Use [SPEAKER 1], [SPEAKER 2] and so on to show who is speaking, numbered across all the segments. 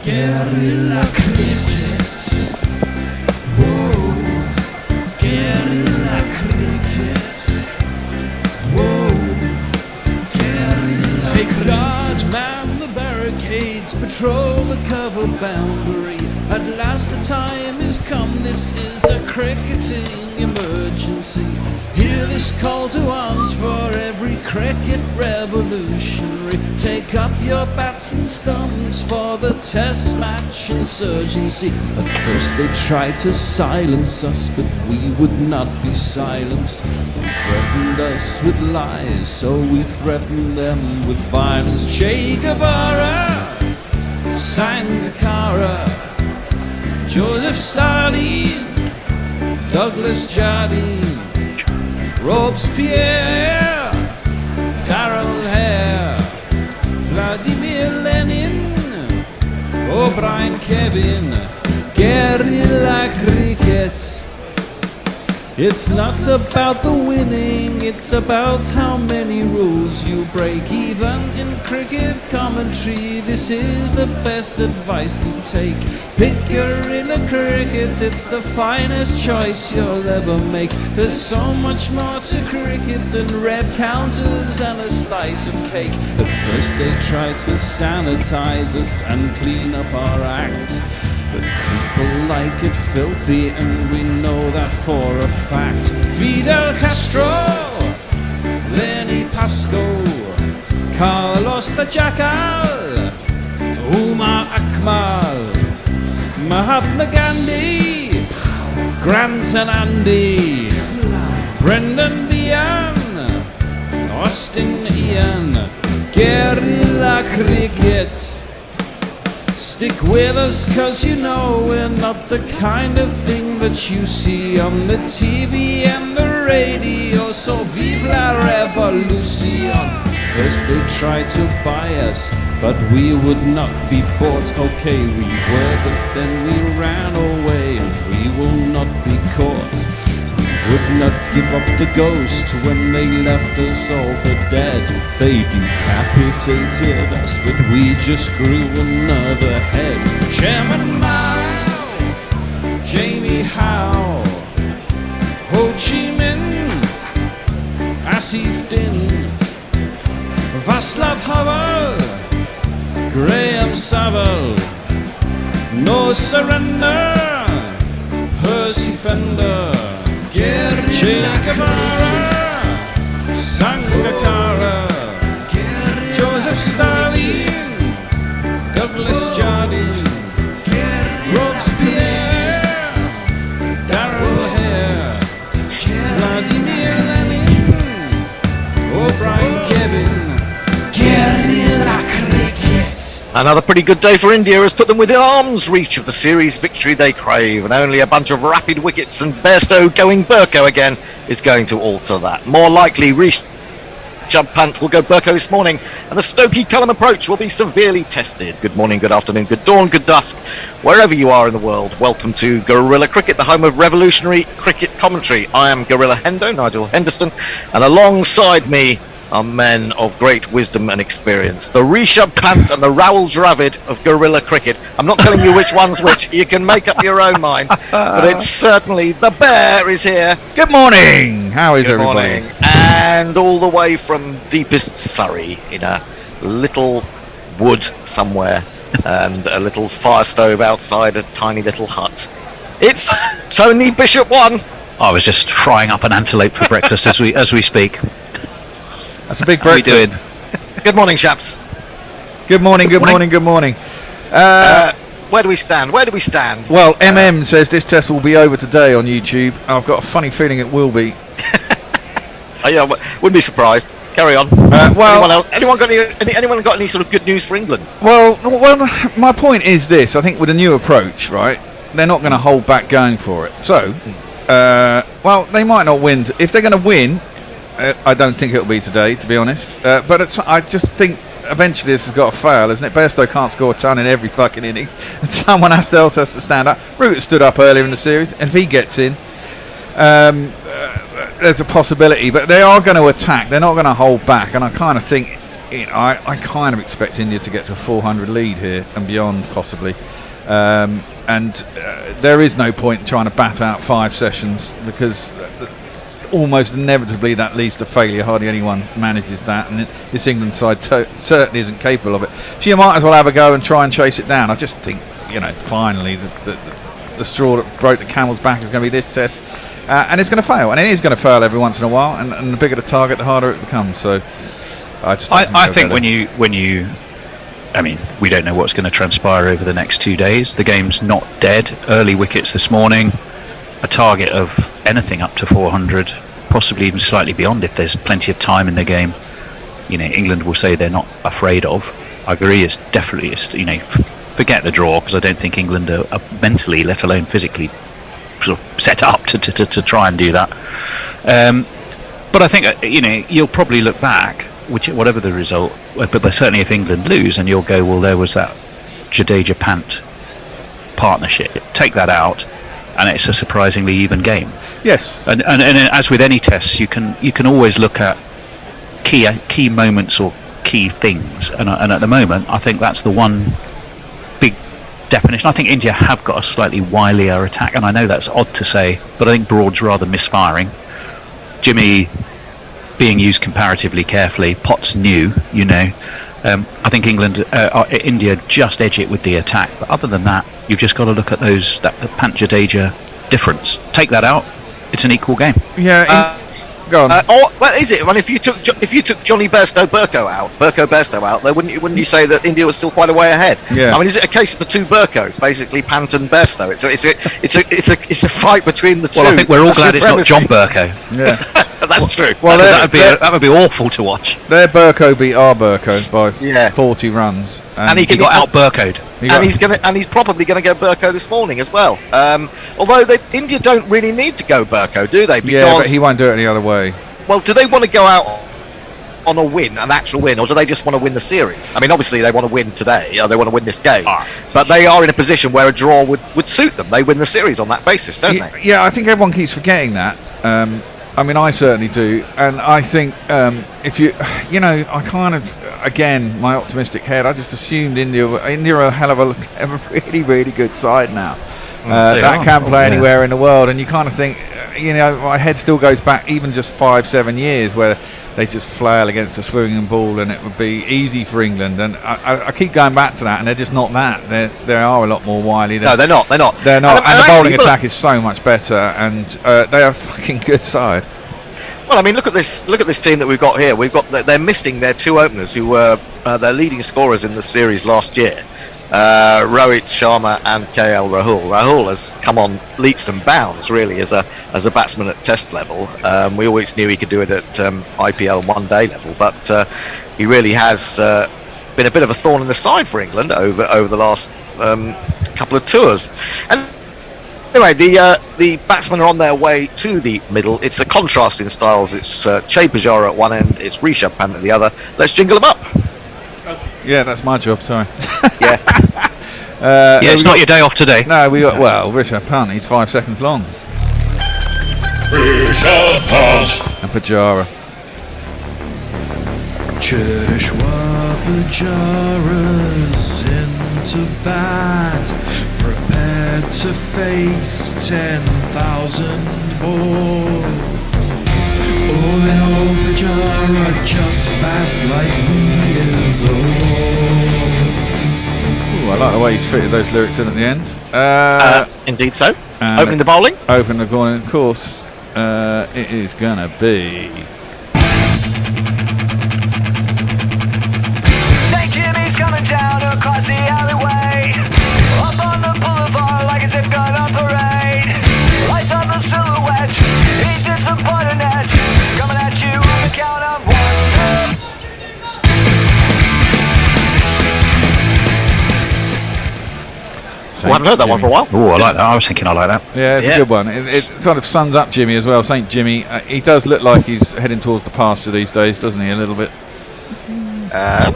[SPEAKER 1] Guerrilla cricket. Whoa. Guerrilla cricket. Whoa. Guerrilla. Take guard, man the barricades, patrol the cover boundary. At last the time is come, this is a cricketing emergency. Hear this call to arms for every cricket revolutionary. Take up your bats and stumps for the test match insurgency. At first they tried to silence us, but we would not be silenced. They threatened us with lies, so we threatened them with violence. Che Guevara, Sangakkara, Joseph Stalin, Douglas Jardine, Robespierre, Darrell Hare, Vladimir Lenin, O'Brien Kevin, guerrilla cricket. It's not about the winning, it's about how many rules you break. Even in cricket commentary, this is the best advice to take. Pick guerrilla cricket, it's the finest choice you'll ever make. There's so much more to cricket than rev counters and a slice of cake. At first they tried to sanitize us and clean up our act, but people like it filthy, and we know that for a fact. Fidel Castro, Lenny Pasco, Carlos the Jackal, Umar Akmal, Mahatma Gandhi, Grant and Andy, Brendan Behan, Austin Ian, guerrilla cricket. Stick with us, cause you know we're not the kind of thing that you see on the TV and the radio. So vive la revolution. First they tried to buy us, but we would not be bought. Okay, we were, but then we ran away, and we will not be caught. Would not give up the ghost when they left us all for dead. They decapitated us, but we just grew another head. Chairman Mao, Jamie Howe, Ho Chi Minh, Asif Din, Václav Havel, Graham Saville, No Surrender, Percy Fender, Che Guevara, Sangakkara, Joseph Stalin, Douglas Jardine, Robespierre, Darrell Hare, Vladimir Lenin, O'Brien Kevin, guerrilla cricket.
[SPEAKER 2] Another pretty good day for India has put them within arm's reach of the series victory they crave, and only a bunch of rapid wickets and Bairstow going Burko again is going to alter that. More likely, Rishabh Pant will go Burko this morning, and the Stokey-Cullum approach will be severely tested. Good morning, good afternoon, good dawn, good dusk, wherever you are in the world. Welcome to Guerrilla Cricket, the home of revolutionary cricket commentary. I am Guerrilla Hendo, Nigel Henderson, and alongside me are men of great wisdom and experience. The Rishabh Pant and the Rahul Dravid of guerrilla cricket. I'm not telling you which one's which. You can make up your own mind. But it's certainly the Bear is here.
[SPEAKER 3] Good morning. How is everybody?
[SPEAKER 2] Morning. And all the way from deepest Surrey in a little wood somewhere and a little fire stove outside a tiny little hut. It's Tony Bishop 1.
[SPEAKER 4] I was just frying up an antelope for breakfast as we speak.
[SPEAKER 3] That's a big breakfast.
[SPEAKER 4] How are you doing?
[SPEAKER 2] Good morning, chaps.
[SPEAKER 3] Good morning. Where
[SPEAKER 2] do we stand?
[SPEAKER 3] Well, MM says this test will be over today on YouTube. I've got a funny feeling it will be.
[SPEAKER 2] Yeah, wouldn't be surprised. Carry on. Anyone got any sort of good news for England?
[SPEAKER 3] Well, my point is this. I think with a new approach, right, they're not going to hold back going for it. So, they might not win. If they're going to win, I don't think it'll be today, to be honest. But I just think eventually this has got to fail, isn't it? Bairstow can't score a ton in every fucking innings, and someone else has to stand up. Root stood up earlier in the series, and if he gets in, there's a possibility. But they are going to attack. They're not going to hold back. And I kind of think I kind of expect India to get to a 400 lead here and beyond, possibly. And there is no point in trying to bat out 5 sessions, because almost inevitably that leads to failure. Hardly anyone manages that, and this England side certainly isn't capable of it. So you might as well have a go and try and chase it down. I just think, finally the straw that broke the camel's back is going to be this test, and it's going to fail, and it is going to fail every once in a while, and the bigger the target, the harder it becomes. So I
[SPEAKER 4] think when you I mean, we don't know what's going to transpire over the next 2 days. The game's not dead. Early wickets this morning, a target of anything up to 400, possibly even slightly beyond if there's plenty of time in the game. England will say they're not afraid of. I agree, it's definitely, forget the draw, because I don't think England are mentally, let alone physically, sort of set up to try and do that. But I think, you'll probably look back, whatever the result, but certainly if England lose, and you'll go, well, there was that Jadeja-Pant partnership. Take that out, and it's a surprisingly even game.
[SPEAKER 3] Yes.
[SPEAKER 4] And as with any tests, you can always look at key moments or key things, and at the moment, I think that's the one big definition. I think India have got a slightly wilier attack, and I know that's odd to say, but I think Broad's rather misfiring. Jimmy being used comparatively carefully. Potts new, I think India just edge it with the attack. But other than that, you've just got to look at the Pant Jadeja difference. Take that out, it's an equal game.
[SPEAKER 3] Yeah. Go on.
[SPEAKER 2] What is it? I mean, if you took Johnny Burko out, then wouldn't you say that India was still quite a way ahead?
[SPEAKER 3] Yeah.
[SPEAKER 2] I mean, is it a case of the two Burkos, basically Pant and Bairstow? It's a fight between the two.
[SPEAKER 4] Well, I think we're all glad it's not John Burko.
[SPEAKER 3] Yeah.
[SPEAKER 2] That's true.
[SPEAKER 3] Well,
[SPEAKER 4] that would be awful to watch.
[SPEAKER 3] Their Burko beat our Burko by
[SPEAKER 2] 40
[SPEAKER 3] 40 runs,
[SPEAKER 2] and
[SPEAKER 4] he got out Burkoed.
[SPEAKER 2] He's probably going to go Burko this morning as well. Although India don't really need to go Burko, do they?
[SPEAKER 3] Because, but he won't do it any other way.
[SPEAKER 2] Well, do they want to go out on a win, an actual win, or do they just want to win the series? I mean, obviously they want to win today. They want to win this game, but they are in a position where a draw would suit them. They win the series on that basis, don't they?
[SPEAKER 3] Yeah, I think everyone keeps forgetting that. I mean, I certainly do, and I think if I kind of, again, my optimistic head, I just assumed India are a hell of a really, really good side now. That can play anywhere in the world, and you kind of think, my head still goes back even just 5-7 years where they just flail against a swinging ball and it would be easy for England, and I keep going back to that, and they're just not that. They are a lot more wily.
[SPEAKER 2] No, they're not.
[SPEAKER 3] And the bowling attack is so much better, and they are a fucking good side.
[SPEAKER 2] Well, I mean, look at this team that we've got here. They're missing their two openers who were their leading scorers in the series last year. Rohit Sharma and KL Rahul. Rahul has come on leaps and bounds really as a batsman at Test level. We always knew he could do it at IPL one-day level, but he really has been a bit of a thorn in the side for England over the last couple of tours. And anyway, the batsmen are on their way to the middle. It's a contrast in styles. It's Che Pujara at one end, it's Rishabh Pant at the other. Let's jingle them up.
[SPEAKER 3] Yeah, that's my job, sorry.
[SPEAKER 2] Yeah.
[SPEAKER 4] It's not your day off today.
[SPEAKER 3] No, we got, Rishabh Pant, he's 5 seconds long.
[SPEAKER 5] Rishabh Pant.
[SPEAKER 3] And Pujara.
[SPEAKER 1] Cheshwa Pujara's into bat, prepared to face 10,000 balls. Oh, Pujara just bats like he is old.
[SPEAKER 3] Ooh, I like the way he's fitted those lyrics in at the end.
[SPEAKER 2] Indeed so. Opening the bowling.
[SPEAKER 3] Open the bowling, of course. It is gonna be.
[SPEAKER 6] St. Jimmy's coming down across the alleyway, up on the boulevard like as if gun on parade. Lights on the silhouette, he's in some part of net, coming at you on the count of 1.
[SPEAKER 2] I haven't heard that one for a while.
[SPEAKER 4] Oh, I like that. I was thinking I like that.
[SPEAKER 3] Yeah, it's a good one. It sort of sums up Jimmy as well. St. Jimmy, he does look like he's heading towards the pasture these days, doesn't he? A little bit.
[SPEAKER 4] I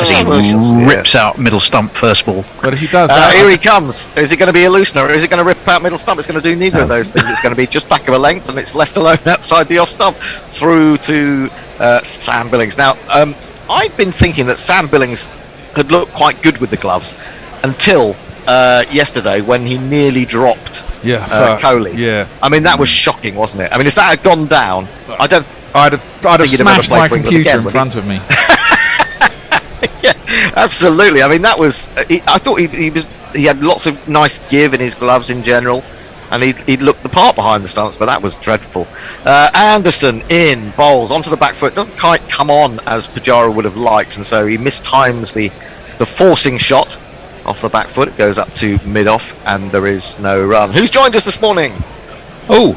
[SPEAKER 4] think he rips out middle stump first ball.
[SPEAKER 3] But if he does that,
[SPEAKER 2] here he comes. Is it going to be a loosener, or is it going to rip out middle stump? It's going to do neither of those things. It's going to be just back of a length, and it's left alone outside the off stump through to Sam Billings. Now, I'd been thinking that Sam Billings had looked quite good with the gloves until yesterday when he nearly dropped Coley.
[SPEAKER 3] Yeah.
[SPEAKER 2] I mean, that was shocking, wasn't it? I mean, if that had gone down, I'd have
[SPEAKER 3] smashed my computer in front of me.
[SPEAKER 2] Yeah, absolutely. I mean, that was. I thought he had lots of nice give in his gloves in general, and he'd looked the part behind the stance, but that was dreadful. Anderson in bowls onto the back foot, doesn't quite come on as Pujara would have liked, and so he mistimes the forcing shot off the back foot. It goes up to mid-off, and there is no run. Who's joined us this morning?
[SPEAKER 4] Oh,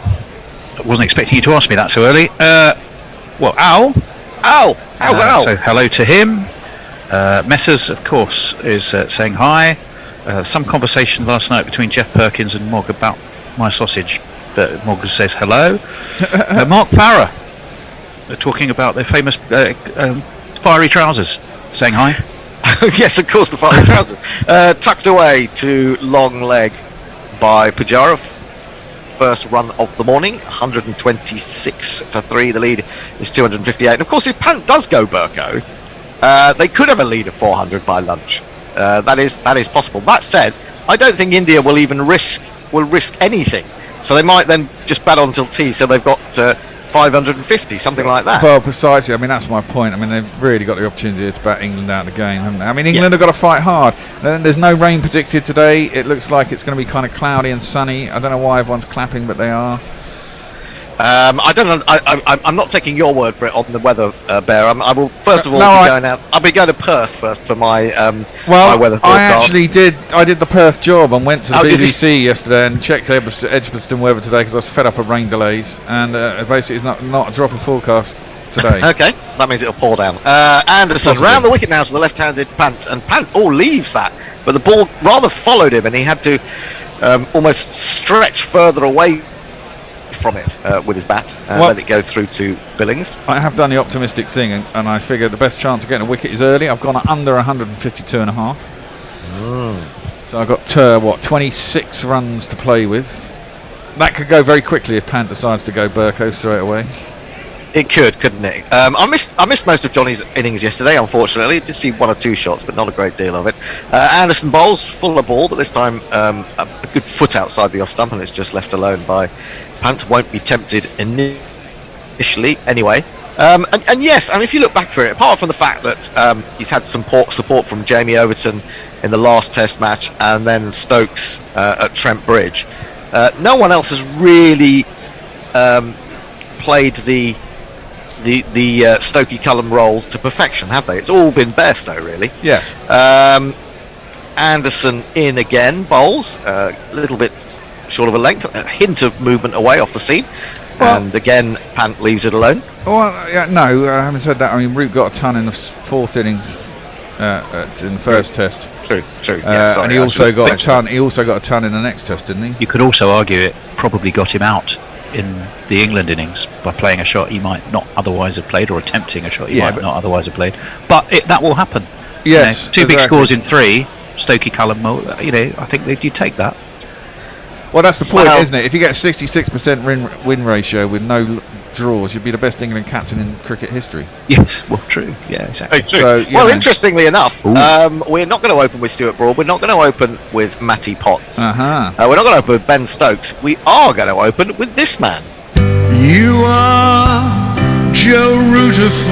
[SPEAKER 4] I wasn't expecting you to ask me that so early. Well, Al.
[SPEAKER 2] Al. How's Al?
[SPEAKER 4] So hello to him. Messers, of course, is saying hi. Some conversation last night between Jeff Perkins and Mog about my sausage. But Mog says hello. Mark Farrer, talking about their famous fiery trousers, saying hi.
[SPEAKER 2] Yes, of course, the fiery trousers. Tucked away to long leg by Pujara. First run of the morning, 126 for 3. The lead is 258. And of course, if Pant does go Burko, they could have a lead of 400 by lunch. That is possible. That said, I don't think India will even risk anything. So they might then just bat on till tea. So they've got 550, something like that.
[SPEAKER 3] Well, precisely. I mean, that's my point. I mean, they've really got the opportunity to bat England out of the game, haven't they? I mean, England have got to fight hard. There's no rain predicted today. It looks like it's going to be kind of cloudy and sunny. I don't know why everyone's clapping, but they are.
[SPEAKER 2] I don't know. I'm not taking your word for it on the weather, Bear. I will first of all going out. I'll be going to Perth first for my my weather forecast.
[SPEAKER 3] I actually did. I did the Perth job and went to the BBC yesterday and checked Edgbaston weather today because I was fed up of rain delays, and basically it's not a drop of forecast today.
[SPEAKER 2] Okay, that means it'll pour down. Anderson round the wicket now to the left-handed Pant, and Pant leaves that, but the ball rather followed him, and he had to almost stretch further away from it with his bat and let it go through to Billings.
[SPEAKER 3] I have done the optimistic thing, and I figure the best chance of getting a wicket is early. I've gone under 152 and a half. So I've got 26 runs to play with. That could go very quickly if Pant decides to go Burko straight away.
[SPEAKER 2] It could, couldn't it? I missed most of Johnny's innings yesterday, unfortunately. Did see 1 or 2 shots, but not a great deal of it. Anderson bowls full of ball, but this time a good foot outside the off stump, and it's just left alone by Pant. Won't be tempted initially, anyway. And yes, I mean, if you look back for it, apart from the fact that he's had some support from Jamie Overton in the last Test match, and then Stokes at Trent Bridge, no one else has really played the Stokey Cullum role to perfection, have they? It's all been Bairstow, really.
[SPEAKER 3] Yes.
[SPEAKER 2] Anderson in again, bowls a little bit short of a length, a hint of movement away off the seam, and again Pant leaves it alone.
[SPEAKER 3] Well, no, having said that, I mean, Root got a ton in the 4th innings in the first Test.
[SPEAKER 2] True. Yes, sorry,
[SPEAKER 3] and he also got a ton. He also got a ton in the next Test, didn't he?
[SPEAKER 4] You could also argue it probably got him out in the England innings by playing a shot he might not otherwise have played, or attempting a shot he might not otherwise have played. But that will happen.
[SPEAKER 3] Yes,
[SPEAKER 4] 2 big scores in 3. Stokey Cullum, I think you take that.
[SPEAKER 3] Well, that's the point, isn't it? If you get a 66% win ratio with no draws, you'd be the best England captain in cricket history.
[SPEAKER 4] Yes, well, true. Yeah, exactly.
[SPEAKER 2] True. So, interestingly enough, we're not going to open with Stuart Broad. We're not going to open with Matty Potts. We're not going to open with Ben Stokes. We are going to open with this man.
[SPEAKER 1] You are Joe Rooterful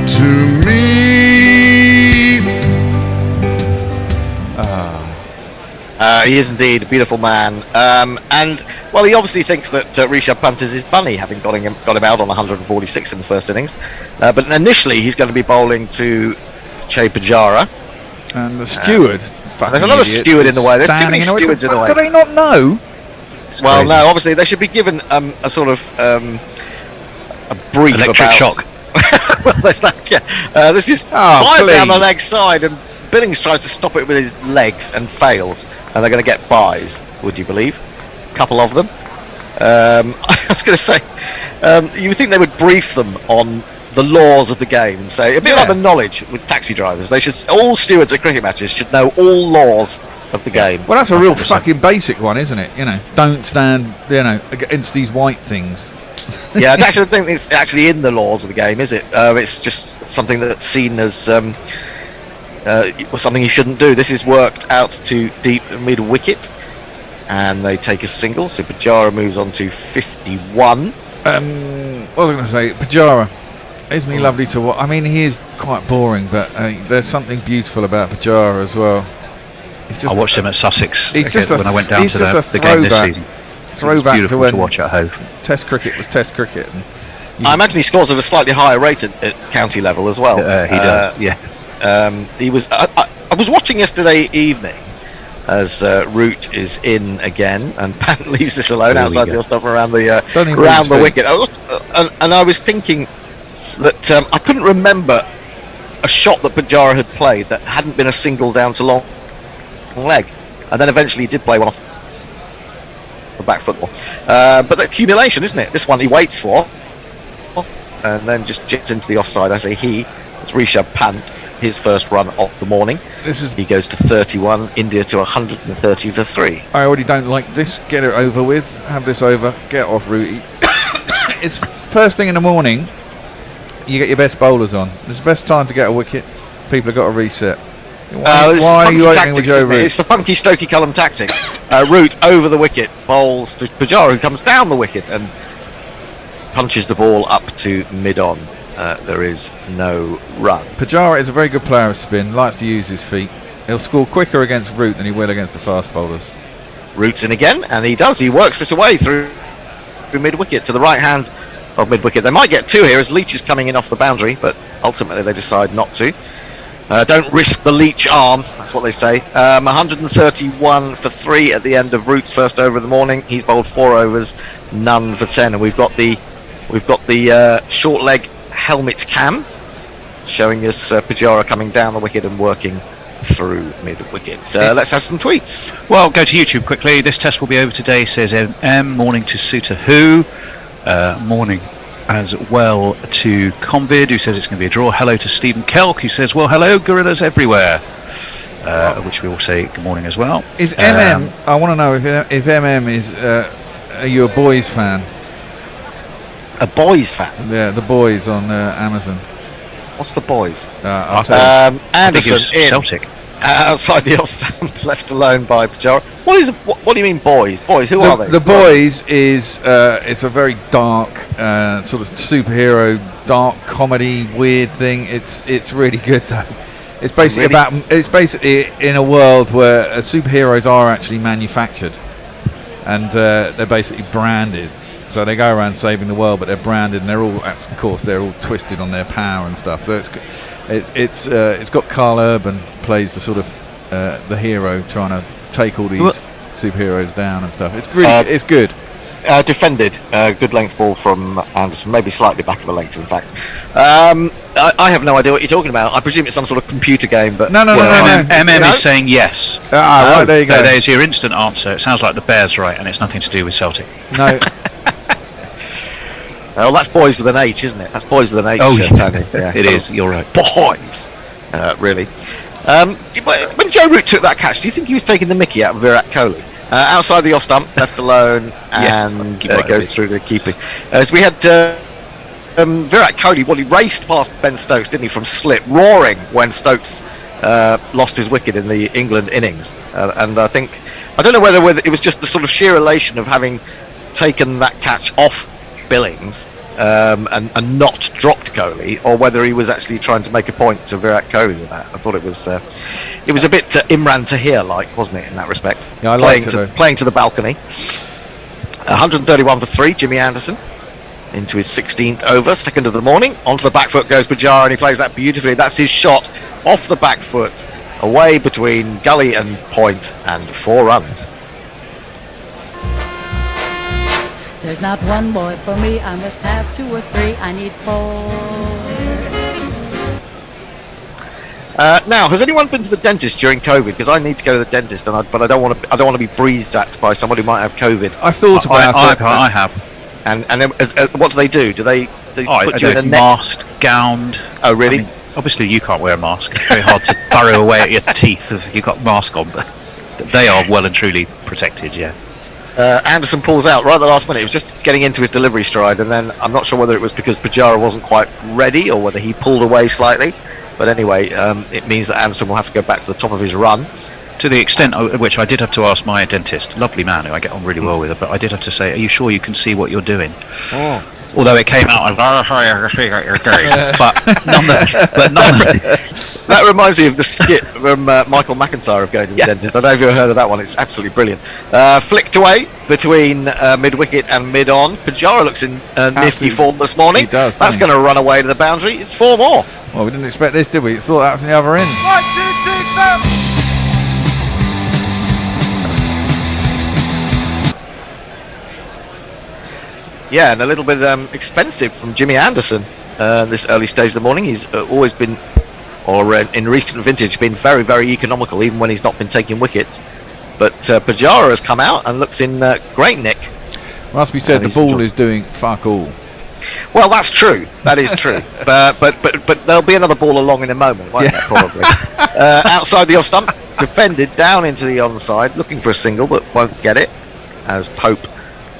[SPEAKER 1] to me.
[SPEAKER 2] He is indeed a beautiful man, and well, he obviously thinks that Rishabh Pant is his bunny, having got him out on 146 in the first innings. But initially, he's going to be bowling to Che Pujara,
[SPEAKER 3] and the steward.
[SPEAKER 2] There's another steward in the way. There's too many stewards in the way.
[SPEAKER 3] Do they not know?
[SPEAKER 2] Well, no. Obviously, they should be given a sort of a brief
[SPEAKER 4] electric shock.
[SPEAKER 2] Well, there's that. Yeah, this is five down the leg side, and Billings tries to stop it with his legs and fails, and they're going to get byes, would you believe? A couple of them. I was going to say, you would think they would brief them on the laws of the game and say, a bit like the knowledge with taxi drivers. They should, all stewards at cricket matches should know all laws of the game.
[SPEAKER 3] Well, that's a real fucking basic one, isn't it? Don't stand, against these white things.
[SPEAKER 2] Yeah, I actually don't think it's actually in the laws of the game, is it? It's just something that's seen as something you shouldn't do. This is worked out to deep mid wicket, and they take a single. So Pujara moves on to 51.
[SPEAKER 3] What was I going to say? Pujara, isn't he lovely to watch? I mean, he is quite boring, but there's something beautiful about Pujara as well.
[SPEAKER 4] I watched him at Sussex
[SPEAKER 3] He's just
[SPEAKER 4] when I went down to
[SPEAKER 3] just
[SPEAKER 4] the game this season.
[SPEAKER 3] Throwback
[SPEAKER 4] beautiful
[SPEAKER 3] to when
[SPEAKER 4] to watch at Hove.
[SPEAKER 3] Test cricket was Test cricket. And
[SPEAKER 2] I imagine he scores at a slightly higher rate at county level as well.
[SPEAKER 4] He does, yeah.
[SPEAKER 2] He was. I was watching yesterday evening as Root is in again, and Pant leaves this alone outside the stuff around the wicket. And I was thinking that I couldn't remember a shot that Pujara had played that hadn't been a single down to long leg, and then eventually he did play one off the back foot. But the accumulation, isn't it? This one he waits for, and then just jets into the offside. I say he. It's Rishabh Pant, his first run of the morning. He goes to 31, India to 130 for 3.
[SPEAKER 3] I already don't like this. Get it over with. Have this over. Get off, Rooty. It's first thing in the morning. You get your best bowlers on. It's the best time to get a wicket. People have got to reset. Why are you opening with Joe Root?
[SPEAKER 2] It's the funky Stokey Cullum tactics. Root over the wicket, bowls to Pujara, who comes down the wicket and punches the ball up to mid-on. There is no run.
[SPEAKER 3] Pujara is a very good player of spin, likes to use his feet. He'll score quicker against Root than he will against the fast bowlers.
[SPEAKER 2] Root's in again, and he does. He works this away through mid-wicket to the right hand of mid-wicket. They might get 2 here as Leach is coming in off the boundary, but ultimately they decide not to. Don't risk the Leach arm, that's what they say. 131 for 3 at the end of Root's first over of the morning. He's bowled 4 overs, none for 10, and we've got the short leg helmet cam showing us Pujara coming down the wicket and working through mid-wicket. Let's have some tweets.
[SPEAKER 4] Well, go to YouTube quickly. This test will be over today, says M. Morning to Suter Who. Morning as well to Convid, who says it's going to be a draw. Hello to Stephen Kelk, who says, well, hello, gorillas everywhere. Which we all say good morning as well.
[SPEAKER 3] Is MM, I want to know if MM is, are you a Boys fan?
[SPEAKER 2] A Boys fan?
[SPEAKER 3] Yeah, the Boys on Amazon.
[SPEAKER 2] What's the Boys?
[SPEAKER 3] I'll tell you.
[SPEAKER 2] Anderson in
[SPEAKER 4] Celtic.
[SPEAKER 2] Outside the off stump, left alone by Pujara. What do you mean Boys? Boys, who are they?
[SPEAKER 3] The Boys is it's a very dark sort of superhero, dark comedy, weird thing. It's really good though. It's basically it's basically in a world where superheroes are actually manufactured, and they're basically branded. So they go around saving the world, but they're branded, and they're all twisted on their power and stuff. So it's got Carl Urban plays the sort of the hero trying to take all these superheroes down and stuff. It's really it's good.
[SPEAKER 2] Defended, good length ball from Anderson, maybe slightly back of a length in fact. I have no idea what you're talking about. I presume it's some sort of computer game, but
[SPEAKER 3] no.
[SPEAKER 4] MM is saying yes.
[SPEAKER 3] Right, there you go.
[SPEAKER 4] There's your instant answer. It sounds like the Bears, right, and it's nothing to do with Celtic.
[SPEAKER 3] No.
[SPEAKER 2] Well, that's Boys with an H, isn't it? That's Boys with an H.
[SPEAKER 4] Oh, yeah.
[SPEAKER 2] Tony. Yeah.
[SPEAKER 4] It is. You're right.
[SPEAKER 2] Boys. Really. When Joe Root took that catch, do you think he was taking the mickey out of Virat Kohli? Outside the off stump, left alone, and goes through the keeper. As we had Virat Kohli, well, he raced past Ben Stokes, didn't he, from slip, roaring when Stokes lost his wicket in the England innings. And I don't know whether it was just the sort of sheer elation of having taken that catch off Billings and not dropped Kohli, or whether he was actually trying to make a point to Virat Kohli with that. I thought it was a bit Imran Tahir-like, wasn't it, in that respect?
[SPEAKER 3] Yeah, I liked it.
[SPEAKER 2] Playing to the balcony. 131 for 3, Jimmy Anderson into his 16th over, second of the morning. Onto the back foot goes Pujara, and he plays that beautifully. That's his shot off the back foot, away between gully and point, and 4 runs.
[SPEAKER 5] There's not one boy for me, I must have 2 or 3, I need 4.
[SPEAKER 2] Now, has anyone been to the dentist during COVID? Because I need to go to the dentist, but I don't want to be breathed at by somebody who might have COVID.
[SPEAKER 3] I thought about it.
[SPEAKER 4] I have.
[SPEAKER 2] And then, what do they do? Do they put you in a net?
[SPEAKER 4] Masked, gowned.
[SPEAKER 2] Oh, really?
[SPEAKER 4] I mean, obviously, you can't wear a mask. It's very hard to burrow away at your teeth if you've got a mask on, but they are well and truly protected, yeah.
[SPEAKER 2] Anderson pulls out right at the last minute. He was just getting into his delivery stride, and then I'm not sure whether it was because Pajara wasn't quite ready or whether he pulled away slightly. But anyway, it means that Anderson will have to go back to the top of his run.
[SPEAKER 4] To the extent of which I did have to ask my dentist, lovely man who I get on really well with, but I did have to say, are you sure you can see what you're doing?
[SPEAKER 2] Oh.
[SPEAKER 4] Although it came out, but
[SPEAKER 2] That reminds me of the skit from Michael McIntyre of Going to the Dentist. I don't know if you've heard of that one. It's absolutely brilliant. Flicked away between mid-wicket and mid-on. Pajara looks in nifty form this morning.
[SPEAKER 3] He does,
[SPEAKER 2] That's going to run away to the boundary. It's 4 more.
[SPEAKER 3] Well, we didn't expect this, did we? Thought that from the other end.
[SPEAKER 6] 1, 2, 3, 4.
[SPEAKER 2] Yeah, and a little bit expensive from Jimmy Anderson this early stage of the morning. He's always been, or in recent vintage, been very, very economical, even when he's not been taking wickets. But Pajara has come out and looks in great nick.
[SPEAKER 3] Must be said, the ball is doing fuck all.
[SPEAKER 2] Well, that's true. That is true. but there'll be another ball along in a moment, won't there, probably. Outside the off stump, defended down into the onside, looking for a single, but won't get it as Pope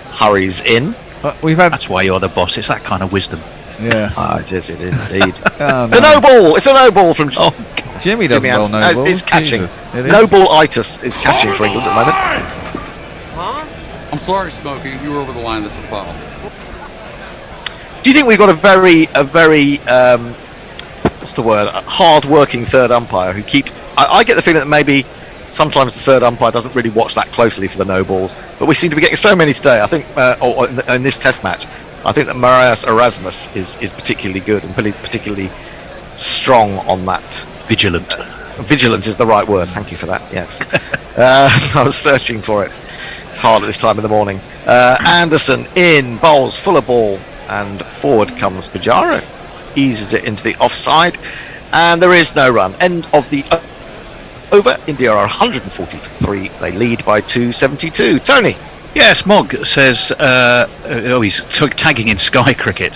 [SPEAKER 2] hurries in.
[SPEAKER 3] We've had.
[SPEAKER 4] that's why you're the boss. It's that kind of wisdom.
[SPEAKER 3] Yeah.
[SPEAKER 2] Ah, is it indeed?
[SPEAKER 3] Oh,
[SPEAKER 2] The no ball. It's a no ball from
[SPEAKER 3] Jimmy doesn't
[SPEAKER 2] Jimmy
[SPEAKER 3] well know
[SPEAKER 2] Anderson.
[SPEAKER 3] balls.
[SPEAKER 2] It's catching.
[SPEAKER 3] Jesus, it is.
[SPEAKER 2] No ball itis is catching for England at the moment.
[SPEAKER 7] I'm sorry, Smokey. You were over the line. That's the foul.
[SPEAKER 2] Do you think we've got a very what's the word? A hard-working third umpire who keeps? I get the feeling that maybe sometimes the third umpire doesn't really watch that closely for the no balls, but we seem to be getting so many today. I think, or in this Test match, I think that Marius Erasmus is particularly good and particularly strong on that.
[SPEAKER 4] Vigilant.
[SPEAKER 2] Vigilant is the right word. Thank you for that. Yes, I was searching for it. It's hard at this time in the morning. Anderson in, bowls full of ball, and forward comes Pajara, eases it into the offside, and there is no run. End of the over. India are 140 for 3. They lead by 272. Tony.
[SPEAKER 4] Yes, Mog says, he's tagging in Sky Cricket.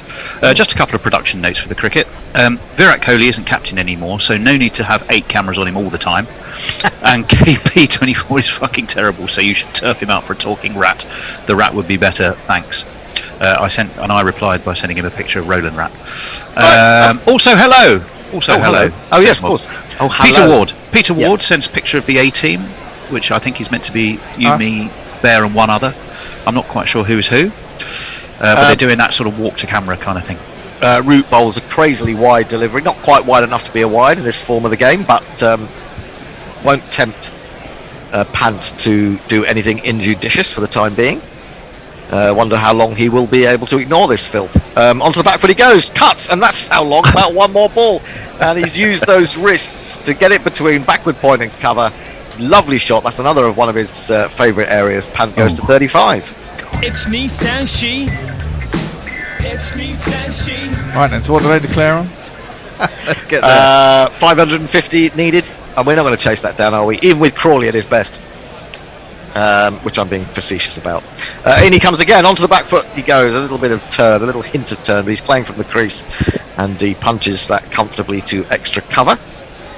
[SPEAKER 4] Just a couple of production notes for the cricket. Virat Kohli isn't captain anymore, so no need to have 8 cameras on him all the time. And KP24 is fucking terrible, so you should turf him out for a talking rat. The rat would be better, thanks. I replied by sending him a picture of Roland Rat. Also, hello. Hello.
[SPEAKER 2] Oh, yes, of course. Oh, hello.
[SPEAKER 4] Peter Ward sends a picture of the A team, which I think he's meant to be you, me, Bear, and one other. I'm not quite sure who's who, but they're doing that sort of walk to camera kind of thing.
[SPEAKER 2] Root bowls a crazily wide delivery, not quite wide enough to be a wide in this form of the game, but won't tempt Pant to do anything injudicious for the time being. Wonder how long he will be able to ignore this filth. Onto the back foot he goes, cuts, and that's how long, about one more ball. And he's used those wrists to get it between backward point and cover. Lovely shot. That's another one of his favourite areas. Pant goes to 35.
[SPEAKER 8] It's Nissan She. It's Nissan She.
[SPEAKER 3] Right then, so what do they declare on?
[SPEAKER 2] Let's get there. 550 needed, and we're not going to chase that down, are we? Even with Crawley at his best, which I'm being facetious about. In he comes again, onto the back foot he goes. A little bit of turn, a little hint of turn, but he's playing from the crease, and he punches that comfortably to extra cover.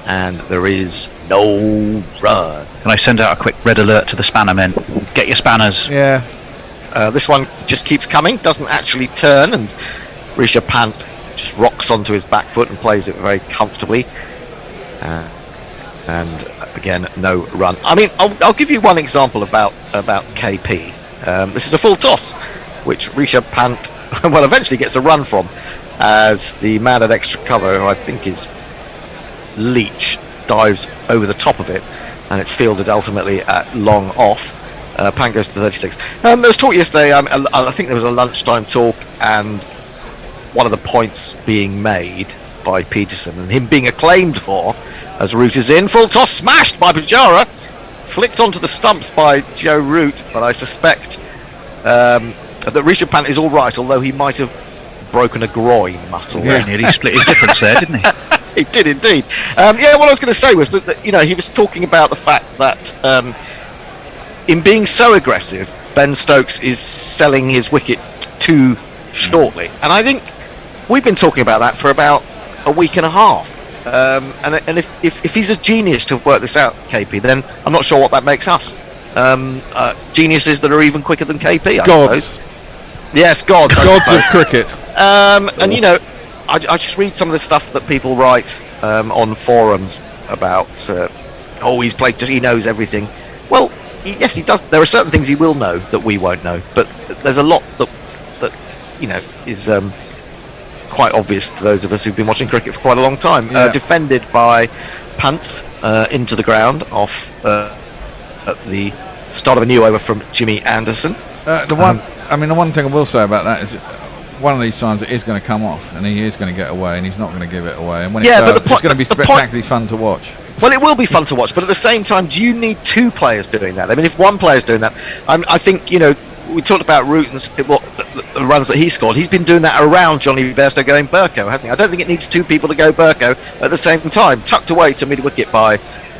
[SPEAKER 2] And there is no run.
[SPEAKER 4] Can I send out a quick red alert to the spanner men? Get your spanners.
[SPEAKER 3] Yeah.
[SPEAKER 2] This one just keeps coming, doesn't actually turn, and Rishabh Pant just rocks onto his back foot and plays it very comfortably. And again, no run. I mean, I'll give you one example about KP. This is a full toss, which Rishabh Pant, well, eventually gets a run from, as the man at extra cover, who I think is Leach, dives over the top of it, and it's fielded ultimately at long off. Pant goes to 36. There was talk yesterday, I think there was a lunchtime talk, and one of the points being made by Peterson, and him being acclaimed for, as Root is in, full toss smashed by Pajara, flicked onto the stumps by Joe Root, but I suspect that Rishabh Pant is alright, although he might have broken a groin muscle.
[SPEAKER 4] Yeah, nearly split his difference there, didn't he?
[SPEAKER 2] He did indeed. What I was going to say was that he was talking about the fact that in being so aggressive, Ben Stokes is selling his wicket too shortly, and I think we've been talking about that for about a week and a half. And if he's a genius to have worked this out, KP, then I'm not sure what that makes us. geniuses that are even quicker than KP. I
[SPEAKER 3] Gods.
[SPEAKER 2] suppose. Yes, gods. I
[SPEAKER 3] Gods of
[SPEAKER 2] suppose.
[SPEAKER 3] cricket.
[SPEAKER 2] And you know, I just read some of the stuff that people write on forums about. He's played. He knows everything. Well, yes, he does. There are certain things he will know that we won't know, but there's a lot that you know is quite obvious to those of us who've been watching cricket for quite a long time.
[SPEAKER 3] Yeah.
[SPEAKER 2] Defended by Pant into the ground off at the start of a new over from Jimmy Anderson.
[SPEAKER 3] The one thing I will say about that is, one of these times it is going to come off, and he is going to get away, and he's not going to give it away. And when it does, it's going to be spectacularly fun to watch.
[SPEAKER 2] Well, it will be fun to watch, but at the same time, do you need two players doing that? I mean, if one player's doing that, I think, you know, we talked about Root and the runs that he scored. He's been doing that around Johnny Bairstow going Burko, hasn't he? I don't think it needs two people to go Burko at the same time. Tucked away to mid-wicket by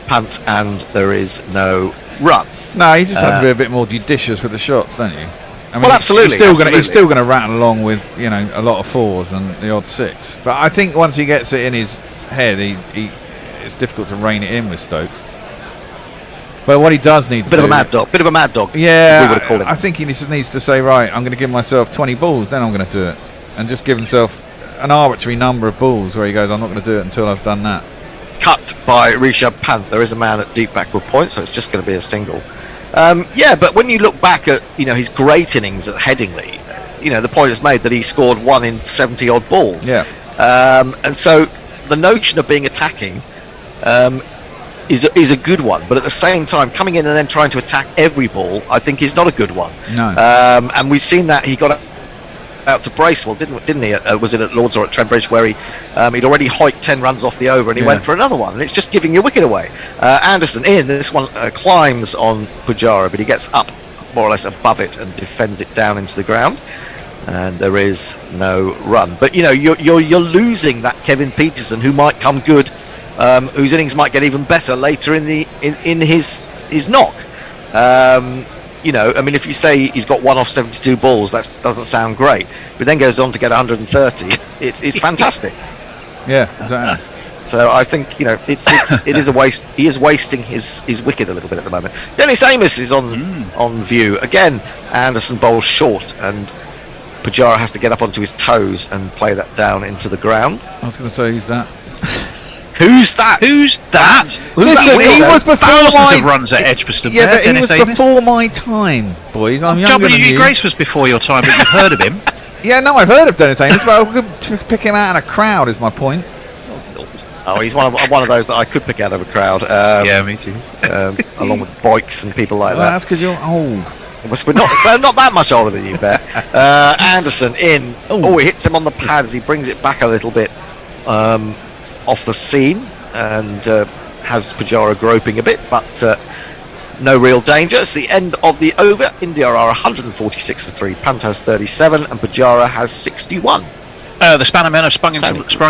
[SPEAKER 2] Pant, and there is no run.
[SPEAKER 3] No, you just have to be a bit more judicious with the shots, don't you? I mean,
[SPEAKER 2] well, absolutely.
[SPEAKER 3] He's still going to rattle along with, you know, a lot of fours and the odd six. But I think once he gets it in his head, it's difficult to rein it in with Stokes. But what he does need to do...
[SPEAKER 2] Bit of a mad dog.
[SPEAKER 3] Yeah, I think he just needs to say, right, I'm going to give myself 20 balls, then I'm going to do it. And just give himself an arbitrary number of balls where he goes, I'm not going to do it until I've done that.
[SPEAKER 2] Cut by Rishabh Pant. There is a man at deep backward point, so it's just going to be a single. But when you look back at, you know, his great innings at Headingley, you know, the point is made that he scored 1 in 70 odd balls.
[SPEAKER 3] Yeah.
[SPEAKER 2] And so the notion of being attacking is a good one, but at the same time, coming in and then trying to attack every ball, I think is not a good one.
[SPEAKER 3] No.
[SPEAKER 2] And we've seen that he got out to Bracewell, didn't he? Was it at Lords or at Trembridge, where he'd already hiked 10 runs off the over, and he went for another one, and it's just giving your wicket away. Anderson in this one climbs on Pujara, but he gets up more or less above it and defends it down into the ground, and there is no run. But you know, you're losing that Kevin Peterson, who might come good, whose innings might get even better later in his knock. You know, I mean, if you say he's got 1 off 72 balls, that doesn't sound great, but then goes on to get 130. It's fantastic.
[SPEAKER 3] Yeah, exactly.
[SPEAKER 2] So I think, you know, it is a waste. He is wasting his wicket a little bit at the moment. Dennis Amos is on view again. Anderson bowls short, and Pujara has to get up onto his toes and play that down into the ground.
[SPEAKER 3] I was going to say, who's that?
[SPEAKER 2] Who's that?
[SPEAKER 3] Listen, he was before
[SPEAKER 4] thousands of runs at Edgbaston.
[SPEAKER 3] Yeah,
[SPEAKER 4] there,
[SPEAKER 3] but he
[SPEAKER 4] Dennis
[SPEAKER 3] was
[SPEAKER 4] Davis.
[SPEAKER 3] before my time, boys. I'm younger than you.
[SPEAKER 4] Grace was before your time, but you've heard of him.
[SPEAKER 3] Yeah, no, I've heard of Dennis Amos, but I could pick him out in a crowd, is my point.
[SPEAKER 2] Oh, he's one of those that I could pick out of a crowd.
[SPEAKER 4] Yeah, me too.
[SPEAKER 2] Along with Boyks and people like that.
[SPEAKER 3] That's because you're old.
[SPEAKER 2] We're not that much older than you, Bear. Anderson in. Oh, he hits him on the pad as he brings it back a little bit off the seam, and has Pujara groping a bit, but no real danger. It's the end of the over. India are 146 for 3. Pant has 37, and Pujara has 61.
[SPEAKER 4] The Spanner men have sprung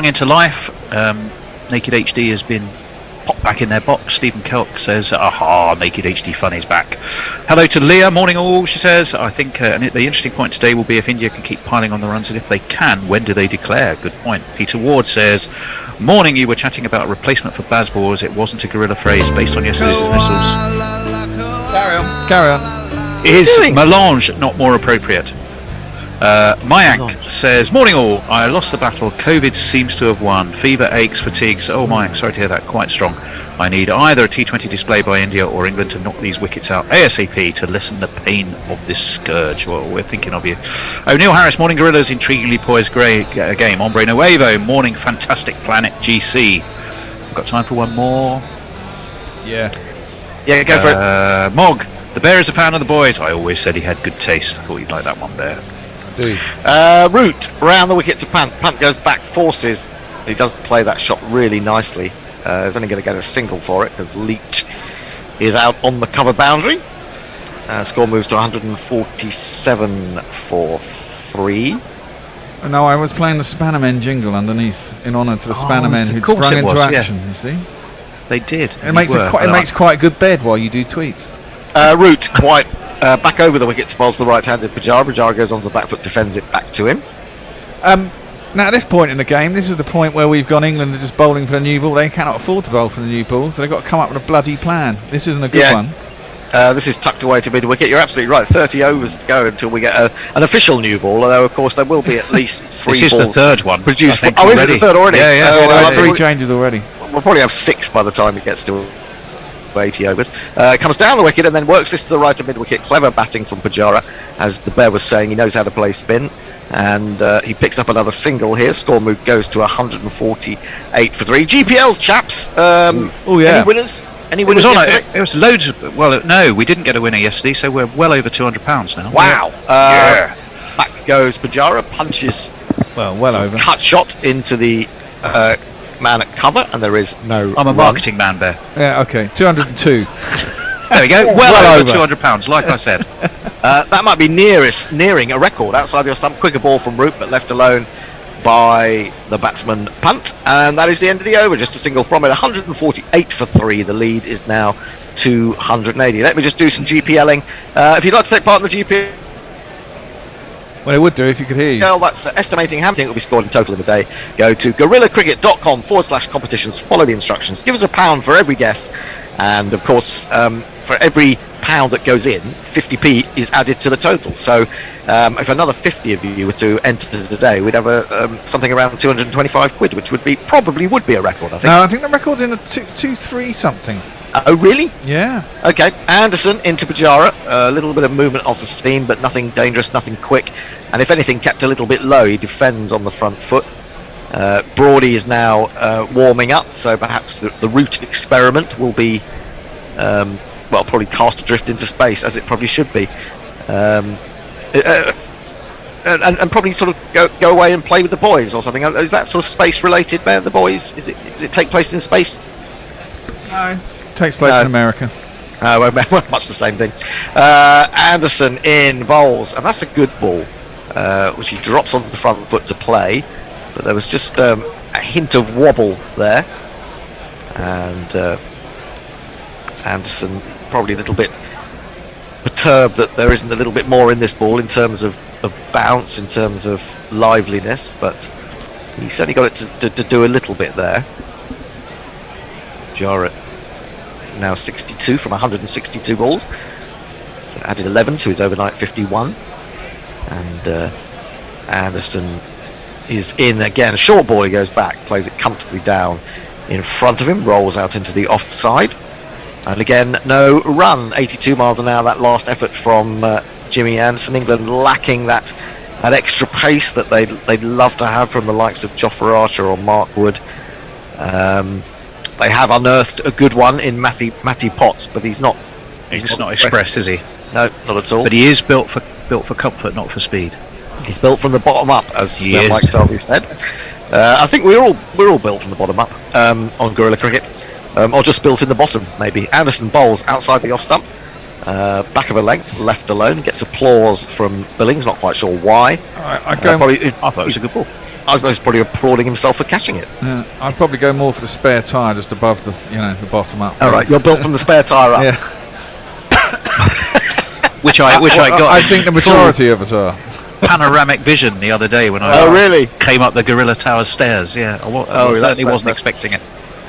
[SPEAKER 4] into life. Naked HD has been popped back in their box. Stephen Kelk says, aha, Naked HD fun is back. Hello to Leah, morning all, she says. I think the interesting point today will be if India can keep piling on the runs, and if they can, when do they declare? Good point. Peter Ward says, morning, you were chatting about a replacement for Bazbores. It wasn't a guerrilla phrase based on yesterday's dismissals.
[SPEAKER 3] Carry on.
[SPEAKER 4] Is melange not more appropriate? Mayank says, morning all, I lost the battle. COVID seems to have won. Fever, aches, fatigues. Oh Mayank, sorry to hear that, quite strong. I need either a T20 display by India or England to knock these wickets out ASAP to lessen the pain of this scourge. Well, we're thinking of you. O'Neill Harris, morning Gorillas, intriguingly poised game. Hombre Nuevo, morning fantastic planet GC. I've got time for one more.
[SPEAKER 2] Yeah, go for it.
[SPEAKER 4] Mog, the Bear is a fan of the boys. I always said he had good taste. I thought you'd like that one, Bear.
[SPEAKER 2] Root round the wicket to Pant. Pant goes back, forces. He does play that shot really nicely. He's only going to get a single for it because Leach is out on the cover boundary. Score moves to 147 for 3.
[SPEAKER 3] No, I was playing the Spannermen jingle underneath in honour to the Spannermen who'd sprung into action. You see,
[SPEAKER 4] they did.
[SPEAKER 3] It makes quite a good bed while you do tweets.
[SPEAKER 2] Root quite. Back over the wicket to bowl to the right-handed Pujara. Pujara goes onto the back foot, defends it back to him.
[SPEAKER 3] Now at this point in the game, this is the point where we've gone England are just bowling for the new ball. They cannot afford to bowl for the new ball, so they've got to come up with a bloody plan. This isn't a good one.
[SPEAKER 2] This is tucked away to mid-wicket. You're absolutely right. 30 overs to go until we get an official new ball, although, of course, there will be at least 3
[SPEAKER 4] This is
[SPEAKER 2] balls
[SPEAKER 4] the third one.
[SPEAKER 2] produced.
[SPEAKER 4] I think,
[SPEAKER 2] Oh, is it
[SPEAKER 4] already.
[SPEAKER 2] the third already?
[SPEAKER 4] Yeah, yeah.
[SPEAKER 2] Oh, well, I think
[SPEAKER 3] 3 changes already.
[SPEAKER 2] we'll probably have 6 by the time it gets to 80 overs. Comes down the wicket and then works this to the right of mid-wicket. Clever batting from Pujara. As the Bear was saying, he knows how to play spin. And he picks up another single here. Score move goes to 148 for 3. GPL, chaps.
[SPEAKER 3] Oh, yeah.
[SPEAKER 2] Any winners? Any
[SPEAKER 4] It
[SPEAKER 2] winners
[SPEAKER 4] was,
[SPEAKER 2] yesterday?
[SPEAKER 4] it was loads of, well, no, we didn't get a winner yesterday, so we're well over £200 now.
[SPEAKER 2] Wow.
[SPEAKER 4] Yeah.
[SPEAKER 2] Back goes Pujara, punches
[SPEAKER 3] Well over.
[SPEAKER 2] cut shot into the man at cover, and there is no
[SPEAKER 4] I'm a
[SPEAKER 2] run.
[SPEAKER 4] marketing man, Bear.
[SPEAKER 3] Yeah, okay. 202.
[SPEAKER 4] There we go. Well,
[SPEAKER 3] Well
[SPEAKER 4] over
[SPEAKER 3] over.
[SPEAKER 4] £200, like I said.
[SPEAKER 2] That might be nearing a record outside the stump. Quicker ball from Root, but left alone by the batsman punt, and that is the end of the over. Just a single from it. 148 for 3. The lead is now 280. Let me just do some GPLing. If you'd like to take part in the GPL,
[SPEAKER 3] Well, it would do if you could hear you.
[SPEAKER 2] that's estimating how many will be scored in total in the day. Go to guerrillacricket.com/competitions. Follow the instructions. Give us £1 for every guess, and of course, for every £1 that goes in, 50p is added to the total. So, if another 50 of you were to enter today, we'd have something around 225 quid, which would be a record, I think.
[SPEAKER 3] No, I think the record's in a 2-3 something.
[SPEAKER 2] Oh, really?
[SPEAKER 3] Yeah.
[SPEAKER 2] Okay, Anderson into Pujara, a little bit of movement off the seam, but nothing dangerous, nothing quick, and if anything kept a little bit low. He defends on the front foot. Brody is now warming up, so perhaps the Root experiment will be probably cast adrift into space, as it probably should be, and probably sort of go away and play with the boys or something. Is that sort of space related, man? The boys, does it take place in space?
[SPEAKER 3] No. Takes place in America.
[SPEAKER 2] Well, much the same thing. Anderson in bowls, and that's a good ball, which he drops onto the front foot to play, but there was just a hint of wobble there, and Anderson probably a little bit perturbed that there isn't a little bit more in this ball in terms of bounce, in terms of liveliness, but he certainly got it to do a little bit there. Jarrett now 62 from 162 balls, so added 11 to his overnight 51, and Anderson is in again. Short ball, he goes back, plays it comfortably down in front of him, rolls out into the offside, and again no run. 82 miles an hour, that last effort from Jimmy Anderson. England lacking that extra pace that they'd love to have from the likes of Jofra Archer or Mark Wood. They have unearthed a good one in Matty Potts, but he's not
[SPEAKER 4] express, is he?
[SPEAKER 2] No, not at all.
[SPEAKER 4] But he is built for comfort, not for speed.
[SPEAKER 2] He's built from the bottom up, as
[SPEAKER 4] He is.
[SPEAKER 2] Mike Shelby said. I think we're all built from the bottom up on Guerrilla Cricket, or just built in the bottom maybe. Anderson bowls outside the off stump, back of a length, left alone. Gets applause from Billings, not quite sure why.
[SPEAKER 3] I
[SPEAKER 4] I thought it was a good ball.
[SPEAKER 2] I was probably applauding himself for catching it.
[SPEAKER 3] I'd probably go more for the spare tyre just above the bottom up.
[SPEAKER 2] All right, you're built from the spare tyre up.
[SPEAKER 3] Yeah.
[SPEAKER 4] Which I got.
[SPEAKER 3] I think the majority of us are.
[SPEAKER 4] Panoramic vision the other day when I
[SPEAKER 2] really?
[SPEAKER 4] came up the Gorilla Tower stairs. Yeah, I certainly wasn't
[SPEAKER 2] that's-
[SPEAKER 4] expecting it.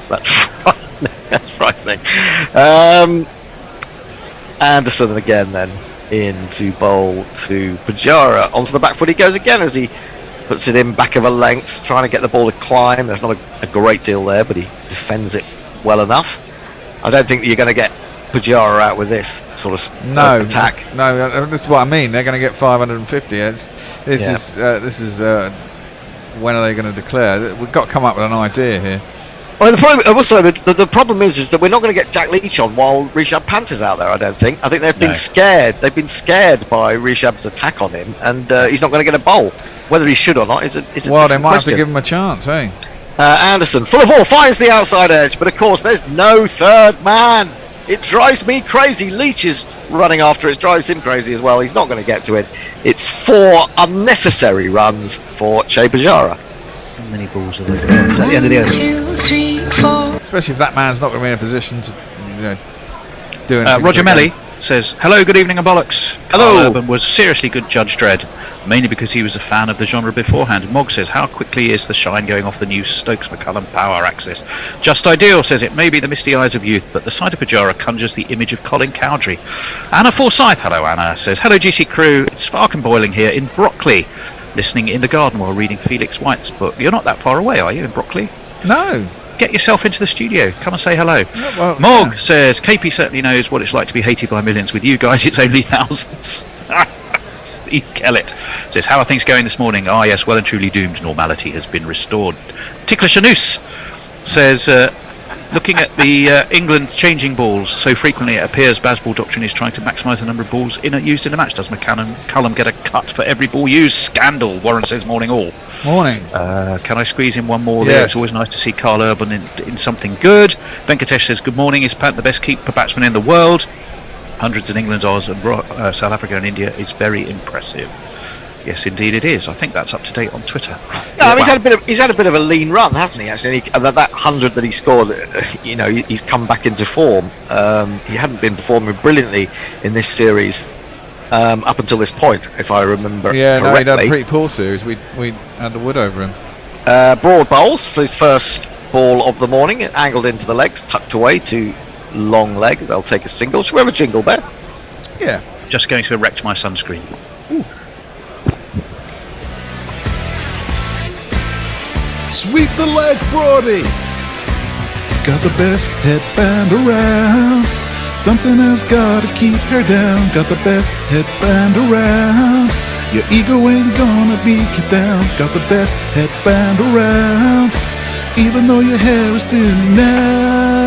[SPEAKER 2] That's frightening. That's frightening. Anderson again then into bowl to Pujara. Onto the back foot he goes again as he puts it in back of a length, trying to get the ball to climb. There's not a great deal there, but he defends it well enough. I don't think that you're going to get Pujara out with this sort of attack.
[SPEAKER 3] No, that's what I mean. They're going to get 550. This is when are they going to declare? We've got to come up with an idea here.
[SPEAKER 2] Well, the problem is that we're not going to get Jack Leach on while Rishabh Pant is out there. I don't think. I think they've been scared. They've been scared by Rishabh's attack on him, and he's not going to get a bowl. Whether he should or not is a
[SPEAKER 3] Well, they might
[SPEAKER 2] question.
[SPEAKER 3] have to give him a chance, eh?
[SPEAKER 2] Anderson, full of ball, finds the outside edge, but of course there's no third man. It drives me crazy. Leach is running after it. Drives him crazy as well. He's not going to get to it. It's 4 unnecessary runs for Shea Pujara.
[SPEAKER 4] How many balls are there? At the end of the over.
[SPEAKER 5] 2, 3, 4.
[SPEAKER 3] Especially if that man's not going to be in a position to do anything.
[SPEAKER 4] Roger
[SPEAKER 3] for the
[SPEAKER 4] Melly.
[SPEAKER 3] game.
[SPEAKER 4] says, hello, good evening and bollocks.
[SPEAKER 2] Hello.
[SPEAKER 4] Carl Urban was seriously good Judge Dredd, mainly because he was a fan of the genre beforehand. Mog says, how quickly is the shine going off the new Stokes-McCullum power axis? Just Ideal says, it may be the misty eyes of youth, but the sight of Pajara conjures the image of Colin Cowdrey. Anna Forsyth, hello Anna, says, hello GC crew, it's Farken boiling here in Brockley, listening in the garden while reading Felix White's book. You're not that far away, are you, in Brockley?
[SPEAKER 3] No.
[SPEAKER 4] Get yourself into the studio. Come and say hello.
[SPEAKER 3] Yeah, well,
[SPEAKER 4] Morg says, KP certainly knows what it's like to be hated by millions. With you guys, it's only thousands. Steve Kellett says, how are things going this morning? Ah, yes, well and truly doomed. Normality has been restored. Ticklish Anus says, looking at the England changing balls so frequently, it appears Bazball doctrine is trying to maximise the number of balls used in a match. Does McCullum get a cut for every ball used? Scandal. Warren says, morning all.
[SPEAKER 3] Morning.
[SPEAKER 4] Can I squeeze in one more there?
[SPEAKER 3] Yes.
[SPEAKER 4] It's always nice to see Carl Urban in something good. Venkatesh says, good morning. Is Pant the best keeper batsman in the world? Hundreds in England, Oz, and South Africa and India is very impressive. Yes, indeed it is. I think that's up to date on Twitter.
[SPEAKER 2] Yeah, I mean, he's had a bit of a lean run, hasn't he? Actually, that 100 that he scored, he's come back into form. He hadn't been performing brilliantly in this series up until this point, if I remember.
[SPEAKER 3] Yeah, no,
[SPEAKER 2] correctly.
[SPEAKER 3] he'd had a pretty poor series. We had the wood over him.
[SPEAKER 2] Broad bowls for his first ball of the morning, angled into the legs, tucked away to long leg. They'll take a single. Should we have a jingle, Ben?
[SPEAKER 3] Yeah.
[SPEAKER 4] Just going to erect my sunscreen.
[SPEAKER 9] Sweep the leg, Brody. Got the best headband around. Something has got to keep her down. Got the best headband around. Your ego ain't gonna beat you down. Got the best headband around. Even though your hair is thin now.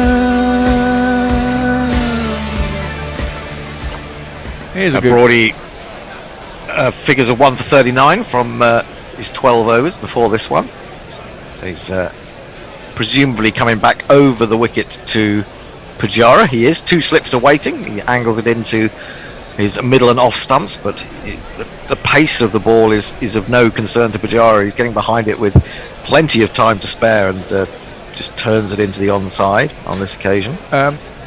[SPEAKER 3] Here's a good
[SPEAKER 2] Brody figures a 1 for 39 from his 12 overs before this one. He's presumably coming back over the wicket to Pujara. He is 2 slips awaiting. He angles it into his middle and off stumps, but the pace of the ball is of no concern to Pujara. He's getting behind it with plenty of time to spare and just turns it into the onside on this occasion.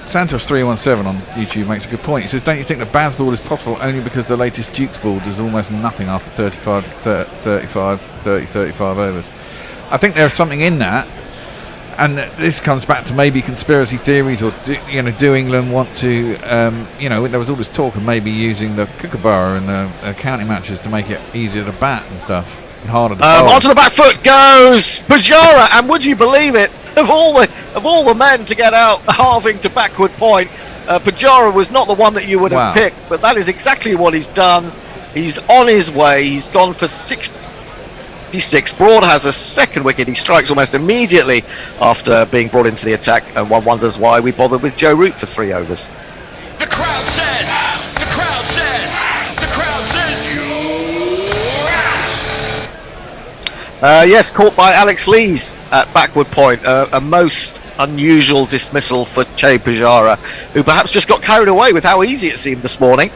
[SPEAKER 3] Santos 317 on YouTube makes a good point. He says, don't you think the Bazball is possible only because the latest Duke's ball does almost nothing after 35 overs? I think there's something in that, and this comes back to maybe conspiracy theories, or do England want to, there was all this talk of maybe using the kookaburra in the county matches to make it easier to bat and stuff, and harder to bowl.
[SPEAKER 2] Onto the back foot goes Pujara, and would you believe it? Of all the men to get out halving to backward point, Pujara was not the one that you would have picked, but that is exactly what he's done. He's on his way. He's gone for 66. Broad has a second wicket. He strikes almost immediately after being brought into the attack, and one wonders why we bothered with Joe Root for 3 overs.
[SPEAKER 8] The crowd says, the crowd says, the crowd says you're out.
[SPEAKER 2] Yes, caught by Alex Lees at backward point. A most unusual dismissal for Che Pujara, who perhaps just got carried away with how easy it seemed this morning.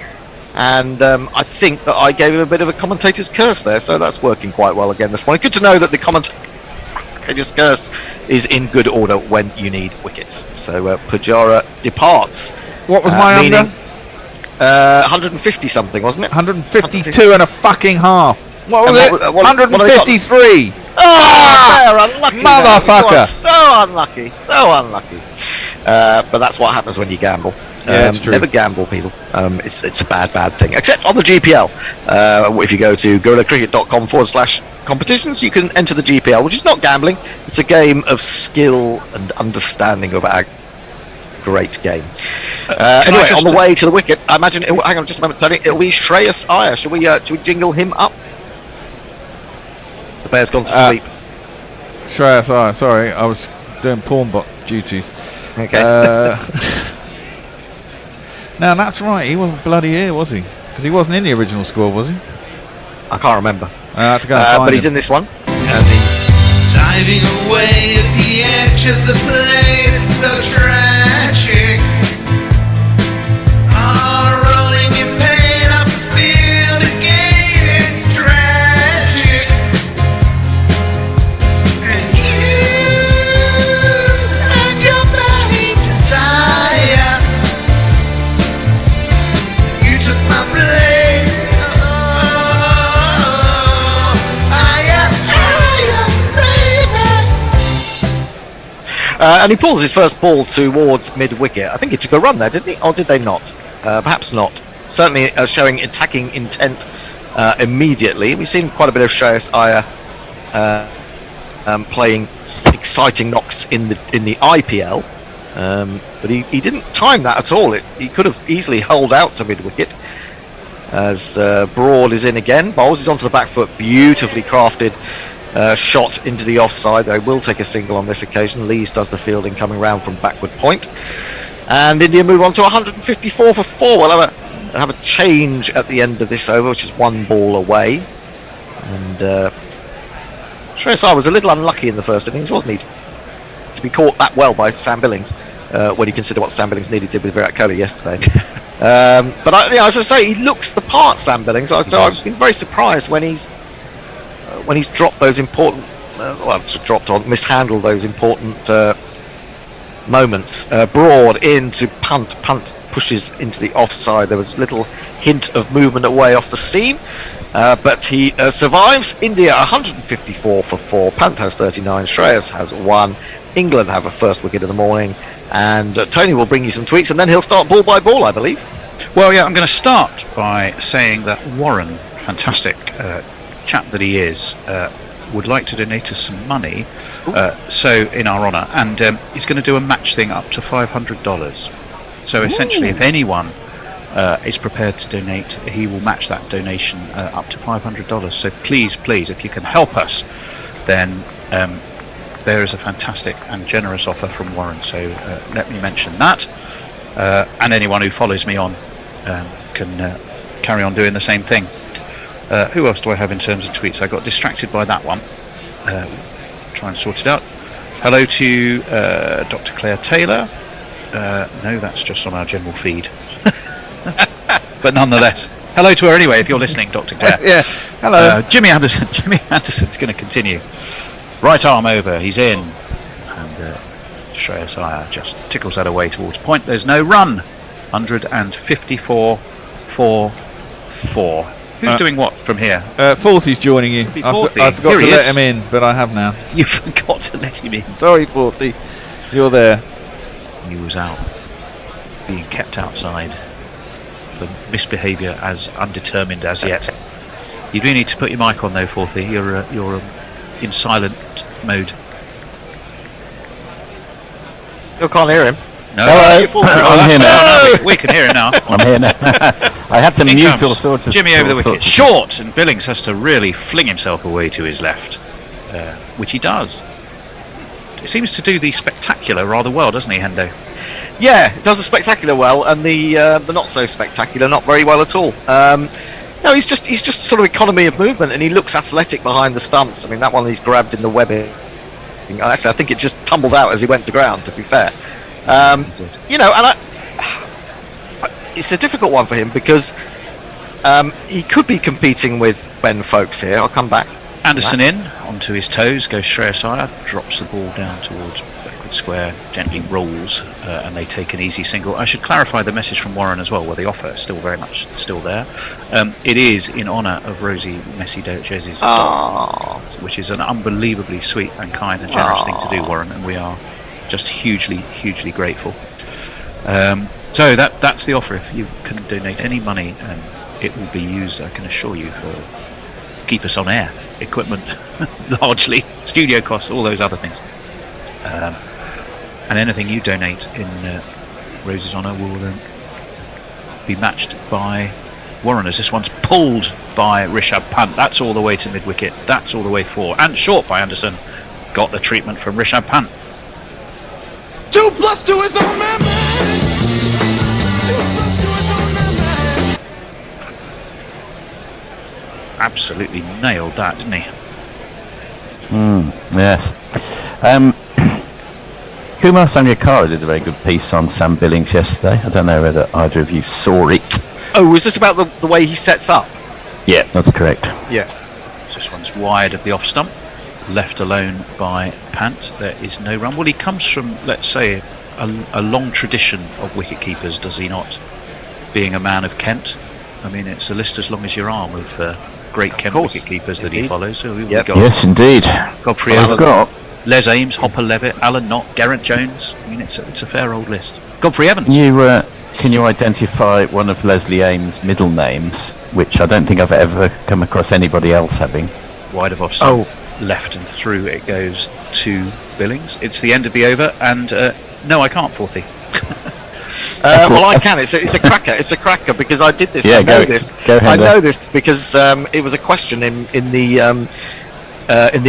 [SPEAKER 2] And I think that I gave him a bit of a commentator's curse there, so that's working quite well again this morning. Good to know that the commentator's curse is in good order when you need wickets. So Pujara departs.
[SPEAKER 3] What was my under?
[SPEAKER 2] 150 something, wasn't it?
[SPEAKER 3] 152 and a fucking half. What was it?
[SPEAKER 2] What
[SPEAKER 3] 153.
[SPEAKER 2] They're unlucky.
[SPEAKER 3] Motherfucker.
[SPEAKER 2] So unlucky. But that's what happens when you gamble.
[SPEAKER 3] Yeah, it's true.
[SPEAKER 2] Never gamble, people. It's a bad thing. Except on the GPL. If you go to gorillacricket.com/competitions, you can enter the GPL, which is not gambling. It's a game of skill and understanding of our great game. Anyway, on the way to the wicket, I imagine. Hang on just a moment, Tony. It'll be Shreyas Iyer. Should we jingle him up? The bear's gone to sleep.
[SPEAKER 3] Shreyas Iyer. Sorry, I was doing porn bot duties.
[SPEAKER 2] Okay.
[SPEAKER 3] Now that's right, he wasn't bloody here, was he? Because he wasn't in the original score, was he?
[SPEAKER 2] I can't remember.
[SPEAKER 3] I have to go and find
[SPEAKER 2] but he's
[SPEAKER 3] him.
[SPEAKER 2] in this one.
[SPEAKER 6] Diving away at the edge of the play, it's so tragic. Rolling in pain off the field again, it's tragic. And you and your burning desire
[SPEAKER 2] And he pulls his first ball towards mid-wicket. I think he took a run there, didn't he? Or did they not? Perhaps not. Certainly showing attacking intent immediately. We've seen quite a bit of Shreyas Iyer playing exciting knocks in the IPL, but he didn't time that at all. He could have easily held out to mid-wicket. As Broad is in again, bowls is onto the back foot, beautifully crafted shot into the offside. They will take a single on this occasion. Lees does the fielding coming round from backward point, and India move on to 154 for 4. We'll have a change at the end of this over, which is 1 ball away, and Shreyas Iyer was a little unlucky in the first innings, wasn't he, to be caught that well by Sam Billings, when you consider what Sam Billings nearly did with Virat Kohli yesterday. But as I say, he looks the part, Sam Billings. So I've been very surprised when he's dropped those important, mishandled those important moments. Broad into punt pushes into the offside. There was little hint of movement away off the seam, but he survives. India 154 for 4. Pant has 39. Shreyas has 1. England have a first wicket in the morning, and Tony will bring you some tweets, and then he'll start ball by ball, I believe.
[SPEAKER 4] Well, yeah, I'm going to start by saying that Warren, fantastic chap that he is, would like to donate us some money, so in our honour, and he's going to do a match thing up to $500. So essentially, if anyone is prepared to donate, he will match that donation up to $500. So please, if you can help us, then there is a fantastic and generous offer from Warren. So let me mention that, and anyone who follows me on can carry on doing the same thing. Who else do I have in terms of tweets? I got distracted by that one. Try and sort it out. Hello to Dr. Claire Taylor. No, that's just on our general feed. But nonetheless, hello to her anyway, if you're listening, Dr. Claire.
[SPEAKER 3] Yeah, hello.
[SPEAKER 4] Jimmy Anderson's going to continue. Right arm over, he's in. And Shreyas Iyer just tickles that away towards point. There's no run. 154 for 4. Who's doing what from here?
[SPEAKER 3] Forthy's joining you. I forgot to let him in, but I have now.
[SPEAKER 4] You forgot to let him in.
[SPEAKER 3] Sorry, Forthy. You're there.
[SPEAKER 4] He was out, being kept outside for misbehaviour as undetermined as yet. You do need to put your mic on though, Forthy. You're in silent mode.
[SPEAKER 2] Still can't hear him.
[SPEAKER 4] No,
[SPEAKER 10] hello. I'm here now.
[SPEAKER 4] We can hear him now.
[SPEAKER 10] I'm here now. I had to mute all sorts of...
[SPEAKER 4] Jimmy over the wicket. Short, and Billings has to really fling himself away to his left, which he does. It seems to do the spectacular rather well, doesn't he, Hendo?
[SPEAKER 2] Yeah, it does the spectacular well, and the not so spectacular not very well at all. No, he's just sort of economy of movement, and he looks athletic behind the stumps. I mean, that one he's grabbed in the webbing. Actually, I think it just tumbled out as he went to ground, to be fair. And it's a difficult one for him because he could be competing with Ben Folkes here. I'll come back.
[SPEAKER 4] Anderson in, onto his toes, goes Shreyas Iyer, drops the ball down towards backward square, gently rolls, and they take an easy single. I should clarify the message from Warren as well, where the offer is still very much still there. It is in honour of Rosie Messi-Dojez's dog, which is an unbelievably sweet and kind and generous thing to do, Warren, and we are just hugely grateful. So that's the offer. If you can donate any money, it will be used, I can assure you, for keep us on air equipment, largely studio costs, all those other things, and anything you donate in Rosie's honour will be matched by Warren, as this one's pulled by Rishabh Pant. That's all the way to mid-wicket, that's all the way 4, and short by Anderson. Got the treatment from Rishabh Pant.
[SPEAKER 8] 2 + 2 is a man. 2 + 2 is a man.
[SPEAKER 4] Absolutely nailed that, didn't he?
[SPEAKER 10] Yes. Kumar Sangakkara did a very good piece on Sam Billings yesterday. I don't know whether either of you saw it.
[SPEAKER 2] Oh, it's just about the way he sets up.
[SPEAKER 10] Yeah, that's correct.
[SPEAKER 2] Yeah.
[SPEAKER 4] So this one's wide of the off stump, left alone by Pant. There is no run. Well, he comes from, let's say, a long tradition of wicket keepers, does he not? Being a man of Kent. I mean, it's a list as long as your arm of great Kent wicket keepers that he follows. So we've got
[SPEAKER 10] yes, indeed.
[SPEAKER 4] Godfrey
[SPEAKER 10] I've got
[SPEAKER 4] Les Ames, Hopper Levitt, Alan Knott, Geraint Jones. I mean, it's a fair old list. Godfrey Evans.
[SPEAKER 10] Can you identify one of Leslie Ames' middle names, which I don't think I've ever come across anybody else having?
[SPEAKER 4] Wide of offside. Left and through it goes to Billings. It's the end of the over, and no, I can't, Forthy.
[SPEAKER 2] Well, I can. It's a cracker. It's a cracker because I did this.
[SPEAKER 10] Yeah,
[SPEAKER 2] I know this.
[SPEAKER 10] Go ahead.
[SPEAKER 2] I know this because it was a question in the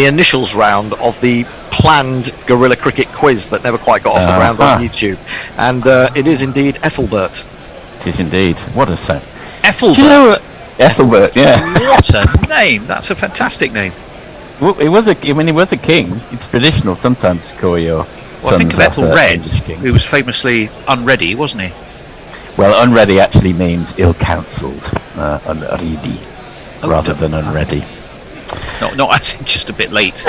[SPEAKER 2] initials round of the planned Guerrilla Cricket quiz that never quite got off the ground on YouTube, and it is indeed Ethelbert.
[SPEAKER 10] It is indeed. What a sound.
[SPEAKER 4] Ethelbert.
[SPEAKER 10] Do you know Ethelbert? Yeah.
[SPEAKER 4] What a name! That's a fantastic name.
[SPEAKER 10] Well, he was a king. It's traditional sometimes to call your
[SPEAKER 4] Well, I think of
[SPEAKER 10] sons after
[SPEAKER 4] Ethelred,
[SPEAKER 10] English kings.
[SPEAKER 4] who was famously unready, wasn't he?
[SPEAKER 10] Well, unready actually means ill-counselled, unready, rather than unready.
[SPEAKER 4] Not actually, just a bit late.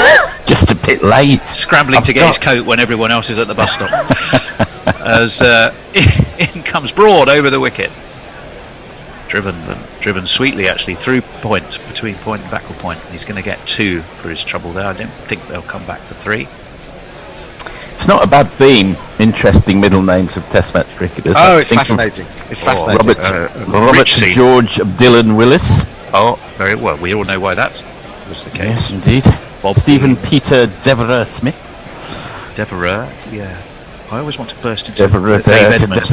[SPEAKER 10] Just a bit late.
[SPEAKER 4] Scrambling to get his coat when everyone else is at the bus stop. As in comes Broad over the wicket. Driven sweetly actually through point, between point and backward point. He's going to get 2 for his trouble there. I don't think they'll come back for 3.
[SPEAKER 10] It's not a bad theme. Interesting middle names of Test match cricketers.
[SPEAKER 2] Oh, it's fascinating. It's fascinating.
[SPEAKER 10] Robert George Dylan Willis.
[SPEAKER 4] Oh, very well. We all know why that was the case.
[SPEAKER 10] Yes, indeed.
[SPEAKER 4] Bob
[SPEAKER 10] Stephen Peter Devereux Smith.
[SPEAKER 4] Devereux, yeah. I always want to burst into
[SPEAKER 10] Devereux.
[SPEAKER 4] Dave Edmonds.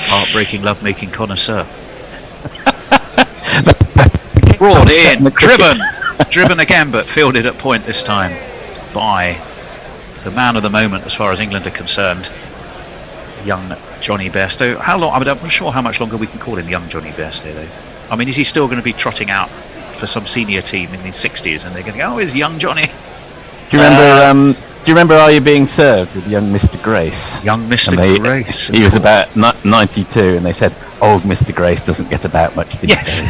[SPEAKER 4] Heartbreaking love-making connoisseur. Broad in, driven again, but fielded at point this time by the man of the moment as far as England are concerned, young Johnny Bairstow. How long? I'm not sure how much longer we can call him young Johnny Bairstow, though. I mean, is he still going to be trotting out for some senior team in his 60s, and they're going to go, "Oh, it's young Johnny"?
[SPEAKER 10] Do you remember? Do you remember Are You Being Served with young Mr. Grace?
[SPEAKER 4] Young Mr. Grace.
[SPEAKER 10] He was about 92, and they said, "Old Mr. Grace doesn't get about much these days."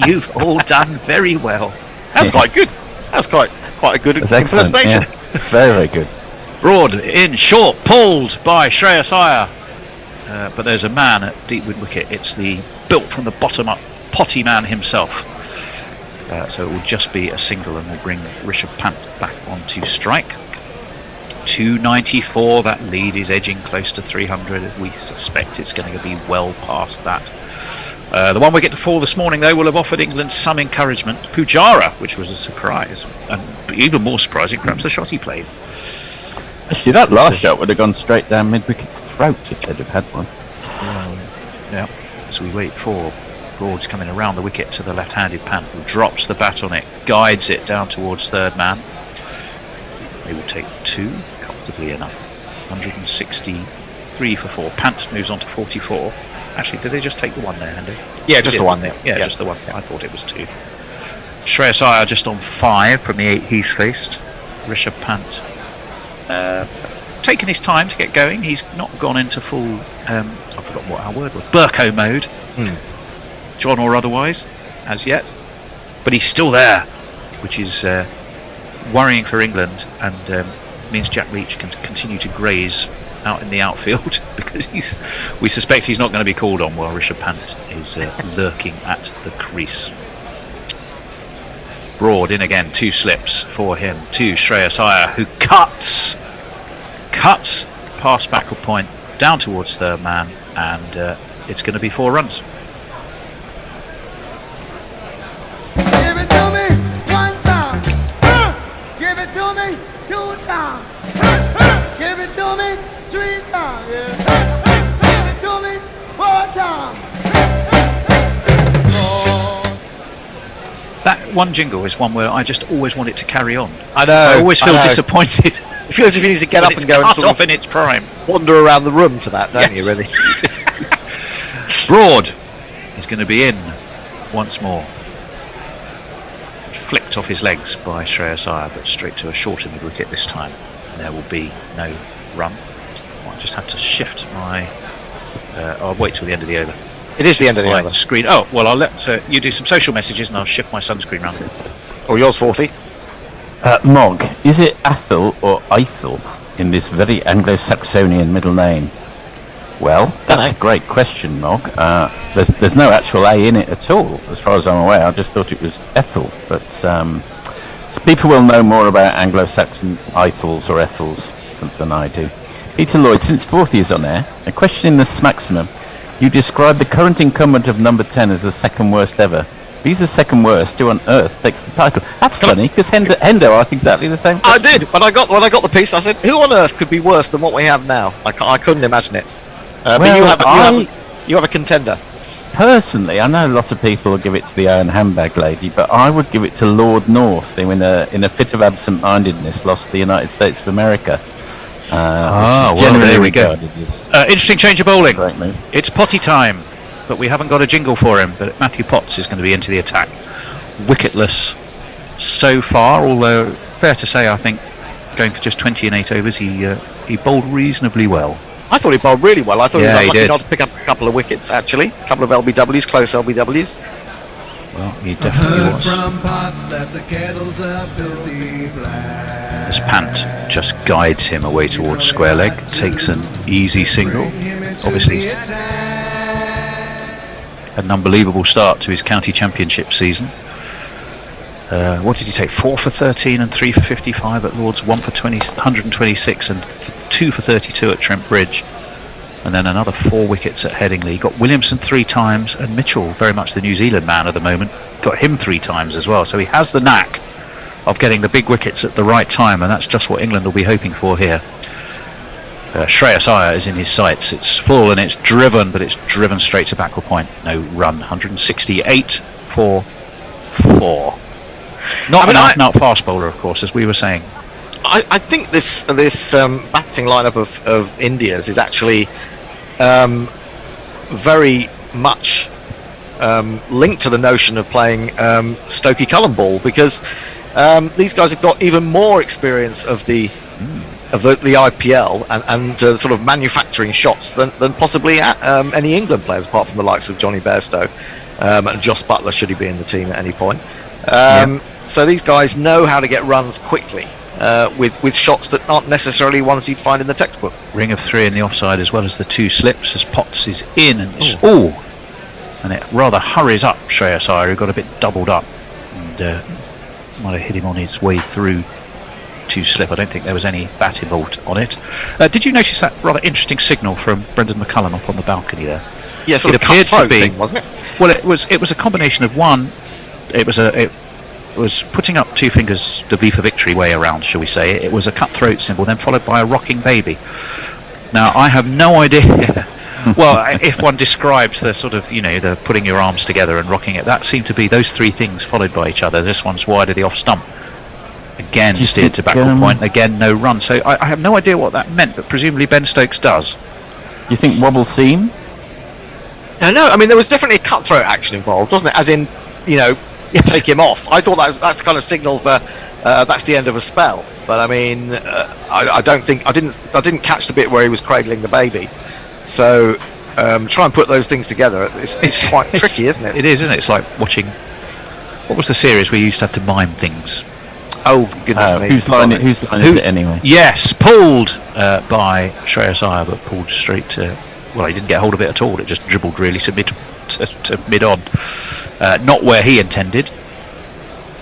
[SPEAKER 4] You've all done very well.
[SPEAKER 2] That's quite good. That's quite a good.
[SPEAKER 10] That's excellent. Yeah. Very, very good.
[SPEAKER 4] Broad in short, pulled by Shreyas Iyer. But there's a man at deep mid wicket. It's the built from the bottom up potty man himself. So it will just be a single, and we'll bring Rishabh Pant back onto strike. 294. That lead is edging close to 300. We suspect it's going to be well past that. The one wicket to fall this morning, though, will have offered England some encouragement. Pujara, which was a surprise, and even more surprising, perhaps the shot he played.
[SPEAKER 10] Actually, that last shot would have gone straight down mid-wicket's throat if they'd have had one.
[SPEAKER 4] Yeah. As we wait for Broad's coming around the wicket to the left-handed Pant, who drops the bat on it, guides it down towards third man. They will take 2 comfortably enough. 163 for 4. Pant moves on to 44. Actually, did they just take the 1 there, Andy?
[SPEAKER 2] Yeah, just the 1 there.
[SPEAKER 4] Yeah, just the 1. I thought it was 2. Shreyas Iyer just on 5 from the 8 he's faced. Rishabh Pant taking his time to get going. He's not gone into full, I've forgotten what our word was, Burko mode, John or otherwise, as yet. But he's still there, which is worrying for England, and means Jack Leach can continue to graze out in the outfield because we suspect he's not going to be called on while Rishabh Pant is lurking at the crease. Broad in again, 2 slips for him to Shreyas Iyer, who cuts past backward point down towards third man, and it's going to be 4 runs.
[SPEAKER 6] Give it to me 1 time. Give it to me 2 times. Give it to me 3 times. Give it to me 4 times.
[SPEAKER 4] That one jingle is one where I just always want it to carry on.
[SPEAKER 2] I know.
[SPEAKER 4] I always feel disappointed.
[SPEAKER 2] It feels as if you need to get up and go and sort
[SPEAKER 4] off in its prime.
[SPEAKER 2] Wander around the room to that, don't you, really?
[SPEAKER 4] Broad is going to be in once more. Flicked off his legs by Shreyas Iyer, but straight to a shorter mid-wicket this time. And there will be no run. I'll just have to shift my... I'll wait till the end of the over.
[SPEAKER 2] It is the end of the over.
[SPEAKER 4] Screen. Oh, well, I'll let you do some social messages and I'll shift my sunscreen round.
[SPEAKER 2] Oh, yours, Forthy.
[SPEAKER 10] Mog, is it Athel or Eiffel in this very Anglo-Saxonian middle name? Well, that's a great question, Nog. There's no actual A in it at all, as far as I'm aware. I just thought it was Ethel. But people will know more about Anglo-Saxon Ethels or Ethels than I do. Peter Lloyd, since 40 is on air, a question in the Smaximum. You described the current incumbent of number 10 as the second worst ever. If he's the second worst, who on earth takes the title? That's funny, because Hendo asked exactly the same question.
[SPEAKER 2] I did. When I got the piece, I said, who on earth could be worse than what we have now? I couldn't imagine it. But you have a contender.
[SPEAKER 10] Personally, I know a lot of people will give it to the Iron Handbag Lady, but I would give it to Lord North, who in a fit of absent-mindedness lost the United States of America.
[SPEAKER 4] Well, there we go. Interesting change of bowling. It's Potty time, but we haven't got a jingle for him. But Matthew Potts is going to be into the attack. Wicketless so far, although fair to say, I think going for just 20 and 8 overs, he bowled reasonably well.
[SPEAKER 2] I thought he bowled really well. I thought he was unlucky not to pick up a couple of wickets, actually. A couple of LBWs, close LBWs.
[SPEAKER 4] Well, he definitely was.
[SPEAKER 11] From pots that the kettles are filthy black.
[SPEAKER 4] As Pant just guides him away towards square leg, takes an easy single. Obviously, an unbelievable start to his county championship season. What did he take? 4 for 13 and 3 for 55 at Lords, 1 for 126 and 2 for 32 at Trent Bridge. And then another 4 wickets at Headingley. He got Williamson 3 times, and Mitchell, very much the New Zealand man at the moment, got him 3 times as well. So he has the knack of getting the big wickets at the right time, and that's just what England will be hoping for here. Shreyas Iyer is in his sights. It's full and it's driven, but it's driven straight to backward point. No run. 168 for 4. Not an out-and-out fast bowler, of course, as we were saying.
[SPEAKER 2] I think this batting lineup of India's is actually very much linked to the notion of playing Stokey Cullen ball, because these guys have got even more experience of the IPL and sort of manufacturing shots than possibly any England players, apart from the likes of Johnny Bairstow and Joss Butler, should he be in the team at any point. So these guys know how to get runs quickly with shots that aren't necessarily ones you'd find in the textbook.
[SPEAKER 4] Ring of 3 in the offside, as well as the 2 slips as Potts is in, and and it rather hurries up Shreyas Iyer, who got a bit doubled up and might have hit him on his way through 2 slip. I don't think there was any bat involved on it. Did you notice that rather interesting signal from Brendan McCullum up on the balcony there?
[SPEAKER 2] Yeah, sort
[SPEAKER 4] it
[SPEAKER 2] of
[SPEAKER 4] appeared to be
[SPEAKER 2] thing, wasn't it?
[SPEAKER 4] Well, it was a combination of one. It was putting up 2 fingers, the V for victory way around, shall we say. It was a cutthroat symbol, then followed by a rocking baby. Now, I have no idea. Well, if one describes the sort of, the putting your arms together and rocking it, that seemed to be those 3 things followed by each other. This one's wide of the off stump. Again, steered to backward point. Again, no run. So I have no idea what that meant, but presumably Ben Stokes does.
[SPEAKER 10] You think wobble seam?
[SPEAKER 2] No, I mean, there was definitely a cutthroat action involved, wasn't it? As in, take him off. I thought that's kind of signal for that's the end of a spell. But I mean, I didn't catch the bit where he was cradling the baby. So try and put those things together. It's quite tricky, isn't it?
[SPEAKER 4] It is, isn't it? It's like watching. What was the series where you used to have to mime things?
[SPEAKER 2] Oh, goodness.
[SPEAKER 10] Whose line is it anyway?
[SPEAKER 4] Yes, pulled by Shreyas Iyer, but pulled straight to. Well, he didn't get hold of it at all. It just dribbled really to mid on. Not where he intended.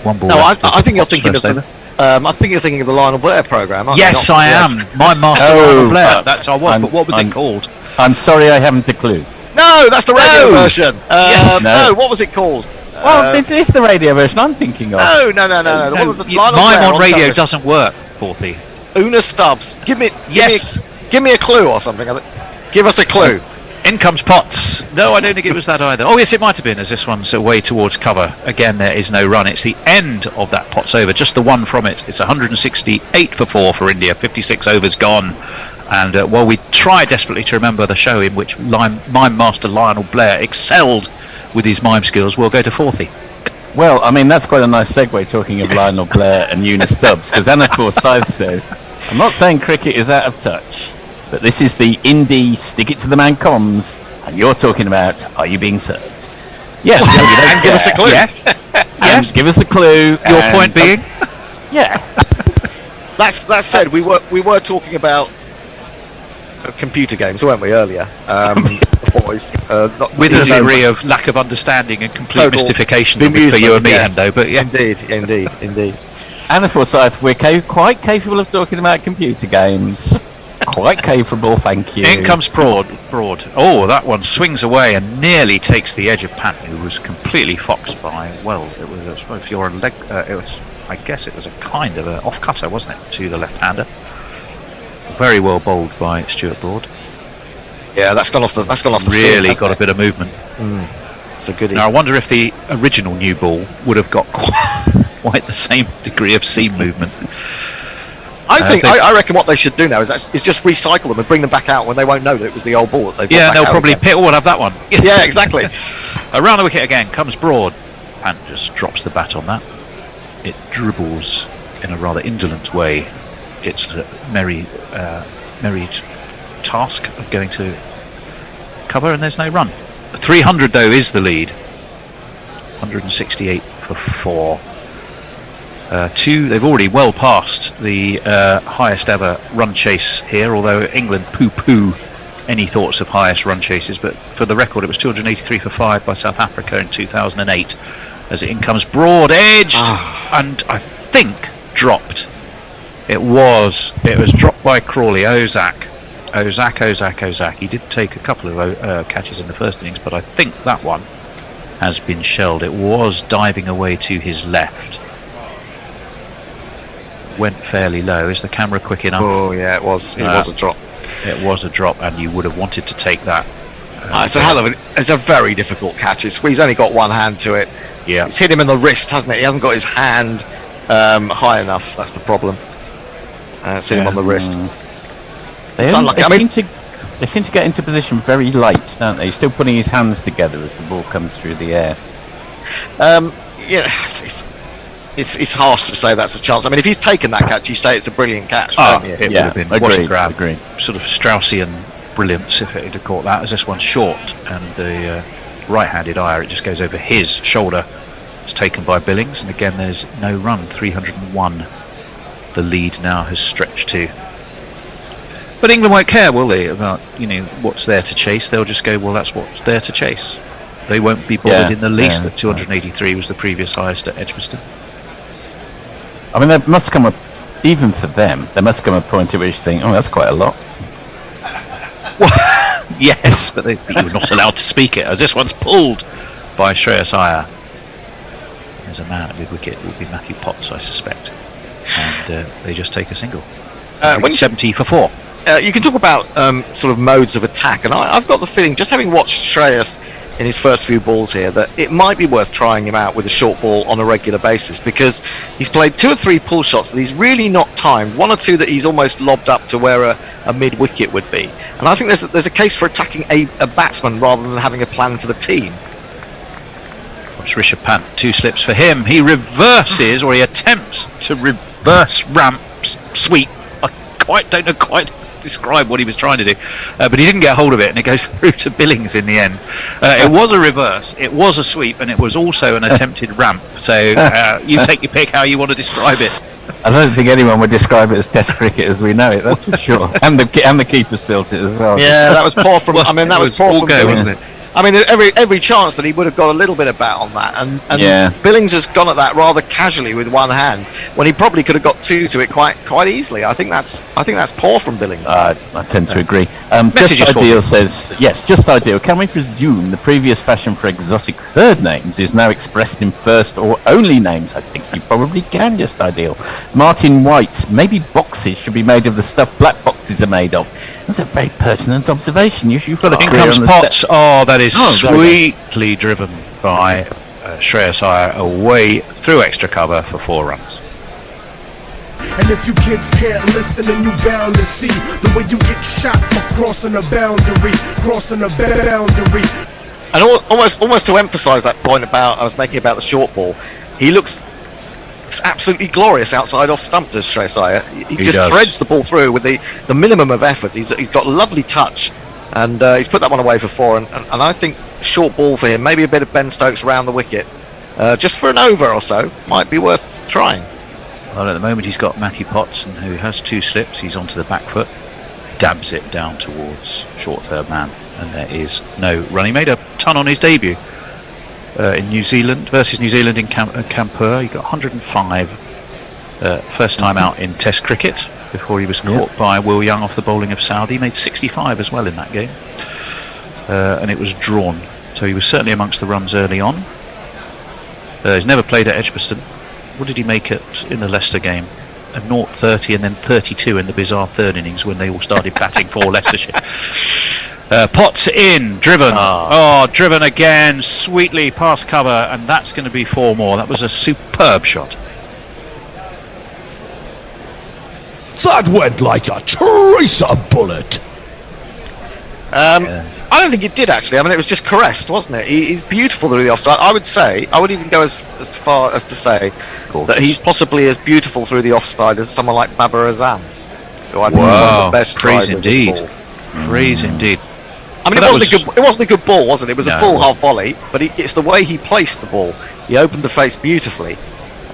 [SPEAKER 4] One ball.
[SPEAKER 2] No, I think you're thinking of the. I think you're thinking of the Lionel Blair program.
[SPEAKER 4] Yes, I am. My master Lionel Blair. That's our one. But what was it called?
[SPEAKER 10] I'm sorry, I haven't a clue.
[SPEAKER 2] No, that's the radio version. No, what was it called?
[SPEAKER 10] Well, it is the radio version I'm thinking of.
[SPEAKER 2] No. The
[SPEAKER 4] mime on radio doesn't work, Forthy.
[SPEAKER 2] Una Stubbs. Give me a clue or something. Give us a clue.
[SPEAKER 4] In comes Potts. No, I don't think it was that either. Oh yes, it might have been, as this one's away towards cover. Again, there is no run. It's the end of that Potts over, just the one from it. It's 168 for 4 for India, 56 overs gone. And while we try desperately to remember the show in which mime master Lionel Blair excelled with his mime skills, we'll go to Forthy.
[SPEAKER 10] Well, I mean, that's quite a nice segue, talking of Lionel Blair and Una Stubbs, because Anna Forsyth says, I'm not saying cricket is out of touch, but this is the indie stick it to the man comms, and you're talking about, are you being served? Yes,
[SPEAKER 2] and give us a clue.
[SPEAKER 10] Yes, give us a clue.
[SPEAKER 4] Your point being?
[SPEAKER 10] Yeah.
[SPEAKER 2] That said, we were talking about computer games, weren't we, earlier? Boys,
[SPEAKER 4] with a degree of lack of understanding and complete mystification for you and me, Hendo, but yeah.
[SPEAKER 2] Indeed.
[SPEAKER 10] And of course, we're quite capable of talking about computer games. Quite capable, thank you.
[SPEAKER 4] In comes Broad. Oh, that one swings away and nearly takes the edge of Pant, who was completely foxed by, well, it was, I suppose, your leg. I guess it was a kind of an off-cutter, wasn't it, to the left-hander? Very well bowled by Stuart Broad.
[SPEAKER 2] Yeah, that's gone off the
[SPEAKER 4] really
[SPEAKER 2] seam,
[SPEAKER 4] got a bit of movement.
[SPEAKER 2] It's a goodie.
[SPEAKER 4] Now I wonder if the original new ball would have got quite the same degree of seam movement.
[SPEAKER 2] I reckon what they should do now is just recycle them and bring them back out when they won't know that it was the old ball that they brought back
[SPEAKER 4] they'll
[SPEAKER 2] out
[SPEAKER 4] probably
[SPEAKER 2] again.
[SPEAKER 4] we'll have that one.
[SPEAKER 2] Yeah, exactly.
[SPEAKER 4] Around the wicket again comes Broad. Pant just drops the bat on that. It dribbles in a rather indolent way. It's a merry task of going to cover, and there's no run. 300 though is the lead. 168 for 4. They've already well passed the highest ever run chase here, although England poo-poo any thoughts of highest run chases, but for the record it was 283 for 5 by South Africa in 2008, as in comes Broad, edged and I think dropped. It was dropped by Crawley. Ozak. He did take a couple of catches in the first innings, but I think that one has been shelled. It was diving away to his left. Went fairly low. Is the camera quick enough?
[SPEAKER 2] Oh yeah, it was a drop.
[SPEAKER 4] It was a drop, and you would have wanted to take that.
[SPEAKER 2] It's a very difficult catch. He's only got one hand to it.
[SPEAKER 4] Yeah,
[SPEAKER 2] it's hit him in the wrist, hasn't it? He hasn't got his hand high enough. That's the problem. It's hit him on the wrist. It's unlucky.
[SPEAKER 10] They seem to get into position very late, don't they? He's still putting his hands together as the ball comes through the air.
[SPEAKER 2] It's harsh to say that's a chance. I mean, if he's taken that catch, you say it's a brilliant catch.
[SPEAKER 4] It would have been. What a grab! Sort of Straussian brilliance if it had caught that. As this one's short, and the right-handed ire, it just goes over his shoulder. It's taken by Billings, and again there's no run. 301. The lead now has stretched to. But England won't care, will they, about what's there to chase? They'll just go, well, that's what's there to chase. They won't be bothered in the least that 283 was the previous highest at Edgbaston.
[SPEAKER 10] I mean, there must come even for them, there must come a point at which you think, oh, that's quite a lot.
[SPEAKER 4] Well, yes, but you're not allowed to speak it, as this one's pulled by Shreyas Iyer. There's a man at mid-wicket, it will be Matthew Potts, I suspect. And they just take a single. 70 for 4.
[SPEAKER 2] You can talk about sort of modes of attack, and I've got the feeling, just having watched Shreyas in his first few balls here, that it might be worth trying him out with a short ball on a regular basis, because he's played 2 or 3 pull shots that he's really not timed, 1 or 2 that he's almost lobbed up to where a mid-wicket would be, and I think there's a case for attacking a batsman rather than having a plan for the team.
[SPEAKER 4] Watch Rishabh Pant, 2 slips for him. He reverses, or he attempts to reverse ramp sweep. I don't know quite describe what he was trying to do, but he didn't get hold of it, and it goes through to Billings in the end. It was a reverse, it was a sweep, and it was also an attempted ramp, so you take your pick how you want to describe it.
[SPEAKER 10] I don't think anyone would describe it as Test cricket as we know it, that's for sure. And the keeper spilt it as well.
[SPEAKER 2] Yeah, that was poor from that was poor from Billings, wasn't it? I mean, every chance that he would have got a little bit of bat on that, and Billings has gone at that rather casually with one hand when he probably could have got 2 to it quite easily. I think that's poor from Billings.
[SPEAKER 10] I tend to agree. Just Ideal says yes, just ideal. Can we presume the previous fashion for exotic third names is now expressed in first or only names? I think you probably can. Just Ideal. Martin White. Maybe boxes should be made of the stuff black boxes are made of. That's a very pertinent observation. You've got to agree on the
[SPEAKER 4] Potts. Oh, that is sweetly driven by Shreyas Iyer away through extra cover for 4 runs.
[SPEAKER 11] And if you kids can't listen, then you bound to see the way you get shot for crossing a boundary,
[SPEAKER 2] And almost to emphasise that point I was making about the short ball, he looks absolutely glorious outside off stump, does Shreyas Iyer. He just threads the ball through with the minimum of effort. He's got lovely touch, and he's put that one away for 4, and I think short ball for him, maybe a bit of Ben Stokes round the wicket, just for an over or so, might be worth trying.
[SPEAKER 4] Well, at the moment he's got Matthew Potts, who has 2 slips. He's onto the back foot. dabs it down towards short third man, and there is no run. He made a ton on his debut in New Zealand versus New Zealand in Campur. He got 105 first time out in Test cricket before he was caught by Will Young off the bowling of Saudi. He made 65 as well in that game, and it was drawn. So he was certainly amongst the runs early on. He's never played at Edgbaston. What did he make it in the Leicester game? A 0-30 and then 32 in the bizarre third innings when they all started batting for Leicestershire. Potts in, driven. Driven again, sweetly past cover, and that's going to be 4 more. That was a superb shot.
[SPEAKER 11] That went like a tracer bullet.
[SPEAKER 2] I don't think it did actually. I mean, it was just caressed, wasn't it? He's beautiful through the offside. I would even go as far as to say that he's possibly as beautiful through the offside as someone like Babar Azam, who I think is one of the best
[SPEAKER 4] praise
[SPEAKER 2] drivers
[SPEAKER 4] indeed.
[SPEAKER 2] of the ball.
[SPEAKER 4] Praise indeed.
[SPEAKER 2] I mean, it wasn't a good ball, was it? It was a full half volley, but it's the way he placed the ball. He opened the face beautifully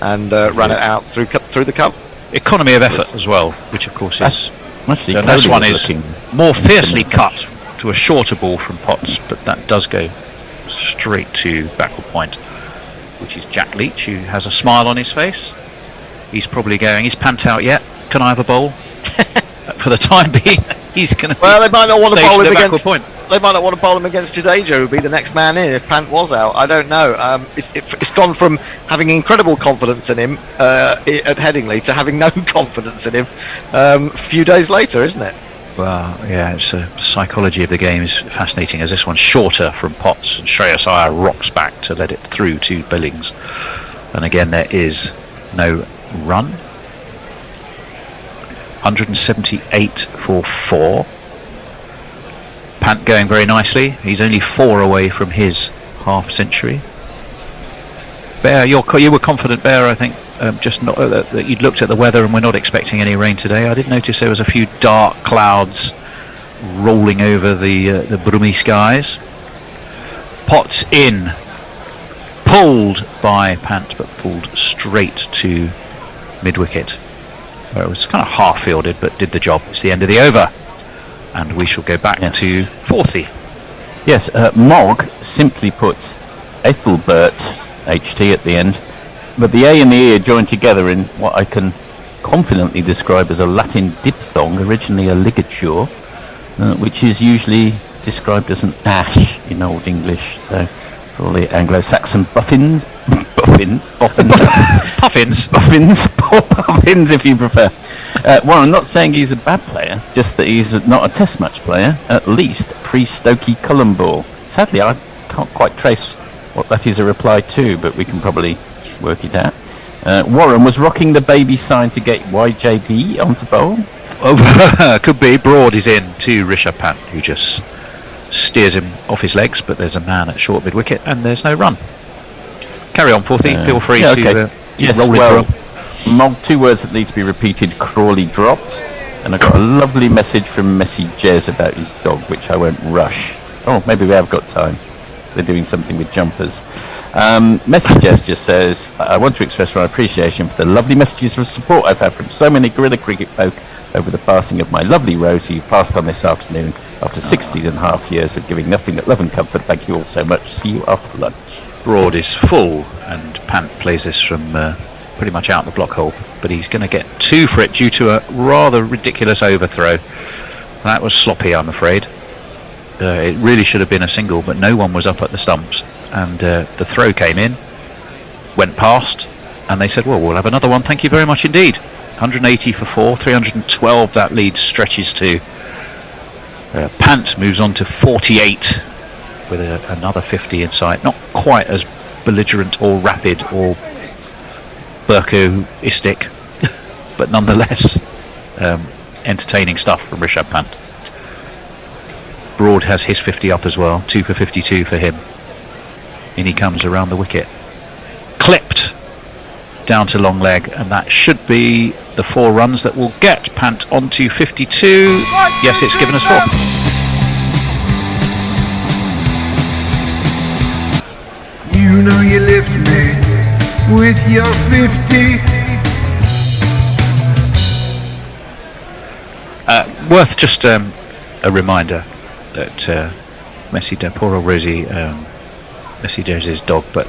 [SPEAKER 2] and ran it out through the cover.
[SPEAKER 4] Economy of effort as well, which of course is.
[SPEAKER 10] Actually,
[SPEAKER 4] this one is more fiercely cut to a shorter ball from Potts, but that does go straight to backward point, which is Jack Leach, who has a smile on his face. He's probably going, he's pant out yet? Can I have a bowl? For the time being, he's going to.
[SPEAKER 2] Well, they might not want to bowl him against.
[SPEAKER 4] Point.
[SPEAKER 2] They might not want to bowl him against Jadeja, who'd be the next man in if Pant was out. I don't know. It's gone from having incredible confidence in him at Headingley to having no confidence in him a few days later, isn't it?
[SPEAKER 4] Well, yeah, it's the psychology of the game is fascinating, as this one's shorter from Potts, and Shreyas Iyer rocks back to let it through to Billings. And again, there is no run. 178 for 4. Pant going very nicely. He's only 4 away from his half century. Bear, you were confident, Bear, I think, just not that you'd looked at the weather and we're not expecting any rain today. I did notice there was a few dark clouds rolling over the broomy skies. Potts in, pulled by Pant, but pulled straight to mid-wicket, where it was kind of half-fielded but did the job. It's the end of the over, and we shall go back to 40.
[SPEAKER 10] Yes, Mog simply puts Ethelbert HT at the end, but the A and the E are joined together in what I can confidently describe as a Latin diphthong, originally a ligature, which is usually described as an ash in Old English. So for all the Anglo-Saxon puffins if you prefer. Well, I'm not saying he's a bad player, just that he's not a Test match player, at least pre-Stokey Cullen ball. Sadly, I can't quite trace what that is a reply to, but we can probably work it out. Warren was rocking the baby sign to get YJB onto bowl.
[SPEAKER 4] Oh, could be. Broad is in to Rishabh Pant, who just steers him off his legs, but there's a man at short mid-wicket and there's no run. Carry on, 40. Feel free to roll it through.
[SPEAKER 10] Mog, 2 words that need to be repeated. Crawley dropped, and I got a lovely message from Messy Jez about his dog, which I won't rush. Oh, maybe we have got time. They're doing something with jumpers. Messy Jez just says, I want to express my appreciation for the lovely messages of support I've had from so many Guerrilla Cricket folk over the passing of my lovely Rosie, who passed on this afternoon after 16 and a half years of giving nothing but love and comfort. Thank you all so much. See you after lunch.
[SPEAKER 4] Broad is full, and Pant plays this from pretty much out the block hole, but he's going to get 2 for it due to a rather ridiculous overthrow. That was sloppy, I'm afraid. It really should have been a single, but no one was up at the stumps, and the throw came in, went past, and they said, well, we'll have another one, thank you very much indeed. 180 for 4, 312 that lead stretches to. Pant moves on to 48 with another 50 in sight. Not quite as belligerent or rapid or Burko-istic, but nonetheless entertaining stuff from Rishabh Pant. Broad has his 50 up as well, 2 for 52 for him. In he comes around the wicket. Clipped down to long leg, and that should be the 4 runs that will get Pant onto 52. Yes, it's given us 4.
[SPEAKER 12] You know you lift me with your 50.
[SPEAKER 4] Worth just a reminder that Messi, poor old Rosie, Messi Jose's dog, but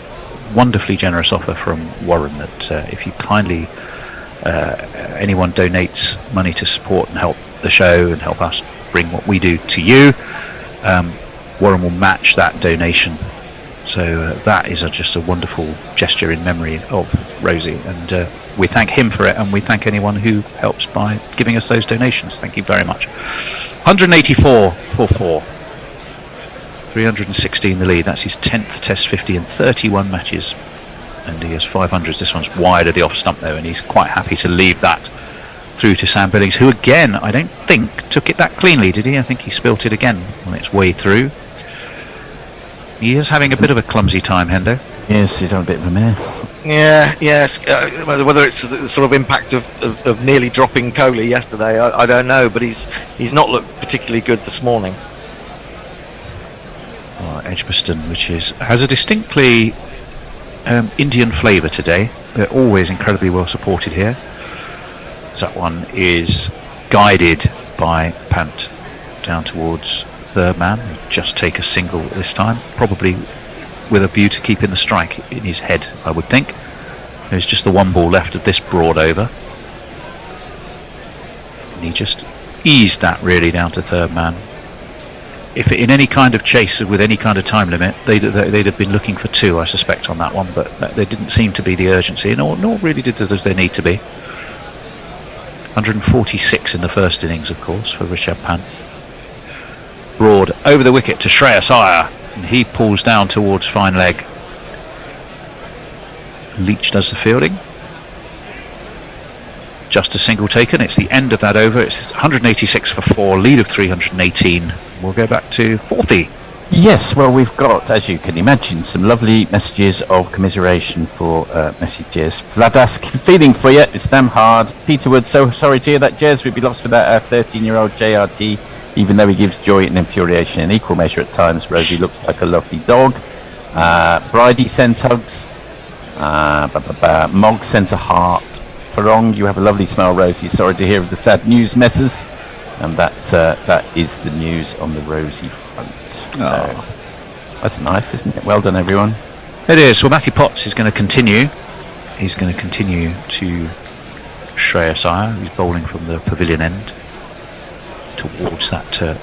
[SPEAKER 4] wonderfully generous offer from Warren that if you kindly, anyone donates money to support and help the show and help us bring what we do to you, Warren will match that donation. So that is just a wonderful gesture in memory of Rosie, and we thank him for it, and we thank anyone who helps by giving us those donations. Thank you very much. 184 for 4. 316 the lead. That's his 10th Test 50 in 31 matches, and he has 500s. This one's wide of the off stump though, and he's quite happy to leave that through to Sam Billings, who again I don't think took it that cleanly, did he? I think he spilt it again on its way through. He is having a bit of a clumsy time, Hendo.
[SPEAKER 10] Yes, he's on a bit of a mare.
[SPEAKER 2] Yeah, yes. Whether it's the sort of impact of nearly dropping Coley yesterday, I don't know, but he's not looked particularly good this morning.
[SPEAKER 4] Edgbaston, which has a distinctly Indian flavour today. They're always incredibly well supported here. So that one is guided by Pant down towards third man. Just take a single this time, probably with a view to keeping the strike in his head, I would think. There's just the one ball left of this broad over, and he just eased that really down to third man. If in any kind of chase with any kind of time limit, they'd have been looking for 2, I suspect, on that one, but there didn't seem to be the urgency, nor really did they need to be. 146 in the first innings, of course, for Rishabh Pant. Broad over the wicket to Shreyas Iyer, and he pulls down towards fine leg. Leach does the fielding. Just a single taken. It's the end of that over. It's 186 for 4, lead of 318. We'll go back to 40.
[SPEAKER 10] Yes, well, we've got, as you can imagine, some lovely messages of commiseration for messages. Vladask, feeling for you. It's damn hard. Peter Wood, so sorry to hear that, Jez. We'd be lost without our 13-year-old JRT, even though he gives joy and infuriation in equal measure at times. Rosie looks like a lovely dog. Bridie sends hugs. Mog sent a heart. Farong, you have a lovely smile, Rosie. Sorry to hear of the sad news, messes. And that is the news on the Rosie front. So that's nice, isn't it? Well done, everyone.
[SPEAKER 4] It is. Well, Matthew Potts is going to continue. He's going to continue to Shreyas Iyer, who's bowling from the pavilion end towards that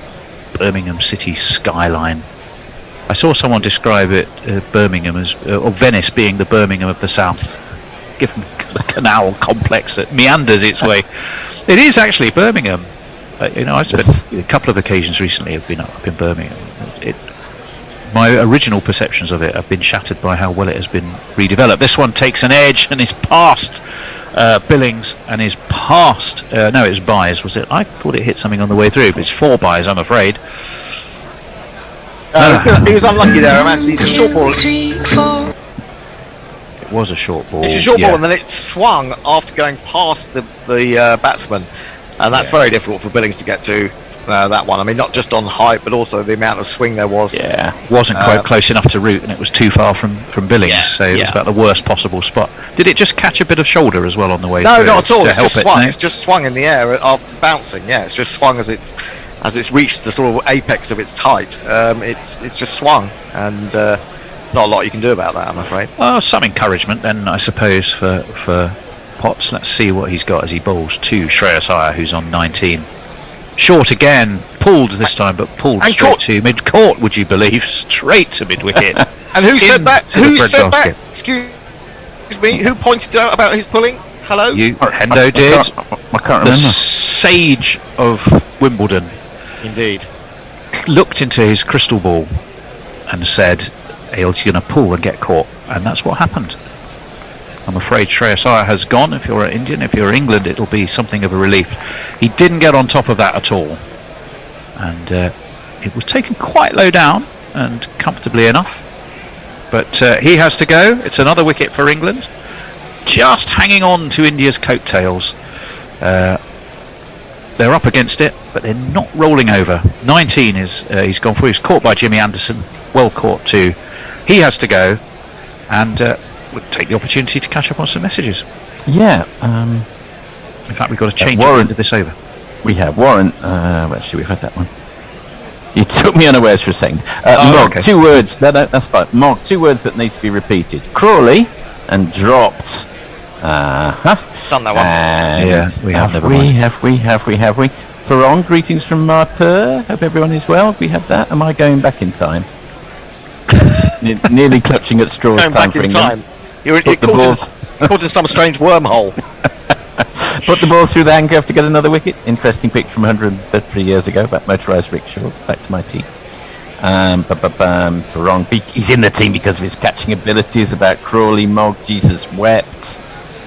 [SPEAKER 4] Birmingham City skyline. I saw someone describe it, Birmingham as, or Venice being the Birmingham of the South, given the canal complex that meanders its way. It is actually Birmingham. I spent a couple of occasions recently. I've been up in Birmingham. My original perceptions of it have been shattered by how well it has been redeveloped. This one takes an edge and is past Billings and is past. No, it was Byes, was it? I thought it hit something on the way through, but it's 4 Byes, I'm afraid.
[SPEAKER 2] He was unlucky there. Imagine he's a short ball.
[SPEAKER 4] It was a short ball.
[SPEAKER 2] It's a short ball, and then it swung after going past the batsman. And that's very difficult for Billings to get to that one. I mean, not just on height, but also the amount of swing there was.
[SPEAKER 4] Yeah, wasn't quite close enough to root, and it was too far from Billings, so it was about the worst possible spot. Did it just catch a bit of shoulder as well on the way?
[SPEAKER 2] No,
[SPEAKER 4] through
[SPEAKER 2] not at all. It's just swung.
[SPEAKER 4] No?
[SPEAKER 2] It's just swung in the air after bouncing. Yeah, it's just swung as it's reached the sort of apex of its height. It's just swung, and not a lot you can do about that, I'm afraid.
[SPEAKER 4] Well, some encouragement then, I suppose, for Potts. Let's see what he's got as he bowls to Shreyas Iyer, who's on 19. Short again, pulled this time, but pulled and straight to mid-court, would you believe? Straight to mid-wicket.
[SPEAKER 2] And who said that? Who said that? Excuse me, who pointed out about his pulling? Hello?
[SPEAKER 4] You, Hendo did.
[SPEAKER 10] I can't remember.
[SPEAKER 4] The sage of Wimbledon.
[SPEAKER 2] Indeed.
[SPEAKER 4] Looked into his crystal ball and said, he's going to pull and get caught. And that's what happened. I'm afraid Shreyas Iyer has gone. If you're Indian, if you're England, it'll be something of a relief. He didn't get on top of that at all. And it was taken quite low down and comfortably enough. But he has to go. It's another wicket for England. Just hanging on to India's coattails. They're up against it, but they're not rolling over. 19 is he's gone for. He's caught by Jimmy Anderson. Well caught too. He has to go. And we'll take the opportunity to catch up on some messages.
[SPEAKER 10] Yeah.
[SPEAKER 4] In fact, we've got to change at the end of this over.
[SPEAKER 10] We have Warren. Actually, we've had that one. You took me unawares for a second. Mog,
[SPEAKER 4] okay.
[SPEAKER 10] 2 words. No, that's fine. Mog, 2 words that need to be repeated. Crawley and dropped.
[SPEAKER 2] Done that one.
[SPEAKER 10] And
[SPEAKER 4] Yeah, we have, never
[SPEAKER 10] have we. Farong, greetings from Marper. Hope everyone is well. We have that. Am I going back in time? Nearly clutching at straws.
[SPEAKER 2] Going
[SPEAKER 10] Time
[SPEAKER 2] back
[SPEAKER 10] for
[SPEAKER 2] in
[SPEAKER 10] England.
[SPEAKER 2] time. You're caught in some strange wormhole.
[SPEAKER 10] Put the ball through the handcuff to get another wicket. Interesting picture from 133 years ago about motorised rickshaws. Back to my team. Farong, he's in the team because of his catching abilities. About Crawley, Mog, Jesus wept.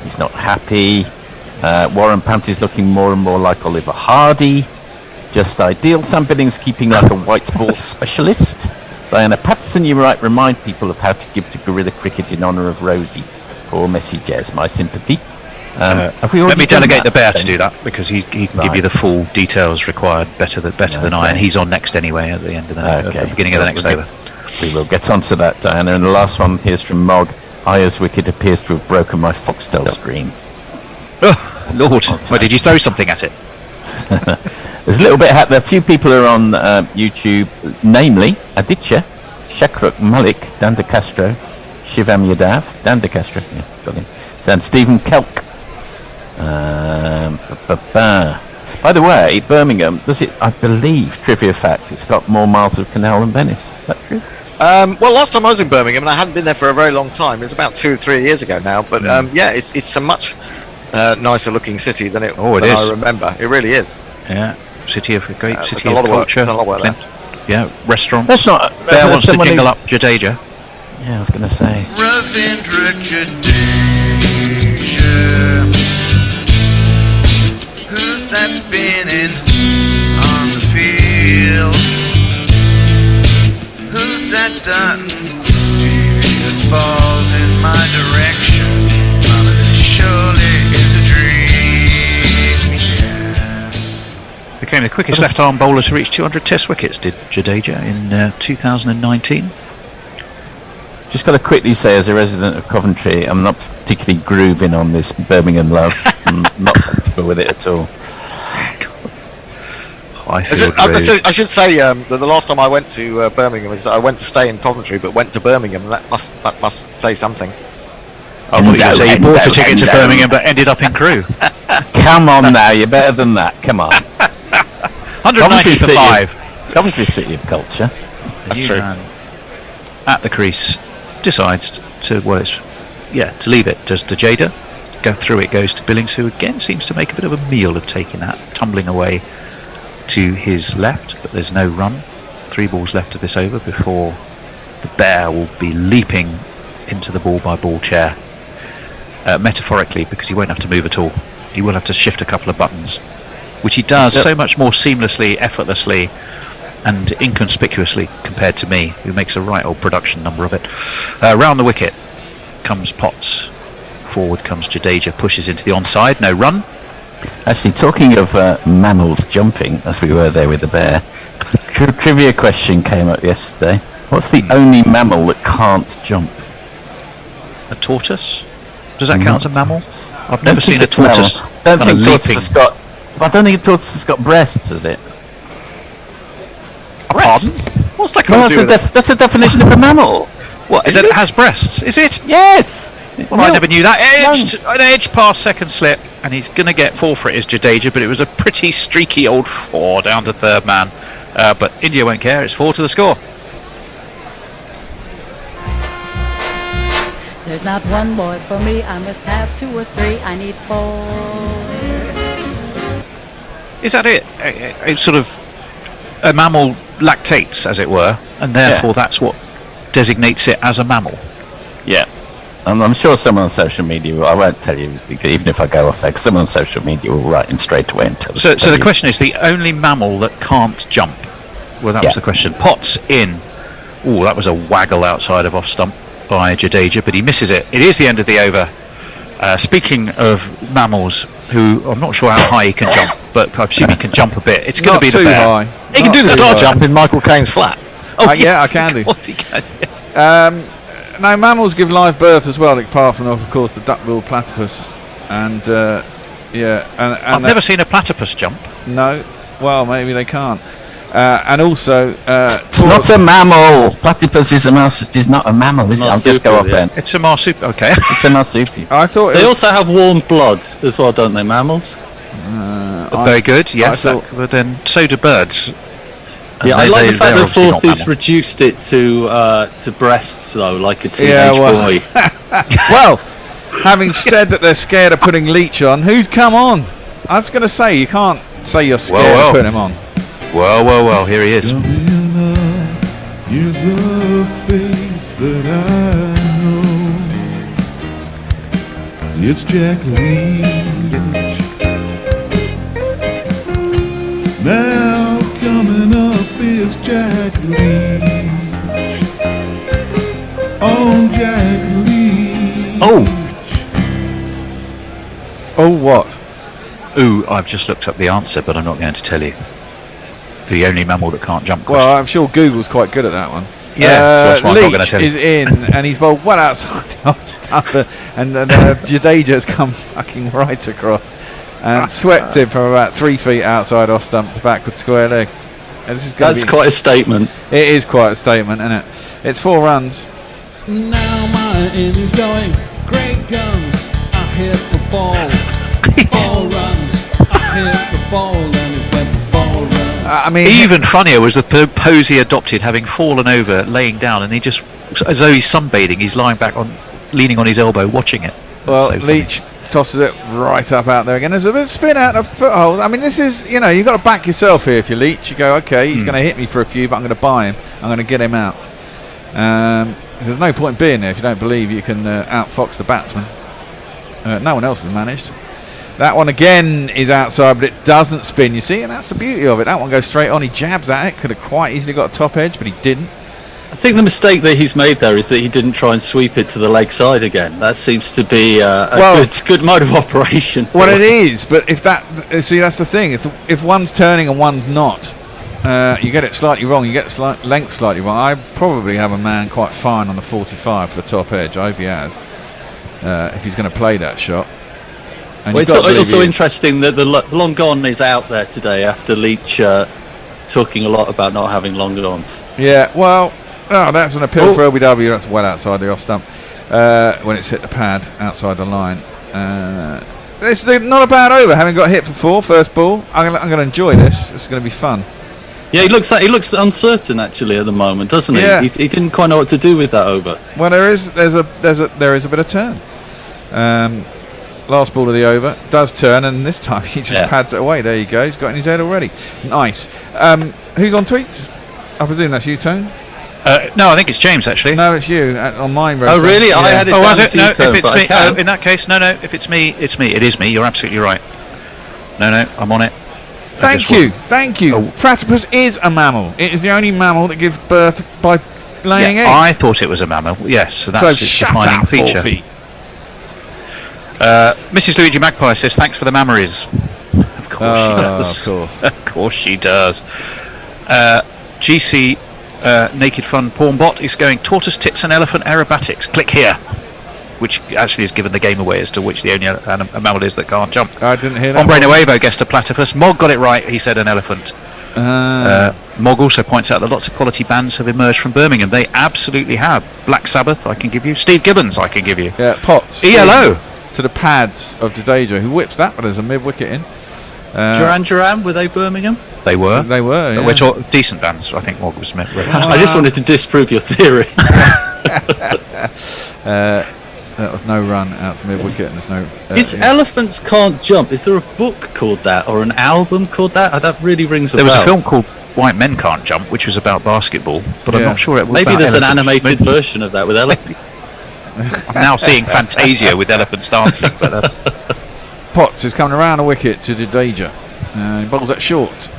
[SPEAKER 10] He's not happy. Warren Panty's looking more and more like Oliver Hardy. Just ideal. Sam Billings keeping like a white ball specialist. Diana Patterson, you might remind people of how to give to guerrilla cricket in honour of Rosie. Poor messages, my sympathy. Have we
[SPEAKER 4] Let me delegate the bear
[SPEAKER 10] then?
[SPEAKER 4] to do that, because he can give you the full details required better than I, and he's on next anyway at the end of at the beginning of the next over.
[SPEAKER 10] We will get on to that, Diana. And the last one here's from Mog. Aya's wicket appears to have broken my Foxtel screen.
[SPEAKER 4] Oh, Lord. Well, did you throw something at it?
[SPEAKER 10] There's a little bit. There are a few people who are on YouTube, namely Aditya, Shakruk Malik, Dan De Castro, Shivam Yadav, Dan De Castro, yeah, got him, and Stephen Kelk. By the way, Birmingham, I believe, trivia fact, it's got more miles of canal than Venice. Is that true?
[SPEAKER 2] Well, last time I was in Birmingham, and I hadn't been there for a very long time. It's about 2 or 3 years ago now. But yeah, it's a much nicer looking city than it is. I remember. It really is.
[SPEAKER 4] Yeah, city of great city
[SPEAKER 2] a lot
[SPEAKER 4] of culture.
[SPEAKER 2] There's a lot of work there.
[SPEAKER 4] Yeah, restaurants.
[SPEAKER 10] That's not.
[SPEAKER 4] Bear wants to jingle up Jadeja.
[SPEAKER 10] Yeah, I was going to say.
[SPEAKER 8] Ravindra Jadeja. Who's that spinning on the field? Who's that done devious balls in my direction? Mama, this surely is a dream. Yeah.
[SPEAKER 4] Became the quickest left-arm bowler to reach 200 Test wickets, did Jadeja in 2019.
[SPEAKER 10] Just got to quickly say, as a resident of Coventry, I'm not particularly grooving on this Birmingham love. I'm not comfortable with it at all.
[SPEAKER 2] I should say that the last time I went to Birmingham is that I went to stay in Coventry, but went to Birmingham, and that must say something.
[SPEAKER 4] You bought a ticket to Birmingham, but ended up in Crewe.
[SPEAKER 10] Come on now, you're better than that. Come on.
[SPEAKER 4] 190 for 5.
[SPEAKER 10] Coventry City of Culture.
[SPEAKER 4] That's true. At the crease, decides to leave it. Does to Jada go through? It goes to Billings, who again seems to make a bit of a meal of taking that, tumbling away to his left, but there's no run. 3 balls left of this over before the bear will be leaping into the ball-by-ball chair, metaphorically, because he won't have to move at all. He will have to shift a couple of buttons, which he does so much more seamlessly, effortlessly and inconspicuously compared to me, who makes a right old production number of it. Round the wicket comes Potts, forward comes Jadeja, pushes into the onside, no run.
[SPEAKER 10] Actually, talking of mammals jumping, as we were there with the bear, trivia question came up yesterday. What's the only mammal that can't jump?
[SPEAKER 4] A tortoise? Does that count as a mammal? I've never seen a tortoise.
[SPEAKER 10] I don't think a tortoise has got breasts, has it?
[SPEAKER 2] Breasts? What's that
[SPEAKER 10] Well, that's the definition of a mammal.
[SPEAKER 4] What, is it has breasts? Is it?
[SPEAKER 10] Yes!
[SPEAKER 4] Well, I never knew that. An edge past second slip, and he's going to get 4 for it is Jadeja, but it was a pretty streaky old 4 down to third man. But India won't care, it's 4 to the score.
[SPEAKER 5] There's not one boy for me, I must have 2 or 3, I need 4.
[SPEAKER 4] Is that it? It's sort of a mammal lactates, as it were, and therefore that's what designates it as a mammal.
[SPEAKER 10] Yeah. And I'm sure someone on social media will, I won't tell you, even if I go off there, 'cause someone on social media will write in straight away and tell us.
[SPEAKER 4] So the question is, the only mammal that can't jump? Well, that was the question. Potts in. Oh, that was a waggle outside of off stump by Jadeja, but he misses it. It is the end of the over. Speaking of mammals, who I'm not sure how high he can jump, but I assume he can jump a bit. It's going to be the bear.
[SPEAKER 3] High.
[SPEAKER 2] He can do the star jump in Michael Caine's flat.
[SPEAKER 3] Oh, yeah, I can do.
[SPEAKER 4] What's he can? Yes.
[SPEAKER 3] Now, mammals give live birth as well, apart from, of course, the duck-billed platypus. And, I've
[SPEAKER 4] never seen a platypus jump.
[SPEAKER 3] No. Well, maybe they can't. And also,
[SPEAKER 10] it's not a mammal. Platypus is a mouse. It is not a mammal, is it? I'll just go off then.
[SPEAKER 4] It's a marsupial. Okay.
[SPEAKER 10] It's a marsupial.
[SPEAKER 3] I thought
[SPEAKER 13] They also have warm blood as well, don't they, mammals?
[SPEAKER 4] Very good. Yes, but then so do birds.
[SPEAKER 13] Yeah, I like the fact that
[SPEAKER 4] obviously not
[SPEAKER 13] Forsyth's
[SPEAKER 4] mammal.
[SPEAKER 13] reduced it to breasts, though, like a teenage
[SPEAKER 3] Yeah, well-
[SPEAKER 13] boy.
[SPEAKER 3] well, having said that they're scared of putting Leech on, who's come on? I was going to say, you can't say you're scared of putting him on.
[SPEAKER 4] Well, here he is.
[SPEAKER 9] Here's a face that I know. It's Jack Leach. Now coming up is Jack Leach. Oh, Jack Leach.
[SPEAKER 3] Oh, what?
[SPEAKER 4] Ooh, I've just looked up the answer, but I'm not going to tell you. The only mammal that can't jump.
[SPEAKER 3] Well, I'm sure Google's quite good at that one.
[SPEAKER 4] Yeah, so that's why I'm not
[SPEAKER 3] Leach
[SPEAKER 4] gonna tell you.
[SPEAKER 3] is in, and he's well outside the off stump, and Jadeja's come fucking right across and swept him from about 3 feet outside off stump to backward square leg. And this is
[SPEAKER 13] That's quite a statement.
[SPEAKER 3] It is quite a statement, isn't it? It's 4 runs.
[SPEAKER 1] Now my end is going. Great guns. I hit the ball. 4 runs. I hit the ball and it went for 4 runs.
[SPEAKER 3] I mean,
[SPEAKER 4] Even funnier was the pose he adopted, having fallen over, laying down, and he just, as though he's sunbathing, he's lying back on, leaning on his elbow, watching it.
[SPEAKER 3] well,
[SPEAKER 4] So funny.
[SPEAKER 3] Leach tosses it right up out there again. There's a bit of spin out of foothold. I mean, this is, you've got to back yourself here if you're Leach. You go, okay, he's going to hit me for a few, but I'm going to buy him. I'm going to get him out. There's no point being there if you don't believe you can outfox the batsman. No one else has managed. That one again is outside, but it doesn't spin, you see, and that's the beauty of it. That one goes straight on. He jabs at it. Could have quite easily got a top edge, but he didn't.
[SPEAKER 13] I think the mistake that he's made there is that he didn't try and sweep it to the leg side again. That seems to be a good mode of operation.
[SPEAKER 3] Well, it is, but if that, see, that's the thing. If one's turning and one's not, you get it slightly wrong. You get the length slightly wrong. I probably have a man quite fine on the 45 for the top edge. I hope he has. If he's going to play that shot. And
[SPEAKER 13] Well,
[SPEAKER 3] you've
[SPEAKER 13] it's
[SPEAKER 3] got to believe
[SPEAKER 13] also
[SPEAKER 3] he is.
[SPEAKER 13] interesting that the long gone is out there today after Leach talking a lot about not having long gons.
[SPEAKER 3] Yeah, well, that's an appeal for LBW. That's well outside the off stump when it's hit the pad outside the line. It's not a bad over. Having got hit for 4 first ball, I'm going to enjoy this. This is going to be fun.
[SPEAKER 13] Yeah, he looks uncertain actually at the moment, doesn't he?
[SPEAKER 3] Yeah.
[SPEAKER 13] He didn't quite know what to do with that over.
[SPEAKER 3] Well, there is a bit of turn. Last ball of the over does turn, and this time he just pads it away. There you go. He's got it in his head already. Nice. Who's on tweets? I presume that's you, Tone.
[SPEAKER 4] No, I think it's James actually.
[SPEAKER 3] No, it's you on mine.
[SPEAKER 13] Oh, really? I had it down as you, Tone,
[SPEAKER 4] if
[SPEAKER 13] but
[SPEAKER 4] it's
[SPEAKER 13] I
[SPEAKER 4] me,
[SPEAKER 13] can't.
[SPEAKER 4] in that case, no. If it's me, it's me. It is me. You're absolutely right. No, I'm on it.
[SPEAKER 3] Thank you. Platypus is a mammal. It is the only mammal that gives birth by laying eggs.
[SPEAKER 4] I thought it was a mammal. Yes, so that's its
[SPEAKER 3] shut
[SPEAKER 4] defining
[SPEAKER 3] up,
[SPEAKER 4] feature.
[SPEAKER 3] 4 feet.
[SPEAKER 4] Mrs. Luigi Magpie says thanks for the memories. Of course she does.
[SPEAKER 3] Of course.
[SPEAKER 4] Of course she does. GC Naked Fun Porn Bot is going tortoise, tits and elephant aerobatics. Click here. Which actually has given the game away as to which the only mammal is that can't jump.
[SPEAKER 3] I didn't hear that.
[SPEAKER 4] Hombre Nuevo guessed a platypus. Mog got it right. He said an elephant. Mog also points out that lots of quality bands have emerged from Birmingham. They absolutely have. Black Sabbath, I can give you. Steve Gibbons, I can give you.
[SPEAKER 3] Yeah, Potts.
[SPEAKER 4] ELO.
[SPEAKER 3] To the pads of Jadeja, who whips that one as a mid-wicket in.
[SPEAKER 13] Duran, were they Birmingham?
[SPEAKER 4] They were.
[SPEAKER 3] They were, yeah.
[SPEAKER 4] We're talking decent bands, I think Mog was meant.
[SPEAKER 13] I just wanted to disprove your theory.
[SPEAKER 3] That was no run out to mid-wicket, and there's no...
[SPEAKER 13] Is Elephants Can't Jump, is there a book called that, or an album called that? That really rings a bell.
[SPEAKER 4] There was a film called White Men Can't Jump, which was about basketball, but I'm not sure it was
[SPEAKER 13] Maybe
[SPEAKER 4] about
[SPEAKER 13] there's an
[SPEAKER 4] elephants.
[SPEAKER 13] animated version of that with elephants.
[SPEAKER 4] I'm now seeing Fantasia with elephants dancing. But,
[SPEAKER 3] Potts is coming around a wicket to Jadeja. He bowls that short.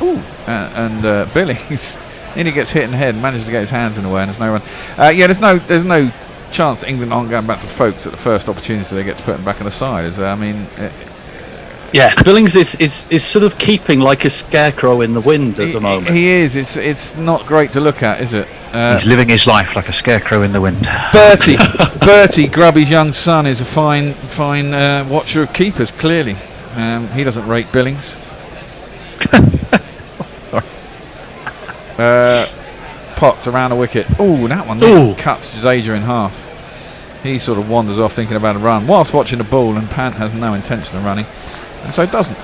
[SPEAKER 3] And Billings nearly gets hit in the head and manages to get his hands in the way, and there's no run. There's no chance England aren't going back to Folkes at the first opportunity they get to put him back on the side.
[SPEAKER 13] Billings is sort of keeping like a scarecrow in the wind at the moment.
[SPEAKER 3] He is. It's not great to look at, is it?
[SPEAKER 4] he's living his life like a scarecrow in the wind.
[SPEAKER 3] Bertie, Grubby's young son, is a fine watcher of keepers. Clearly, he doesn't rate Billings. Potts around the wicket. Oh, that one cuts Jadeja in half. He sort of wanders off thinking about a run whilst watching the ball, and Pant has no intention of running, and so doesn't.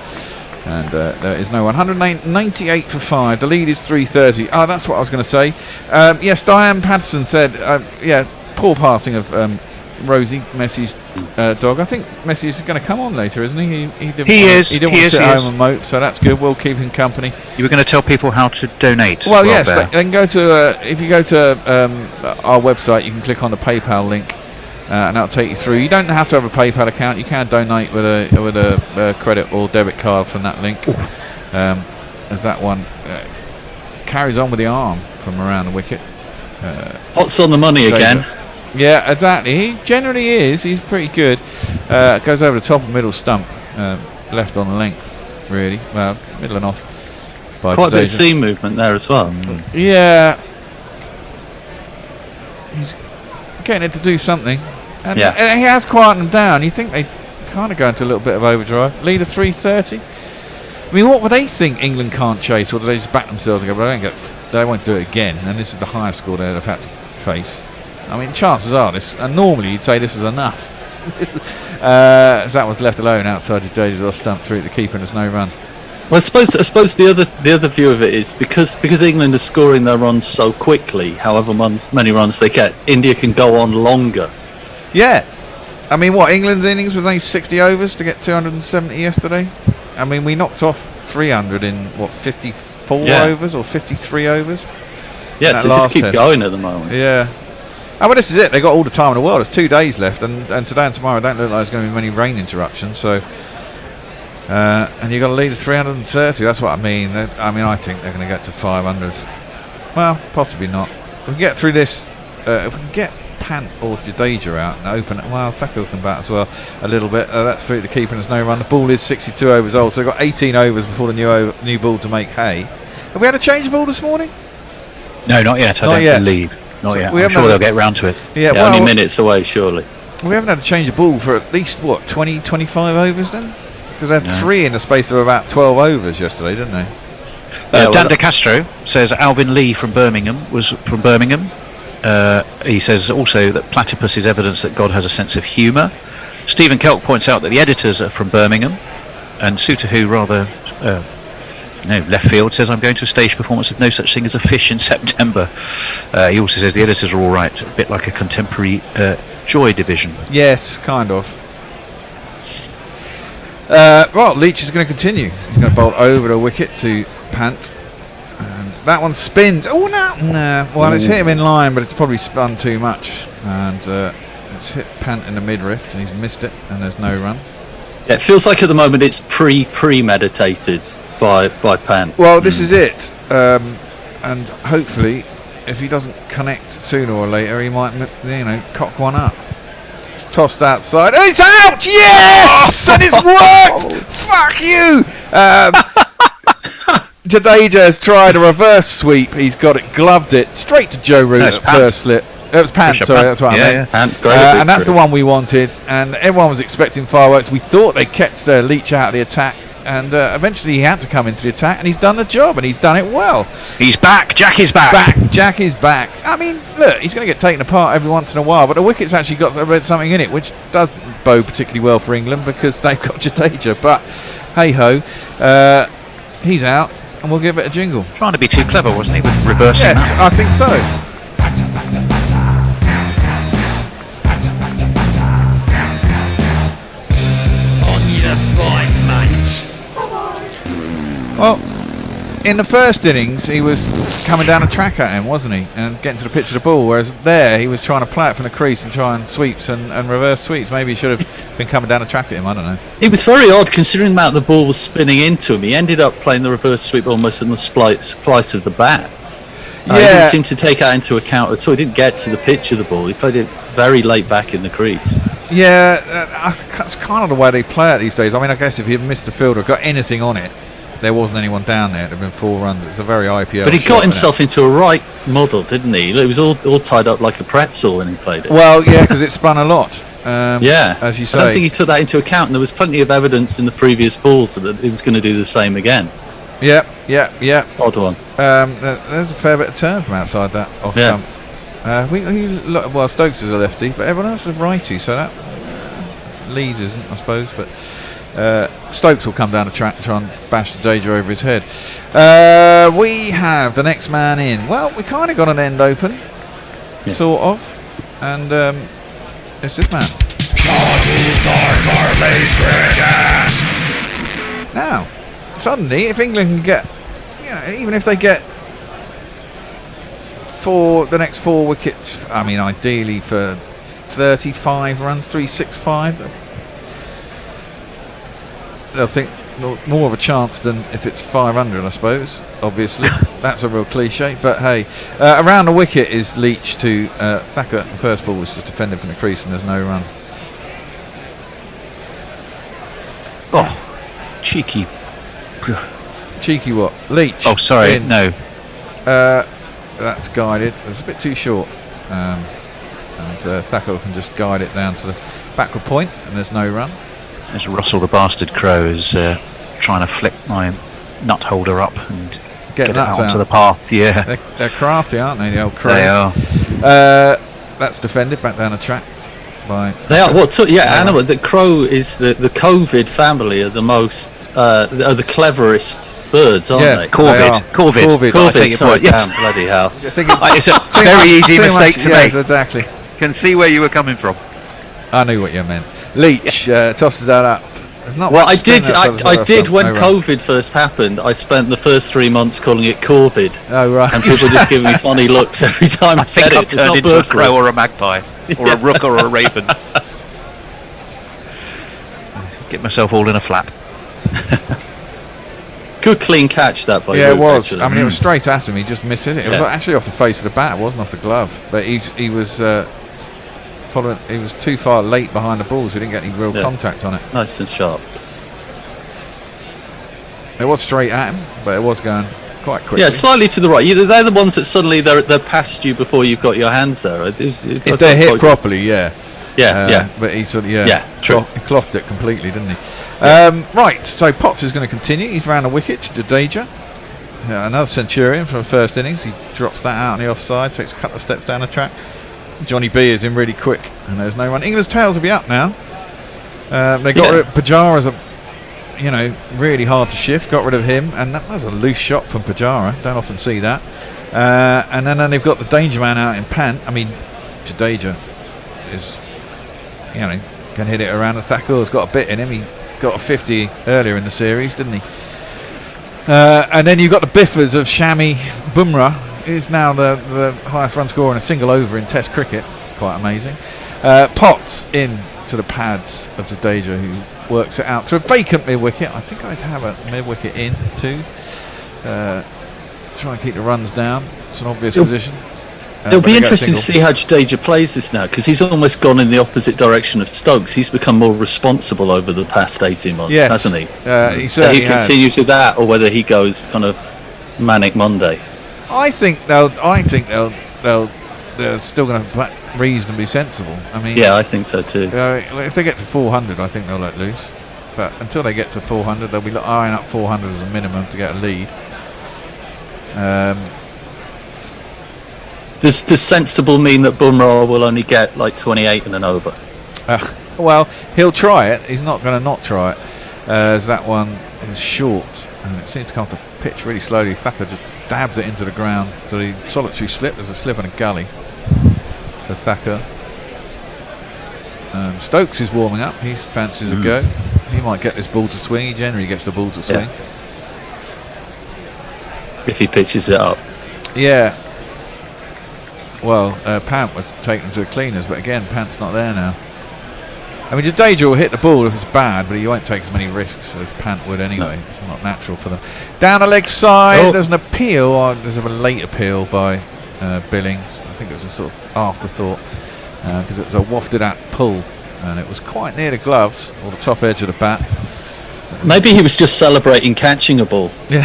[SPEAKER 3] And there is no 198 for 5. The lead is 330. Oh, that's what I was going to say. Yes, Diane Patterson said, poor passing of Rosie, Messi's dog. I think Messi is going to come on later, isn't he? He didn't want to sit home and mope, so that's good. We'll keep him company.
[SPEAKER 4] You were going to tell people how to donate.
[SPEAKER 3] Well, yes, they can go to if you go to our website, you can click on the PayPal link, and that'll take you through. You don't have to have a PayPal account. You can donate with a credit or debit card from that link. As that one carries on with the arm from around the wicket.
[SPEAKER 13] Potts on the money again.
[SPEAKER 3] Yeah, exactly. He generally is. He's pretty good. Goes over the top of middle stump, left on the length, really. Well, middle and off.
[SPEAKER 13] Quite a bit of seam movement there as well.
[SPEAKER 3] Yeah. He's getting it to do something. And he has quietened them down. You think they kind of go into a little bit of overdrive. Lead of 330. I mean, what would they think England can't chase, or do they just back themselves and go, they won't do it again? And this is the highest score they've had to face. I mean, chances are this, and normally you'd say this is enough. As that was left alone outside his Jadeja's off stump through the keeper, and there's no run.
[SPEAKER 13] Well, I suppose the other view of it is because England are scoring their runs so quickly, however many runs they get, India can go on longer.
[SPEAKER 3] Yeah. I mean, England's innings was only 60 overs to get 270 yesterday. I mean, we knocked off 300 in 54 overs or 53 overs.
[SPEAKER 13] Yeah, so just keep going at the moment.
[SPEAKER 3] Yeah. Oh, well, this is it. They've got all the time in the world. There's 2 days left, and today and tomorrow don't look like there's going to be many rain interruptions. So, and you've got a lead of 330. That's what I mean. I think they're going to get to 500. Well, possibly not. If we can get through this, if we can get Pant or Jadeja out and open it, well, Thakil can bat as well a little bit. That's through the keeper and there's no run. The ball is 62 overs old, so they've got 18 overs before the new ball to make hay. Have we had a change of ball this morning?
[SPEAKER 4] No, not yet. I don't believe. Not yet. I'm sure they'll get round to it.
[SPEAKER 3] Yeah,
[SPEAKER 13] only minutes away, surely.
[SPEAKER 3] We haven't had a change of ball for at least 20, 25 overs then? Because they had 3 in the space of about 12 overs yesterday, didn't they?
[SPEAKER 4] Dan De Castro says Alvin Lee was from Birmingham. He says also that platypus is evidence that God has a sense of humour. Stephen Kelk points out that the editors are from Birmingham, and Sutahu rather left field says I'm going to a stage performance of No Such Thing as a Fish in September. He also says the editors are all right, a bit like a contemporary Joy Division.
[SPEAKER 3] Yes, kind of. Leach is going to continue. He's going to bolt over the wicket to Pant. And that one spins. Oh, no. Well, it's hit him in line, but it's probably spun too much. And it's hit Pant in the mid-rift, and he's missed it, and there's no run.
[SPEAKER 13] Yeah, it feels like at the moment it's premeditated by Pant.
[SPEAKER 3] Well, this is it. And hopefully, if he doesn't connect sooner or later, he might, cock one up. It's tossed outside. It's out! Yes! And it's worked! Fuck you! Jadeja has tried a reverse sweep. He's got it, gloved it straight to Joe Root at first slip. It was Pant, sorry, that's what I meant.
[SPEAKER 13] Pant,
[SPEAKER 3] and that's the one we wanted. And everyone was expecting fireworks. We thought they kept Leach out of the attack. And eventually he had to come into the attack, and he's done the job, and he's done it well.
[SPEAKER 4] He's back. Jack is back.
[SPEAKER 3] Jack is back. I mean, look, he's going to get taken apart every once in a while, but the wicket's actually got something in it, which doesn't bode particularly well for England because they've got Jadeja. But hey-ho, he's out, and we'll give it a jingle.
[SPEAKER 4] Trying to be too clever, wasn't he, with reversing
[SPEAKER 3] Yes,
[SPEAKER 4] that?
[SPEAKER 3] I think so. Well, in the first innings, he was coming down a track at him, wasn't he? And getting to the pitch of the ball, whereas there, he was trying to play it from the crease and try and sweeps and reverse sweeps. Maybe he should have been coming down a track at him, I don't know.
[SPEAKER 13] It was very odd, considering the amount the ball was spinning into him. He ended up playing the reverse sweep almost in the splice of the bat. He didn't seem to take that into account at all. He didn't get to the pitch of the ball. He played it very late back in the crease.
[SPEAKER 3] Yeah, that's kind of the way they play it these days. I mean, I guess if you missed the field or got anything on it, there wasn't anyone down there. It had been 4 runs. It's a very IPL.
[SPEAKER 13] But he got himself into a right muddle, didn't he? It was all tied up like a pretzel when he played it.
[SPEAKER 3] Well, yeah, because it spun a lot. As you say.
[SPEAKER 13] I don't think he took that into account, and there was plenty of evidence in the previous balls that he was going to do the same again.
[SPEAKER 3] Yeah.
[SPEAKER 13] Odd one.
[SPEAKER 3] There's a fair bit of turn from outside that off stump. Well, Stokes is a lefty, but everyone else is a righty, so that Lees isn't, I suppose. But Stokes will come down the track and try and bash the Danger over his head. We have the next man in. Well, we kind of got an end open, sort of, and it's this man. Now, suddenly, if England can get, even if they get the next 4 wickets, I mean, ideally for 35 runs, 365, they'll think more of a chance than if it's 500, I suppose. Obviously, that's a real cliche, but hey, around the wicket is Leach to Thacker. The first ball was just defended from the crease, and there's no run.
[SPEAKER 4] Oh, cheeky
[SPEAKER 3] what? Leach.
[SPEAKER 4] Oh, sorry,
[SPEAKER 3] in.
[SPEAKER 4] no.
[SPEAKER 3] That's guided. It's a bit too short, and Thacker can just guide it down to the backward point, and there's no run.
[SPEAKER 4] As Russell the bastard crow is trying to flick my nut holder up and get it out onto the path. Yeah,
[SPEAKER 3] they're crafty, aren't they? The old crows.
[SPEAKER 4] They are.
[SPEAKER 3] That's defended back down the track by.
[SPEAKER 13] They are. Animal. The crow is the COVID family are the most are the cleverest birds, aren't they?
[SPEAKER 4] Corvid.
[SPEAKER 13] I take your point. Yes. Bloody hell!
[SPEAKER 4] It's a very easy mistake to make.
[SPEAKER 3] Exactly.
[SPEAKER 4] Can see where you were coming from.
[SPEAKER 3] I knew what you meant. Leach tosses that up. There's not
[SPEAKER 13] I did when COVID first happened. I spent the first 3 months calling it Corvid.
[SPEAKER 3] Oh right.
[SPEAKER 13] And people just giving me funny looks every time I said it.
[SPEAKER 4] It's not bird a crow or a magpie or a rook or a raven. Get myself all in a flap.
[SPEAKER 13] Good clean catch that by
[SPEAKER 3] it was.
[SPEAKER 13] Actually.
[SPEAKER 3] I mean, it was straight at him. He just missed it. It was actually off the face of the bat. It wasn't off the glove. But he was. He was too far late behind the ball, so he didn't get any real contact on it.
[SPEAKER 13] Nice and sharp.
[SPEAKER 3] It was straight at him, but it was going quite quickly.
[SPEAKER 13] Yeah, slightly to the right. They're the ones that suddenly they're past you before you've got your hands there. If
[SPEAKER 3] they're hit properly,
[SPEAKER 13] yeah.
[SPEAKER 3] But he sort of
[SPEAKER 13] true.
[SPEAKER 3] He clothed it completely, didn't he? Right, so Potts is going to continue. He's round a wicket to Jadeja. Another centurion from the first innings. He drops that out on the offside, takes a couple of steps down the track. Johnny B is in really quick, and there's no run. England's tails will be up now. They got rid of Pujara's really hard to shift. Got rid of him, and that was a loose shot from Pujara. Don't often see that. And then they've got the danger man out in Pant. I mean, Jadeja is, can hit it around. The Thakkur's got a bit in him. He got a 50 earlier in the series, didn't he? And then you've got the biffers of Shami Bumrah. Is now the highest run scorer in a single over in Test cricket. It's quite amazing. Potts in to the pads of Jadeja, who works it out through a vacant mid wicket. I think I'd have a mid wicket in too. Try and keep the runs down. It's an obvious position.
[SPEAKER 13] It'll be interesting to see how Jadeja plays this now, because he's almost gone in the opposite direction of Stokes. He's become more responsible over the past 18 months, hasn't he?
[SPEAKER 3] He certainly
[SPEAKER 13] he continues with that, or whether he goes kind of manic Monday.
[SPEAKER 3] I think they're still going to play reasonably sensible. I mean,
[SPEAKER 13] I think so too.
[SPEAKER 3] If they get to 400, I think they'll let loose. But until they get to 400, they'll be eyeing up 400 as a minimum to get a lead.
[SPEAKER 13] Does sensible mean that Bumrah will only get like 28 and an over?
[SPEAKER 3] Well, he'll try it. He's not going to not try it. As that one is short, and it seems to come to pitch really slowly. Thacker just dabs it into the ground. So the solitary slip. There's a slip and a gully to Thacker. Stokes is warming up. He fancies a go. He might get this ball to swing. He generally gets the ball to swing.
[SPEAKER 13] If he pitches it up.
[SPEAKER 3] Yeah. Well, Pant was taken to the cleaners, but again, Pant's not there now. I mean, Jadeja will hit the ball if it's bad, but he won't take as many risks as Pant would anyway. No. It's not natural for them. Down the leg side, there's an appeal, or there's a late appeal by Billings. I think it was a sort of afterthought, because it was a wafted at pull, and it was quite near the gloves, or the top edge of the bat.
[SPEAKER 13] Maybe he was just celebrating catching a ball.
[SPEAKER 3] Yeah,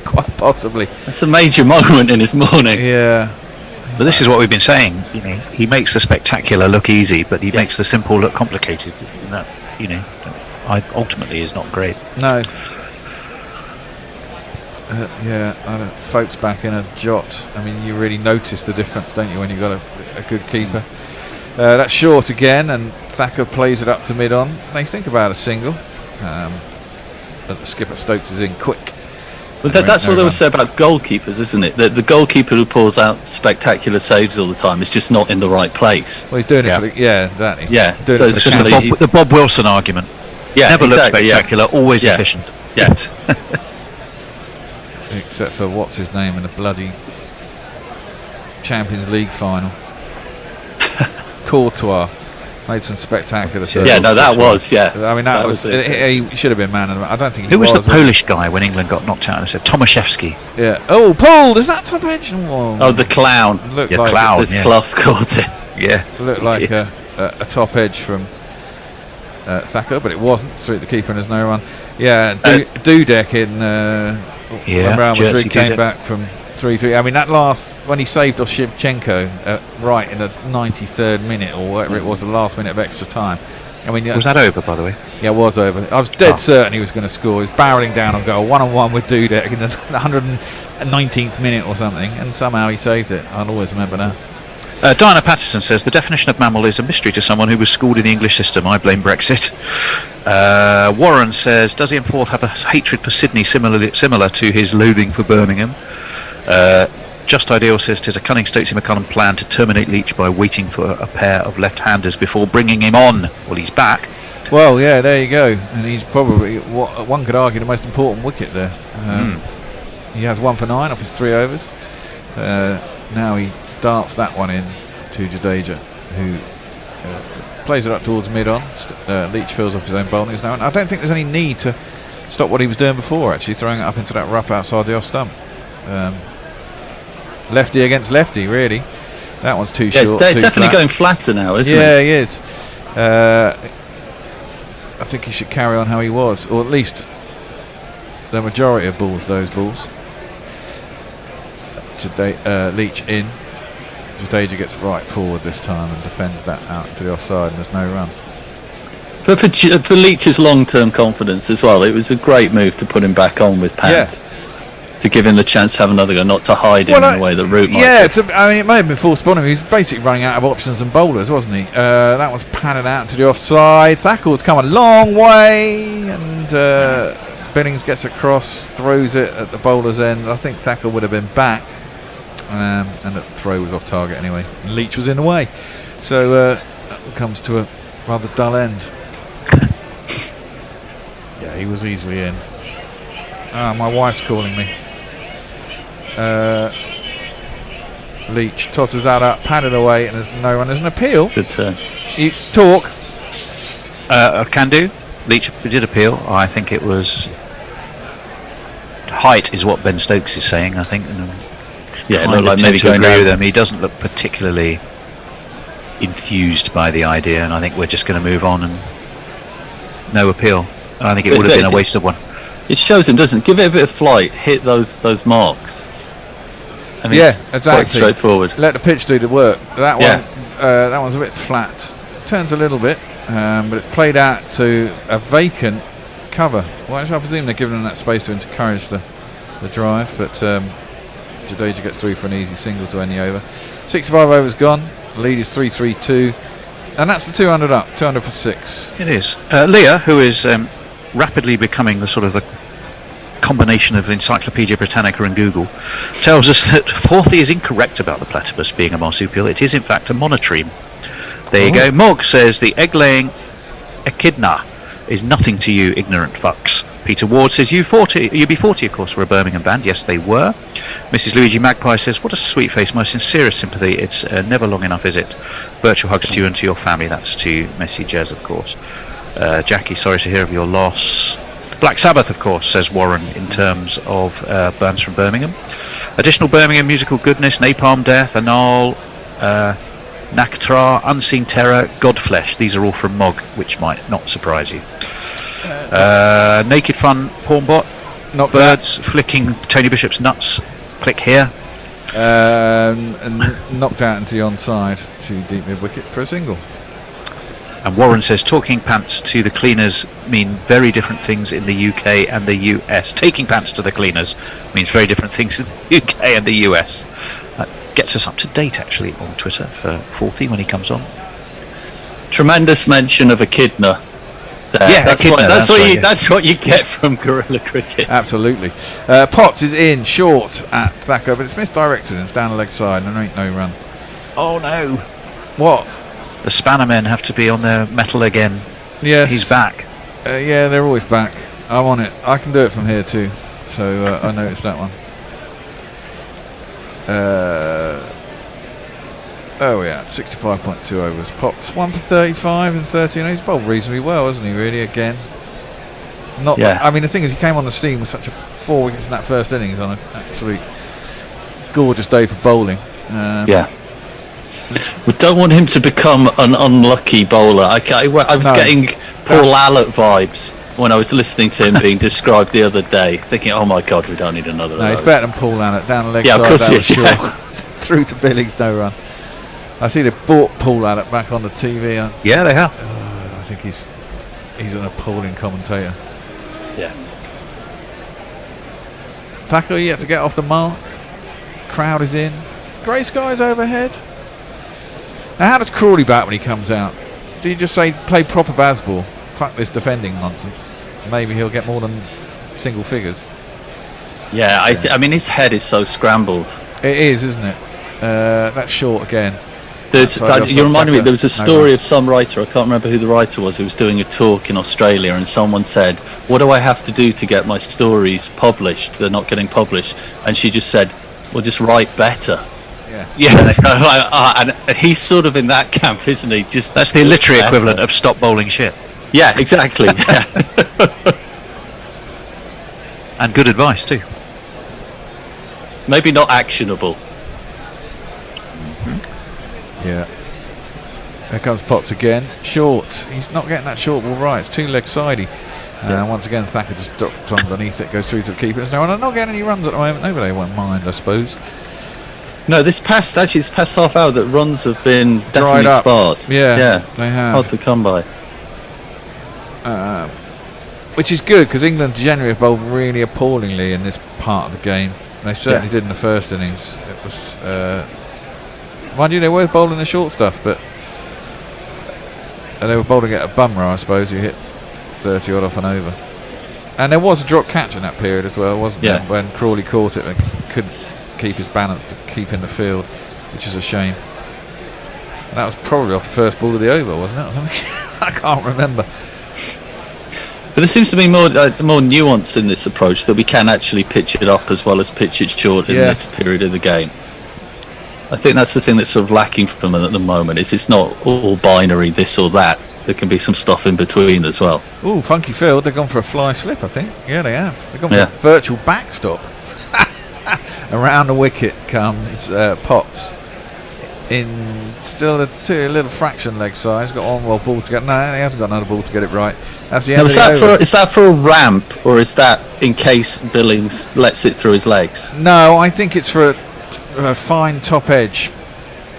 [SPEAKER 3] quite possibly.
[SPEAKER 13] That's a major moment in his morning.
[SPEAKER 3] Yeah.
[SPEAKER 4] But this is what we've been saying. He makes the spectacular look easy, but he makes the simple look complicated. That, ultimately is not great.
[SPEAKER 3] No. Folks back in a jot. I mean, you really notice the difference, don't you, when you've got a good keeper. That's short again, and Thacker plays it up to mid-on. They think about a single. But the skipper Stokes is in quick.
[SPEAKER 13] But that's what they would say about goalkeepers, isn't it? The goalkeeper who pulls out spectacular saves all the time is just not in the right place.
[SPEAKER 3] Well, he's doing it for exactly.
[SPEAKER 13] Yeah,
[SPEAKER 3] so
[SPEAKER 13] it's similarly
[SPEAKER 4] the Bob Wilson argument.
[SPEAKER 13] Yeah,
[SPEAKER 4] never
[SPEAKER 13] exactly,
[SPEAKER 4] looked spectacular, always efficient.
[SPEAKER 13] Yes.
[SPEAKER 3] Except for what's his name in the bloody Champions League final. Courtois made some spectacular saves.
[SPEAKER 13] Yeah, no, that was
[SPEAKER 3] I mean, that was he should have been man of the match. I don't think he
[SPEAKER 4] was. Who was the Polish guy when England got knocked out? Tomaszewski.
[SPEAKER 3] Yeah. Oh, Paul, is that top edge?
[SPEAKER 13] Oh, the clown.
[SPEAKER 3] Looked like
[SPEAKER 4] clown.
[SPEAKER 13] Clough called it.
[SPEAKER 4] Yeah.
[SPEAKER 3] It looked like a top edge from Thacker, but it wasn't. Threw at the keeper and there's no run. Yeah, Dudek in when Real Madrid came back from 3-3. I mean, that last when he saved off Shevchenko right in the 93rd minute or whatever it was, the last minute of extra time. I mean,
[SPEAKER 4] was that over, by the way?
[SPEAKER 3] Yeah, it was over. I was dead certain he was going to score. He was barreling down on goal, 1-on-1 with Dudek in the 119th minute or something, and somehow he saved it. I'll always remember that.
[SPEAKER 4] Diana Patterson says the definition of mammal is a mystery to someone who was schooled in the English system. I blame Brexit. Warren says, does Ian Forth have a hatred for Sydney similar to his loathing for Birmingham? Just Ideal says tis a cunning Stokesy McCullum plan to terminate Leach by waiting for a pair of left-handers before bringing him on. Well, he's back.
[SPEAKER 3] Well, yeah, there you go. And he's probably, one could argue, the most important wicket there. He has 1 for 9 off his 3 overs. Now he darts that one in to Jadeja, who plays it up towards mid-on. Leach fills off his own bowling now. And I don't think there's any need to stop what he was doing before, actually, throwing it up into that rough outside the off stump. Lefty against lefty, really. That one's too short.
[SPEAKER 13] It's definitely going flatter now, isn't it?
[SPEAKER 3] Yeah, he is. I think he should carry on how he was, or at least the majority of balls, those balls. Leach in. Jadeja gets right forward this time and defends that out to the offside, and there's no run.
[SPEAKER 13] But for Leach's long-term confidence as well, it was a great move to put him back on with Pant. To give him the chance to have another go, not to hide him in the way that Root might.
[SPEAKER 3] Yeah, I mean, it may have been forced upon him. He was basically running out of options and bowlers, wasn't he? That one's panted out to the offside. Thacker's come a long way, and Billings gets across, throws it at the bowler's end. I think Thacker would have been back, and the throw was off target anyway. And Leach was in the way, so that comes to a rather dull end. Yeah, he was easily in. My wife's calling me. Leach tosses that up, padded away, and there's no run. There's an appeal.
[SPEAKER 13] Good turn.
[SPEAKER 3] You talk.
[SPEAKER 4] Can do. Leach did appeal. I think it was height is what Ben Stokes is saying. I think.
[SPEAKER 13] Yeah, it looked like maybe
[SPEAKER 4] going with him. He doesn't look particularly enthused by the idea, and I think we're just going to move on and no appeal. I think it would have been a waste of one.
[SPEAKER 3] It shows him, doesn't it? Give it a bit of flight, hit those marks. I mean, exactly. Quite straightforward. Let the pitch do the work. That one, that one's a bit flat. Turns a little bit, but it's played out to a vacant cover. Well, actually, I presume they're giving them that space to encourage the drive, but Jadeja gets through for an easy single to end the over. 65 overs gone. The lead is 3-3-2, and that's the 200 up. 200 for 6.
[SPEAKER 4] It is. Leah, who is rapidly becoming the sort of the combination of Encyclopedia Britannica and Google, tells us that Forthy is incorrect about the platypus being a marsupial. It is in fact a monotreme. There you go. Mog says the egg-laying echidna is nothing to you ignorant fucks. Peter Ward says UB40 of course were a Birmingham band. Yes, they were. Mrs. Luigi Magpie says, what a sweet face, my sincerest sympathy. It's never long enough, is it? Virtual hugs to you and to your family. That's to Messi Jez, of course. Jackie, sorry to hear of your loss. Black Sabbath, of course, says Warren, in terms of bands from Birmingham. Additional Birmingham musical goodness: Napalm Death, Anal, Naktra, Unseen Terror, Godflesh. These are all from Mog, which might not surprise you. Naked Fun, Pornbot, Birds, flicking Tony Bishop's nuts. Click here.
[SPEAKER 3] And knocked out into the onside to deep mid wicket for a single.
[SPEAKER 4] And Warren says talking pants to the cleaners mean very different things in the UK and the US. Taking pants to the cleaners means very different things in the UK and the US. That gets us up to date actually on Twitter for Forthy when he comes on.
[SPEAKER 13] Tremendous mention of echidna. There.
[SPEAKER 4] Yeah,
[SPEAKER 13] that's what you get from guerrilla cricket.
[SPEAKER 3] Absolutely. Potts is in short at Thacker, but it's misdirected and it's down the leg side and there ain't no run.
[SPEAKER 4] Oh no.
[SPEAKER 3] What?
[SPEAKER 4] The spanner men have to be on their mettle again.
[SPEAKER 3] Yes.
[SPEAKER 4] He's back.
[SPEAKER 3] Yeah, they're always back. I'm on it. I can do it from here too. So I noticed that one. Oh yeah, 65.2 overs. Potts 1 for 35 and 13. He's bowled reasonably well, hasn't he? Really, again. Not.
[SPEAKER 13] Yeah.
[SPEAKER 3] I mean, the thing is, he came on the scene with such a 4 wickets in that first innings on an absolute gorgeous day for bowling.
[SPEAKER 13] Yeah. We don't want him to become an unlucky bowler. I was getting Paul Allott vibes when I was listening to him being described the other day, thinking, "Oh my God, we don't need another."
[SPEAKER 3] No, he's better than Paul Allott down the leg
[SPEAKER 13] yeah,
[SPEAKER 3] side.
[SPEAKER 13] Of course he is.
[SPEAKER 3] Sure.
[SPEAKER 13] Yeah.
[SPEAKER 3] Through to Billings, no run. I see they brought Paul Allott back on the TV.
[SPEAKER 4] Yeah, they have.
[SPEAKER 3] I think he's an appalling commentator.
[SPEAKER 13] Yeah.
[SPEAKER 3] Tackle yet to get off the mark. Crowd is in. Grey skies overhead. Now, how does Crawley bat when he comes out? Do you just say play proper baseball? Fuck this defending nonsense. Maybe he'll get more than single figures.
[SPEAKER 13] Yeah, I mean his head is so scrambled.
[SPEAKER 3] It is, isn't it? That's short again.
[SPEAKER 13] You reminded me, there was a story of some writer, I can't remember who the writer was, who was doing a talk in Australia, and someone said, what do I have to do to get my stories published? They're not getting published. And she just said, well, just write better. And he's sort of in that camp, isn't he?
[SPEAKER 4] That's the literary equivalent of stop bowling shit.
[SPEAKER 13] Yeah, exactly.
[SPEAKER 4] And good advice too.
[SPEAKER 13] Maybe not actionable.
[SPEAKER 3] Yeah. There comes Potts again. Short. He's not getting that short ball right. It's too leg sidey. Once again, Thacker just drops underneath it, goes through to the keeper. There's no one. I'm not getting any runs at the moment. Nobody won't mind, I suppose.
[SPEAKER 13] No, this past half hour, that runs have been definitely sparse.
[SPEAKER 3] Yeah, they have.
[SPEAKER 13] Hard to come by.
[SPEAKER 3] Which is good because England generally have bowled really appallingly in this part of the game. They certainly did in the first innings. It was, mind you, they were bowling the short stuff, but they were bowling at a bummer, I suppose. You hit 30 odd off and over, and there was a drop catch in that period as well, wasn't there? When Crawley caught it and couldn't keep his balance to keep in the field, which is a shame. And that was probably off the first ball of the over, wasn't it, or something? I can't remember.
[SPEAKER 13] But there seems to be more nuance in this approach, that we can actually pitch it up as well as pitch it short in this period of the game. I think that's the thing that's sort of lacking from it at the moment, is it's not all binary, this or that. There can be some stuff in between as well.
[SPEAKER 3] Ooh, funky field. They've gone for a fly slip, I think. Yeah, they have. They've gone for a virtual backstop. Around the wicket comes Potts. In still a little fraction leg size. He's got one more ball to get. No, he hasn't got another ball to get it right. That's the end of the over.
[SPEAKER 13] Is that for a ramp, or is that in case Billings lets it through his legs?
[SPEAKER 3] No, I think it's for a fine top edge.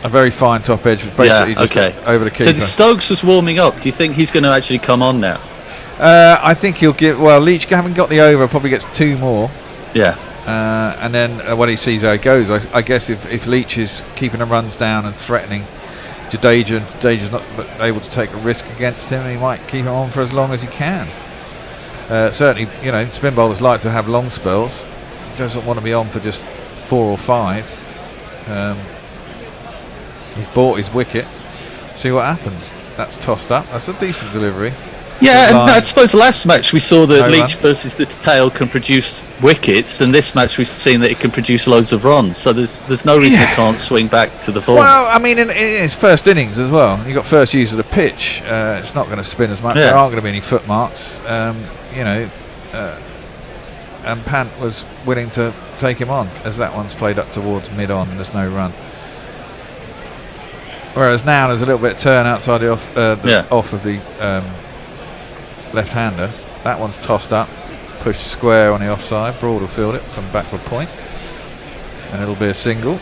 [SPEAKER 3] A very fine top edge, basically just over the keeper.
[SPEAKER 13] So Stokes was warming up. Do you think he's going to actually come on now?
[SPEAKER 3] I think he'll give. Well, Leach having got the over, probably gets 2 more.
[SPEAKER 13] Yeah.
[SPEAKER 3] And then when he sees how it goes, I guess if Leach is keeping the runs down and threatening Jadeja's not able to take a risk against him, he might keep him on for as long as he can. Certainly, spin bowlers like to have long spells. He doesn't want to be on for just 4 or 5. He's bought his wicket. See what happens. That's tossed up. That's a decent delivery.
[SPEAKER 13] Yeah, and I suppose last match we saw that Leach versus the tail can produce wickets, and this match we've seen that it can produce loads of runs. So there's no reason it can't swing back to the form.
[SPEAKER 3] Well, I mean, in its first innings as well, you got first use of the pitch. It's not going to spin as much. There aren't going to be any footmarks. And Pant was willing to take him on, as that one's played up towards mid-on and there's no run. Whereas now there's a little bit of turn outside the off of the left-hander. That one's tossed up, pushed square on the offside. Broad will field it from backward point, and it'll be a single.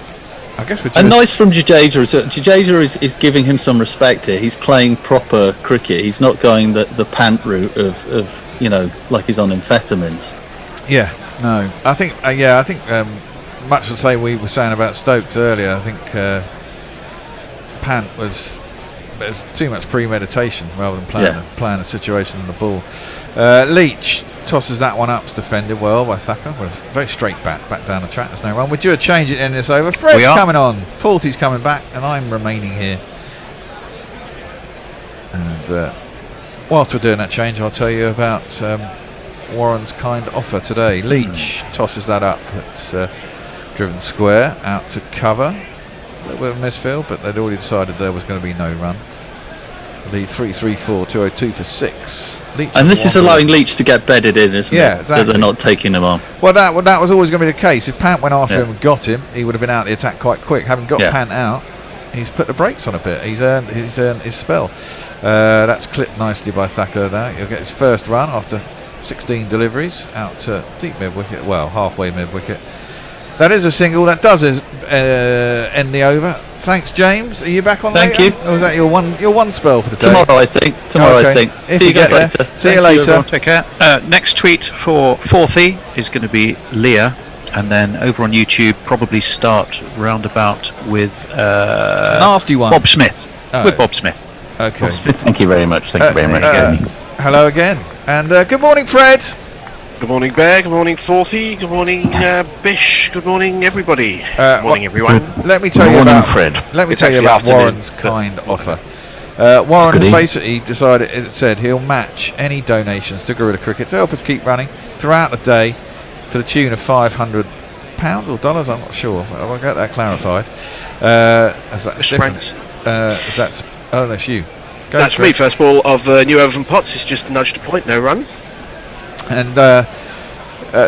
[SPEAKER 3] I guess we're
[SPEAKER 13] And nice from Jadeja. Jadeja is giving him some respect here. He's playing proper cricket. He's not going the pant route of like he's on amphetamines.
[SPEAKER 3] Yeah, no. I think much the same we were saying about Stokes earlier. I think pant was there's too much premeditation rather than playing a situation on the ball. Leach tosses that one up, defended well by Thacker. Was very straight back down the track. There's no run. We're due a change at the end of this over. Fred's coming on. 40's coming back, and I'm remaining here. And whilst we're doing that change, I'll tell you about Warren's kind offer today. Leach tosses that up. It's driven square out to cover. A little bit of a misfield, but they'd already decided there was going to be no run. Lead 3-3-4, 202 for 6. Leach
[SPEAKER 13] and this is allowing Leach to get bedded in, isn't it?
[SPEAKER 3] Exactly.
[SPEAKER 13] That they're not taking him on.
[SPEAKER 3] Well, that was always going to be the case. If Pant went after him and got him, he would have been out of the attack quite quick. Having got Pant out, he's put the brakes on a bit. He's earned his spell. That's clipped nicely by Thacker there. He'll get his first run after 16 deliveries out to deep mid-wicket, well, halfway mid-wicket. That is a single. That does end the over. Thanks, James. Are you back on later?
[SPEAKER 13] Thank you.
[SPEAKER 3] Or was that your one spell for the day?
[SPEAKER 13] Tomorrow, I think. I think.
[SPEAKER 3] See you guys later. See you later.
[SPEAKER 4] Take care. Next tweet for Fourthy is going to be Leah, and then over on YouTube probably start roundabout with
[SPEAKER 3] nasty one.
[SPEAKER 4] Bob Smith. With Bob Smith.
[SPEAKER 3] Okay.
[SPEAKER 10] Bob Smith, thank you very much. Thank you very much.
[SPEAKER 3] Hello again, and good morning, Fred.
[SPEAKER 14] Good morning, Bear. Good morning, Fourthy. Good morning, Bish. Good morning, everybody. Good morning, everyone.
[SPEAKER 3] Let me tell you about
[SPEAKER 10] Fred.
[SPEAKER 3] Let me tell you about Warren's kind offer. Warren basically decided, it said he'll match any donations to Gorilla Cricket to help us keep running throughout the day to the tune of £500 or dollars. I'm not sure. I'll get that clarified. As that's different. That's that's you.
[SPEAKER 14] That's me. First ball of New Overton Potts. It's just nudged a point, no run.
[SPEAKER 3] And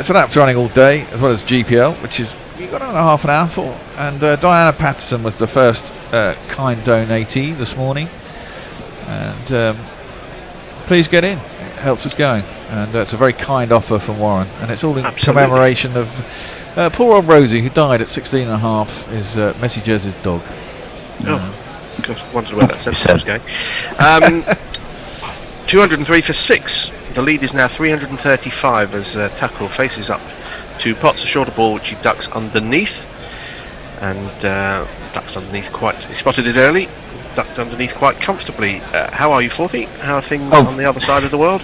[SPEAKER 3] so that's running all day, as well as GPL, which is you got on a half an hour for. And Diana Patterson was the first kind donatee this morning. And please get in; it helps us going. And it's a very kind offer from Warren, and it's all in commemoration of poor old Rosie, who died at 16 and a half. Is Messi Jersey's dog.
[SPEAKER 14] God, wondered where that sentence was going. 203 for 6. The lead is now 335 as Tackle faces up to Potts, a shorter ball which he ducks underneath, and ducks underneath he spotted it early, ducked underneath quite comfortably. How are you, Fourthy? How are things on the other side of the world?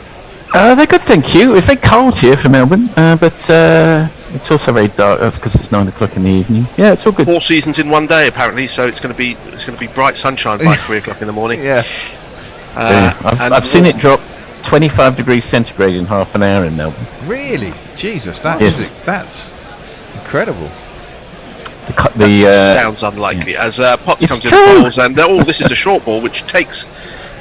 [SPEAKER 10] They're good, thank you. It's very cold here for Melbourne, but it's also very dark. That's because it's 9 o'clock in the evening. Yeah, it's all good.
[SPEAKER 14] 4 seasons in one day, apparently. So it's going to be bright sunshine by 3 o'clock in the morning.
[SPEAKER 3] Yeah.
[SPEAKER 10] I've seen it drop 25 degrees centigrade in half an hour in Melbourne.
[SPEAKER 3] Really? Jesus, that's incredible.
[SPEAKER 14] Sounds unlikely. As Potts comes in the balls, and this is a short ball which takes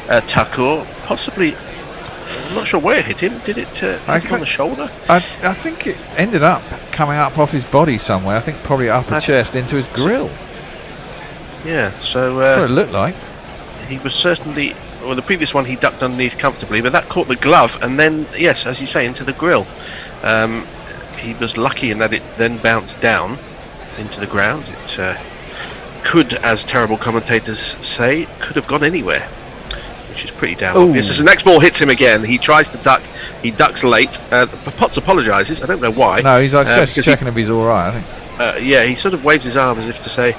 [SPEAKER 14] Thakur possibly. I'm not sure where it hit him. Did it hit him on the shoulder?
[SPEAKER 3] I think it ended up coming up off his body somewhere. I think probably upper chest into his grill.
[SPEAKER 14] Yeah, so
[SPEAKER 3] that's what it looked like.
[SPEAKER 14] He was certainly. Well, the previous one he ducked underneath comfortably, but that caught the glove, and then, yes, as you say, into the grill. He was lucky in that it then bounced down into the ground. It could, as terrible commentators say, could have gone anywhere, which is pretty damn obvious. As the next ball hits him again, he tries to duck. He ducks late. Potts apologises. I don't know why.
[SPEAKER 3] No, he's just checking if he's all right, I think.
[SPEAKER 14] Yeah, he sort of waves his arm as if to say,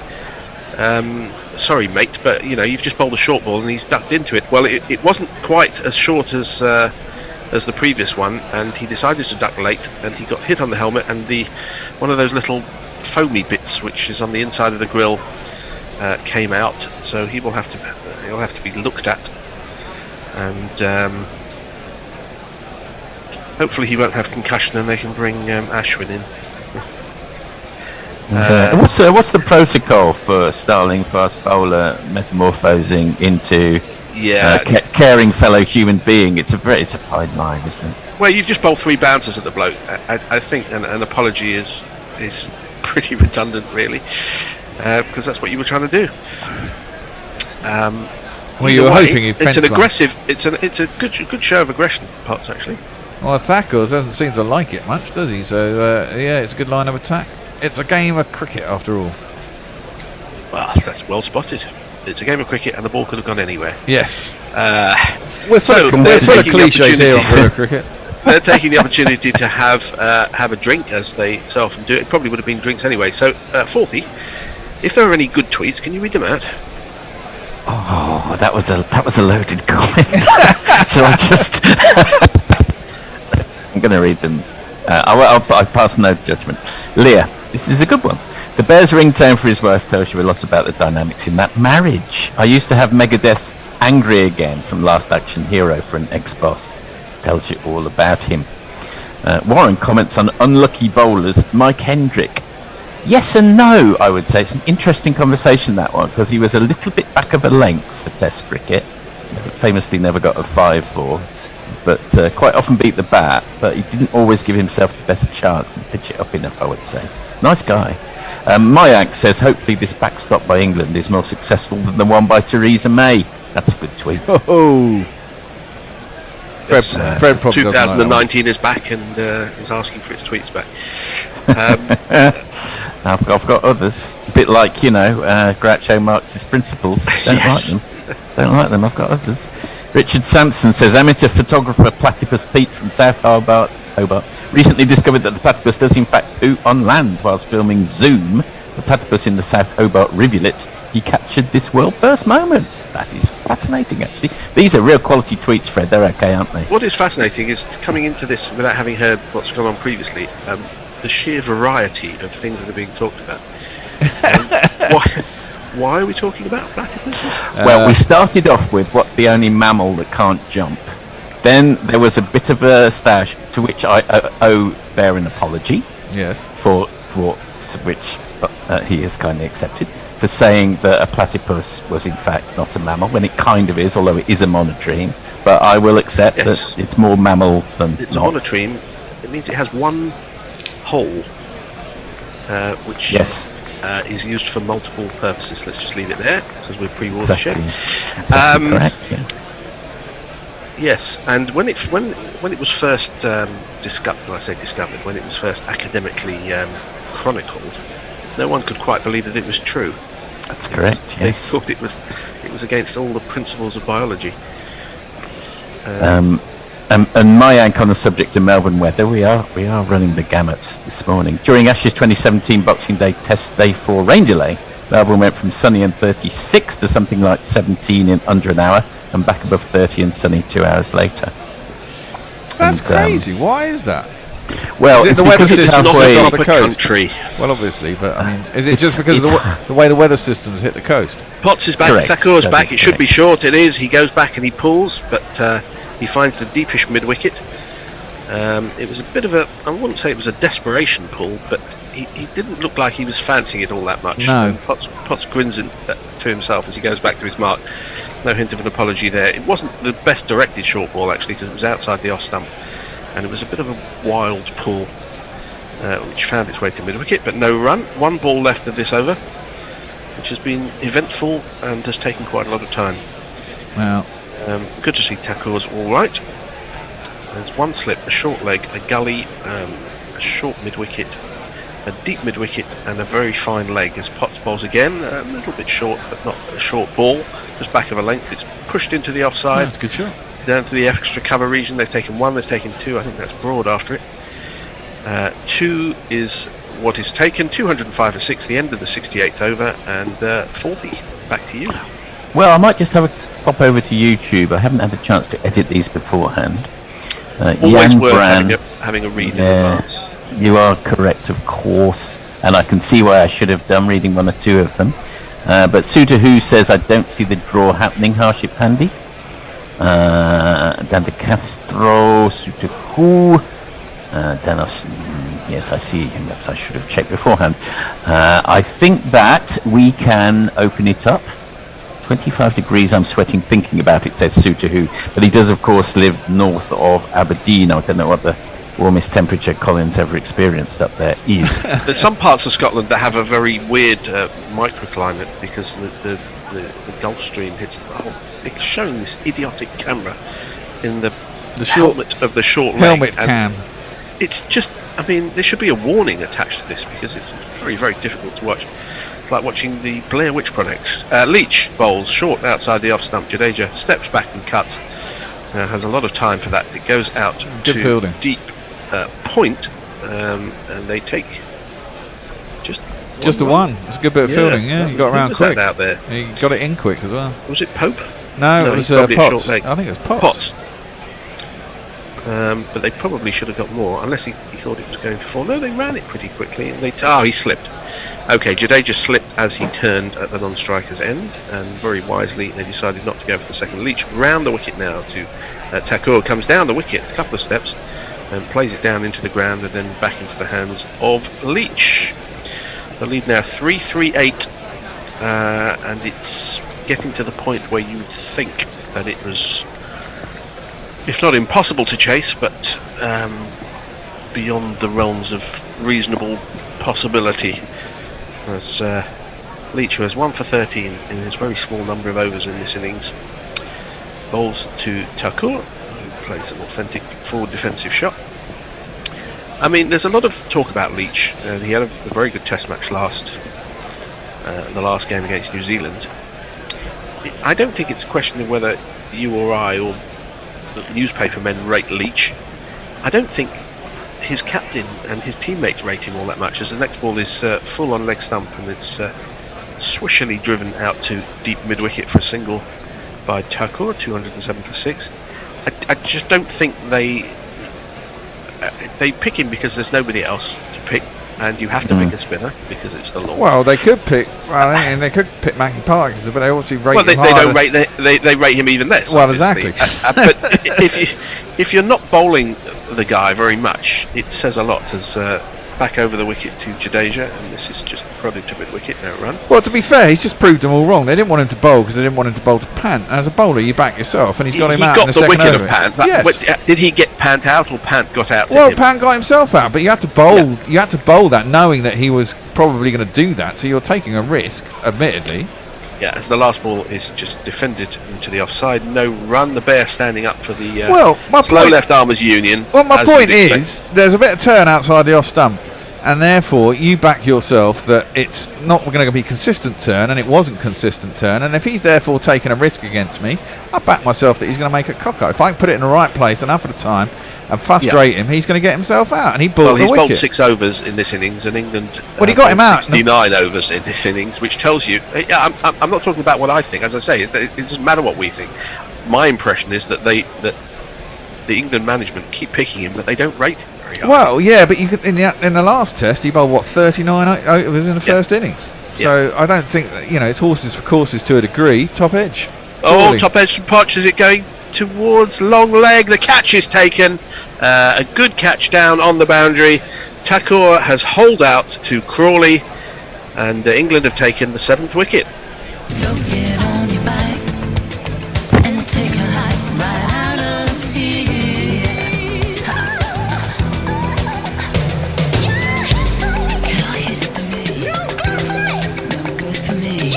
[SPEAKER 14] sorry, mate, but you've just bowled a short ball and he's ducked into it. Well, it wasn't quite as short as the previous one, and he decided to duck late, and he got hit on the helmet, and one of those little foamy bits which is on the inside of the grill came out. So he'll have to be looked at, and hopefully he won't have concussion, and they can bring Ashwin in.
[SPEAKER 10] What's the protocol for Starling fast bowler metamorphosing into caring fellow human being? It's a fine line, isn't it?
[SPEAKER 14] Well, you've just bowled 3 bouncers at the bloke. I think an apology is pretty redundant, really, because that's what you were trying to do.
[SPEAKER 3] Well, you were hoping he'd
[SPEAKER 14] it's an aggressive. It's a good show of aggression from Potts, actually.
[SPEAKER 3] Well, Thacker doesn't seem to like it much, does he? So it's a good line of attack. It's a game of cricket, after all.
[SPEAKER 14] Well, that's well spotted. It's a game of cricket, and the ball could have gone anywhere.
[SPEAKER 3] Yes.
[SPEAKER 14] We're
[SPEAKER 3] full of cliches here on River Cricket.
[SPEAKER 14] They're taking the opportunity to have a drink, as they so often do. It probably would have been drinks anyway. So, Forthy, if there are any good tweets, can you read them out?
[SPEAKER 10] Oh, that was a loaded comment. Shall I just? I'm going to read them. I'll pass no judgment. Leah, this is a good one. The Bears' ringtone for his wife tells you a lot about the dynamics in that marriage. I used to have Megadeth's "Angry Again" from Last Action Hero for an ex-boss. Tells you all about him. Warren comments on unlucky bowlers. Mike Hendrick. Yes and no, I would say. It's an interesting conversation, that one, because he was a little bit back of a length for Test cricket. Famously never got a 5-4, but quite often beat the bat, but he didn't always give himself the best chance to pitch it up enough, I would say. Nice guy. Mayank says, hopefully this backstop by England is more successful than the one by Theresa May. That's a good tweet.
[SPEAKER 3] Oh. Fred probably
[SPEAKER 14] 2019 is back and is asking for its tweets back.
[SPEAKER 10] I've got others. A bit like, Groucho Marx's principles. Don't like them. I've got others. Richard Sampson says, amateur photographer Platypus Pete from South Hobart, recently discovered that the platypus does in fact poo on land whilst filming Zoom, the platypus in the South Hobart rivulet. He captured this world first moment. That is fascinating, actually. These are real quality tweets, Fred. They're okay, aren't they?
[SPEAKER 14] What is fascinating is coming into this without having heard what's gone on previously, the sheer variety of things that are being talked about. Why are we talking about platypuses?
[SPEAKER 10] Well, we started off with what's the only mammal that can't jump. Then there was a bit of a stash to which I owe Bear an apology.
[SPEAKER 3] Yes.
[SPEAKER 10] For which he has kindly accepted, for saying that a platypus was in fact not a mammal, when it kind of is, although it is a monotreme. But I will accept that it's more mammal than
[SPEAKER 14] it's
[SPEAKER 10] not.
[SPEAKER 14] a monotreme. It means it has one hole, which is used for multiple purposes. Let's just leave it there because we're pre-watershed.
[SPEAKER 10] Exactly correct. Yeah.
[SPEAKER 14] Yes, and when it was first discovered, when it was first academically chronicled, no one could quite believe that it was true.
[SPEAKER 10] That's correct. Yes.
[SPEAKER 14] They thought it was against all the principles of biology.
[SPEAKER 10] And Mayank on the subject of Melbourne weather, we are running the gamut this morning. During Ashes 2017 Boxing Day Test Day 4 rain delay, Melbourne went from sunny and 36 to something like 17 in under an hour, and back above 30 and sunny 2 hours later.
[SPEAKER 3] That's crazy. Why is that?
[SPEAKER 10] Well,
[SPEAKER 3] is it
[SPEAKER 10] it's
[SPEAKER 3] the weather
[SPEAKER 10] because it's
[SPEAKER 3] system
[SPEAKER 10] halfway
[SPEAKER 3] off the coast?
[SPEAKER 14] Country.
[SPEAKER 3] Well, obviously, but I mean, is it just because of the way the weather systems hit the coast?
[SPEAKER 14] Potts is back. Thakur's back. It should be short. It is. He goes back and he pulls, but he finds the deepish mid-wicket. It was a bit of a, I wouldn't say it was a desperation pull, but he didn't look like he was fancying it all that much.
[SPEAKER 3] No.
[SPEAKER 14] Potts grins to himself as he goes back to his mark. No hint of an apology there. It wasn't the best directed short ball, actually, because it was outside the off stump. And it was a bit of a wild pull, which found its way to mid-wicket, but no run. One ball left of this over, which has been eventful and has taken quite a lot of time.
[SPEAKER 3] Wow.
[SPEAKER 14] Good to see Thakur's all right. There's one slip, a short leg, a gully, a short mid-wicket, a deep mid-wicket, and a very fine leg as Potts bowls again. A little bit short, but not a short ball, just back of a length. It's pushed into the offside.
[SPEAKER 3] That's a good shot.
[SPEAKER 14] Down to the extra cover region. They've taken one, they've taken two. I think that's Broad after it. Two is what is taken. 205 for 6, the end of the 68th over, and 40. Back to you.
[SPEAKER 10] Well, I might just have a pop over to YouTube. I haven't had a chance to edit these beforehand.
[SPEAKER 14] Always
[SPEAKER 10] Jan
[SPEAKER 14] worth
[SPEAKER 10] Brand,
[SPEAKER 14] having a read in advance.
[SPEAKER 10] You are correct, of course, and I can see why I should have done reading one or two of them. But Suter Who says, I don't see the draw happening. Hardship handy. Dan de Castro, Suter Who, Danos. Yes, I see. Perhaps I should have checked beforehand. I think that we can open it up. 25 degrees, I'm sweating thinking about it, says Suter Who. But he does, of course, live north of Aberdeen. I don't know what the warmest temperature Colin's ever experienced up there is.
[SPEAKER 14] There's some parts of Scotland that have a very weird microclimate because the Gulf Stream hits the whole. It's showing this idiotic camera in the helmet of the short leg.
[SPEAKER 3] Helmet cam.
[SPEAKER 14] it's just, I mean, there should be a warning attached to this because it's very, very difficult to watch. It's like watching the Blair Witch Project. Leach bowls short outside the off stump. Jadeja steps back and cuts. Has a lot of time for that. It goes out
[SPEAKER 3] Good
[SPEAKER 14] to
[SPEAKER 3] fielding.
[SPEAKER 14] deep point, and they take just
[SPEAKER 3] the one. It's a good bit of fielding. Yeah, you got around quick.
[SPEAKER 14] Out there.
[SPEAKER 3] You got it in quick as well.
[SPEAKER 14] Was it Pope?
[SPEAKER 3] No, it was
[SPEAKER 14] probably a
[SPEAKER 3] Potts.
[SPEAKER 14] short leg.
[SPEAKER 3] I think it was Potts.
[SPEAKER 14] But they probably should have got more, unless he thought it was going for 4. No, they ran it pretty quickly, and he slipped. Okay, Jadeja slipped as he turned at the non-striker's end, and very wisely they decided not to go for the second. Leach round the wicket now to Thakur, comes down the wicket a couple of steps and plays it down into the ground and then back into the hands of Leach. The lead now 3-3-8, and it's getting to the point where you'd think that it was, if not impossible to chase, but beyond the realms of reasonable possibility. As Leach, who has 1 for 13 in his very small number of overs in this innings, bowls to Thakur, who plays an authentic forward defensive shot. I mean, there's a lot of talk about Leach, and he had a very good test match the last game against New Zealand. I don't think it's a question of whether you or I or the newspaper men rate Leach. I don't think his captain and his teammates rate him all that much, as the next ball is full on leg stump, and it's swishily driven out to deep mid-wicket for a single by Thakur, 207 for 6. I just don't think they pick him because there's nobody else to pick, and you have to pick a spinner because it's the law.
[SPEAKER 3] Well, they could pick. Well, and they could pick Mackie Park, but they obviously rate him
[SPEAKER 14] they
[SPEAKER 3] harder.
[SPEAKER 14] don't rate. They rate him even less.
[SPEAKER 3] Well,
[SPEAKER 14] obviously.
[SPEAKER 3] exactly.
[SPEAKER 14] But if you're not bowling the guy very much, it says a lot. As back over the wicket to Jadeja, and this is just prodded to mid-wicket now run.
[SPEAKER 3] Well, to be fair, he's just proved them all wrong. They didn't want him to bowl because they didn't want him to bowl to Pant. As a bowler, you back yourself, and he's got him out in the second over.
[SPEAKER 14] He got the wicket of Pant.
[SPEAKER 3] Yes.
[SPEAKER 14] Did he get Pant out, or Pant got out to
[SPEAKER 3] Well,
[SPEAKER 14] him?
[SPEAKER 3] Pant got himself out, but you had to bowl. Yeah. You had to bowl that, knowing that he was probably going to do that. So you're taking a risk, admittedly.
[SPEAKER 14] Yeah, as the last ball is just defended into the offside. No run. The Bear standing up for the low left armers union.
[SPEAKER 3] Well, my point is, there's a bit of turn outside the off stump, and therefore you back yourself that it's not going to be consistent turn, and it wasn't consistent turn. And if he's therefore taking a risk against me, I back myself that he's going to make a cock out. If I can put it in the right place enough at a time and frustrate him, he's going to get himself out, and he bowled the wicket.
[SPEAKER 14] Well, he's bowled 6 overs in this innings, and England
[SPEAKER 3] he got him out
[SPEAKER 14] 69 overs in this innings, which tells you. I'm not talking about what I think. As I say, it doesn't matter what we think. My impression is that the England management keep picking him, but they don't rate him very high.
[SPEAKER 3] Well, yeah, but you could, in the last test, he bowled 39 overs in the first innings. So I don't think that, it's horses for courses to a degree. Top edge.
[SPEAKER 14] Oh, top edge from Potch. Is it going towards long leg? The catch is taken. A good catch down on the boundary. Thakur has holed out to Crawley, and England have taken the 7th wicket.
[SPEAKER 15] So get on your bike and take a hike right out of here. Your history, no good for me.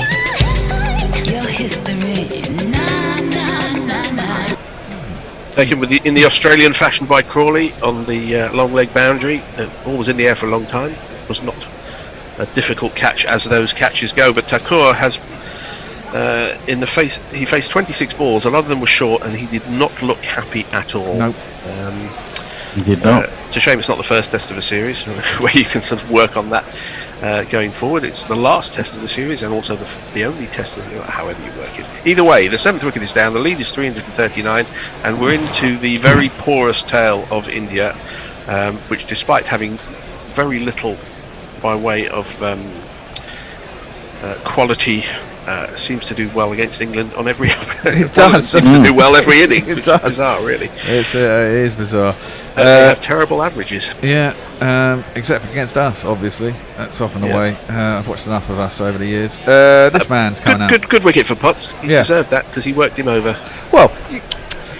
[SPEAKER 15] Your history, nah.
[SPEAKER 14] Taken in the Australian fashion by Crawley on the long leg boundary. Ball was in the air for a long time. It was not a difficult catch as those catches go, but Thakur has he faced 26 balls. A lot of them were short, and he did not look happy at all.
[SPEAKER 3] Nope.
[SPEAKER 10] He did not.
[SPEAKER 14] It's a shame it's not the first test of a series where you can sort of work on that going forward. It's the last test of the series, and also the only test of however you work it. Either way, the 7th wicket is down. The lead is 339, and we're into the very porous tail of India, which, despite having very little by way of quality, seems to do well against England on every.
[SPEAKER 3] It does.
[SPEAKER 14] Seems to do well every innings.
[SPEAKER 3] It
[SPEAKER 14] which
[SPEAKER 3] does.
[SPEAKER 14] is bizarre, really.
[SPEAKER 3] It is bizarre.
[SPEAKER 14] They have terrible averages.
[SPEAKER 3] Yeah, except against us, obviously. That's often the way. I've watched enough of us over the years. This man's coming out.
[SPEAKER 14] Good wicket for Potts. He deserved that because he worked him over.
[SPEAKER 3] Well,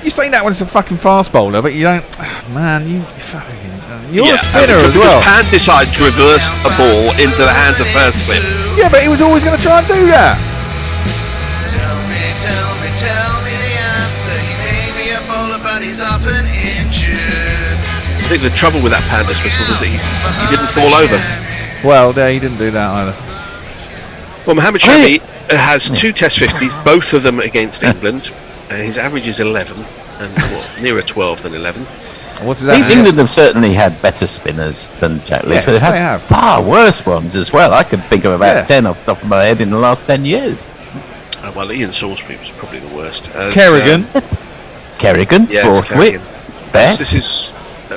[SPEAKER 3] you say that when it's a fucking fast bowler, but you don't. Man, you're a spinner as well.
[SPEAKER 14] Pant decides to reverse a ball into the hands of first slip.
[SPEAKER 3] Yeah, but he was always going to try and do that.
[SPEAKER 16] Tell me the answer. He may be a bowler, but he's often injured.
[SPEAKER 14] think the trouble with that panda spittle was that he didn't fall over.
[SPEAKER 3] Well, he didn't do that either.
[SPEAKER 14] Well, Mohammed Shami has 2 Test 50s, both of them against England. His average is 11, and nearer 12 than 11.
[SPEAKER 3] What's that?
[SPEAKER 10] England have certainly had better spinners than Jack Leach,
[SPEAKER 3] Yes,
[SPEAKER 10] but they've had
[SPEAKER 3] they have.
[SPEAKER 10] far worse ones as well. I can think of about 10 off the top of my head in the last 10 years.
[SPEAKER 14] Well, Ian Salisbury was probably the worst.
[SPEAKER 3] Kerrigan.
[SPEAKER 10] Kerrigan,
[SPEAKER 14] Yes,
[SPEAKER 10] Borthwick,
[SPEAKER 14] Kerrigan.
[SPEAKER 10] Best.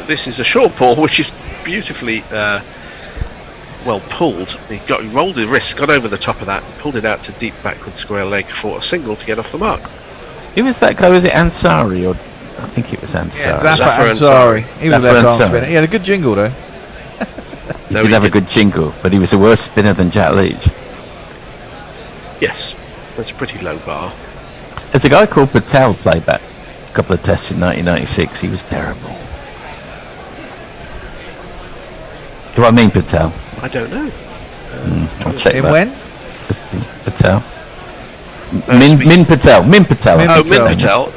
[SPEAKER 14] This is a short ball, which is beautifully well pulled. He rolled his wrist, got over the top of that, pulled it out to deep backward square leg for a single to get off the mark.
[SPEAKER 10] Who was that guy? Was it Ansari? Or I think it was Ansari.
[SPEAKER 3] Yeah, Zafar Ansari. He was their arm spinner. He had a good jingle though.
[SPEAKER 10] He did have a good jingle, but he was a worse spinner than Jack Leach.
[SPEAKER 14] Yes, that's a pretty low bar.
[SPEAKER 10] There's a guy called Patel played that a couple of tests in 1996. He was terrible. Do I mean Patel?
[SPEAKER 14] I don't know.
[SPEAKER 10] I'll check
[SPEAKER 3] In
[SPEAKER 10] that.
[SPEAKER 3] when?
[SPEAKER 10] Patel. Min Patel. Min Patel.
[SPEAKER 14] Min Patel.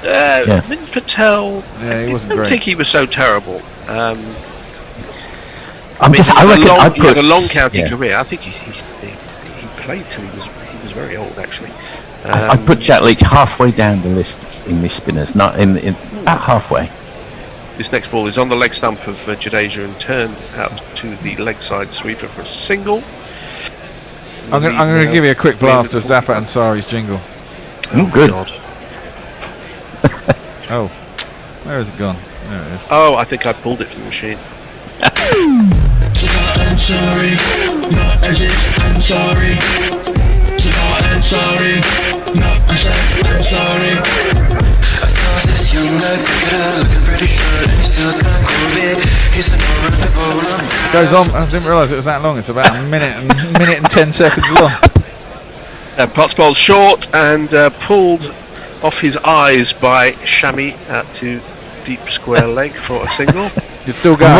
[SPEAKER 14] Min Patel.
[SPEAKER 3] Yeah, he wasn't
[SPEAKER 14] I don't
[SPEAKER 3] great.
[SPEAKER 14] think he was so terrible. He
[SPEAKER 10] I had
[SPEAKER 14] a long county career. I think he played till he was very old actually.
[SPEAKER 10] I put Jack Leach halfway down the list of English spinners, not in about halfway.
[SPEAKER 14] This next ball is on the leg stump of Jadeja and turned out to the leg side sweeper for a single.
[SPEAKER 3] I'm going to give you a quick blast of Zafar Ansari's jingle.
[SPEAKER 10] Oh, good.
[SPEAKER 14] God.
[SPEAKER 3] Oh, where has it gone? There it is.
[SPEAKER 14] Oh, I think I pulled it from the machine.
[SPEAKER 8] I'm sorry, not as if I'm sorry. I'm sorry, not as if I'm sorry. I saw this young guy looking pretty sure he still can't cool it. He's an
[SPEAKER 3] It goes on. I didn't realise it was that long. It's about a minute and 10 seconds long.
[SPEAKER 14] Potts bowled short and pulled off his eyes by Shami out to deep square leg for a single.
[SPEAKER 3] It's still going.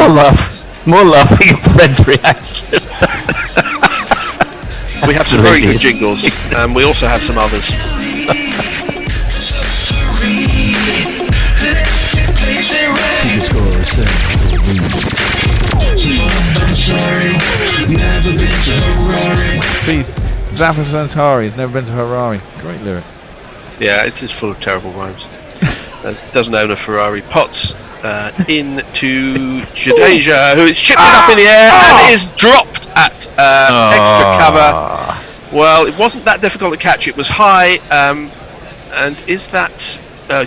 [SPEAKER 10] More laughing at Fred's reaction.
[SPEAKER 14] We have some very good jingles, and we also have some others.
[SPEAKER 3] See, Zafar Ansari has never been to Harare. Great lyric.
[SPEAKER 14] Yeah, it's just full of terrible rhymes. Doesn't own a Ferrari. Potts into Jadeja, who is chipped it up in the air and is dropped at extra cover. Well, it wasn't that difficult to catch. It was high, and is that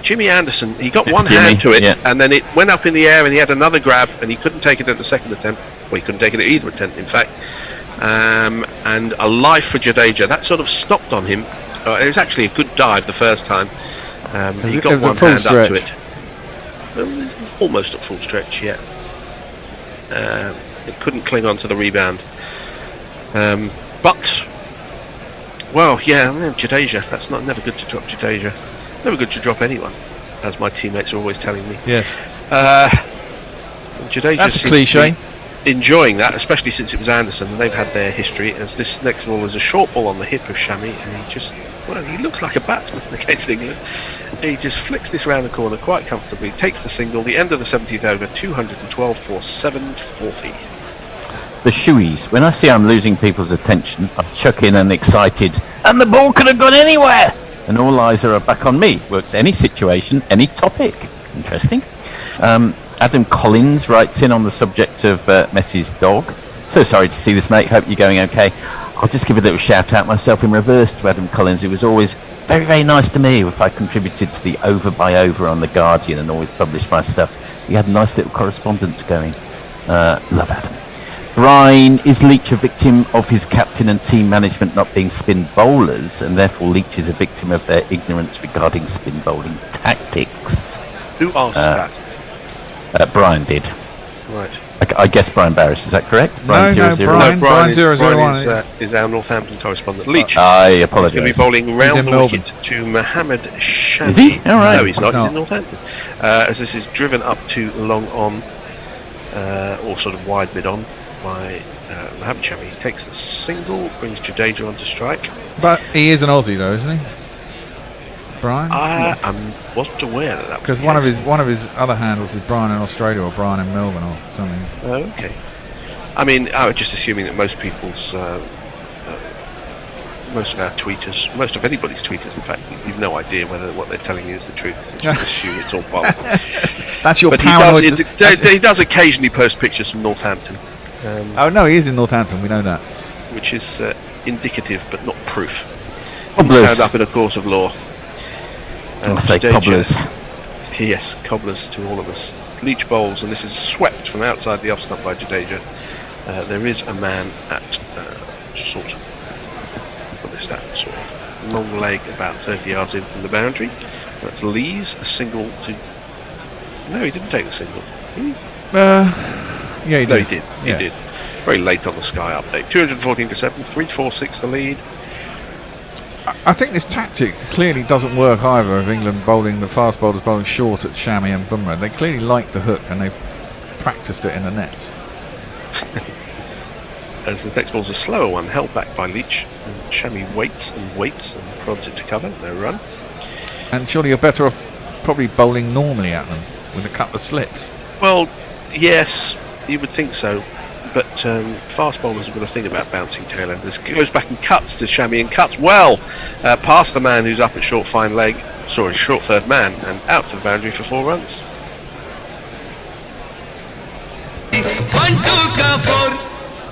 [SPEAKER 14] Jimmy Anderson? He got one hand to it, and then it went up in the air, and he had another grab, and he couldn't take it at the second attempt. Well, he couldn't take it at either attempt, in fact. And a life for Jadeja. That sort of stopped on him. It was actually a good dive the first time. He got one hand up to it. Well, it was almost at full stretch, yeah. It couldn't cling on to the rebound. But, well, yeah, Jadeja. That's never good to drop Jadeja. Never good to drop anyone, as my teammates are always telling me.
[SPEAKER 3] Yes.
[SPEAKER 14] Jadeja
[SPEAKER 3] That's a
[SPEAKER 14] seems
[SPEAKER 3] cliche.
[SPEAKER 14] to be enjoying that, especially since it was Anderson and they've had their history. As this next ball was a short ball on the hip of Shami, and he looks like a batsman against England. He just flicks this round the corner quite comfortably, takes the single, the end of the 70th over, 212 for 740.
[SPEAKER 10] The shoeies. When I see I'm losing people's attention, I chuck in an excited, and the ball could have gone anywhere, and all eyes are back on me. Works any situation, any topic. Interesting. Adam Collins writes in on the subject of Messi's dog. So sorry to see this, mate. Hope you're going okay. I'll just give a little shout out myself in reverse to Adam Collins, who was always very, very nice to me if I contributed to the Over by Over on The Guardian and always published my stuff. He had a nice little correspondence going. Love Adam. Brian, is Leach a victim of his captain and team management not being spin bowlers, and therefore Leach is a victim of their ignorance regarding spin bowling tactics?
[SPEAKER 14] Who asked that?
[SPEAKER 10] Brian did.
[SPEAKER 14] Right.
[SPEAKER 10] I guess Brian Barris, is that correct?
[SPEAKER 3] Brian 001.
[SPEAKER 14] Brian 001 is our Northampton correspondent. Leach.
[SPEAKER 10] I apologise.
[SPEAKER 14] He's going to be bowling round the wicket to Mohammed Shami.
[SPEAKER 10] Is he? All right.
[SPEAKER 14] No, he's not. He's in Northampton. As this is driven up to long on, or sort of wide mid on, by Mohammed Shami. He takes the single, brings Jadeja onto strike.
[SPEAKER 3] But he is an Aussie though, isn't he? Brian?
[SPEAKER 14] I wasn't aware that was
[SPEAKER 3] Because
[SPEAKER 14] the
[SPEAKER 3] one
[SPEAKER 14] case.
[SPEAKER 3] of his other handles is Brian in Australia or Brian in Melbourne or something.
[SPEAKER 14] Oh, okay. I mean, I was just assuming that most people's, most of our tweeters, most of anybody's tweeters, in fact, you've no idea whether what they're telling you is the truth. You just assume it's all bollocks.
[SPEAKER 3] That's your
[SPEAKER 14] But
[SPEAKER 3] paranoid.
[SPEAKER 14] he does occasionally post pictures from Northampton.
[SPEAKER 3] Oh no, he is in Northampton. We know that.
[SPEAKER 14] Which is indicative, but not proof.
[SPEAKER 10] Cobblers.
[SPEAKER 14] Stand up in a court of law.
[SPEAKER 10] I'll say
[SPEAKER 14] Jadeja-
[SPEAKER 10] cobblers.
[SPEAKER 14] Yes, cobblers to all of us. Leach bowls, and this is swept from outside the off stump by Jadeja. There is a man at sort of, what is that, sort of long leg about 30 yards in from the boundary. That's Lee's, a single to... No, he didn't take the single. Did he?
[SPEAKER 3] Yeah, he
[SPEAKER 14] No,
[SPEAKER 3] did.
[SPEAKER 14] he did.
[SPEAKER 3] Yeah.
[SPEAKER 14] He did. Very late on the Sky update. 214 to 7, 3-4-6 the lead.
[SPEAKER 3] I think this tactic clearly doesn't work either of England bowling, the fast bowlers bowling short at Shami and Bumrah. They clearly like the hook and they've practiced it in the nets.
[SPEAKER 14] As the next ball's a slower one, held back by Leach. And Shami waits and prods it to cover. No run.
[SPEAKER 3] And surely you're better off probably bowling normally at them with a couple of slips.
[SPEAKER 14] Well, yes, you would think so. But fast bowlers have got a thing about bouncing tail-enders. Goes back and cuts to Shami and cuts well past the man who's up at short third man and out to the boundary for 4 runs.
[SPEAKER 8] 1 2 ka 4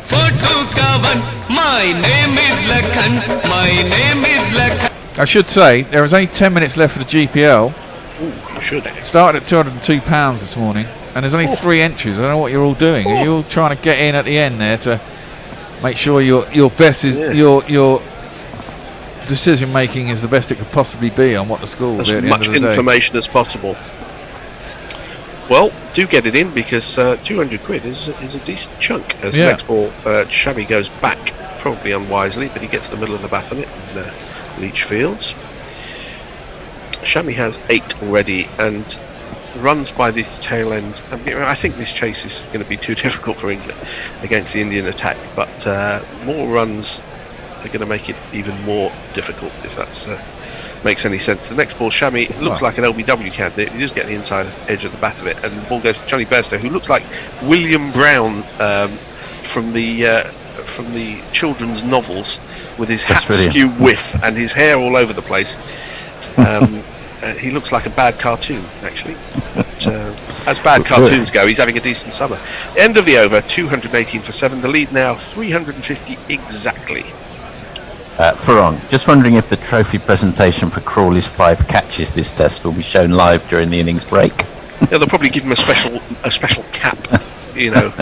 [SPEAKER 8] 4 2 ka 1. My name is Lakhan. My name is Lakhan.
[SPEAKER 3] I should say there is only 10 minutes left for the GPL.
[SPEAKER 14] Ooh, you should.
[SPEAKER 3] It started at £202 this morning, and there's only 3 entries. I don't know what you're all doing. Are you all trying to get in at the end there to make sure your best is your decision making is the best it could possibly be on what the score will
[SPEAKER 14] As
[SPEAKER 3] be at the
[SPEAKER 14] much
[SPEAKER 3] end of the day?
[SPEAKER 14] information as possible. Well, do get it in because 200 quid is a decent chunk. As the next ball, Shami goes back, probably unwisely, but he gets the middle of the bat on it and Leach fields. Shami has 8 already and runs by this tail end. I think this chase is going to be too difficult for England against the Indian attack, but more runs are going to make it even more difficult, if that makes any sense. The next ball, Shami looks like an LBW candidate. He does get the inside edge of the bat of it, and the ball goes to Johnny Bairstow, who looks like William Brown from the children's novels, with his hat skew whiff and his hair all over the place. He looks like a bad cartoon, actually. But, as bad cartoons go, he's having a decent summer. End of the over, 218 for 7. The lead now 350 exactly.
[SPEAKER 10] Farong, just wondering if the trophy presentation for Crawley's 5 catches this test will be shown live during the innings break.
[SPEAKER 14] Yeah, they'll probably give him a special cap, you know.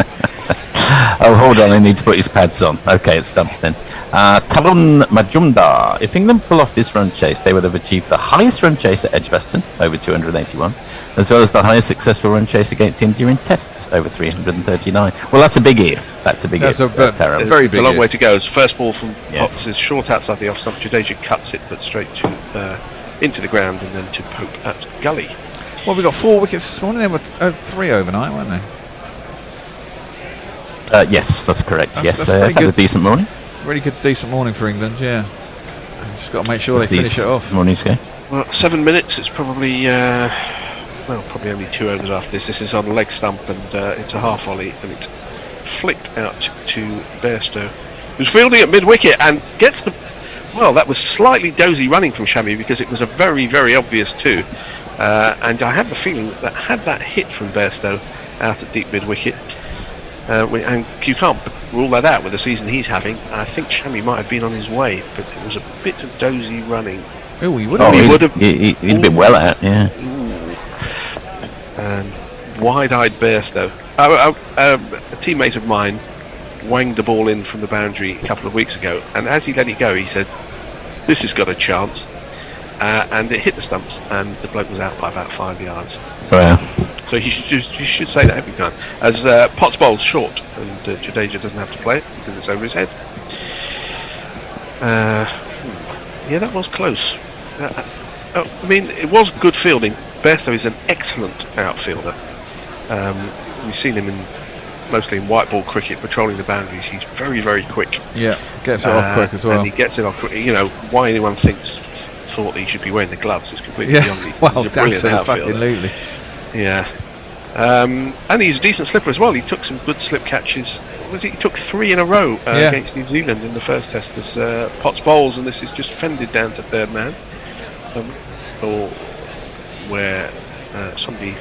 [SPEAKER 10] Oh, hold on, I need to put his pads on. Okay, it stumps then. Tarun Majumdar. If England pull off this run chase, they would have achieved the highest run chase at Edgbaston, over 281, as well as the highest successful run chase against India in tests, over 339. Well, that's a big if. That's a big if. Tarun.
[SPEAKER 3] Very big.
[SPEAKER 14] It's a long way to go. As first ball from Potts is short outside the off stump. Jadeja cuts it, but straight to into the ground and then to Pope at Gully.
[SPEAKER 3] Well, we got 4 wickets this morning. There were 3 overnight, weren't they?
[SPEAKER 10] Yes, that's correct.
[SPEAKER 3] That's
[SPEAKER 10] Had a decent morning.
[SPEAKER 3] Really good, decent morning for England. Yeah, just got to make sure they finish it off.
[SPEAKER 10] Morning's game.
[SPEAKER 14] Well, 7 minutes. It's probably probably only 2 overs after this. This is on a leg stump and it's a half volley and it's flicked out to Bairstow, who's fielding at mid wicket and gets the. Well, that was slightly dozy running from Shami because it was a very, very obvious 2. And I have the feeling that had that hit from Bairstow out at deep mid wicket. And you can't rule that out with the season he's having. I think Shami might have been on his way, but it was a bit of dozy running.
[SPEAKER 3] Oh, he would
[SPEAKER 10] have.
[SPEAKER 3] He'd
[SPEAKER 10] been well out, yeah.
[SPEAKER 14] And wide-eyed Bairstow. A teammate of mine wanged the ball in from the boundary a couple of weeks ago, and as he let it go, he said, "This has got a chance." And it hit the stumps, and the bloke was out by about 5 yards.
[SPEAKER 10] Wow.
[SPEAKER 14] So you should say that every time. As Potts bowls short, and Jadeja doesn't have to play it because it's over his head. Yeah, that was close. I mean, it was good fielding. Bairstow is an excellent outfielder. We've seen him mostly in white ball cricket, patrolling the boundaries. He's very, very quick.
[SPEAKER 3] Yeah, gets it off quick as well.
[SPEAKER 14] And he gets it off quick. You know, why anyone thinks thought that he should be wearing the gloves. It's completely
[SPEAKER 3] Yeah,
[SPEAKER 14] beyond me.
[SPEAKER 3] well,
[SPEAKER 14] He's a brilliant outfielder.
[SPEAKER 3] absolutely.
[SPEAKER 14] Yeah. And he's a decent slipper as well. He took some good slip catches. He took 3 in a row against New Zealand in the first test as Potts bowls, and this is just fended down to third man, or where somebody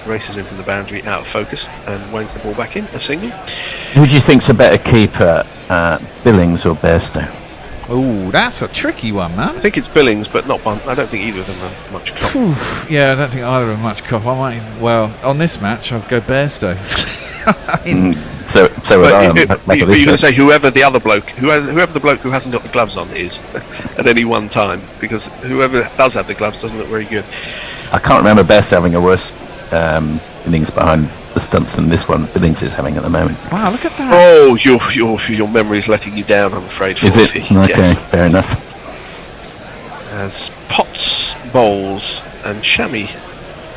[SPEAKER 14] races in from the boundary out of focus and wains the ball back in, a single.
[SPEAKER 10] Who do you think's a better keeper, Billings or Bairstow?
[SPEAKER 3] Oh, that's a tricky one, man.
[SPEAKER 14] I think it's Billings, but not one. I don't think either of them are much cop.
[SPEAKER 3] Yeah, I don't think either of them are much cop. I might, well, on this match, I'll go Bairstow. I mean,
[SPEAKER 10] so would I.
[SPEAKER 14] But you're going to say whoever the other bloke, whoever the bloke who hasn't got the gloves on is at any one time, because whoever does have the gloves doesn't look very good.
[SPEAKER 10] I can't remember Bairstow having a worse innings behind the stumps than this one Billings is having at the moment.
[SPEAKER 3] Wow, look at that.
[SPEAKER 14] Oh, your memory is letting you down, I'm afraid.
[SPEAKER 10] Is it? Okay,
[SPEAKER 14] yes.
[SPEAKER 10] Fair enough.
[SPEAKER 14] As Potts bowls and Shammy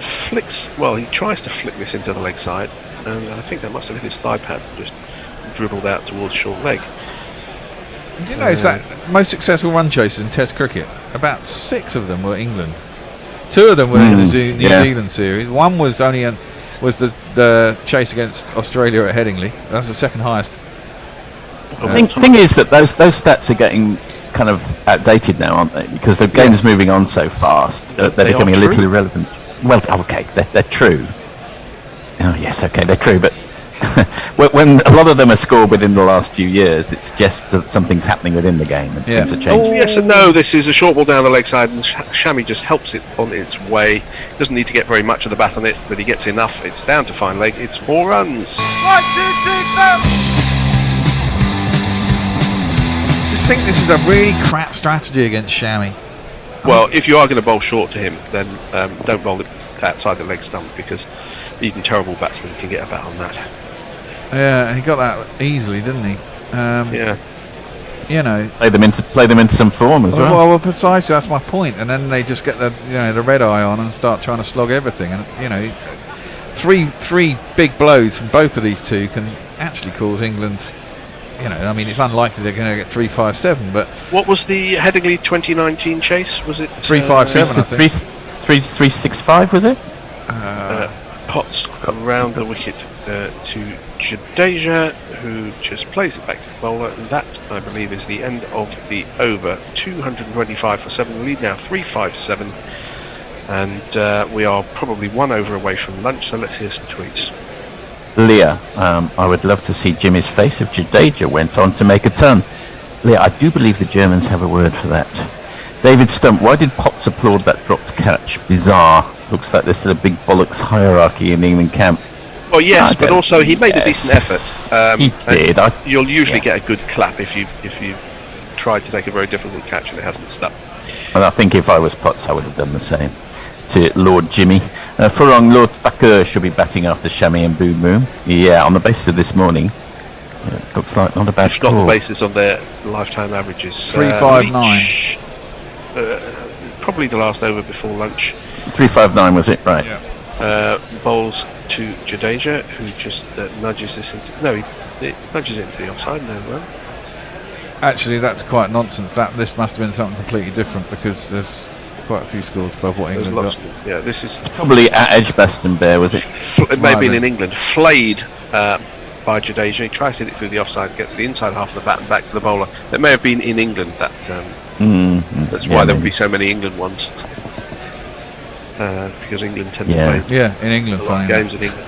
[SPEAKER 14] flicks, well, he tries to flick this into the leg side, and I think that must have hit his thigh pad, just dribbled out towards short leg.
[SPEAKER 3] Did you notice that most successful run chasers in Test cricket, about 6 of them were England. 2 of them were in the New Zealand series. One was was the chase against Australia at Headingley. That's the second highest.
[SPEAKER 10] Thing is that those stats are getting kind of outdated now, aren't they? Because the game's moving on so fast that they're becoming a little irrelevant. Well, okay, they're true. Oh yes, okay, they're true, but when a lot of them are scored within the last few years, it suggests that something's happening within the game and things are changing.
[SPEAKER 14] Yes and no. This is a short ball down the leg side, and Shammy just helps it on its way. Doesn't need to get very much of the bat on it, but he gets enough. It's down to fine leg. It's 4 runs.
[SPEAKER 3] 1, 2, 3, 4. Just think this is a really crap strategy against Shammy.
[SPEAKER 14] Well, if you are going to bowl short to him, then don't bowl it outside the leg stump, because even terrible batsmen can get a bat on that.
[SPEAKER 3] Yeah, he got that easily, didn't he?
[SPEAKER 14] Yeah.
[SPEAKER 3] You know,
[SPEAKER 10] play them into some form as well.
[SPEAKER 3] Well, precisely, that's my point. And then they just get the red eye on and start trying to slog everything. And three big blows from both of these two can actually cause England. I mean, it's unlikely they're going to get 3-5-7. But
[SPEAKER 14] what was the Headingley 2019 chase? Was it
[SPEAKER 3] 3-5-7?
[SPEAKER 10] 3-6-5 was it?
[SPEAKER 14] Potts around the wicket to Jadeja, who just plays it back to the bowler, and that, I believe, is the end of the over. 225 for 7, lead now 3-5-7, and we are probably 1 over away from lunch, so let's hear some tweets.
[SPEAKER 10] Leah, I would love to see Jimmy's face if Jadeja went on to make a ton. Leah, I do believe the Germans have a word for that. David Stump, why did Potts applaud that dropped catch? Bizarre. Looks like there's still a big bollocks hierarchy in England camp.
[SPEAKER 14] Well, yes, but also he made a decent effort.
[SPEAKER 10] He did.
[SPEAKER 14] You'll usually get a good clap if you tried to take a very difficult catch and it hasn't stuck.
[SPEAKER 10] And I think if I was Potts, I would have done the same. To Lord Jimmy. Furlong, Lord Thacker should be batting after Shammy and Boom Boom. Yeah, on the basis of this morning, it looks like not a bad score.
[SPEAKER 14] Not the basis on their lifetime averages.
[SPEAKER 3] 3-5-9.
[SPEAKER 14] Probably the last over before lunch.
[SPEAKER 10] 3-5-9 was it? Right.
[SPEAKER 14] Yeah. Bowls to Jadeja, who just nudges this into... No, he nudges it into the offside. No, well.
[SPEAKER 3] Actually, that's quite nonsense. This must have been something completely different, because there's quite a few scores above what England got.
[SPEAKER 14] Yeah, this is...
[SPEAKER 10] It's probably at Edgbaston, Bear, was it?
[SPEAKER 14] It may have been in England. Flayed by Jadeja. He tries to hit it through the offside, gets the inside half of the bat and back to the bowler. It may have been in England, that... that's why there would be so many England ones. Because England tend to play
[SPEAKER 3] in England,
[SPEAKER 14] a lot of games in England.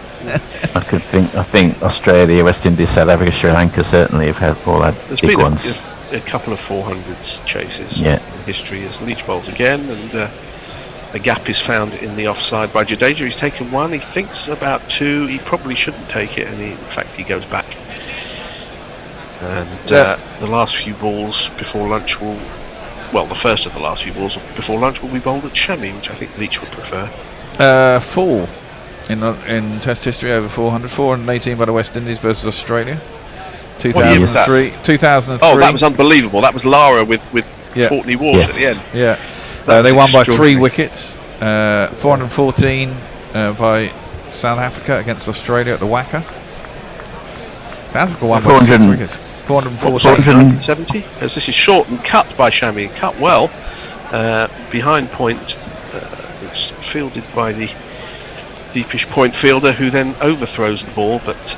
[SPEAKER 10] I think Australia, West Indies, South Africa, Sri Lanka certainly have all had
[SPEAKER 14] There's
[SPEAKER 10] big
[SPEAKER 14] been
[SPEAKER 10] ones.
[SPEAKER 14] A couple of 400s chases
[SPEAKER 10] in
[SPEAKER 14] history as Leach bowls again, and a gap is found in the offside by Jadeja. He's taken 1, he thinks about 2, he probably shouldn't take it, and in fact he goes back. And the last few balls before lunch will... Well, the first of the last few balls before lunch will be bowled at Shammy, which I think Leach would prefer.
[SPEAKER 3] 4 in Test history, over 400. 418 by the West Indies versus Australia. 2003. 2003.
[SPEAKER 14] Oh, that was unbelievable. That was Lara with Courtney Walsh at the end.
[SPEAKER 3] Yeah, they won by 3 wickets. 414 by South Africa against Australia at the Wacker. South Africa won by 6 wickets. 440.
[SPEAKER 14] 470, as this is short and cut by Shammy, cut well, behind point. It's fielded by the deepish point fielder, who then overthrows the ball. But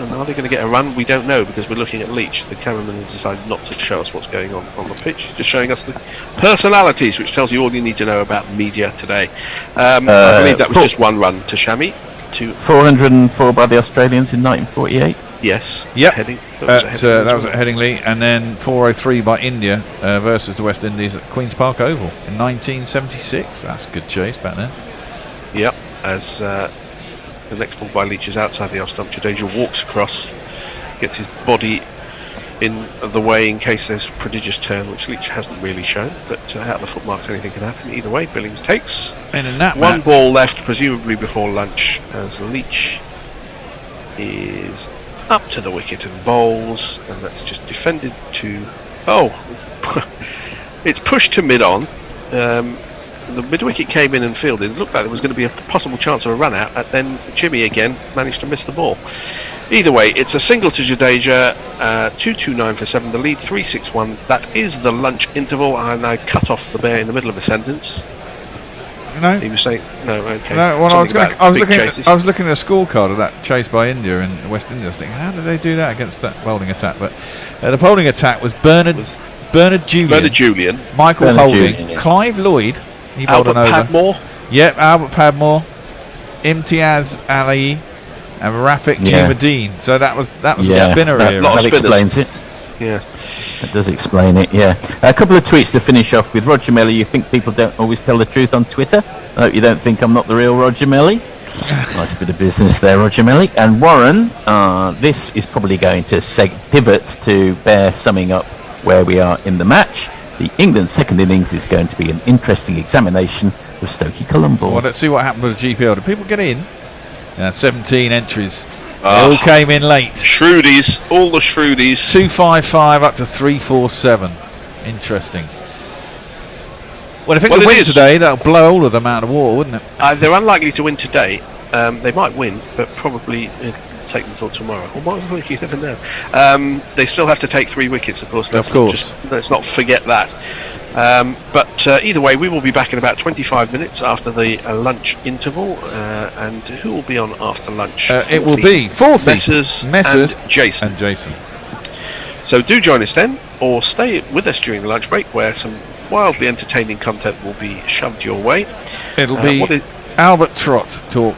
[SPEAKER 14] are they going to get a run? We don't know, because we're looking at Leach. The cameraman has decided not to show us what's going on the pitch. He's just showing us the personalities, which tells you all you need to know about media today. I believe that was just one run to Shami.
[SPEAKER 10] 404 by the Australians in 1948.
[SPEAKER 14] Yes.
[SPEAKER 3] Yep.
[SPEAKER 14] That
[SPEAKER 3] was at Headingley, and then 403 by India versus the West Indies at Queen's Park Oval in 1976. That's a good chase back then.
[SPEAKER 14] Yep. As the next ball by Leach is outside the off stump, Jadeja walks across, gets his body in the way in case there's a prodigious turn, which Leach hasn't really shown. But out of the footmarks, anything can happen. Either way, Billings takes.
[SPEAKER 3] And in that
[SPEAKER 14] one ball left, presumably before lunch, as Leach is up to the wicket and bowls, and that's just defended to... it's pushed to mid-on. The mid-wicket came in and fielded. It looked like there was going to be a possible chance of a run-out, and then Jimmy again managed to miss the ball. Either way, it's a single to Jadeja, 229 for 7, the lead 361. That is the lunch interval, and I cut off the bear in the middle of a sentence.
[SPEAKER 3] No.
[SPEAKER 14] He was saying no. Okay.
[SPEAKER 3] No, well, I was looking at a scorecard of that chase by India and West India. I was thinking, how did they do that against that bowling attack? But the bowling attack was Bernard Julian, Michael Holding, Clive Lloyd, he bowled
[SPEAKER 14] Albert
[SPEAKER 3] an over.
[SPEAKER 14] Padmore.
[SPEAKER 3] Yep, Albert Padmore, Imtiaz Ali, and Rafiq Jumadeen. So that was a spinner era.
[SPEAKER 10] That explains it.
[SPEAKER 14] Yeah,
[SPEAKER 10] that does explain it. Yeah, a couple of tweets to finish off with. Roger Melly, you think people don't always tell the truth on Twitter? I hope you don't think I'm not the real Roger Melly. Nice bit of business there, Roger Melly. And Warren, this is probably going to pivot to Bear summing up where we are in the match. The England second innings is going to be an interesting examination of Stokey Colombo.
[SPEAKER 3] Well, let's see what happened with the GPL. Did people get in? 17 entries. They all came in late.
[SPEAKER 14] Shrewdies, all the Shrewdies.
[SPEAKER 3] 255 up to 347. Interesting. Well, if it could win today, that'll blow all of them out of water, wouldn't it?
[SPEAKER 14] They're unlikely to win today. They might win, but probably it'll take them till tomorrow. Or you never know. They still have to take 3 wickets, of course. Let's not forget that. But either way, we will be back in about 25 minutes after the lunch interval. And who will be on after lunch?
[SPEAKER 3] It will be Messers
[SPEAKER 14] and Jason. So do join us then, or stay with us during the lunch break, where some wildly entertaining content will be shoved your way.
[SPEAKER 3] It'll be Albert Trott talk.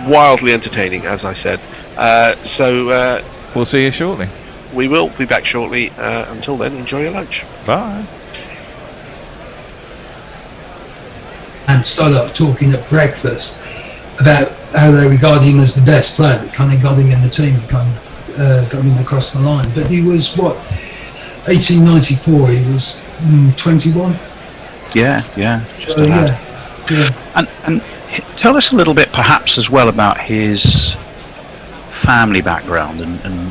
[SPEAKER 14] Wildly entertaining, as I said. So
[SPEAKER 3] we'll see you shortly.
[SPEAKER 14] We will be back shortly. Until then, enjoy your lunch.
[SPEAKER 3] Bye.
[SPEAKER 16] And started up talking at breakfast about how they regard him as the best player that kind of got him in the team, kind of got him across the line. But he was 1894. He was 21.
[SPEAKER 4] Yeah. Just a lad.
[SPEAKER 16] Yeah.
[SPEAKER 4] And tell us a little bit, perhaps, as well about his family background and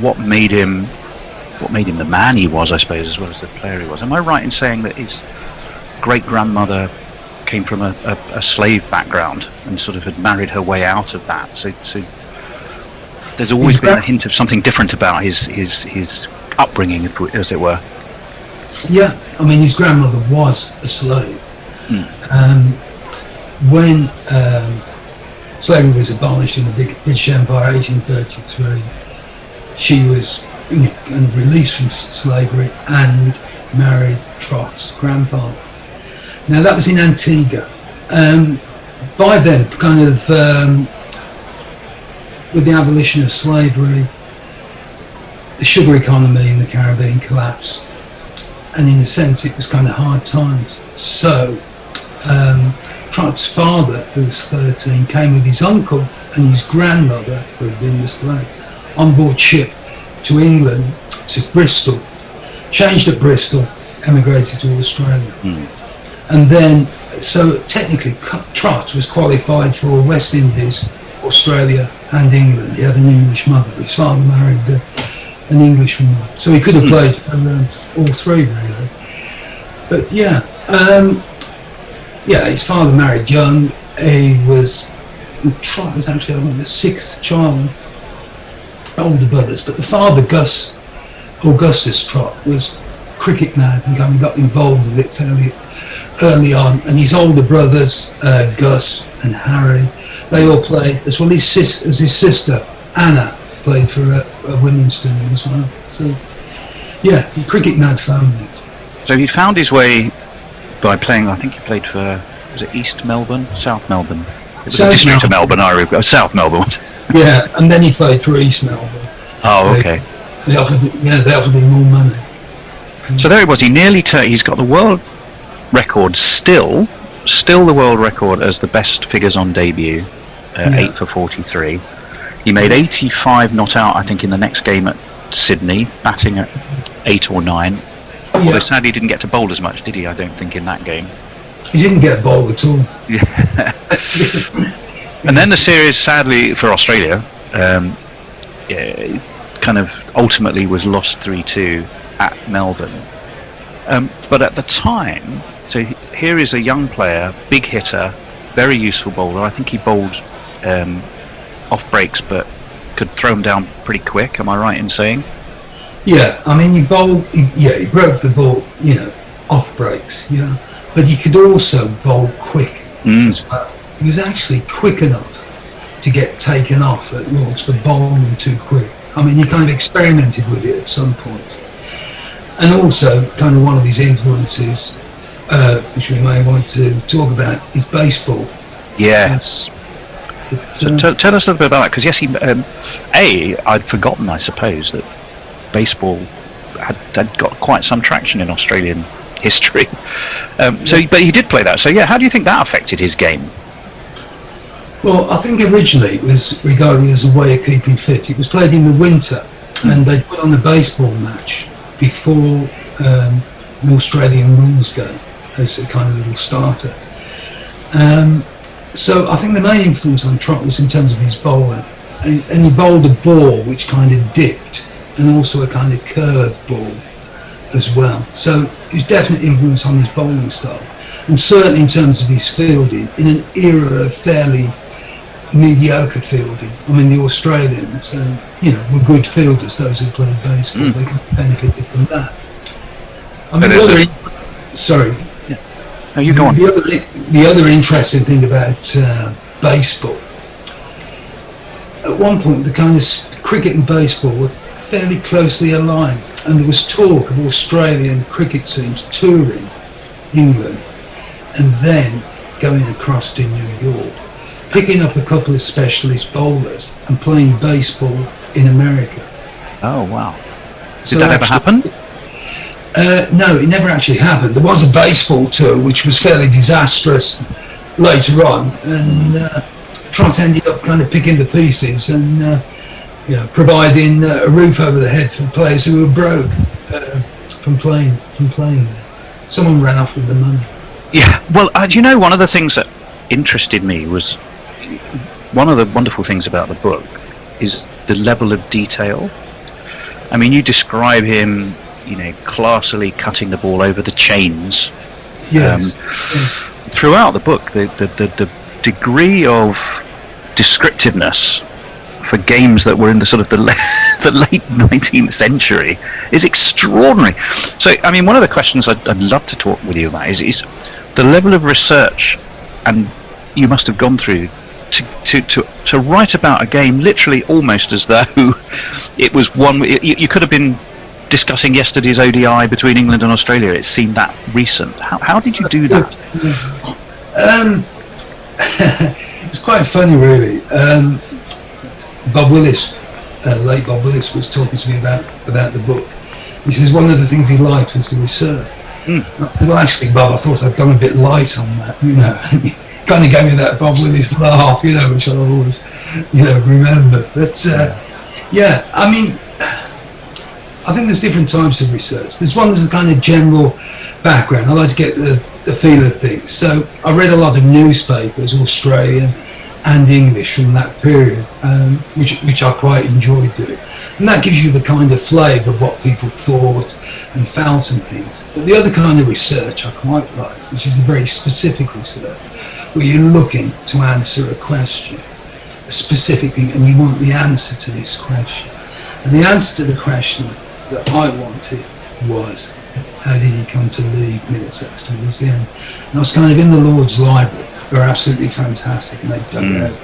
[SPEAKER 4] what made him the man he was, I suppose, as well as the player he was. Am I right in saying that his great-grandmother came from a slave background and sort of had married her way out of that? So there's always been a hint of something different about his upbringing, as it were.
[SPEAKER 16] Yeah, I mean, his grandmother was a slave. When slavery was abolished in the British Empire, 1833, she was released from slavery and married Trott's grandfather. Now that was in Antigua. By then, kind of with the abolition of slavery, the sugar economy in the Caribbean collapsed, and in a sense it was kind of hard times. So Trott's father, who was 13, came with his uncle and his grandmother, who had been the slave, on board ship to England, to Bristol, changed at Bristol, emigrated to Australia. And then, so technically Trott was qualified for West Indies, Australia and England. He had an English mother, his father married an English woman, so he could have played for all 3 really. But his father married young. Trott was actually, I think, the 6th child, older brothers, but the father, Augustus Trott, was cricket mad and kind of got involved with it fairly early on. And his older brothers, Gus and Harry, they all played, as well as his sister Anna played for a women's team as well. So yeah, cricket mad family.
[SPEAKER 4] So he found his way by playing. I think he played for, was it East Melbourne, South Melbourne? It was a district of Melbourne. South Melbourne.
[SPEAKER 16] Yeah, and then he played for East Melbourne.
[SPEAKER 4] Oh, okay.
[SPEAKER 16] They offered him more money.
[SPEAKER 4] So there it was. He nearly he's got the world record still the world record as the best figures on debut, 8 for 43. He made 85 not out, I think, in the next game at Sydney, batting at 8 or 9. Although sadly he didn't get to bowl as much, did he? I don't think in that game.
[SPEAKER 16] He didn't get bowled at all.
[SPEAKER 4] And then the series, sadly for Australia, it kind of ultimately was lost 3-2 at Melbourne. But at the time, so here is a young player, big hitter, very useful bowler. I think he bowled off breaks, but could throw them down pretty quick. Am I right in saying?
[SPEAKER 16] Yeah, I mean, he broke the ball, off breaks, but he could also bowl quick as well. He was actually quick enough to get taken off at Lords for bowling too quick. I mean, he kind of experimented with it at some point. And also, kind of one of his influences, which we may want to talk about, is baseball.
[SPEAKER 4] Yes. So tell us a little bit about that, because yes, I'd forgotten, I suppose, that baseball had got quite some traction in Australian history. But he did play that. So yeah, how do you think that affected his game?
[SPEAKER 16] Well, I think originally it was regarded as a way of keeping fit. It was played in the winter, and they put on a baseball match before an Australian rules game as a kind of little starter. So I think the main influence on Trott was in terms of his bowling, and he bowled a ball which kind of dipped, and also a kind of curved ball as well. So it was definitely influence on his bowling style, and certainly in terms of his fielding in an era of fairly mediocre fielding. I mean, the Australians, were good fielders. Those who played baseball, they could benefited from that. I mean, sorry.
[SPEAKER 4] No, you go on.
[SPEAKER 16] The other interesting thing about baseball, at one point, the kind of cricket and baseball were fairly closely aligned, and there was talk of Australian cricket teams touring England and then going across to New York, picking up a couple of specialist bowlers and playing baseball in America.
[SPEAKER 4] Oh, wow. Did that ever happen?
[SPEAKER 16] No, it never actually happened. There was a baseball tour which was fairly disastrous later on, and Trott ended up kind of picking the pieces and providing a roof over the head for players who were broke from playing there. Someone ran off with the money.
[SPEAKER 4] Yeah, well, one of the things that interested me was, one of the wonderful things about the book is the level of detail. I mean, you describe him, classily cutting the ball over the chains.
[SPEAKER 16] Yes.
[SPEAKER 4] Throughout the book, the degree of descriptiveness for games that were in the sort of the late 19th century is extraordinary. So, I mean, one of the questions I'd love to talk with you about is the level of research and you must have gone through to write about a game literally almost as though it was one. You could have been discussing yesterday's ODI between England and Australia. It seemed that recent. How did you do that?
[SPEAKER 16] It's quite funny, really. Bob Willis, late Bob Willis, was talking to me about the book. He says one of the things he liked was the research. I said, well, actually, Bob, I thought I'd gone a bit light on that. Kind of gave me that Bob Willis laugh, which I always, remember. But yeah, I mean, I think there's different types of research. There's one that's a kind of general background. I like to get the feel of things. So I read a lot of newspapers, Australian and English from that period, which I quite enjoyed doing. And that gives you the kind of flavour of what people thought and felt and things. But the other kind of research I quite like, which is a very specific research, where you're looking to answer a question, a specific thing, and you want the answer to this question. And the answer to the question that I wanted was how did he come to leave Middlesex towards the end. And I was kind of in the Lord's Library. They were absolutely fantastic, and they dug out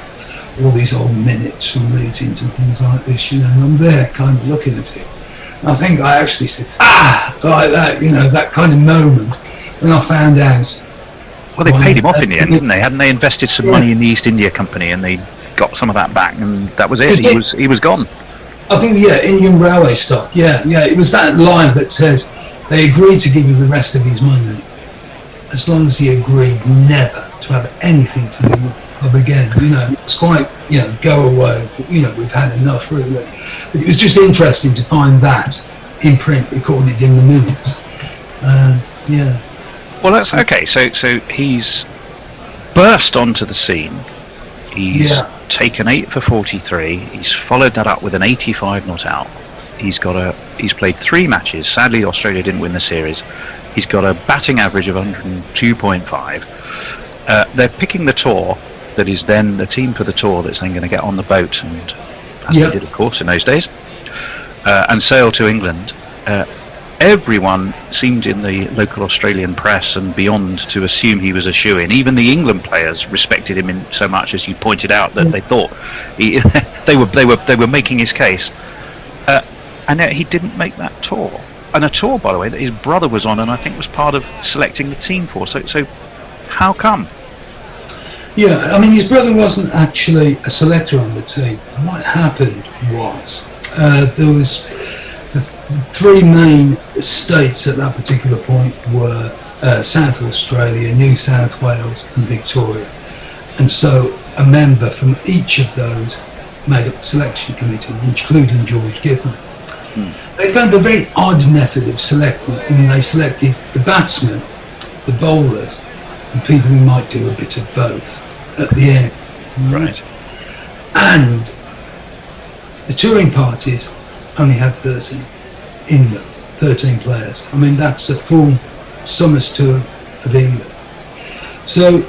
[SPEAKER 16] all these old minutes from meetings and things like this, and I'm there kind of looking at it. And I think I actually said, like that, that kind of moment when I found out.
[SPEAKER 4] Well, they paid him off in the end, didn't they? Hadn't they invested some money in the East India Company, and they got some of that back, and that was it. He was gone.
[SPEAKER 16] I think, Indian Railway stock. Yeah, it was that line that says they agreed to give him the rest of his money as long as he agreed never to have anything to do with the club again. It's quite, go away. We've had enough, really. But it was just interesting to find that in print, recorded in the minutes.
[SPEAKER 4] Well, that's okay. So he's burst onto the scene. He's taken 8 for 43. He's followed that up with an 85 not out. He's played 3 matches. Sadly, Australia didn't win the series. He's got a batting average of 102.5. They're picking the tour that is then the team for the tour that's then going to get on the boat, and as they did, of course, in those days, and sail to England. Everyone seemed in the local Australian press and beyond to assume he was a shoo-in. Even the England players respected him in so much, as you pointed out, that they thought they were making his case. And yet he didn't make that tour. And a tour, by the way, that his brother was on, and I think was part of selecting the team for. So how come?
[SPEAKER 16] Yeah, I mean, his brother wasn't actually a selector on the team. What happened was there was the 3 main states at that particular point were South Australia, New South Wales and Victoria. And so a member from each of those made up the selection committee, including George Giffen. They found a very odd method of selecting, and they selected the batsmen, the bowlers, and people who might do a bit of both at the end.
[SPEAKER 4] Right.
[SPEAKER 16] And the touring parties only had 13 in them, 13 players. I mean, that's a full summer's tour of England. So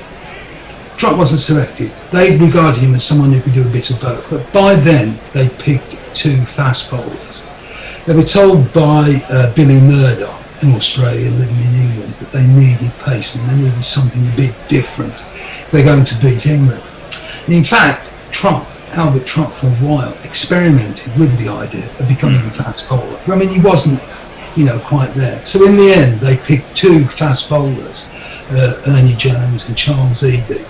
[SPEAKER 16] Trott wasn't selected. They regarded him as someone who could do a bit of both, but by then they picked 2 fast bowlers. They were told by Billy Murdoch in Australia, living in England, that they needed pacemen, they needed something a bit different if they're going to beat England. And in fact, Albert Trott for a while experimented with the idea of becoming a fast bowler. I mean, he wasn't, quite there. So in the end, they picked 2 fast bowlers, Ernie Jones and Charles Eady,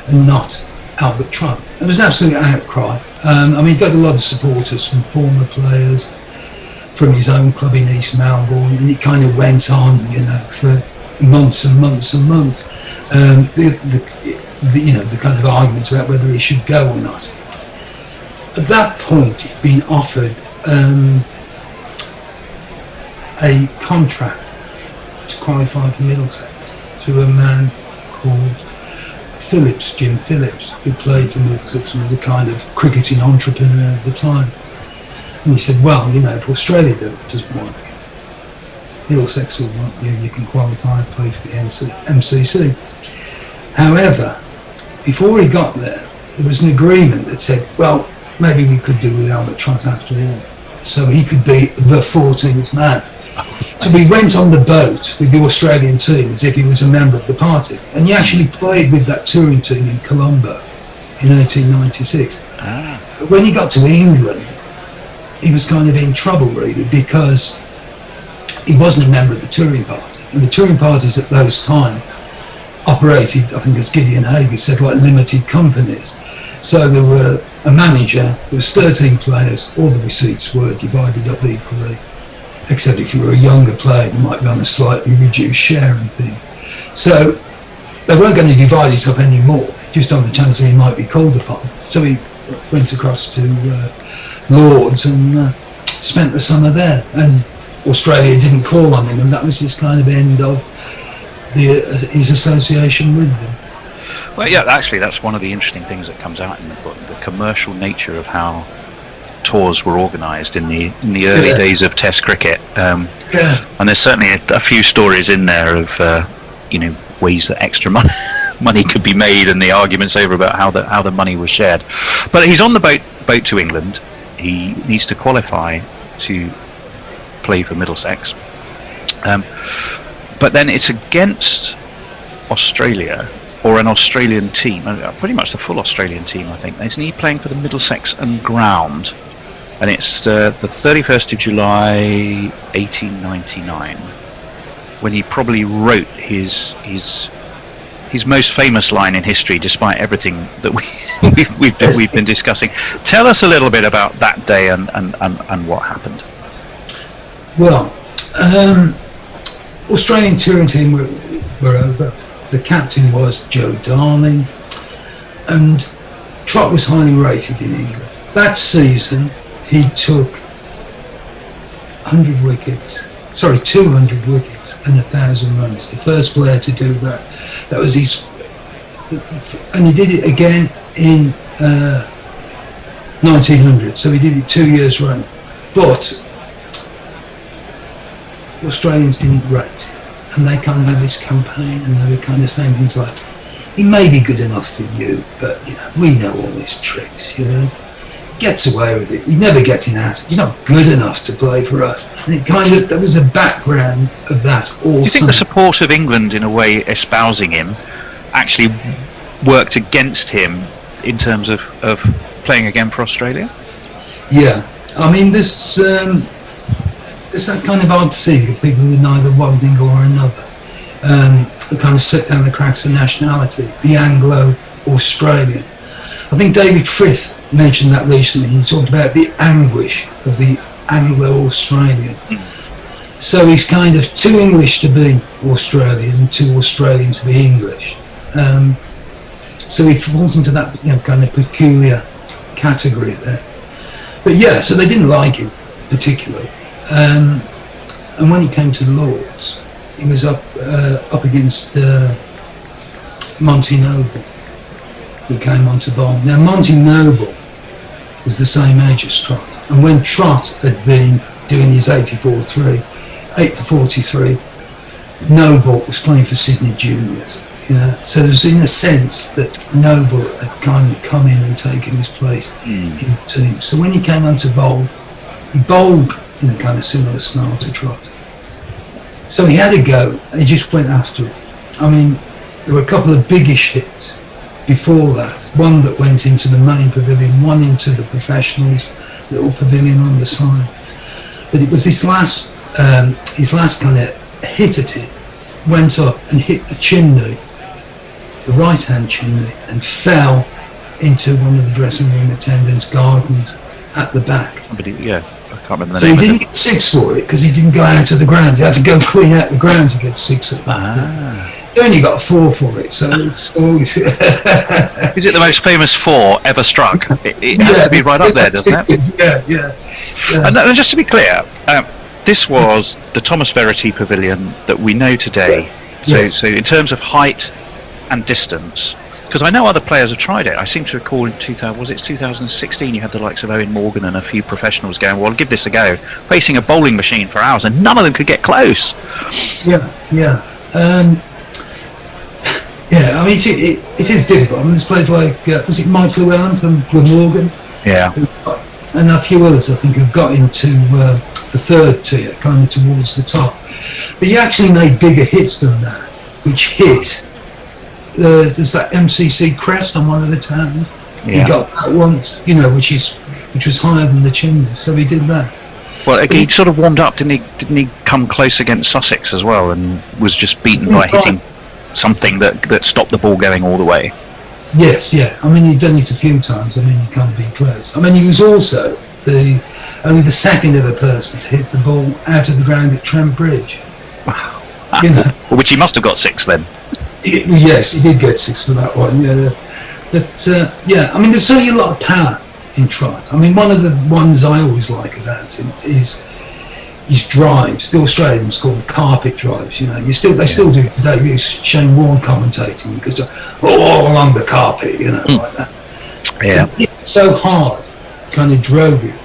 [SPEAKER 16] and not Albert Trott. There was an absolute outcry. He got a lot of supporters from former players, from his own club in East Melbourne, and it kind of went on, for months and months and months. The kind of arguments about whether he should go or not. At that point, he'd been offered a contract to qualify for Middlesex to a man called Jim Phillips, who played for Middlesex and was a kind of cricketing entrepreneur of the time. And he said, well, if Australia doesn't want you, Middlesex will want you, you can qualify and play for the MCC. However, before he got there, there was an agreement that said, well, maybe we could do with Albert Trott after all, so he could be the 14th man. So we went on the boat with the Australian team as if he was a member of the party, and he actually played with that touring team in Colombo in 1896. But when he got to England, he was kind of in trouble, really, because he wasn't a member of the touring party, and the touring parties at those times operated, I think as Gideon Hager said, like limited companies. So there were a manager, there was 13 players, all the receipts were divided up equally, except if you were a younger player, you might be on a slightly reduced share and things. So they weren't going to divide it up anymore, just on the chance that he might be called upon. So he went across to Lords and spent the summer there, and Australia didn't call on him, and that was his kind of end of his association with them.
[SPEAKER 4] Well, yeah, actually, that's one of the interesting things that comes out in the book, the commercial nature of how tours were organised in the early days of Test cricket. And there's certainly a few stories in there of ways that extra money could be made, and the arguments over about how the money was shared. But he's on the boat to England. He needs to qualify to play for Middlesex. But then it's against Australia, or an Australian team, pretty much the full Australian team, I think. Isn't he playing for the Middlesex and Ground? And it's the 31st of July 1899, when he probably wrote his most famous line in history, despite everything that we've been discussing. Tell us a little bit about that day and what happened.
[SPEAKER 16] Well, Australian touring team were over. The captain was Joe Darling, and Trott was highly rated in England. That season, he took 200 wickets and 1,000 runs. The first player to do that. That was his, and he did it again in 1900. So he did it 2 years running. But the Australians didn't rate it, and they kind of had this campaign, and they were kind of saying things like, "He may be good enough for you, but we know all his tricks. Gets away with it. He's never getting out. He's not good enough to play for us." And it there was a background of that also.
[SPEAKER 4] Do you think the support of England, in a way, espousing him, actually worked against him in terms of playing again for Australia?
[SPEAKER 16] Yeah, I mean, there's that kind of odd thing of people who are neither one thing or another. They kind of slip down the cracks of nationality. The Anglo-Australian. I think David Frith mentioned that recently. He talked about the anguish of the Anglo-Australian. So he's kind of too English to be Australian, too Australian to be English. So he falls into that kind of peculiar category there. But yeah, so they didn't like him particularly. And when he came to the Lords, he was up against Monty Noble, who came on to bowl. Now Monty Noble was the same age as Trott, and when Trott had been doing his 84-3, 8 for 43, Noble was playing for Sydney Juniors. So there was, in a sense, that Noble had kind of come in and taken his place in the team. So when he came on to bowl, he bowled in a kind of similar style to Trott. So he had a go, and he just went after it. I mean, there were a couple of biggish hits before that. One that went into the main pavilion, one into the professionals' little pavilion on the side. But it was his last kind of hit at it, went up and hit the chimney, the right-hand chimney, and fell into one of the dressing room attendants' gardens at the back.
[SPEAKER 4] I can't remember the
[SPEAKER 16] So
[SPEAKER 4] name.
[SPEAKER 16] he didn't get 6 for it because he didn't go out of the ground. He had to go clean out the ground to get 6 at that. He only got 4 for it, so it's always...
[SPEAKER 4] Is it the most famous 4 ever struck? It has to be right up there, doesn't it?
[SPEAKER 16] Yeah.
[SPEAKER 4] And just to be clear, this was the Thomas Verity Pavilion that we know today. So in terms of height and distance, because I know other players have tried it. I seem to recall in 2016 you had the likes of Owen Morgan and a few professionals going, well, give this a go, facing a bowling machine for hours, and none of them could get close.
[SPEAKER 16] Yeah. I mean, it is difficult. I mean, there's players like, was it Mike Llewellyn from Glamorgan?
[SPEAKER 4] Yeah.
[SPEAKER 16] And a few others, I think, have got into the third tier, kind of towards the top. But he actually made bigger hits than that, which hit. There's that MCC crest on one of the towns.
[SPEAKER 4] Yeah.
[SPEAKER 16] He got that once, which was higher than the chimney. So he did that.
[SPEAKER 4] Well, he sort of warmed up, didn't he come close against Sussex as well, and was just beaten by hitting something that stopped the ball going all the way?
[SPEAKER 16] Yes, yeah. I mean, he'd done it a few times. I mean, he can't be close. I mean, he was also only the second ever person to hit the ball out of the ground at Trent Bridge.
[SPEAKER 4] Which he must have got 6 then.
[SPEAKER 16] Yes, he did get 6 for that one. Yeah, but I mean, there's certainly a lot of power in Trott. I mean, one of the ones I always like about him is his drives. The Australians call them carpet drives. They still do it today. It's Shane Warne commentating because all along the carpet, like that.
[SPEAKER 4] Yeah.
[SPEAKER 16] It's so hard, kind of drove it,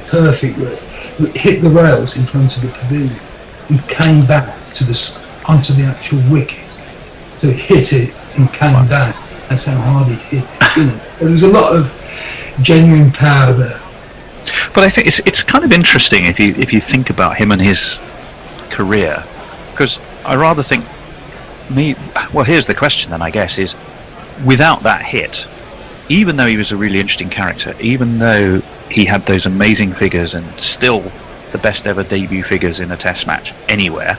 [SPEAKER 16] perfectly. It hit the rails in front of the pavilion and came back onto the actual wicket. So it hit it and came back. That's how hard it hit it. There was a lot of genuine power there.
[SPEAKER 4] But I think it's kind of interesting if you think about him and his career. Because I rather think well, here's the question then, I guess, is without that hit, even though he was a really interesting character, even though he had those amazing figures and still the best ever debut figures in a test match anywhere,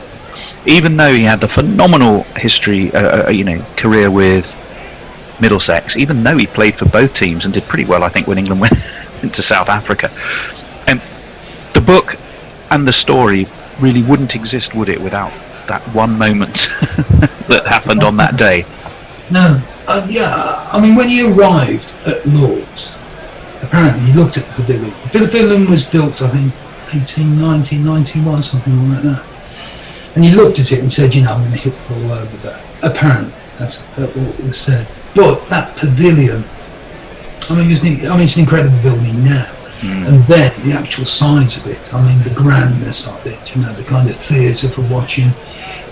[SPEAKER 4] even though he had the phenomenal history, career with Middlesex, even though he played for both teams and did pretty well, I think, when England went into South Africa, and the book and the story really wouldn't exist, would it, without that one moment that happened on that day?
[SPEAKER 16] No. I mean, when he arrived at Lord's, apparently he looked at the pavilion. The pavilion was built, I think, 1890, 91, something like that. And he looked at it and said, I'm going to hit the ball over that. Apparently, that's what was said. But that pavilion, it's an incredible building now. And then the actual size of it, the grandness of it, the kind of theatre for watching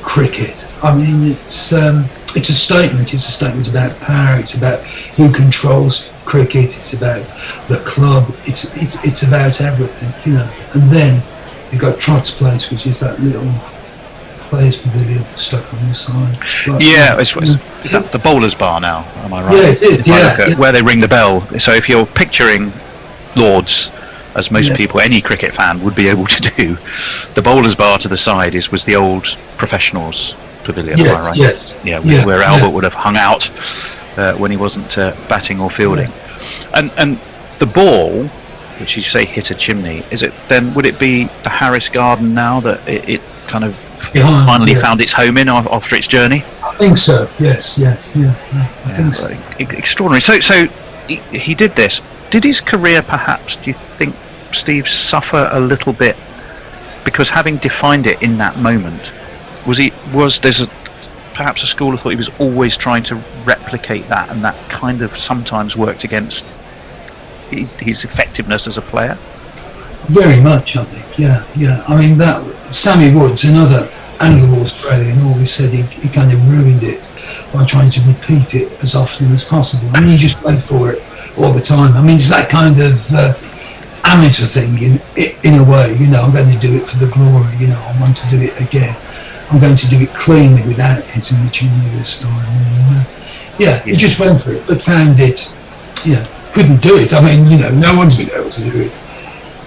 [SPEAKER 16] cricket. It's a statement. It's a statement about power. It's about who controls cricket. It's about the club. It's about everything, And then you've got Trott's Place, which is that little players' pavilion stuck on the side. But,
[SPEAKER 4] is that the bowler's bar now? Am I right?
[SPEAKER 16] Yeah, it is.
[SPEAKER 4] Where they ring the bell. So if you're picturing Lords, as most people, any cricket fan would be able to do, the bowler's bar to the side was the old professionals pavilion, am I right?
[SPEAKER 16] Yes.
[SPEAKER 4] Where Albert would have hung out when he wasn't batting or fielding. And the ball, which you say hit a chimney, would it be the Harris Garden now that it kind of finally found its home in after its journey?
[SPEAKER 16] I think so. Yes. I think so.
[SPEAKER 4] Extraordinary. So he did this. Did his career perhaps, do you think, Steve, suffer a little bit because having defined it in that moment, there's perhaps a school of thought he was always trying to replicate that, and that kind of sometimes worked against his effectiveness as a player?
[SPEAKER 16] Very much, I think. Yeah. That Sammy Woods, another Anglo Australian, always said he kind of ruined it by trying to repeat it as often as possible. He just went for it all the time. It's that kind of amateur thing in a way. I'm going to do it for the glory. I want to do it again. I'm going to do it cleanly without hitting the chimney this time. He just went for it, but found it. Couldn't do it. No one's been able to do it.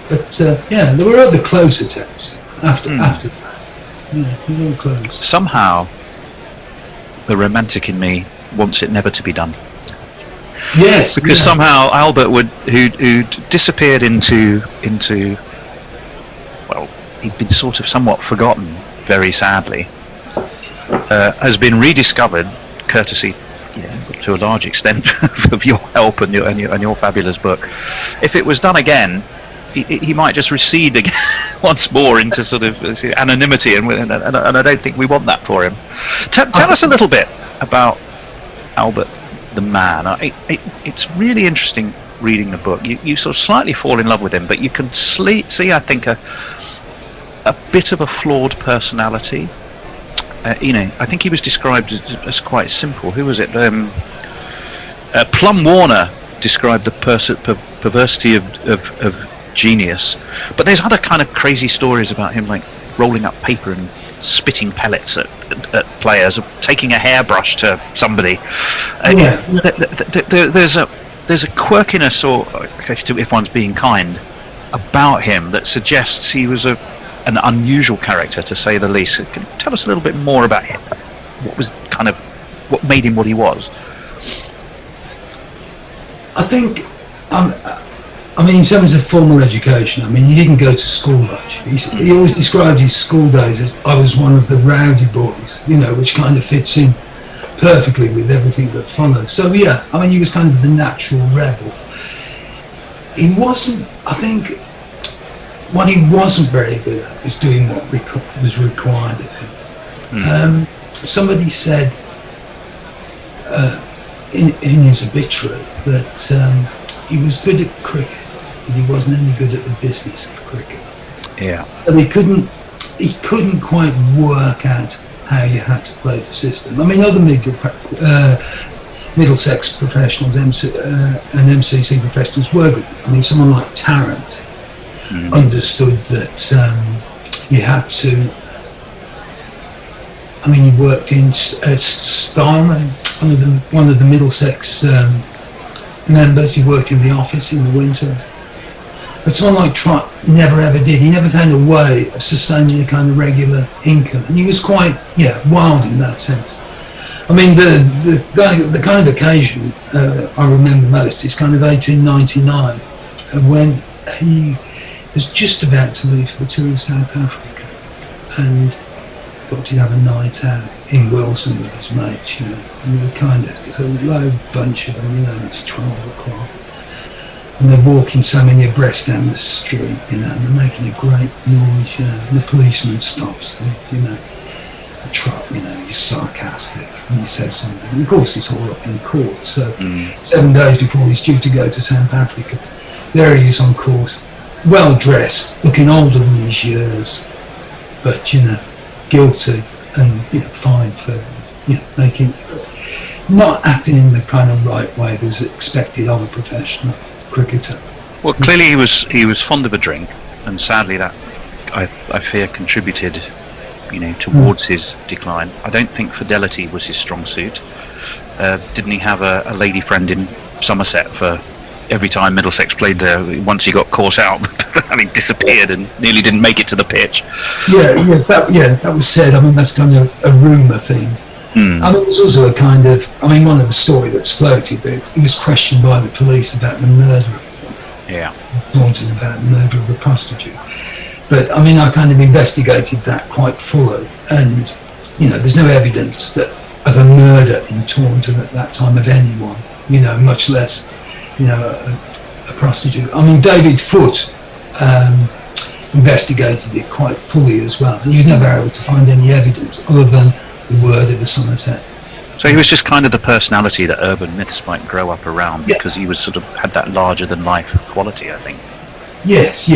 [SPEAKER 16] But there were other close attempts after that. They were close.
[SPEAKER 4] Somehow, the romantic in me wants it never to be done.
[SPEAKER 16] Yes,
[SPEAKER 4] because somehow Albert who disappeared into he'd been sort of somewhat forgotten, very sadly, has been rediscovered, courtesy, to a large extent, of your help and your fabulous book. If it was done again, he might just recede again once more into sort of anonymity, and I don't think we want that for him. Tell us a little bit about Albert the man. It's really interesting reading the book. You sort of slightly fall in love with him, but you can see, I think, a bit of a flawed personality. I think he was described as quite simple. Who was it? Plum Warner described the perversity of genius, but there's other kind of crazy stories about him, like rolling up paper and spitting pellets at players, or taking a hairbrush to somebody. There's a quirkiness, or if one's being kind, about him that suggests he was an unusual character, to say the least. Can you tell us a little bit more about him? What made him what he was?
[SPEAKER 16] I think, in terms of formal education, he didn't go to school much. He always described his school days as, I was one of the rowdy boys, which kind of fits in perfectly with everything that follows. So he was kind of the natural rebel. He wasn't, I think, what he wasn't very good at was doing what was required of him. Somebody said in his obituary that he was good at cricket, but he wasn't any good at the business of cricket.
[SPEAKER 4] Yeah.
[SPEAKER 16] And he couldn't quite work out how you had to play the system. Other Middlesex professionals and MCC professionals were good. Someone like Tarrant understood that you had to I mean, he worked in Starman, one of the Middlesex members. He worked in the office in the winter. But someone like Trott never ever did. He never found a way of sustaining a kind of regular income, and he was quite wild in that sense. I mean, the kind of occasion I remember most is kind of 1899, when he was just about to leave for the tour of South Africa, and thought he'd have a night out in Wilson with his mates, and they were kind of, there's a low bunch of them, it's 12 o'clock. And they're walking so many abreast down the street, and they're making a great noise, and the policeman stops them, the Trott, he's sarcastic, and he says something. And of course, it's all up in court, so 7 days before he's due to go to South Africa, there he is on court, well dressed, looking older than his years, but, guilty and, fined for, not acting in the kind of right way that was expected of a professional cricketer.
[SPEAKER 4] Well, clearly he was fond of a drink, and sadly that I fear contributed, towards his decline. I don't think fidelity was his strong suit. Didn't he have a lady friend in Somerset for every time Middlesex played there? Once he got caught out, having disappeared and nearly didn't make it to the pitch.
[SPEAKER 16] That was said. I mean, that's kind of a rumour thing. I mean, there's also a kind of, one of the story that's floated that he was questioned by the police about the murder.
[SPEAKER 4] Yeah.
[SPEAKER 16] Taunting about the murder of a prostitute. But, I kind of investigated that quite fully. And, there's no evidence of a murder in Taunton at that time of anyone, much less, a prostitute. I mean, David Foote investigated it quite fully as well. And he was never able to find any evidence other than the word of the Somerset.
[SPEAKER 4] So he was just kind of the personality that urban myths might grow up around, because he was had that larger than life quality, I think.
[SPEAKER 16] Yes.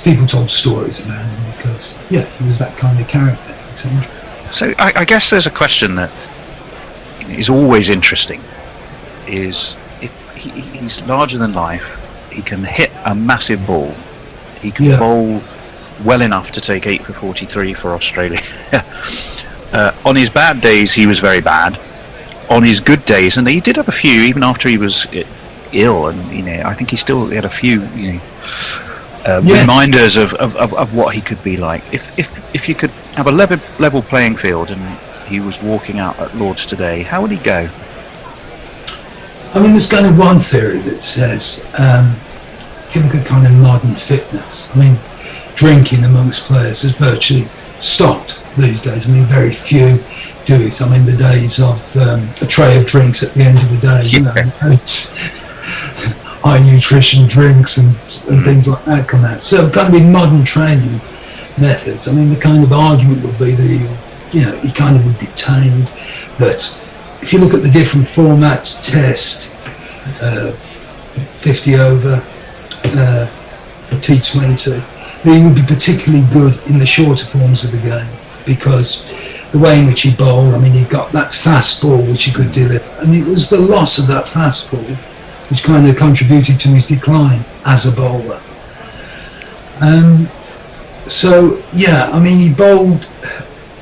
[SPEAKER 16] People told stories about him because, he was that kind of character.
[SPEAKER 4] So I guess there's a question that is always interesting, is if he's larger than life, he can hit a massive ball, he can bowl well enough to take 8 for 43 for Australia. On his bad days, he was very bad. On his good days, and he did have a few, even after he was ill, and I think he had a few, reminders of what he could be like. If you could have a level playing field, and he was walking out at Lord's today, how would he go?
[SPEAKER 16] I mean, there's kind of one theory that says, if you look at kind of modern fitness, drinking amongst players has virtually stopped these days. Very few do it. The days of a tray of drinks at the end of the day, it's high nutrition drinks and things like that come out. So kind of with modern training methods, the kind of argument would be that he kind of would be tamed, that if you look at the different formats, Test, 50 over, T20, he would be particularly good in the shorter forms of the game, because the way in which he bowled, he got that fast ball which he could deliver, and it was the loss of that fast ball which kind of contributed to his decline as a bowler. He bowled,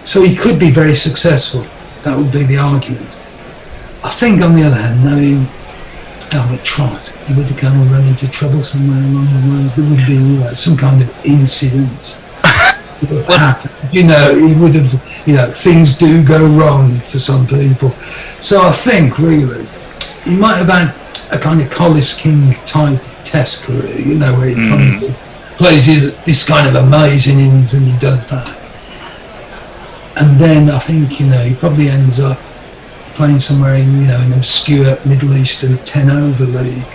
[SPEAKER 16] so he could be very successful. That would be the argument. I think, on the other hand, knowing Albert Trott, he would have kind of run into trouble somewhere along the way. There would be, some kind of incident would have happened. He would have, things do go wrong for some people. So I think, really, he might have had a kind of Collis King type Test career, where he kind of plays this kind of amazing innings and he does that. And then I think, he probably ends up playing somewhere in, an obscure Middle Eastern 10-over league.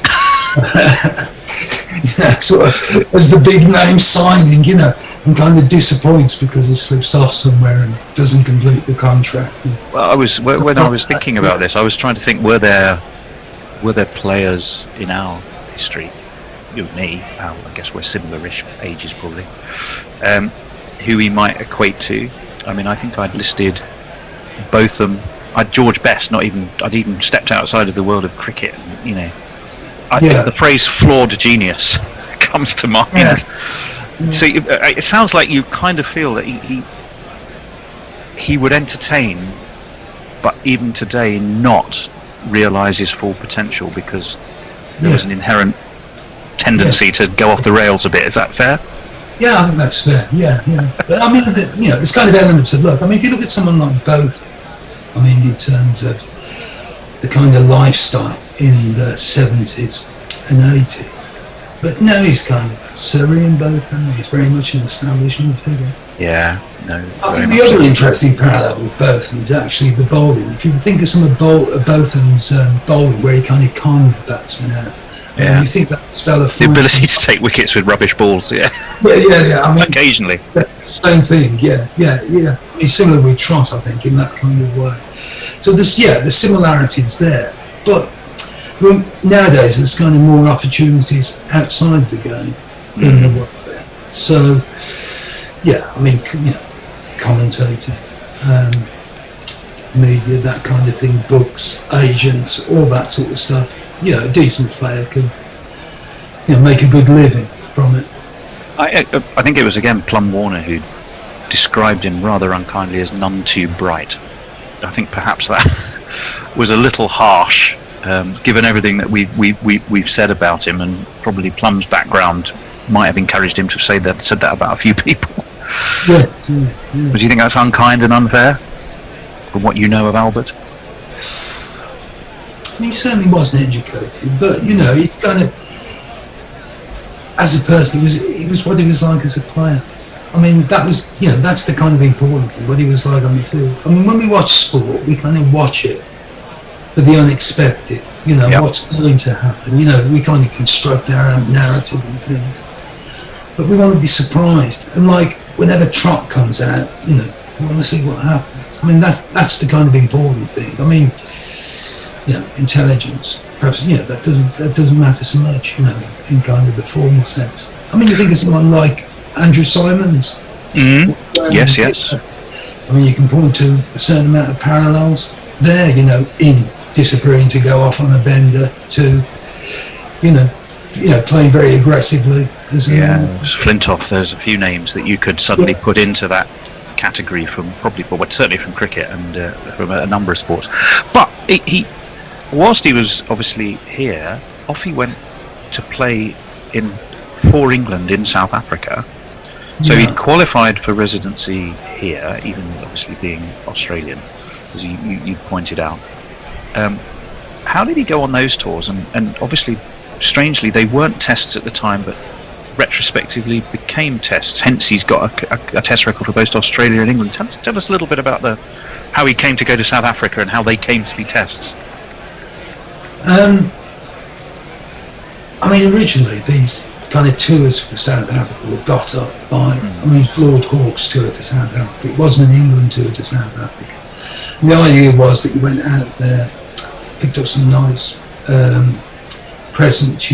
[SPEAKER 16] Sort of as the big name signing, and kind of disappoints because he slips off somewhere and doesn't complete the contract.
[SPEAKER 4] Well, when I was thinking about this, I was trying to think, were there players in our history, me, I guess we're similar-ish ages probably, who he might equate to. I think I'd listed both them. I'd George Best, I'd even stepped outside of the world of cricket, the phrase flawed genius comes to mind. Yeah. So it sounds like you kind of feel that he would entertain, but even today not realise his full potential because there was an inherent tendency to go off the rails a bit. Is that fair?
[SPEAKER 16] Yeah, I think that's fair. Yeah. But I mean, there's kind of elements of luck. I mean, if you look at someone like Both, I mean, in terms of the kind of lifestyle in the 70s and 80s. But now he's kind of serene, Both, and he's very much an establishment figure.
[SPEAKER 4] Yeah, no.
[SPEAKER 16] I think the other interesting parallel with Botham is actually the bowling. If you think of some of Botham's bowling, where he kind of calmed the batsman out.
[SPEAKER 4] Yeah.
[SPEAKER 16] You think that fella
[SPEAKER 4] the ability to take wickets with rubbish balls,
[SPEAKER 16] Yeah. I mean,
[SPEAKER 4] occasionally.
[SPEAKER 16] Same thing, yeah. I mean, similar with Trott, I think, in that kind of way. So the similarities there. But nowadays, there's kind of more opportunities outside the game in the world there. So, yeah, I mean, commentating, media, that kind of thing, books, agents, all that sort of stuff. A decent player can make a good living from it.
[SPEAKER 4] I think it was again Plum Warner who described him rather unkindly as none too bright. I think perhaps that was a little harsh, given everything that we've said about him, and probably Plum's background might have encouraged him to said that about a few people.
[SPEAKER 16] Yeah.
[SPEAKER 4] But do you think that's unkind and unfair, from what you know of Albert?
[SPEAKER 16] He certainly wasn't educated, but he's kind of, as a person, he was what he was like as a player. I mean, that was, that's the kind of important thing, what he was like on the field. I mean, when we watch sport, we kind of watch it for the unexpected, what's going to happen. We kind of construct our own narrative and things. But we want to be surprised. And like, whenever Trott comes out, we want to see what happens. I mean, that's the kind of important thing. I mean, intelligence, perhaps, that doesn't matter so much, in kind of the formal sense. I mean, you think of someone like Andrew Simons.
[SPEAKER 4] Yes.
[SPEAKER 16] I mean, you can point to a certain amount of parallels there, in disappearing to go off on a bender to, playing very aggressively.
[SPEAKER 4] Flintoff, there's a few names that you could suddenly put into that category from certainly from cricket and from a number of sports. But whilst he was obviously here, off he went to play for England in South Africa. So he'd qualified for residency here, even obviously being Australian, as you pointed out. How did he go on those tours? And obviously, strangely, they weren't tests at the time, but retrospectively became tests. Hence, he's got a test record for both Australia and England. Tell us a little bit about how he came to go to South Africa and how they came to be tests.
[SPEAKER 16] I mean, originally these kind of tours for South Africa were got up by, Lord Hawke's tour to South Africa. It wasn't an England tour to South Africa. And the idea was that you went out there, picked up some nice presents,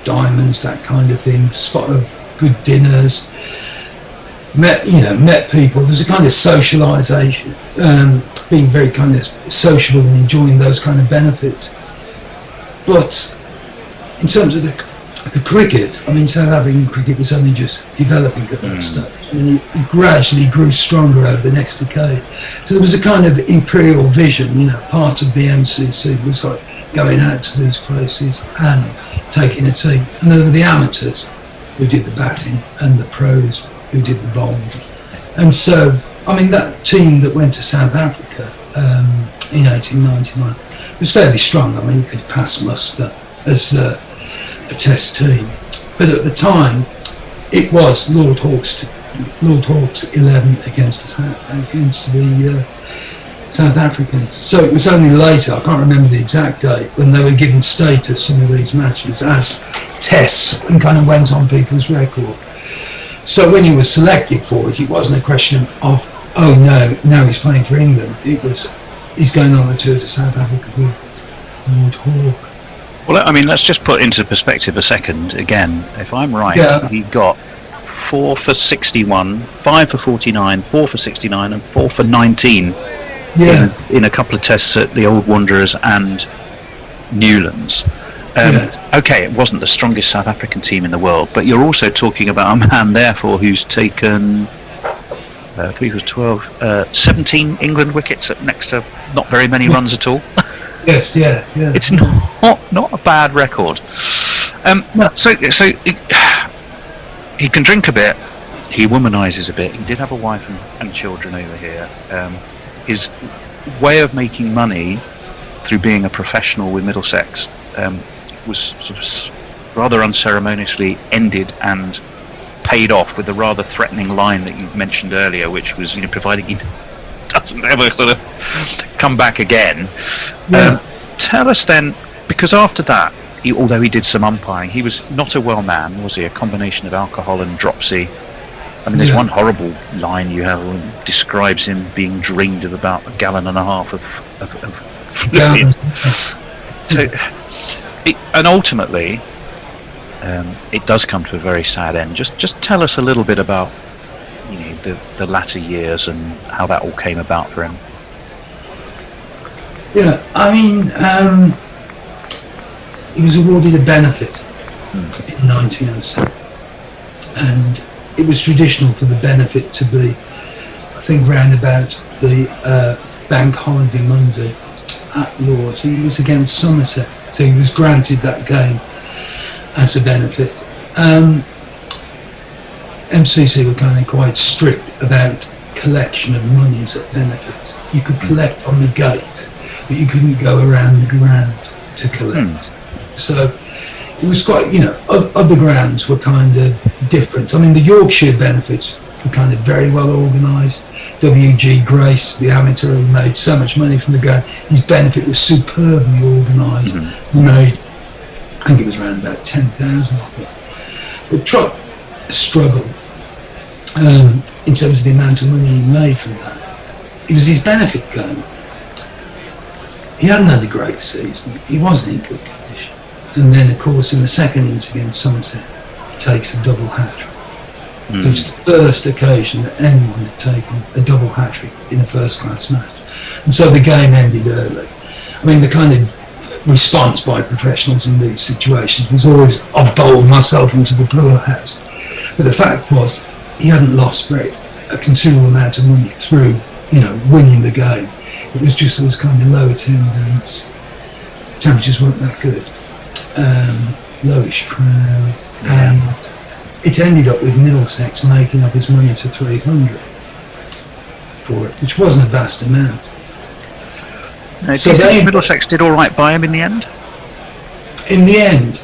[SPEAKER 16] diamonds, that kind of thing, spot of good dinners, met people. There's a kind of socialisation, being very kind of sociable and enjoying those kind of benefits. But in terms of the cricket, I mean, South African cricket was only just developing at that stage. I mean, it gradually grew stronger over the next decade. So there was a kind of imperial vision, part of the MCC was like going out to these places and taking a team. And there were the amateurs who did the batting and the pros who did the bowling. And so, I mean, that team that went to South Africa in 1899 was fairly strong. I mean, you could pass muster as a test team. But at the time, it was Lord Hawke's 11 against the South Africans. So it was only later, I can't remember the exact date, when they were given status, some of these matches, as tests and kind of went on people's record. So when he was selected for it, it wasn't a question of, oh no, now he's playing for England. It was, he's going on a tour to South Africa with Lord Hawke.
[SPEAKER 4] Well, I mean, let's just put into perspective a second. Again, if I'm right, he got 4 for 61, 5 for 49, 4 for 69 and 4 for 19 in a couple of tests at the Old Wanderers and Newlands. Okay, it wasn't the strongest South African team in the world, but you're also talking about a man, therefore, who's taken I think it was 12, 17 England wickets next to not very many runs at all.
[SPEAKER 16] Yes, yeah.
[SPEAKER 4] It's not a bad record. So he can drink a bit. He womanizes a bit. He did have a wife and children over here. His way of making money through being a professional with Middlesex was sort of rather unceremoniously ended and paid off with a rather threatening line that you mentioned earlier, which was, providing he doesn't ever sort of come back again. Tell us then, because after that, although he did some umpiring, he was not a well man, was he? A combination of alcohol and dropsy. I mean, there's one horrible line you have that describes him being dreamed of about 1.5 gallons of fluid. So, and ultimately, it does come to a very sad end. Just tell us a little bit about the latter years and how that all came about for him.
[SPEAKER 16] Yeah, I mean, he was awarded a benefit in 1907, and it was traditional for the benefit to be, I think, round about the bank holiday Monday at Lord's. He was against Somerset, so he was granted that game as a benefit. MCC were kind of quite strict about collection of monies at benefits. You could collect on the gate, but you couldn't go around the ground to collect. So it was quite, other grounds were kind of different. I mean, the Yorkshire benefits were kind of very well organised. W.G. Grace, the amateur, who made so much money from the game, his benefit was superbly organised. He made, I think it was around about 10,000 of it. But Trott struggled in terms of the amount of money he made from that. It was his benefit game. He hadn't had a great season. He wasn't in good condition. And then, of course, in the second innings against Somerset, he takes a double hat-trick. So it's the first occasion that anyone had taken a double hat-trick in a first-class match. And so the game ended early. I mean, the kind of response by professionals in these situations was always, I've bowled myself into the Brewer house. But the fact was, he hadn't lost a considerable amount of money through, winning the game. It was just there was kind of low attendance, temperatures weren't that good, lowish crowd, and it ended up with Middlesex making up his money to 300 for it, which wasn't a vast amount.
[SPEAKER 4] So Middlesex did all right by him in the end?
[SPEAKER 16] In the end,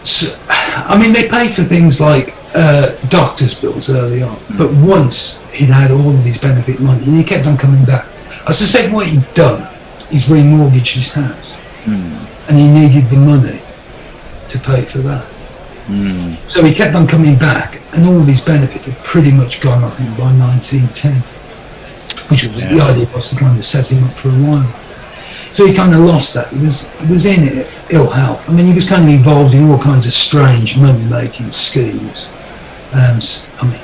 [SPEAKER 16] so, I mean, they paid for things like doctor's bills early on, but once he'd had all of his benefit money, and he kept on coming back. I suspect what he'd done is remortgaged his house, and he needed the money to pay for that. So he kept on coming back, and all of his benefit had pretty much gone, I think, by 1910, which was the idea was to kind of set him up for a while. So he kind of lost that. He was in ill health. I mean, he was kind of involved in all kinds of strange money-making schemes. I mean,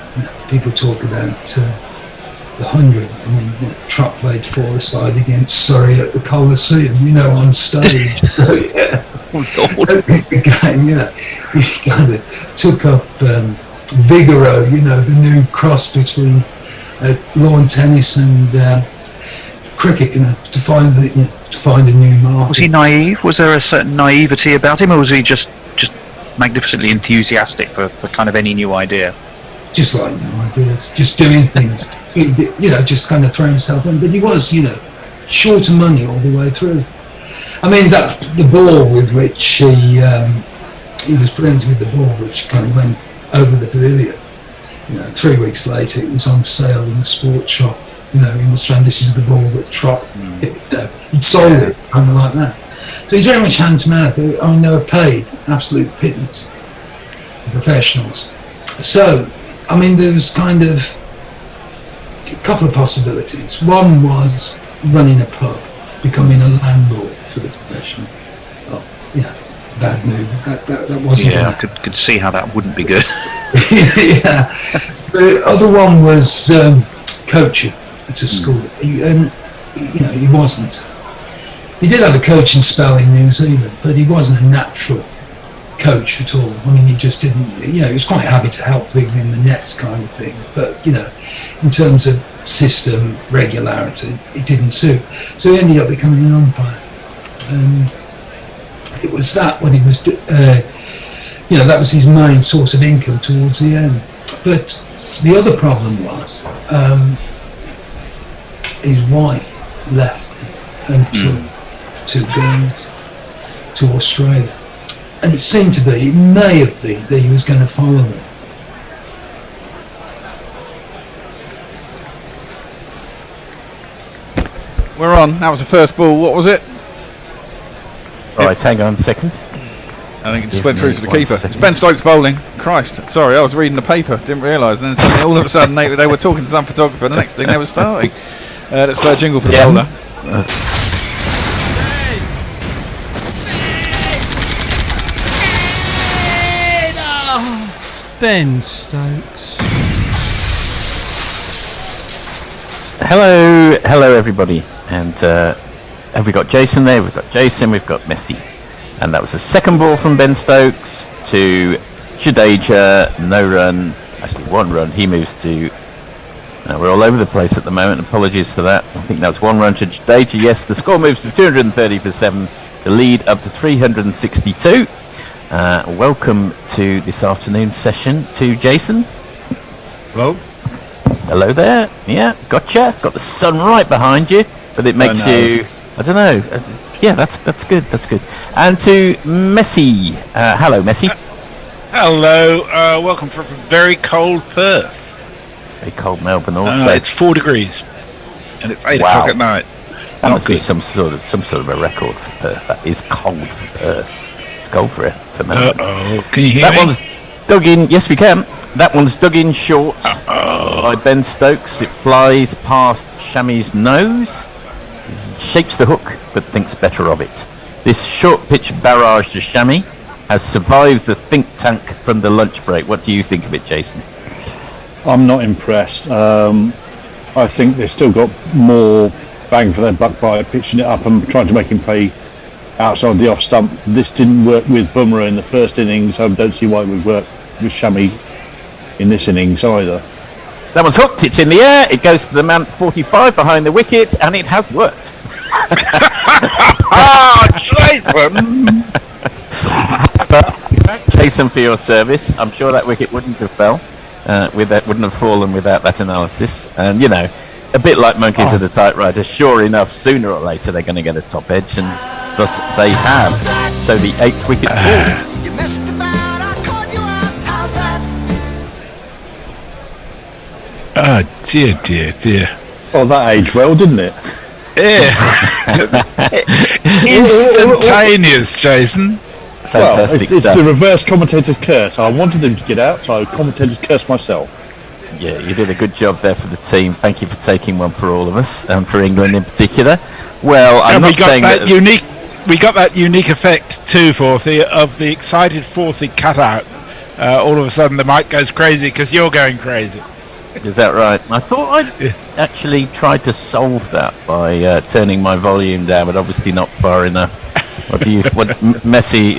[SPEAKER 16] people talk about the 100. I mean, Trott played four-a-side against Surrey at the Coliseum, on stage. The game, he kind of took up Vigoro, the new cross between lawn tennis and cricket, to find a new market.
[SPEAKER 4] Was he naive? Was there a certain naivety about him, or was he just magnificently enthusiastic for kind of any new idea?
[SPEAKER 16] Just like new ideas, just doing things, just kind of throw himself in. But he was, short of money all the way through. I mean, the ball with which he was presented with the ball, which kind of went over the pavilion. 3 weeks later, it was on sale in the sports shop. In the Strand, this is the ball that Trott. He'd sold it, kind of like that. So he's very much hand to mouth. I mean, they were paid absolute pittance, professionals. So, I mean, there was kind of a couple of possibilities. One was running a pub, becoming a landlord for the profession. Oh, bad move. That wasn't.
[SPEAKER 4] Yeah, I could see how that wouldn't be good.
[SPEAKER 16] Yeah. The other one was coaching at a school. He wasn't. He did have a coaching spell in New Zealand, but he wasn't a natural coach at all. I mean, he just didn't, he was quite happy to help people in the nets kind of thing. But, in terms of system, regularity, it didn't suit. So he ended up becoming an umpire. And it was that when he was, that was his main source of income towards the end. But the other problem was his wife left him and took 2 girls to Australia. And it may have been that he was going to follow them.
[SPEAKER 3] We're on. That was the first ball. What was it?
[SPEAKER 10] Right, hang on a second.
[SPEAKER 3] I think it just went through to the keeper. It's Ben Stokes bowling. Christ, sorry, I was reading the paper, didn't realise. And then suddenly, all of a sudden, they were talking to some photographer. The next thing, they were starting. Let's play a jingle for the bowler.
[SPEAKER 1] Ben Stokes.
[SPEAKER 10] Hello everybody. And have we got Jason there? We've got Jason, we've got Messi. And that was the second ball from Ben Stokes to Jadeja, no run, actually 1 run. He moves to, we're all over the place at the moment, apologies for that. I think that was 1 run to Jadeja. Yes, the score moves to 230 for 7, the lead up to 362. Welcome to this afternoon session to Jason.
[SPEAKER 17] Hello.
[SPEAKER 10] Hello there. Yeah, gotcha. Got the sun right behind you, but it makes you, I don't know. Yeah, that's good. That's good. And to Messi. Hello, Messi.
[SPEAKER 17] Hello. Welcome from very cold Perth.
[SPEAKER 10] Very cold Melbourne also.
[SPEAKER 17] It's 4 degrees, and it's 8 o'clock at night.
[SPEAKER 10] That must be some sort of a record for Perth. That is cold for Perth. It's cold for Melbourne.
[SPEAKER 17] Can you hear me?
[SPEAKER 10] That one's dug in. Yes, we can. That one's dug in short by Ben Stokes. It flies past Shami's nose. He shapes the hook, but thinks better of it. This short pitch barrage to Shami has survived the think tank from the lunch break. What do you think of it, Jason?
[SPEAKER 18] I'm not impressed. I think they've still got more bang for their buck by pitching it up and trying to make him play outside the off stump. This didn't work with Bumrah in the first innings, so I don't see why it would work with Shami in this innings either.
[SPEAKER 10] That one's hooked, it's in the air, it goes to the man 45 behind the wicket, and it has worked.
[SPEAKER 17] Jason!
[SPEAKER 10] Jason, for your service. I'm sure that wicket wouldn't have wouldn't have fallen without that analysis. And a bit like monkeys at a typewriter, sure enough, sooner or later they're going to get a top edge, and thus they have. So the 8th wicket falls.
[SPEAKER 17] Oh dear.
[SPEAKER 18] Oh, that aged well, didn't it?
[SPEAKER 17] Yeah. Instantaneous, Jason.
[SPEAKER 10] Fantastic
[SPEAKER 18] it's
[SPEAKER 10] stuff.
[SPEAKER 18] the reverse commentator's curse. I wanted them to get out, so I commentator's curse myself.
[SPEAKER 10] Yeah, you did a good job there for the team. Thank you for taking one for all of us, and for England in particular. Well, I'm not saying that
[SPEAKER 17] unique. We got that unique effect too, Forthy, of the excited Forthy cutout. All of a sudden, the mic goes crazy because you're going crazy.
[SPEAKER 10] Is that right? I thought I'd actually tried to solve that by turning my volume down, but obviously not far enough. Messi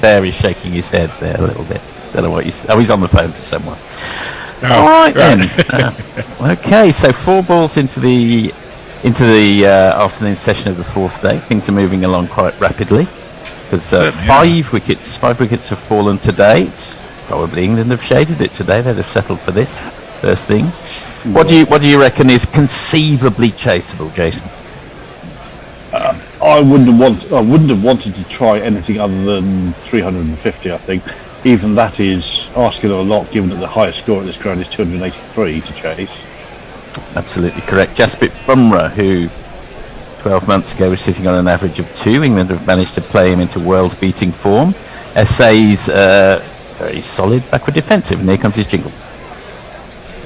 [SPEAKER 10] there is shaking his head there a little bit. Don't know what he's on the phone to someone. All right then. Okay, so 4 balls into the afternoon session of the 4th day. Things are moving along quite rapidly because 5 wickets have fallen today. It's probably England have shaded it today. They'd have settled for this first thing. What do you reckon is conceivably chaseable, Jason?
[SPEAKER 18] I wouldn't have wanted to try anything other than 350. I think even that is asking a lot, given that the highest score at this ground is 283 to chase.
[SPEAKER 10] Absolutely correct. Jasprit Bumrah, who 12 months ago was sitting on an average of 2. England have managed to play him into world-beating form. SA's very solid backward defensive, and here comes his jingle.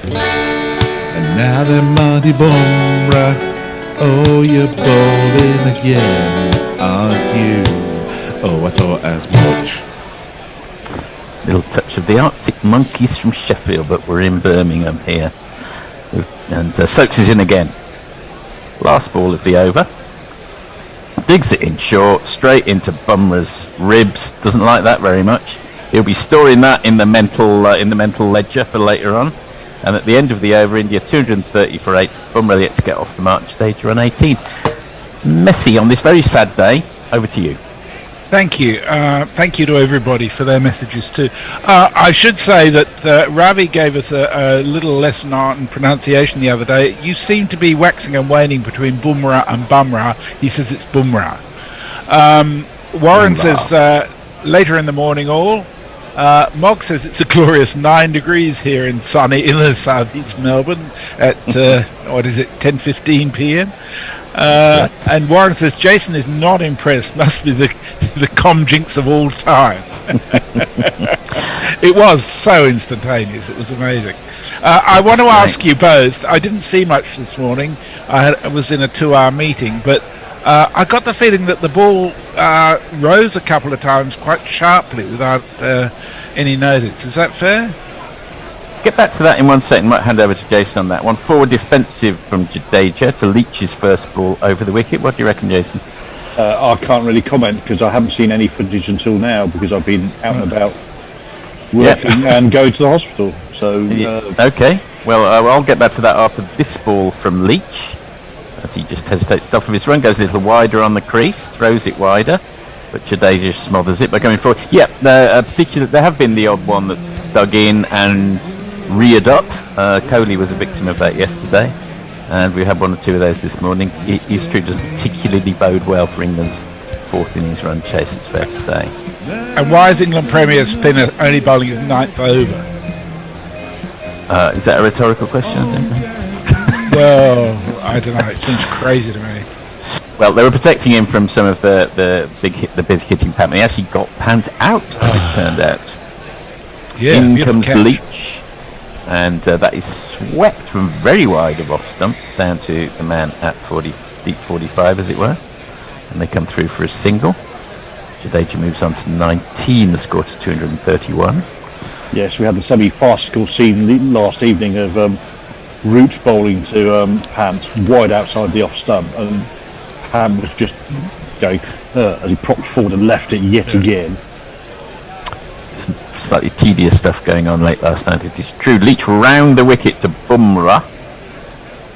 [SPEAKER 9] And now they're Monty Bumrah. Oh, you're bowling again, aren't you? Oh, I thought as much.
[SPEAKER 10] Little touch of the Arctic Monkeys from Sheffield, but we're in Birmingham here. And Stokes is in again. Last ball of the over. Digs it in short, straight into Bumrah's ribs. Doesn't like that very much. He'll be storing that in the mental ledger for later on. And at the end of the over, India 230 for 8. Bumrah yet to get off the mark. Jadeja on 18. Messi on this very sad day. Over to you.
[SPEAKER 17] Thank you. Thank you to everybody for their messages too. I should say that Ravi gave us a little lesson on pronunciation the other day. You seem to be waxing and waning between Bumrah and Bumrah. He says it's Bumrah. Warren says later in the morning all. Mog says it's a glorious 9 degrees here in sunny inner southeast Melbourne at 10:15 p.m. And Warren says Jason is not impressed. Must be the com jinx of all time. It was so instantaneous. It was amazing. I want to ask you both. I didn't see much this morning. I was in a 2-hour meeting, but I got the feeling that the ball rose a couple of times quite sharply without any notice. Is that fair?
[SPEAKER 10] Get back to that in 1 second. Might hand over to Jason on that one. Forward defensive from Jadeja to Leach's first ball over the wicket. What do you reckon, Jason?
[SPEAKER 18] I can't really comment because I haven't seen any footage until now because I've been out and about working and going to the hospital. So
[SPEAKER 10] okay. Well, I'll get back to that after this ball from Leach. As he just hesitates to off of his run, goes a little wider on the crease, throws it wider, but Jadeja smothers it by going forward. Yeah, there have been the odd one that's dug in and reared up. Kohli was a victim of that yesterday, and we had 1 or 2 of those this morning. His trip doesn't particularly bode well for England's 4th innings run chase, it's fair to say.
[SPEAKER 17] And why is England Premier spinner only bowling his 9th over?
[SPEAKER 10] Is that a rhetorical question? I don't know.
[SPEAKER 17] Well, I don't know. It seems crazy to me.
[SPEAKER 10] Well, they were protecting him from some of the big hitting pattern. He actually got panned out, as it turned out.
[SPEAKER 17] Yeah,
[SPEAKER 10] in comes Leach, and that is swept from very wide of off stump down to the man at deep 45, as it were. And they come through for a single. Jadeja moves on to 19, the score to 231.
[SPEAKER 18] Yes, we had the semi-farcical scene last evening of Root bowling to Pant wide outside the off stump, and Pant was just going as he propped forward and left it yet again.
[SPEAKER 10] Some slightly tedious stuff going on late last night. It is true. Leach round the wicket to Bumrah.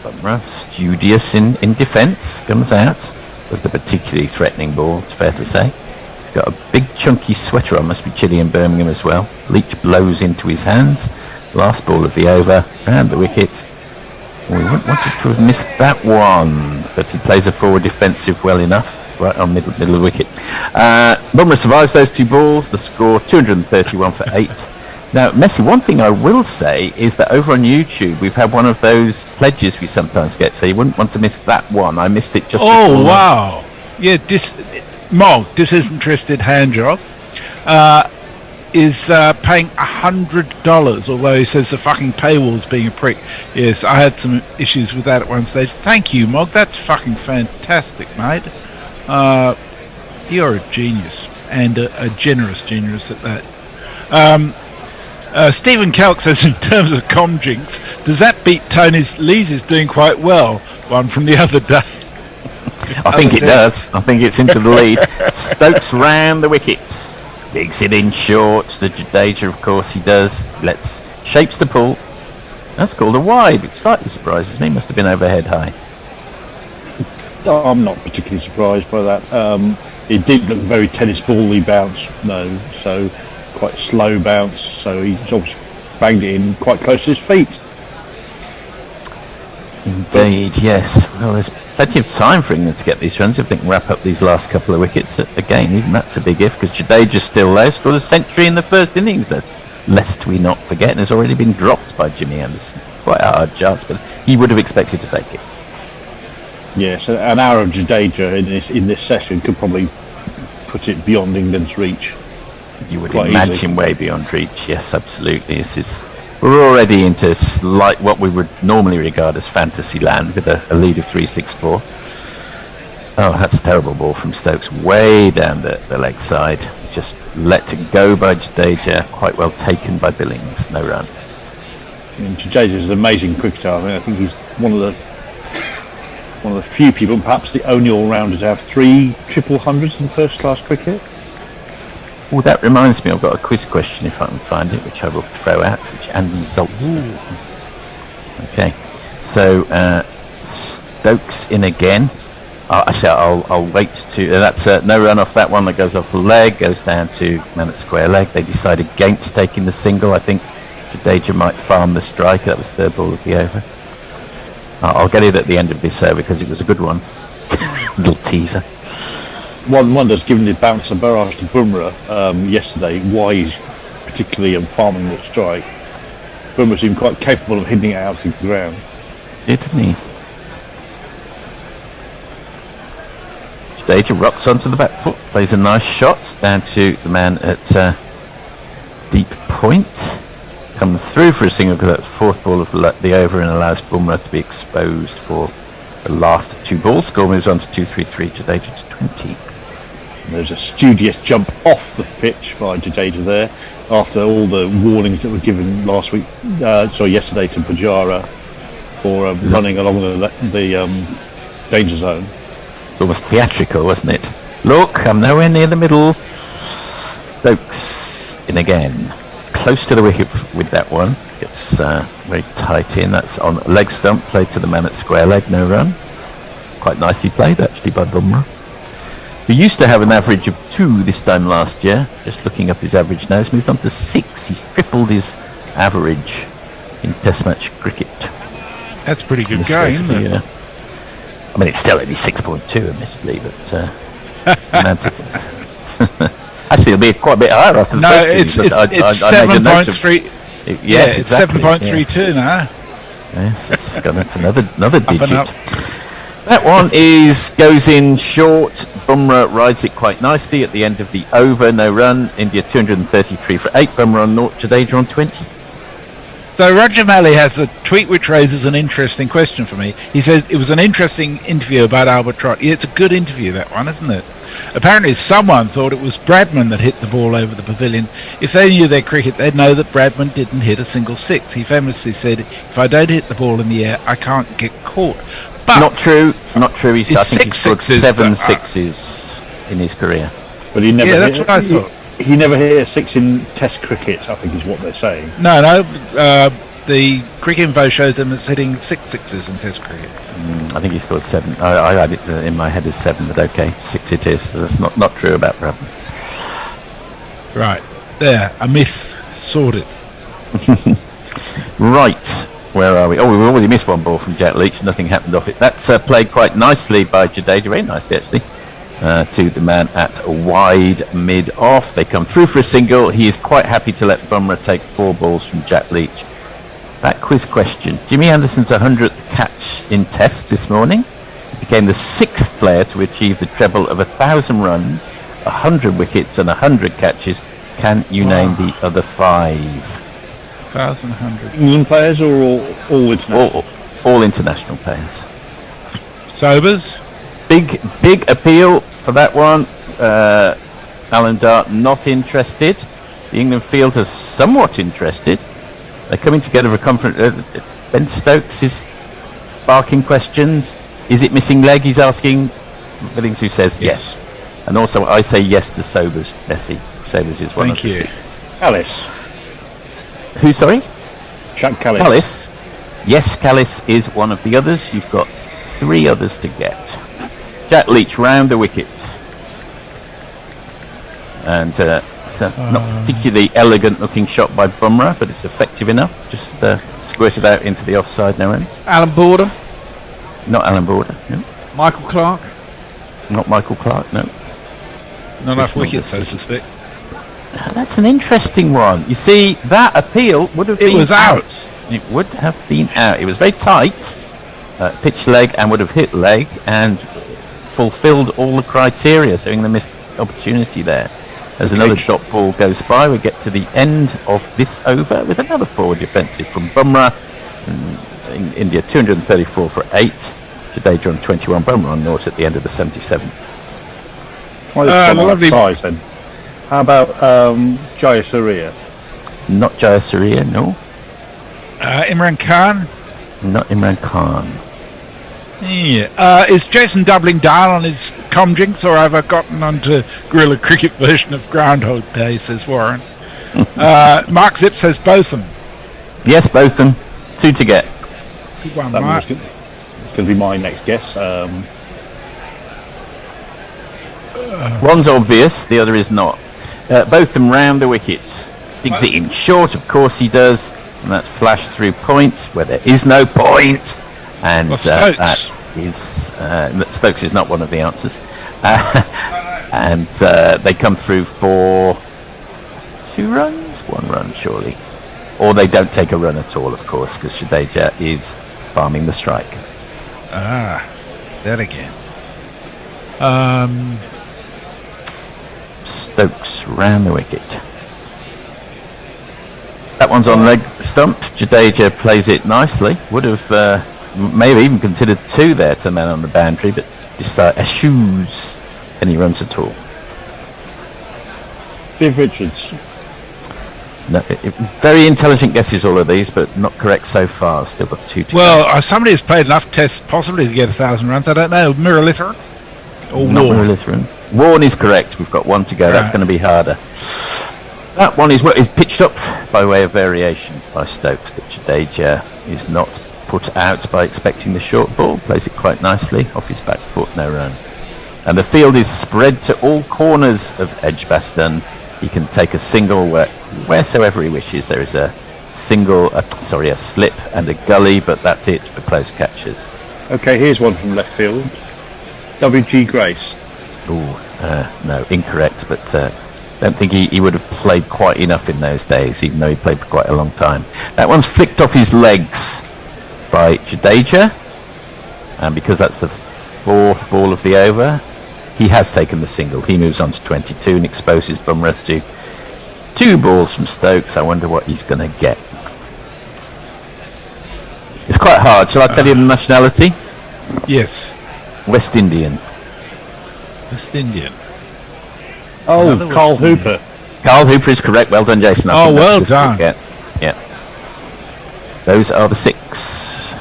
[SPEAKER 10] Bumrah, studious in defence, comes out. Was the particularly threatening ball, it's fair to say. He's got a big chunky sweater on, must be chilly in Birmingham as well. Leach blows into his hands. Last ball of the over, round the wicket. We wanted to have missed that one, but he plays a forward defensive well enough, right on middle of the wicket. Bumrah survives those 2 balls, the score 231 for 8. Now, Messi, one thing I will say is that over on YouTube, we've had one of those pledges we sometimes get, so you wouldn't want to miss that one. I missed it just before.
[SPEAKER 17] Oh, wow. Yeah, Mog, disinterested hand job, is paying $100, although he says the fucking paywall's being a prick. Yes, I had some issues with that at one stage. Thank you, Mog. That's fucking fantastic, mate. You're a genius, and a generous genius at that. Stephen Kelk says, in terms of com jinx, does that beat Tony's Lees is doing quite well? One from the other day.
[SPEAKER 10] I think it does. I think it's into the lead. Stokes round the wickets. Digs it in short to Jadeja, of course he does. Shapes the pull. That's called a wide, which slightly surprises me. Must have been overhead high.
[SPEAKER 18] I'm not particularly surprised by that. It did look very tennis ball-y bounce, though, so quite slow bounce. So he's obviously banged it in quite close to his feet.
[SPEAKER 10] Indeed, yes. Well, there's plenty of time for England to get these runs if they can wrap up these last couple of wickets. Again, even that's a big if, because Jadeja's still low. Scored a century in the first innings, lest we not forget, and has already been dropped by Jimmy Anderson. Quite a hard chance, but he would have expected to take it.
[SPEAKER 18] Yes, an hour of Jadeja in this session could probably put it beyond England's reach.
[SPEAKER 10] You would imagine way beyond reach. Yes, absolutely. We're already into what we would normally regard as fantasy land with a lead of 364. Oh, that's a terrible ball from Stokes, way down the leg side. Just let to go by Jadeja, quite well taken by Billings, no run.
[SPEAKER 18] Jadeja is an amazing cricketer. I think he's one of the one of the few people, perhaps the only all-rounder to have 3 triple hundreds in first-class cricket.
[SPEAKER 10] Well, that reminds me, I've got a quiz question if I can find it, which I will throw out, which Andy Zoltz. Okay, so Stokes in again. Actually, I'll wait to. That's no run off that one. That goes off the leg, goes down to man at square leg. They decide against taking the single. I think Jadeja might farm the strike. That was third ball of the over. I'll get it at the end of this over because it was a good one. Little teaser.
[SPEAKER 18] One wonders, given the bounce of barrage to Bumrah yesterday, why he's particularly farming the strike. Bumrah seemed quite capable of hitting it out to the ground.
[SPEAKER 10] Didn't he? Jadeja rocks onto the back foot, plays a nice shot down to the man at deep point. Comes through for a single because that's fourth ball of the over and allows Bumrah to be exposed for the last 2 balls. Score moves on to 2-3-3, Jadeja to 20.
[SPEAKER 18] And there's a studious jump off the pitch by Jadeja there after all the warnings that were given yesterday to Pujara for running along the danger zone.
[SPEAKER 10] It's almost theatrical, wasn't it? Look, I'm nowhere near the middle. Stokes in again. Close to the wicket with that one. Gets very tight in. That's on leg stump. Played to the man at square leg. No run. Quite nicely played, actually, by Bumrah. He used to have an average of 2 this time last year. Just looking up his average now. He's moved on to 6. He's tripled his average in Test match cricket.
[SPEAKER 17] That's pretty good going, isn't it?
[SPEAKER 10] I mean, it's still only 6.2, admittedly, but actually, it'll be quite a bit higher after the first
[SPEAKER 17] it's 7.3.
[SPEAKER 10] Yes,
[SPEAKER 17] it's
[SPEAKER 10] exactly.
[SPEAKER 17] 7.32 now.
[SPEAKER 10] Yes, it's gone up another digit. That one goes in short. Bumrah rides it quite nicely at the end of the over. No run. India 233 for 8. Bumrah on 0. Jadeja on 20.
[SPEAKER 17] So Roger Malley has a tweet which raises an interesting question for me. He says it was an interesting interview about Albert Trott. Yeah, it's a good interview, that one, isn't it? Apparently someone thought it was Bradman that hit the ball over the pavilion. If they knew their cricket, they'd know that Bradman didn't hit a single 6. He famously said, if I don't hit the ball in the air, I can't get caught. But
[SPEAKER 10] not true. I think he scored 7 sixes in his career.
[SPEAKER 18] But he never.
[SPEAKER 17] Yeah, that's what I thought.
[SPEAKER 18] He never hit a 6 in Test cricket, I think is what they're saying.
[SPEAKER 17] No. The Cricket Info shows him as hitting 6 sixes in Test cricket.
[SPEAKER 10] I think he scored 7. I had it in my head as 7, but okay, 6 it is. That's not true about Bradman.
[SPEAKER 17] Right. There, a myth sorted.
[SPEAKER 10] Right. Where are we? Oh, we've already missed one ball from Jack Leach. Nothing happened off it. That's played quite nicely by Jadeja. Very nicely, actually. To the man at wide mid-off. They come through for a single. He is quite happy to let Bumrah take 4 balls from Jack Leach. That quiz question. Jimmy Anderson's 100th catch in Tests this morning. He became the 6th player to achieve the treble of 1,000 runs, 100 wickets and 100 catches. Can you name the other 5?
[SPEAKER 17] 1,100.
[SPEAKER 18] England players or all international?
[SPEAKER 10] All international players.
[SPEAKER 17] Sobers?
[SPEAKER 10] Big appeal for that one. Alan Dart not interested. The England field is somewhat interested. They're coming together for a conference. Ben Stokes is barking questions. Is it missing leg? He's asking. Billingsley says yes. And also I say yes to Sobers, Bessie. Sobers is one of the 6.
[SPEAKER 18] Callis.
[SPEAKER 10] Who, sorry?
[SPEAKER 18] Chuck Callis.
[SPEAKER 10] Callis. Yes, Callis is one of the others. You've got 3 others to get. Jack Leach round the wicket. And it's a not particularly elegant looking shot by Bumrah, but it's effective enough. Just squirted out into the offside, no ends.
[SPEAKER 3] Alan Border?
[SPEAKER 10] Not Alan Border, no.
[SPEAKER 3] Michael Clark?
[SPEAKER 10] Not Michael Clark, no.
[SPEAKER 17] Not enough wickets, so to speak.
[SPEAKER 10] That's an interesting one. You see, that appeal would have been out. It would have been out. It was very tight, pitch leg, and would have hit leg, and fulfilled all the criteria, so England missed opportunity there. As another dot ball goes by, we get to the end of this over with another forward defensive from Bumrah. In India 234 for 8. Jadeja on 21. Bumrah on 0 at the end of the 77th.
[SPEAKER 18] Lovely size then. How about Jaya Surya?
[SPEAKER 10] Not Jaya Surya, no.
[SPEAKER 17] Imran Khan?
[SPEAKER 10] Not Imran Khan.
[SPEAKER 17] Yeah. Is Jason doubling down on his com jinx, or have I gotten onto Guerrilla Cricket version of Groundhog Day, says Warren. Mark Zip says Botham.
[SPEAKER 10] Yes, Botham. 2 to get.
[SPEAKER 17] Good one,
[SPEAKER 18] That
[SPEAKER 17] Mark.
[SPEAKER 18] was going to be my next guess.
[SPEAKER 10] One's obvious, the other is not. Botham round the wicket. Digs it in short, of course he does. And that's flash through point, where there is no point. And
[SPEAKER 17] Stokes.
[SPEAKER 10] that is... Stokes is not one of the answers. And they come through for 2 runs? 1 run, surely. Or they don't take a run at all, of course, because Jadeja is farming the strike.
[SPEAKER 17] That again.
[SPEAKER 10] Stokes round the wicket. That one's on leg stump. Jadeja plays it nicely. Would have maybe even considered 2 there to man on the boundary, but eschews any runs at all.
[SPEAKER 18] Viv Richards.
[SPEAKER 10] No, very intelligent guesses, all of these, but not correct so far. Still got 2 to go.
[SPEAKER 17] Well, somebody has played enough tests possibly to get 1,000 runs. I don't know. Mirror or
[SPEAKER 10] Not
[SPEAKER 17] Warren?
[SPEAKER 10] Litteran. Warren is correct. We've got 1 to go. That's going to be harder. That one is pitched up by way of variation by Stokes, but Jadeja is not put out by expecting the short ball. Plays it quite nicely off his back foot. No run. And the field is spread to all corners of Edgbaston. He can take a single wheresoever he wishes. There is a slip and a gully, but that's it for close catches.
[SPEAKER 18] Okay, here's one from left field. W.G. Grace.
[SPEAKER 10] No, incorrect, but don't think he would have played quite enough in those days, even though he played for quite a long time. That one's flicked off his legs by Jadeja, and because that's the 4th ball of the over, he has taken the single. He moves on to 22 and exposes Bumrah to 2 balls from Stokes. I wonder what he's going to get. It's quite hard. Shall I tell you the nationality?
[SPEAKER 17] Yes.
[SPEAKER 10] West Indian.
[SPEAKER 17] West Indian.
[SPEAKER 18] Oh, Carl Hooper.
[SPEAKER 10] Carl Hooper is correct. Well done, Jason.
[SPEAKER 17] Oh, well done.
[SPEAKER 10] Yeah. Those are the 6.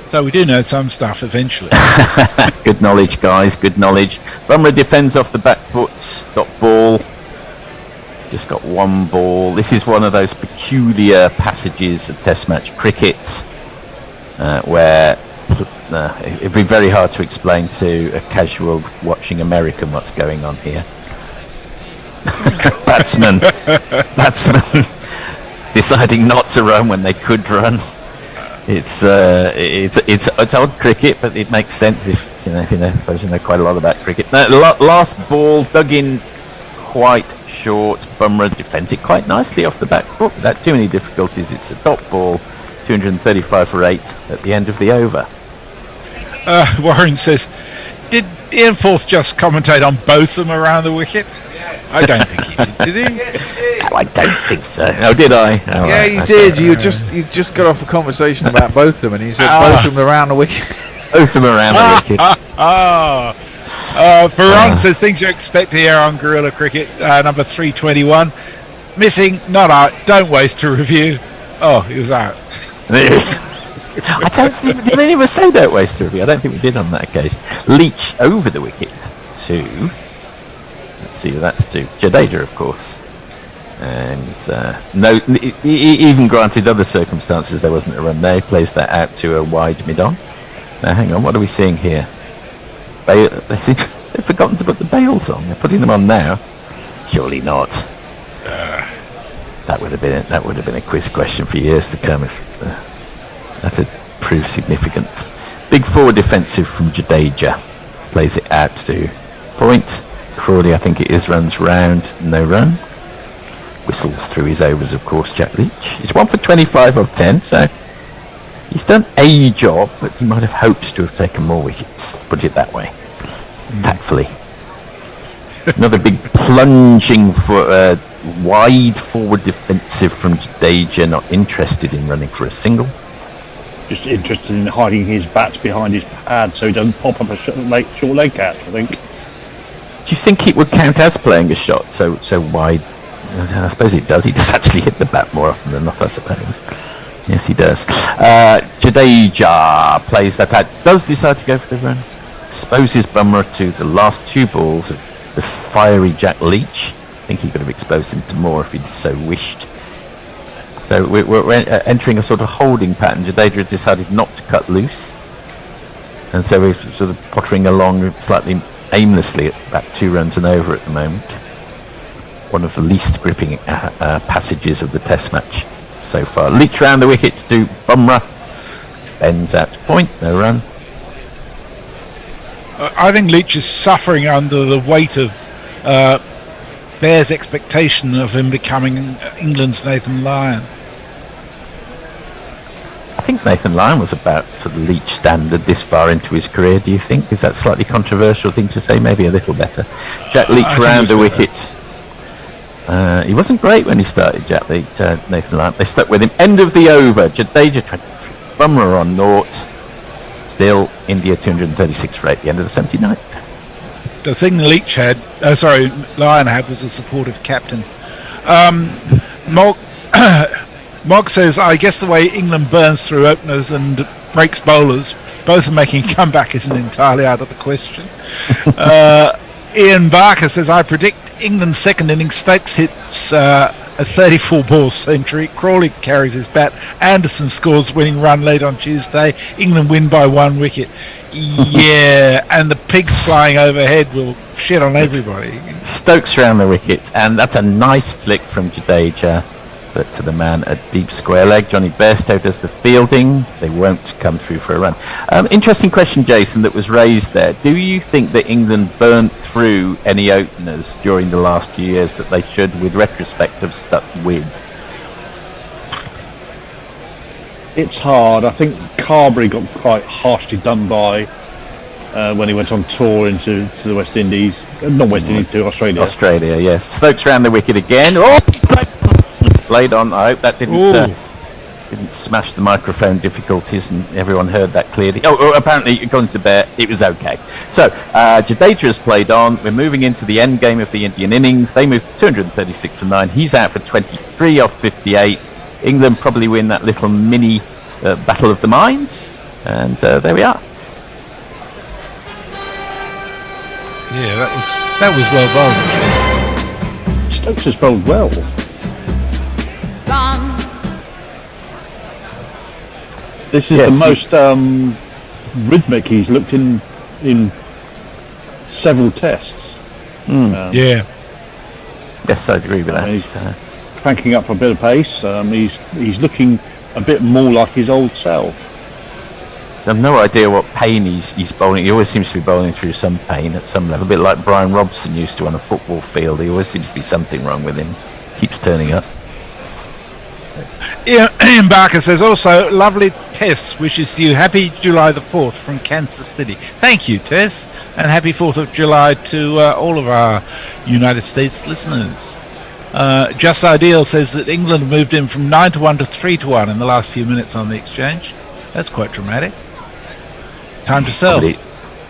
[SPEAKER 17] So we do know some stuff eventually.
[SPEAKER 10] Good knowledge, guys. Good knowledge. Bumrah defends off the back foot. Stop ball. Just got 1 ball. This is one of those peculiar passages of Test match cricket where it'd be very hard to explain to a casual watching American what's going on here. Batsman deciding not to run when they could run. It's odd cricket, but it makes sense if I suppose you know quite a lot about cricket. Last ball dug in quite short. Bumrah defends it quite nicely off the back foot without too many difficulties. It's a dot ball, 235 for 8 at the end of the over.
[SPEAKER 17] Warren says, did Ian Forth just commentate on Botham around the wicket? I don't think he did he?
[SPEAKER 10] I don't think so. Oh, did I? Oh,
[SPEAKER 3] yeah, you did. You just got off a conversation about Botham, and he said Botham around the wicket.
[SPEAKER 10] Botham around the wicket.
[SPEAKER 17] Farron says things you expect here on Guerrilla Cricket, number 321. Missing, not out. Don't waste a review. Oh, he was out.
[SPEAKER 10] I don't think did any of us say don't waste a review. I don't think we did on that occasion. Leach over the wicket to, let's see who that's to, Jadeja, of course. And even granted other circumstances, there wasn't a run there. He plays that out to a wide mid-on. Now hang on, what are we seeing here? They've forgotten to put the bails on. They're putting them on now. Surely not. That would have been a quiz question for years to come if that had proved significant. Big forward defensive from Jadeja. Plays it out to point. Crawley, I think it is, runs round. No run. Whistles through his overs, of course, Jack Leach. He's 1 for 25 of 10, so he's done a job, but he might have hoped to have taken more wickets, put it that way. Tactfully. Another big plunging for wide forward defensive from Jadeja, not interested in running for a single.
[SPEAKER 18] Just interested in hiding his bats behind his pad so he doesn't pop up a short leg catch, I think.
[SPEAKER 10] Do you think it would count as playing a shot so wide? I suppose it does. He does actually hit the bat more often than not, I suppose. Yes, he does. Jadeja plays that out, does decide to go for the run, exposes Bumrah to the last 2 balls of the fiery Jack Leach. I think he could have exposed him to more if he'd so wished. So we're entering a sort of holding pattern. Jadeja has decided not to cut loose, and so we're sort of pottering along slightly aimlessly at about 2 runs and over at the moment. One of the least gripping passages of the Test match so far. Leach round the wicket to Bumrah, defends out to point, no run.
[SPEAKER 17] I think Leach is suffering under the weight of Bear's expectation of him becoming England's Nathan Lyon.
[SPEAKER 10] I think Nathan Lyon was about sort of Leach standard this far into his career, do you think? Is that a slightly controversial thing to say? Maybe a little better. Jack Leach round the wicket. He wasn't great when he started, Jack Leach, Nathan Lyon. They stuck with him. End of the over. Jadeja 23. Bumrah on 0. Still India 236 for 8 at the end of the 79th.
[SPEAKER 17] The thing Leach had, Lyon had, was a supportive captain. Mog says, I guess the way England burns through openers and breaks bowlers, both are making a comeback, isn't entirely out of the question. Ian Barker says, I predict England's second innings. Stokes hits a 34-ball century. Crawley carries his bat. Anderson scores winning run late on Tuesday. England win by 1 wicket. Yeah, and the pigs flying overhead will shit on everybody.
[SPEAKER 10] Stokes round the wicket, and that's a nice flick from Jadeja, but to the man a deep square leg. Johnny Bairstow does the fielding. They won't come through for a run. Interesting question, Jason, that was raised there. Do you think that England burnt through any openers during the last few years that they should, with retrospect, have stuck with?
[SPEAKER 18] It's hard. I think Carberry got quite harshly done by when he went on tour to the West Indies. Not West Indies, to Australia.
[SPEAKER 10] Australia, yes. Stokes round the wicket again. Oh, it's played on. I hope that didn't smash the microphone difficulties and everyone heard that clearly. Oh, apparently, according to Bear, it was okay. So, Jadeja has played on. We're moving into the end game of the Indian innings. They moved to 236 for 9. He's out for 23 off 58. England probably win that little mini battle of the minds, and there we are.
[SPEAKER 17] Yeah, that was well bowled.
[SPEAKER 18] Stokes has bowled well. This is the most rhythmic he's looked in several tests.
[SPEAKER 17] Yeah.
[SPEAKER 10] Yes, I agree with that.
[SPEAKER 18] He's cranking up a bit of pace. He's looking a bit more like his old self.
[SPEAKER 10] I've no idea what pain he's bowling. He always seems to be bowling through some pain at some level, a bit like Brian Robson used to on a football field. He always seems to be something wrong with him. Keeps turning up.
[SPEAKER 17] Ian Barker says, also, lovely Tess wishes you happy July the 4th from Kansas City. Thank you, Tess, and happy 4th of July to all of our United States listeners. Just Ideal says that England moved in from 9-1 to 3-1 in the last few minutes on the exchange. That's quite dramatic. Time to sell.
[SPEAKER 10] Pretty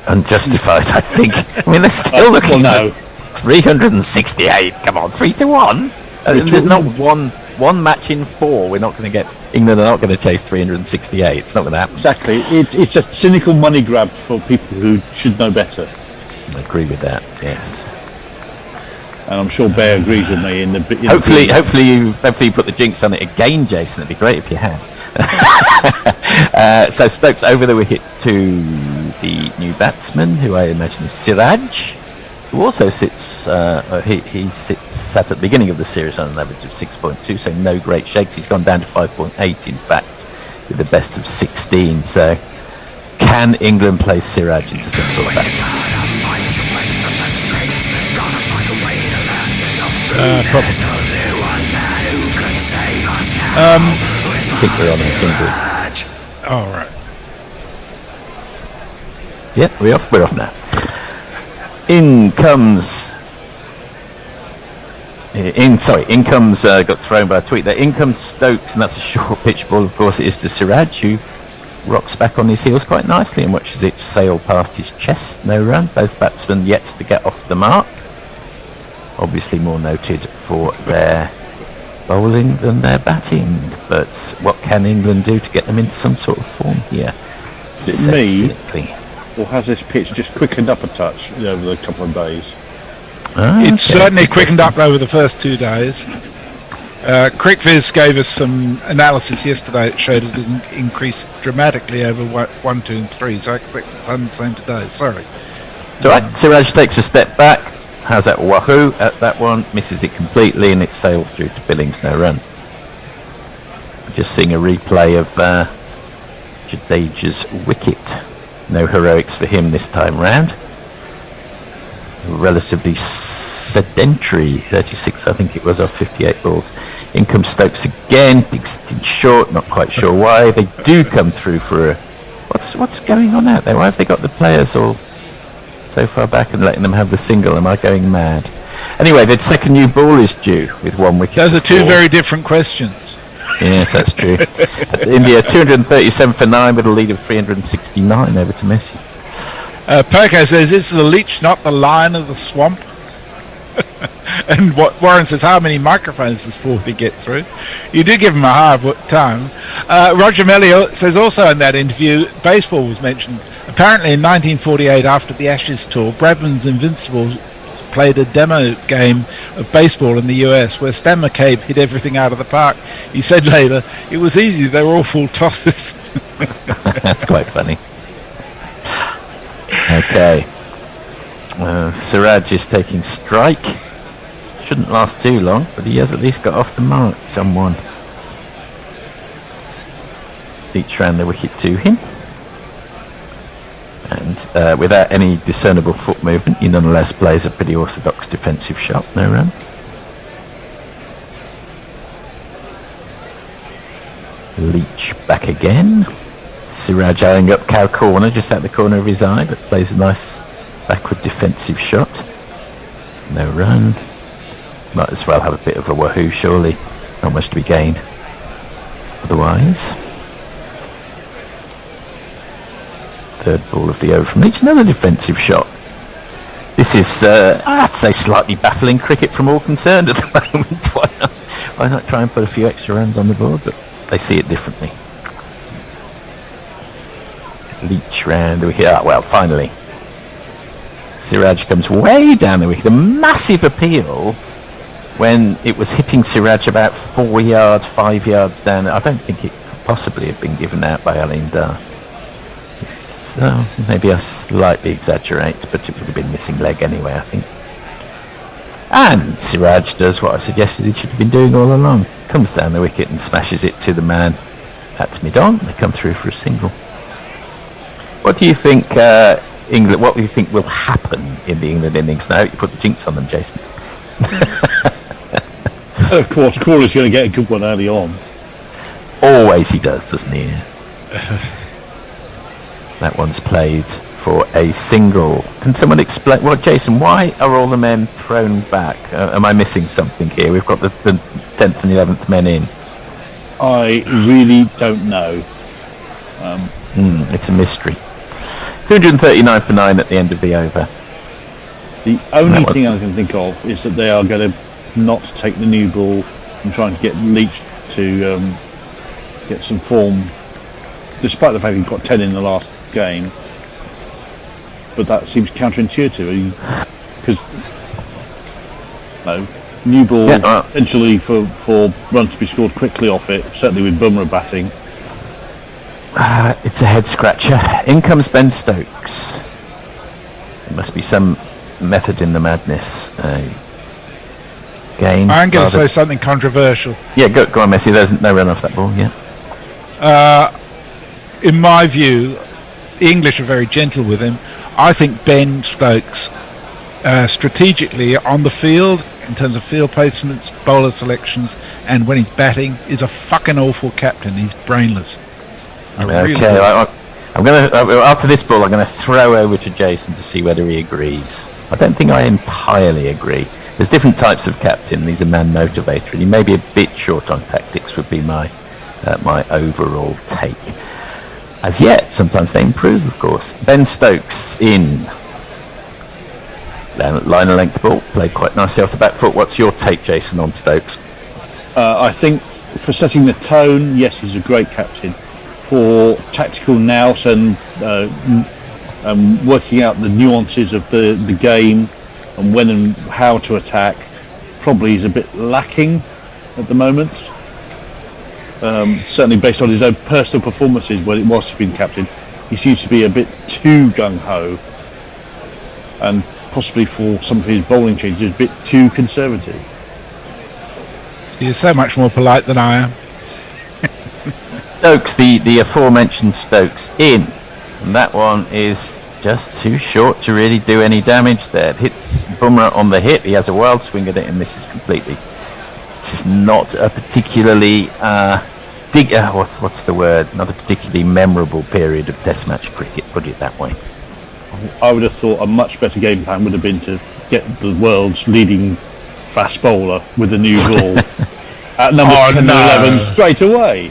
[SPEAKER 10] unjustified, I think. I mean, they're still looking at 368. Come on, 3-1. There's not one match in 4. We're not going to get. England are not going to chase 368. It's not going to happen.
[SPEAKER 18] Exactly. It's a cynical money grab for people who should know better.
[SPEAKER 10] I agree with that. Yes.
[SPEAKER 18] And I'm sure Bear agrees with me.
[SPEAKER 10] Hopefully you put the jinx on it again, Jason. It'd be great if you had. So Stokes over the wicket to the new batsman, who I imagine is Siraj, who also sits. He sat at the beginning of the series on an average of 6.2, so no great shakes. He's gone down to 5.8, in fact, with the best of 16. So, can England play Siraj into some sort of battle?
[SPEAKER 17] Probably.
[SPEAKER 10] I think we're on a Kindred.
[SPEAKER 17] Oh, right.
[SPEAKER 10] Yeah, we're off now. In comes got thrown by a tweet there. In comes Stokes, and that's a short pitch ball. Of course, it is to Siraj, who rocks back on his heels quite nicely and watches it sail past his chest. No run. Both batsmen yet to get off the mark. Obviously more noted for their bowling than their batting. But what can England do to get them into some sort of form here?
[SPEAKER 18] Is it me, or has this pitch just quickened up a touch over the couple of days?
[SPEAKER 17] It's certainly quickened up over the first 2 days. CricViz gave us some analysis yesterday that showed it increased dramatically over 1, 2 and 3, so I expect it's done the same today. Sorry.
[SPEAKER 10] It's alright. Siraj takes a step back, has that wahoo at that one, misses it completely, and it sails through to Billings, no run. Just seeing a replay of Jadeja's wicket. No heroics for him this time round. Relatively sedentary, 36 I think it was, off 58 balls. In comes Stokes again, digs it in short, not quite sure why. They do come through for a... What's going on out there? Why have they got the players all so far back and letting them have the single? Am I going mad? Anyway, the second new ball is due with 1 wicket.
[SPEAKER 17] Those are 2 very different questions.
[SPEAKER 10] Yes, that's true. India 237 for 9 with a lead of 369 over to Messi.
[SPEAKER 17] Perko says, it's the leech, not the lion of the swamp. And Warren says, how many microphones does Forty get through? You do give him a hard time. Roger Melly says also in that interview, baseball was mentioned. Apparently in 1948, after the Ashes tour, Bradman's Invincibles played a demo game of baseball in the US where Stan McCabe hit everything out of the park. He said later, it was easy, they were all full tosses.
[SPEAKER 10] That's quite funny. Okay. Siraj is taking strike. Shouldn't last too long, but he has at least got off the mark, someone. Each round the wicket to him. And without any discernible foot movement, he nonetheless plays a pretty orthodox defensive shot. No run. Leach back again. Siraj eyeing up cow corner, just out the corner of his eye, but plays a nice backward defensive shot. No run. Might as well have a bit of a wahoo, surely. Not much to be gained. Otherwise. Third ball of the over from Leach. Another defensive shot. This is, I'd say, slightly baffling cricket from all concerned at the moment. Why not try and put a few extra runs on the board? But they see it differently. Leach round the wicket. Well, finally. Siraj comes way down the wicket. A massive appeal when it was hitting Siraj about 4 yards, 5 yards down. I don't think it could possibly have been given out by Alinder. So maybe I slightly exaggerate, but it would have been missing leg anyway, I think. And Siraj does what I suggested he should have been doing all along. Comes down the wicket and smashes it to the man at mid-on. They come through for a single. What do you think, England? What do you think will happen in the England innings now? You put the jinx on them, Jason.
[SPEAKER 18] Of course, Crawley's going to get a good one early on.
[SPEAKER 10] Always he does, doesn't he? That one's played for a single. Can someone explain? Well, Jason, why are all the men thrown back? Am I missing something here? We've got the 10th and 11th men in.
[SPEAKER 18] I really don't know.
[SPEAKER 10] It's a mystery. 239 for 9 at the end of the over.
[SPEAKER 18] The only thing I can think of is that they are going to not take the new ball and trying to get Leach to get some form, despite the fact he got 10 in the last game. But that seems counterintuitive because new ball essentially for runs to be scored quickly off it, certainly with Bumrah batting.
[SPEAKER 10] It's a head scratcher. In comes Ben Stokes. There must be some method in the madness. Again,
[SPEAKER 17] I'm going to say something controversial.
[SPEAKER 10] Yeah, go on, Messi. There's no run off that ball. Yeah.
[SPEAKER 17] In my view, the English are very gentle with him. I think Ben Stokes, strategically on the field, in terms of field placements, bowler selections, and when he's batting, is a fucking awful captain. He's brainless. I'm
[SPEAKER 10] gonna after this ball, I'm gonna throw over to Jason to see whether he agrees. I don't think I entirely agree. There's different types of captain. He's a man motivator, and he may be a bit short on tactics. Would be my overall take. As yet, sometimes they improve, of course. Ben Stokes in. Line of length ball, played quite nicely off the back foot. What's your take, Jason, on Stokes?
[SPEAKER 18] I think for setting the tone, yes, he's a great captain. For tactical nous and working out the nuances of the game and when and how to attack, probably is a bit lacking at the moment. Certainly based on his own personal performances when it was being captain, he seems to be a bit too gung-ho, and possibly for some of his bowling changes a bit too conservative.
[SPEAKER 17] So you're so much more polite than I am.
[SPEAKER 10] Stokes, the aforementioned Stokes in, and that one is just too short to really do any damage there. It hits Bumrah on the hip, he has a wild swing at it and misses completely. This is not a particularly what's the word? Not a particularly memorable period of Test match cricket, put it that way.
[SPEAKER 18] I would have thought a much better game plan would have been to get the world's leading fast bowler with a new ball at number 10 and 11 straight away.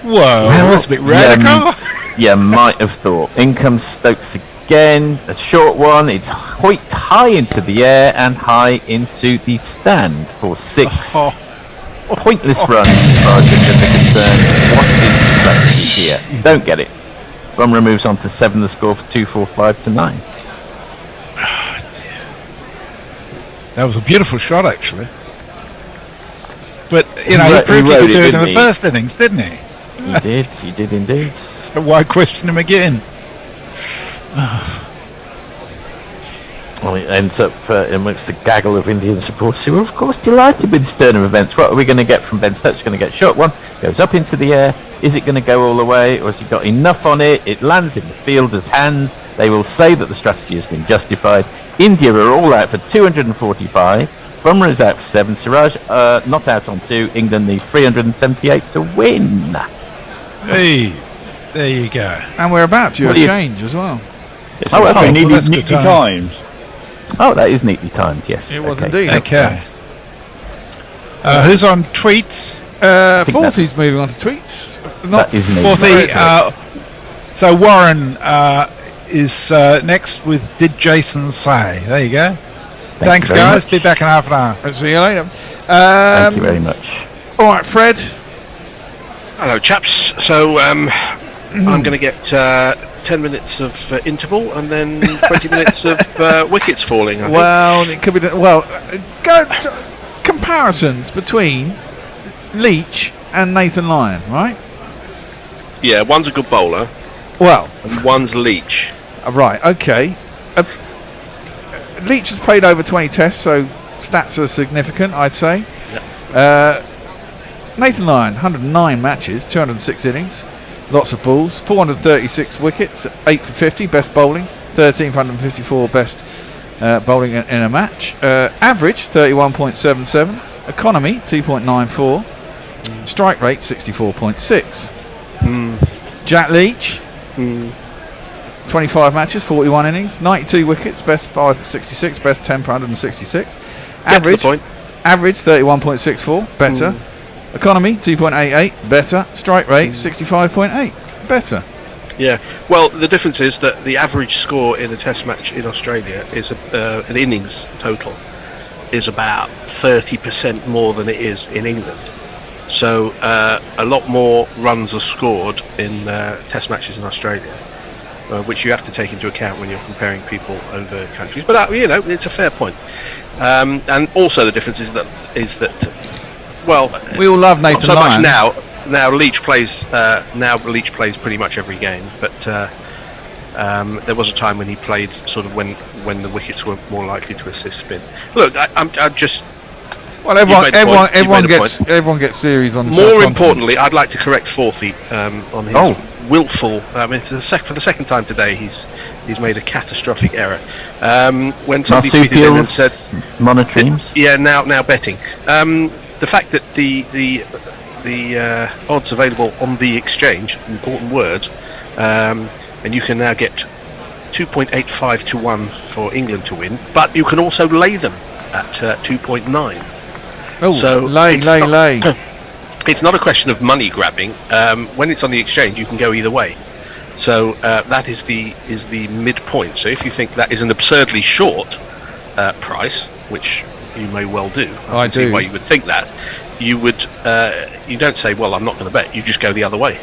[SPEAKER 17] Whoa, that's a bit radical.
[SPEAKER 10] You might have thought. In comes Stokes again, a short one. It's hoiked high into the air and high into the stand for 6. Pointless runs as far as they're concerned. What is the strategy here? Don't get it. Bumrah moves on to 7, the score for 245 to 9.
[SPEAKER 17] That was a beautiful shot, actually. But, you know, he proved he could do it in the first innings, didn't he?
[SPEAKER 10] He did indeed.
[SPEAKER 17] So why question him again?
[SPEAKER 10] Well, it ends up amongst the gaggle of Indian supporters who are, of course, delighted with this turn of events. What are we going to get from Ben Stokes? Going to get short one, goes up into the air. Is it going to go all the way, or has he got enough on it? It lands in the fielder's hands. They will say that the strategy has been justified. India are all out for 245. Bumrah is out for 7. Siraj not out on 2. England need 378 to win.
[SPEAKER 17] Hey, there you go.
[SPEAKER 3] And we're about to change as well.
[SPEAKER 18] Neatly timed.
[SPEAKER 10] Oh, that is neatly timed, yes.
[SPEAKER 3] It was indeed.
[SPEAKER 17] Okay. Who's on tweets?
[SPEAKER 3] Forthy's moving on to tweets.
[SPEAKER 10] That is me.
[SPEAKER 17] Forthy, so Warren is next with Did Jason Say? There you go. Thanks, guys. Be back in half an hour.
[SPEAKER 3] I'll see you later.
[SPEAKER 10] Thank you very much.
[SPEAKER 3] All right, Fred.
[SPEAKER 14] Hello, chaps. So I'm going to get 10 minutes of interval and then 20 minutes of wickets falling. I think.
[SPEAKER 3] It could be. Comparisons between Leach and Nathan Lyon, right?
[SPEAKER 14] Yeah, one's a good bowler.
[SPEAKER 3] Well,
[SPEAKER 14] and one's Leach.
[SPEAKER 3] Right. Okay. Leach has played over 20 tests, so stats are significant, I'd say. Yep. Nathan Lyon, 109 matches, 206 innings, lots of balls, 436 wickets, 8 for 50, best bowling, 13 for 154, best bowling in a match. Average, 31.77, economy, 2.94, strike rate, 64.6. Jack Leach, 25 matches, 41 innings, 92 wickets, best 5 for 66, best 10 for 166. Average 31.64, better. Economy 2.88, better. Strike rate 65.8, better.
[SPEAKER 14] Yeah, well, the difference is that the average score in a test match in Australia is an innings total is about 30% more than it is in England. So a lot more runs are scored in test matches in Australia, which you have to take into account when you're comparing people over countries. But you know, it's a fair point. And also the difference is that well,
[SPEAKER 3] we all love Nathan
[SPEAKER 14] so
[SPEAKER 3] Lyon.
[SPEAKER 14] Much now Leach plays pretty much every game, but there was a time when he played sort of when the wickets were more likely to assist spin. Look, I'm just.
[SPEAKER 3] Well, everyone gets series on.
[SPEAKER 14] More importantly, I'd like to correct Forthy on his willful. I mean, for the second time today, he's made a catastrophic error. When somebody tweeted him and said
[SPEAKER 10] monotremes.
[SPEAKER 14] Yeah, now betting. The fact that the odds available on the exchange, important word, and you can now get 2.85 to 1 for England to win, but you can also lay them at 2.9.
[SPEAKER 3] Oh, so lay.
[SPEAKER 14] It's not a question of money grabbing. When it's on the exchange, you can go either way. So that is the midpoint. So if you think that is an absurdly short price, which you may well do, I see why you would think that. you would you don't say, well, I'm not going to bet. You just go the other way.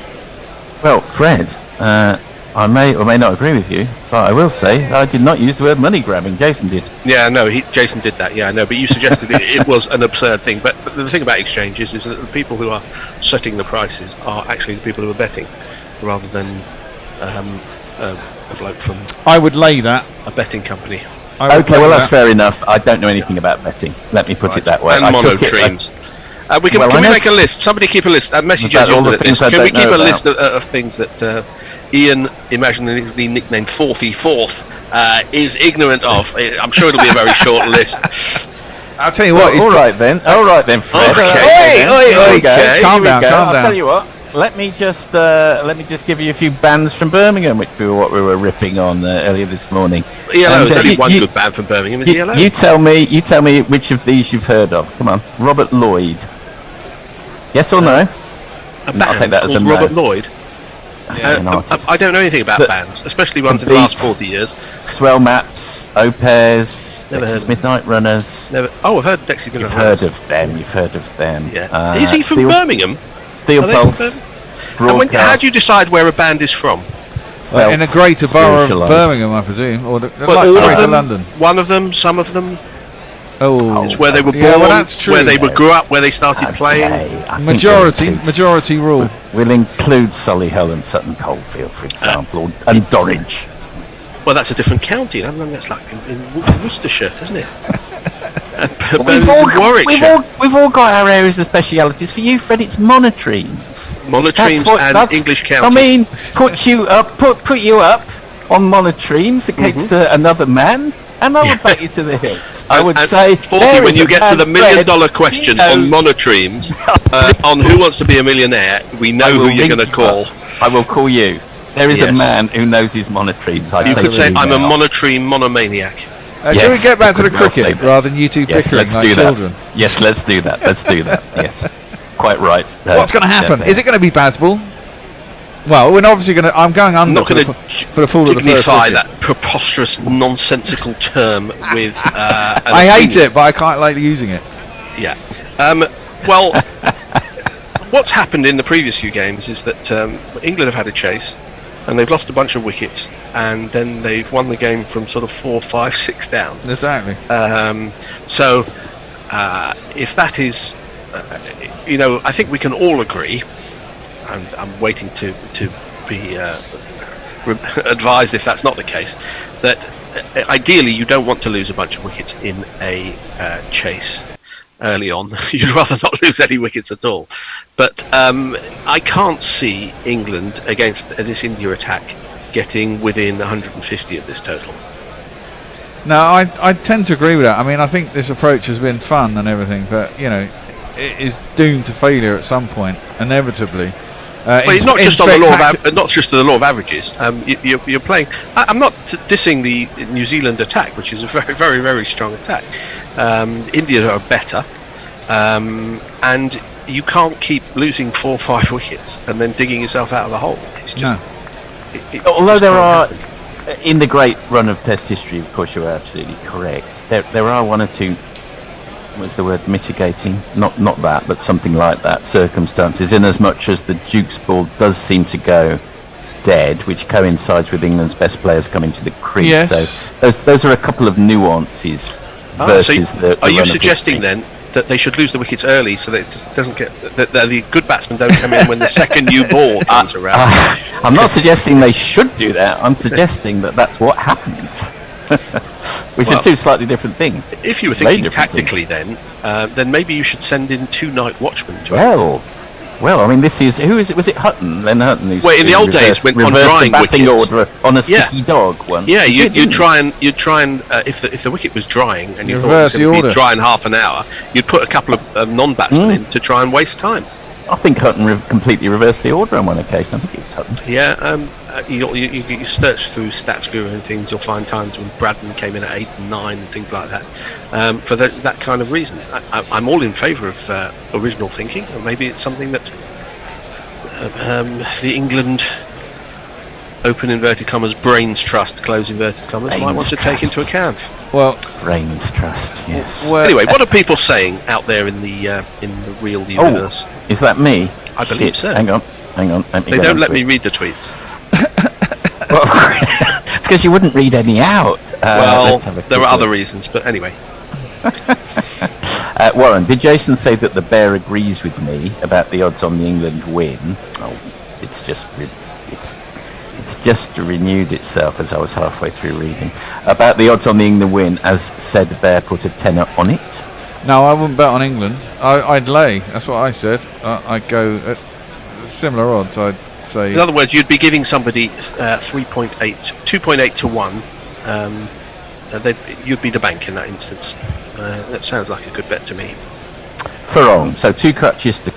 [SPEAKER 10] Well, Fred, I may or may not agree with you, but I will say I did not use the word money grabbing. Jason did.
[SPEAKER 14] Yeah, no, Jason did that. Yeah, no, but you suggested it was an absurd thing. But the thing about exchanges is that the people who are setting the prices are actually the people who are betting, rather than a bloke from.
[SPEAKER 3] I would lay that.
[SPEAKER 14] A betting company.
[SPEAKER 10] Okay, well that's fair enough. I don't know anything about betting. Let me put it that way.
[SPEAKER 14] And monotremes. Can we make a list? Somebody keep a list. Message us all the things. Can we keep a list of things that Ian, imaginarily nicknamed Fourthy Fourth, is ignorant of? I'm sure it'll be a very short list.
[SPEAKER 3] I'll tell you what.
[SPEAKER 10] All right then, Fred.
[SPEAKER 14] Okay.
[SPEAKER 3] Calm down.
[SPEAKER 10] I'll tell you what. Let me just give you a few bands from Birmingham, which we were riffing on earlier this morning.
[SPEAKER 14] ELO, there's only one good band from Birmingham. Is ELO?
[SPEAKER 10] You tell me which of these you've heard of. Come on, Robert Lloyd. Yes or no?
[SPEAKER 14] I'll
[SPEAKER 10] take that as a no.
[SPEAKER 14] Robert Lloyd. I don't know anything about bands, especially ones in the last 40 years.
[SPEAKER 10] Swell Maps, Opez, Dexys Midnight Runners.
[SPEAKER 14] I've heard Dexys Midnight
[SPEAKER 10] Runners.
[SPEAKER 14] You've heard of them.
[SPEAKER 10] Yeah.
[SPEAKER 14] Is he from Birmingham?
[SPEAKER 10] Steel Pulse.
[SPEAKER 14] And how do you decide where a band is from?
[SPEAKER 3] Well, in a greater borough of Birmingham, I presume, or Greater London.
[SPEAKER 14] One of them, some of them.
[SPEAKER 3] Oh,
[SPEAKER 14] it's where they were born.
[SPEAKER 3] Yeah, well, that's true.
[SPEAKER 14] Where they grew up, where they started playing.
[SPEAKER 3] Majority rule.
[SPEAKER 10] We'll include Solihull and Sutton Coldfield, for example, and Dorridge.
[SPEAKER 14] Well, that's a different county. That's like in Worcestershire, isn't it?
[SPEAKER 10] We've all got our areas of specialities. For you, Fred, it's monotremes.
[SPEAKER 14] And English counties.
[SPEAKER 10] I mean, put you up on monotremes against another man, and I would bet you to the hilt. I would say,
[SPEAKER 14] when you get to the $1 million question on monotremes, on Who Wants to Be a Millionaire, we know who you're going to call.
[SPEAKER 10] I will call you. There is a man who knows his monotremes.
[SPEAKER 14] You could say, I'm a monotreme monomaniac.
[SPEAKER 3] Shall we get back to the cricket rather than you two pickering like children?
[SPEAKER 10] Yes, let's do that. Yes, quite right.
[SPEAKER 3] What's going to happen? Is it going to be bad ball? Well, we're obviously going to. I'm going under. I'm
[SPEAKER 14] not going to
[SPEAKER 3] for the fall of the first
[SPEAKER 14] dignify that preposterous, nonsensical term with.
[SPEAKER 3] I hate it, but I can't like using it.
[SPEAKER 14] Yeah. Well, what's happened in the previous few games is that England have had a chase, and they've lost a bunch of wickets, and then they've won the game from sort of 4, 5, 6 down.
[SPEAKER 3] Exactly.
[SPEAKER 14] So, if that is, I think we can all agree, and I'm waiting to be advised if that's not the case, that ideally you don't want to lose a bunch of wickets in a chase early on. You'd rather not lose any wickets at all. But I can't see England against this India attack getting within 150 of this total.
[SPEAKER 3] No, I tend to agree with that. I mean, I think this approach has been fun and everything, but it is doomed to failure at some point, inevitably.
[SPEAKER 14] Well, it's not just on the law of averages. You're playing. I'm not dissing the New Zealand attack, which is a very, very, very strong attack. India are better, and you can't keep losing 4 or 5 wickets and then digging yourself out of the hole. It's just.
[SPEAKER 10] Although there are, in the great run of Test history, of course, you're absolutely correct. There are one or two. What's the word? Mitigating, not that, but something like that. Circumstances, in as much as the Duke's ball does seem to go dead, which coincides with England's best players coming to the crease.
[SPEAKER 3] Yes.
[SPEAKER 10] So those are a couple of nuances versus the.
[SPEAKER 14] Are you suggesting then that they should lose the wickets early so that it doesn't get that the good batsmen don't come in when the second new ball comes around?
[SPEAKER 10] I'm not suggesting they should do that. I'm suggesting that that's what happens. Which are two slightly different things.
[SPEAKER 14] If you were thinking tactically, then maybe you should send in 2 night watchmen to it.
[SPEAKER 10] Well, I mean, this is who is it? Was it Hutton? Len Hutton.
[SPEAKER 14] Well, in the old days, when on drying
[SPEAKER 10] the batting
[SPEAKER 14] wickets,
[SPEAKER 10] order on a sticky dog once.
[SPEAKER 14] Yeah, you'd try and if the wicket was drying and you thought it was going to be dry in half an hour, you'd put a couple of non-batsmen in to try and waste time.
[SPEAKER 10] I think Hutton completely reversed the order on one occasion. I think it was Hutton.
[SPEAKER 14] Yeah, you search through Statistical and things, you'll find times when Bradman came in at 8 and 9 and things like that. For that kind of reason, I'm all in favour of original thinking, and maybe it's something that the England open inverted commas, brains trust, close inverted commas, might want to take into account.
[SPEAKER 3] Well,
[SPEAKER 10] brains trust, yes.
[SPEAKER 3] Well,
[SPEAKER 14] anyway, what are people saying out there in the real universe?
[SPEAKER 10] Oh, is that me?
[SPEAKER 14] I believe
[SPEAKER 10] Shit.
[SPEAKER 14] so.
[SPEAKER 10] Hang on.
[SPEAKER 14] They don't let me read the tweet.
[SPEAKER 10] It's because you wouldn't read any out.
[SPEAKER 14] Well, there are other reasons, but anyway.
[SPEAKER 10] Warren, did Jason say that the bear agrees with me about the odds on the England win? Oh, it's just renewed itself as I was halfway through reading. About the odds on the England win, as said bear put a tenner on it.
[SPEAKER 3] No, I wouldn't bet on England. I'd lay. That's what I said. I'd go at similar odds. I'd say.
[SPEAKER 14] In other words, you'd be giving somebody 2.8 to 1. You'd be the bank in that instance. That sounds like a good bet to me.
[SPEAKER 10] Furlong. So two catches to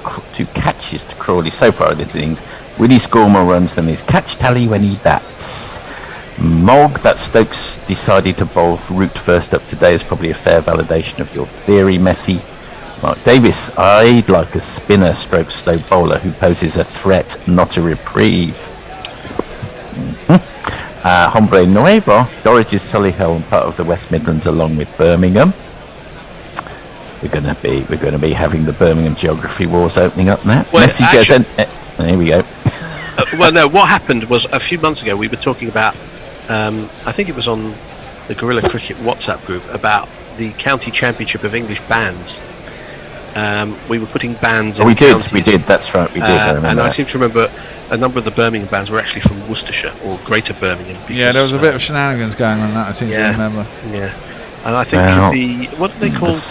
[SPEAKER 10] Crawley so far this innings. Will he score more runs than his catch tally when he bats? Mog, that Stokes decided to bowl Root first up today is probably a fair validation of your theory, Messi. Mark Davis, I'd like a spinner stroke slow bowler who poses a threat, not a reprieve. Hombre Nuevo, Dorridge is Solihull and part of the West Midlands along with Birmingham. We're going to be having the Birmingham geography wars opening up now.
[SPEAKER 14] Well,
[SPEAKER 10] Messi goes in. Here we go.
[SPEAKER 14] Well, no. What happened was a few months ago we were talking about. I think it was on the Guerrilla Cricket WhatsApp group about the county championship of English bands. We were putting bands.
[SPEAKER 10] We did. That's right. We did.
[SPEAKER 14] I seem to remember a number of the Birmingham bands were actually from Worcestershire or Greater Birmingham. Because,
[SPEAKER 3] yeah, there was a bit of shenanigans going on that. I seem to remember.
[SPEAKER 14] Yeah, and I think what are they called?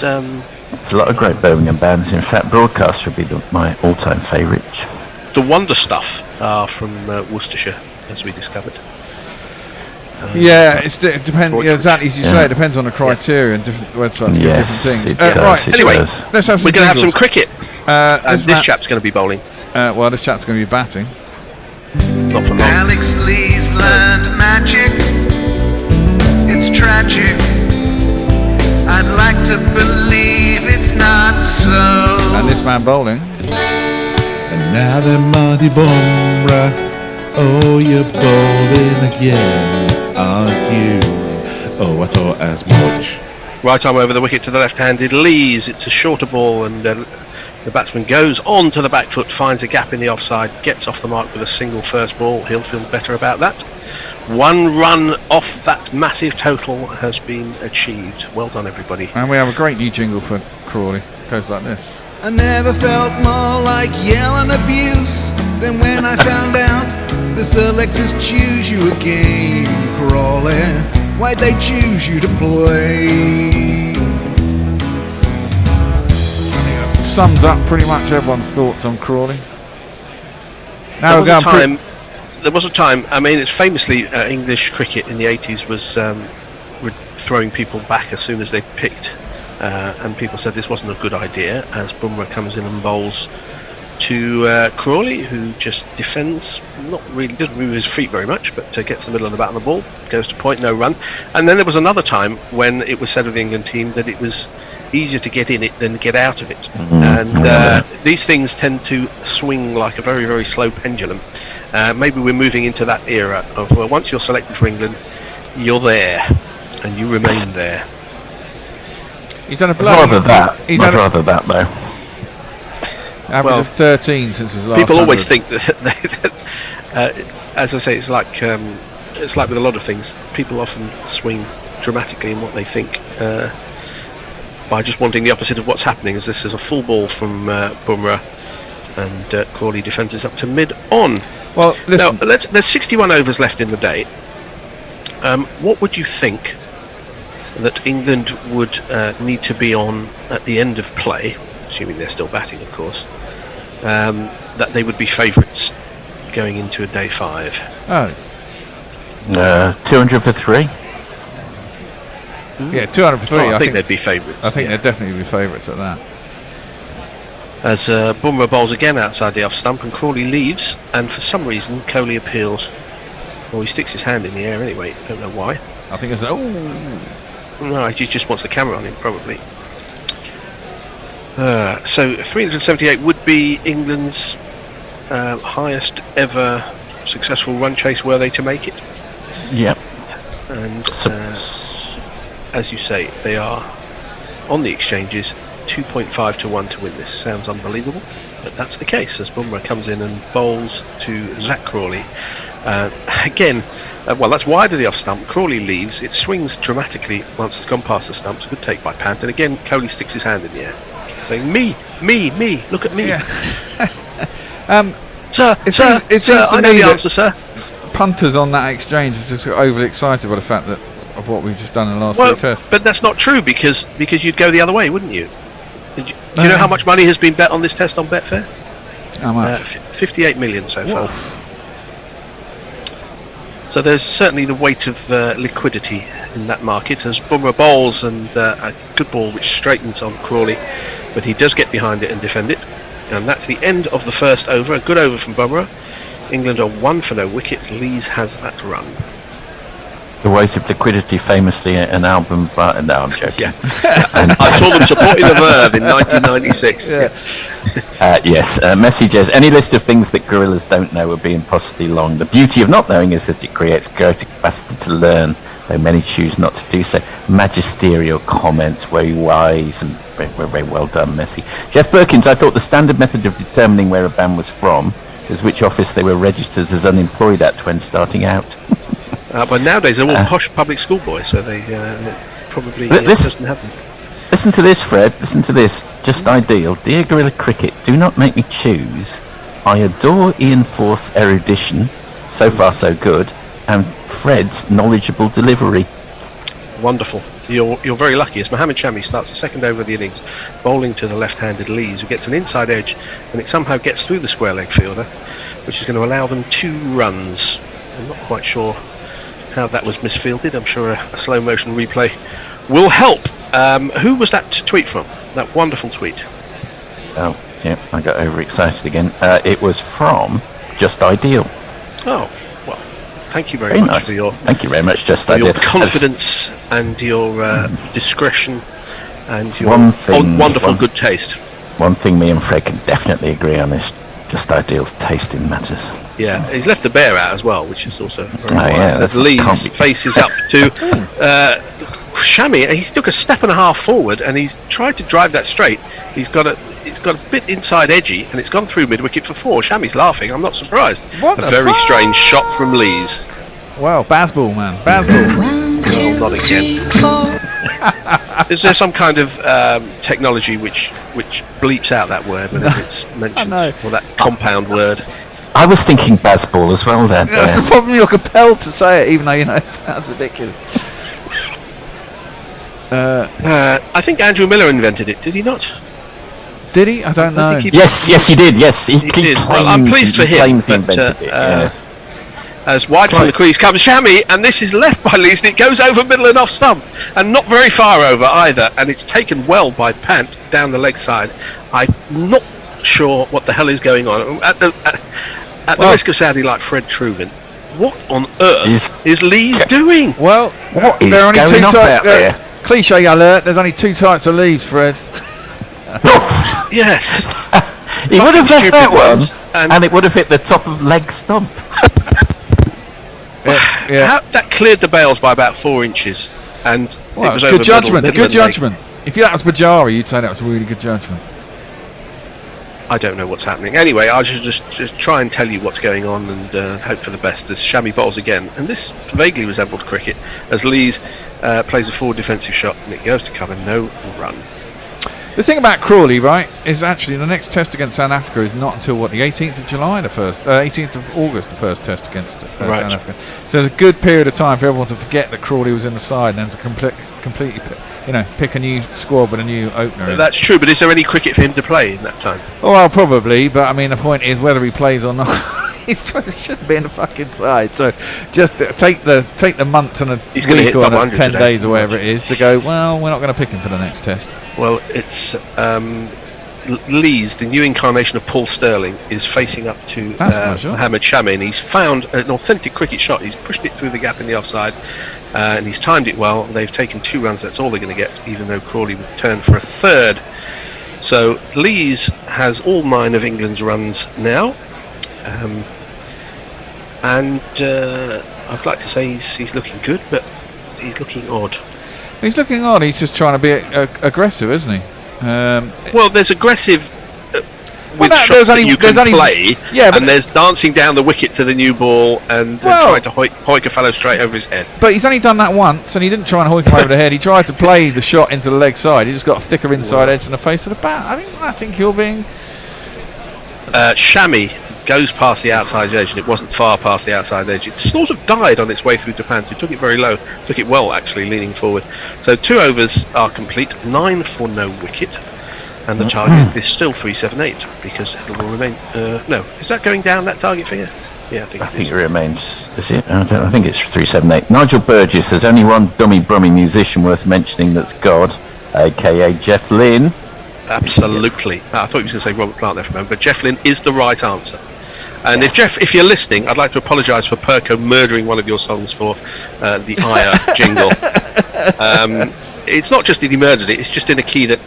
[SPEAKER 10] It's a lot of great Birmingham bands. In fact, Broadcast would be my all-time favourite.
[SPEAKER 14] The Wonder Stuff are from Worcestershire, as we discovered.
[SPEAKER 3] Yeah, it depends. Yeah, exactly as you say, it depends on the criteria and different websites do different things. Right.
[SPEAKER 14] Anyway,
[SPEAKER 3] let's have some.
[SPEAKER 14] We're going to have some cricket.
[SPEAKER 3] And
[SPEAKER 14] this chap's going to be bowling.
[SPEAKER 3] Well, this chap's going to be batting.
[SPEAKER 14] Not for long.
[SPEAKER 12] Alex Lee's learned magic. It's tragic. I'd like to believe it's not so.
[SPEAKER 3] And this man bowling.
[SPEAKER 9] And now they're Marty Bumrah. Oh, you're bowling again, aren't you? Oh, I thought as much.
[SPEAKER 14] Right arm over the wicket to the left-handed Lees. It's a shorter ball, and the batsman goes on to the back foot, finds a gap in the offside, gets off the mark with a single first ball. He'll feel better about that. 1 run off that massive total has been achieved. Well done, everybody.
[SPEAKER 3] And we have a great new jingle for Crawley. It goes like this.
[SPEAKER 12] I never felt more like yelling abuse than when I found out the selectors choose you again, Crawley. Why'd they choose you to play?
[SPEAKER 3] I think that sums up pretty much everyone's thoughts on Crawley. Now
[SPEAKER 14] there was a time, I mean, it's famously English cricket in the 80s was throwing people back as soon as they picked, and people said this wasn't a good idea as Bumrah comes in and bowls to Crawley, who just defends, doesn't move his feet very much, but gets the middle of the bat on the ball, goes to point, no run. And then there was another time when it was said of the England team that it was easier to get in it than get out of it. And these things tend to swing like a very, very slow pendulum. Maybe we're moving into that era of, well, once you're selected for England, you're there, and you remain there.
[SPEAKER 3] He's done a
[SPEAKER 10] rather that though.
[SPEAKER 3] Average of 13 since his last.
[SPEAKER 14] People always think that, as I say, it's like with a lot of things. People often swing dramatically in what they think by just wanting the opposite of what's happening. As this is a full ball from Bumrah, and Crawley defends this up to mid-on.
[SPEAKER 3] Well, listen.
[SPEAKER 14] Now, there's 61 overs left in the day. What would you think that England would need to be on at the end of play, assuming they're still batting, of course, that they would be favourites going into a day 5?
[SPEAKER 10] 200 for 3.
[SPEAKER 3] Yeah, 200 for 3.
[SPEAKER 14] I think they'd be favourites.
[SPEAKER 3] I think they'd definitely be favourites at that.
[SPEAKER 14] As Bumrah bowls again outside the off stump and Crawley leaves, and for some reason Kohli appeals. Well, he sticks his hand in the air anyway, don't know why.
[SPEAKER 3] I think it's
[SPEAKER 14] no, he just wants the camera on him, probably. So 378 would be England's highest ever successful run chase were they to make it.
[SPEAKER 10] Yep.
[SPEAKER 14] And as you say, they are on the exchanges 2.5 to 1 to win this. Sounds unbelievable, but that's the case as Bumrah comes in and bowls to Zach Crawley. Again, well, that's wide of the off stump. Crawley leaves. It swings dramatically once it's gone past the stumps. Good take by Pant, and again Coley sticks his hand in the air, saying, "Me, look at me."
[SPEAKER 3] Yeah.
[SPEAKER 14] Sir,
[SPEAKER 3] it seems
[SPEAKER 14] I
[SPEAKER 3] to
[SPEAKER 14] know
[SPEAKER 3] me
[SPEAKER 14] the
[SPEAKER 3] that
[SPEAKER 14] answer, sir.
[SPEAKER 3] Punters on that exchange are just overly excited by the fact that of what we've just done in the last
[SPEAKER 14] Well,
[SPEAKER 3] three tests.
[SPEAKER 14] but that's not true because you'd go the other way, wouldn't you? Do you know how much money has been bet on this test on Betfair?
[SPEAKER 3] How much?
[SPEAKER 14] 58 million so far. So there's certainly the weight of liquidity in that market as Bumrah bowls, and a good ball which straightens on Crawley, but he does get behind it and defend it. And that's the end of the first over. A good over from Bumrah. England are 1 for no wicket. Lees has that run.
[SPEAKER 10] The weight of liquidity, famously an album, but no, I'm joking.
[SPEAKER 14] Yeah. I saw them supporting the Verve in 1996.
[SPEAKER 10] Yes, messages. Any list of things that gorillas don't know would be impossibly long. The beauty of not knowing is that it creates greater capacity to learn, though many choose not to do so. Magisterial comments, very wise and very well done, Messi. Jeff Perkins, I thought the standard method of determining where a band was from is which office they were registered as unemployed at when starting out.
[SPEAKER 14] But nowadays they're all posh public school boys, so they probably doesn't happen.
[SPEAKER 10] Listen to this, Fred. Listen to this. Just ideal. Dear Gorilla Cricket, do not make me choose. I adore Ian Forth's erudition. So far, so good. And Fred's knowledgeable delivery.
[SPEAKER 14] Wonderful. You're very lucky as Mohamed Shami starts the second over of the innings, bowling to the left-handed Lees, who gets an inside edge, and it somehow gets through the square leg fielder, which is going to allow them 2 runs. I'm not quite sure how that was misfielded. I'm sure a slow motion replay will help. Who was that tweet from? That wonderful tweet.
[SPEAKER 10] Oh, yeah, I got overexcited again. It was from Just Ideal.
[SPEAKER 14] Oh, well, thank you very much
[SPEAKER 10] nice.
[SPEAKER 14] for your
[SPEAKER 10] Thank you very much, Just Ideal.
[SPEAKER 14] your confidence and your discretion and your wonderful good taste.
[SPEAKER 10] One thing me and Fred can definitely agree on is Just Ideal's taste in matters.
[SPEAKER 14] Yeah, he's left the bear out as well, which is also very
[SPEAKER 10] that's
[SPEAKER 14] Lees faces up to Shami. He took a step and a half forward, and he's tried to drive that straight. It's got a bit inside edgy, and it's gone through mid wicket for 4. Shami's laughing. I'm not surprised.
[SPEAKER 3] What
[SPEAKER 14] a very strange shot from Lees.
[SPEAKER 3] Wow, Bazball, man, Bazball.
[SPEAKER 15] 1, 2,
[SPEAKER 14] not
[SPEAKER 15] 3, 4.
[SPEAKER 14] Is there some kind of technology which bleeps out that word whenever it's mentioned, or that compound word?
[SPEAKER 10] I was thinking Bazball as well then.
[SPEAKER 3] That's the problem, you're compelled to say it, even though you know it sounds ridiculous.
[SPEAKER 14] I think Andrew Miller invented it, did he not?
[SPEAKER 3] Did he? I don't know.
[SPEAKER 10] Yes, he did. Yes, he
[SPEAKER 14] did.
[SPEAKER 10] claims,
[SPEAKER 14] Well, I'm pleased for him.
[SPEAKER 10] Claims he
[SPEAKER 14] but,
[SPEAKER 10] invented it.
[SPEAKER 14] As wide from the crease comes Shami, and this is left by Lees, and it goes over middle and off stump, and not very far over either, and it's taken well by Pant down the leg side. I'm not sure what the hell is going on. At the risk of sounding like Fred Truman, what on earth is Lees doing?
[SPEAKER 3] Well,
[SPEAKER 10] what is
[SPEAKER 3] there are only
[SPEAKER 10] going on out there?
[SPEAKER 3] Cliche alert, there's only 2 types of leaves, Fred.
[SPEAKER 14] Yes.
[SPEAKER 10] He would have left that one,
[SPEAKER 14] ones,
[SPEAKER 10] and it would have hit the top of leg stump.
[SPEAKER 14] That cleared the bails by about 4 inches, and it was over
[SPEAKER 3] good judgment.
[SPEAKER 14] middle
[SPEAKER 3] Good
[SPEAKER 14] and leg.
[SPEAKER 3] judgment. If that was Bajari, you'd say that was really good judgment.
[SPEAKER 14] I don't know what's happening. Anyway, I should just try and tell you what's going on and hope for the best as Shami bowls again. And this vaguely resembled cricket as Lees plays a forward defensive shot and it goes to cover, no run.
[SPEAKER 3] The thing about Crawley, right, is actually the next test against South Africa is not until the 18th of July, 18th of August, the first test against South Africa. So there's a good period of time for everyone to forget that Crawley was in the side and then to completely pick a new squad with a new opener.
[SPEAKER 14] That's true, but is there any cricket for him to play in that time?
[SPEAKER 3] Oh, well, probably, but I mean, the point is whether he plays or not. He shouldn't be in the fucking side. So just take the month and a week or 10 days or whatever it is to go, well, we're not going to pick him for the next test.
[SPEAKER 14] Well, it's Lees, the new incarnation of Paul Sterling, is facing up to Mohamed Shami, and he's found an authentic cricket shot. He's pushed it through the gap in the offside, and he's timed it well. They've taken 2 runs. That's all they're going to get, even though Crawley would turn for a 3rd. So Lees has all 9 of England's runs now. and I'd like to say he's looking good, but he's looking odd.
[SPEAKER 3] He's looking odd. He's just trying to be aggressive, isn't he?
[SPEAKER 14] Well, there's aggressive with
[SPEAKER 3] that-
[SPEAKER 14] shots
[SPEAKER 3] there's
[SPEAKER 14] that
[SPEAKER 3] only-
[SPEAKER 14] you can
[SPEAKER 3] there's only-
[SPEAKER 14] play,
[SPEAKER 3] yeah, but-
[SPEAKER 14] and there's dancing down the wicket to the new ball and trying to hoik a fellow straight over his head.
[SPEAKER 3] But he's only done that once, and he didn't try and hoik him over the head. He tried to play the shot into the leg side. He just got a thicker inside edge than the face of the bat. I think you're being.
[SPEAKER 14] Shami goes past the outside edge, and it wasn't far past the outside edge. It sort of died on its way through Japan, so he took it very low, took it well actually, leaning forward. So 2 overs are complete, 9 for no wicket, and the target is still 378 because it will remain. No, is that going down, that target figure? Yeah, I think
[SPEAKER 10] it remains. Is it? I think it's 378. Nigel Burgess says only one dummy brummy musician worth mentioning that's God, aka Jeff Lynne.
[SPEAKER 14] Absolutely. I thought he was going to say Robert Plant there for a moment, but Jeff Lynne is the right answer. And if you're listening, I'd like to apologise for Perko murdering one of your songs for the Ire jingle. It's not just that he murdered it; it's just in a key that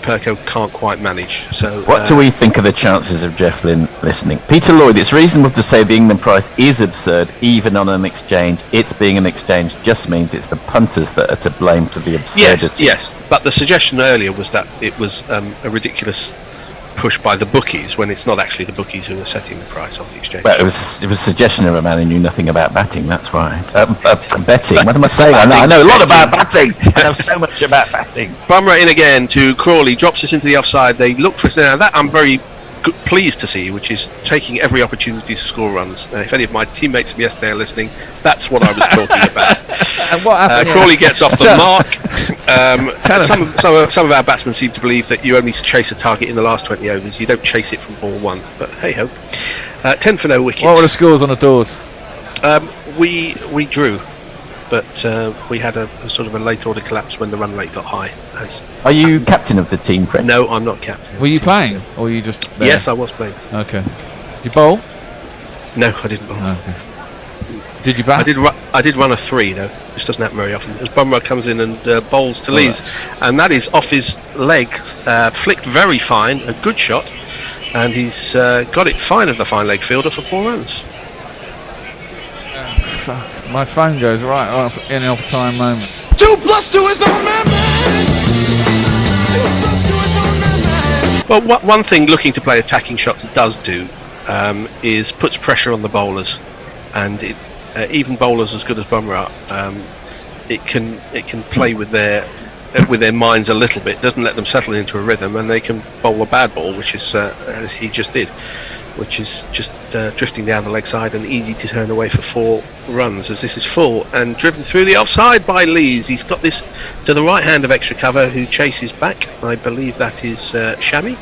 [SPEAKER 14] Perko can't quite manage. So,
[SPEAKER 10] What do we think of the chances of Jeff Lynne listening? Peter Lloyd, it's reasonable to say the England price is absurd, even on an exchange. It being an exchange just means it's the punters that are to blame for the absurdity.
[SPEAKER 14] Yes, but the suggestion earlier was that it was a ridiculous push by the bookies when it's not actually the bookies who are setting the price on the exchange.
[SPEAKER 10] Well, it was a suggestion of a man who knew nothing about batting. That's why. Betting. What am I saying? I know a lot about batting. I know so much about batting.
[SPEAKER 14] Bumrah in again to Crawley, drops this into the offside. They look for it now. That I'm very pleased to see, which is taking every opportunity to score runs. If any of my teammates from yesterday are listening, that's what I was talking about.
[SPEAKER 3] And what happened?
[SPEAKER 14] Crawley gets off the mark. Some of our batsmen seem to believe that you only chase a target in the last 20 overs. You don't chase it from ball 1. But hey ho. 10 for no wicket.
[SPEAKER 3] What were the scores on the doors?
[SPEAKER 14] We drew, but we had a sort of a late order collapse when the run rate got high.
[SPEAKER 10] Are you captain of the team, Fred?
[SPEAKER 14] No, I'm not captain.
[SPEAKER 3] Were you playing, or were you just there?
[SPEAKER 14] Yes, I was playing.
[SPEAKER 3] Okay. Did you bowl?
[SPEAKER 14] No, I didn't bowl.
[SPEAKER 3] Okay. Did you bat?
[SPEAKER 14] I did run a 3 though, which doesn't happen very often. As Bumrah comes in and bowls to Lees, and that is off his legs, flicked very fine, a good shot, and he's got it fine of the fine leg fielder for 4 runs.
[SPEAKER 3] My phone goes right off in an off-time moment.
[SPEAKER 11] 2 + 2 is on man.
[SPEAKER 14] Well, one thing looking to play attacking shots does do is puts pressure on the bowlers, and even bowlers as good as Bumrah, it can play with their minds a little bit. Doesn't let them settle into a rhythm, and they can bowl a bad ball, which is as he just did, which is just drifting down the leg side and easy to turn away for 4 runs, as this is full and driven through the offside by Lees. He's got this to the right hand of extra cover, who chases back. I believe that is Shami,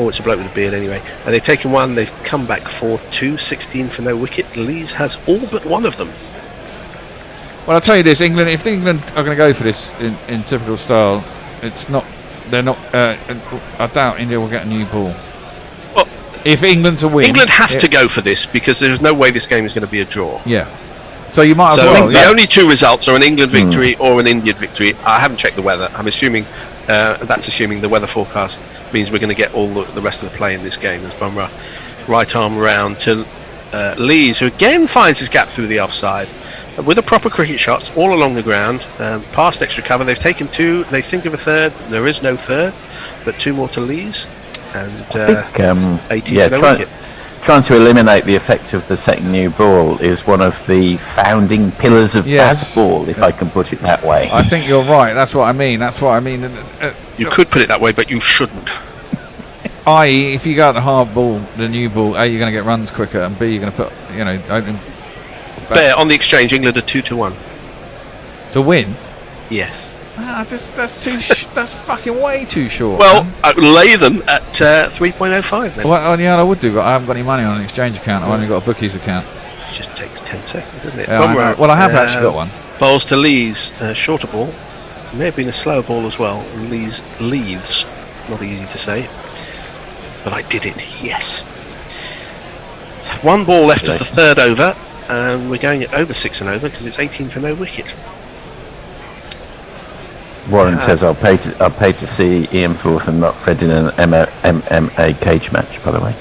[SPEAKER 14] or it's a bloke with a beard anyway. And they've taken 1, they've come back for 2, 16 for no wicket. Lees has all but 1 of them.
[SPEAKER 3] Well, I'll tell you this: if England are going to go for this in typical style, it's not. They're not. I doubt India will get a new ball.
[SPEAKER 14] Well,
[SPEAKER 3] if England to win,
[SPEAKER 14] England have to go for this because there's no way this game is going to be a draw.
[SPEAKER 3] Yeah. So you might as
[SPEAKER 14] So
[SPEAKER 3] well.
[SPEAKER 14] the only 2 results are an England victory or an Indian victory. I haven't checked the weather. I'm assuming that's assuming the weather forecast means we're going to get all the rest of the play in this game. As Bumrah right arm round to Lees, who again finds his gap through the offside with a proper cricket shot all along the ground, past extra cover. They've taken 2. They think of a third. There is no third, but 2 more to Lees, and
[SPEAKER 10] I think,
[SPEAKER 14] 18 for no wicket.
[SPEAKER 10] Trying to eliminate the effect of the second new ball is one of the founding pillars of baseball, if I can put it that way.
[SPEAKER 3] I think you're right. That's what I mean.
[SPEAKER 14] You could put it that way, but you shouldn't.
[SPEAKER 3] I.e., if you go at the hard ball, the new ball, A, you're going to get runs quicker, and B, you're going to put, open.
[SPEAKER 14] There on the exchange, England are 2-1
[SPEAKER 3] to win.
[SPEAKER 14] Yes.
[SPEAKER 3] That's fucking way too short.
[SPEAKER 14] Well, lay them at 3.05 then.
[SPEAKER 3] Well, yeah, I would do, but I haven't got any money on an exchange account. I've only got a bookies account.
[SPEAKER 14] It just takes 10 seconds, doesn't it?
[SPEAKER 3] Yeah, I have actually got one.
[SPEAKER 14] Bowls to Lees, shorter ball. May have been a slower ball as well. Lees leaves. Not easy to say, but I did it. Yes. 1 ball left of the 3rd over, and we're going at over 6 and over because it's 18 for no wicket.
[SPEAKER 10] Warren says I'll pay to see Ian Forth and not Fred in an MMA cage match, by the way.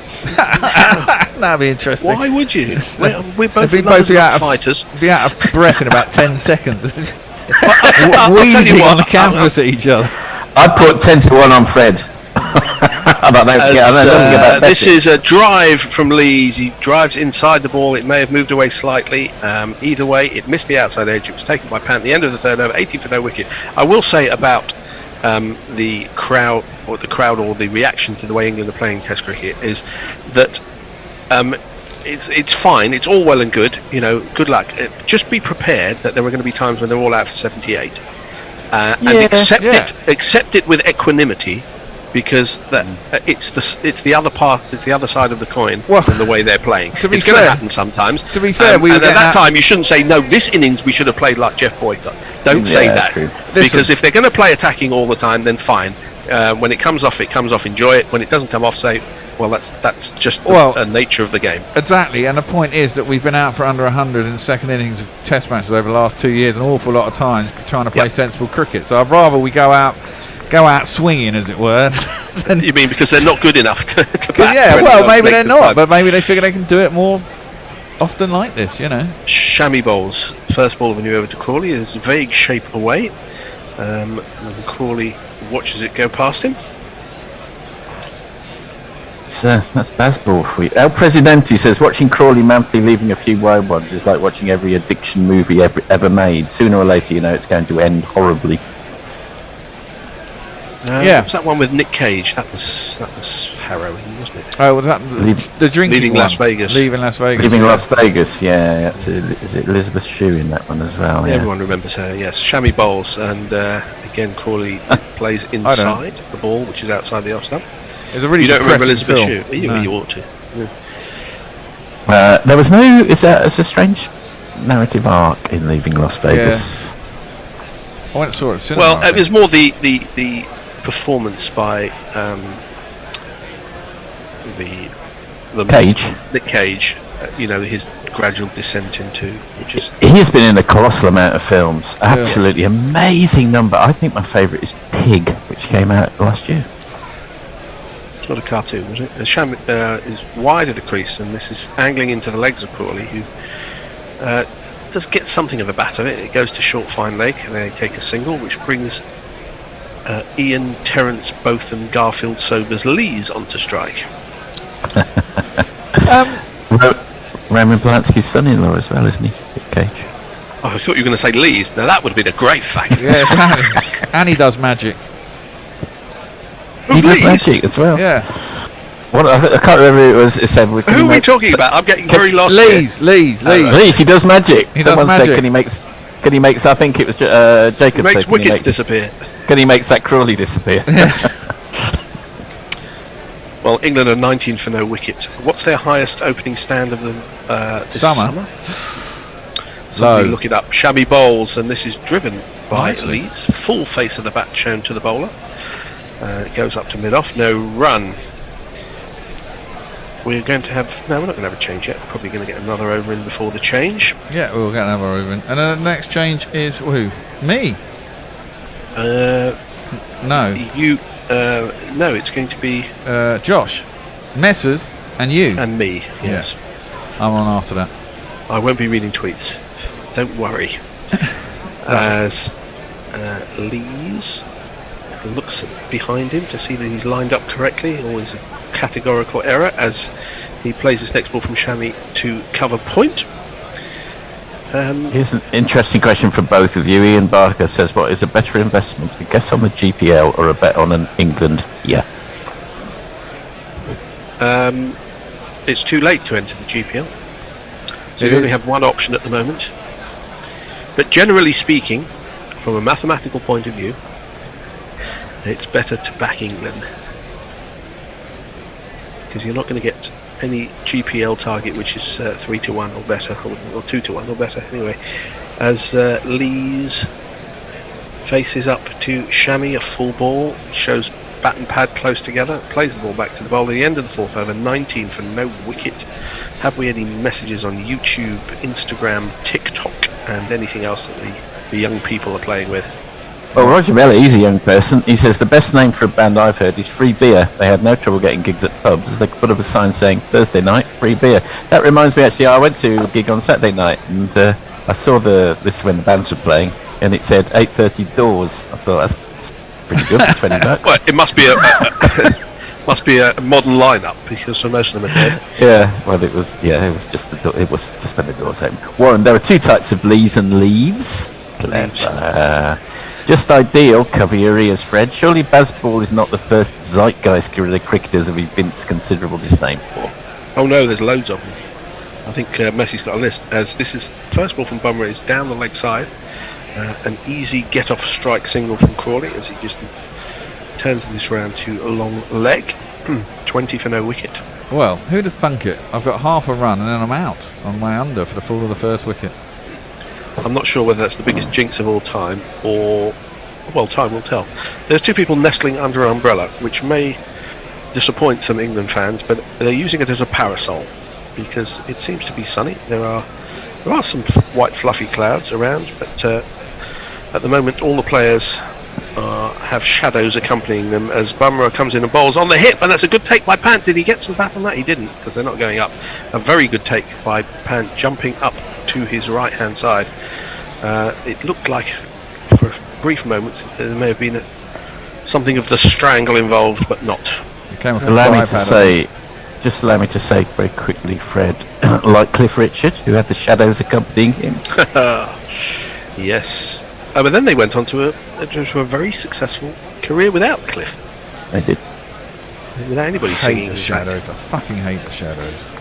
[SPEAKER 3] That'd be interesting.
[SPEAKER 14] Why would you? We're both
[SPEAKER 3] They'd be
[SPEAKER 14] lovers
[SPEAKER 3] both
[SPEAKER 14] of
[SPEAKER 3] out
[SPEAKER 14] fighters.
[SPEAKER 3] be out of breath in about 10 seconds.
[SPEAKER 14] I'll tell you
[SPEAKER 3] Wheezing
[SPEAKER 14] what,
[SPEAKER 3] on the canvas at each other.
[SPEAKER 10] I'd put 10-1 on Fred.
[SPEAKER 14] This is a drive from Lees. He drives inside the ball. It may have moved away slightly. Either way, it missed the outside edge. It was taken by Pant. The end of the third over, 18 for no wicket. I will say about the crowd or the reaction to the way England are playing Test cricket is that it's fine. It's all well and good. Good luck. Just be prepared that there are going to be times when they're all out for 78, and accept it with equanimity. Because it's the other part, it's the other side of the coin than the way they're playing. It's going to happen sometimes.
[SPEAKER 3] To be fair,
[SPEAKER 14] and at that time you shouldn't say no. This innings we should have played like Jeff Boycott. Don't say that, because if they're going to play attacking all the time, then fine. When it comes off, it comes off. Enjoy it. When it doesn't come off, say, well, that's just the nature of the game.
[SPEAKER 3] Exactly, and the point is that we've been out for under 100 in second innings of Test matches over the last 2 years, an awful lot of times trying to play sensible cricket. So I'd rather we go out swinging, as it were.
[SPEAKER 14] You mean because they're not good enough to bat?
[SPEAKER 3] Yeah, well, maybe they're not, but maybe they figure they can do it more often like this,
[SPEAKER 14] Shammy bowls. First ball of a new over to Crawley is vague shape away. And Crawley watches it go past him.
[SPEAKER 10] That's baseball for you. El Presidente says, watching Crawley manfully leaving a few wide ones is like watching every addiction movie ever made. Sooner or later, it's going to end horribly.
[SPEAKER 14] What was that one with Nick Cage? That was harrowing, wasn't it?
[SPEAKER 3] Oh, was that the drinking
[SPEAKER 14] Leaving
[SPEAKER 3] one?
[SPEAKER 14] Las Vegas.
[SPEAKER 3] Leaving Las Vegas.
[SPEAKER 10] Leaving Las Vegas, yeah. Is it Elizabeth Shue in that one as well? Yeah.
[SPEAKER 14] Everyone remembers her, yes. Shammy bowls, and again, Crawley plays inside the ball, which is outside the off stump.
[SPEAKER 3] It's a really
[SPEAKER 14] you don't remember
[SPEAKER 3] depressing
[SPEAKER 14] Elizabeth
[SPEAKER 3] film.
[SPEAKER 14] Shue?
[SPEAKER 3] No.
[SPEAKER 14] You ought to. Yeah.
[SPEAKER 10] There was no... Is a strange narrative arc in Leaving Las Vegas?
[SPEAKER 3] Yeah. I went and saw it at cinema.
[SPEAKER 14] Well, it was more the performance by the
[SPEAKER 10] Cage.
[SPEAKER 14] Nick Cage, his gradual descent into which
[SPEAKER 10] He has been in a colossal amount of films. Absolutely amazing number. I think my favourite is Pig, which came out last year.
[SPEAKER 14] It's not a cartoon, is it? The Sham is wide of the crease, and this is angling into the legs of Crawley, who does get something of a bat of it. It goes to short fine leg, and they take a single, which brings Ian, Terence, Botham, Garfield, Sobers, Lees onto strike.
[SPEAKER 10] Roman Polanski's son-in-law as well, isn't he? Cage.
[SPEAKER 14] Oh, I thought you were going to say Lees. Now that would have been a great fact.
[SPEAKER 3] Yeah, and he does magic.
[SPEAKER 10] He does magic as well.
[SPEAKER 3] Yeah.
[SPEAKER 10] What I can't remember who it was. It said,
[SPEAKER 14] who are we talking about? I'm getting very lost.
[SPEAKER 3] Lees.
[SPEAKER 10] Lees. He does magic.
[SPEAKER 3] He
[SPEAKER 10] Someone
[SPEAKER 3] does
[SPEAKER 10] said,
[SPEAKER 3] magic.
[SPEAKER 10] Can he make? I think it was Jacob.
[SPEAKER 14] He makes wickets disappear.
[SPEAKER 10] Can he make Zach Crawley disappear?
[SPEAKER 14] Well, England are 19 for no wicket. What's their highest opening stand of the this summer? Somebody look it up. Shabby bowls, and this is driven by Lees. Full face of the bat shown to the bowler. It goes up to mid-off. No run. We're going to have... No, we're not going to have a change yet. We're probably going to get another over in before the change.
[SPEAKER 3] Yeah, we'll get another over in. And the next change is who? Me? No.
[SPEAKER 14] You... no, it's going to be...
[SPEAKER 3] Josh. Messers and you.
[SPEAKER 14] And me, yes.
[SPEAKER 3] Yeah. I'm on after that.
[SPEAKER 14] I won't be reading tweets. Don't worry. As Lees looks behind him to see that he's lined up correctly. Always a categorical error as he plays his next ball from Shami to cover point.
[SPEAKER 10] Here's an interesting question for both of you. Ian Barker says, what is a better investment, a guess on the GPL or a bet on an England? Yeah.
[SPEAKER 14] It's too late to enter the GPL. So you only have one option at the moment. But generally speaking, from a mathematical point of view, it's better to back England. Because you're not going to get any GPL target which is 3-1 or better, or 2-1 or better anyway. As Lees faces up to Shami, a full ball, shows bat and pad close together, plays the ball back to the bowler. The end of the fourth over, 19 for no wicket. Have we any messages on YouTube, Instagram, TikTok, and anything else that the young people are playing with?
[SPEAKER 10] Well, Roger Melly, he's a young person. He says the best name for a band I've heard is Free Beer. They had no trouble getting gigs at pubs, as they could put up a sign saying Thursday night, free beer. That reminds me, actually, I went to a gig on Saturday night, and I saw this when the bands were playing, and it said 8:30 doors. I thought that's pretty good for $20.
[SPEAKER 14] Well, it must be a modern lineup because for most of them are dead.
[SPEAKER 10] Yeah, well, it was just it was just when the doors open. Warren, there are two types of leaves and leaves. Just ideal. Cover your ears, Fred. Surely Bazball is not the first zeitgeist guerrilla cricketers of evinced considerable disdain for.
[SPEAKER 14] Oh no, there's loads of them. I think Messi's got a list. As this is first ball from Bumrah is down the leg side, an easy get off strike single from Crawley as he just turns this round to a long leg. 20 for no wicket.
[SPEAKER 3] Well, who'd have thunk it? I've got half a run and then I'm out on my under for the fall of the first wicket.
[SPEAKER 14] I'm not sure whether that's the biggest jinx of all time or, well, time will tell. There's two people nestling under an umbrella, which may disappoint some England fans, but they're using it as a parasol because it seems to be sunny. There are some white fluffy clouds around, but at the moment all the players have shadows accompanying them as Bumrah comes in and bowls on the hip, and that's a good take by Pant. Did he get some bat on that? He didn't, because they're not going up. A very good take by Pant, jumping up to his right hand side. It looked like for a brief moment there may have been something of the strangle involved, but not.
[SPEAKER 10] Allow me to say very quickly, Fred, like Cliff Richard, who had the shadows accompanying him.
[SPEAKER 14] Yes. But then they went on to a very successful career without the Cliff.
[SPEAKER 10] They did.
[SPEAKER 14] Without anybody
[SPEAKER 3] I hate
[SPEAKER 14] singing.
[SPEAKER 3] the shadows. I fucking hate the shadows.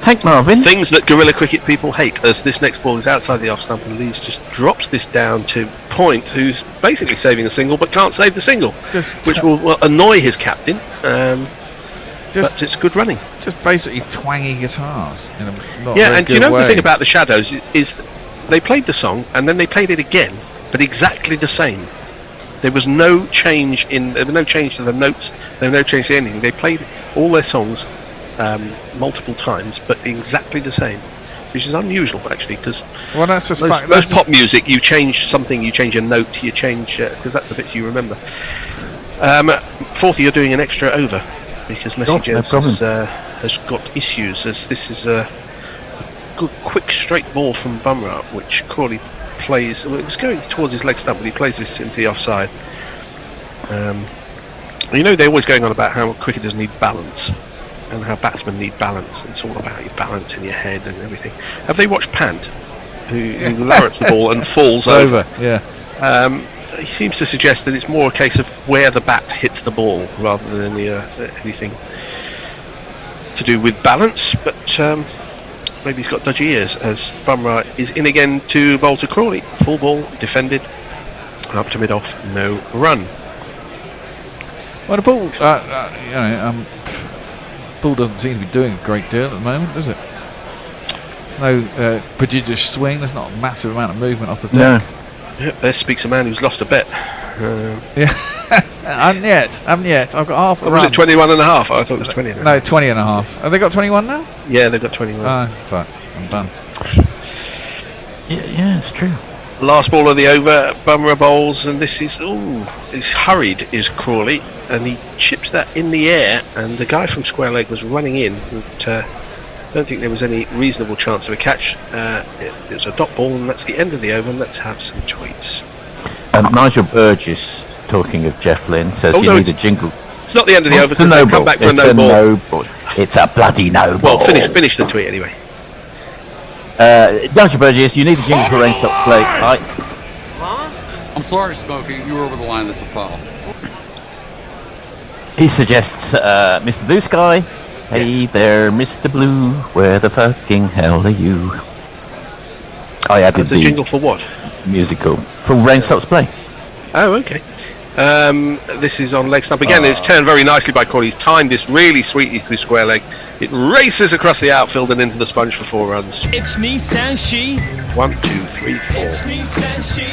[SPEAKER 10] Hank Marvin.
[SPEAKER 14] Things that guerrilla cricket people hate, as this next ball is outside the off stump and Lees just drops this down to Point, who's basically saving a single but can't save the single, which will annoy his captain. But it's good running.
[SPEAKER 3] Just basically twangy guitars. In a not
[SPEAKER 14] yeah,
[SPEAKER 3] very
[SPEAKER 14] and
[SPEAKER 3] good
[SPEAKER 14] you know
[SPEAKER 3] way.
[SPEAKER 14] the thing about the Shadows is they played the song and then they played it again, but exactly the same. There was no change to the notes. There was no change to anything. They played all their songs multiple times, but exactly the same, which is unusual actually, because
[SPEAKER 3] that's just
[SPEAKER 14] most pop music, you change something, you change a note, you change because that's the bits you remember. 40, you're doing an extra over because Messi Jones has got issues, as this is a good quick straight ball from Bumrah, which Crawley plays. Well, it was going towards his leg stump, but he plays this into the offside. They're always going on about how cricketers need balance and how batsmen need balance. It's all about your balance in your head and everything. Have they watched Pant, who larrups the ball and falls over?
[SPEAKER 3] Yeah.
[SPEAKER 14] He seems to suggest that it's more a case of where the bat hits the ball rather than anything to do with balance, but maybe he's got dodgy ears, as Bumrah is in again to bowl to Crawley. Full ball, defended, up to mid-off, no run.
[SPEAKER 3] Well, the ball, ball doesn't seem to be doing a great deal at the moment, does it? There's no prodigious swing. There's not a massive amount of movement off the deck.
[SPEAKER 14] No. Yeah, there speaks a man who's lost a bet.
[SPEAKER 3] Yeah. haven't yet. I've got half a run.
[SPEAKER 14] Was it 21 and a half? I thought it was 20.
[SPEAKER 3] No, 20 and a half. Have they got 21 now?
[SPEAKER 14] Yeah, they've got 21.
[SPEAKER 3] Fuck. I'm done.
[SPEAKER 10] Yeah, it's true.
[SPEAKER 14] Last ball of the over, Bumrah bowls, and this is it's hurried is Crawley, and he chips that in the air, and the guy from square leg was running in, but I don't think there was any reasonable chance of a catch. It was a dot ball, and that's the end of the over. And let's have some tweets.
[SPEAKER 10] Nigel Burgess, talking of Jeff Lynn, says need a jingle.
[SPEAKER 14] It's not the end of the over because they come back for a no ball.
[SPEAKER 10] It's a bloody no ball.
[SPEAKER 14] Well, finish the tweet anyway.
[SPEAKER 10] Nigel Burgess, you need a jingle for rain stops play. Right.
[SPEAKER 7] I'm sorry, Smokey. You were over the line. That's a foul.
[SPEAKER 10] He suggests Mr. Blue Sky. Hey there, Mr. Blue, where the fucking hell are you? I added
[SPEAKER 14] the jingle for what?
[SPEAKER 10] Musical for rain stops play.
[SPEAKER 14] Oh, okay. This is on leg stump again. It's turned very nicely by Crawley. He's timed this really sweetly through square leg. It races across the outfield and into the sponge for 4 runs.
[SPEAKER 19] It's Nissan She.
[SPEAKER 14] 1, 2, 3, 4.
[SPEAKER 19] It's Nissan She.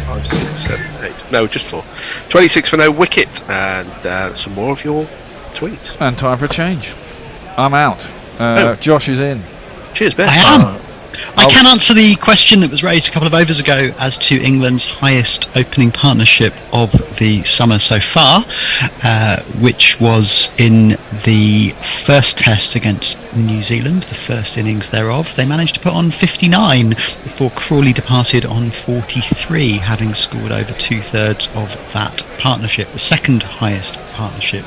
[SPEAKER 14] 5, 6, 7, 8. No, just 4. 26 for no wicket, and some more of your tweets.
[SPEAKER 3] And time for a change. I'm out. Josh is in.
[SPEAKER 14] Cheers, Ben.
[SPEAKER 13] I am.
[SPEAKER 20] I can answer the question that was raised a couple of overs ago as to England's highest opening partnership of the summer so far, which was in the first test against New Zealand, the first innings thereof. They managed to put on 59 before Crawley departed on 43, having scored over 2/3 of that partnership. The second highest partnership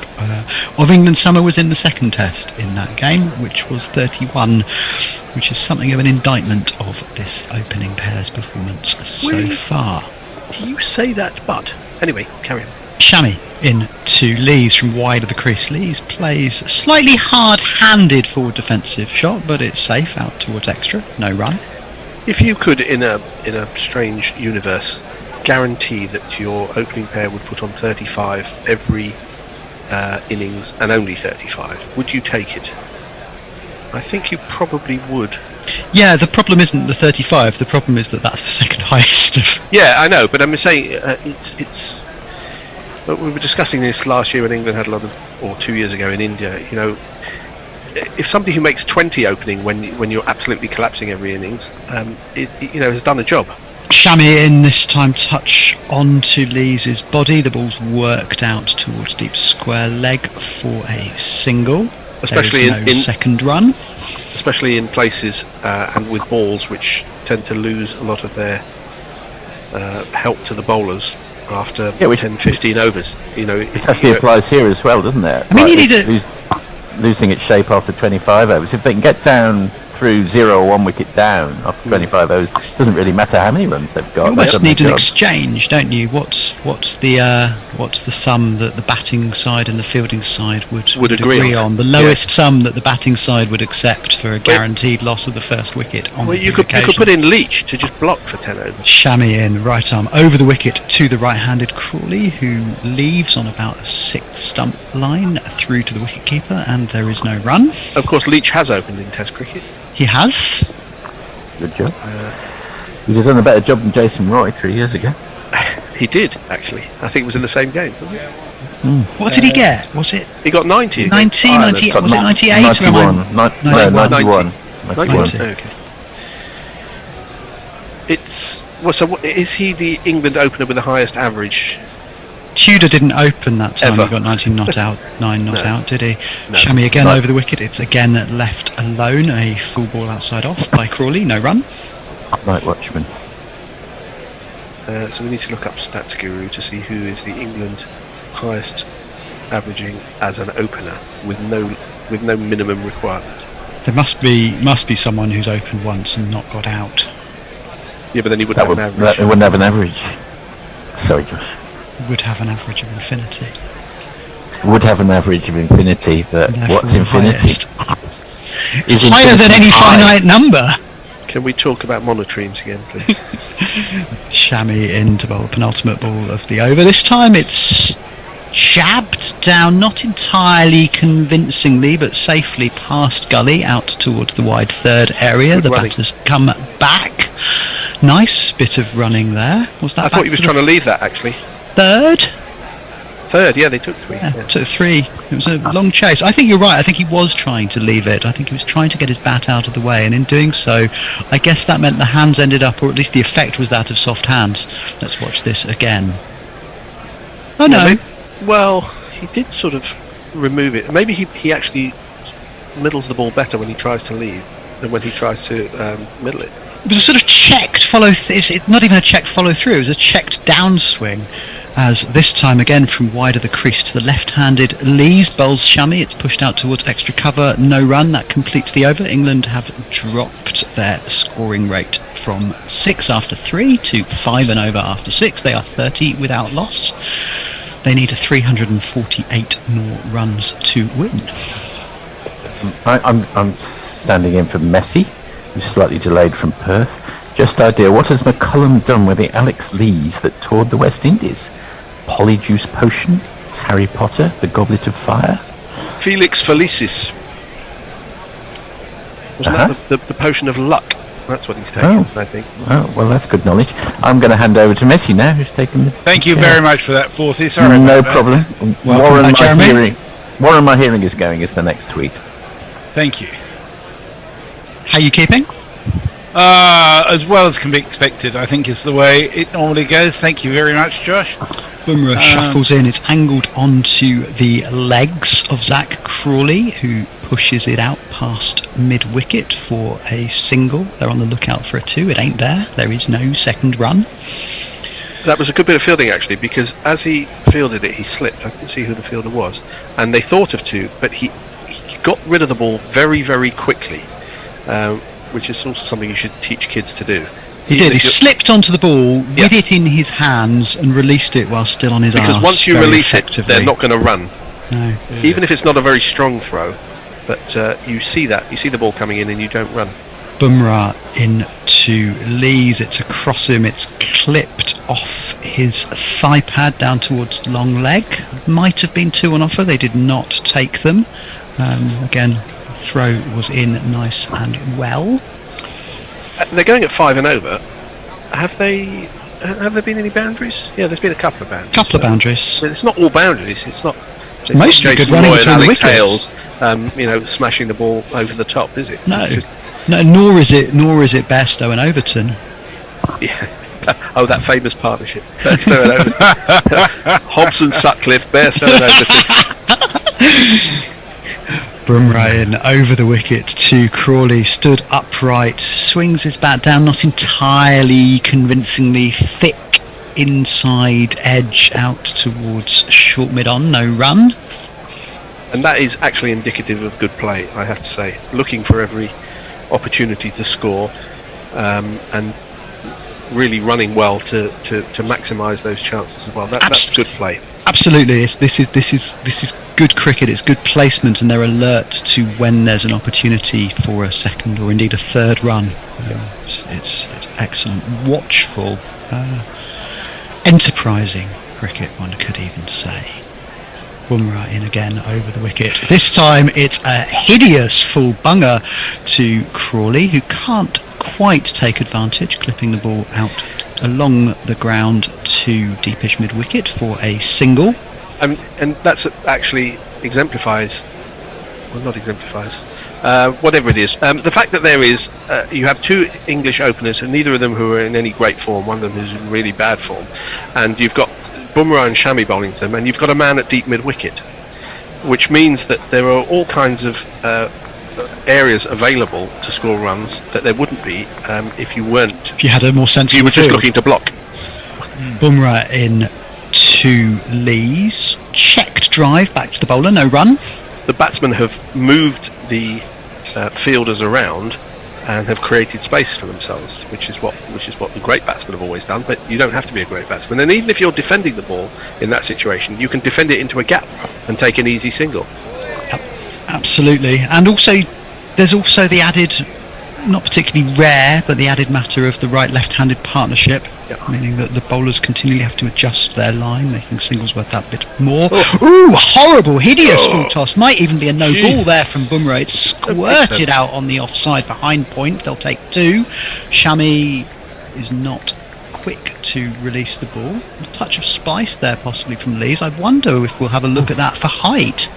[SPEAKER 20] of England's summer was in the second test in that game, which was 31, which is something of an indictment of this opening pair's performance so far.
[SPEAKER 14] Do you say that, Bud? Anyway, carry on.
[SPEAKER 20] Shami in to Lees from wide of the crease. Lees plays a slightly hard-handed forward defensive shot, but it's safe out towards extra, no run.
[SPEAKER 14] If you could, in a strange universe, guarantee that your opening pair would put on 35 every innings and only 35, would you take it? I think you probably would.
[SPEAKER 20] Yeah, the problem isn't the 35. The problem is that that's the second highest.
[SPEAKER 14] Yeah, I know, but I'm saying it's. But we were discussing this last year when England had a lot of, or 2 years ago in India. You know, if somebody who makes 20 opening when you're absolutely collapsing every innings, has done a job.
[SPEAKER 20] Shami in this time, touch onto Lees' body. The ball's worked out towards deep square leg for a single.
[SPEAKER 14] Especially in
[SPEAKER 20] second run.
[SPEAKER 14] Especially in places and with balls which tend to lose a lot of their help to the bowlers after 10-15 overs. You know,
[SPEAKER 10] it actually applies here as well, doesn't it?
[SPEAKER 20] I mean, you need
[SPEAKER 10] losing its shape after 25 overs. If they can get down through 0 or 1 wicket down after 25 overs, it doesn't really matter how many runs they've got.
[SPEAKER 20] You almost need an exchange, don't you? What's the sum that the batting side and the fielding side would agree on? The lowest sum that the batting side would accept for a guaranteed loss of the first wicket.
[SPEAKER 14] You could put in Leach to just block for 10 overs.
[SPEAKER 20] Shami in, right arm over the wicket to the right-handed Crawley, who leaves on about a 6th stump line through to the wicketkeeper, and there is no run.
[SPEAKER 14] Of course, Leach has opened in Test cricket.
[SPEAKER 20] He has.
[SPEAKER 10] Good job. He's done a better job than Jason Roy 3 years ago.
[SPEAKER 14] He did, actually. I think it was in the same game, wasn't it?
[SPEAKER 20] What did he get? Was it?
[SPEAKER 14] He got 90.
[SPEAKER 20] 90, 98, was it 98?
[SPEAKER 10] 91. 91.
[SPEAKER 14] Okay. So is he the England opener with the highest average?
[SPEAKER 20] Tudor didn't open that time.
[SPEAKER 14] Ever.
[SPEAKER 20] He got 19 not out, 9 not
[SPEAKER 14] No.
[SPEAKER 20] out, did he?
[SPEAKER 14] No.
[SPEAKER 20] Shami again over the wicket. It's again left alone. A full ball outside off by Crawley. No run.
[SPEAKER 10] Night watchman.
[SPEAKER 14] So we need to look up Stats Guru to see who is the England highest averaging as an opener with no minimum requirement.
[SPEAKER 20] There must be someone who's opened once and not got out.
[SPEAKER 14] Yeah, but then he wouldn't have an average.
[SPEAKER 10] He wouldn't have an average. Sorry, Josh.
[SPEAKER 20] Would have an average of infinity.
[SPEAKER 10] Would have an average of infinity, but
[SPEAKER 20] Therefore
[SPEAKER 10] what's infinity?
[SPEAKER 20] It's higher than any finite number.
[SPEAKER 14] Can we talk about monotremes again, please?
[SPEAKER 20] Shami in to bowl penultimate ball of the over. This time it's jabbed down, not entirely convincingly, but safely past gully out towards the wide third area.
[SPEAKER 14] Good
[SPEAKER 20] The
[SPEAKER 14] running.
[SPEAKER 20] batters come back. Nice bit of running there. Was that?
[SPEAKER 14] I thought he was trying to leave that, actually.
[SPEAKER 20] Third?
[SPEAKER 14] Third, yeah, they took 3.
[SPEAKER 20] Yeah, took 3. It was a long chase. I think you're right. I think he was trying to leave it. I think he was trying to get his bat out of the way, and in doing so, I guess that meant the hands ended up, or at least the effect was that of soft hands. Let's watch this again. Oh no.
[SPEAKER 14] Well, he did sort of remove it. Maybe he actually middles the ball better when he tries to leave than when he tried to middle it.
[SPEAKER 20] It was a sort of checked it's not even a checked follow through, it was a checked downswing, as this time again from wide of the crease to the left-handed Lees bowls Shami. It's pushed out towards extra cover, no run. That completes the over. England have dropped their scoring rate from 6 after 3 to 5 and over after 6. They are 30 without loss. They need 348 more runs to win.
[SPEAKER 10] I'm standing in for Messi, who's slightly delayed from Perth. Just idea, what has McCullum done with the Alex Lees that toured the West Indies? Polyjuice Potion, Harry Potter, the Goblet of Fire?
[SPEAKER 14] Felix Felicis. Wasn't that the potion of luck? That's what he's taken, I think.
[SPEAKER 10] Oh, well, that's good knowledge. I'm going to hand over to Messi now, who's taken the...
[SPEAKER 17] Thank you very much for that, Forthy. Sorry
[SPEAKER 10] No
[SPEAKER 17] about
[SPEAKER 10] problem.
[SPEAKER 17] that.
[SPEAKER 10] Warren, my hearing is going is the next tweet.
[SPEAKER 17] Thank you.
[SPEAKER 20] How are you keeping?
[SPEAKER 17] As well as can be expected, I think is the way it normally goes. Thank you very much, Josh.
[SPEAKER 20] Bumrah shuffles in. It's angled onto the legs of Zach Crawley, who pushes it out past mid-wicket for a single. They're on the lookout for a 2. It ain't there. There is no second run.
[SPEAKER 14] That was a good bit of fielding, actually, because as he fielded it, he slipped. I couldn't see who the fielder was. And they thought of 2, but he got rid of the ball very, very quickly, which is also something you should teach kids to do.
[SPEAKER 20] He did. He slipped onto the ball with it in his hands and released it while still on his arse.
[SPEAKER 14] Because once you release it, they're not going to run.
[SPEAKER 20] No.
[SPEAKER 14] Even if it's not a very strong throw, but you see the ball coming in and you don't run.
[SPEAKER 20] Bumrah into Lees. It's across him. It's clipped off his thigh pad down towards long leg. Might have been 2 on offer. They did not take them. Again, throw was in nice and well.
[SPEAKER 14] They're going at 5 and over. Have there been any boundaries? Yeah, there's been a couple of boundaries. But it's not all boundaries. It's not. It's
[SPEAKER 20] mostly
[SPEAKER 14] not
[SPEAKER 20] good
[SPEAKER 14] Jason
[SPEAKER 20] running
[SPEAKER 14] Roy and
[SPEAKER 20] between the
[SPEAKER 14] Alex
[SPEAKER 20] wickets.
[SPEAKER 14] Hales, smashing the ball over the top, is it?
[SPEAKER 20] No, nor is it Bairstow and Overton.
[SPEAKER 14] Yeah. Oh, that famous partnership. Bairstow and Overton. Hobson, Sutcliffe, Bairstow and Overton.
[SPEAKER 20] Bumrah in over the wicket to Crawley, stood upright, swings his bat down, not entirely convincingly, thick inside edge out towards short mid on, no run.
[SPEAKER 14] And that is actually indicative of good play, I have to say. Looking for every opportunity to score, and really running well to maximise those chances as well. That's good play.
[SPEAKER 20] Absolutely, this is good cricket. It's good placement, and they're alert to when there's an opportunity for a second or indeed a third run. It's excellent, watchful, enterprising cricket, one could even say. Bumrah in again over the wicket. This time it's a hideous full bunger to Crawley, who can't quite take advantage, clipping the ball out along the ground to deepish mid-wicket for a single.
[SPEAKER 14] And that's actually exemplifies, well, not exemplifies, whatever it is. The fact that there is, you have 2 English openers, and neither of them who are in any great form, one of them who's in really bad form, and you've got Bumrah and Shami bowling to them, and you've got a man at deep mid-wicket, which means that there are all kinds of areas available to score runs that there wouldn't be if you weren't.
[SPEAKER 20] If you had a more sensible
[SPEAKER 14] you were just
[SPEAKER 20] field.
[SPEAKER 14] looking to block.
[SPEAKER 20] Bumrah in to Lees. Checked drive back to the bowler, no run.
[SPEAKER 14] The batsmen have moved the fielders around and have created space for themselves, which is what the great batsmen have always done. But you don't have to be a great batsman, and even if you're defending the ball in that situation, you can defend it into a gap and take an easy single.
[SPEAKER 20] Absolutely, and also there's also the added, not particularly rare, but the added matter of the right-left-handed partnership, meaning that the bowlers continually have to adjust their line, making singles worth that bit more. Ooh, horrible, hideous full toss. Might even be a no ball there from Bumrah. It's squirted out on the offside behind point. They'll take 2. Shami is not quick to release the ball. A touch of spice there possibly from Lees. I wonder if we'll have a look at that for height.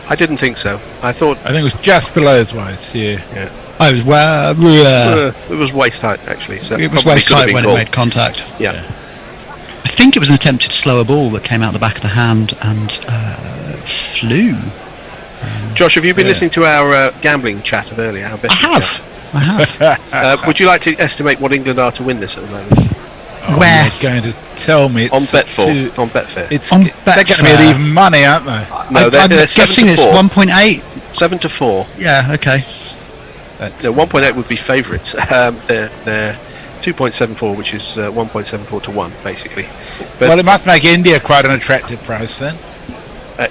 [SPEAKER 14] I didn't think so. I think
[SPEAKER 17] it was just below his waist. Yeah.
[SPEAKER 20] Oh, well,
[SPEAKER 14] it was waist height actually. So
[SPEAKER 20] it was waist height when it made contact.
[SPEAKER 14] Yeah.
[SPEAKER 20] I think it was an attempted slower ball that came out the back of the hand and flew.
[SPEAKER 14] Josh, have you been listening to our gambling chat of earlier?
[SPEAKER 20] I have.
[SPEAKER 14] Would you like to estimate what England are to win this at the moment?
[SPEAKER 20] Where?
[SPEAKER 17] You're going to tell me it's
[SPEAKER 14] on Betfair. On Betfair.
[SPEAKER 17] They're going to be at even money, aren't they?
[SPEAKER 14] No,
[SPEAKER 20] I'm guessing it's 1.8.
[SPEAKER 14] 7-4.
[SPEAKER 20] Yeah. Okay.
[SPEAKER 14] No, 1.8 would be favourites. They're 2.74, which is 1.74 to 1, basically. But
[SPEAKER 17] well, it must make India quite an attractive price then.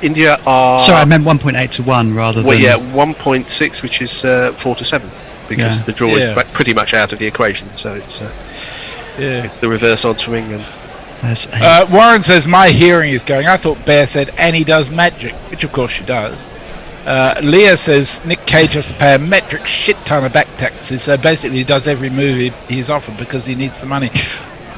[SPEAKER 14] India are.
[SPEAKER 20] Sorry, I meant 1.8 to 1 rather than.
[SPEAKER 14] Well, yeah, 1.6, which is 4 to 7, because the draw is pretty much out of the equation. So it's it's the reverse odds from England.
[SPEAKER 17] Warren says my hearing is going. I thought Bear said, and he does magic, which of course she does. Leah says Nick Cage has to pay a metric shit ton of back taxes, so basically he does every move he's offered because he needs the money.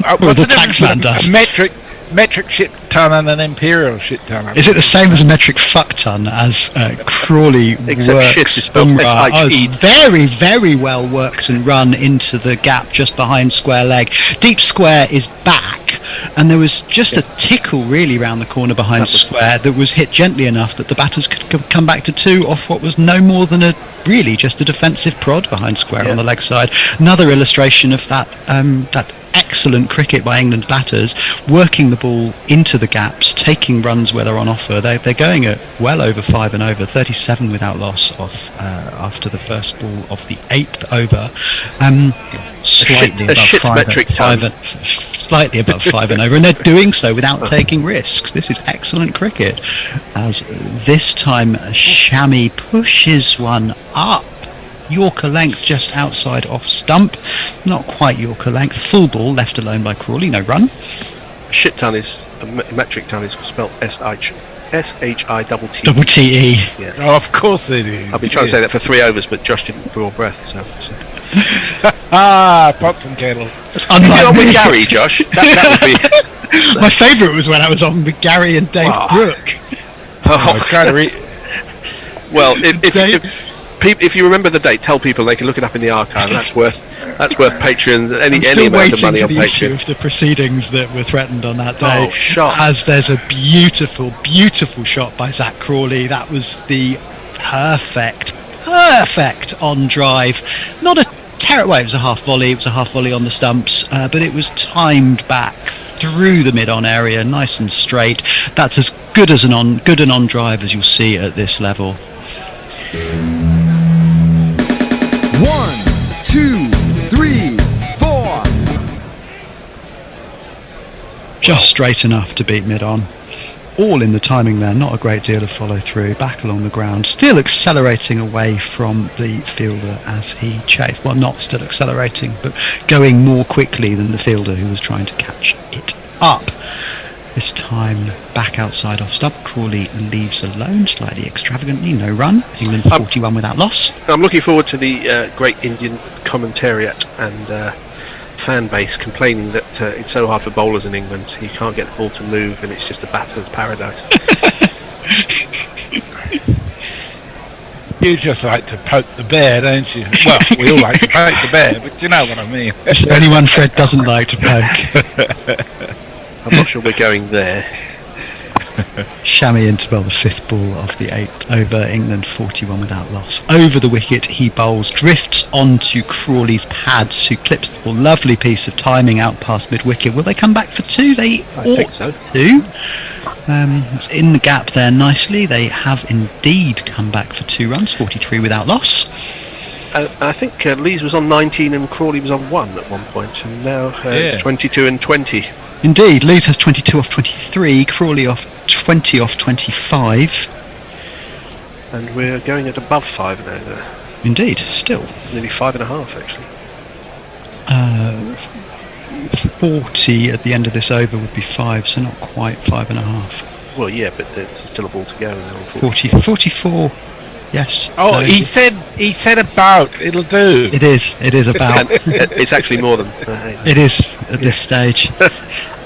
[SPEAKER 20] Well, the taxman does.
[SPEAKER 17] A metric metric shit ton and an imperial shit ton.
[SPEAKER 20] Is it the same as a metric fuck ton as Crawley
[SPEAKER 14] Except
[SPEAKER 20] works?
[SPEAKER 14] shit is spelled
[SPEAKER 20] Umrah?
[SPEAKER 14] S-H-E.
[SPEAKER 20] Very, very well worked and run into the gap just behind square leg. Deep square is back, and there was just a tickle really round the corner behind square that was hit gently enough that the batters could come back to 2 off what was no more than just a defensive prod behind square on the leg side. Another illustration of that excellent cricket by England's batters, working the ball into the gaps, taking runs where they're on offer. They're going at well over 5 and over, 37 without loss off after the first ball of the 8th over. Slightly above 5 and over, and they're doing so without taking risks. This is excellent cricket, as this time Shami pushes one up. Yorker length just outside off stump, not quite Yorker length, full ball left alone by Crawley, no run.
[SPEAKER 14] Shit ton is metric ton is spelled S-H-I-T-T.
[SPEAKER 20] Double T-E.
[SPEAKER 14] Yeah.
[SPEAKER 17] Oh, of course it is.
[SPEAKER 14] I've been trying to say that for 3 overs, but Josh didn't draw breath. So.
[SPEAKER 17] Pots and kettles.
[SPEAKER 14] Unlike on with Gary, Josh. That would be.
[SPEAKER 20] My favourite was when I was on with Gary and Dave Brooke.
[SPEAKER 17] I'm trying to read.
[SPEAKER 14] Well, if you remember the date, tell people they can look it up in the archive. That's worth Patreon any amount of money on
[SPEAKER 20] Patreon. Issue of the proceedings that were threatened on that day. As there's a beautiful, beautiful shot by Zach Crawley. That was the perfect on drive. Not a terrible. Well, it was a half volley. It was a half volley on the stumps, but it was timed back through the mid-on area, nice and straight. That's as good an on drive as you'll see at this level.
[SPEAKER 12] 1, 2, 3, 4.
[SPEAKER 20] Just straight enough to beat mid-on. All in the timing there, not a great deal of follow through, back along the ground, still accelerating away from the fielder as he chased. Well, not still accelerating, but going more quickly than the fielder who was trying to catch it up. This time back outside off stump. Crawley leaves alone, slightly extravagantly, no run. England 41 without loss.
[SPEAKER 14] I'm looking forward to the great Indian commentariat and fan base complaining that it's so hard for bowlers in England. You can't get the ball to move, and it's just a batter's paradise.
[SPEAKER 17] You just like to poke the bear, don't you? Well, we all like to poke the bear, but you know what I mean.
[SPEAKER 20] It's the only one Fred doesn't like to poke.
[SPEAKER 14] I'm not sure we're going there.
[SPEAKER 20] Shami into the 5th ball of the 8th over. England 41 without loss. Over the wicket he bowls, drifts onto Crawley's pads, who clips the ball. Lovely piece of timing out past mid-wicket. Will they come back for 2? They ought to. It's in the gap there nicely. They have indeed come back for 2 runs, 43 without loss.
[SPEAKER 14] I think Lees was on 19 and Crawley was on 1 at one point, and now it's 22 and 20.
[SPEAKER 20] Indeed, Lees has 22 off 23, Crawley off 20 off 25.
[SPEAKER 14] And we're going at above 5 now there.
[SPEAKER 20] Indeed, still.
[SPEAKER 14] Nearly 5.5 actually.
[SPEAKER 20] 40 at the end of this over would be 5, so not quite 5.5.
[SPEAKER 14] Well, yeah, but there's still a ball to go now.
[SPEAKER 20] 44, yes.
[SPEAKER 17] Oh,
[SPEAKER 20] no,
[SPEAKER 17] he said about, it'll do.
[SPEAKER 20] It is about.
[SPEAKER 14] It's actually more than.
[SPEAKER 20] It is at this stage.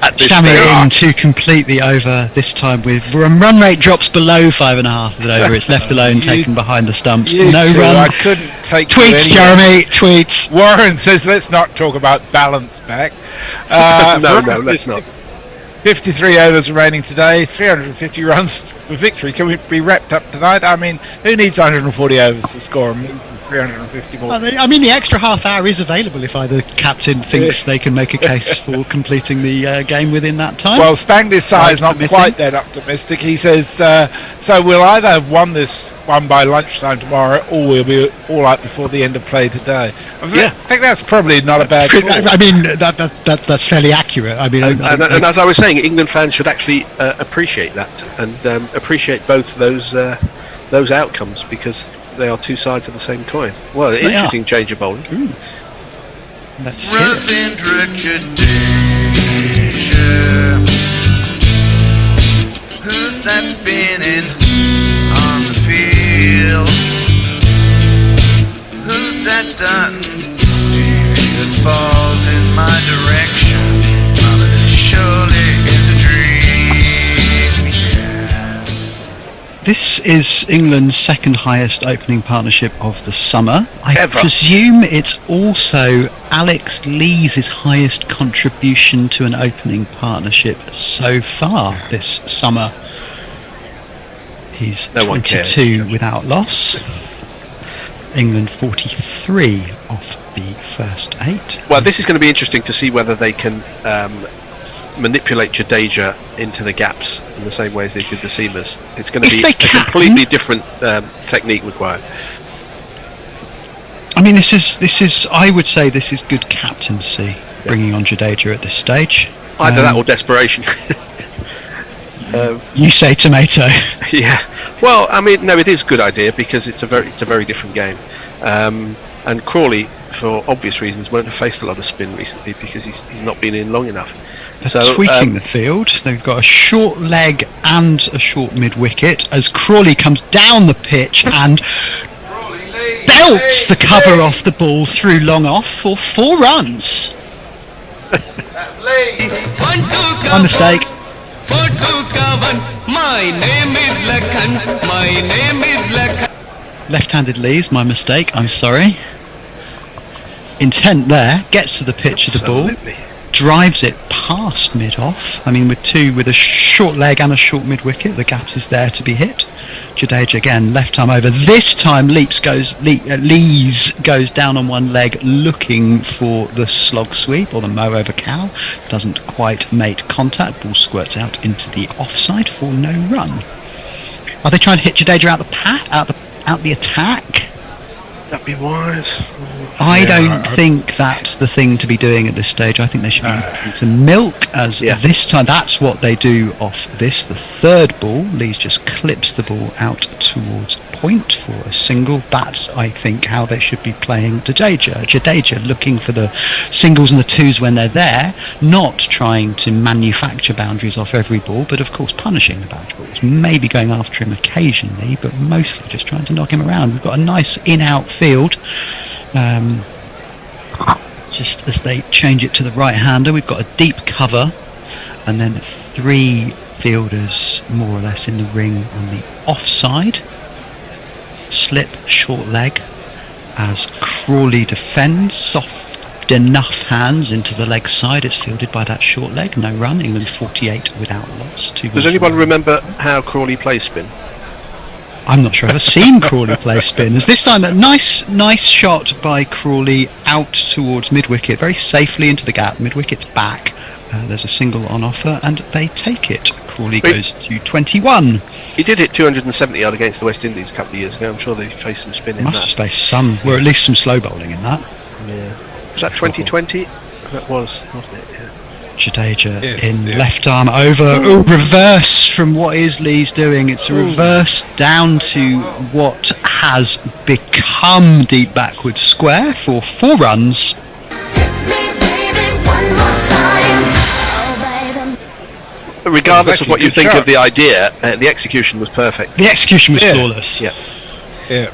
[SPEAKER 20] Shami in to complete the over, this time with run rate drops below 5.5 of it over. It's left alone, taken behind the stumps. No run.
[SPEAKER 17] I couldn't take
[SPEAKER 20] tweets, Jeremy, tweets.
[SPEAKER 17] Warren says let's not talk about balance back.
[SPEAKER 14] No, let's not.
[SPEAKER 17] 53 overs remaining today, 350 runs for victory. Can we be wrapped up tonight? I mean, who needs 140 overs to score 350 more?
[SPEAKER 20] I mean, the extra half hour is available if either captain thinks they can make a case for completing the game within that time.
[SPEAKER 17] Well, Spanglish is not quite that optimistic. He says, so we'll either have won this one by lunchtime tomorrow, or we'll be all out before the end of play today. I think that's probably not a bad call.
[SPEAKER 20] I mean, that's fairly accurate. I mean,
[SPEAKER 14] and as I was saying, England fans should actually appreciate that and appreciate both those outcomes, because they are two sides of the same coin. Well, interesting change of bowling.
[SPEAKER 12] Rough introduction. Who's that spinning on the field? Who's that done? Devious balls in my direction. Well, it surely is a dream.
[SPEAKER 20] This is England's second highest opening partnership of the summer. I
[SPEAKER 14] Ever.
[SPEAKER 20] presume it's also Alex Lees' highest contribution to an opening partnership so far this summer. He's
[SPEAKER 14] No one
[SPEAKER 20] 22
[SPEAKER 14] cares.
[SPEAKER 20] without loss. England 43 off the first 8.
[SPEAKER 14] Well, this is going to be interesting to see whether they can manipulate Jadeja into the gaps in the same way as they did the seamers. It's going to
[SPEAKER 20] If
[SPEAKER 14] be
[SPEAKER 20] they
[SPEAKER 14] a
[SPEAKER 20] can.
[SPEAKER 14] completely different technique required.
[SPEAKER 20] I mean, this is. I would say this is good captaincy, bringing on Jadeja at this stage.
[SPEAKER 14] Either that or desperation.
[SPEAKER 20] You say tomato.
[SPEAKER 14] Yeah. Well, I mean, no, it is a good idea because it's a very different game. And Crawley, for obvious reasons, won't have faced a lot of spin recently because he's not been in long enough.
[SPEAKER 20] They're tweaking the field. They've got a short leg and a short mid wicket as Crawley comes down the pitch and belts the cover off the ball through long off for 4 runs. My mistake.
[SPEAKER 8] My name is Lakhan. My name is Lakhan.
[SPEAKER 20] Left-handed Lees, my mistake, I'm sorry. Intent there, gets to the pitch of the ball, drives it past mid-off. I mean, with a short leg and a short mid-wicket, the gap is there to be hit. Jadeja again, left arm over. This time Lees goes down on one leg looking for the slog sweep or the mow over cow. Doesn't quite make contact. Ball squirts out into the offside for no run. Are they trying to hit Jadeja out the attack?
[SPEAKER 14] That'd be wise.
[SPEAKER 20] I don't think that's the thing to be doing at this stage. I think they should be looking to milk as this time. That's what they do off this. The third ball, Lees just clips the ball out towards point for a single. That's, I think, how they should be playing Jadeja, looking for the singles and the twos when they're there, not trying to manufacture boundaries off every ball, but of course punishing the boundary balls. Maybe going after him occasionally, but mostly just trying to knock him around. We've got a nice in-out field. Just as they change it to the right-hander, we've got a deep cover and then 3 fielders more or less in the ring on the offside. Slip, short leg as Crawley defends. Soft enough hands into the leg side. It's fielded by that short leg. No run. England 48 without loss.
[SPEAKER 14] Does anyone remember how Crawley plays spin?
[SPEAKER 20] I'm not sure I've ever seen Crawley play spin. There's this time a nice shot by Crawley out towards mid-wicket, very safely into the gap. Mid-wicket's back. There's a single on offer and they take it. Crawley goes to 21.
[SPEAKER 14] He did hit 270 yard against the West Indies a couple of years ago. I'm sure they faced some spin in
[SPEAKER 20] Must
[SPEAKER 14] that.
[SPEAKER 20] have faced some, or at least some slow bowling in that.
[SPEAKER 14] Yeah. Was that 2020? That was, wasn't it? Yeah.
[SPEAKER 20] Jadeja in left arm over. Oh, reverse from what is Lees doing. It's a reverse down to what has become deep backward square for 4 runs.
[SPEAKER 14] Regardless of what you think of the idea, the execution was perfect.
[SPEAKER 20] The execution was flawless.
[SPEAKER 14] Yeah.
[SPEAKER 17] Yeah.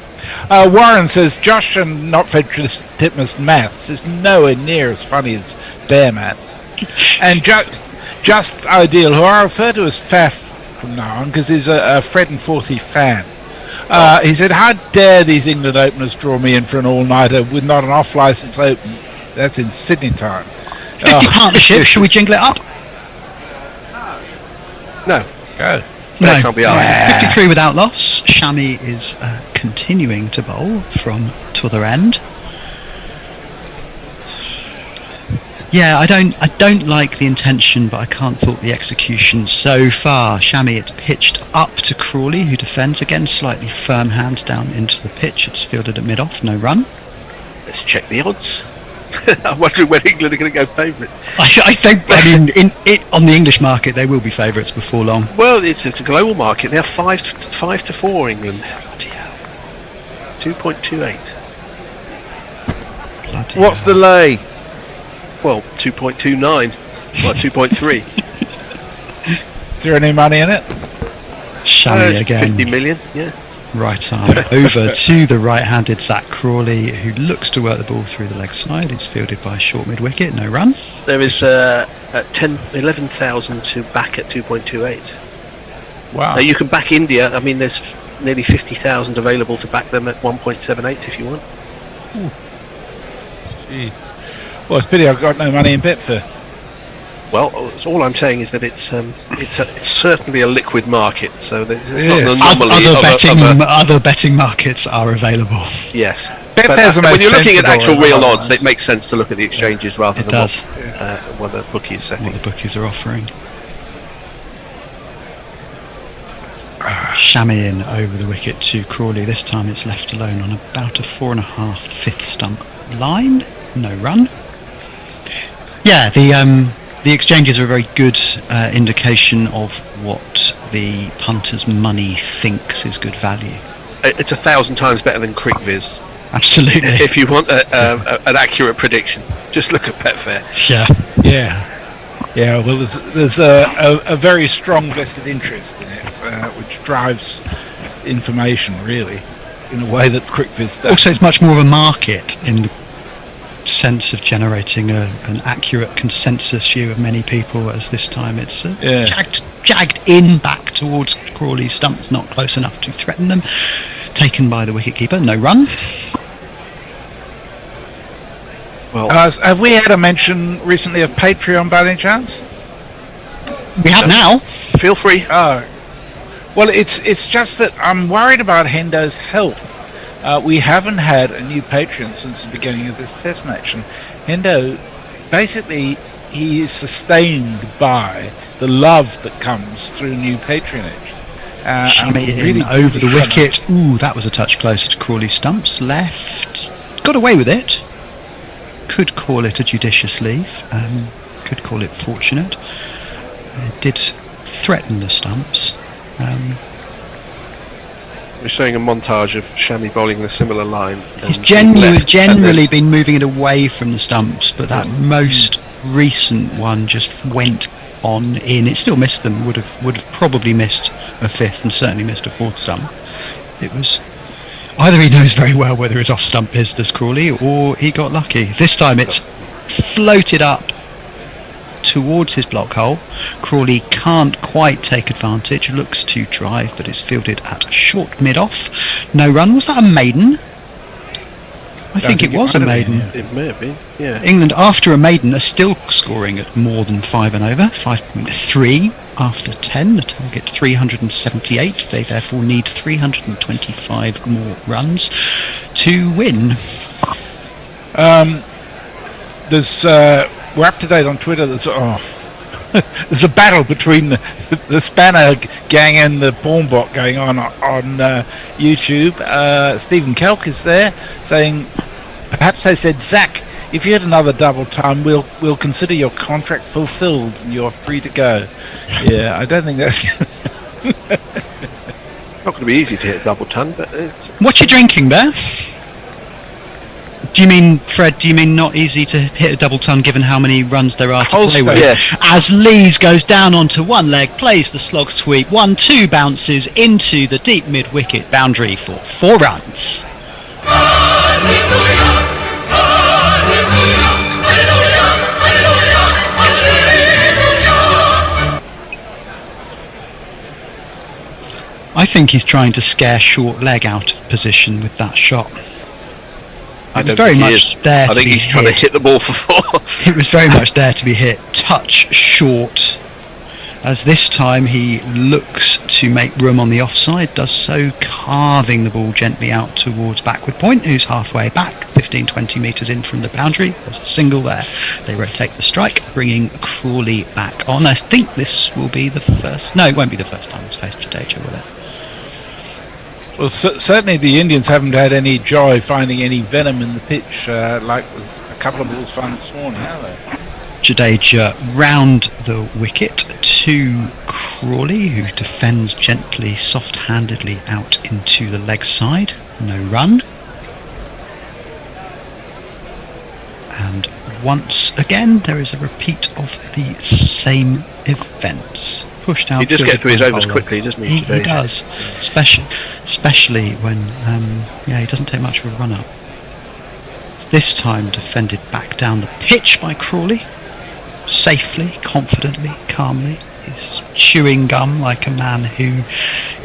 [SPEAKER 17] Warren says Josh and not Federalist Titmus maths is nowhere near as funny as bear maths. And just ideal, who I refer to as Faf from now on because he's a Fred and Forthy fan. He said, "How dare these England openers draw me in for an all-nighter with not an off-licence open? That's in Sydney time."
[SPEAKER 20] 50 partnership. Should we jingle it up?
[SPEAKER 14] No.
[SPEAKER 17] Go.
[SPEAKER 20] No.
[SPEAKER 14] Can't be asked.
[SPEAKER 20] 53 without loss. Shami is continuing to bowl from t'other end. Yeah, I don't like the intention, but I can't fault the execution so far. Shami, it's pitched up to Crawley, who defends again, slightly firm hands down into the pitch. It's fielded at mid-off, no run.
[SPEAKER 14] Let's check the odds. I'm wondering when England are going to go favourites.
[SPEAKER 20] I mean, on the English market, they will be favourites before long.
[SPEAKER 14] Well, it's a global market. They're 5 to 4 England. 2.28.
[SPEAKER 3] What's the lay?
[SPEAKER 14] Well, 2.29. Well, 2.3.
[SPEAKER 17] Is there any money in it?
[SPEAKER 20] Shami again.
[SPEAKER 14] 50 million, yeah.
[SPEAKER 20] Right arm over to the right-handed Zach Crawley, who looks to work the ball through the leg side. It's fielded by short mid-wicket, no run.
[SPEAKER 14] There is 11,000 to back at 2.28.
[SPEAKER 17] Wow.
[SPEAKER 14] You can back India. I mean, there's nearly 50,000 available to back them at 1.78 if you want.
[SPEAKER 17] Gee. Well, it's a pity I've got no money in Betfair.
[SPEAKER 14] Well, all I'm saying is that it's certainly a liquid market, so it's not an
[SPEAKER 20] Yes.
[SPEAKER 14] anomaly.
[SPEAKER 20] Other betting markets are available.
[SPEAKER 14] Yes.
[SPEAKER 17] Betfair's the
[SPEAKER 14] When
[SPEAKER 17] most
[SPEAKER 14] you're looking at
[SPEAKER 17] sensible
[SPEAKER 14] actual
[SPEAKER 17] of
[SPEAKER 14] real
[SPEAKER 17] the
[SPEAKER 14] odds,
[SPEAKER 17] ones.
[SPEAKER 14] it makes sense to look at the exchanges rather
[SPEAKER 20] It
[SPEAKER 14] than
[SPEAKER 20] does.
[SPEAKER 14] what the bookie is setting.
[SPEAKER 20] What the bookies are offering. Chamois in over the wicket to Crawley. This time it's left alone on about a 4.5 fifth stump line. No run. Yeah, the exchanges are a very good indication of what the punter's money thinks is good value.
[SPEAKER 14] It's 1,000 times better than CricViz.
[SPEAKER 20] Absolutely.
[SPEAKER 14] If you want an accurate prediction, just look at Betfair.
[SPEAKER 17] Yeah, well, there's a very strong vested interest in it, which drives information, really, in a way that CricViz does.
[SPEAKER 20] Also, it's much more of a market in the sense of generating an accurate consensus view of many people, as this time it's jagged in back towards Crawley's stumps, not close enough to threaten them. Taken by the wicketkeeper, no run.
[SPEAKER 14] Well,
[SPEAKER 17] have we had a mention recently of Patreon by any chance?
[SPEAKER 20] We have now.
[SPEAKER 14] Feel free.
[SPEAKER 17] Well, it's just that I'm worried about Hendo's health. We haven't had a new Patreon since the beginning of this test match, and Hendo, basically, he is sustained by the love that comes through new patronage.
[SPEAKER 20] Chamois
[SPEAKER 17] really
[SPEAKER 20] in over the wicket. Ooh, that was a touch closer to Crawley's stumps. Left. Got away with it. Could call it a judicious leave. Could call it fortunate. Did threaten the stumps.
[SPEAKER 14] We're showing a montage of Chamois bowling in a similar line.
[SPEAKER 20] He's generally been moving it away from the stumps, but that most recent one just went on in. It still missed them. Would have probably missed a fifth and certainly missed a fourth stump. It was either he knows very well whether his off stump is, does Crawley, or he got lucky. This time it's floated up towards his block hole. Crawley can't quite take advantage, looks to drive, but is fielded at short mid-off. No run. Was that a maiden? I think it was a maiden.
[SPEAKER 14] It may have been, yeah.
[SPEAKER 20] England, after a maiden, are still scoring at more than 5 and over. 5.3 after 10. The target 378. They therefore need 325 more runs to win.
[SPEAKER 17] We're up to date on Twitter. There's a battle between the Spanner gang and the Pornbot going on YouTube. Stephen Kelk is there saying, perhaps they said, Zach, if you had another double time, we'll consider your contract fulfilled and you're free to go. Yeah, I don't think that's
[SPEAKER 14] not going to be easy to hit a double ton, but it's...
[SPEAKER 20] What you drinking, Bear? Do you mean, Fred, do you mean not easy to hit a double ton given how many runs there are to play with?
[SPEAKER 14] Yes.
[SPEAKER 20] As Lees goes down onto one leg, plays the slog sweep, 1-2 bounces into the deep mid-wicket boundary for 4 runs. I think he's trying to scare short leg out of position with that shot.
[SPEAKER 14] I
[SPEAKER 20] was very much there to be hit.
[SPEAKER 14] I think he's trying to hit the ball for 4.
[SPEAKER 20] It was very much there to be hit. Touch short. As this time he looks to make room on the offside, does so, carving the ball gently out towards backward point, who's halfway back, 15-20 metres in from the boundary. There's a single there. They rotate the strike, bringing Crawley back on. I think this will be the first... No, it won't be the first time it's faced Jadeja, will it?
[SPEAKER 17] Well, certainly the Indians haven't had any joy finding any venom in the pitch, like was a couple of balls found this morning, have they?
[SPEAKER 20] Jadeja round the wicket to Crawley, who defends gently, soft-handedly out into the leg side. No run. And once again, there is a repeat of the same event. Pushed out.
[SPEAKER 14] He does get through his overs quickly, doesn't he?
[SPEAKER 20] He does, especially when he doesn't take much of a run up. This time defended back down the pitch by Crawley, safely, confidently, calmly. is chewing gum like a man who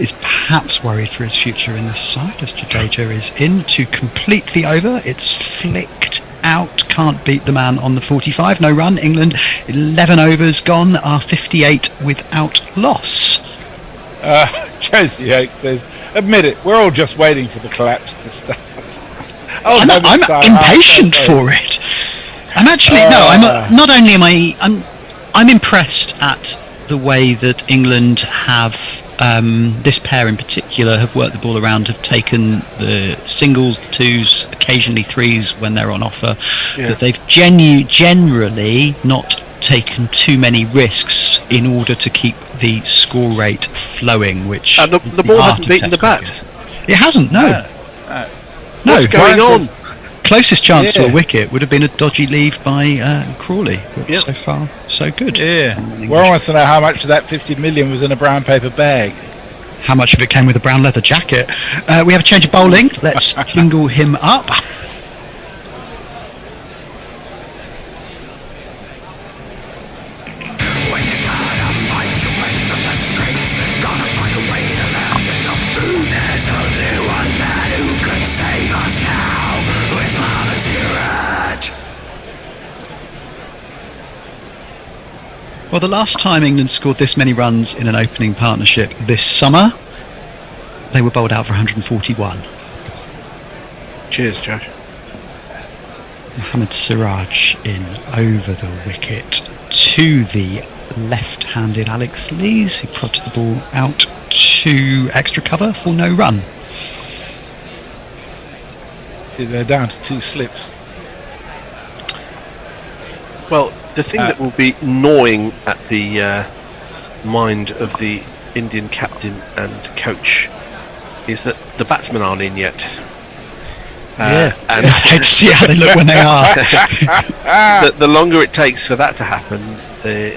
[SPEAKER 20] is perhaps worried for his future in this side, as Jadeja is in to complete the over. It's flicked out, can't beat the man on the 45, no run. England 11 overs gone, are 58 without loss.
[SPEAKER 17] Josie Oak says, admit it, we're all just waiting for the collapse to start.
[SPEAKER 20] I'm impatient for it. I'm actually not only am I'm impressed at the way that England have this pair in particular have worked the ball around, have taken the singles, the twos, occasionally threes when they're on offer, that they've generally not taken too many risks in order to keep the score rate flowing, which
[SPEAKER 14] and the ball hasn't beaten the bat.
[SPEAKER 20] It hasn't, no.
[SPEAKER 14] What's going on?
[SPEAKER 20] Closest chance to a wicket would have been a dodgy leave by Crawley, but so far so good.
[SPEAKER 17] Warren wants to know how much of that 50 million was in a brown paper bag.
[SPEAKER 20] How much of it came with a brown leather jacket? We have a change of bowling. Let's jingle him up. Well, the last time England scored this many runs in an opening partnership this summer, they were bowled out for 141.
[SPEAKER 14] Cheers, Josh.
[SPEAKER 20] Mohammad Siraj in over the wicket to the left-handed Alex Lees, who prods the ball out to extra cover for no run.
[SPEAKER 17] They're down to 2 slips.
[SPEAKER 14] Well, the thing that will be gnawing at the mind of the Indian captain and coach is that the batsmen aren't in yet. And
[SPEAKER 20] I'd hate to see how they look when they are.
[SPEAKER 14] the longer it takes for that to happen, they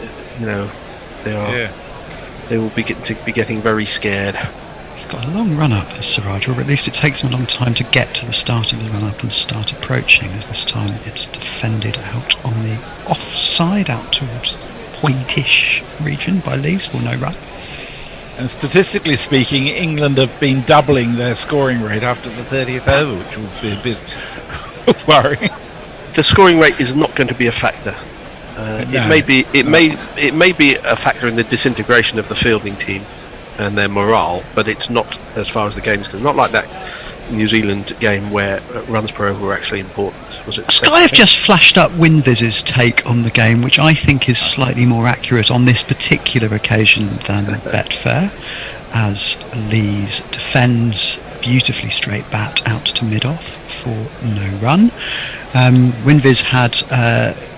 [SPEAKER 14] will be getting very scared.
[SPEAKER 20] He's got a long run up, Siraj, or at least it takes him a long time to get to the start of the run up and start approaching, as this time it's defended out on the offside, out towards the pointish region by Lees for no run.
[SPEAKER 17] And statistically speaking, England have been doubling their scoring rate after the 30th over, which will be a bit worrying.
[SPEAKER 14] The scoring rate is not going to be a factor. It may be a factor in the disintegration of the fielding team and their morale, but it's not as far as the game's concerned. Not like that New Zealand game where runs per over were actually important. Was it?
[SPEAKER 20] Sky have just flashed up WinViz's take on the game, which I think is slightly more accurate on this particular occasion than Betfair, as Lees defends beautifully straight bat out to mid-off for no run. WinViz had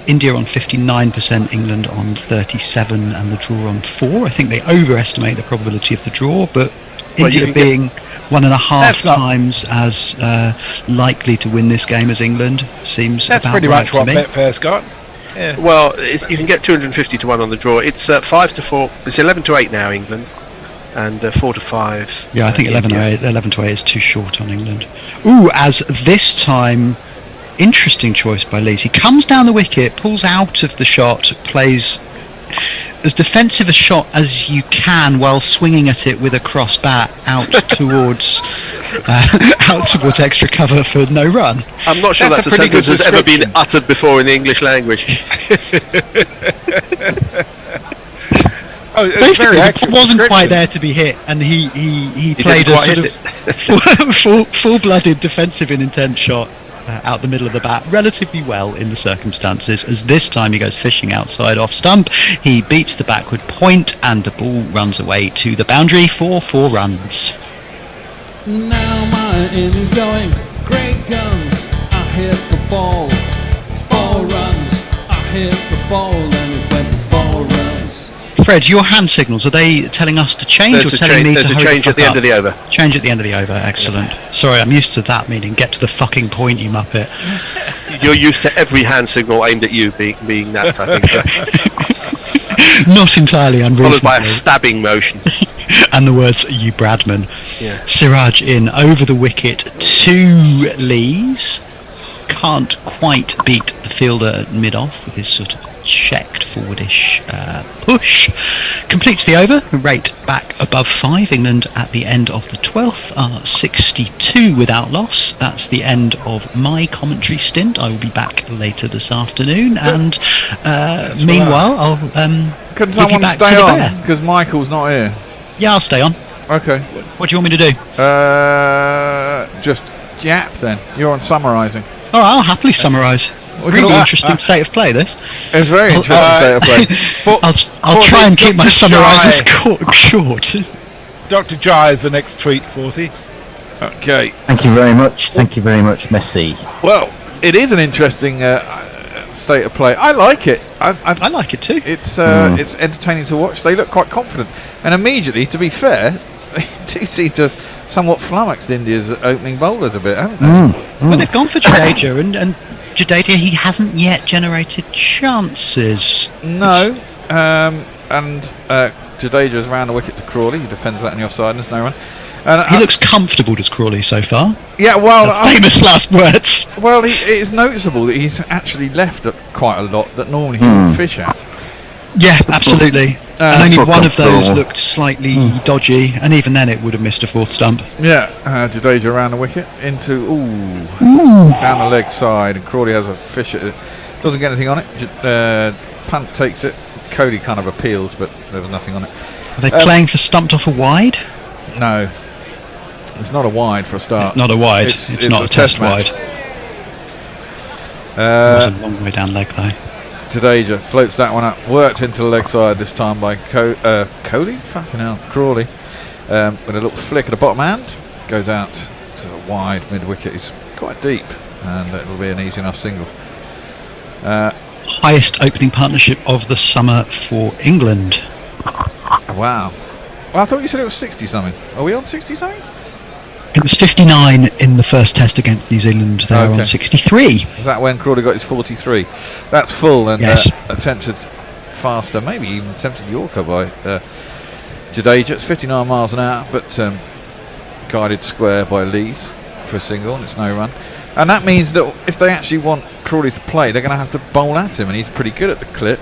[SPEAKER 20] India on 59%, England on 37%, and the draw on 4. I think they overestimate the probability of the draw, but India being 1.5 times as likely to win this game as England seems
[SPEAKER 17] that's
[SPEAKER 20] about
[SPEAKER 17] pretty
[SPEAKER 20] right
[SPEAKER 17] much what
[SPEAKER 20] to me.
[SPEAKER 17] Betfair's got. Yeah.
[SPEAKER 14] Well, you can get 250 to 1 on the draw. It's 5 to 4. It's 11 to 8 now, England, and 4 to 5.
[SPEAKER 20] Yeah, I think 11 to 8 is too short on England. Ooh, as this time, interesting choice by Lees. He comes down the wicket, pulls out of the shot, plays as defensive a shot as you can while swinging at it with a cross bat out towards extra cover for no run.
[SPEAKER 14] I'm not sure that's a pretty good has ever been uttered before in the English language.
[SPEAKER 20] Basically, it wasn't quite there to be hit, and he played a sort of full-blooded defensive in intent shot out the middle of the bat relatively well in the circumstances, as this time he goes fishing outside off stump. He beats the backward point and the ball runs away to the boundary for 4 runs.
[SPEAKER 1] Now my innings going, great guns, I hit the ball, 4 runs, I hit the ball and it went for 4 runs.
[SPEAKER 20] Fred, your hand signals, are they telling us to change or telling me to hurry
[SPEAKER 14] change at the end of the over?
[SPEAKER 20] Change at the end of the over, excellent. Sorry, I'm used to that meaning get to the fucking point, you muppet.
[SPEAKER 14] You're used to every hand signal aimed at you being that, I think.
[SPEAKER 20] Not entirely unreasonable.
[SPEAKER 14] Followed by a stabbing motion.
[SPEAKER 20] And the words, you Bradman.
[SPEAKER 14] Yeah.
[SPEAKER 20] Siraj in over the wicket to Lees. can't quite beat the fielder mid-off with his sort of checked forwardish push. Completes the over, rate back above 5. England at the end of the 12th are 62 without loss. That's the end of my commentary stint. I will be back later this afternoon, and meanwhile I'll
[SPEAKER 3] Can
[SPEAKER 20] give you
[SPEAKER 3] someone
[SPEAKER 20] back
[SPEAKER 3] stay
[SPEAKER 20] to the
[SPEAKER 3] on?
[SPEAKER 20] bear.
[SPEAKER 3] Because Michael's not here.
[SPEAKER 20] Yeah, I'll stay on.
[SPEAKER 3] Okay.
[SPEAKER 20] What do you want me to do?
[SPEAKER 3] Just yap then. You're on summarising.
[SPEAKER 20] All right, I'll happily summarise. Really interesting state of play, this.
[SPEAKER 3] It's very interesting state of play.
[SPEAKER 20] I'll try and keep my
[SPEAKER 17] Dr.
[SPEAKER 20] summarises
[SPEAKER 17] Jai.
[SPEAKER 20] short.
[SPEAKER 17] Dr. Jai is the next tweet, Forthy.
[SPEAKER 3] Okay.
[SPEAKER 10] Thank you very much. Thank you very much, Messi.
[SPEAKER 3] Well, it is an interesting state of play. I like it. I
[SPEAKER 20] like it too.
[SPEAKER 3] It's entertaining to watch. They look quite confident, and immediately, to be fair, they do seem to have somewhat flummoxed India's opening bowlers a bit, haven't they?
[SPEAKER 20] Well, they've gone for Jadeja, and Jadeja, he hasn't yet generated chances.
[SPEAKER 3] No, and Jadeja's around the wicket to Crawley. He defends that on the offside, and there's no run. And
[SPEAKER 20] he looks comfortable, does Crawley, so far?
[SPEAKER 3] Yeah, well,
[SPEAKER 20] famous last words.
[SPEAKER 3] Well, it is noticeable that he's actually left at quite a lot that normally he would fish at.
[SPEAKER 20] Yeah, absolutely. And only one of those
[SPEAKER 3] comfortable.
[SPEAKER 20] looked slightly dodgy, and even then it would have missed a fourth stump.
[SPEAKER 3] Yeah, Jadeja around the wicket into down the leg side, and Crawley has a fish at it. Doesn't get anything on it. Punt takes it. Cody kind of appeals, but there was nothing on it.
[SPEAKER 20] Are they playing for stumped off a wide?
[SPEAKER 3] No, it's not a wide for a start.
[SPEAKER 20] It's not a wide. It's not a test
[SPEAKER 3] match.
[SPEAKER 20] wide. It was a long way down leg though.
[SPEAKER 3] Jadeja floats that one up, worked into the leg side this time by Cody? Fucking hell, Crawley. With a little flick at the bottom hand, goes out to a wide mid-wicket. He's quite deep, and it'll be an easy enough single.
[SPEAKER 20] Highest opening partnership of the summer for England.
[SPEAKER 3] Wow. Well, I thought you said it was 60 something. Are we on 60 something?
[SPEAKER 20] It was 59 in the first test against New Zealand. They were on 63.
[SPEAKER 3] Was that when Crawley got his 43? That's full, and
[SPEAKER 20] Yes.
[SPEAKER 3] attempted faster, maybe even attempted Yorker by Jadeja. It's 59 miles an hour, but guided square by Lees for a single, and it's no run. And that means that if they actually want Crawley to play, they're going to have to bowl at him, and he's pretty good at the clip.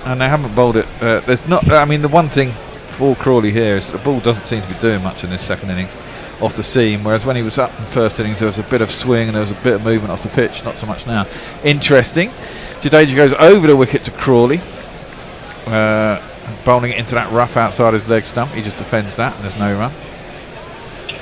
[SPEAKER 3] And they haven't bowled it. There's not. I mean, the one thing for Crawley here is that the ball doesn't seem to be doing much in this second innings off the seam, whereas when he was up in the first innings there was a bit of swing and there was a bit of movement off the pitch. Not so much now. Interesting. Jadeja goes over the wicket to Crawley, bowling it into that rough outside his leg stump. He just defends that, and there's no run.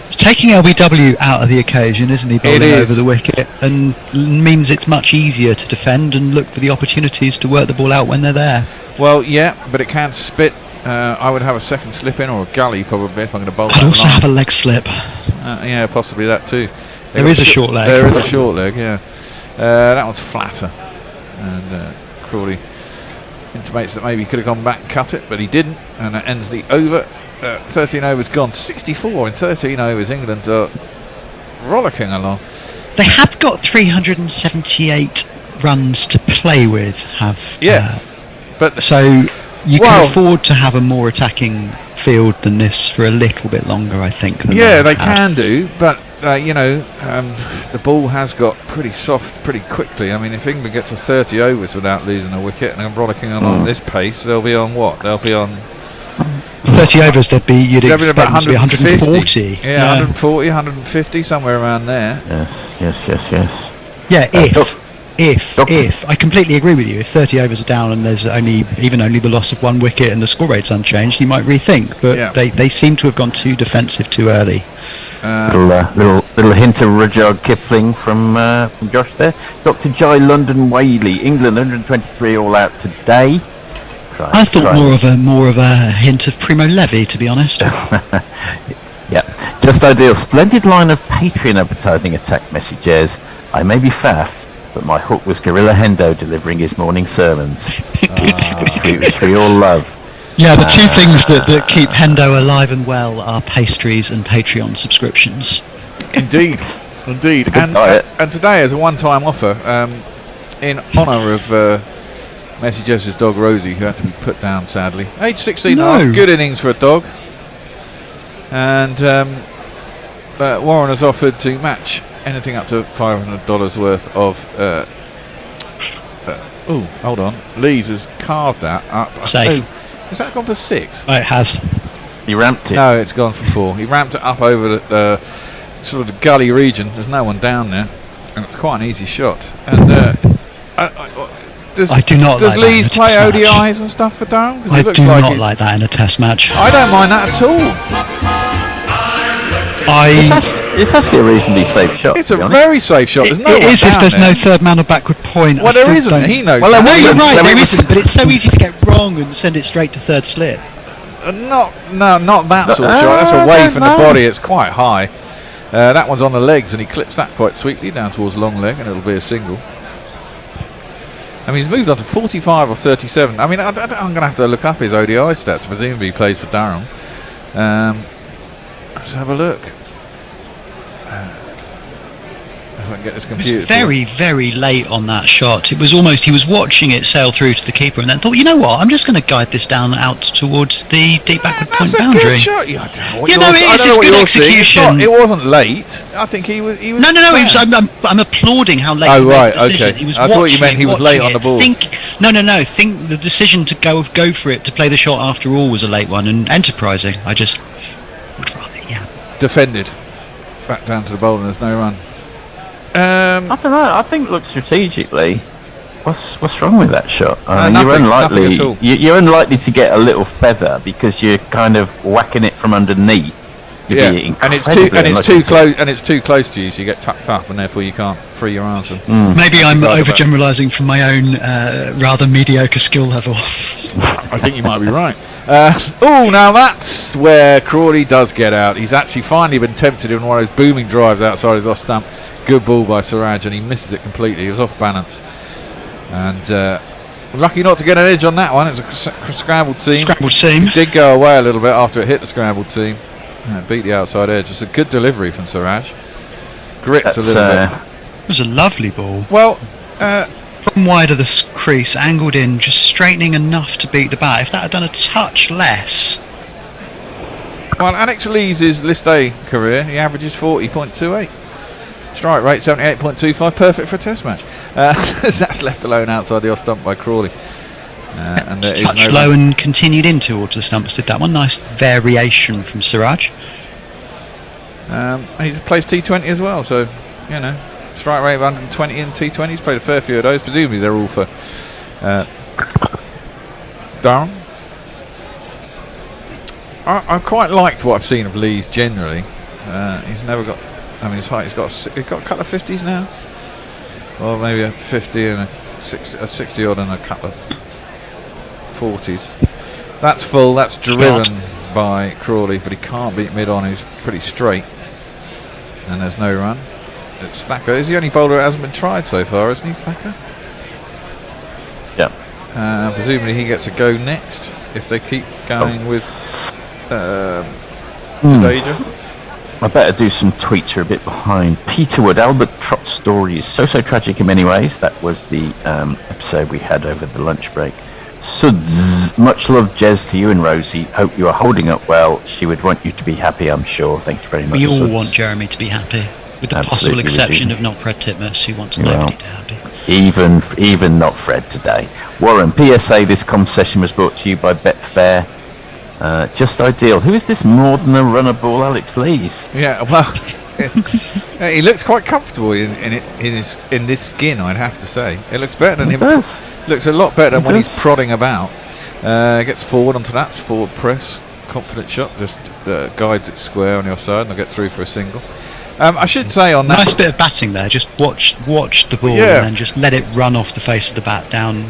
[SPEAKER 20] He's taking LBW out of the occasion, isn't he, bowling over the wicket, and means it's much easier to defend and look for the opportunities to work the ball out when they're there.
[SPEAKER 3] Well, yeah, but it can spit. I would have a second slip in, or a gully probably, if I'm going to bowl.
[SPEAKER 20] I'd also have a leg slip.
[SPEAKER 3] Yeah, possibly that too.
[SPEAKER 20] There is a short leg.
[SPEAKER 3] There is a short leg, yeah. That one's flatter, and Crawley intimates that maybe he could have gone back and cut it, but he didn't, and that ends the over. 13 overs gone. 64 in 13 overs. England are rollicking along.
[SPEAKER 20] They have got 378 runs to play with.
[SPEAKER 3] But
[SPEAKER 20] so you can afford to have a more attacking field than this for a little bit longer, I think.
[SPEAKER 3] Yeah, they can do, but the ball has got pretty soft pretty quickly. I mean, if England get to 30 overs without losing a wicket and rollicking along at this pace, they'll be on what? They'll be on
[SPEAKER 20] 30 overs. You'd
[SPEAKER 3] they'll be
[SPEAKER 20] expect
[SPEAKER 3] about
[SPEAKER 20] them to be 140.
[SPEAKER 3] Yeah, 140, 150, somewhere around there.
[SPEAKER 10] Yes.
[SPEAKER 20] Yeah, if I completely agree with you. If 30 overs are down and there's only the loss of one wicket and the score rate's unchanged, you might rethink. But they seem to have gone too defensive too early.
[SPEAKER 10] Little hint of Rudyard Kipling from Josh there. Dr. Jai London Whaley, England 123 all out today.
[SPEAKER 20] I thought more of a hint of Primo Levi, to be honest.
[SPEAKER 10] Yeah, just ideal. Splendid line of Patreon advertising attack messages. I may be faff, but my hook was Gorilla Hendo delivering his morning sermons, which we all love.
[SPEAKER 20] Yeah, the two things that keep Hendo alive and well are pastries and Patreon subscriptions.
[SPEAKER 3] Indeed. And today is a one-time offer in honour of Messi Jess's dog Rosie, who had to be put down sadly. Age 16 and a half, good innings for a dog. And Warren has offered to match anything up to $500 worth of. Oh, hold on. Lees has carved that up.
[SPEAKER 20] Safe.
[SPEAKER 3] Oh, has that gone for 6?
[SPEAKER 20] Oh, it has.
[SPEAKER 10] He ramped it.
[SPEAKER 3] No, it's gone for 4. He ramped it up over the sort of the gully region. There's no one down there, and it's quite an easy shot. And
[SPEAKER 20] I do not.
[SPEAKER 3] Does
[SPEAKER 20] like
[SPEAKER 3] Lees
[SPEAKER 20] that in a
[SPEAKER 3] play
[SPEAKER 20] test
[SPEAKER 3] ODIs
[SPEAKER 20] match.
[SPEAKER 3] and stuff for Durham? 'Cause
[SPEAKER 20] I
[SPEAKER 3] it looks
[SPEAKER 20] do
[SPEAKER 3] like
[SPEAKER 20] not
[SPEAKER 3] he's-
[SPEAKER 20] like that in a test match.
[SPEAKER 3] I don't mind that at all.
[SPEAKER 10] It's actually a reasonably safe shot.
[SPEAKER 3] It's a very safe shot. There's no
[SPEAKER 20] It
[SPEAKER 3] one
[SPEAKER 20] is if
[SPEAKER 3] down
[SPEAKER 20] there's
[SPEAKER 3] there.
[SPEAKER 20] no third man or backward point.
[SPEAKER 3] Well,
[SPEAKER 20] I
[SPEAKER 3] there
[SPEAKER 20] still
[SPEAKER 3] isn't.
[SPEAKER 20] don't-
[SPEAKER 3] He knows.
[SPEAKER 10] Well,
[SPEAKER 3] that.
[SPEAKER 20] No, you're right.
[SPEAKER 10] So
[SPEAKER 20] There
[SPEAKER 10] it was-
[SPEAKER 20] isn't, but it's so easy to get wrong and send it straight to third slip.
[SPEAKER 3] Not that sort of shot. That's away from the body. It's quite high. That one's on the legs, and he clips that quite sweetly down towards long leg, and it'll be a single. I mean, he's moved on to 45 or 37. I mean, I'm going to have to look up his ODI stats. Presumably he plays for Durham. Let's have a look. If I can get this
[SPEAKER 20] It
[SPEAKER 3] computer.
[SPEAKER 20] was very, very late on that shot. It was almost, he was watching it sail through to the keeper and then thought, you know what, I'm just going to guide this down out towards the deep backward point boundary.
[SPEAKER 3] Good shot. Yeah, I don't know what
[SPEAKER 20] You know,
[SPEAKER 3] you're-
[SPEAKER 20] it
[SPEAKER 3] I
[SPEAKER 20] is,
[SPEAKER 3] don't know
[SPEAKER 20] it's
[SPEAKER 3] what
[SPEAKER 20] good
[SPEAKER 3] you're seeing.
[SPEAKER 20] execution.
[SPEAKER 3] It wasn't late. I think he was.
[SPEAKER 20] No,
[SPEAKER 3] fair.
[SPEAKER 20] I'm applauding how late
[SPEAKER 3] Oh,
[SPEAKER 20] he made
[SPEAKER 3] right,
[SPEAKER 20] the decision.
[SPEAKER 3] okay.
[SPEAKER 20] He was
[SPEAKER 3] I thought you
[SPEAKER 20] watching
[SPEAKER 3] meant
[SPEAKER 20] it,
[SPEAKER 3] he was late
[SPEAKER 20] watching
[SPEAKER 3] on the ball.
[SPEAKER 20] No. Think the decision to go for it, to play the shot after all was a late one and enterprising. I just would rather,
[SPEAKER 3] Defended. Back down to the bowl and there's no run.
[SPEAKER 10] I don't know. I think, look, strategically, what's wrong with that shot? I mean,
[SPEAKER 3] nothing
[SPEAKER 10] you're
[SPEAKER 3] at
[SPEAKER 10] unlikely.
[SPEAKER 3] all.
[SPEAKER 10] You're unlikely to get a little feather because you're kind of whacking it from underneath. You'd
[SPEAKER 3] Yeah,
[SPEAKER 10] be
[SPEAKER 3] and it's too close, and it's too close to you, so you get tucked up, and therefore you can't free your arms. And
[SPEAKER 20] Maybe I'm
[SPEAKER 3] Right about-
[SPEAKER 20] overgeneralising from my own rather mediocre skill level.
[SPEAKER 3] I think you might be right. Oh, now that's where Crawley does get out. He's actually finally been tempted in one of those booming drives outside his off stump. Good ball by Siraj, and he misses it completely. He was off balance, and lucky not to get an edge on that one. It was a scrambled seam.
[SPEAKER 20] Scrambled seam.
[SPEAKER 3] It did go away a little bit after it hit the scrambled seam. It beat the outside edge. It's a good delivery from Siraj. Gripped a little bit.
[SPEAKER 20] It was a lovely ball.
[SPEAKER 3] Well,
[SPEAKER 20] from wide of the crease, angled in, just straightening enough to beat the bat. If that had done a touch less.
[SPEAKER 3] Well, Alex Lees' List A career, he averages 40.28. Strike rate 78.25, perfect for a test match. That's left alone outside the off stump by Crawley. And there is
[SPEAKER 20] Touch
[SPEAKER 3] no
[SPEAKER 20] low
[SPEAKER 3] run.
[SPEAKER 20] and continued in towards the stumps. Did that one. Nice variation from Siraj.
[SPEAKER 3] He plays T20 as well, so, you know, strike rate of 120 in T20. He's played a fair few of those. Presumably they're all for Durham. I quite liked what I've seen of Lees generally. He's never got. I mean, he's got a couple of 50s now, or maybe a 50 and a 60 odd and a couple of 40s. That's full. That's driven by Crawley, but he can't beat mid on. He's pretty straight, and there's no run. It's Thacker. He's the only bowler that hasn't been tried so far, isn't he, Thacker?
[SPEAKER 10] Yeah.
[SPEAKER 3] Presumably he gets a go next if they keep going with
[SPEAKER 10] Hmm.
[SPEAKER 3] Jadeja.
[SPEAKER 10] I better do some tweets. Are a bit behind. Peterwood, Albert Trott's story is so tragic in many ways. That was the episode we had over the lunch break. Suds, much love, Jez, to you and Rosie. Hope you are holding up well. She would want you to be happy, I'm sure. Thank you very much.
[SPEAKER 20] We all
[SPEAKER 10] Suds.
[SPEAKER 20] want Jeremy to be happy, with the
[SPEAKER 10] Absolutely
[SPEAKER 20] possible
[SPEAKER 10] we
[SPEAKER 20] exception
[SPEAKER 10] do.
[SPEAKER 20] of not Fred Titmus, who wants
[SPEAKER 10] Well,
[SPEAKER 20] nobody to happy.
[SPEAKER 10] Even not Fred today. Warren, PSA, this session was brought to you by Betfair. Just ideal. Who is this more than a runner ball, Alex Lees?
[SPEAKER 3] Yeah, well, he looks quite comfortable in this skin, I'd have to say. It looks better than him.
[SPEAKER 10] Does.
[SPEAKER 3] Looks a lot better than
[SPEAKER 10] It
[SPEAKER 3] when
[SPEAKER 10] does.
[SPEAKER 3] he's prodding about. Gets forward onto that forward press, confident shot, just guides it square on the offside, and they'll get through for a single. I should say on that.
[SPEAKER 20] Nice bit of batting there. Just watch the ball
[SPEAKER 3] Yeah.
[SPEAKER 20] and then just let it run off the face of the bat down.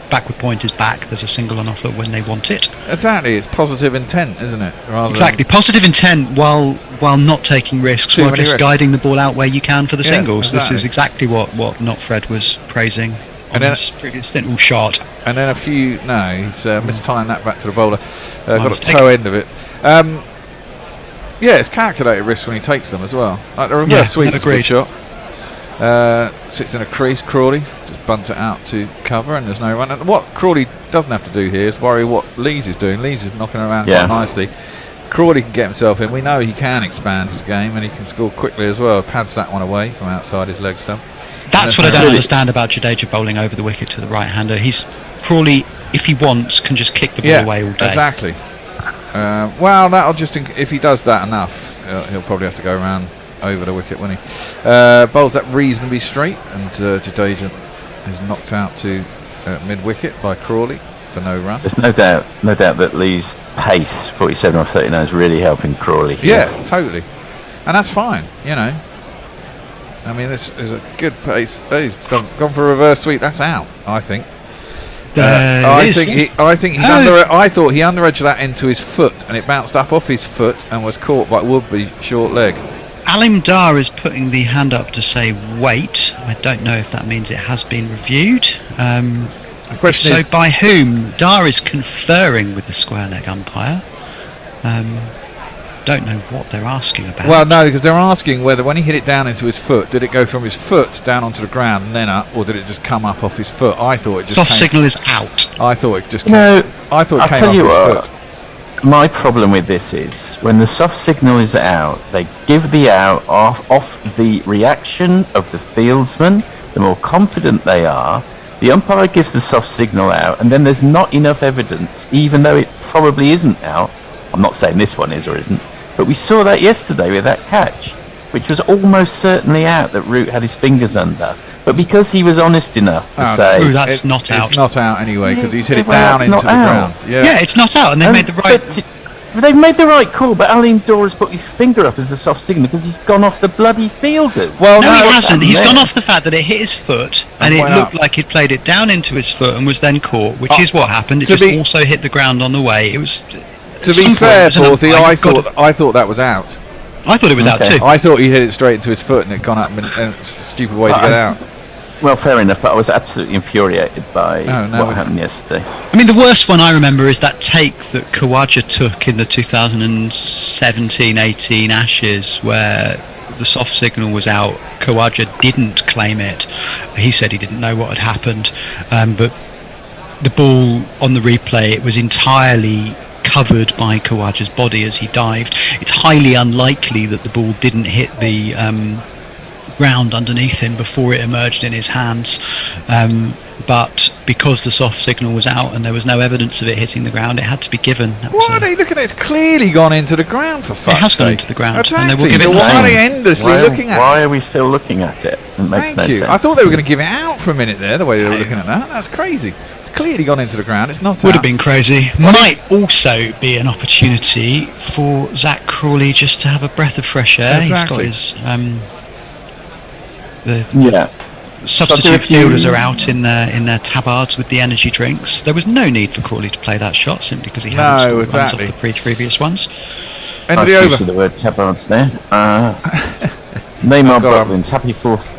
[SPEAKER 20] Backward point is back. There's a single on offer when they want it.
[SPEAKER 3] Exactly, it's positive intent, isn't it? Rather
[SPEAKER 20] Exactly, positive intent while not taking risks,
[SPEAKER 3] Too
[SPEAKER 20] while
[SPEAKER 3] many
[SPEAKER 20] just
[SPEAKER 3] risks.
[SPEAKER 20] guiding the ball out where you can for the
[SPEAKER 3] Yeah,
[SPEAKER 20] singles.
[SPEAKER 3] exactly.
[SPEAKER 20] This is exactly what Not Fred was praising on
[SPEAKER 3] And then-
[SPEAKER 20] his previous stint. All shot.
[SPEAKER 3] And then he's mistimed that back to the bowler. Got a
[SPEAKER 20] mistake.
[SPEAKER 3] toe end of it. Yeah, it's calculated risk when he takes them as well. Like the reverse
[SPEAKER 20] Yeah,
[SPEAKER 3] sweep is a good
[SPEAKER 20] agreed.
[SPEAKER 3] shot. Sits in a crease, Crawley just bunt it out to cover, and there's no run. And what Crawley doesn't have to do here is worry what Lees is doing. Lees is knocking around
[SPEAKER 10] Yeah.
[SPEAKER 3] quite nicely. Crawley can get himself in. We know he can expand his game and he can score quickly as well. Pads that one away from outside his leg stump.
[SPEAKER 20] That's what I don't understand about Jadeja bowling over the wicket to the right-hander. Crawley, if he wants, can just kick the ball away all day.
[SPEAKER 3] Exactly. Well, that'll just if he does that enough, he'll probably have to go around over the wicket, won't he? Bowls that reasonably straight, and Jadeja is knocked out to mid-wicket by Crawley for no run.
[SPEAKER 10] There's no doubt that Lee's pace, 47 or 39, is really helping Crawley here.
[SPEAKER 3] Yeah, totally, and that's fine. You know, I mean, this is a good pace. He's gone for a reverse sweep. That's out, I think. I thought he under-edged that into his foot, and it bounced up off his foot and was caught by Woodby's short leg.
[SPEAKER 20] Alim Dar is putting the hand up to say wait. I don't know if that means it has been reviewed.
[SPEAKER 3] The question is,
[SPEAKER 20] by whom? Dar is conferring with the square leg umpire. Don't know what they're asking about.
[SPEAKER 3] Well, no, because they're asking whether when he hit it down into his foot, did it go from his foot down onto the ground and then up, or did it just come up off his foot? I thought it just
[SPEAKER 20] soft signal is out.
[SPEAKER 3] I thought it just
[SPEAKER 10] I'll
[SPEAKER 3] came off his foot.
[SPEAKER 10] My problem with this is when the soft signal is out, they give the out off the reaction of the fieldsman. The more confident they are, the umpire gives the soft signal out, and then there's not enough evidence, even though it probably isn't out. I'm not saying this one is or isn't, but we saw that yesterday with that catch, which was almost certainly out that Root had his fingers under. But because he was honest enough to say...
[SPEAKER 20] that's not out.
[SPEAKER 3] It's not out anyway, because he's hit it down into the ground.
[SPEAKER 20] Yeah, it's not out, and they made the right...
[SPEAKER 10] They've made the right call, but Alim Dar has put his finger up as a soft signal because he's gone off the bloody fielders.
[SPEAKER 20] Well, no, he hasn't. He's gone off the fact that it hit his foot, and it looked like he'd played it down into his foot and was then caught, which is what happened. It just also hit the ground on the way. It was...
[SPEAKER 3] To be fair, Porthy, I thought that was out.
[SPEAKER 20] I thought it was out too.
[SPEAKER 3] I thought he hit it straight into his foot and it gone up, and it's a stupid way to get out.
[SPEAKER 10] Well, fair enough, but I was absolutely infuriated by what happened yesterday.
[SPEAKER 20] I mean, the worst one I remember is that take that Khawaja took in the 2017-18 Ashes, where the soft signal was out. Khawaja didn't claim it. He said he didn't know what had happened, but the ball on the replay, it was entirely covered by Khawaja's body as he dived. It's highly unlikely that the ball didn't hit the ground underneath him before it emerged in his hands, but because the soft signal was out and there was no evidence of it hitting the ground, it had to be given.
[SPEAKER 3] What are they looking at? It's clearly gone into the ground, for fuck's sake.
[SPEAKER 20] It has gone into the ground.
[SPEAKER 3] Exactly.
[SPEAKER 20] And they will give it
[SPEAKER 3] why are they endlessly looking at it?
[SPEAKER 10] Why are we still looking at it? It makes no sense.
[SPEAKER 3] I thought they were going to give it out for a minute there, the way they were looking at that. That's crazy. It's clearly gone into the ground. It's not
[SPEAKER 20] Would
[SPEAKER 3] out.
[SPEAKER 20] have been crazy. Might also be an opportunity for Zach Crawley just to have a breath of fresh air.
[SPEAKER 3] Exactly.
[SPEAKER 20] He's got his substitute fielders are out in their tabards with the energy drinks. There was no need for Crawley to play that shot simply because he hadn't scored runs off the previous ones.
[SPEAKER 10] Nice use of the word tabards there. Neymar Butland's happy 4th.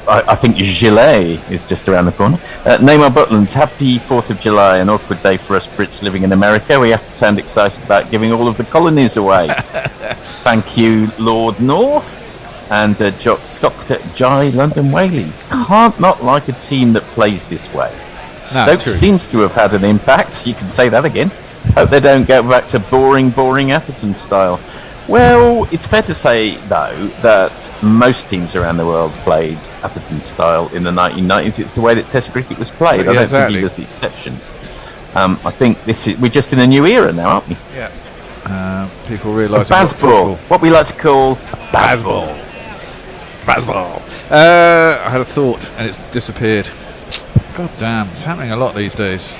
[SPEAKER 10] I think Gilet is just around the corner. Neymar Butland's happy 4th of July, an awkward day for us Brits living in America. We have to turn excited about giving all of the colonies away. Thank you, Lord North. And Dr. Jai London Whaley. Can't not like a team that plays this way. Stoke seems to have had an impact. You can say that again. Hope they don't go back to boring Atherton style. Well, it's fair to say, though, that most teams around the world played Atherton style in the 1990s. It's the way that Test cricket was played. I don't think he was the exception. I think we're just in a new era now, aren't we?
[SPEAKER 3] Yeah. People realise
[SPEAKER 10] Bazball. What we like to call Bazball.
[SPEAKER 3] Bazball. I had a thought and it's disappeared. God damn, it's happening a lot these days.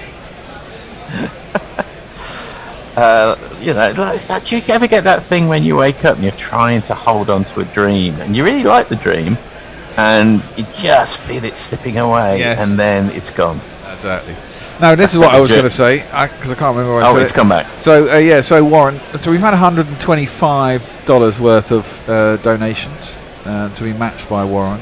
[SPEAKER 10] It's that. Do you ever get that thing when you wake up and you're trying to hold on to a dream and you really like the dream and you just feel it slipping away and then it's gone?
[SPEAKER 3] Exactly. No, this is what I was going to say because I can't remember what I said.
[SPEAKER 10] It's come back.
[SPEAKER 3] So so Warren, so we've had $125 worth of donations to be matched by Warren,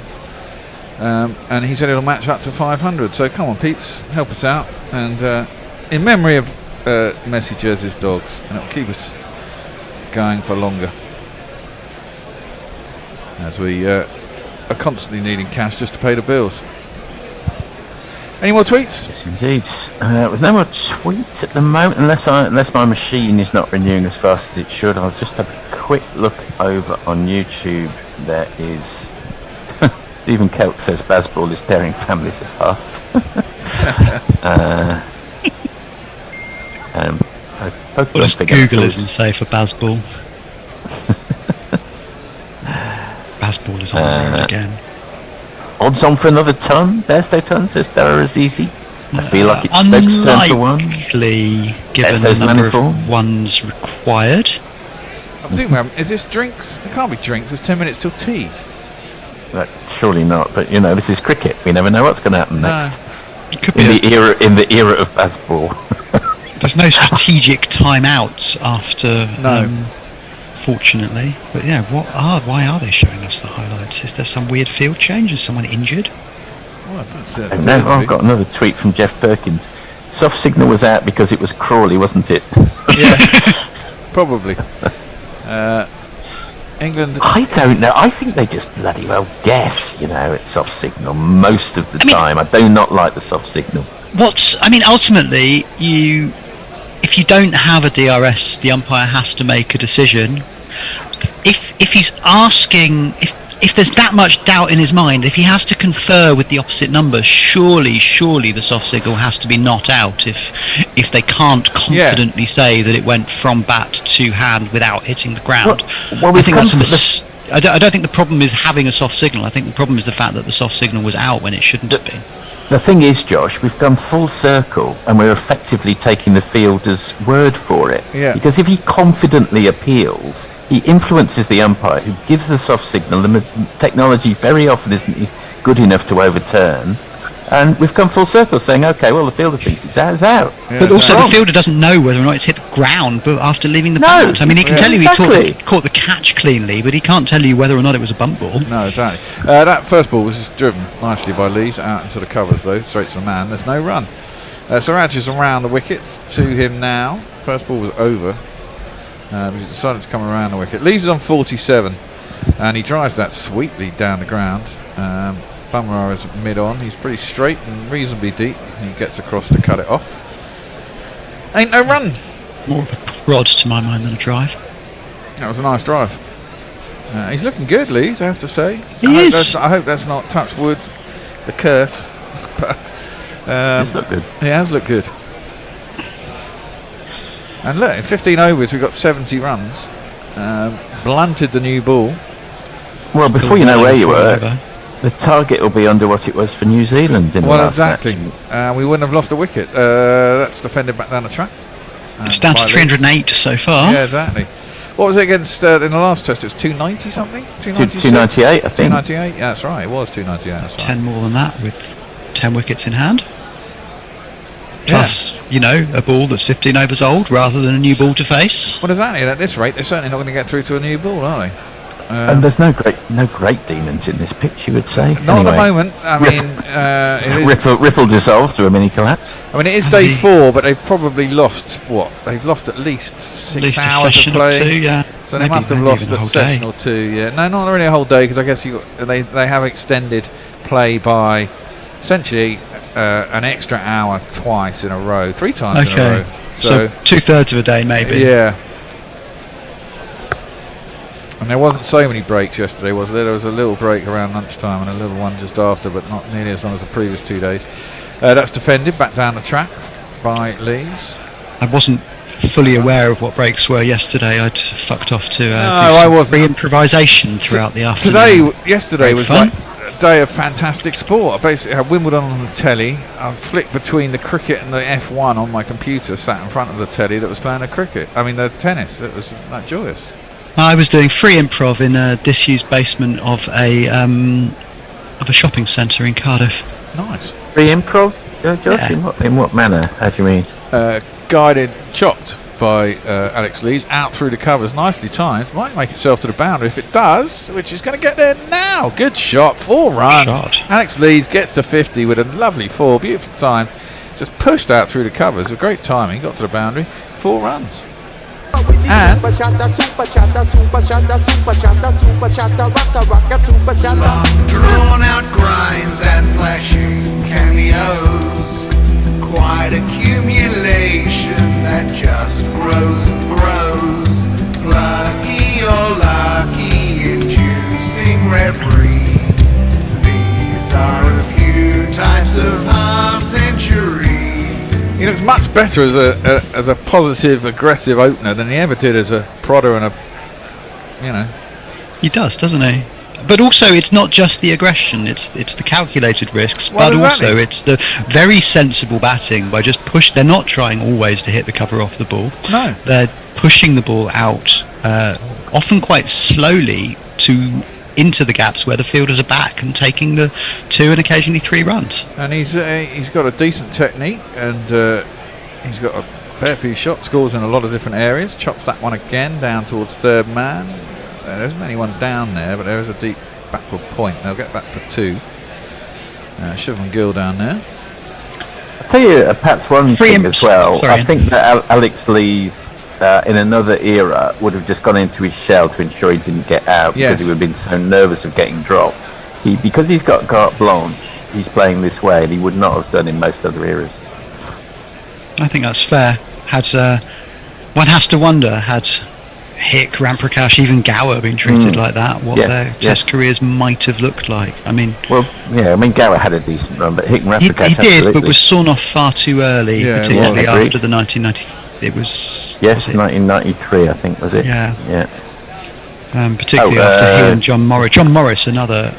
[SPEAKER 3] and he said it'll match up to 500. So come on, peeps, help us out, and in memory of Messi Jersey's dogs, and it'll keep us going for longer as we are constantly needing cash just to pay the bills. Any more tweets?
[SPEAKER 10] Yes, indeed. There's no more tweets at the moment, unless my machine is not renewing as fast as it should. I'll just have a quick look over on YouTube. There is Stephen Kelk says Bazball is tearing families apart.
[SPEAKER 20] What does Googleism say for Bazball? Bazball is on there again.
[SPEAKER 10] Odds on for another ton. Bairstow ton says Dara Azizi. I feel like it's Stokes' turn for one.
[SPEAKER 20] Unlikely, given the number of ones required.
[SPEAKER 3] I presume, is this drinks? It can't be drinks. There's 10 minutes till tea.
[SPEAKER 10] Surely not. But this is cricket. We never know what's going to happen next.
[SPEAKER 20] In
[SPEAKER 10] the era of Bazball.
[SPEAKER 20] There's no strategic timeouts after. Fortunately, but yeah, why are they showing us the highlights? Is there some weird field change? Is someone injured?
[SPEAKER 10] I've got another tweet from Jeff Perkins. Soft signal was out because it was Crawley, wasn't it?
[SPEAKER 3] Yeah, probably. England.
[SPEAKER 10] I don't know. I think they just bloody well guess. It's soft signal most of the time. I do not like the soft signal.
[SPEAKER 20] Ultimately, if you don't have a DRS, the umpire has to make a decision. If he's asking, if there's that much doubt in his mind, if he has to confer with the opposite number, surely the soft signal has to be not out. If they can't confidently say that it went from bat to hand without hitting the ground, I think that's I don't think the problem is having a soft signal. I think the problem is the fact that the soft signal was out when it shouldn't have been.
[SPEAKER 10] The thing is, Josh, we've gone full circle and we're effectively taking the fielder's word for it.
[SPEAKER 3] Yeah.
[SPEAKER 10] Because if he confidently appeals, he influences the umpire who gives the soft signal. The technology very often isn't good enough to overturn. And we've come full circle saying, OK, well, the fielder thinks it's out.
[SPEAKER 20] Yeah, but also the fielder doesn't know whether or not it's hit the ground after leaving the bat. I mean, he can tell you he caught the catch cleanly, but he can't tell you whether or not it was a bump ball.
[SPEAKER 3] No, exactly. That first ball was just driven nicely by Lees out into the covers, though, straight to the man. There's no run. Siraj is around the wicket to him now. First ball was over. He decided to come around the wicket. Lees is on 47, and he drives that sweetly down the ground. Bumrah is mid-on. He's pretty straight and reasonably deep. He gets across to cut it off. Ain't no run.
[SPEAKER 20] More of a prod to my mind than a drive.
[SPEAKER 3] That was a nice drive. He's looking good, Lees, I have to say. I hope that's not, touch wood, the curse. But,
[SPEAKER 10] it's looked good.
[SPEAKER 3] He has looked good. And look, in 15 overs we've got 70 runs. Blunted the new ball.
[SPEAKER 10] Well, before you know where you were, the target will be under what it was for New Zealand in the last
[SPEAKER 3] exactly.
[SPEAKER 10] match.
[SPEAKER 3] We wouldn't have lost a wicket. That's defended back down the track.
[SPEAKER 20] It's down to 308 so far.
[SPEAKER 3] Yeah, exactly. What was it against in the last test? It was 290 something?
[SPEAKER 10] 298, I think.
[SPEAKER 3] 298, yeah, that's right. It was 298. That's right.
[SPEAKER 20] 10 more than that with 10 wickets in hand. Plus, a ball that's 15 overs old rather than a new ball to face.
[SPEAKER 3] Well, exactly. At this rate, they're certainly not going to get through to a new ball, are they?
[SPEAKER 10] And there's no great demons in this pitch, you would say.
[SPEAKER 3] Not at the moment. I mean,
[SPEAKER 10] Riffle dissolved through a mini collapse.
[SPEAKER 3] I mean, it is day 4, but they've probably lost what? They've lost at least 6 hours of play.
[SPEAKER 20] Or 2, yeah.
[SPEAKER 3] So they must have lost a session or 2. Yeah, no, not really a whole day, because I guess they have extended play by essentially an extra hour twice in a row, 3 times in a row.
[SPEAKER 20] So 2/3 of a day, maybe.
[SPEAKER 3] Yeah. And there wasn't so many breaks yesterday, was there? There was a little break around lunchtime and a little one just after, but not nearly as long as the previous 2 days. That's defended back down the track by Lees.
[SPEAKER 20] I wasn't fully aware of what breaks were yesterday. I'd fucked off to
[SPEAKER 3] do some
[SPEAKER 20] improvisation throughout the afternoon.
[SPEAKER 3] Yesterday was like a day of fantastic sport. I basically had Wimbledon on the telly. I was flicked between the cricket and the F1 on my computer, sat in front of the telly that was playing the tennis. It was that joyous.
[SPEAKER 20] I was doing free improv in a disused basement of a shopping centre in Cardiff.
[SPEAKER 3] Nice.
[SPEAKER 10] Free improv, Josh?
[SPEAKER 20] Yeah.
[SPEAKER 10] In what manner? How do you mean?
[SPEAKER 3] Guided, chopped by Alex Lees, out through the covers, nicely timed. Might make itself to the boundary if it does, which is going to get there now. Good shot, 4 runs. Alex Lees gets to 50 with a lovely 4, beautiful time. Just pushed out through the covers with great timing, got to the boundary, 4 runs. And
[SPEAKER 12] long drawn out grinds and flashing cameos, quite accumulation that just grows and grows. Lucky or lucky inducing referee, these are a few types of half century.
[SPEAKER 3] he looks much better as a positive, aggressive opener than he ever did as a prodder and a.
[SPEAKER 20] He does, doesn't he? But also, it's not just the aggression; it's the calculated risks,
[SPEAKER 3] Well,
[SPEAKER 20] but
[SPEAKER 3] exactly.
[SPEAKER 20] also it's the very sensible batting by just push. They're not trying always to hit the cover off the ball.
[SPEAKER 3] No.
[SPEAKER 20] They're pushing the ball out, often quite slowly into the gaps where the fielders are back and taking the 2 and occasionally 3 runs.
[SPEAKER 3] And he's got a decent technique, and he's got a fair few shot scores in a lot of different areas. Chops that one again down towards third man. There isn't anyone down there, but there is a deep backward point. They'll get back for 2. Shiv and Gill down there.
[SPEAKER 10] I'll tell you perhaps one thing as well.
[SPEAKER 20] Sorry.
[SPEAKER 10] I think that Alex Lees in another era would have just gone into his shell to ensure he didn't get out because he would have been so nervous of getting dropped. Because he's got carte blanche, he's playing this way, and he would not have done in most other eras.
[SPEAKER 20] I think that's fair. One has to wonder, had Hick, Ramprakash, even Gower been treated like that, what their Test careers might have looked like. I mean,
[SPEAKER 10] Gower had a decent run, but Hick and
[SPEAKER 20] he
[SPEAKER 10] Ramprakash
[SPEAKER 20] did, but was sawn off far too early, particularly after the 1990. It was
[SPEAKER 10] 1993, I think, was it?
[SPEAKER 20] Yeah. Particularly after he and John Morris. John Morris, another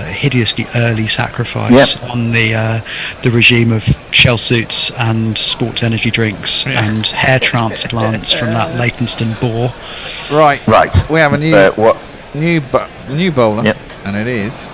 [SPEAKER 20] hideously early sacrifice on the regime of shell suits and sports energy drinks and hair transplants from that Leytonstone boar.
[SPEAKER 3] Right. We have a new bowler, and it is.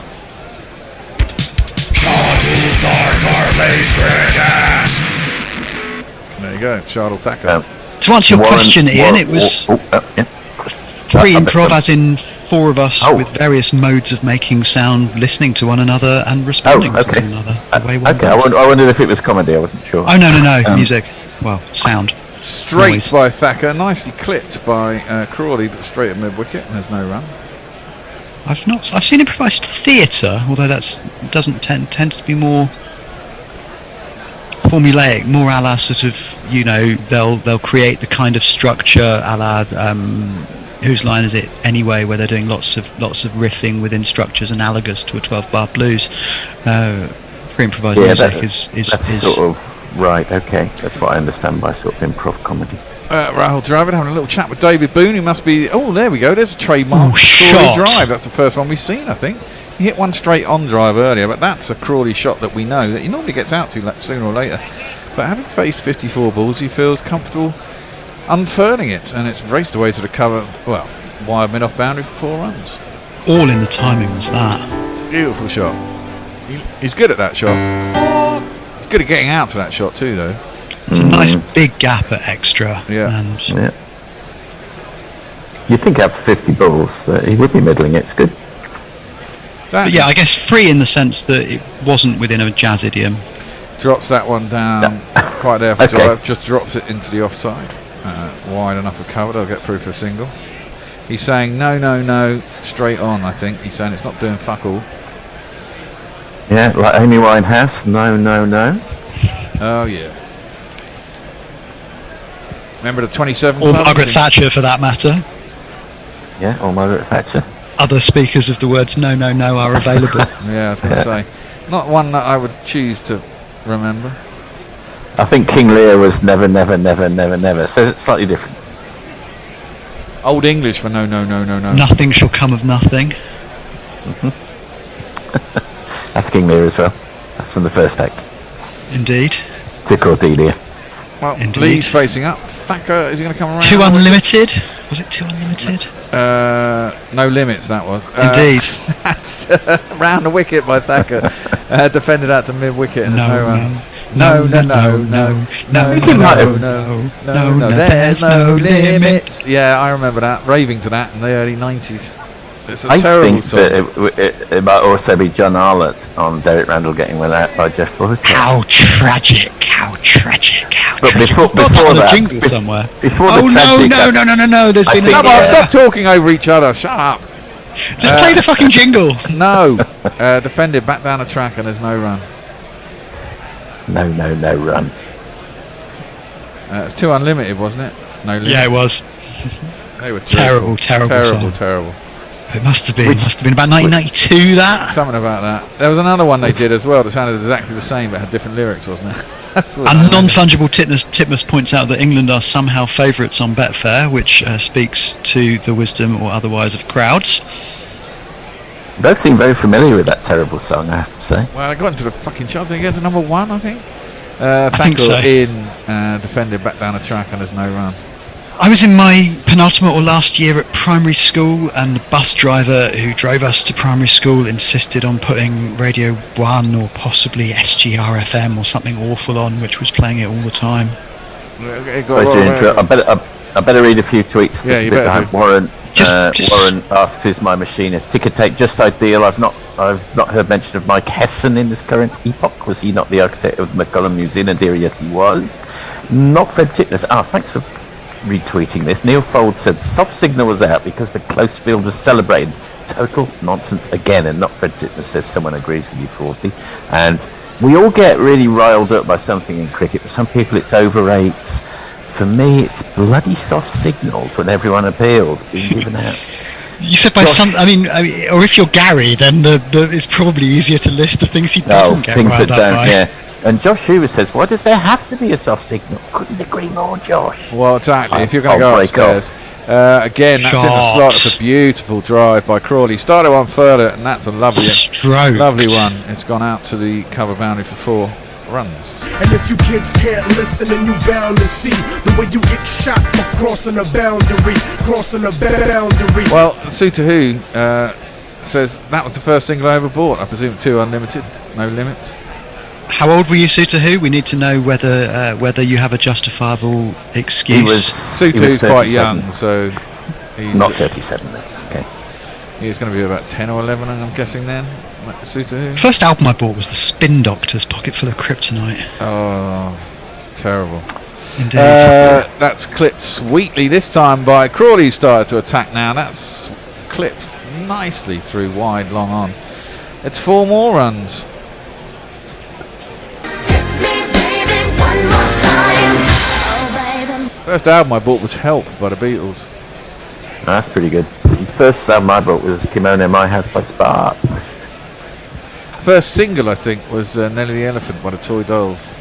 [SPEAKER 3] There you go, Shardul Thacker.
[SPEAKER 20] To answer your question, Ian, it was free improv, as in 4 of us with various modes of making sound, listening to one another and responding to one another.
[SPEAKER 10] I wondered if it was comedy. I wasn't sure.
[SPEAKER 20] Oh no, music. Well, sound.
[SPEAKER 3] Straight
[SPEAKER 20] Noise.
[SPEAKER 3] by Thacker, nicely clipped by Crawley, but straight at mid wicket, and there's no run.
[SPEAKER 20] I've seen improvised theatre, although doesn't tend to be more formulaic, more a la sort of, they'll create the kind of structure a la Whose Line Is It Anyway, where they're doing lots of riffing within structures analogous to a 12-bar blues. Free improvised music is
[SPEAKER 10] sort of right. Okay, that's what I understand by sort of improv comedy.
[SPEAKER 3] Rahul Dravid having a little chat with David Boone, who must be. Oh, there we go. There's a trademark Crawley
[SPEAKER 20] shot.
[SPEAKER 3] drive. That's the first one we've seen, I think. He hit one straight on drive earlier, but that's a Crawley shot that we know that he normally gets out to sooner or later. But having faced 54 balls, he feels comfortable unfurling it, and it's raced away to the cover. Well, wide mid off boundary for 4 runs.
[SPEAKER 20] All in the timing was that.
[SPEAKER 3] Beautiful shot. He's good at that shot. He's good at getting out to that shot too, though.
[SPEAKER 20] It's a nice big gap at extra.
[SPEAKER 10] Yeah. You'd think after 50 balls that he would be middling it. It's good.
[SPEAKER 20] But yeah, I guess free in the sense that it wasn't within a jazz idiom.
[SPEAKER 3] Drops that one down quite there for drive. Just drops it into the offside. Wide enough for cover. They'll get through for a single. He's saying no, straight on. I think he's saying it's not doing fuck all.
[SPEAKER 10] Yeah, like Amy Winehouse. No.
[SPEAKER 3] Oh yeah. Remember the 27?
[SPEAKER 20] Or Margaret Thatcher, for that matter.
[SPEAKER 10] Yeah, or Margaret Thatcher.
[SPEAKER 20] Other speakers of the words no are available.
[SPEAKER 3] Yeah, I was going to say. Not one that I would choose to remember.
[SPEAKER 10] I think King Lear was never. So it's slightly different.
[SPEAKER 3] Old English for no.
[SPEAKER 20] Nothing shall come of nothing.
[SPEAKER 10] That's King Lear as well. That's from the first act.
[SPEAKER 20] Indeed.
[SPEAKER 10] To Cordelia.
[SPEAKER 3] Well,
[SPEAKER 20] Indeed.
[SPEAKER 3] Lee's facing up. Thacker, is he going to come around?
[SPEAKER 20] 2 Unlimited? Was it 2 Unlimited?
[SPEAKER 3] No Limits, that was.
[SPEAKER 20] Indeed.
[SPEAKER 3] That's round the wicket by Thacker. Defended out to mid wicket and there's no run. No. There's no limits. Yeah, I remember that. Raving to that in the early 90s. It's a
[SPEAKER 10] I
[SPEAKER 3] terrible
[SPEAKER 10] think
[SPEAKER 3] song.
[SPEAKER 10] that it might also be John Arlott on Derek Randall getting well out by Jeff Boycott.
[SPEAKER 20] How tragic! How tragic! How
[SPEAKER 10] But
[SPEAKER 20] tragic!
[SPEAKER 10] before
[SPEAKER 20] We've got that on
[SPEAKER 10] that,
[SPEAKER 20] a jingle somewhere.
[SPEAKER 10] before
[SPEAKER 20] Oh
[SPEAKER 10] the tragic,
[SPEAKER 20] no! There's been
[SPEAKER 3] Come on, stop talking over each other. Shut up.
[SPEAKER 20] Just play the fucking jingle.
[SPEAKER 3] No. Defended back down the track and there's no run.
[SPEAKER 10] No run.
[SPEAKER 3] It's too unlimited, wasn't it? No limits.
[SPEAKER 20] Yeah, it was.
[SPEAKER 3] They were
[SPEAKER 20] Terrible song.
[SPEAKER 3] terrible.
[SPEAKER 20] It must have been about 1992. That
[SPEAKER 3] something about that. There was another one they did as well that sounded exactly the same but had different lyrics, wasn't it?
[SPEAKER 20] And non-fungible Titmus points out that England are somehow favourites on Betfair, which speaks to the wisdom or otherwise of crowds.
[SPEAKER 10] You both seem very familiar with that terrible song, I have to say.
[SPEAKER 3] Well, I got into the fucking charts. They get to number 1, I think.
[SPEAKER 20] I think so.
[SPEAKER 3] In defended back down the track and there's no run.
[SPEAKER 20] I was in my penultimate or last year at primary school, and the bus driver who drove us to primary school insisted on putting Radio 1 or possibly SGR FM or something awful on, which was playing it all the time.
[SPEAKER 10] I better read a few tweets.
[SPEAKER 3] Yeah, you better do.
[SPEAKER 10] Warren asks, "Is my machine a ticker tape just ideal? I've not heard mention of Mike Hessen in this current epoch. Was he not the architect of the McCullum New Zealand era? Yes, he was. Not Fred Titmus. Thanks for retweeting this. Neil Fold said soft signal was out because the close fielders celebrated. Total nonsense again, and not Fred Titmus says someone agrees with you, 40. And we all get really riled up by something in cricket. For some people it's over 8s. For me it's bloody soft signals when everyone appeals being given out.
[SPEAKER 20] You said by some, I mean, or if you're Gary, then it's probably easier to list the things he doesn't get
[SPEAKER 10] things
[SPEAKER 20] riled
[SPEAKER 10] that
[SPEAKER 20] up
[SPEAKER 10] don't,
[SPEAKER 20] by.
[SPEAKER 10] yeah. And Josh Hoover says, why does there have to be a soft signal? Couldn't agree more, Josh.
[SPEAKER 3] Well, exactly. If you're going to go upstairs. Again, that's in the slot. It's a beautiful drive by Crawley. Started one further, and that's a lovely one. It's gone out to the cover boundary for 4 runs.
[SPEAKER 11] And if you kids can't listen, then you bound to see the way you get shot for crossing a boundary.
[SPEAKER 3] Well, Suter Who says that was the first single I ever bought. I presume 2 unlimited, no limits.
[SPEAKER 20] How old were you, Suter Who? We need to know whether you have a justifiable excuse.
[SPEAKER 3] Suter Who's quite young, so he's
[SPEAKER 10] not 37. Okay.
[SPEAKER 3] He's going to be about 10 or 11, I'm guessing then. Suter Who.
[SPEAKER 20] First album I bought was the Spin Doctors, Pocket Full of Kryptonite.
[SPEAKER 3] Oh, terrible.
[SPEAKER 20] Indeed.
[SPEAKER 3] That's clipped sweetly this time by Crawley. Started to attack now. That's clipped nicely through wide, long on. It's 4 more runs. First album I bought was Help by the Beatles.
[SPEAKER 10] That's pretty good. First album I bought was Kimono My House by Sparks.
[SPEAKER 3] First single I think was Nelly the Elephant by the Toy Dolls.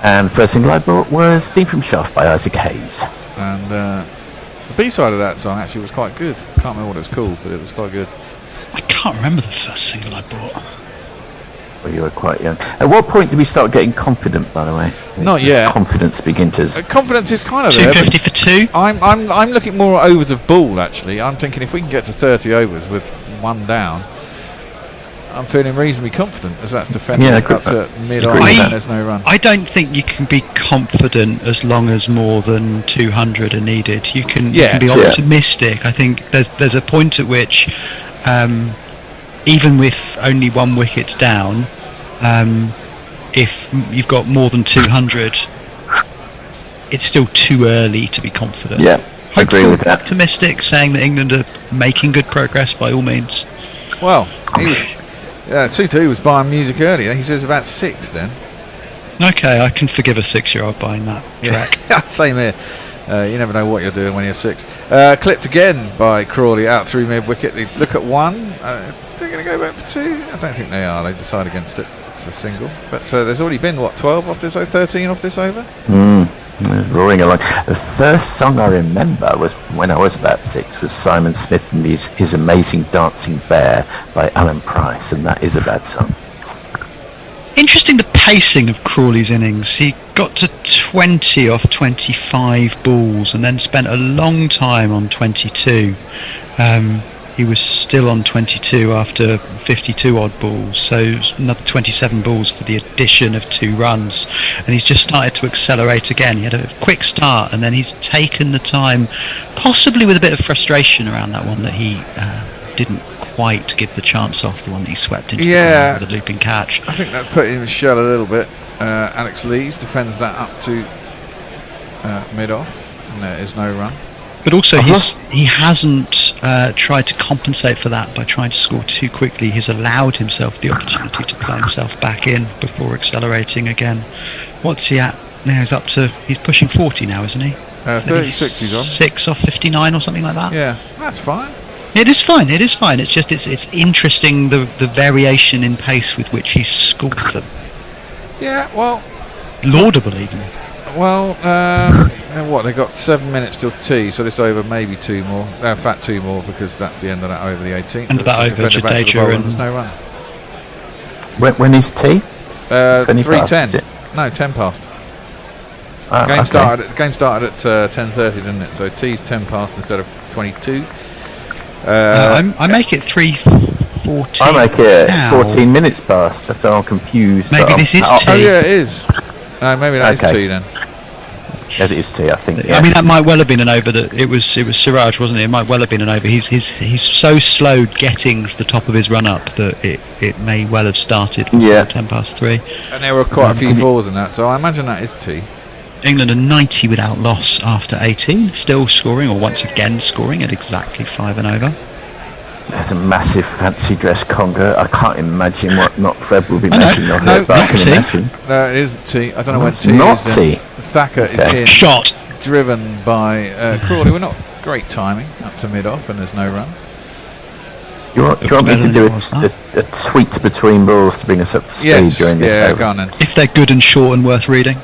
[SPEAKER 10] And first single I bought was Theme from Shaft by Isaac Hayes.
[SPEAKER 3] And the B-side of that song actually was quite good. Can't remember what it was called, but it was quite good.
[SPEAKER 20] I can't remember the first single I bought.
[SPEAKER 10] Well, you were quite young. At what point did we start getting confident, by the way?
[SPEAKER 3] Not
[SPEAKER 10] Does
[SPEAKER 3] yet.
[SPEAKER 10] Confidence begin to...
[SPEAKER 3] Confidence is kind of there.
[SPEAKER 20] 250 for 2.
[SPEAKER 3] I'm looking more at overs of ball actually. I'm thinking if we can get to 30 overs with 1 down, I'm feeling reasonably confident as that's defending up to mid-on and there's no run.
[SPEAKER 20] I don't think you can be confident as long as more than 200 are needed. You can be optimistic. I think there's a point at which, even with only 1 wicket down, if you've got more than 200, it's still too early to be confident.
[SPEAKER 10] Yeah, I agree with that.
[SPEAKER 20] Optimistic, saying that England are making good progress by all means.
[SPEAKER 3] Well, Suter was buying music earlier. He says about 6 then.
[SPEAKER 20] Okay, I can forgive a 6-year-old buying that track.
[SPEAKER 3] Yeah, same here. You never know what you're doing when you're 6. Clipped again by Crawley out through mid-wicket. They look at 1. They're going to go back for 2. I don't think they are. They decide against it. It's a single. But there's already been, 12 off this over? 13 off this over?
[SPEAKER 10] Roaring along. The first song I remember was when I was about 6 was Simon Smith and his Amazing Dancing Bear by Alan Price, and that is a bad song.
[SPEAKER 20] Interesting the pacing of Crawley's innings. He got to 20 off 25 balls and then spent a long time on 22. He was still on 22 after 52 odd balls, so another 27 balls for the addition of 2 runs, and he's just started to accelerate again. He had a quick start and then he's taken the time, possibly with a bit of frustration around that one that he didn't quite give the chance off, the one that he swept into
[SPEAKER 3] Yeah.
[SPEAKER 20] with a looping catch.
[SPEAKER 3] I think that put him in shell a little bit. Alex Lees defends that up to mid-off, and there is no run.
[SPEAKER 20] But also, he hasn't tried to compensate for that by trying to score too quickly. He's allowed himself the opportunity to play himself back in before accelerating again. What's he at now? He's pushing 40 now, isn't he?
[SPEAKER 3] 36 he's on.
[SPEAKER 20] 6 off 59 or something like that.
[SPEAKER 3] Yeah, that's fine.
[SPEAKER 20] It is fine. It is fine. It's just it's interesting the variation in pace with which he's scored them.
[SPEAKER 3] Yeah, well,
[SPEAKER 20] laudable even.
[SPEAKER 3] Well, what, they got 7 minutes till tea, so this over maybe 2 more. In fact, 2 more, because that's the end of that over the 18th.
[SPEAKER 20] And that over Jadeja and...
[SPEAKER 3] There's no run.
[SPEAKER 10] When is tea?
[SPEAKER 3] 3:10. No, 10 past. Game
[SPEAKER 10] okay.
[SPEAKER 3] started at 10:30, didn't it? So tea's 10 past instead of 22.
[SPEAKER 20] I make it 3:14.
[SPEAKER 10] I make it
[SPEAKER 20] now.
[SPEAKER 10] 14 minutes past, so I'm confused.
[SPEAKER 20] Maybe this is tea.
[SPEAKER 3] Oh yeah, it is. Maybe that is tea then.
[SPEAKER 10] Yes, it is tea, I think. Yeah.
[SPEAKER 20] I mean, that might well have been an over. That it was Siraj, wasn't it? It might well have been an over. He's so slow getting to the top of his run up that it may well have started. 10 past 3.
[SPEAKER 3] And there were quite a few fours in that, so I imagine that is tea.
[SPEAKER 20] England are 90 without loss after 18, still scoring, or once again scoring at exactly 5 and over.
[SPEAKER 10] There's a massive fancy dress conga. I can't imagine what not Fred will be
[SPEAKER 20] I know.
[SPEAKER 10] making of
[SPEAKER 3] No,
[SPEAKER 10] it, but I
[SPEAKER 3] not
[SPEAKER 10] can
[SPEAKER 3] tea.
[SPEAKER 10] imagine.
[SPEAKER 3] No, it isn't tea. I don't know when
[SPEAKER 10] It's
[SPEAKER 3] tea
[SPEAKER 10] not
[SPEAKER 3] is.
[SPEAKER 10] tea.
[SPEAKER 3] Thacker is in.
[SPEAKER 20] Shot.
[SPEAKER 3] Driven by Crawley. We're not great timing up to mid-off, and there's no run.
[SPEAKER 10] Do you want me to do a tweet between balls to bring us up to speed during this over?
[SPEAKER 3] Go on then.
[SPEAKER 20] If they're good and short and worth reading.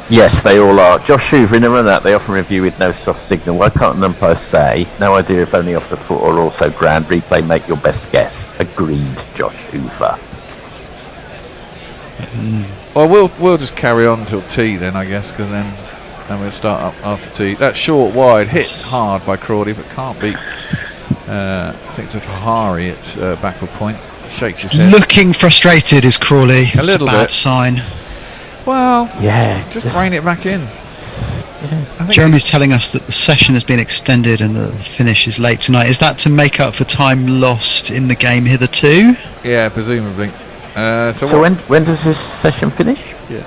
[SPEAKER 10] Yes, they all are. Josh Hoover, in a run-out, they often review with no soft signal. Why can't an umpire say, no idea if only off the foot or also ground, replay, make your best guess? Agreed, Josh Hoover.
[SPEAKER 3] Well, we'll just carry on till tea then, I guess, because then we'll start up after tea. That short wide hit hard by Crawley, but can't beat. I think it's a Fahari at backward point. Shakes his head.
[SPEAKER 20] Looking frustrated is Crawley.
[SPEAKER 3] A little
[SPEAKER 20] it's a bad
[SPEAKER 3] bit.
[SPEAKER 20] sign.
[SPEAKER 3] Well,
[SPEAKER 10] yeah,
[SPEAKER 3] just rein it back in.
[SPEAKER 20] Jeremy's telling us that the session has been extended and the finish is late tonight. Is that to make up for time lost in the game hitherto?
[SPEAKER 3] Yeah, presumably.
[SPEAKER 10] So when does this session finish?
[SPEAKER 3] Yeah.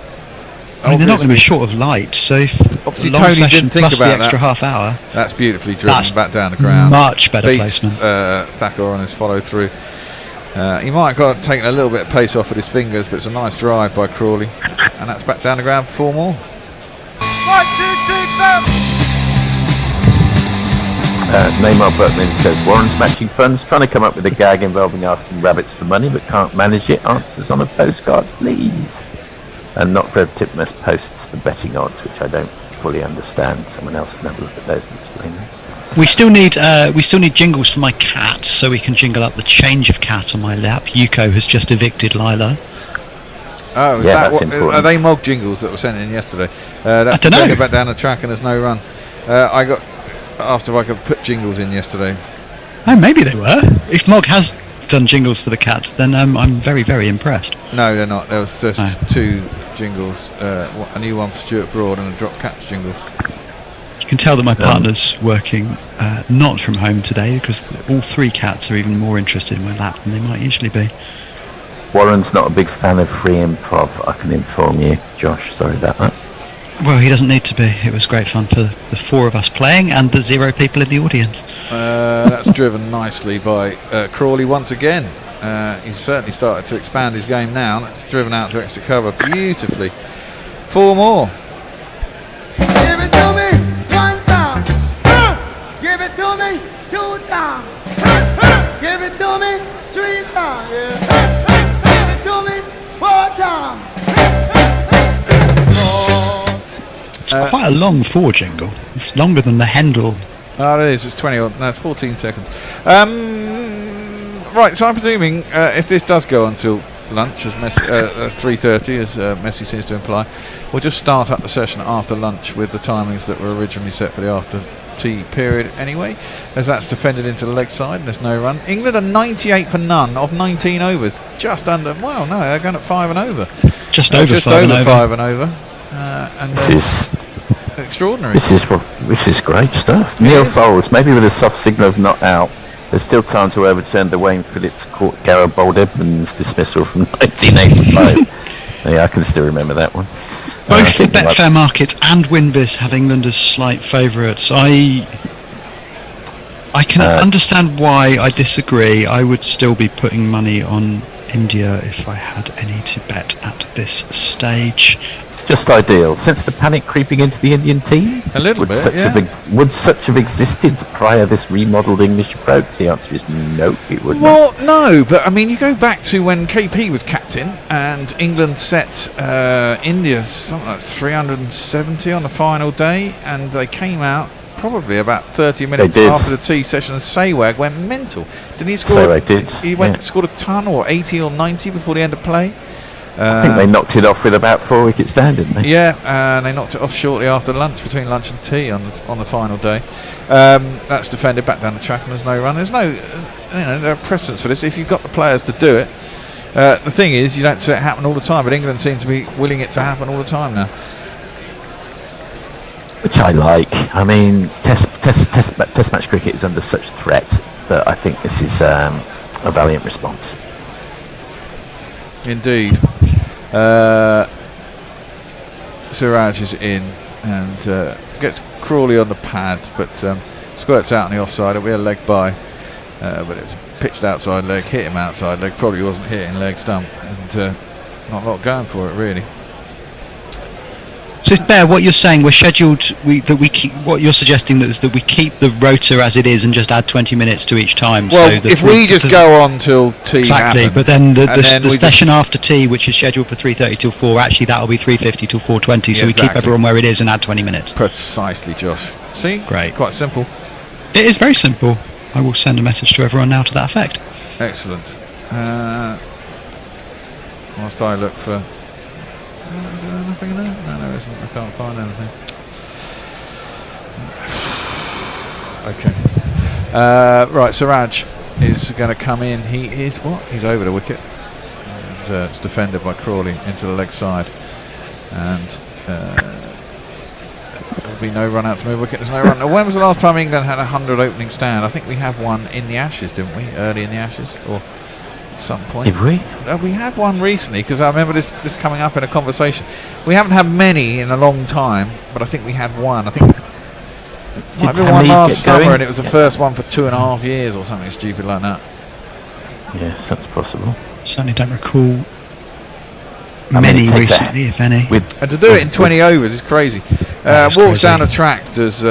[SPEAKER 20] I mean, they're not going to be short of light, so
[SPEAKER 3] Obviously,
[SPEAKER 20] a long
[SPEAKER 3] Tony
[SPEAKER 20] session
[SPEAKER 3] didn't think
[SPEAKER 20] plus
[SPEAKER 3] about
[SPEAKER 20] the extra
[SPEAKER 3] that.
[SPEAKER 20] half hour.
[SPEAKER 3] That's beautifully driven
[SPEAKER 20] That's
[SPEAKER 3] back down the ground.
[SPEAKER 20] much better
[SPEAKER 3] Beats,
[SPEAKER 20] placement.
[SPEAKER 3] Thacker on his follow through. He might have got taken a little bit of pace off with his fingers, but it's a nice drive by Crawley, and that's back down the ground for 4 more.
[SPEAKER 6] 1, 2, 3, 4.
[SPEAKER 10] Neymar Buckman says, Warren's matching funds, trying to come up with a gag involving asking rabbits for money, but can't manage it. Answers on a postcard, please. And Not Fred Titmus posts the betting odds, which I don't fully understand. Someone else can have a look at those and explain them.
[SPEAKER 20] We still need jingles for my cat, so we can jingle up the change of cat on my lap. Yuko has just evicted Lila.
[SPEAKER 3] Oh, is
[SPEAKER 10] Yeah,
[SPEAKER 3] that
[SPEAKER 10] that's
[SPEAKER 3] what,
[SPEAKER 10] important.
[SPEAKER 3] are they Mog jingles that were sent in yesterday? That's
[SPEAKER 20] I dunno.
[SPEAKER 3] to back down the track and there's no run. I got asked if I could put jingles in yesterday.
[SPEAKER 20] Oh, maybe they were. If Mog has done jingles for the cats, then I'm very, very impressed.
[SPEAKER 3] No, they're not. There was just 2 jingles, a new one for Stuart Broad and a drop cats jingles.
[SPEAKER 20] You can tell that my partner's working not from home today because all 3 cats are even more interested in my lap than they might usually be.
[SPEAKER 10] Warren's not a big fan of free improv, I can inform you, Josh. Sorry about that.
[SPEAKER 20] Well, he doesn't need to be. It was great fun for the 4 of us playing and the 0 people in the audience.
[SPEAKER 3] That's driven nicely by Crawley once again. He's certainly started to expand his game now. That's driven out to extra cover beautifully. 4 more.
[SPEAKER 6] Give it to me 1 time. Give it to me 2 times. Give it to me 3 times. Give it to me 4 times.
[SPEAKER 20] It's quite a long 4 jingle. It's longer than the Hendel.
[SPEAKER 3] Oh, it is. It's 20. No, it's 14 seconds. Right. So I'm presuming if this does go until lunch, as 3:30, as Messi seems to imply, we'll just start up the session after lunch with the timings that were originally set for the after tea period. Anyway, as that's defended into the leg side, and there's no run. England are 98 for none of 19 overs, just under. Well, no, they're going at 5 and over.
[SPEAKER 20] Just over 5
[SPEAKER 3] 5 and over. And
[SPEAKER 10] This is
[SPEAKER 3] extraordinary.
[SPEAKER 10] This is great stuff. Neil Foles, maybe with a soft signal of not out, There's still time to overturn the Wayne Phillips Court Garibaldi Edmonds dismissal from 1985. Yeah, I can still remember that one.
[SPEAKER 20] Both the Betfair market and Winbis have England as slight favourites. I can understand why I disagree. I would still be putting money on India if I had any to bet at this stage.
[SPEAKER 10] Just ideal. Since the panic creeping into the Indian team?
[SPEAKER 3] A little bit,
[SPEAKER 10] Would such have existed prior this remodelled English approach? The answer is no, it would not.
[SPEAKER 3] Well, no, but I mean, you go back to when KP was captain and England set India something like 370 on the final day, and they came out probably about 30 minutes after the tea session, and Sehwag went mental. Didn't he score?
[SPEAKER 10] Sehwag did.
[SPEAKER 3] He scored a ton, or 80 or 90 before the end of play.
[SPEAKER 10] I think they knocked it off with about 4 wickets down, didn't they?
[SPEAKER 3] Yeah, and they knocked it off shortly after lunch, between lunch and tea on the final day. That's defended back down the track, and there's no run. There's no, there are precedents for this if you've got the players to do it. The thing is, you don't see it happen all the time, but England seem to be willing it to happen all the time now.
[SPEAKER 10] Which I like. I mean, test match cricket is under such threat that I think this is a valiant response.
[SPEAKER 3] Indeed. Siraj is in and gets Crawley on the pads, but squirts out on the offside. It'll be a leg by, but it was pitched outside leg, hit him outside leg, probably wasn't hitting leg stump, and not a lot going for it really.
[SPEAKER 20] So, Bear, what you're saying, we're scheduled. What you're suggesting is that we keep the rotor as it is and just add 20 minutes to each time.
[SPEAKER 3] Well, so if we just go on till tea
[SPEAKER 20] exactly,
[SPEAKER 3] happens,
[SPEAKER 20] but then the session after tea, which is scheduled for 3:30 till 4, actually that'll be 3:50 till 4:20. So we keep everyone where it is and add 20 minutes.
[SPEAKER 3] Precisely, Josh. See,
[SPEAKER 20] great,
[SPEAKER 3] quite simple.
[SPEAKER 20] It is very simple. I will send a message to everyone now to that effect.
[SPEAKER 3] Excellent. Whilst I look for. Is there nothing in there? No, there isn't. I can't find anything. Okay. Right, Siraj is going to come in. He is what? He's over the wicket. And it's defended by Crawley into the leg side. And there'll be no run out to move wicket. There's no run. Now, when was the last time England had a 100 opening stand? I think we have one in the Ashes, didn't we? Early in the Ashes? Or some point.
[SPEAKER 10] Did we?
[SPEAKER 3] We had one recently, because I remember this coming up in a conversation. We haven't had many in a long time, but I think we had one. I think might be one last summer, and it was the first one for 2.5 years or something stupid like that.
[SPEAKER 10] Yes, that's possible.
[SPEAKER 20] Certainly don't recall many recently, if any.
[SPEAKER 3] And to do it in 20 overs is crazy. Walks down the track, does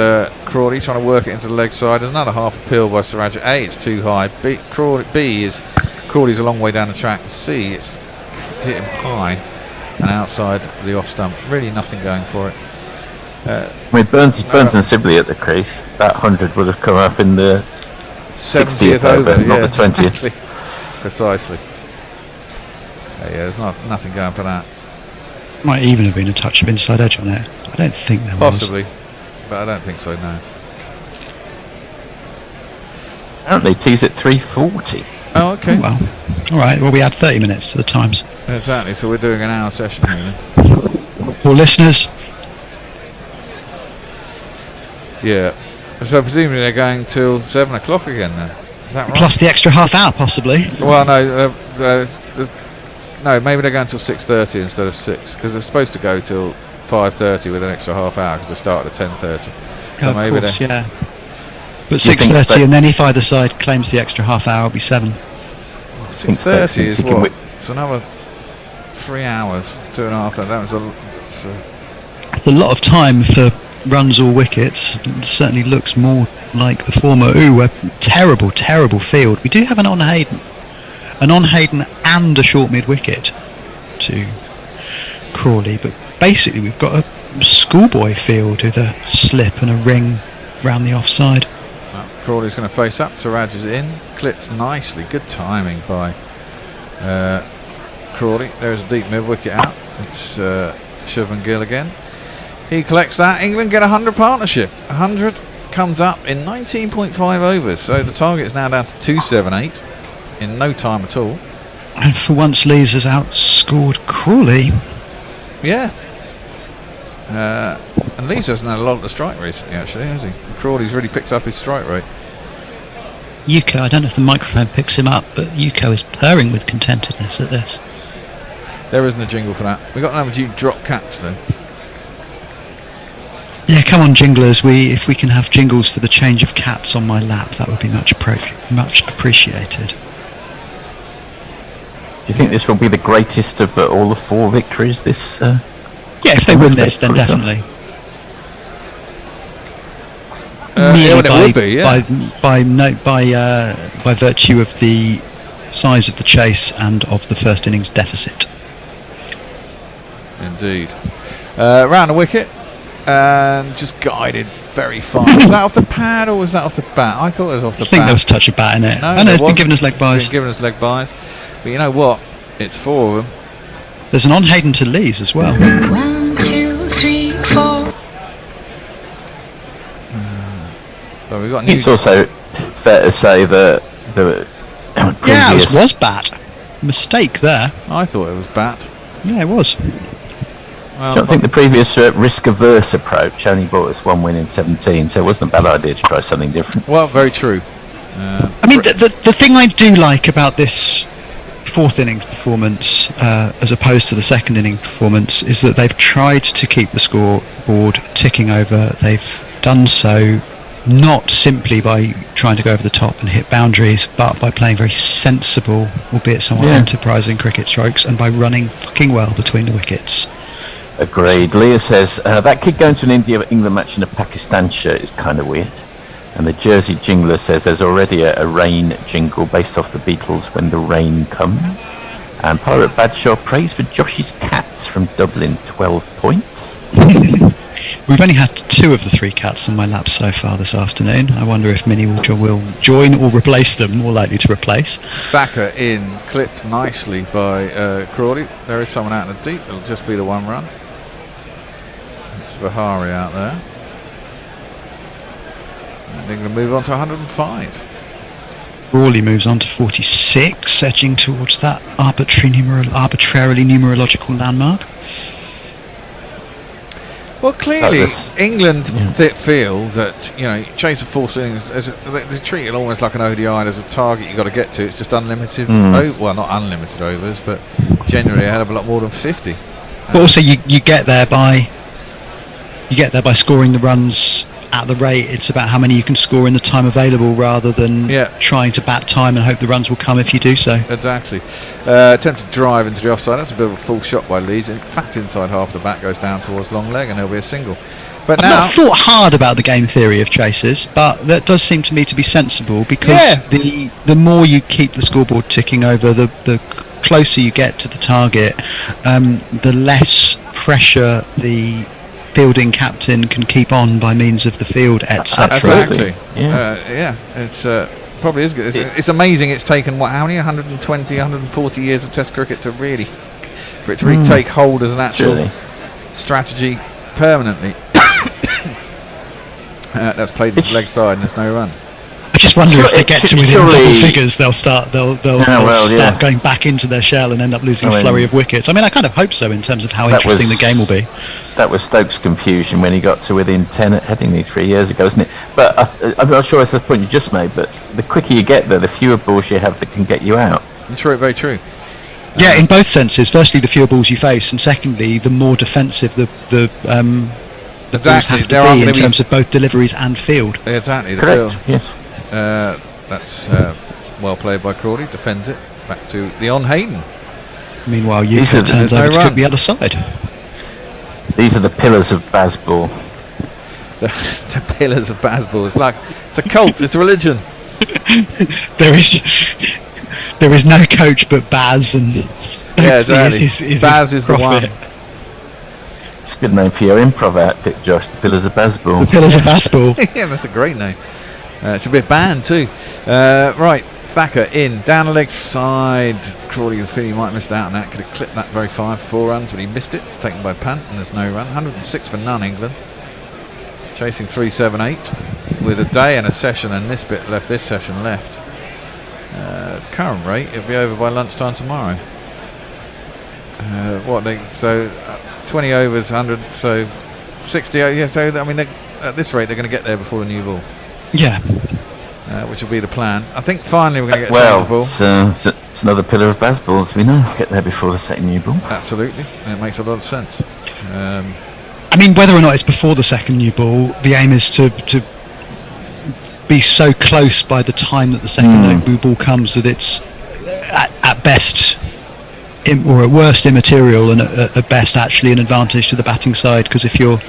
[SPEAKER 3] Crawley, trying to work it into the leg side. There's another half a pill by Siraj. A, it's too high. B is Crawley's a long way down the track. C, it's hit him high and outside the off stump. Really nothing going for it.
[SPEAKER 10] I mean, Burns and Sibley at the crease. That 100 would have come up in the 60th over, not the 20th.
[SPEAKER 3] Exactly. Precisely. There's nothing going for that.
[SPEAKER 20] Might even have been a touch of inside edge on it. I don't think there was.
[SPEAKER 3] Possibly, but I don't think so, no.
[SPEAKER 10] Apparently tease at 3:40.
[SPEAKER 3] Oh, okay.
[SPEAKER 20] Well, all right. Well, we add 30 minutes to the times.
[SPEAKER 3] Exactly. So we're doing an hour session here then.
[SPEAKER 20] For listeners.
[SPEAKER 3] Yeah. So presumably they're going till 7 o'clock again then. Is that right?
[SPEAKER 20] Plus the extra half hour, possibly.
[SPEAKER 3] Well, no. No, maybe they're going till 6:30 instead of 6, because they're supposed to go till 5:30 with an extra half hour because they start at 10:30. So
[SPEAKER 20] of
[SPEAKER 3] maybe
[SPEAKER 20] course, yeah. But 6:30, and then if either side claims the extra half hour, it'll be 7.
[SPEAKER 3] 6:30 is what? It's another 3 hours, 2.5 hours. That was
[SPEAKER 20] It's a lot of time for runs or wickets. It certainly looks more like the former. A terrible, terrible field. We do have an on Hayden and a short mid wicket to Crawley, but basically we've got a schoolboy field with a slip and a ring round the offside.
[SPEAKER 3] Well, Crawley's going to face up. Siraj is in, clipped nicely. Good timing by Crawley. There's a deep mid wicket out. It's Shubman Gill again. He collects that. England get 100 partnership. 100 comes up in 19.5 overs. So the target is now down to 278 in no time at all.
[SPEAKER 20] And for once, Lees has outscored Crawley.
[SPEAKER 3] Yeah. And Lees hasn't had a lot of the strike recently, actually, has he? Crawley's really picked up his strike rate.
[SPEAKER 20] Yuko, I don't know if the microphone picks him up, but Yuko is purring with contentedness at this.
[SPEAKER 3] There isn't a jingle for that. We've got another drop catch though.
[SPEAKER 20] Yeah, come on, jinglers. If we can have jingles for the change of cats on my lap, that would be much appreciated.
[SPEAKER 10] Do you think this will be the greatest of all the 4 victories? This?
[SPEAKER 20] Yeah, if they win this, then definitely. By virtue of the size of the chase and of the first innings deficit.
[SPEAKER 3] Indeed. Round the wicket and just guided very far. Was that off the pad or was that off the bat? I thought it was off the bat.
[SPEAKER 20] I think there was a touch of bat in it.
[SPEAKER 3] No,
[SPEAKER 20] it's been giving us leg byes.
[SPEAKER 3] But you know what? It's 4 of them.
[SPEAKER 20] There's an on Hayden to Lees as well.
[SPEAKER 15] 1, 2, 3, 4.
[SPEAKER 3] So we've got
[SPEAKER 10] it's also fair to say that the
[SPEAKER 20] it was bat. Mistake there.
[SPEAKER 3] I thought it was bat.
[SPEAKER 20] Yeah, it was.
[SPEAKER 10] I don't think the previous risk-averse approach only brought us 1 win in 17, so it wasn't a bad idea to try something different.
[SPEAKER 3] Well, very true.
[SPEAKER 20] I mean, the thing I do like about this 4th innings performance, as opposed to the 2nd inning performance, is that they've tried to keep the scoreboard ticking over. They've done so not simply by trying to go over the top and hit boundaries, but by playing very sensible, albeit somewhat enterprising cricket strokes, and by running fucking well between the wickets.
[SPEAKER 10] Agreed. Leah says, that kid going to an India-England match in a Pakistan shirt is kind of weird. And the Jersey Jingler says there's already a rain jingle based off the Beatles, When the Rain Comes. And Pirate Badshaw prays for Josh's cats from Dublin, 12 points.
[SPEAKER 20] We've only had 2 of the 3 cats on my lap so far this afternoon. I wonder if Minnie will join or replace them, more likely to replace.
[SPEAKER 3] Thacker in, clipped nicely by Crawley. There is someone out in the deep, it'll just be the 1 run. It's Vihari out there. And they're going to move on to 105.
[SPEAKER 20] Crawley moves on to 46, edging towards that arbitrarily numerological landmark.
[SPEAKER 3] Well, clearly, England feel that, chase of 4 innings, they treat it almost like an ODI. There's a target you've got to get to. It's just unlimited. Well, not unlimited overs, but generally a hell of a lot more than 50.
[SPEAKER 20] But also, you get there by scoring the runs at the rate. It's about how many you can score in the time available, rather than trying to bat time and hope the runs will come if you do so.
[SPEAKER 3] Exactly. Attempted drive into the offside. That's a bit of a full shot by Lees. In fact, inside half the bat goes down towards long leg, and there'll be a single. But
[SPEAKER 20] I've
[SPEAKER 3] now,
[SPEAKER 20] not thought hard about the game theory of chases, but that does seem to me to be sensible, because the more you keep the scoreboard ticking over, the closer you get to the target, the less pressure the fielding captain can keep on by means of the field, etc.
[SPEAKER 3] Exactly. It's probably is good. It's amazing. It's taken how many 120, 140 years of Test cricket to really take hold as an actual strategy permanently. That's played with leg side and there's no run.
[SPEAKER 20] I just wonder if they get to within double figures, they'll start going back into their shell and end up losing a flurry of wickets. I mean, I kind of hope so in terms of how interesting the game will be.
[SPEAKER 10] That was Stokes' confusion when he got to within 10 at Headingley 3 years ago, isn't it? But I'm not sure that's the point you just made, but the quicker you get there, the fewer balls you have that can get you out.
[SPEAKER 3] True, very true.
[SPEAKER 20] Yeah, in both senses. Firstly, the fewer balls you face, and secondly, the more defensive the balls have to be in terms of both deliveries and field.
[SPEAKER 3] Exactly.
[SPEAKER 10] Correct. Yes.
[SPEAKER 3] That's well played by Crawley. Defends it back to the on Hayden.
[SPEAKER 20] Meanwhile, Yuko turns over to cook the other side.
[SPEAKER 10] These are the pillars of Bazball.
[SPEAKER 3] The pillars of Bazball. It's a cult. It's a religion.
[SPEAKER 20] There is no coach but Baz, and
[SPEAKER 3] exactly. Baz is the one.
[SPEAKER 10] It's a good name for your improv outfit, Josh. The Pillars of Bazball.
[SPEAKER 20] The Pillars of Bazball.
[SPEAKER 3] Yeah, that's a great name. It should be a band too. Right, Thacker in, down the leg side. Crawley, the feeling he might have missed out on that. Could have clipped that very far, 4 runs, but he missed it. It's taken by Pant, and there's no run. 106 for none, England. Chasing 378 with a day and a session, and this session left. Current rate, it'll be over by lunchtime tomorrow. 20 overs, 100, so 60. Yeah, so I mean, at this rate, they're going to get there before the new ball.
[SPEAKER 20] Yeah.
[SPEAKER 3] which will be the plan. I think finally we're going to get a change of ball.
[SPEAKER 10] It's another pillar of Bazball, as we know. Get there before the second new ball.
[SPEAKER 3] Absolutely, and it makes a lot of sense.
[SPEAKER 20] I mean, whether or not it's before the second new ball, the aim is to be so close by the time that the second new ball comes that it's at best or at worst immaterial, and at best actually an advantage to the batting side. Because if you're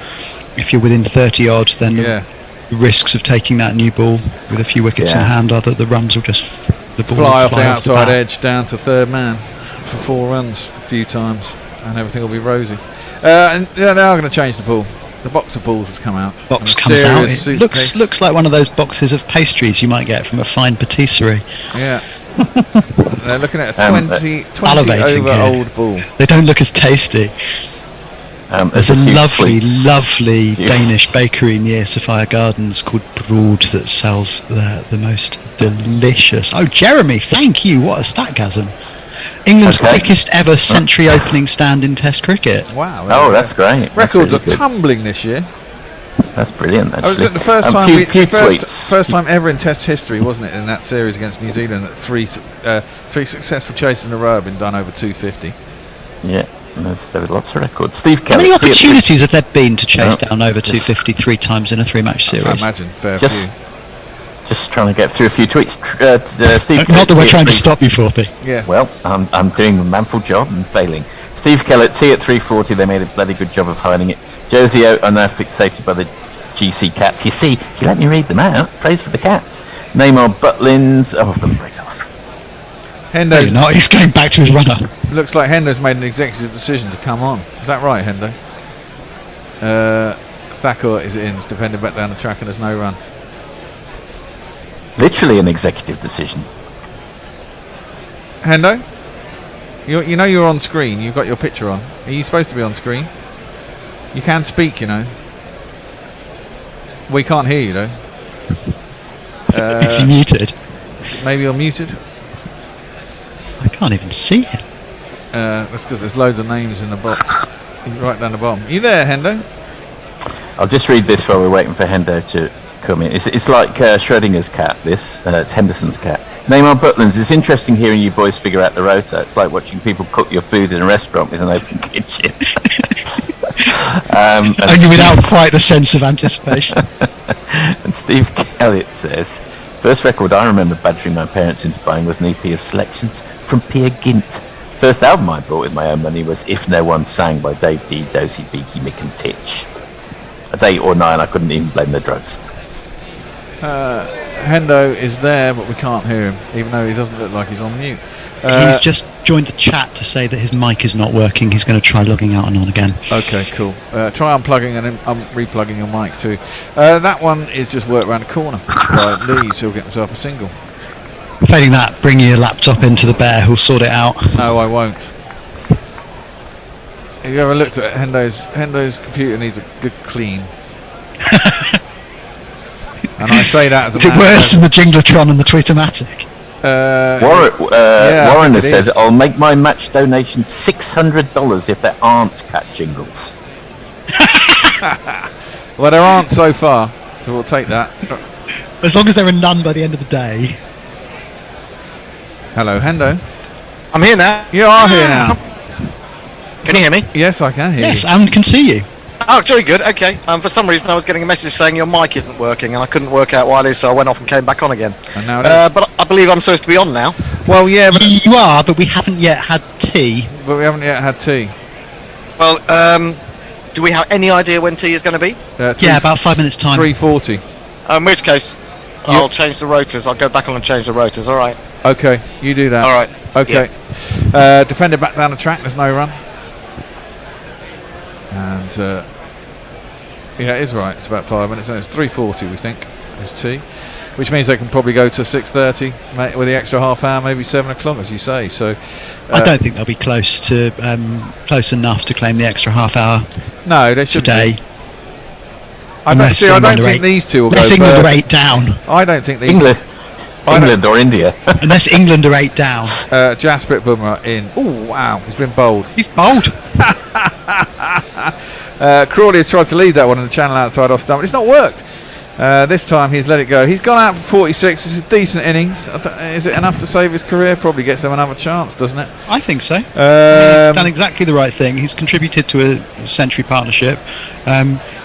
[SPEAKER 20] within 30 odd, then the risks of taking that new ball with a few wickets in hand are that the runs will just
[SPEAKER 3] fly off the outside edge down to third man for 4 runs a few times, and everything will be rosy. And they are going to change the ball. The box of balls has come out.
[SPEAKER 20] Box comes out. It looks like one of those boxes of pastries you might get from a fine patisserie.
[SPEAKER 3] Yeah. They're looking at a 20 over old ball.
[SPEAKER 20] They don't look as tasty. There's a lovely Danish bakery near Sophia Gardens called Broad that sells the most delicious. Oh, Jeremy, thank you. What a statgasm. England's quickest ever century opening stand in Test cricket.
[SPEAKER 3] Wow.
[SPEAKER 10] Oh, that's great.
[SPEAKER 3] Records
[SPEAKER 10] that's
[SPEAKER 3] are tumbling this year.
[SPEAKER 10] That's brilliant, actually.
[SPEAKER 3] Oh, was it the first time first time ever in Test history, wasn't it, in that series against New Zealand, that three successful chases in a row have been done over 250?
[SPEAKER 10] Yeah, there were lots of records. Steve Kelly.
[SPEAKER 20] How many opportunities have there been to chase down over 250 3 times in a 3-match series?
[SPEAKER 3] I imagine fair few.
[SPEAKER 10] Just trying to get through a few tweets. Steve
[SPEAKER 20] Not that we're trying to stop you, Forthy.
[SPEAKER 3] Yeah.
[SPEAKER 10] Well, I'm doing a manful job and failing. Steve Kellett, T at 340. They made a bloody good job of hiding it. Josie out are now fixated by the GC Cats. You see, you let me read them out. Praise for the Cats. Neymar Butlins. Oh, I've got to break off.
[SPEAKER 3] Hendo's
[SPEAKER 20] not. He's going back to his runner.
[SPEAKER 3] Looks like Hendo's made an executive decision to come on. Is that right, Hendo? Thacker is in. It's defended back down the track and there's no run.
[SPEAKER 10] Literally an executive decision.
[SPEAKER 3] Hendo, you know you're on screen. You've got your picture on. Are you supposed to be on screen? You can speak, you know. We can't hear you though.
[SPEAKER 20] Is he muted?
[SPEAKER 3] Maybe you're muted.
[SPEAKER 20] I can't even see him.
[SPEAKER 3] That's because there's loads of names in the box. He's right down the bottom. Are you there, Hendo?
[SPEAKER 10] I'll just read this while we're waiting for Hendo to come in. It's like Schrodinger's cat, this. It's Henderson's cat. Neymar Butlins, it's interesting hearing you boys figure out the rota. It's like watching people cook your food in a restaurant with an open kitchen.
[SPEAKER 20] Only without quite the sense of anticipation.
[SPEAKER 10] And Steve Kellett says, first record I remember badgering my parents into buying was an EP of selections from Peer Gynt. First album I bought with my own money was If No One Sang by Dave D, Dosey, Beaky, Mick and Titch. At 8 or 9 I couldn't even blame the drugs.
[SPEAKER 3] Hendo is there, but we can't hear him, even though he doesn't look like he's on mute.
[SPEAKER 20] He's just joined the chat to say that his mic is not working. He's going to try logging out and on again.
[SPEAKER 3] Okay, cool. Try unplugging and replugging your mic too. That one is just work around the corner by Lees, who'll get himself a single.
[SPEAKER 20] Failing that, bring your laptop into the bear, who'll sort it out.
[SPEAKER 3] No, I won't. Have you ever looked at Hendo's computer needs a good clean. And I say that as a
[SPEAKER 20] Is it worse than the Jingletron and the Tweetomatic?
[SPEAKER 10] Warren has said, I'll make my match donation $600 if there aren't cat jingles.
[SPEAKER 3] Well, there aren't so far, so we'll take that.
[SPEAKER 20] As long as there are none by the end of the day.
[SPEAKER 3] Hello, Hendo.
[SPEAKER 2] I'm here now.
[SPEAKER 3] You are here now.
[SPEAKER 2] Can you hear me?
[SPEAKER 3] Yes, I can hear you.
[SPEAKER 20] Yes, and can see you.
[SPEAKER 2] Oh, very good. Okay. For some reason, I was getting a message saying your mic isn't working, and I couldn't work out why it is, so I went off and came back on again.
[SPEAKER 3] And now it is.
[SPEAKER 2] But I believe I'm supposed to be on now.
[SPEAKER 3] Well, yeah, but
[SPEAKER 20] you are, but we haven't yet had tea.
[SPEAKER 3] But we haven't yet had tea.
[SPEAKER 2] Well, do we have any idea when tea is going to be?
[SPEAKER 20] Yeah, about 5 minutes time.
[SPEAKER 3] 3:40.
[SPEAKER 2] In which case, I'll change the rotors. I'll go back on and change the rotors. All right.
[SPEAKER 3] Okay, you do that.
[SPEAKER 2] All right.
[SPEAKER 3] Okay.
[SPEAKER 2] Yeah.
[SPEAKER 3] Defender back down the track. There's no run. And yeah, it is right. It's about 5 minutes. And it's 3:40. We think is tea, which means they can probably go to 6:30 with the extra half hour, maybe 7 o'clock, as you say. So
[SPEAKER 20] I don't think they'll be close enough to claim the extra half hour.
[SPEAKER 3] No, they should
[SPEAKER 20] today.
[SPEAKER 3] I don't think these two will go.
[SPEAKER 20] Unless England are 8 down.
[SPEAKER 3] I don't think these.
[SPEAKER 10] England or India.
[SPEAKER 20] Unless England are 8 down.
[SPEAKER 3] Jasprit Bumrah in. Oh wow, he's been bold.
[SPEAKER 20] He's bold.
[SPEAKER 3] Crawley has tried to leave that one in the channel outside off stump. It's not worked. This time he's let it go. He's gone out for 46. It's a decent innings. Is it enough to save his career? Probably gets him another chance, doesn't it?
[SPEAKER 20] I think so. He's done exactly the right thing. He's contributed to a century partnership.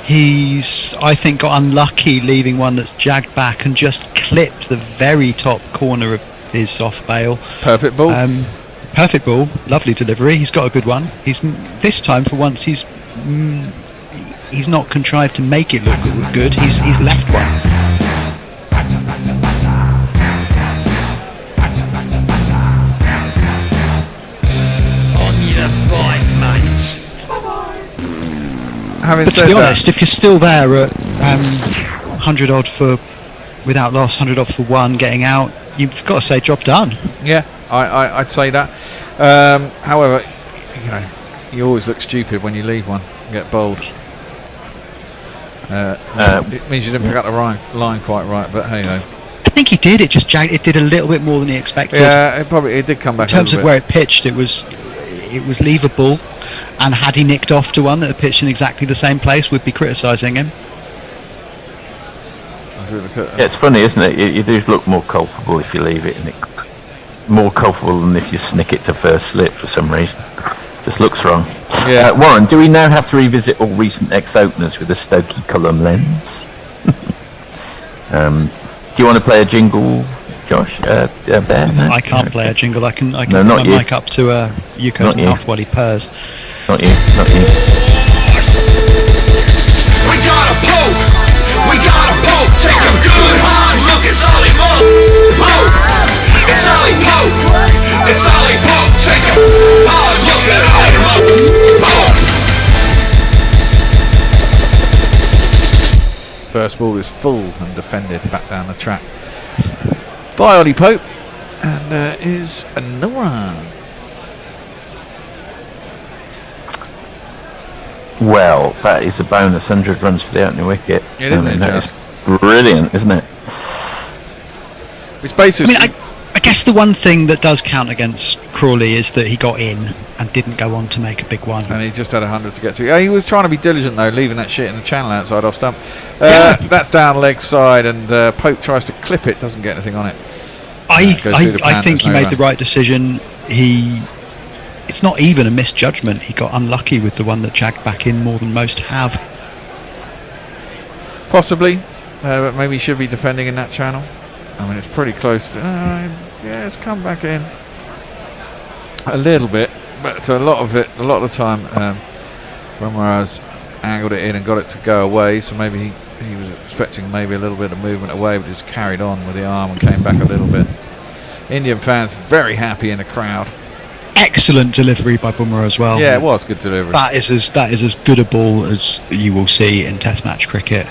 [SPEAKER 20] He's, I think, got unlucky leaving one that's jagged back and just clipped the very top corner of his off bail.
[SPEAKER 3] Perfect ball.
[SPEAKER 20] Perfect ball. Lovely delivery. He's got a good one. He's this time for once. He's not contrived to make it look good. He's left one.
[SPEAKER 19] On your bike, mate.
[SPEAKER 20] But to be honest, if you're still there at 100 odd for without loss, 100 odd for one, getting out, you've got to say job done.
[SPEAKER 3] Yeah, I'd say that. However, you always look stupid when you leave one and get bowled. It means you didn't pick up the line quite right, but hey ho.
[SPEAKER 20] I think he did. It just jagged. It did a little bit more than he expected.
[SPEAKER 3] Yeah, it did come back.
[SPEAKER 20] In terms of where it pitched, it was leavable, and had he nicked off to one that had pitched in exactly the same place, we'd be criticising him.
[SPEAKER 10] Yeah, it's funny, isn't it? You do look more culpable if you leave it, and more culpable than if you snick it to first slip for some reason. Just looks wrong.
[SPEAKER 3] Yeah.
[SPEAKER 10] Warren, do we now have to revisit all recent ex-openers with a Stokey Cullum lens? Do you want to play a jingle, Josh? Bear? No?
[SPEAKER 20] I can't play a jingle. I can
[SPEAKER 10] No,
[SPEAKER 20] put
[SPEAKER 10] not
[SPEAKER 20] my
[SPEAKER 10] you.
[SPEAKER 20] mic up to Yuko's mouth while he purrs.
[SPEAKER 10] Not you.
[SPEAKER 8] We gotta poke, take a good hard look at Solly Poke. It's Solly Poke, it's Solly Poke, take a hard look at Ollie Poke.
[SPEAKER 3] First ball is full and defended back down the track by Ollie Pope, and is no run.
[SPEAKER 10] Well, that is a bonus 100 runs for the opening wicket.
[SPEAKER 3] It isn't it,
[SPEAKER 10] that
[SPEAKER 3] just?
[SPEAKER 10] is brilliant, isn't it?
[SPEAKER 3] Which basically,
[SPEAKER 20] I guess the one thing that does count against Crawley is that he got in and didn't go on to make a big one.
[SPEAKER 3] and he just had 100 to get to. Yeah, he was trying to be diligent though, leaving that shit in the channel outside off stump. That's down leg side, and Pope tries to clip it, doesn't get anything on it.
[SPEAKER 20] I think he made the right decision. It's not even a misjudgment. He got unlucky with the one that jagged back in more than most have.
[SPEAKER 3] Possibly, but maybe he should be defending in that channel. I mean, it's pretty close to, yeah, it's come back in a little bit, but a lot of the time when Mraz angled it in and got it to go away, so maybe he was expecting maybe a little bit of movement away, but just carried on with the arm and came back a little bit. Indian fans very happy in the crowd.
[SPEAKER 20] Excellent delivery by Bumrah as well.
[SPEAKER 3] Yeah, it was good delivery.
[SPEAKER 20] That is as good a ball as you will see in Test match cricket.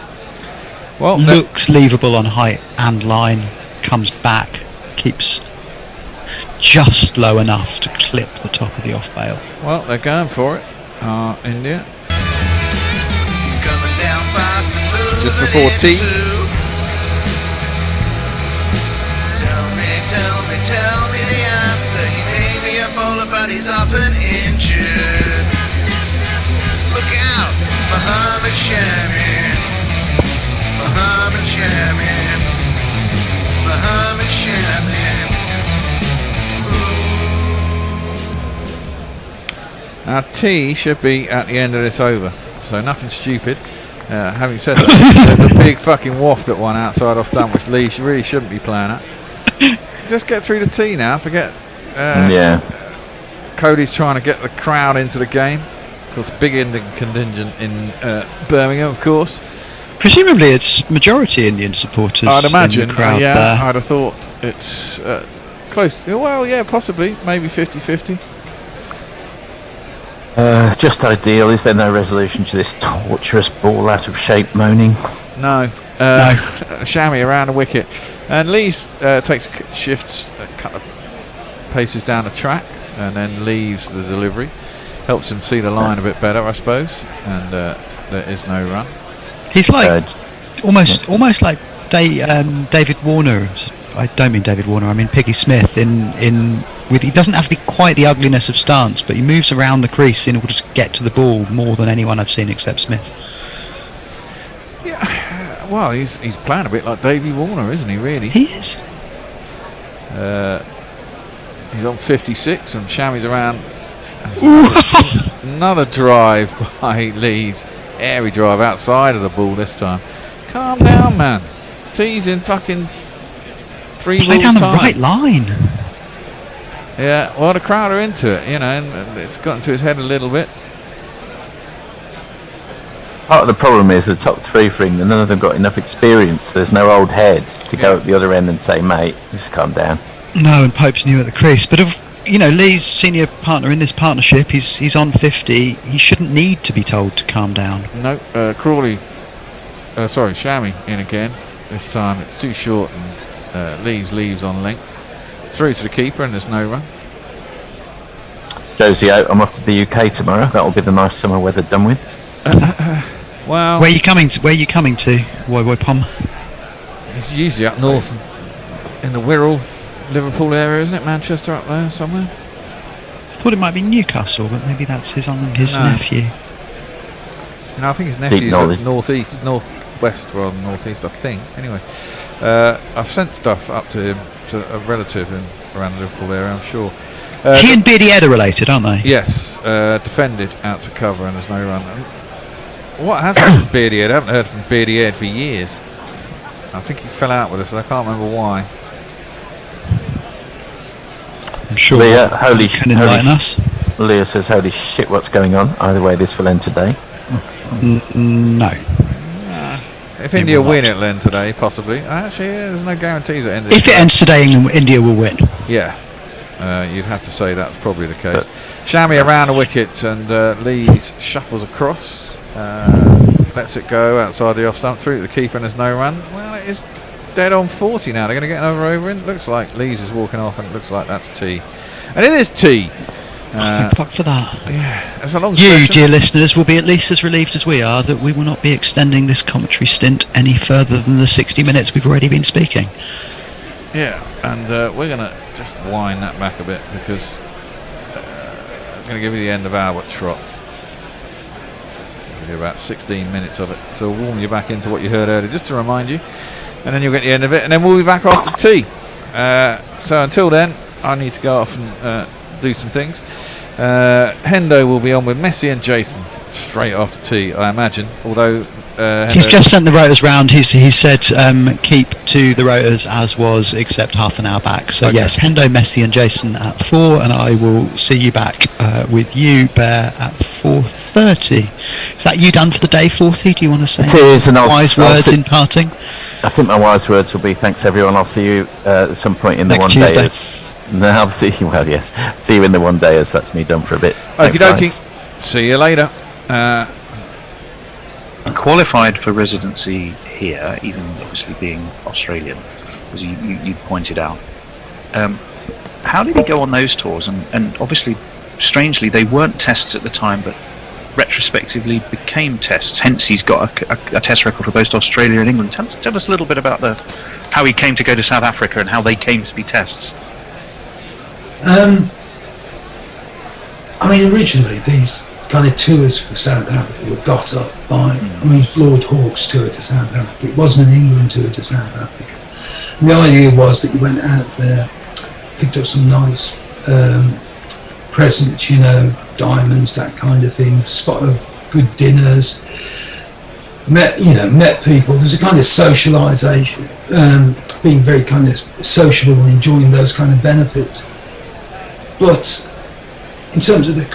[SPEAKER 3] Well,
[SPEAKER 20] looks leavable on height and line, comes back, keeps just low enough to clip the top of the off bail.
[SPEAKER 3] Well, they're going for it, India.
[SPEAKER 12] He's coming down fast and moving
[SPEAKER 3] Just before tea.
[SPEAKER 12] Tell me the answer. He may be a bowler, but he's often injured. Look out, Muhammad Shami. Muhammad Shami. Muhammad Shami.
[SPEAKER 3] Now T should be at the end of this over, so nothing stupid. Having said that, there's a big fucking waft at one outside off stump, which Lee really shouldn't be playing at. Just get through the T now. Forget. Cody's trying to get the crowd into the game. Of course, big Indian contingent in Birmingham, of course.
[SPEAKER 20] Presumably, it's majority Indian supporters.
[SPEAKER 3] I'd imagine.
[SPEAKER 20] In the crowd
[SPEAKER 3] yeah,
[SPEAKER 20] there.
[SPEAKER 3] I'd have thought it's close. Well, yeah, possibly, maybe 50-50.
[SPEAKER 10] Just ideal. Is there no resolution to this torturous ball out of shape moaning?
[SPEAKER 3] No. Shami around the wicket. And Lee shifts a couple of paces down the track and then leaves the delivery. Helps him see the line a bit better, I suppose. And there is no run.
[SPEAKER 20] He's like almost like David Warner. I don't mean David Warner. I mean Piggy Smith. He doesn't have quite the ugliness of stance, but he moves around the crease in order to get to the ball more than anyone I've seen except Smith.
[SPEAKER 3] Well, he's playing a bit like Davey Warner, isn't he? Really,
[SPEAKER 20] he is.
[SPEAKER 3] He's on 56, and Shammy's around. Another drive by Lees. Airy drive outside of the ball this time. Calm down, man. T's in fucking 3
[SPEAKER 20] Play
[SPEAKER 3] balls
[SPEAKER 20] down the
[SPEAKER 3] time.
[SPEAKER 20] right line.
[SPEAKER 3] Yeah, well, the crowd are into it, you know, and it's gotten to his head a little bit.
[SPEAKER 10] Part of the problem is the top 3 for England, none of them got enough experience. There's no old head to go at the other end and say, mate, just calm down.
[SPEAKER 20] No, and Pope's new at the crease. But, Lee's senior partner in this partnership, he's on 50. He shouldn't need to be told to calm down.
[SPEAKER 3] No, Shammy in again. This time it's too short, and Lees leaves on length. Through to the keeper, and there's no run.
[SPEAKER 10] Josie out. I'm off to the UK tomorrow. That'll be the nice summer weather done with.
[SPEAKER 3] Well,
[SPEAKER 20] where are you coming to? Woy Pom?
[SPEAKER 3] It's usually up north in the Wirral, Liverpool area, isn't it? Manchester up there somewhere.
[SPEAKER 20] I thought it might be Newcastle, but maybe that's his nephew.
[SPEAKER 3] No, I think his nephew's up northwest rather than northeast, I think. Anyway, I've sent stuff up to him, to a relative around the Liverpool area, I'm sure.
[SPEAKER 20] He and Beardy Ed are related, aren't they?
[SPEAKER 3] Yes, defended out to cover, and there's no run. What has happened to Beardy Ed? I haven't heard from Beardy Ed for years. I think he fell out with us, and I can't remember why.
[SPEAKER 20] I'm sure
[SPEAKER 10] Leah,
[SPEAKER 20] Leah
[SPEAKER 10] says, holy shit, what's going on? Either way, this will end today.
[SPEAKER 20] No.
[SPEAKER 3] If India win, it'll end today, possibly. Actually, there's no guarantees it ends.
[SPEAKER 20] If it ends today, India will win.
[SPEAKER 3] Yeah. You'd have to say that's probably the case. Shammy around the wicket, and Lees shuffles across. Lets it go outside the off stump, through to the keeper, and there's no run. Well, it is dead on 40 now. They're going to get another over in. Looks like Lees is walking off, and it looks like that's T. And it is T.
[SPEAKER 20] Thank fuck for that.
[SPEAKER 3] Yeah, it's a long
[SPEAKER 20] You,
[SPEAKER 3] session.
[SPEAKER 20] dear listeners, will be at least as relieved as we are that we will not be extending this commentary stint any further than the 60 minutes we've already been speaking.
[SPEAKER 3] Yeah, and we're going to just wind that back a bit, because I'm going to give you the end of our trot. Give you about 16 minutes of it to warm you back into what you heard earlier, just to remind you, and then you'll get the end of it, and then we'll be back after tea. So until then, I need to go off and do some things. Hendo will be on with Messi and Jason straight after tea, I imagine, although
[SPEAKER 20] he's just sent the rotors round. He said keep to the rotors as was, except half an hour back. So yes, Hendo, Messi and Jason at 4, and I will see you back with you, Bear, at 4:30. Is that you done for the day, 40? Do you want to say
[SPEAKER 10] it is, and
[SPEAKER 20] wise words in parting?
[SPEAKER 10] I think my wise words will be thanks everyone. I'll see you at some point in the
[SPEAKER 20] Next
[SPEAKER 10] one
[SPEAKER 20] Tuesday.
[SPEAKER 10] dayers. No, I'll see you. Well, yes, see you in the one dayers. That's me done for a bit.
[SPEAKER 3] Okie
[SPEAKER 10] Thanks,
[SPEAKER 3] dokie.
[SPEAKER 10] guys.
[SPEAKER 3] See you later.
[SPEAKER 4] Qualified for residency here, even obviously being Australian, as you pointed out. How did he go on those tours? And obviously, strangely, they weren't tests at the time, but retrospectively became tests. Hence, he's got a test record for both Australia and England. Tell us a little bit about how he came to go to South Africa and how they came to be tests.
[SPEAKER 16] I mean, originally these kind of tours for South Africa were got up by, Lord Hawke's tour to South Africa. It wasn't an England tour to South Africa. And the idea was that you went out there, picked up some nice presents, diamonds, that kind of thing, spot of good dinners, met people. There's a kind of socialisation, being very kind of sociable and enjoying those kind of benefits. But in terms of the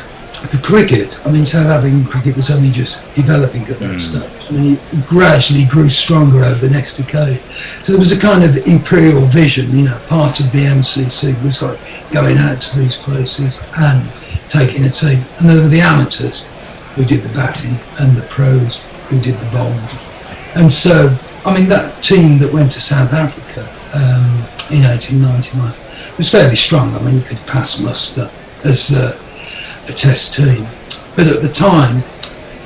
[SPEAKER 16] cricket, South African cricket was only just developing at that stage. It gradually grew stronger over the next decade. So there was a kind of imperial vision, part of the MCC was like going out to these places and taking a team. And there were the amateurs who did the batting and the pros who did the bowling. And so, that team that went to South Africa in 1899 was fairly strong. You could pass muster as a test team, but at the time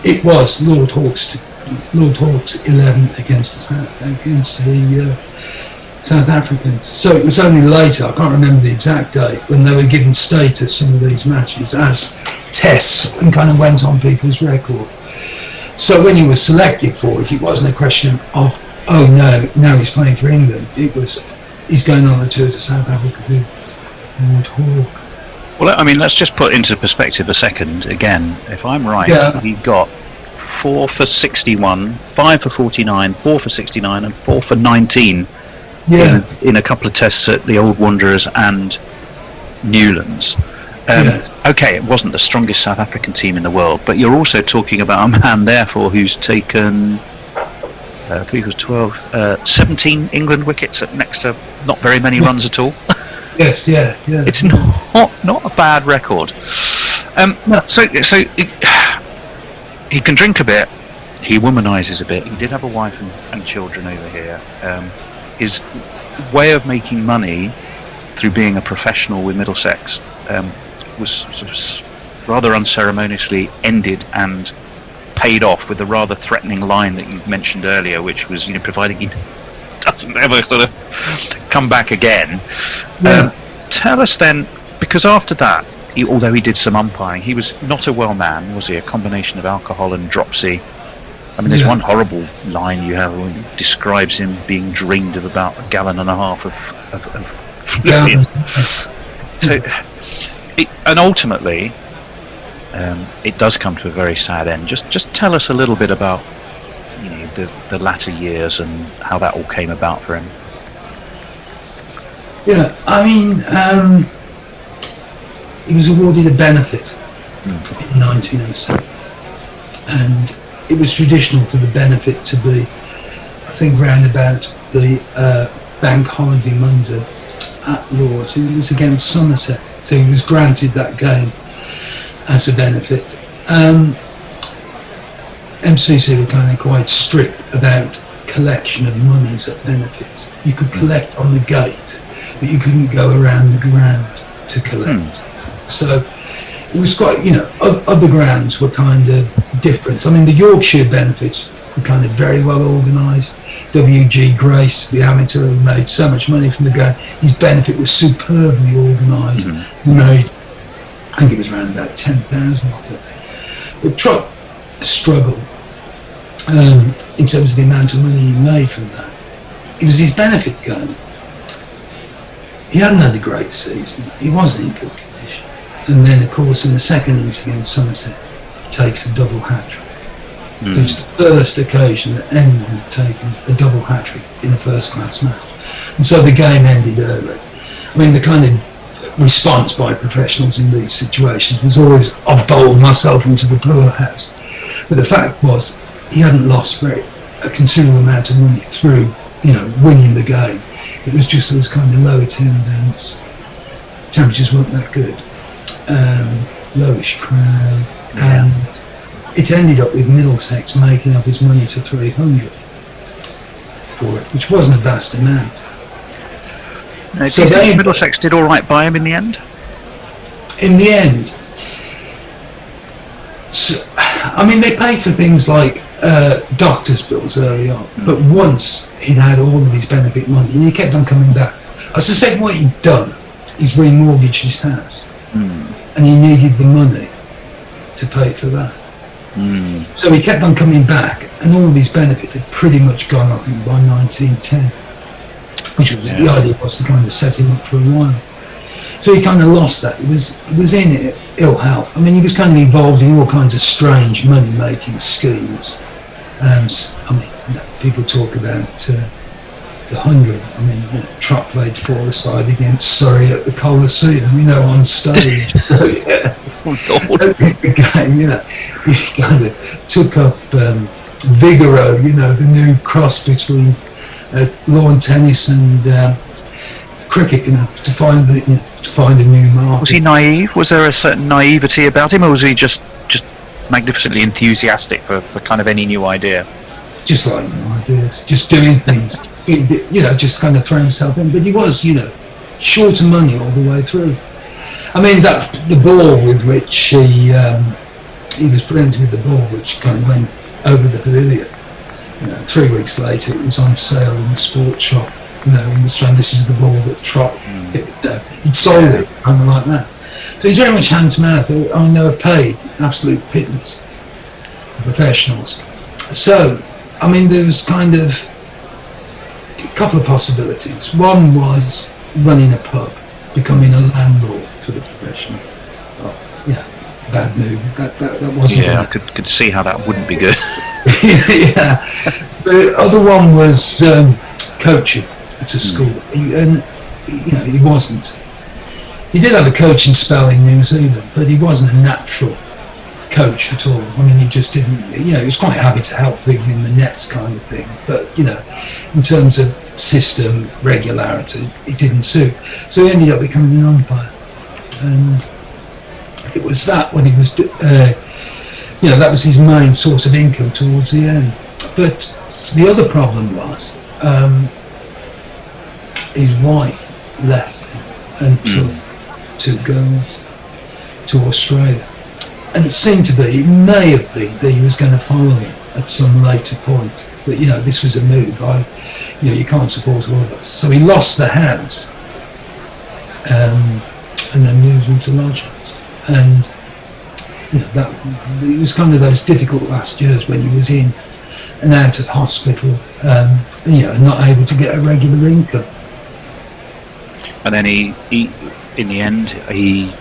[SPEAKER 16] it was Lord Hawke's 11 against the South Africans. So it was only later, I can't remember the exact date, when they were given status, some of these matches, as tests, and kind of went on people's record. So when he was selected for it, it wasn't a question of, oh no, now he's playing for England. It was, he's going on a tour to South Africa with Lord Hawke.
[SPEAKER 4] Well, I mean, let's just put into perspective a second. Again, if I'm right, he got 4 for 61, 5 for 49, 4 for 69, and 4 for 19 in a couple of tests at the Old Wanderers and Newlands. Okay, it wasn't the strongest South African team in the world, but you're also talking about a man, therefore, who's taken 3 was 12, 17 England wickets at next to not very many runs at all.
[SPEAKER 16] Yes, yeah.
[SPEAKER 4] It's not a bad record. So he can drink a bit. He womanises a bit. He did have a wife and children over here. His way of making money through being a professional with Middlesex was sort of rather unceremoniously ended and paid off with a rather threatening line that you mentioned earlier, which was, providing he doesn't ever sort of come back again. Tell us then, because after that, although he did some umpiring, he was not a well man, was he? A combination of alcohol and dropsy. I mean, there's one horrible line you have when it describes him being drained of about 1.5 gallons of fluid. So, and ultimately, it does come to a very sad end. Just tell us a little bit about the latter years and how that all came about for him.
[SPEAKER 16] Yeah, I mean, he was awarded a benefit in 1907, and it was traditional for the benefit to be, I think, round about the bank holiday Monday at Lord's. It was against Somerset, so he was granted that game as a benefit. MCC were kind of quite strict about collection of monies at benefits. You could collect on the gate, but you couldn't go around the ground to collect. So it was quite, other grounds were kind of different. I mean, the Yorkshire benefits were kind of very well organised. W.G. Grace, the amateur, who made so much money from the game, his benefit was superbly organised. He made, I think it was around about 10,000 of it. But Trott struggled in terms of the amount of money he made from that. It was his benefit game. He hadn't had a great season. He wasn't in good condition. And then, of course, in the second innings against Somerset, he takes a double hat-trick. So it's the first occasion that anyone had taken a double hat-trick in a first-class match. And so the game ended early. I mean, the kind of response by professionals in these situations was always, I've bowled myself into the poorhouse. But the fact was, he hadn't lost a considerable amount of money through, winning the game. It was just those kind of lower attendance. Temperatures weren't that good. Lowish crowd. And it ended up with Middlesex making up his money to 300 for it, which wasn't a vast amount.
[SPEAKER 4] So Middlesex did all right by him in the end?
[SPEAKER 16] In the end, so, I mean, they paid for things like doctor's bills early on, but once he'd had all of his benefit money, and he kept on coming back. I suspect what he'd done is remortgaged his house, and he needed the money to pay for that. So he kept on coming back, and all of his benefit had pretty much gone, I think, by 1910, which was, the idea was to kind of set him up for a while. So he kind of lost that. He was in ill health. I mean, he was kind of involved in all kinds of strange money-making schemes. I mean, people talk about the 100. I mean, Trott played four-a-side against Surrey at the Coliseum, on stage. The game, he kind of took up Vigoro, the new cross between lawn tennis and cricket, to find a new market.
[SPEAKER 4] Was he naive? Was there a certain naivety about him, or was he just magnificently enthusiastic for kind of any new idea?
[SPEAKER 16] Just like new ideas, just doing things, just kind of throw himself in. But he was, short of money all the way through. I mean, the ball with which he was presented with the ball, which kind of went over the pavilion. 3 weeks later, it was on sale in the sports shop. In the Strand, this is the ball that Trott he'd sold it, kind of like that. So he's very much hand to mouth. I mean, they were paid absolute pittance professionals. So, I mean, there was kind of a couple of possibilities. One was running a pub, becoming a landlord for the professional. Oh, yeah, bad move. That wasn't.
[SPEAKER 4] Yeah, I could see how that wouldn't be good.
[SPEAKER 16] Yeah. The other one was coaching at a school, and he wasn't. He did have a coaching spell in New Zealand, but he wasn't a natural coach at all. I mean, he just didn't. He was quite happy to help people in the nets, kind of thing. But in terms of system regularity, it didn't suit. So he ended up becoming an umpire, and it was that when he was. That was his main source of income towards the end. But the other problem was his wife left him and took 2 girls to Australia. And it seemed to be, it may have been that he was going to follow him at some later point. But, this was a move. You can't support all of us. So he lost the house and then moved into lodgings. And that it was kind of those difficult last years when he was in and out of hospital, and not able to get a regular income.
[SPEAKER 4] And then he in the end, he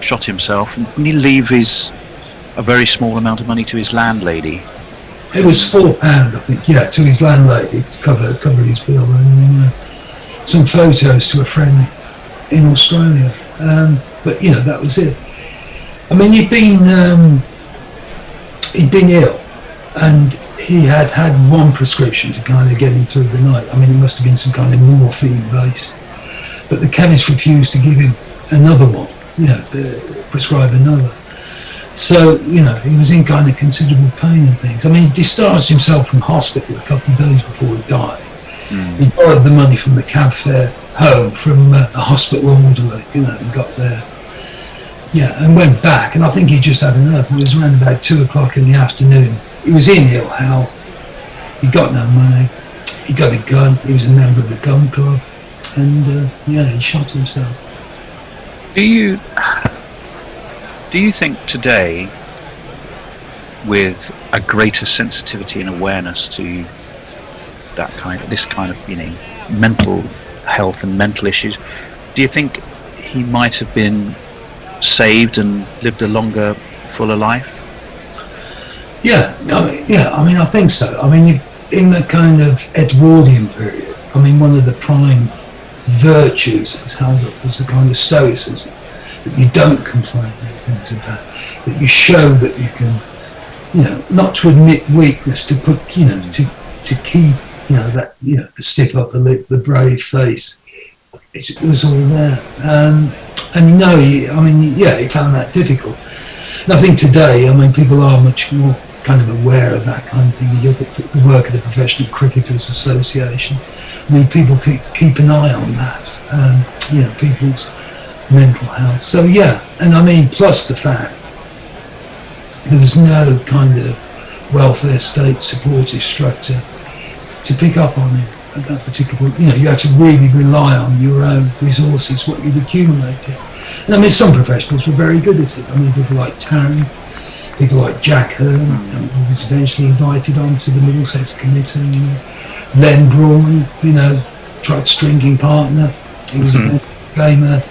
[SPEAKER 4] shot himself. And didn't he leave a very small amount of money to his landlady?
[SPEAKER 16] It was £4, I think, to his landlady to cover his bill, and some photos to a friend in Australia. But that was it. I mean, he'd been ill, and he had one prescription to kind of get him through the night. I mean, it must have been some kind of morphine based, but the chemist refused to give him another one. Prescribe another. So he was in kind of considerable pain and things. I mean, he discharged himself from hospital a couple of days before he died. He borrowed the money from the cab fare home from a hospital orderly, and got there. Yeah, and went back, and I think he just had enough. It was around about 2:00 in the afternoon. He was in ill health. He got no money. He got a gun. He was a member of the gun club, and he shot himself.
[SPEAKER 4] Do you think today, with a greater sensitivity and awareness to this kind of mental health and mental issues, do you think he might have been saved and lived a longer, fuller life?
[SPEAKER 16] I mean, I think so. I mean, in the kind of Edwardian period, I mean, one of the prime virtues is held up as the kind of stoicism, that you don't complain when things are bad, that you show that you can, not to admit weakness, to put, to keep, that, the stiff upper lip, the brave face. It was all there. And he found that difficult. And I think today, I mean, people are much more kind of aware of that kind of thing. You look at the work of the Professional Cricketers Association. I mean, people keep an eye on that, people's mental health. So, and I mean, plus the fact there was no kind of welfare state supportive structure to pick up on him at that particular, you had to really rely on your own resources, what you'd accumulated. And I mean, some professionals were very good at it. I mean, people like Tarrant, people like Jack Hearn, who was eventually invited onto the Middlesex Committee. Len Braun, tried stringing partner. He was became a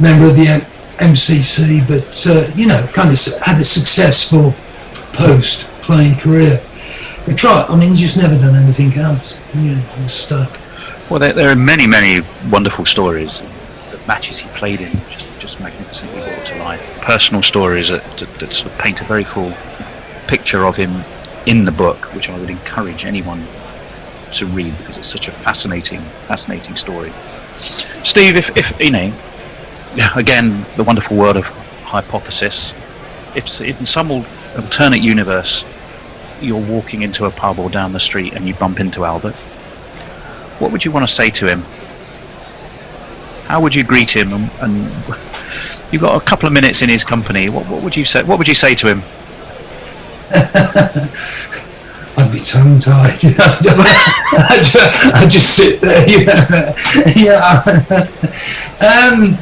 [SPEAKER 16] member of the MCC, but kind of had a successful post-playing career. He tried. I mean, he's just never done anything else. He was stuck.
[SPEAKER 4] Well, there are many, many wonderful stories. The matches he played in just magnificently brought to life. Personal stories that sort of paint a very full picture of him in the book, which I would encourage anyone to read because it's such a fascinating story. Steve, if again, the wonderful word of hypothesis, if in some alternate universe you're walking into a pub or down the street and you bump into Albert, what would you want to say to him? How would you greet him? And you've got a couple of minutes in his company. What would you say? What would you say to him?
[SPEAKER 16] I'd be tongue-tied. I'd just sit there. What am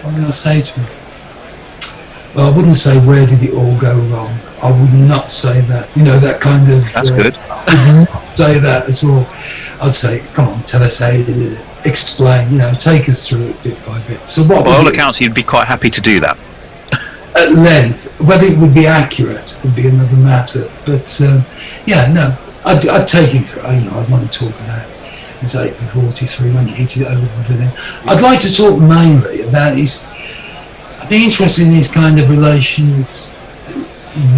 [SPEAKER 16] I going to say to him? Well, I wouldn't say where did it all go wrong. I would not say that. You know, that kind of.
[SPEAKER 4] That's good.
[SPEAKER 16] I would not say that at all. I'd say, come on, tell us how you did it. Explain. You know, take us through it bit by bit. So what?
[SPEAKER 4] By all accounts, you'd be quite happy to do that.
[SPEAKER 16] At length, whether it would be accurate would be another matter. But yeah, no, I'd take him through. You know, I'd want to talk about his 8 for 43 when he hit it over the pavilion. I'd like to talk mainly about his. I'd be interested in his kind of relations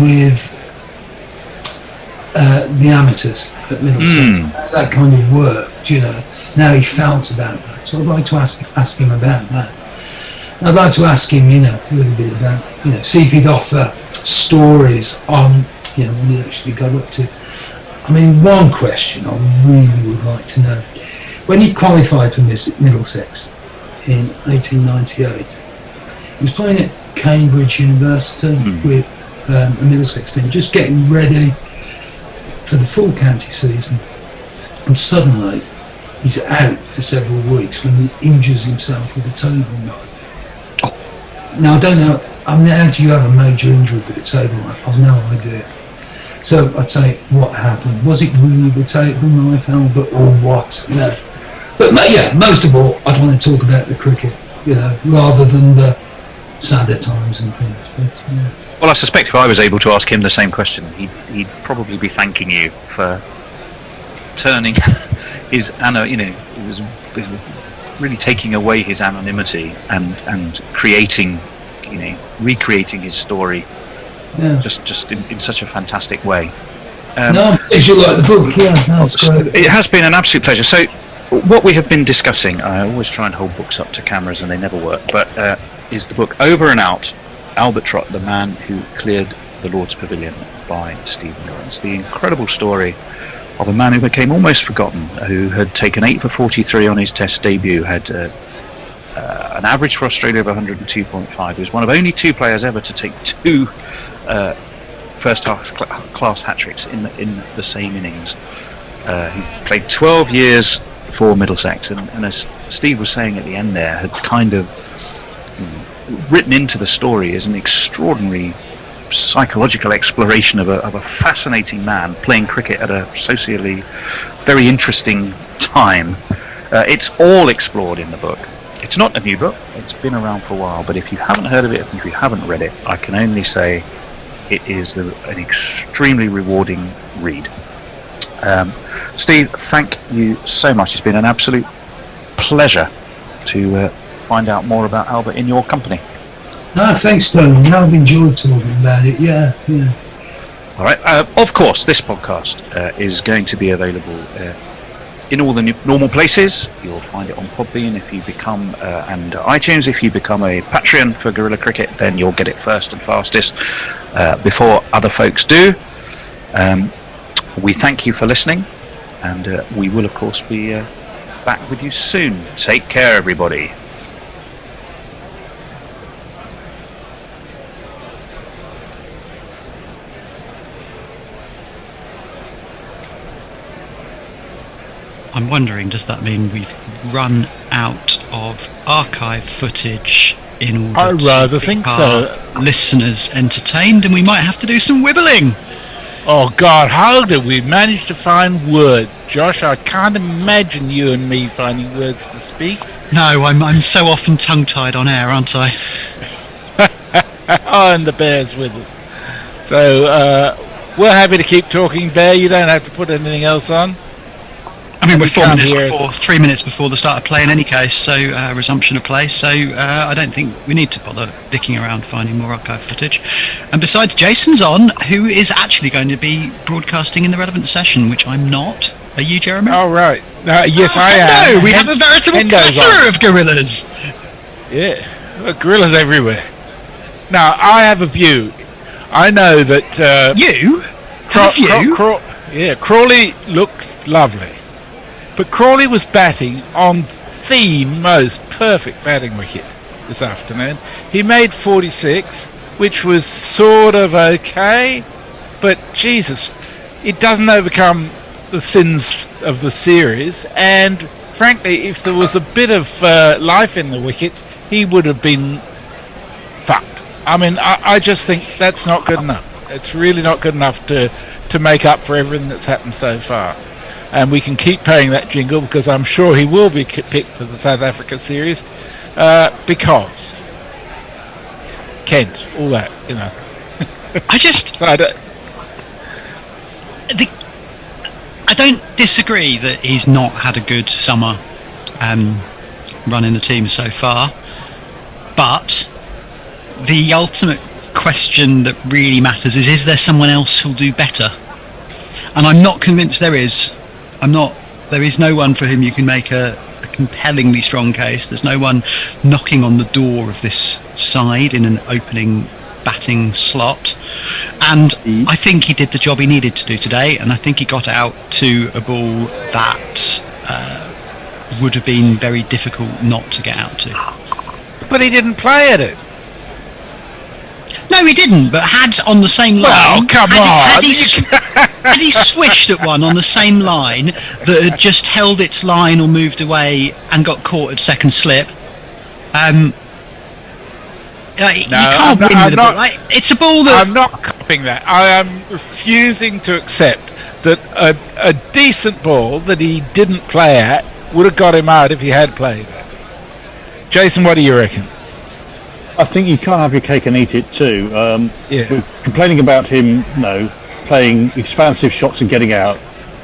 [SPEAKER 16] with the amateurs at Middlesex. That kind of worked, you know. Now he felt about that, so I'd like to ask him about that. And I'd like to ask him, you know, a little bit about, you know, see if he'd offer stories on, you know, what he actually got up to. I mean, one question I really would like to know: when he qualified for Middlesex in 1898, he was playing at Cambridge University with a Middlesex team, just getting ready for the full county season, and suddenly he's out for several weeks when he injures himself with a table knife. Now, I don't know, I mean, how do you have a major injury with a table knife? I've no idea. So I'd say, what happened? Was it really the table knife, Albert, or what? No. But yeah, most of all, I'd want to talk about the cricket, you know, rather than the sadder times and things. But, yeah.
[SPEAKER 4] Well, I suspect if I was able to ask him the same question, he'd probably be thanking you for turning his, you know, it was really taking away his anonymity and creating, you know, recreating his story, just in such a fantastic way.
[SPEAKER 16] No, as you like the book, yeah, no, it's great.
[SPEAKER 4] It has been an absolute pleasure. So, what we have been discussing, I always try and hold books up to cameras and they never work, but is the book Over and Out, Albert Trott, the Man Who Cleared the Lord's Pavilion by Stephen Lawrence. The incredible story of a man who became almost forgotten, who had taken 8 for 43 on his Test debut, had an average for Australia of 102.5. He was one of only 2 players ever to take 2 first-class hat-tricks in the same innings. He played 12 years for Middlesex, and as Steve was saying at the end there, had kind of written into the story as an extraordinary psychological exploration of a fascinating man playing cricket at a socially very interesting time. It's all explored in the book. It's not a new book, it's been around for a while, but if you haven't heard of it, if you haven't read it, I can only say it is an extremely rewarding read. Steve, thank you so much. It's been an absolute pleasure to find out more about Albert in your company.
[SPEAKER 16] No, thanks, Tony. I've enjoyed talking about it. Yeah.
[SPEAKER 4] All right. Of course, this podcast is going to be available in all the normal places. You'll find it on Podbean if you become, and iTunes if you become a Patreon for Guerrilla Cricket. Then you'll get it first and fastest before other folks do. We thank you for listening, and we will, of course, be back with you soon. Take care, everybody.
[SPEAKER 20] I'm wondering, does that mean we've run out of archive footage in order
[SPEAKER 17] I rather think so.
[SPEAKER 20] Listeners entertained, and we might have to do some wibbling?
[SPEAKER 17] Oh God, how did we manage to find words, Josh? I can't imagine you and me finding words to speak.
[SPEAKER 20] No, I'm so often tongue-tied on air, aren't I?
[SPEAKER 17] Oh, and the bear's with us. So we're happy to keep talking, Bear. You don't have to put anything else on.
[SPEAKER 20] I mean, we're 3 minutes before the start of play in any case, so resumption of play, so I don't think we need to bother dicking around finding more archive footage. And besides, Jason's on, who is actually going to be broadcasting in the relevant session, which I'm not. Are you, Jeremy?
[SPEAKER 17] Oh, right. Yes, I am.
[SPEAKER 20] No, we have a veritable plethora of gorillas.
[SPEAKER 17] Yeah, well, gorillas everywhere. Now, I have a view. I know that...
[SPEAKER 20] you? Have a view?
[SPEAKER 17] Yeah, Crawley looked lovely. But Crawley was batting on the most perfect batting wicket this afternoon. He made 46, which was sort of okay, but Jesus, it doesn't overcome the sins of the series. And frankly, if there was a bit of life in the wickets, he would have been fucked. I mean, I just think that's not good enough. It's really not good enough to make up for everything that's happened so far. And we can keep playing that jingle because I'm sure he will be picked for the South Africa series because Kent, all that, you know.
[SPEAKER 20] I just...
[SPEAKER 17] So I
[SPEAKER 20] don't disagree that he's not had a good summer running the team so far, but the ultimate question that really matters is there someone else who'll do better? And I'm not convinced there is. There is no one for whom you can make a compellingly strong case. There's no one knocking on the door of this side in an opening batting slot, and I think he did the job he needed to do today, and I think he got out to a ball that would have been very difficult not to get out to.
[SPEAKER 17] But he didn't play at it.
[SPEAKER 20] No, he didn't, but had on the same line...
[SPEAKER 17] Well, come on!
[SPEAKER 20] Had he swished at one on the same line that had just held its line or moved away and got caught at second slip, you can't win with a ball. It's a ball that...
[SPEAKER 17] I'm not copying that. I am refusing to accept that a decent ball that he didn't play at would have got him out if he had played it. Jason, what do you reckon?
[SPEAKER 18] I think you can't have your cake and eat it too. We're complaining about him, playing expansive shots and getting out.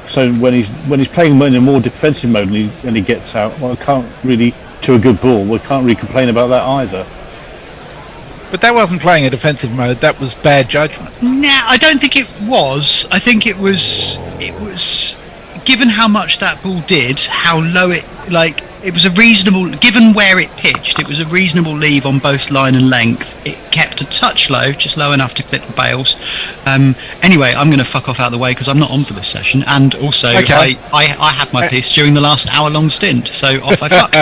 [SPEAKER 18] So when he's playing in a more defensive mode and he gets out, well, I can't really, to a good ball, we can't really complain about that either.
[SPEAKER 17] But that wasn't playing a defensive mode. That was bad judgment.
[SPEAKER 20] No, I don't think it was. I think it was. Given how much that ball did, how low it was a reasonable. Given where it pitched, it was a reasonable leave on both line and length. It kept a touch low, just low enough to clip the bails. Anyway, I'm going to fuck off out of the way because I'm not on for this session, and also I had my piece during the last hour-long stint, so off I fuck.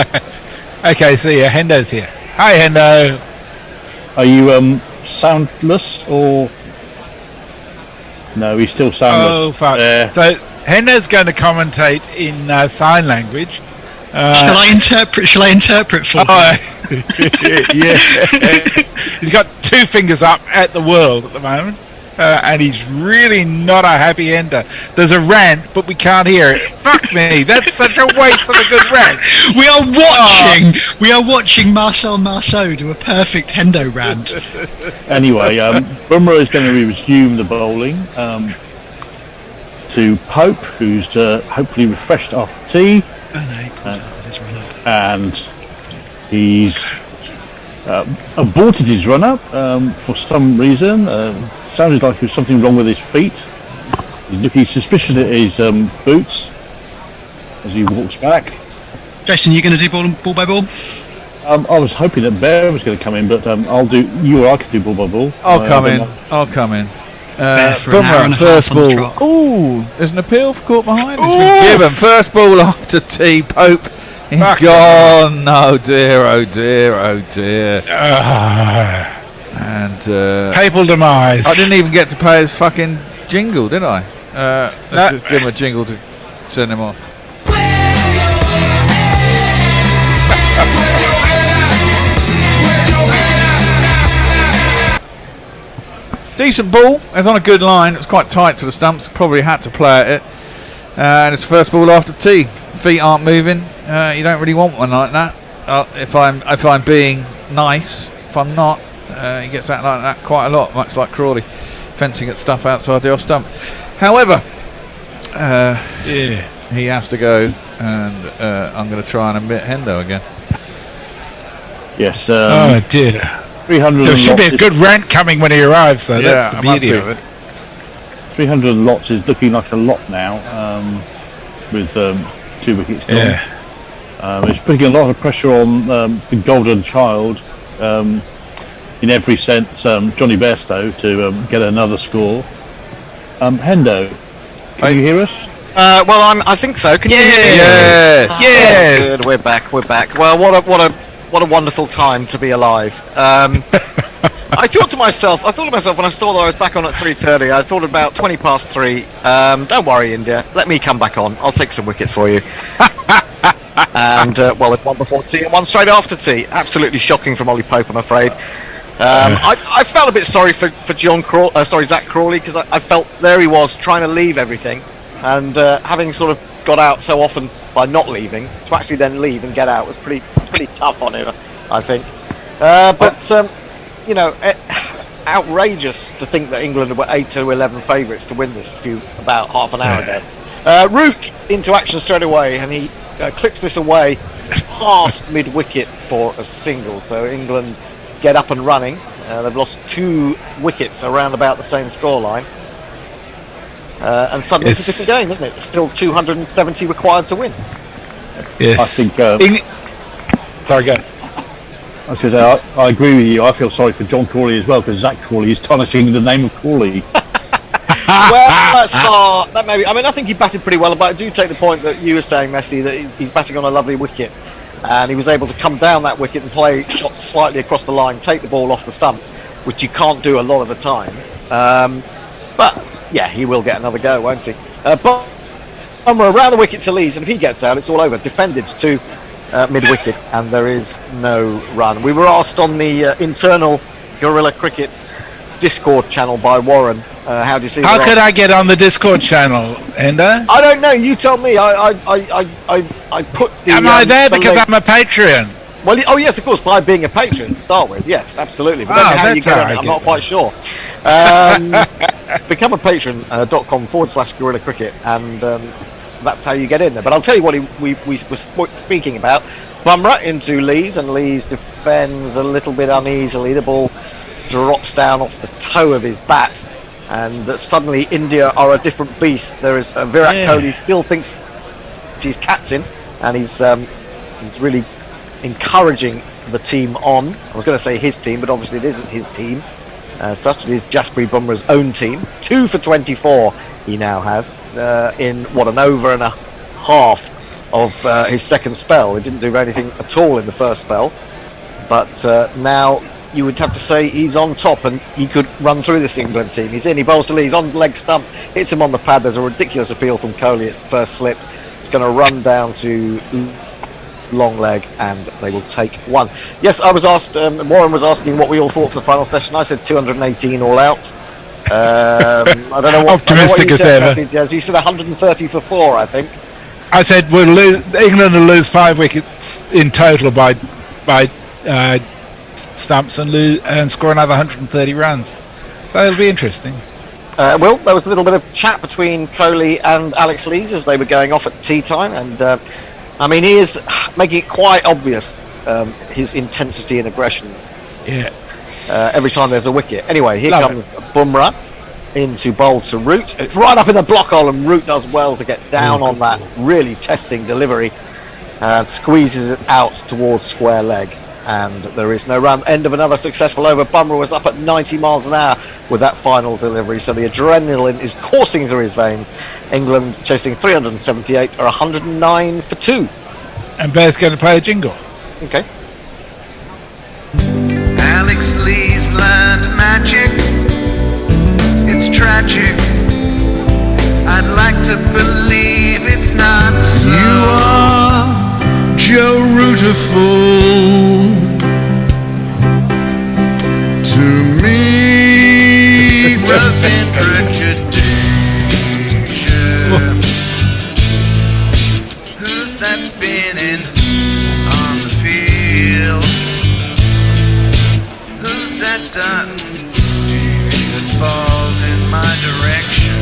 [SPEAKER 17] Okay, see ya. Hendo's here. Hi, Hendo.
[SPEAKER 18] Are you soundless or no? He's still soundless.
[SPEAKER 17] Oh fuck! So Hendo's going to commentate in sign language.
[SPEAKER 20] Shall I interpret for him?
[SPEAKER 17] Yeah. He's got two fingers up at the world at the moment, and he's really not a happy ender. There's a rant, but we can't hear it. Fuck me! That's such a waste of a good rant.
[SPEAKER 20] We are watching Marcel Marceau do a perfect Hendo rant.
[SPEAKER 18] Anyway, Bumrah is going to resume the bowling to Pope, who's hopefully refreshed after tea. And he's aborted his run-up for some reason. Sounded like there was something wrong with his feet. He's looking suspicious at his boots as he walks back.
[SPEAKER 20] Jason, you going to do ball by ball?
[SPEAKER 18] I was hoping that Bear was going to come in, but I'll do. You or I could do ball by ball.
[SPEAKER 3] I'll come in. Bumrah, first ball. Ooh, there's an appeal for caught behind. It's been given. First ball after tea. Pope is gone. Oh dear, oh dear, oh dear. And
[SPEAKER 17] papal demise.
[SPEAKER 3] I didn't even get to play his fucking jingle, did I? Let's just give him a jingle to send him off. Decent ball. It's on a good line. It was quite tight to the stumps. Probably had to play at it. And it's the first ball after tea. Feet aren't moving. You don't really want one like that. If I'm being nice. If I'm not, he gets out like that quite a lot, much like Crawley, fencing at stuff outside the off stump. However, he has to go, and I'm going to try and admit Hendo again.
[SPEAKER 18] Yes.
[SPEAKER 17] Oh dear.
[SPEAKER 18] 300.
[SPEAKER 17] There should be a good rant coming when he arrives, though.
[SPEAKER 3] Yeah,
[SPEAKER 17] that's the beauty of it.
[SPEAKER 18] 300 lots is looking like a lot now, with 2 wickets gone.
[SPEAKER 17] Yeah.
[SPEAKER 18] It's putting a lot of pressure on the golden child, in every sense, Johnny Bairstow, to get another score. Hendo, can you hear us?
[SPEAKER 2] Well, I think so. Can you hear me?
[SPEAKER 3] Yes.
[SPEAKER 2] Good. We're back. Well, what a wonderful time to be alive. I thought to myself when I saw that I was back on at 3:30. I thought about 20 past 3. Don't worry, India. Let me come back on. I'll take some wickets for you. And it's one before tea and one straight after tea. Absolutely shocking from Ollie Pope, I'm afraid. I felt a bit sorry for Zach Crawley, because I felt there he was trying to leave everything, and having sort of got out so often by not leaving, to actually then leave and get out was pretty tough on him, I think. Outrageous to think that England were 8-11 favourites to win this about half an hour ago. Root into action straight away, and he clips this away past mid-wicket for a single. So England get up and running. They've lost 2 wickets around about the same scoreline. And suddenly it's a different game, isn't it? Still 270 required to win.
[SPEAKER 17] Yes.
[SPEAKER 18] I think.
[SPEAKER 17] Sorry, go ahead.
[SPEAKER 18] I was going to say, I agree with you. I feel sorry for John Crawley as well, because Zach Crawley is tarnishing the name of Crawley.
[SPEAKER 2] That maybe. I mean, I think he batted pretty well, but I do take the point that you were saying, Messi, that he's batting on a lovely wicket, and he was able to come down that wicket and play shots slightly across the line, take the ball off the stumps, which you can't do a lot of the time. But yeah, he will get another go, won't he? But around the wicket to Lees, and if he gets out, it's all over. Defended to mid-wicket, and there is no run. We were asked on the internal Guerrilla Cricket Discord channel by Warren, how do you see?
[SPEAKER 17] How could I get on the Discord channel, Enda?
[SPEAKER 2] I don't know. You tell me. I put.
[SPEAKER 17] Am I there because I'm a Patreon?
[SPEAKER 2] Well, oh yes, of course. By being a patron to start with, yes, absolutely. But then how you get on it, I'm not quite sure. Become a patron.com/Guerrilla Cricket, and that's how you get in there. But I'll tell you what we were speaking about. Bumrah into Lees, and Lees defends a little bit uneasily. The ball drops down off the toe of his bat, and suddenly India are a different beast. There is Virat Kohli still thinks he's captain, and he's really encouraging the team on. I was going to say his team, but obviously it isn't his team. Such it is Jasprit Bumrah's own team. 2 for 24 he now has in an over and a half of his second spell. He didn't do anything at all in the first spell, but now you would have to say he's on top, and he could run through this England team. He's in, he bowls to Lee, he's on leg stump, hits him on the pad. There's a ridiculous appeal from Kohli at first slip. It's going to run down to long leg, and they will take 1. Yes, I was asked, Warren was asking what we all thought for the final session. I said 218 all out. I don't know what
[SPEAKER 17] optimistic as ever.
[SPEAKER 2] He said 130 for 4, I think.
[SPEAKER 17] I said England will lose 5 wickets in total by stumps and score another 130 runs. So it'll be interesting.
[SPEAKER 2] Well, there was a little bit of chat between Kohli and Alex Lees as they were going off at tea time, and I mean, he is making it quite obvious his intensity and aggression.
[SPEAKER 17] Yeah.
[SPEAKER 2] Every time there's a wicket. Anyway, here comes Bumrah into bowl to Root. It's right up in the block hole, and Root does well to get down on that really testing delivery and squeezes it out towards square leg. And there is no run. End of another successful over. Bumrah was up at 90 miles an hour with that final delivery, so the adrenaline is coursing through his veins. England chasing 378 or 109 for 2.
[SPEAKER 17] And Bear's going to play a jingle.
[SPEAKER 2] Okay.
[SPEAKER 12] Alex Lees learned magic. It's tragic. I'd like to believe it's not so. You are Joe Rooterful to me. Rough introduction. Who's that spinning on the field? Who's that done? This falls in my direction.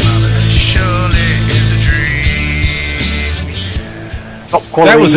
[SPEAKER 12] Mama, that surely is a dream.
[SPEAKER 2] Top quality.
[SPEAKER 17] That was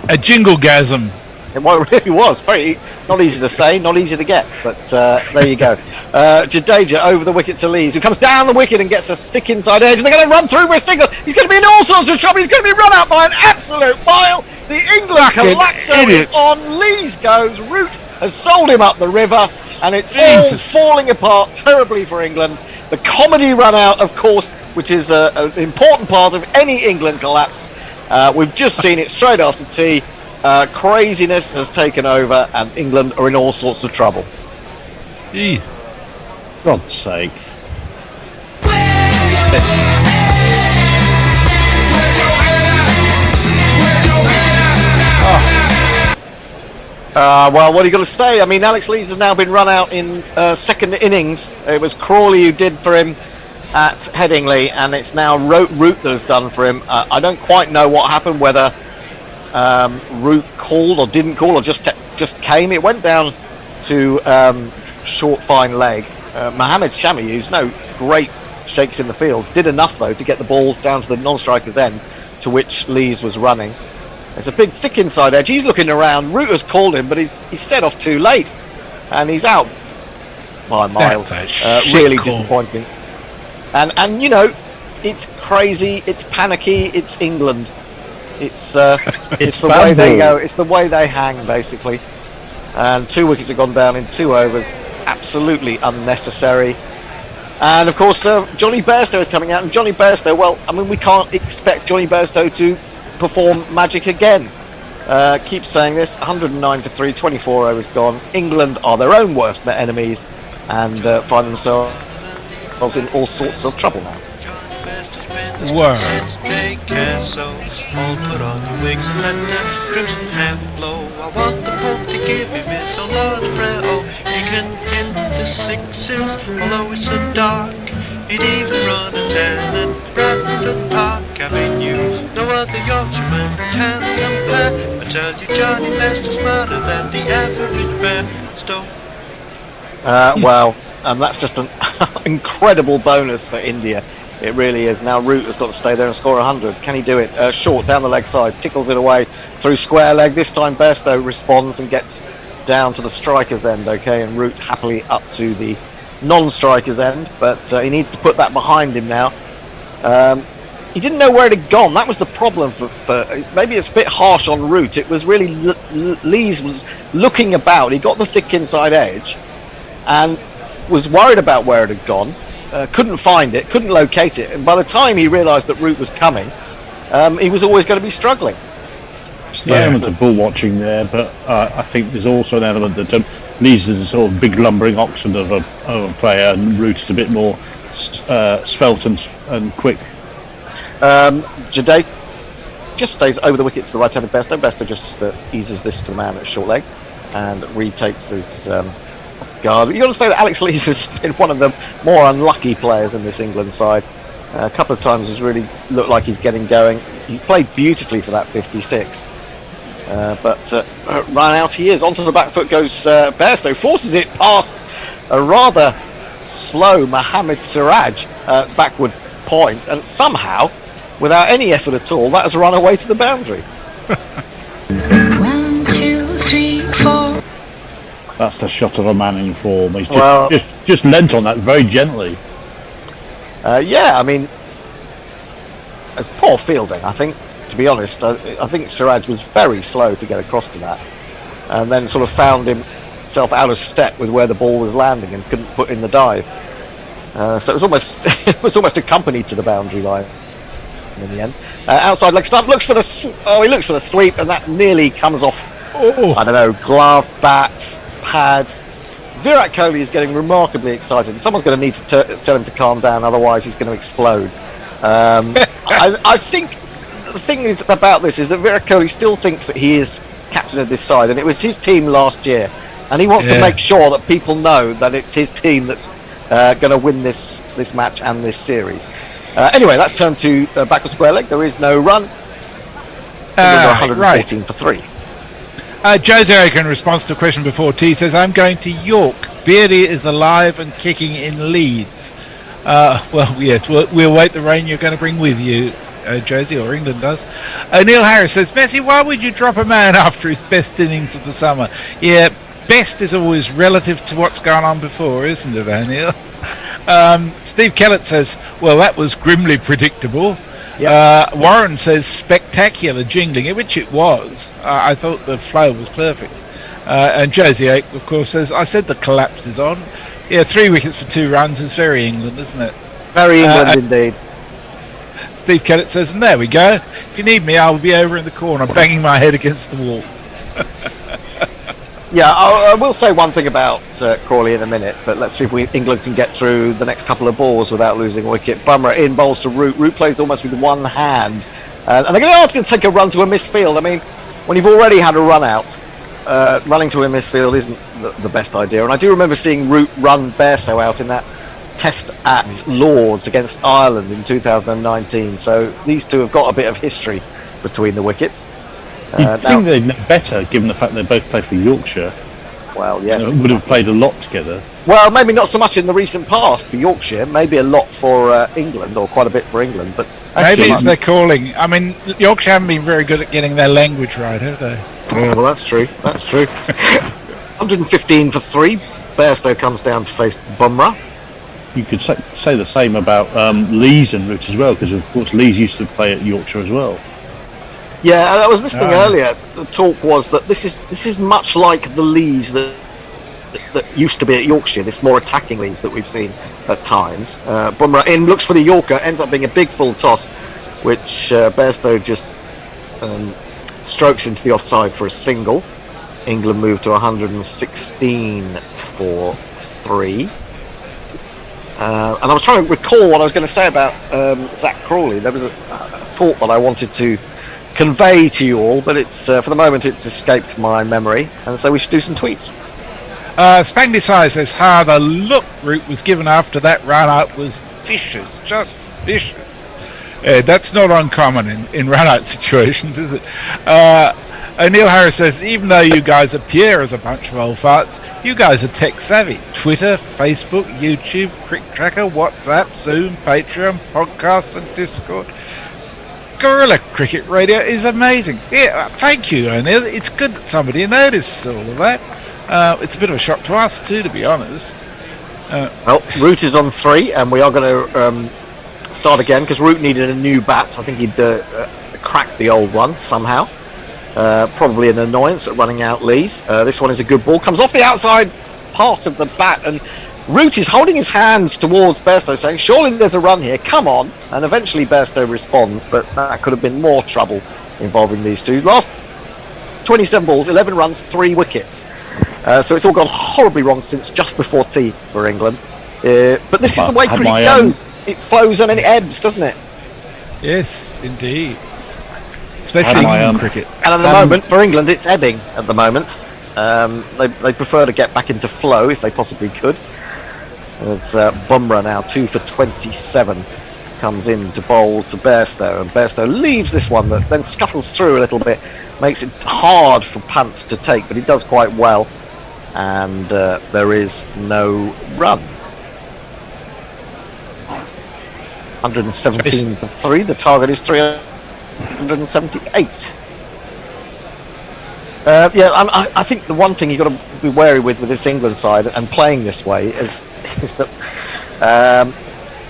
[SPEAKER 17] a jingle-gasm.
[SPEAKER 2] It really was. Very not easy to say, not easy to get, but there you go. Jadeja over the wicket to Lees, who comes down the wicket and gets a thick inside edge. They're going to run through for a single. He's going to be in all sorts of trouble. He's going to be run out by an absolute mile. The England collector is on. Lees goes. Root has sold him up the river, and it's all falling apart terribly for England. The comedy run out, of course, which is an important part of any England collapse. We've just seen it straight after tea. Craziness has taken over, and England are in all sorts of trouble.
[SPEAKER 17] Jesus.
[SPEAKER 18] God's sake.
[SPEAKER 2] Well, what are you going to say? I mean, Alex Lees has now been run out in second innings. It was Crawley who did for him at Headingley, and it's now Root that has done for him. I don't quite know what happened, whether Root called or didn't call or just came. It went down to short fine leg. Mohammed Shami, who's no great shakes in the field, did enough though to get the ball down to the non-striker's end, to which Lees was running. There's a big thick inside edge. He's looking around. Root has called him, but he's set off too late, and he's out by miles. Really disappointing. And you know, it's crazy. It's panicky. It's England. It's the way they go. It's the way they hang, basically. And 2 wickets have gone down in 2 overs. Absolutely unnecessary. And of course, Johnny Bairstow is coming out. And Johnny Bairstow, well, I mean, we can't expect Johnny Bairstow to perform magic again. Keep saying this. 109 for 3, 24 overs gone. England are their own worst enemies and find themselves in all sorts of trouble now.
[SPEAKER 8] Whoa. Take care, so all put on your wigs and let the crimson hair flow. I want the Pope to give him his own large prayer. Oh, he can hit the sixes, although it's so dark. He'd even run a 10 at Bradford Park Avenue. No other Yorkshireman can compare. I tell you, Johnny Best is smarter than the average Bairstow.
[SPEAKER 2] Well, that's just an incredible bonus for India. It really is. Now Root has got to stay there and score 100. Can he do it? Short down the leg side, tickles it away through square leg. This time Bairstow responds and gets down to the striker's end, okay, and Root happily up to the non-striker's end, but he needs to put that behind him now. He didn't know where it had gone. That was the problem for maybe it's a bit harsh on Root. It was really Lees was looking about. He got the thick inside edge and was worried about where it had gone. Couldn't find it, couldn't locate it, and by the time he realised that Root was coming, he was always going to be struggling.
[SPEAKER 18] There's an element of bull watching there, but I think there's also an element that Lees is a sort of big lumbering oxen of a player, and Root is a bit more svelte and quick.
[SPEAKER 2] Jade just stays over the wicket to the right hand of Bairstow. Bairstow just eases this to the man at short leg and retakes his guard. You've got to say that Alex Lees has been one of the more unlucky players in this England side. A couple of times he's really looked like he's getting going. He's played beautifully for that 56. But run out he is. Onto the back foot goes Bairstow. Forces it past a rather slow Mohammed Siraj backward point. And somehow, without any effort at all, that has run away to the boundary.
[SPEAKER 15] 1, 2, 3, 4.
[SPEAKER 18] That's the shot of a man in form. He's just leant on that very gently.
[SPEAKER 2] Yeah, I mean, it's poor fielding, I think, to be honest. I think Siraj was very slow to get across to that, and then sort of found himself out of step with where the ball was landing and couldn't put in the dive. So it was almost accompanied to the boundary line in the end. Outside leg stump, he looks for the sweep, and that nearly comes off. I don't know, glove, bat, pad. Virat Kohli is getting remarkably excited. Someone's going to need to tell him to calm down, otherwise he's going to explode. I think the thing is about this is that Virat Kohli still thinks that he is captain of this side, and it was his team last year, and he wants to make sure that people know that it's his team that's going to win this match and this series. Anyway, let's turn to backward square leg. There is no run. 114 for 3.
[SPEAKER 17] Jose, in response to a question before, T says, I'm going to York. Beardy is alive and kicking in Leeds. Well, yes, we'll wait the rain you're going to bring with you, Josie, or England does. Neil Harris says, Messi, why would you drop a man after his best innings of the summer? Yeah, best is always relative to what's gone on before, isn't it, Neil? Steve Kellett says, well, that was grimly predictable. Yep. Warren says spectacular jingling, which it was. I thought the flow was perfect. And Josie, of course, says, I said the collapse is on. Yeah, 3 wickets for 2 runs is very England, isn't it?
[SPEAKER 2] Very England indeed.
[SPEAKER 17] Steve Kellett says, and there we go. If you need me, I'll be over in the corner banging my head against the wall.
[SPEAKER 2] Yeah, I will say one thing about Crawley in a minute, but let's see if England can get through the next couple of balls without losing a wicket. Bumrah in, bowls to Root. Root plays almost with one hand. And they're going to take a run to a misfield. I mean, when you've already had a run out, running to him midfield isn't the best idea. And I do remember seeing Root run Bairstow out in that test at Lords against Ireland in 2019. So these two have got a bit of history between the wickets.
[SPEAKER 18] You'd think they'd know better, given the fact they both play for Yorkshire.
[SPEAKER 2] Well, yes.
[SPEAKER 18] Would have played a lot together.
[SPEAKER 2] Well, maybe not so much in the recent past for Yorkshire. Maybe a lot for England, or quite a bit for England. But
[SPEAKER 17] maybe it's their calling. I mean, Yorkshire haven't been very good at getting their language right, have they?
[SPEAKER 2] Yeah, well, that's true. That's true. 115 for 3. Bairstow comes down to face Bumrah.
[SPEAKER 18] You could say the same about Lees and Root as well, because of course Lees used to play at Yorkshire as well.
[SPEAKER 2] Yeah, and I was listening earlier. The talk was that this is much like the Lees that used to be at Yorkshire. This more attacking Lees that we've seen at times. Bumrah in, looks for the Yorker, ends up being a big full toss, which Bairstow just strokes into the offside for a single. England moved to 116 for 3. And I was trying to recall what I was going to say about Zach Crawley. There was a thought that I wanted to convey to you all, but it's for the moment it's escaped my memory, and so we should do some tweets.
[SPEAKER 17] Spangley Sai says, the look Root was given after that run-out was vicious, just vicious. That's not uncommon in run-out situations, is it? O'Neill Harris says, even though you guys appear as a bunch of old farts, you guys are tech savvy. Twitter, Facebook, YouTube, Crick Tracker, WhatsApp, Zoom, Patreon, podcasts and Discord. Guerrilla Cricket Radio is amazing. Yeah, thank you, O'Neill. It's good that somebody noticed all of that. It's a bit of a shock to us too, to be honest.
[SPEAKER 2] Well, Root is on 3, and we are going to start again because Root needed a new bat. I think he'd cracked the old one somehow. Probably an annoyance at running out Lees. This one is a good ball. Comes off the outside part of the bat, and Root is holding his hands towards Bairstow, saying, surely there's a run here, come on. And eventually Bairstow responds, but that could have been more trouble involving these two. Last 27 balls, 11 runs, 3 wickets. So it's all gone horribly wrong since just before tea for England. But this is the way cricket goes. It flows and then it ebbs, doesn't it?
[SPEAKER 17] Yes, indeed. Especially in cricket.
[SPEAKER 2] And at the moment, for England, it's ebbing at the moment. They prefer to get back into flow if they possibly could. There's Bumrah now, 2 for 27. Comes in to bowl to Bairstow, and Bairstow leaves this one that then scuttles through a little bit, makes it hard for Pant to take, but he does quite well, and there is no run. 117 for 3, the target is 378. I think the one thing you've got to be wary with this England side and playing this way is that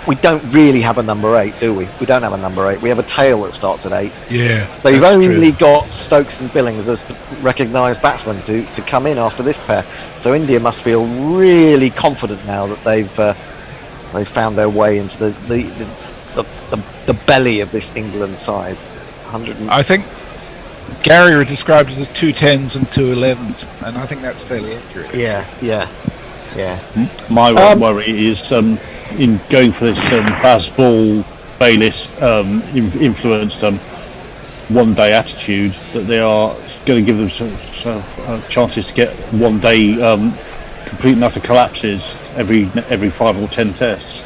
[SPEAKER 2] we don't really have a number 8, do we? We don't have a number 8. We have a tail that starts at 8.
[SPEAKER 17] Yeah,
[SPEAKER 2] they've only got Stokes and Billings as recognised batsmen to come in after this pair. So India must feel really confident now that they've found their way into the belly of this England side.
[SPEAKER 17] I think Gary would describe it as 2 10s and 2 11s, and I think that's fairly accurate.
[SPEAKER 2] Yeah.
[SPEAKER 18] My worry is in going for this Baz Ball, Bayliss influenced one-day attitude, that they are going to give themselves chances to get one-day complete and utter collapses every 5 or 10 tests.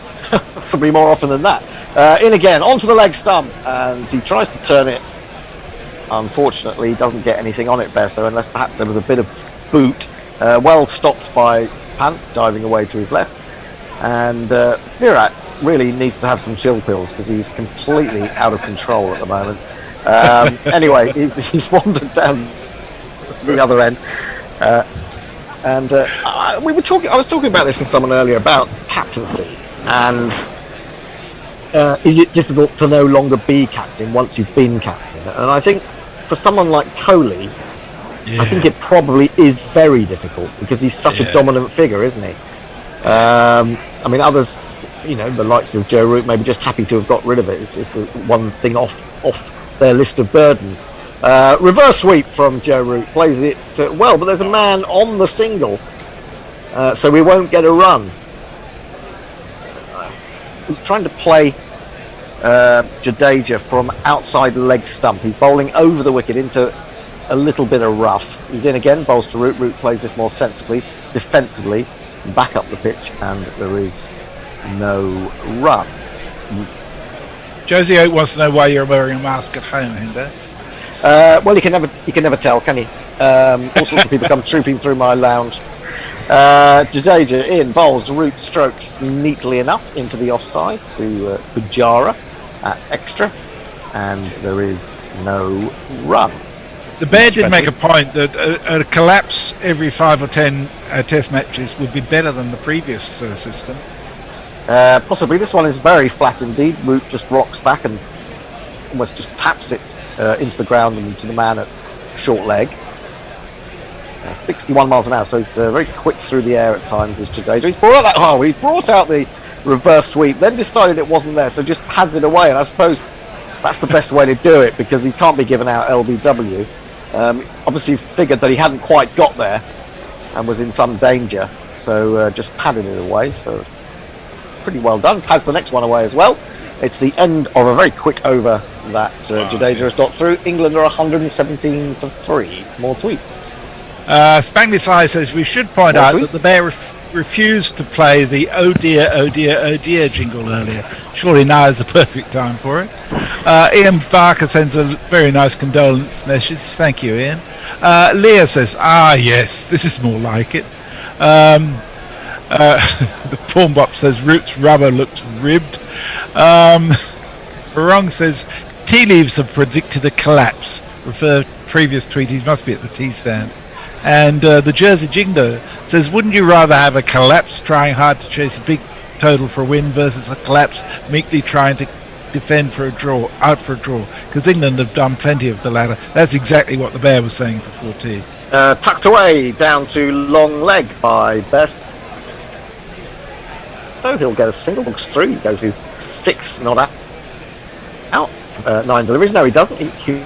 [SPEAKER 2] Possibly more often than that. In again, onto the leg stump, and he tries to turn it. Unfortunately, he doesn't get anything on it, Bairstow, unless perhaps there was a bit of boot. Well stopped by Pant, diving away to his left. And Virat really needs to have some chill pills because he's completely out of control at the moment. Anyway, he's wandered down to the other end. I was talking about this with someone earlier about captaincy, and is it difficult to no longer be captain once you've been captain? And I think for someone like Kohli, I think it probably is very difficult because he's such a dominant figure, isn't he? I mean, others, the likes of Joe Root, maybe just happy to have got rid of it. It's one thing off their list of burdens. Reverse sweep from Joe Root, plays it well, but there's a man on the single, so we won't get a run. He's trying to play Jadeja from outside leg stump. He's bowling over the wicket into a little bit of rough. He's in again, bowls to Root. Root plays this more sensibly, defensively, back up the pitch, and there is no run.
[SPEAKER 17] Josie Oak wants to know why you're wearing a mask at home, Hinder.
[SPEAKER 2] Well, you can never tell, can you? All sorts of people come trooping through my lounge. Jadeja in, bowls, Root strokes neatly enough into the offside to Pujara at extra, and there is no run.
[SPEAKER 17] The Bear did make a point that a collapse every 5 or 10 test matches would be better than the previous system.
[SPEAKER 2] Possibly. This one is very flat indeed. Root just rocks back and almost just taps it into the ground and into the man at short leg. 61 miles an hour, so he's very quick through the air at times, is Jadeja. He brought out the reverse sweep, then decided it wasn't there, so just pads it away, and I suppose that's the best way to do it, because he can't be given out LBW. Obviously figured that he hadn't quite got there and was in some danger, so just padded it away, so it's pretty well done. Pads the next one away as well. It's the end of a very quick over that Jadeja has got through. England are 117 for 3. More tweets.
[SPEAKER 17] Spangly Eye says we should point out that the Bear refused to play the oh dear, oh dear, oh dear jingle earlier. Surely now is the perfect time for it. Ian Barker sends a very nice condolence message. Thank you, Ian. Leah says, yes, this is more like it. The Pawn Bop says Root's rubber looks ribbed. Barong says tea leaves have predicted a collapse. Refer previous tweeties must be at the tea stand. And the Jersey Jingler says, wouldn't you rather have a collapse trying hard to chase a big total for a win versus a collapse meekly trying to defend for a draw, because England have done plenty of the latter. That's exactly what the Bear was saying for 14.
[SPEAKER 2] Tucked away down to long leg by Best. So he'll get a single, looks through, he goes to 6 not out. 9 deliveries. No, he doesn't. He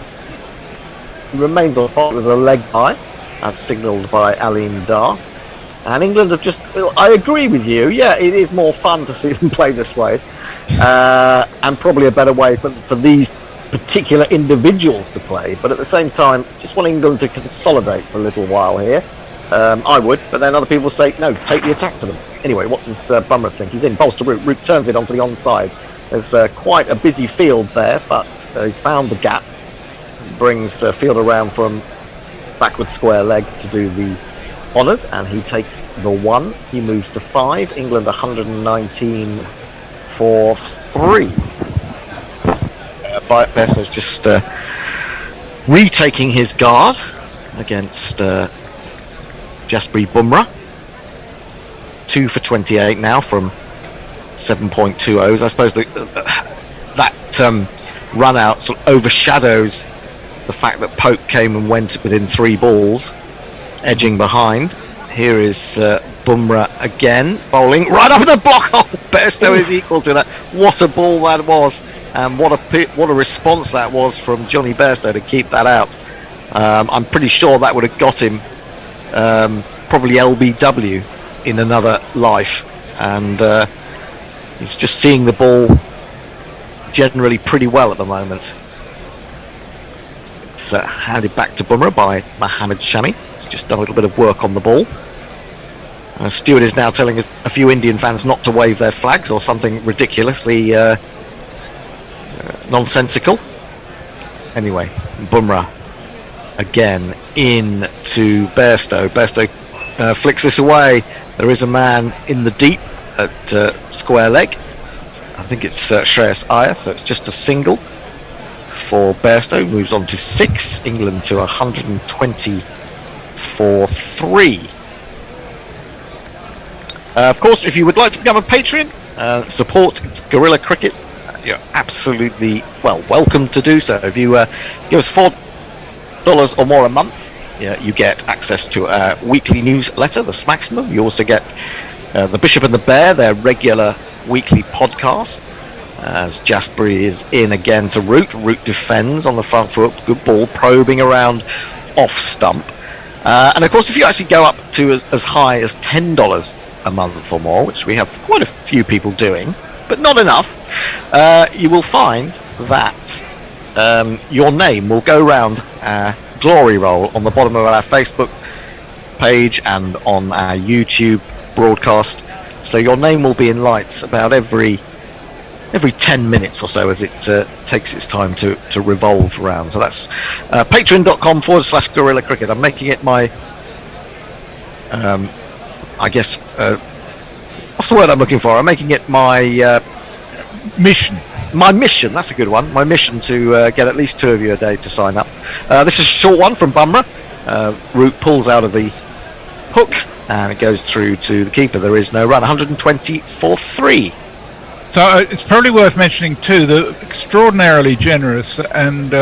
[SPEAKER 2] remains on fault with a leg high, as signalled by Aline Dar. And England have just, I agree with you, yeah, it is more fun to see them play this way, and probably a better way for these particular individuals to play, but at the same time, just want England to consolidate for a little while here. I would, but then other people say, no, take the attack to them. Anyway, what does Bumrah think? He's in, bowls to Root. Root turns it onto the onside. There's quite a busy field there, but he's found the gap. Brings field around from backward square leg to do the honours, and he takes the 1. He moves to 5. England 119 for 3. Bairstow's just retaking his guard against Jasprit Bumrah. 2 for 28 now from 7.20s. I suppose that run out sort of overshadows the fact that Pope came and went within 3 balls, edging behind. Here is Bumrah again, bowling right up in the block. Oh, Bairstow is equal to that. What a ball that was, and what a response that was from Johnny Bairstow to keep that out. I'm pretty sure that would have got him probably LBW in another life, and he's just seeing the ball generally pretty well at the moment. It's handed back to Bumrah by Mohammed Shami. He's just done a little bit of work on the ball. Stewart is now telling a few Indian fans not to wave their flags or something ridiculously nonsensical. Anyway, Bumrah again in to Bairstow. Bairstow flicks this away. There is a man in the deep at square leg. I think it's Shreyas Iyer, so it's just a single for Bairstow. Moves on to 6. England to 120 for 3. Of course, if you would like to become a patron, support Guerrilla Cricket, you're absolutely welcome to do so. If you give us $4 or more a month, you get access to a weekly newsletter, the Smaximum. You also get the Bishop and the Bear, their regular weekly podcast. As Jasprit is in again to Root. Root defends on the front foot. Good ball, probing around off stump. And of course, if you actually go up to as high as $10 a month or more, which we have quite a few people doing, but not enough, you will find that your name will go round glory roll on the bottom of our Facebook page and on our YouTube broadcast. So your name will be in lights about every 10 minutes or so as it takes its time to revolve around. So that's patreon.com/Gorilla Cricket. I'm making it my, what's the word I'm looking for? I'm making it my
[SPEAKER 17] mission.
[SPEAKER 2] My mission, that's a good one. My mission to get at least 2 of you a day to sign up. This is a short one from Bumrah. Root pulls out of the hook and it goes through to the keeper. There is no run. 120 for 3.
[SPEAKER 17] So it's probably worth mentioning too the extraordinarily generous and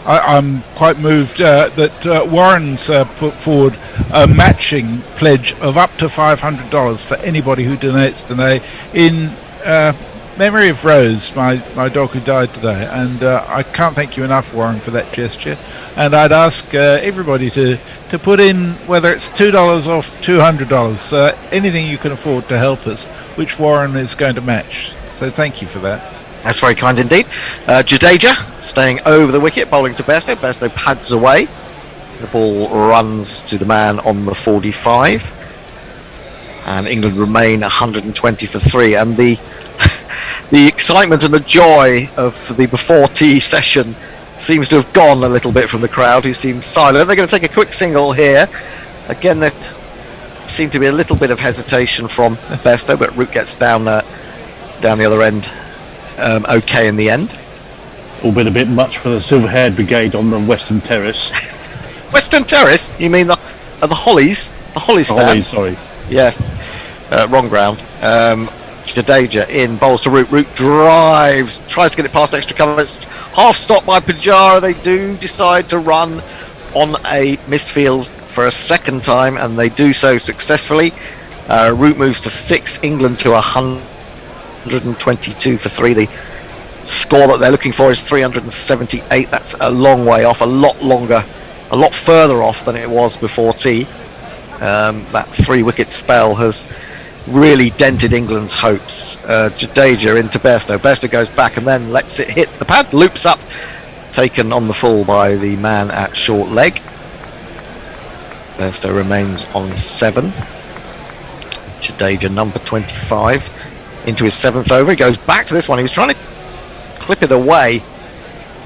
[SPEAKER 17] I'm quite moved that Warren's put forward a matching pledge of up to $500 for anybody who donates today in memory of Rose, my dog who died today, and I can't thank you enough, Warren, for that gesture. And I'd ask everybody to put in, whether it's $2 or $200, anything you can afford to help us, which Warren is going to match. So thank you for that.
[SPEAKER 2] That's very kind indeed. Jadeja staying over the wicket, bowling to Bairstow. Bairstow pads away. The ball runs to the man on the 45. And England remain 120 for 3. And the excitement and the joy of the before tea session seems to have gone a little bit from the crowd, who seem silent. They're going to take a quick single here. Again, there seemed to be a little bit of hesitation from Bairstow, but Root gets down the other end okay in the end.
[SPEAKER 18] Albeit a bit much for the silver-haired brigade on the Western Terrace.
[SPEAKER 2] Western Terrace? You mean the Hollies? The Hollies stand?
[SPEAKER 18] Hollies, sorry.
[SPEAKER 2] Yes. Wrong ground. Jadeja in, bowls to Root. Root drives, tries to get it past extra cover. It's half stopped by Pujara. They do decide to run on a misfield for a second time, and they do so successfully. Root moves to 6, England to 122 for 3. The score that they're looking for is 378. That's a long way off, a lot further off than it was before tea. That 3-wicket spell has really dented England's hopes. Jadeja into Bairstow. Bairstow goes back and then lets it hit the pad, loops up, taken on the full by the man at short leg. Bairstow remains on 7. Jadeja, number 25, into his 7th over. He goes back to this one. He was trying to clip it away,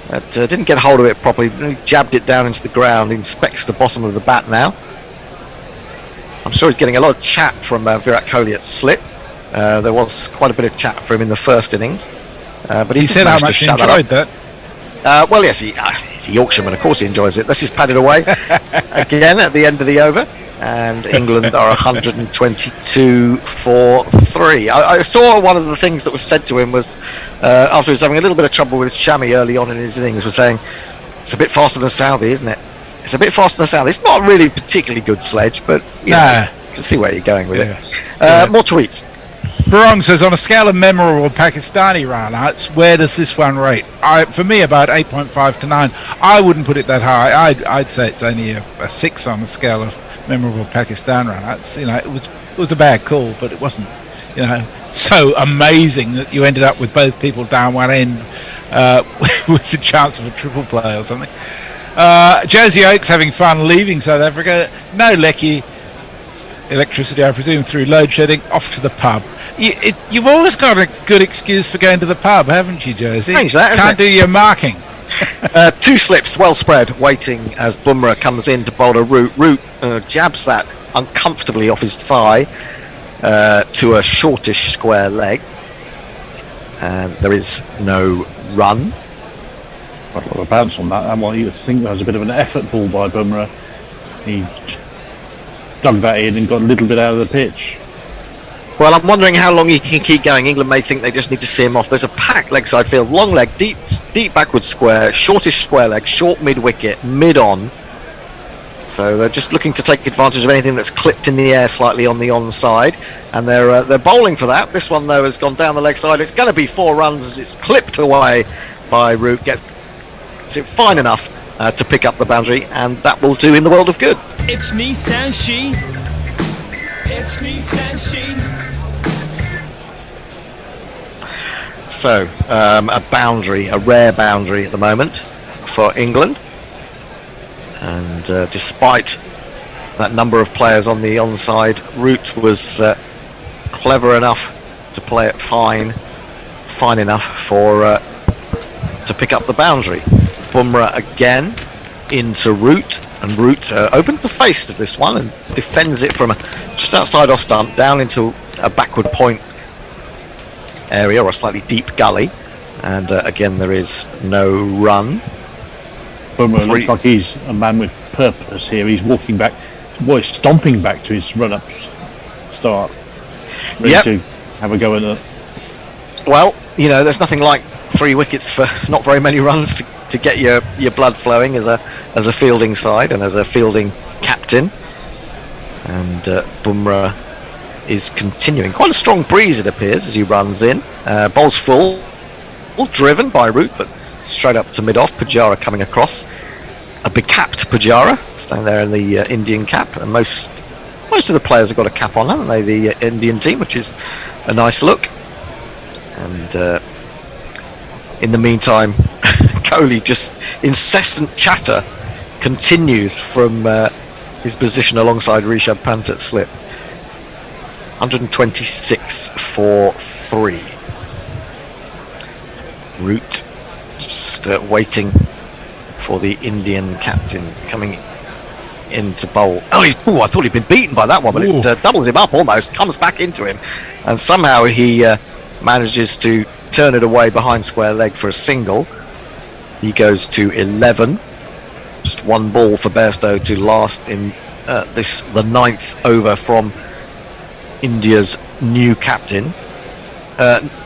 [SPEAKER 2] but didn't get hold of it properly. He jabbed it down into the ground. Inspects the bottom of the bat now. I'm sure he's getting a lot of chat from Virat Kohli at slip. There was quite a bit of chat for him in the first innings, but he
[SPEAKER 17] said how much he enjoyed that.
[SPEAKER 2] Well, yes, he's a Yorkshireman. Of course, he enjoys it. This is padded away again at the end of the over, and England are 122 for 3. I saw one of the things that was said to him was after he was having a little bit of trouble with Shami early on in his innings, was saying it's a bit faster than Southey, isn't it? It's a bit faster than Southey. It's not really particularly good sledge, but you know, you can see where you're going with it. More tweets.
[SPEAKER 17] Barong says, on a scale of memorable Pakistani run-outs, where does this one rate? For me, about 8.5 to 9. I wouldn't put it that high. I'd say it's only a 6 on the scale of memorable Pakistan run-outs. You know, it was a bad call, but it wasn't, you know, so amazing that you ended up with both people down one end with the chance of a triple play or something. Josie Oakes having fun leaving South Africa. No lecky electricity, I presume, through load shedding. Off to the pub. You've always got a good excuse for going to the pub, haven't you, Josie? Can't do your marking.
[SPEAKER 2] 2 slips, well spread, waiting as Bumrah comes in to bowl a Root. Root jabs that uncomfortably off his thigh to a shortish square leg. And there is no run.
[SPEAKER 18] Quite a lot of bounce on that, and what you think that was a bit of an effort ball by Bumrah. He dug that in and got a little bit out of the pitch.
[SPEAKER 2] Well, I'm wondering how long he can keep going. England may think they just need to see him off. There's a packed leg side field, long leg, deep backward square, shortish square leg, short mid wicket, mid on. So they're just looking to take advantage of anything that's clipped in the air slightly on the onside, and they're bowling for that. This one though has gone down the leg side. It's going to be 4 runs as it's clipped away by Root. Gets it fine enough to pick up the boundary, and that will do in the world of good.
[SPEAKER 19] It's Nissan She. It's Nissan She.
[SPEAKER 2] So a boundary, a rare boundary at the moment for England. And despite that number of players on the onside, Root was clever enough to play it fine enough for to pick up the boundary. Bumrah again into Root, and Root opens the face of this one and defends it from just outside off stump down into a backward point area or a slightly deep gully, and again there is no run.
[SPEAKER 18] Bumrah looks like he's a man with purpose here. He's walking back, he's stomping back to his run-up start, ready to have a go at it.
[SPEAKER 2] Well, you know, there's nothing like 3 wickets for not very many runs to get your blood flowing as a fielding side and as a fielding captain. And Bumrah is continuing. Quite a strong breeze, it appears, as he runs in. Bowls full, driven by Root, but straight up to mid-off. Pujara coming across. A becapped Pujara, staying there in the Indian cap. And most of the players have got a cap on, haven't they, the Indian team, which is a nice look. And in the meantime, Kohli, just incessant chatter continues from his position alongside Rishabh Pant at slip. 126 for 3. Root just waiting for the Indian captain coming in to bowl. I thought he'd been beaten by that one, but it doubles him up almost, comes back into him, and somehow he manages to turn it away behind square leg for a single. He goes to 11. Just one ball for Bairstow to last in the 9th over from India's new captain.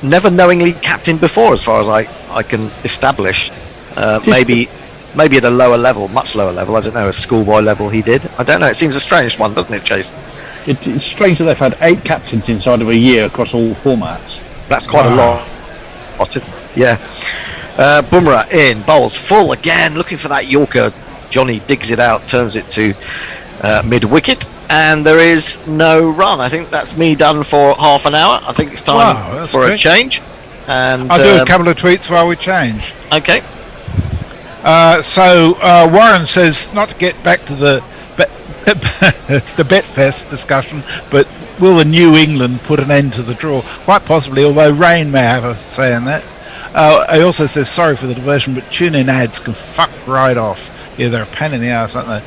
[SPEAKER 2] Never knowingly captained before, as far as I can establish. Maybe at a lower level, much lower level. I don't know, a schoolboy level he did. I don't know. It seems a strange one, doesn't it, Chase?
[SPEAKER 18] It's strange that they've had 8 captains inside of a year across all formats.
[SPEAKER 2] That's quite a lot. Yeah. Bumrah in, bowls full again, looking for that Yorker. Johnny digs it out, turns it to mid-wicket, and there is no run. I think that's me done for half an hour. I think it's time for a change. And
[SPEAKER 17] I'll do a couple of tweets while we change.
[SPEAKER 2] Okay.
[SPEAKER 17] So Warren says, not to get back to the Betfest discussion, but will the New England put an end to the draw? Quite possibly, although rain may have a say in that. He also says, sorry for the diversion, but tune-in ads can fuck right off. Yeah, they're a pain in the ass, aren't they?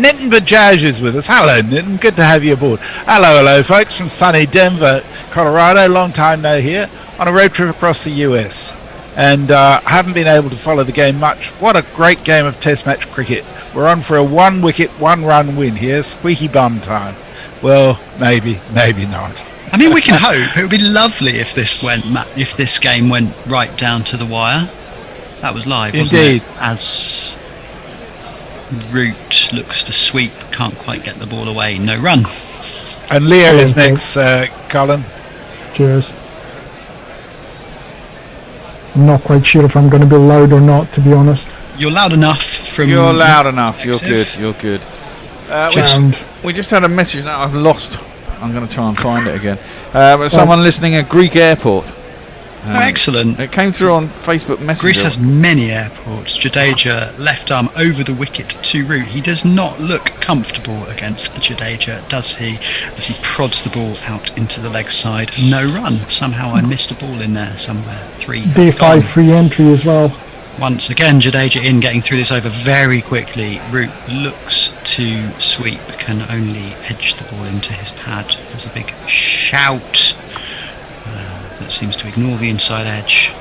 [SPEAKER 17] Nitin Bajaj is with us. Hello, Nitin. Good to have you aboard. Hello, folks, from sunny Denver, Colorado. Long time no here. On a road trip across the US. And haven't been able to follow the game much. What a great game of Test match cricket. We're on for a 1-wicket, 1-run win here. Squeaky bum time. Well, maybe not.
[SPEAKER 20] I mean, we can hope. It would be lovely if this game went right down to the wire. That was live, wasn't
[SPEAKER 17] Indeed.
[SPEAKER 20] it? As Root looks to sweep, can't quite get the ball away. No run.
[SPEAKER 17] And Leo is next, Colin.
[SPEAKER 21] Cheers. I'm not quite sure if I'm going to be loud or not, to be honest.
[SPEAKER 20] You're loud enough from...
[SPEAKER 3] You're loud enough. You're good.
[SPEAKER 21] Sound.
[SPEAKER 3] We just had a message that I've lost. I'm going to try and find it again. Someone listening at Greek airport.
[SPEAKER 20] Excellent.
[SPEAKER 3] It came through on Facebook Messenger.
[SPEAKER 20] Greece has many airports. Jadeja, left arm over the wicket to Root. He does not look comfortable against Jadeja, does he? As he prods the ball out into the leg side. No run. Somehow I missed a ball in there somewhere. 3.
[SPEAKER 21] Day 5 free entry as well.
[SPEAKER 20] Once again, Jadeja in, getting through this over very quickly. Root looks to sweep, can only edge the ball into his pad. There's a big shout that seems to ignore the inside edge.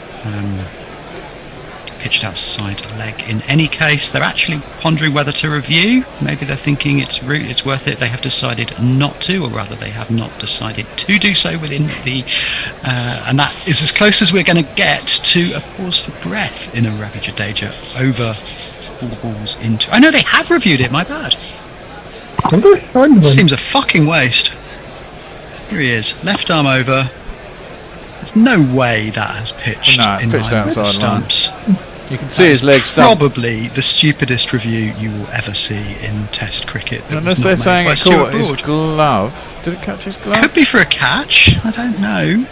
[SPEAKER 20] Pitched outside leg. In any case, they're actually pondering whether to review. Maybe they're thinking it's Root, it's worth it. They have decided not to, or rather they have not decided to do so within the and that is as close as we're going to get to a pause for breath in a Ravi Jadeja over all balls into... I know they have reviewed it, my bad.
[SPEAKER 21] Have they?
[SPEAKER 20] Seems a fucking waste. Here he is, left arm over. There's no way that has pitched in
[SPEAKER 3] pitched
[SPEAKER 20] line with the
[SPEAKER 3] outside
[SPEAKER 20] stumps.
[SPEAKER 3] You can see his leg stump.
[SPEAKER 20] Probably the stupidest review you will ever see in Test cricket.
[SPEAKER 3] Unless they're saying it caught his glove. Did it catch his glove?
[SPEAKER 20] Could be for a catch. I don't know.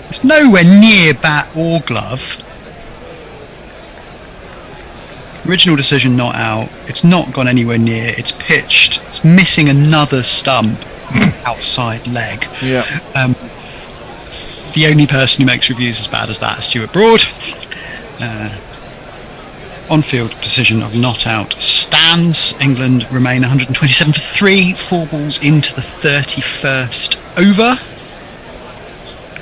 [SPEAKER 20] It's nowhere near bat or glove. Original decision not out. It's not gone anywhere near. It's pitched. It's missing another stump outside leg.
[SPEAKER 3] Yeah.
[SPEAKER 20] The only person who makes reviews as bad as that is Stuart Broad. On-field decision of not out stands. England remain 127 for 3. 4 balls into the 31st over.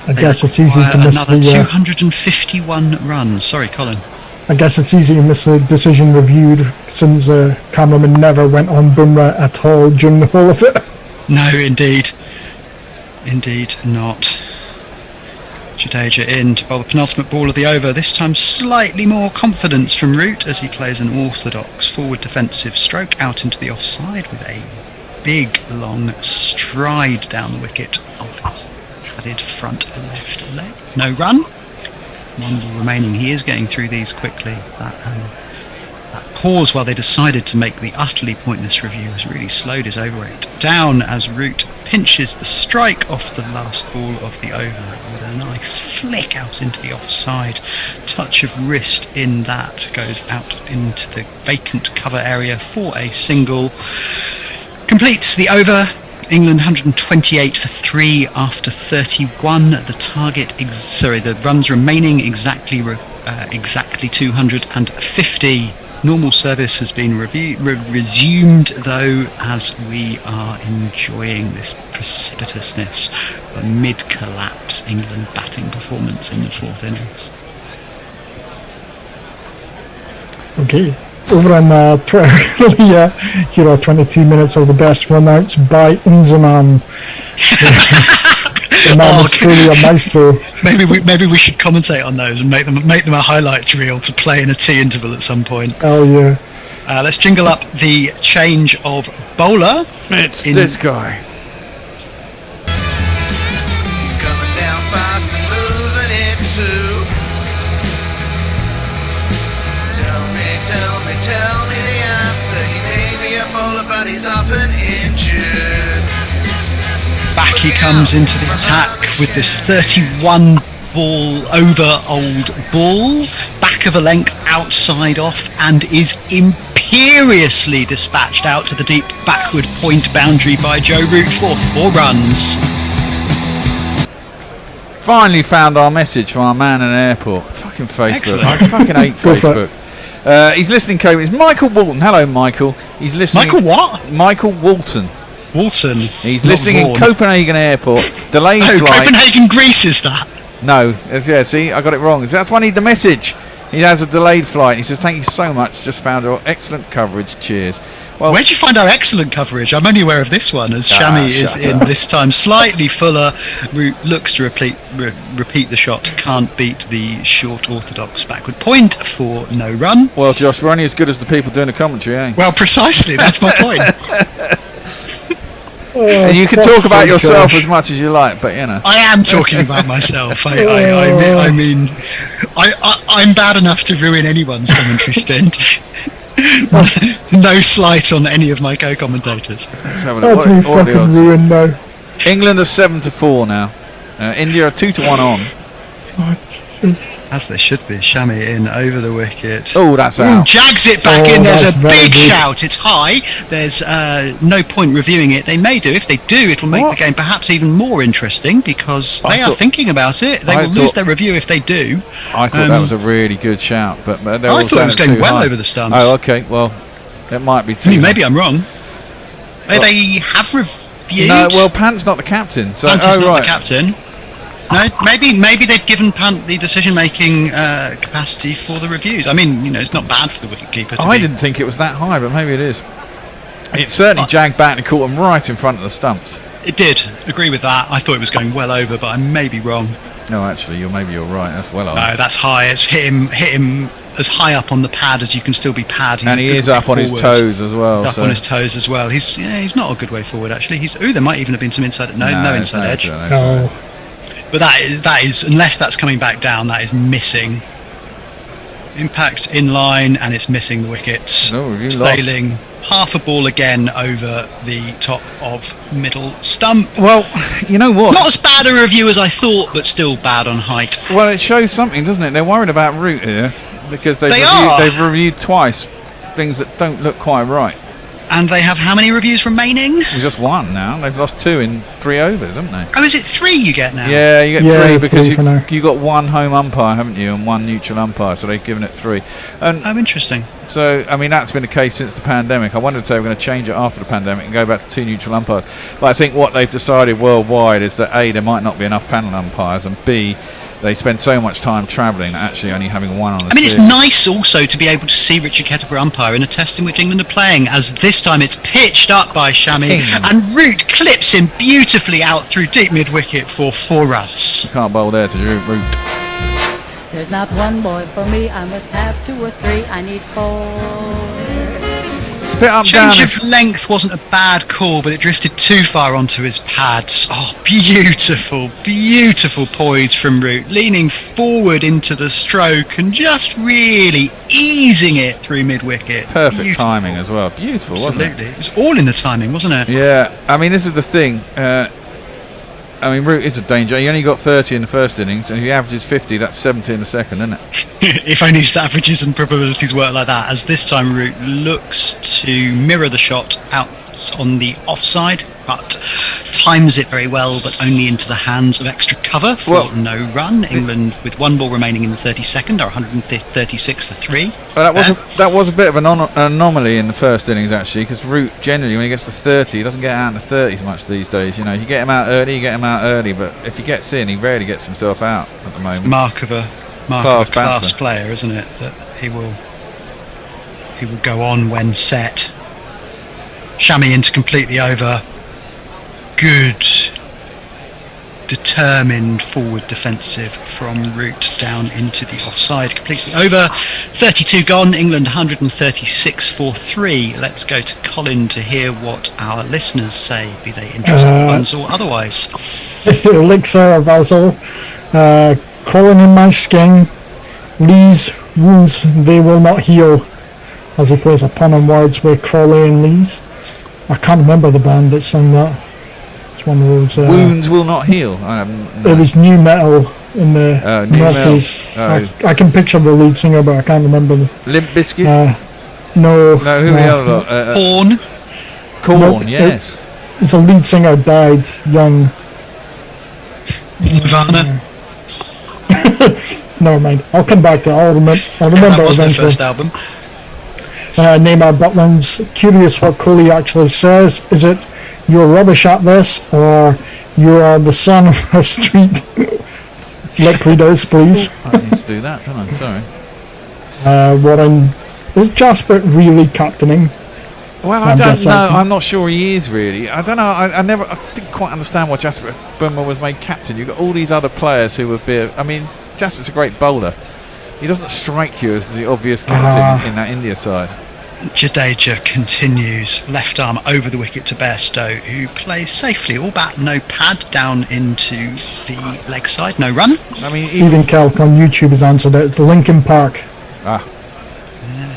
[SPEAKER 21] I guess it's easy to miss
[SPEAKER 20] another
[SPEAKER 21] the
[SPEAKER 20] 251 runs. Sorry, Colin.
[SPEAKER 21] I guess it's easy to miss the decision reviewed since cameraman never went on Bumrah at all during the whole of it.
[SPEAKER 20] No, indeed. Indeed not. Jadeja in to bowl the penultimate ball of the over. This time slightly more confidence from Root as he plays an orthodox forward defensive stroke out into the offside with a big long stride down the wicket of his padded front left leg. No run. 1 ball remaining. He is getting through these quickly. That pause while they decided to make the utterly pointless review has really slowed his over rate down as Root pinches the strike off the last ball of the over with a nice flick out into the offside. Touch of wrist in that goes out into the vacant cover area for a single. Completes the over. England 128 for 3 after 31. The target, the runs remaining exactly 250. Normal service has been resumed, though, as we are enjoying this precipitousness of a mid-collapse England batting performance in the 4th innings.
[SPEAKER 21] Okay. Over on Twitter, here are 22 minutes of the best run-outs by Inzaman. The man is truly a maestro.
[SPEAKER 20] Maybe we should commentate on those and make them a highlights reel to play in a tea interval at some point.
[SPEAKER 21] Oh yeah.
[SPEAKER 20] Let's jingle up the change of bowler.
[SPEAKER 3] It's this guy.
[SPEAKER 12] He's coming down fast and moving it too. Tell me the answer. He may be a bowler, but he's often injured.
[SPEAKER 20] Back he comes into the attack with this 31 ball over old ball, back of a length outside off, and is imperiously dispatched out to the deep backward point boundary by Joe Root for 4 runs.
[SPEAKER 3] Finally found our message from our man in airport. Fucking Facebook.
[SPEAKER 20] Excellent.
[SPEAKER 3] I fucking hate Facebook. He's listening, It's Michael Walton. Hello, Michael. He's listening.
[SPEAKER 20] Michael what?
[SPEAKER 3] Michael Walton.
[SPEAKER 20] Walton.
[SPEAKER 3] He's listening in Copenhagen Airport. Delayed flight.
[SPEAKER 20] Copenhagen, Greece, is that?
[SPEAKER 3] No. Yeah, see, I got it wrong. That's why I need the message. He has a delayed flight. He says, thank you so much. Just found your excellent coverage. Cheers. Well,
[SPEAKER 20] where'd you find our excellent coverage? I'm only aware of this one, as Shami is in this time slightly fuller. Looks to repeat the shot. Can't beat the short orthodox backward point for no run.
[SPEAKER 3] Well, Josh, we're only as good as the people doing the commentary, eh?
[SPEAKER 20] Well, precisely. That's my point.
[SPEAKER 3] And you can talk about yourself as much as you like, but you know.
[SPEAKER 20] I am talking about myself. I'm bad enough to ruin anyone's commentary stint. No slight on any of my co-commentators.
[SPEAKER 3] Let's have a look.
[SPEAKER 21] That's me fucking ruined now.
[SPEAKER 3] England are 7-4 now. India are 2-1 on.
[SPEAKER 21] Oh, Jesus.
[SPEAKER 20] As they should be. Shami in over the wicket.
[SPEAKER 3] Oh, that's out.
[SPEAKER 20] Jags it back in. There's a big shout. It's high. There's no point reviewing it. They may do. If they do, it will make the game perhaps even more interesting because they are thinking about it. They will lose their review if they do.
[SPEAKER 3] I thought that was a really good shout, but
[SPEAKER 20] I thought it was going well over the stumps.
[SPEAKER 3] Oh, okay. Well, it might be too.
[SPEAKER 20] Maybe I'm wrong. They have reviewed.
[SPEAKER 3] No, well, Pant's not the captain. So,
[SPEAKER 20] Pant is not the captain. No, maybe they've given Pant the decision-making capacity for the reviews. I mean, it's not bad for the wicketkeeper.
[SPEAKER 3] I didn't think it was that high, but maybe it is. It certainly jagged back and caught him right in front of the stumps.
[SPEAKER 20] It did. Agree with that. I thought it was going well over, but I may be wrong.
[SPEAKER 3] No, actually, you're right. That's well over.
[SPEAKER 20] No, that's high. It's hit him as high up on the pad as you can still be pad.
[SPEAKER 3] And he is up on his toes as well.
[SPEAKER 20] Up on his toes as well. He's not a good way forward actually. There might even have been some inside. No inside edge.
[SPEAKER 21] No.
[SPEAKER 20] But that is unless that's coming back down, that is missing. Impact in line, and it's missing the wickets. Sailing half a ball again over the top of middle stump.
[SPEAKER 3] Well, you know what?
[SPEAKER 20] Not as bad a review as I thought, but still bad on height.
[SPEAKER 3] Well, it shows something, doesn't it? They're worried about Root here. because
[SPEAKER 13] are.
[SPEAKER 3] they've reviewed twice things that don't look quite right.
[SPEAKER 20] And they have how many reviews remaining?
[SPEAKER 3] We just one now. They've lost 2 in 3 overs, haven't they?
[SPEAKER 20] Oh, is it 3 you get now?
[SPEAKER 3] Yeah, you get 3 because
[SPEAKER 21] 3 for now.
[SPEAKER 3] you got 1 home umpire, haven't you, and 1 neutral umpire, so they've given it 3. And
[SPEAKER 20] interesting.
[SPEAKER 3] So, I mean, that's been the case since the pandemic. I wondered if they were going to change it after the pandemic and go back to 2 neutral umpires. But I think what they've decided worldwide is that A, there might not be enough panel umpires, and B, they spend so much time travelling that actually only having 1 on the
[SPEAKER 20] It's
[SPEAKER 3] series.
[SPEAKER 20] nice also to be able to see Richard Kettleborough umpire in a test in which England are playing, as this time it's pitched up by Shami, and Root clips him beautifully out through deep mid-wicket for 4 runs.
[SPEAKER 3] You can't bowl there to Root.
[SPEAKER 5] There's not one boy for me, I must have 2 or 3, I need 4.
[SPEAKER 3] Bit up down.
[SPEAKER 20] Change of length wasn't a bad call, but it drifted too far onto his pads. Oh, beautiful poise from Root, leaning forward into the stroke and just really easing it through mid-wicket.
[SPEAKER 3] Perfect timing as well. Beautiful, wasn't it?
[SPEAKER 20] Absolutely. It was all in the timing, wasn't it?
[SPEAKER 3] Yeah, I mean, this is the thing. I mean, Root is a danger. He only got 30 in the first innings, and if he averages 50, that's 70 in the second, isn't it?
[SPEAKER 20] If only his averages and probabilities work like that, as this time Root looks to mirror the shot out on the offside, but times it very well, but only into the hands of extra cover for no run. England, with 1 ball remaining in the 32nd, are 136 for 3.
[SPEAKER 3] Well, that was a bit of an anomaly in the first innings, actually, because Root generally, when he gets to 30, he doesn't get out in the 30s much these days. You know, if you get him out early, you get him out early, but if he gets in, he rarely gets himself out at the moment.
[SPEAKER 20] Mark of a class player, isn't it? That he will go on when set. Shami in to complete the over. Good, determined forward defensive from Root down into the offside. Completes the over. 32 gone. England 136 for 3. Let's go to Colin to hear what our listeners say, be they interested ones or otherwise.
[SPEAKER 21] Elixir of Basil, crawling in my skin. Lee's wounds, they will not heal. As he plays a pun on words with Crawley and Lee's. I can't remember the band that sang that. It's one of those.
[SPEAKER 3] Wounds will not heal.
[SPEAKER 21] It was new metal in the noughties. I can picture the lead singer, but I can't remember.
[SPEAKER 3] Limp Bizkit?
[SPEAKER 21] No.
[SPEAKER 3] No, who the other lot?
[SPEAKER 20] Korn.
[SPEAKER 3] Korn, yes.
[SPEAKER 21] It's a lead singer died young.
[SPEAKER 20] Nirvana.
[SPEAKER 21] Never mind. I'll come back to it. I'll remember
[SPEAKER 20] that was
[SPEAKER 21] eventually.
[SPEAKER 20] their first album.
[SPEAKER 21] Neymar Butland's curious what Kohli actually says. Is it you're rubbish at this, or you are the son of a street? Like we does, please.
[SPEAKER 3] I need to do that, don't I? Sorry.
[SPEAKER 21] Warren, is Jasper really captaining?
[SPEAKER 3] Well, I don't know. I'm not sure he is really. I don't know. I didn't quite understand why Jasper Bumrah was made captain. You've got all these other players who would be. I mean, Jasper's a great bowler. He doesn't strike you as the obvious captain in that India side.
[SPEAKER 20] Jadeja continues, left arm over the wicket to Bairstow, who plays safely, all bat, no pad, down into the leg side, no run.
[SPEAKER 3] I mean,
[SPEAKER 21] Stephen Kelk on YouTube has answered it. It's Lincoln Park.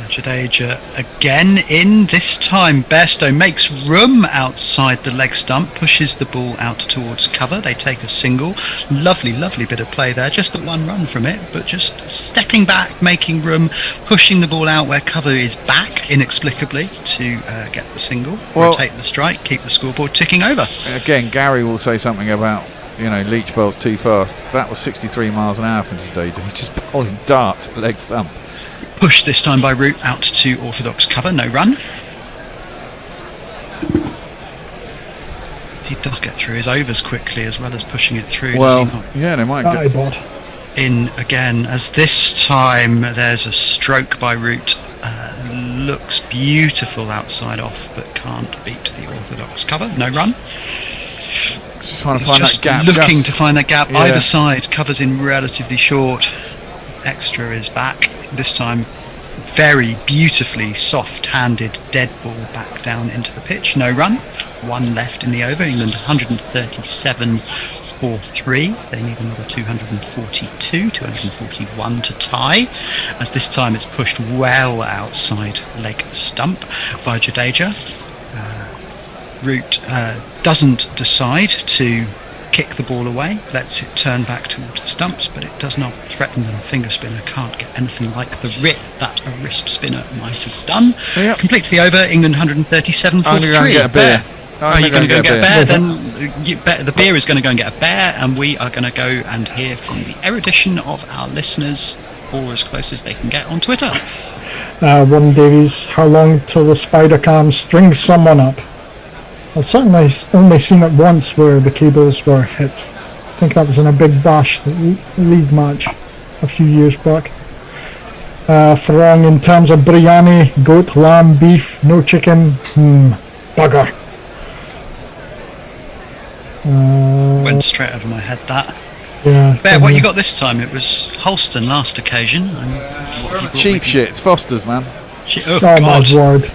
[SPEAKER 20] Jadeja again in, this time Bairstow makes room outside the leg stump, pushes the ball out towards cover. They take a single. Lovely bit of play there, just the 1 run from it, but just stepping back, making room, pushing the ball out where cover is back inexplicably to get the single, rotate the strike, keep the scoreboard ticking over.
[SPEAKER 3] Again, Gary will say something about, Leach bowls too fast. That was 63 miles an hour from Jadeja. He's just bowling darts at leg stump.
[SPEAKER 20] Push this time by Root out to orthodox cover, no run. He does get through his overs quickly as well as pushing it through.
[SPEAKER 3] Well,
[SPEAKER 20] does he not?
[SPEAKER 3] yeah, they might get
[SPEAKER 20] in again, as this time there's a stroke by Root. Looks beautiful outside off, but can't beat the orthodox cover, no run.
[SPEAKER 3] Just trying to find that gap.
[SPEAKER 20] Looking to find that gap.
[SPEAKER 3] Yeah.
[SPEAKER 20] Either side, covers in relatively short. Extra is back. This time very beautifully soft-handed dead ball back down into the pitch, no run. 1 left in the over. England 137 for 3. They need another 242, 241 to tie, as this time it's pushed well outside leg stump by Jadeja. Root doesn't decide to kick the ball away, lets it turn back towards the stumps, but it does not threaten them. Finger spinner can't get anything like the rip that a wrist spinner might have done.
[SPEAKER 3] Yep.
[SPEAKER 20] Completes the over, England 137 for
[SPEAKER 3] I'm gonna go and
[SPEAKER 20] 3.
[SPEAKER 3] get a beer.
[SPEAKER 20] Are you going to go and get a bear? Then the beer is going to go and get a bear, and we are going to go and hear from the erudition of our listeners, or as close as they can get on Twitter.
[SPEAKER 21] Warren Davies, how long till the spider cam strings someone up? I've certainly only seen it once where the cables were hit. I think that was in a big bash league match a few years back. Farong, in terms of biryani, goat, lamb, beef, no chicken, bugger.
[SPEAKER 20] Went straight over my head, that.
[SPEAKER 21] Yeah.
[SPEAKER 20] Bear, what you got this time? It was Holston last occasion. And
[SPEAKER 3] cheap shit. It's Foster's, man.
[SPEAKER 20] Oh,
[SPEAKER 21] my
[SPEAKER 20] God.
[SPEAKER 21] word.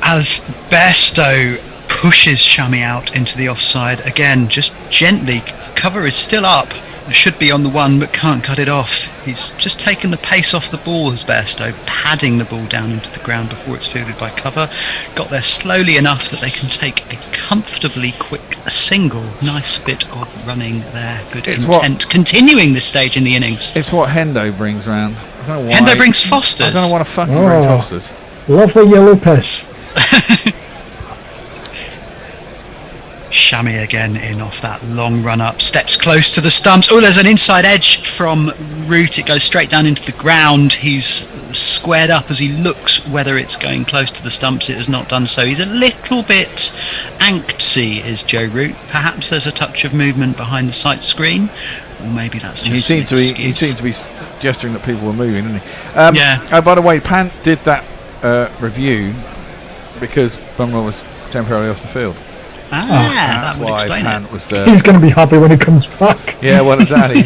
[SPEAKER 20] As Bairstow pushes Shami out into the offside, again, just gently. Cover is still up. It should be on the one, but can't cut it off. He's just taken the pace off the ball as Bairstow, padding the ball down into the ground before it's fielded by Cover. Got there slowly enough that they can take a comfortably quick single. Nice bit of running there. Good intent. Continuing this stage in the innings.
[SPEAKER 3] It's what Hendo brings round. I don't know why.
[SPEAKER 20] Hendo brings Foster's.
[SPEAKER 3] I don't know what a fucking brings Foster's.
[SPEAKER 21] Lovely yellow piss.
[SPEAKER 20] Shami again in off that long run up, steps close to the stumps. Oh, there's an inside edge from Root. It goes straight down into the ground. He's squared up as he looks whether it's going close to the stumps. It has not done so. He's a little bit antsy, is Joe Root. Perhaps there's a touch of movement behind the sight screen, or maybe that's just
[SPEAKER 3] he seemed to be gesturing that people were moving, didn't he?
[SPEAKER 20] Yeah.
[SPEAKER 3] Oh, by the way, Pant did that review because Bumrah was temporarily off the field.
[SPEAKER 20] That's
[SPEAKER 3] why Pant was there.
[SPEAKER 21] He's going to be happy when he comes back.
[SPEAKER 3] Yeah, well, exactly.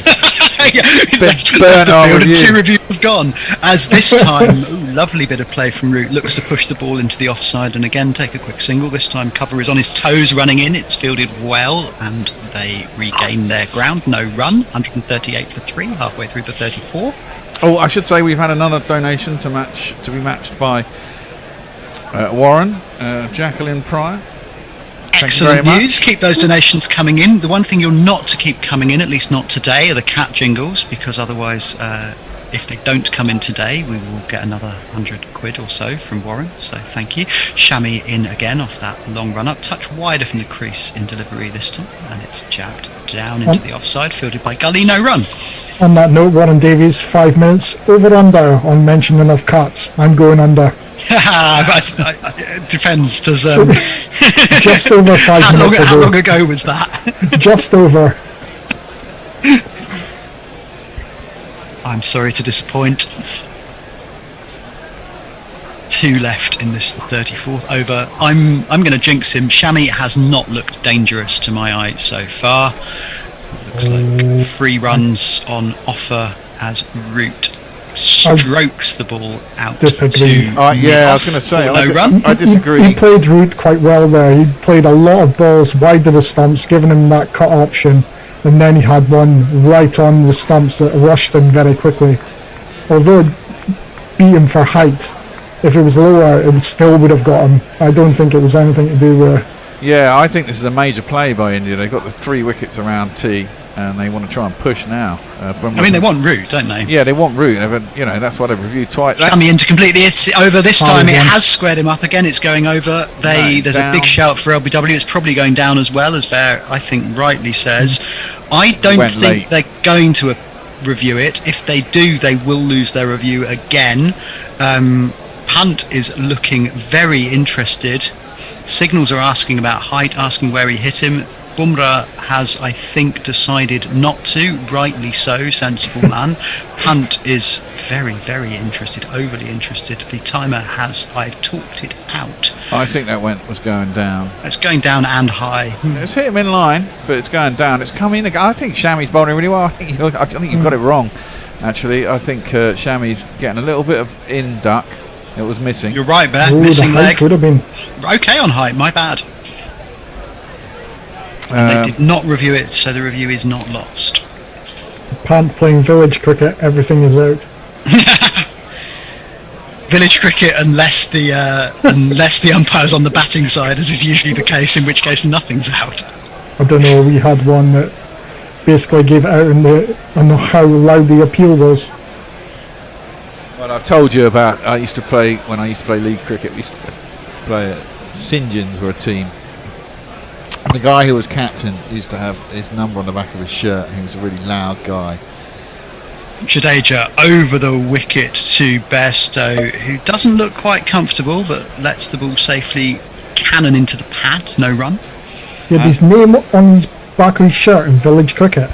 [SPEAKER 20] Burnt our review. 2 reviews have gone. As this time, lovely bit of play from Root. Looks to push the ball into the offside and again take a quick single. This time Cover is on his toes running in. It's fielded well and they regain their ground. No run. 138 for 3, halfway through the 34th.
[SPEAKER 3] Oh, I should say we've had another donation to be matched by Warren, Jacqueline Pryor.
[SPEAKER 20] Excellent news. Keep those donations coming in. The one thing you're not to keep coming in, at least not today, are the cat jingles, because otherwise, if they don't come in today, we will get another 100 quid or so from Warren. So thank you. Shami in again off that long run up, touch wider from the crease in delivery this time, and it's jabbed down into the offside, fielded by Gully. No run.
[SPEAKER 21] On that note, Warren Davies, 5 minutes over under on mentioning of cats. I'm going under.
[SPEAKER 20] It depends. Does
[SPEAKER 21] just over 5 minutes ago.
[SPEAKER 20] How long ago was that?
[SPEAKER 21] Just over.
[SPEAKER 20] I'm sorry to disappoint. 2 left in this 34th over. I'm going to jinx him. Shami has not looked dangerous to my eye so far. Looks like 3 runs on offer as Root strokes the ball out.
[SPEAKER 21] Disagree.
[SPEAKER 3] I was going to say
[SPEAKER 20] run.
[SPEAKER 3] I disagree.
[SPEAKER 21] He played Root quite well there. He played a lot of balls wide of the stumps, giving him that cut option, and then he had one right on the stumps that rushed him very quickly. Although it beat him for height, if it was lower, it still would have got him. I don't think it was anything to do with.
[SPEAKER 3] Yeah, I think this is a major play by India. They've got the 3 wickets around T, and they want to try and push now.
[SPEAKER 20] I mean, they want Root, don't they?
[SPEAKER 3] Yeah, they want Root. That's what I've reviewed twice.
[SPEAKER 20] Coming in to complete the over this time. It has squared him up again. It's going over. There's a big shout for LBW. It's probably going down as well, as Bear, I think, rightly says. I don't think they're going to review it. If they do, they will lose their review again. Punt is looking very interested. Signals are asking about height, asking where he hit him. Bumrah has, I think, decided not to, rightly so, sensible man. Punt is very, very interested, overly interested. The timer has, I've talked it out.
[SPEAKER 3] I think that was going down.
[SPEAKER 20] It's going down and high.
[SPEAKER 3] It's hit him in line, but it's going down. It's coming. I think Shami's bowling really well. I think you've got it wrong, actually. I think Shami's getting a little bit of in duck. It was missing.
[SPEAKER 20] You're right, Bear.
[SPEAKER 21] Ooh,
[SPEAKER 20] missing
[SPEAKER 21] the height
[SPEAKER 20] leg.
[SPEAKER 21] would have been
[SPEAKER 20] okay on height, my bad. They did not review it, so the review is not lost.
[SPEAKER 21] Pant playing village cricket, everything is out.
[SPEAKER 20] Village cricket, unless the umpire's on the batting side, as is usually the case, in which case nothing's out.
[SPEAKER 21] I don't know, we had one that basically gave it out on how loud the appeal was.
[SPEAKER 3] Well, I've told you about. When I used to play league cricket. We used to play St John's were a team. And the guy who was captain used to have his number on the back of his shirt. He was a really loud guy.
[SPEAKER 20] Jadeja over the wicket to Bairstow, who doesn't look quite comfortable, but lets the ball safely cannon into the pads. No run.
[SPEAKER 21] He had his name on his back of his shirt in village cricket.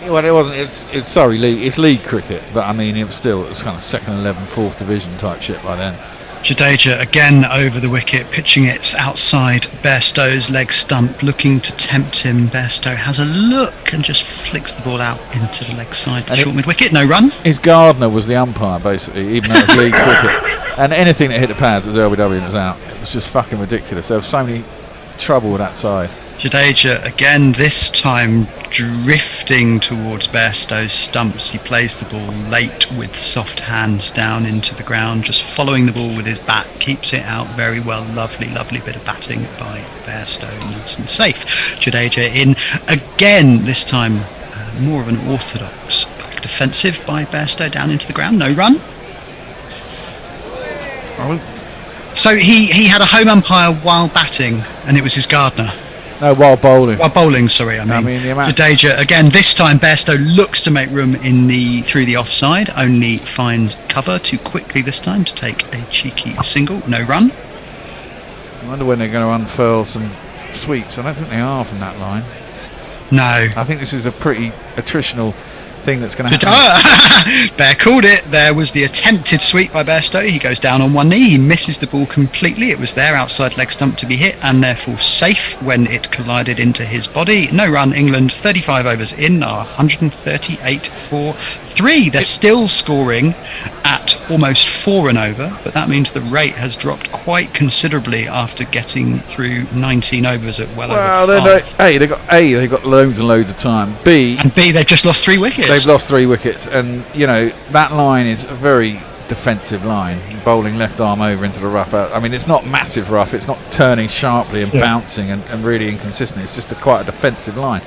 [SPEAKER 3] Well, it wasn't. It's league. It's league cricket, but I mean, it was kind of second 11, fourth division type shit by then.
[SPEAKER 20] Jadeja again over the wicket, pitching it outside Bairstow's leg stump, looking to tempt him. Bairstow has a look and just flicks the ball out into the leg side to short mid wicket. No run.
[SPEAKER 3] His gardener was the umpire, basically, even though it was league cricket. And anything that hit the pads was LBW and it was out. It was just fucking ridiculous. There was so many trouble with that side.
[SPEAKER 20] Jadeja again, this time drifting towards Bairstow's stumps. He plays the ball late with soft hands down into the ground, just following the ball with his bat, keeps it out very well. Lovely bit of batting by Bairstow, nice and safe. Jadeja in again, this time more of an orthodox defensive by Bairstow down into the ground. No run. So he had a home umpire while batting, and it was his gardener.
[SPEAKER 3] No, while bowling.
[SPEAKER 20] While bowling, sorry. I mean Jadeja again. This time, Bairstow looks to make room through the offside. Only finds cover too quickly this time to take a cheeky single. No run.
[SPEAKER 3] I wonder when they're going to unfurl some sweeps. I don't think they are from that line.
[SPEAKER 20] No.
[SPEAKER 3] I think this is a pretty attritional thing that's going to happen.
[SPEAKER 20] Bear called it. There was the attempted sweep by Bairstow. He goes down on one knee. He misses the ball completely. It was there outside leg stump to be hit, and therefore safe when it collided into his body. No run. England 35 overs in, are 138 for 3. They're still scoring at almost 4 and over, but that means the rate has dropped quite considerably after getting through 19 overs at over 5.
[SPEAKER 3] They've got loads and loads of time. B,
[SPEAKER 20] they've just lost 3 wickets.
[SPEAKER 3] They've lost 3 wickets, and that line is a very defensive line. Bowling left arm over into the rough. I mean, it's not massive rough. It's not turning sharply and bouncing and really inconsistent. It's just quite a defensive line,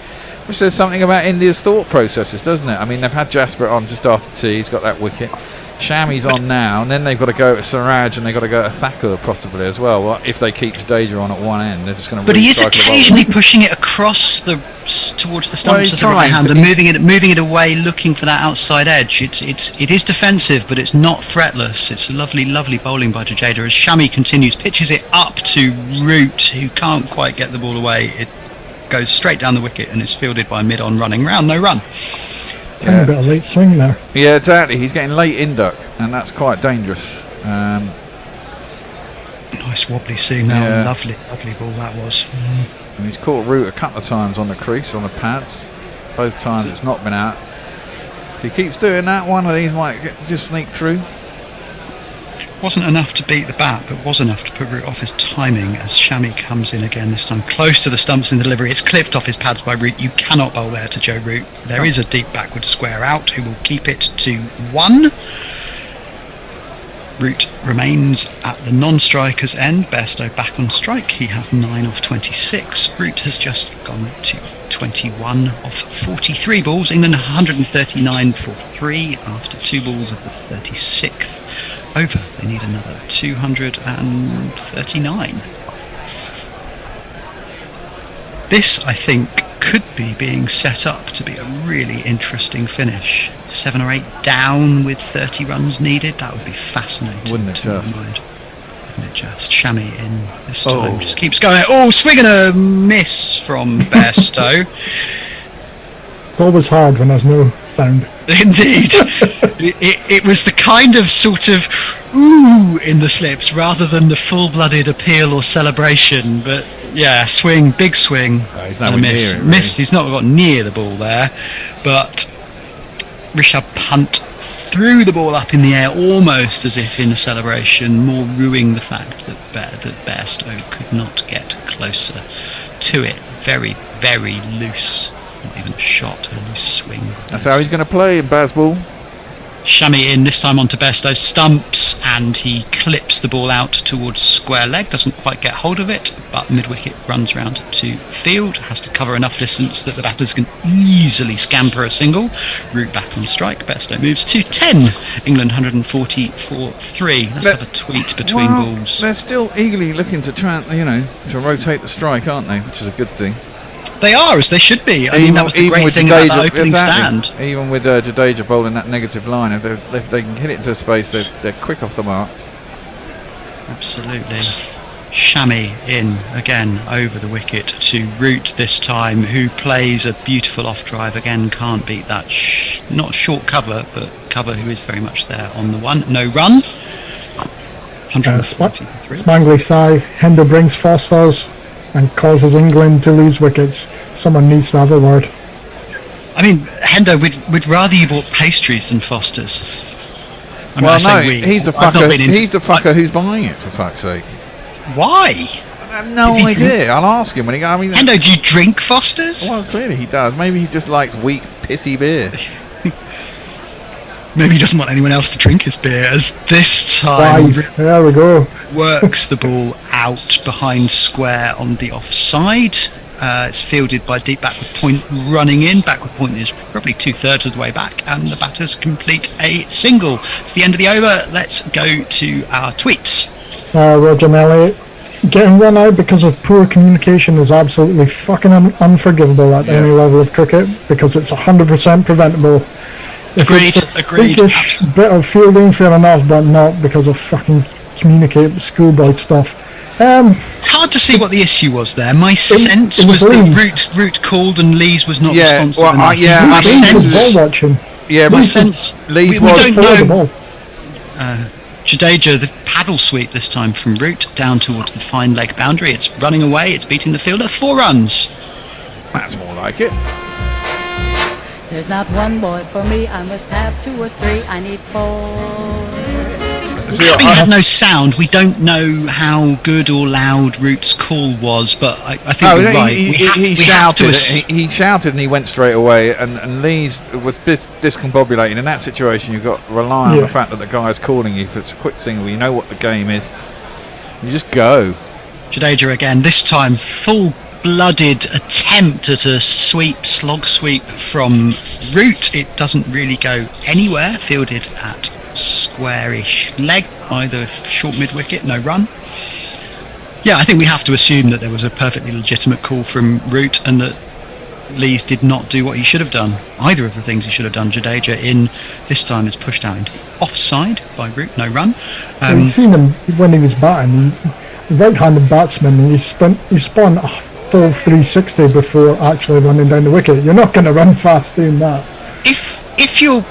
[SPEAKER 3] which says something about India's thought processes, doesn't it? I mean, they've had Jasper on just after tea. He's got that wicket. Shami's on now, and then they've got to go at Siraj, and they've got to go at Thakur possibly as well. Well, if they keep Jadeja on at one end, they're just going to.
[SPEAKER 20] But he is occasionally pushing it across towards the stumps of the right hand and moving it away, looking for that outside edge. It is defensive, but it's not threatless. It's a lovely bowling by Jadeja as Shami continues, pitches it up to Root, who can't quite get the ball away. It goes straight down the wicket and is fielded by mid-on running round. No run.
[SPEAKER 21] A bit of late swing there.
[SPEAKER 3] Yeah, exactly. He's getting late induct, and that's quite dangerous.
[SPEAKER 20] Nice wobbly seam now. Yeah. Lovely ball that was.
[SPEAKER 3] And he's caught Root a couple of times on the crease, on the pads. Both times it's not been out. If he keeps doing that, one of these might just sneak through.
[SPEAKER 20] Wasn't enough to beat the bat, but was enough to put Root off his timing as Shami comes in again, this time close to the stumps in delivery. It's clipped off his pads by Root. You cannot bowl there to Joe Root. There is a deep backward square out, who will keep it to 1. Root remains at the non-striker's end. Bairstow back on strike. He has 9 off 26. Root has just gone to 21 off 43 balls. England 139 for 3 after 2 balls of the 36th over. They need another 239. This, I think, could be being set up to be a really interesting finish. 7 or 8 down with 30 runs needed. That would be fascinating.
[SPEAKER 3] Wouldn't it just?
[SPEAKER 20] Shami in this time. Just keeps going. Oh, swing and a miss from Bairstow.
[SPEAKER 21] It's always hard when there's no sound.
[SPEAKER 20] Indeed. it was the kind of sort of ooh in the slips rather than the full-blooded appeal or celebration. But yeah, swing, big swing,
[SPEAKER 3] he's
[SPEAKER 20] and a miss.
[SPEAKER 3] Near it, really.
[SPEAKER 20] He's not got near the ball there, but Rishabh Pant threw the ball up in the air almost as if in a celebration, more rueing the fact that Bairstow could not get closer to it. Very, very loose. Not even a shot, a loose swing.
[SPEAKER 3] That's how he's going to play in Bazball.
[SPEAKER 20] Shami in, this time onto Bairstow stumps, and he clips the ball out towards square leg, doesn't quite get hold of it, but mid-wicket runs round to field, has to cover enough distance that the batters can easily scamper a single. Root back on strike, Bairstow moves to 10, England 140 for 3. Let's have a tweet between balls.
[SPEAKER 3] They're still eagerly looking to try and, to rotate the strike, aren't they? Which is a good thing.
[SPEAKER 20] They are, as they should be. I mean, that was the great thing about that opening stand.
[SPEAKER 3] Even with Jadeja bowling that negative line, if they can hit it into a space, they're quick off the mark.
[SPEAKER 20] Absolutely. Shami in again over the wicket to Root this time, who plays a beautiful off drive. Again, can't beat that. Not short cover, but cover who is very much there on the one. No run.
[SPEAKER 21] Spangley Sai, Hendo brings Fosters and causes England to lose wickets. Someone needs to have a word.
[SPEAKER 20] I mean, Hendo, we'd rather you bought pastries than Fosters.
[SPEAKER 3] He's the fucker who's buying it, for fuck's sake.
[SPEAKER 20] Why?
[SPEAKER 3] I have no idea. I'll ask him when he goes.
[SPEAKER 20] Hendo, do you drink Fosters?
[SPEAKER 3] Well, clearly he does. Maybe he just likes weak, pissy beer.
[SPEAKER 20] Maybe he doesn't want anyone else to drink his beer, as this time
[SPEAKER 21] there we go.
[SPEAKER 20] Works the ball out behind square on the offside. It's fielded by deep backward point running in. Backward point is probably 2/3 of the way back, and the batters complete a single. It's the end of the over. Let's go to our tweets.
[SPEAKER 21] Roger Melly, getting run out because of poor communication is absolutely fucking unforgivable at any level of cricket, because it's 100% preventable. If it's a freakish bit of fielding, fair enough, but not because of fucking schoolboy stuff.
[SPEAKER 20] It's hard to see what the issue was there. My sense was that Root called and Lees was not responsive enough.
[SPEAKER 21] My sense, watching.
[SPEAKER 3] Yeah,
[SPEAKER 20] my sense.
[SPEAKER 3] Lees
[SPEAKER 20] we
[SPEAKER 3] was
[SPEAKER 20] don't know. Jadeja, the paddle sweep this time from Root down towards the fine leg boundary. It's running away. It's beating the fielder. 4 runs.
[SPEAKER 3] That's more like it.
[SPEAKER 5] There's not one boy for me, I must have 2 or 3, I need 4.
[SPEAKER 20] Having had no sound, we don't know how good or loud Root's call was, but I think you're right.
[SPEAKER 3] He shouted. He shouted and he went straight away, and Lees was discombobulating. In that situation, you've got to rely on the fact that the guy is calling you. If it's a quick single, you know what the game is. You just go.
[SPEAKER 20] Jadeja again, this time full-blooded attempt at a slog sweep from Root. It doesn't really go anywhere. Fielded at squarish leg, either short mid-wicket, no run. Yeah, I think we have to assume that there was a perfectly legitimate call from Root and that Lees did not do what he should have done. Either of the things he should have done. Jadeja in this time is pushed out into the offside by Root, no run.
[SPEAKER 21] You've seen him when he was batting, right-handed batsman, he spun a full 360 before actually running down the wicket. You're not going to run fast doing that.
[SPEAKER 20] If you're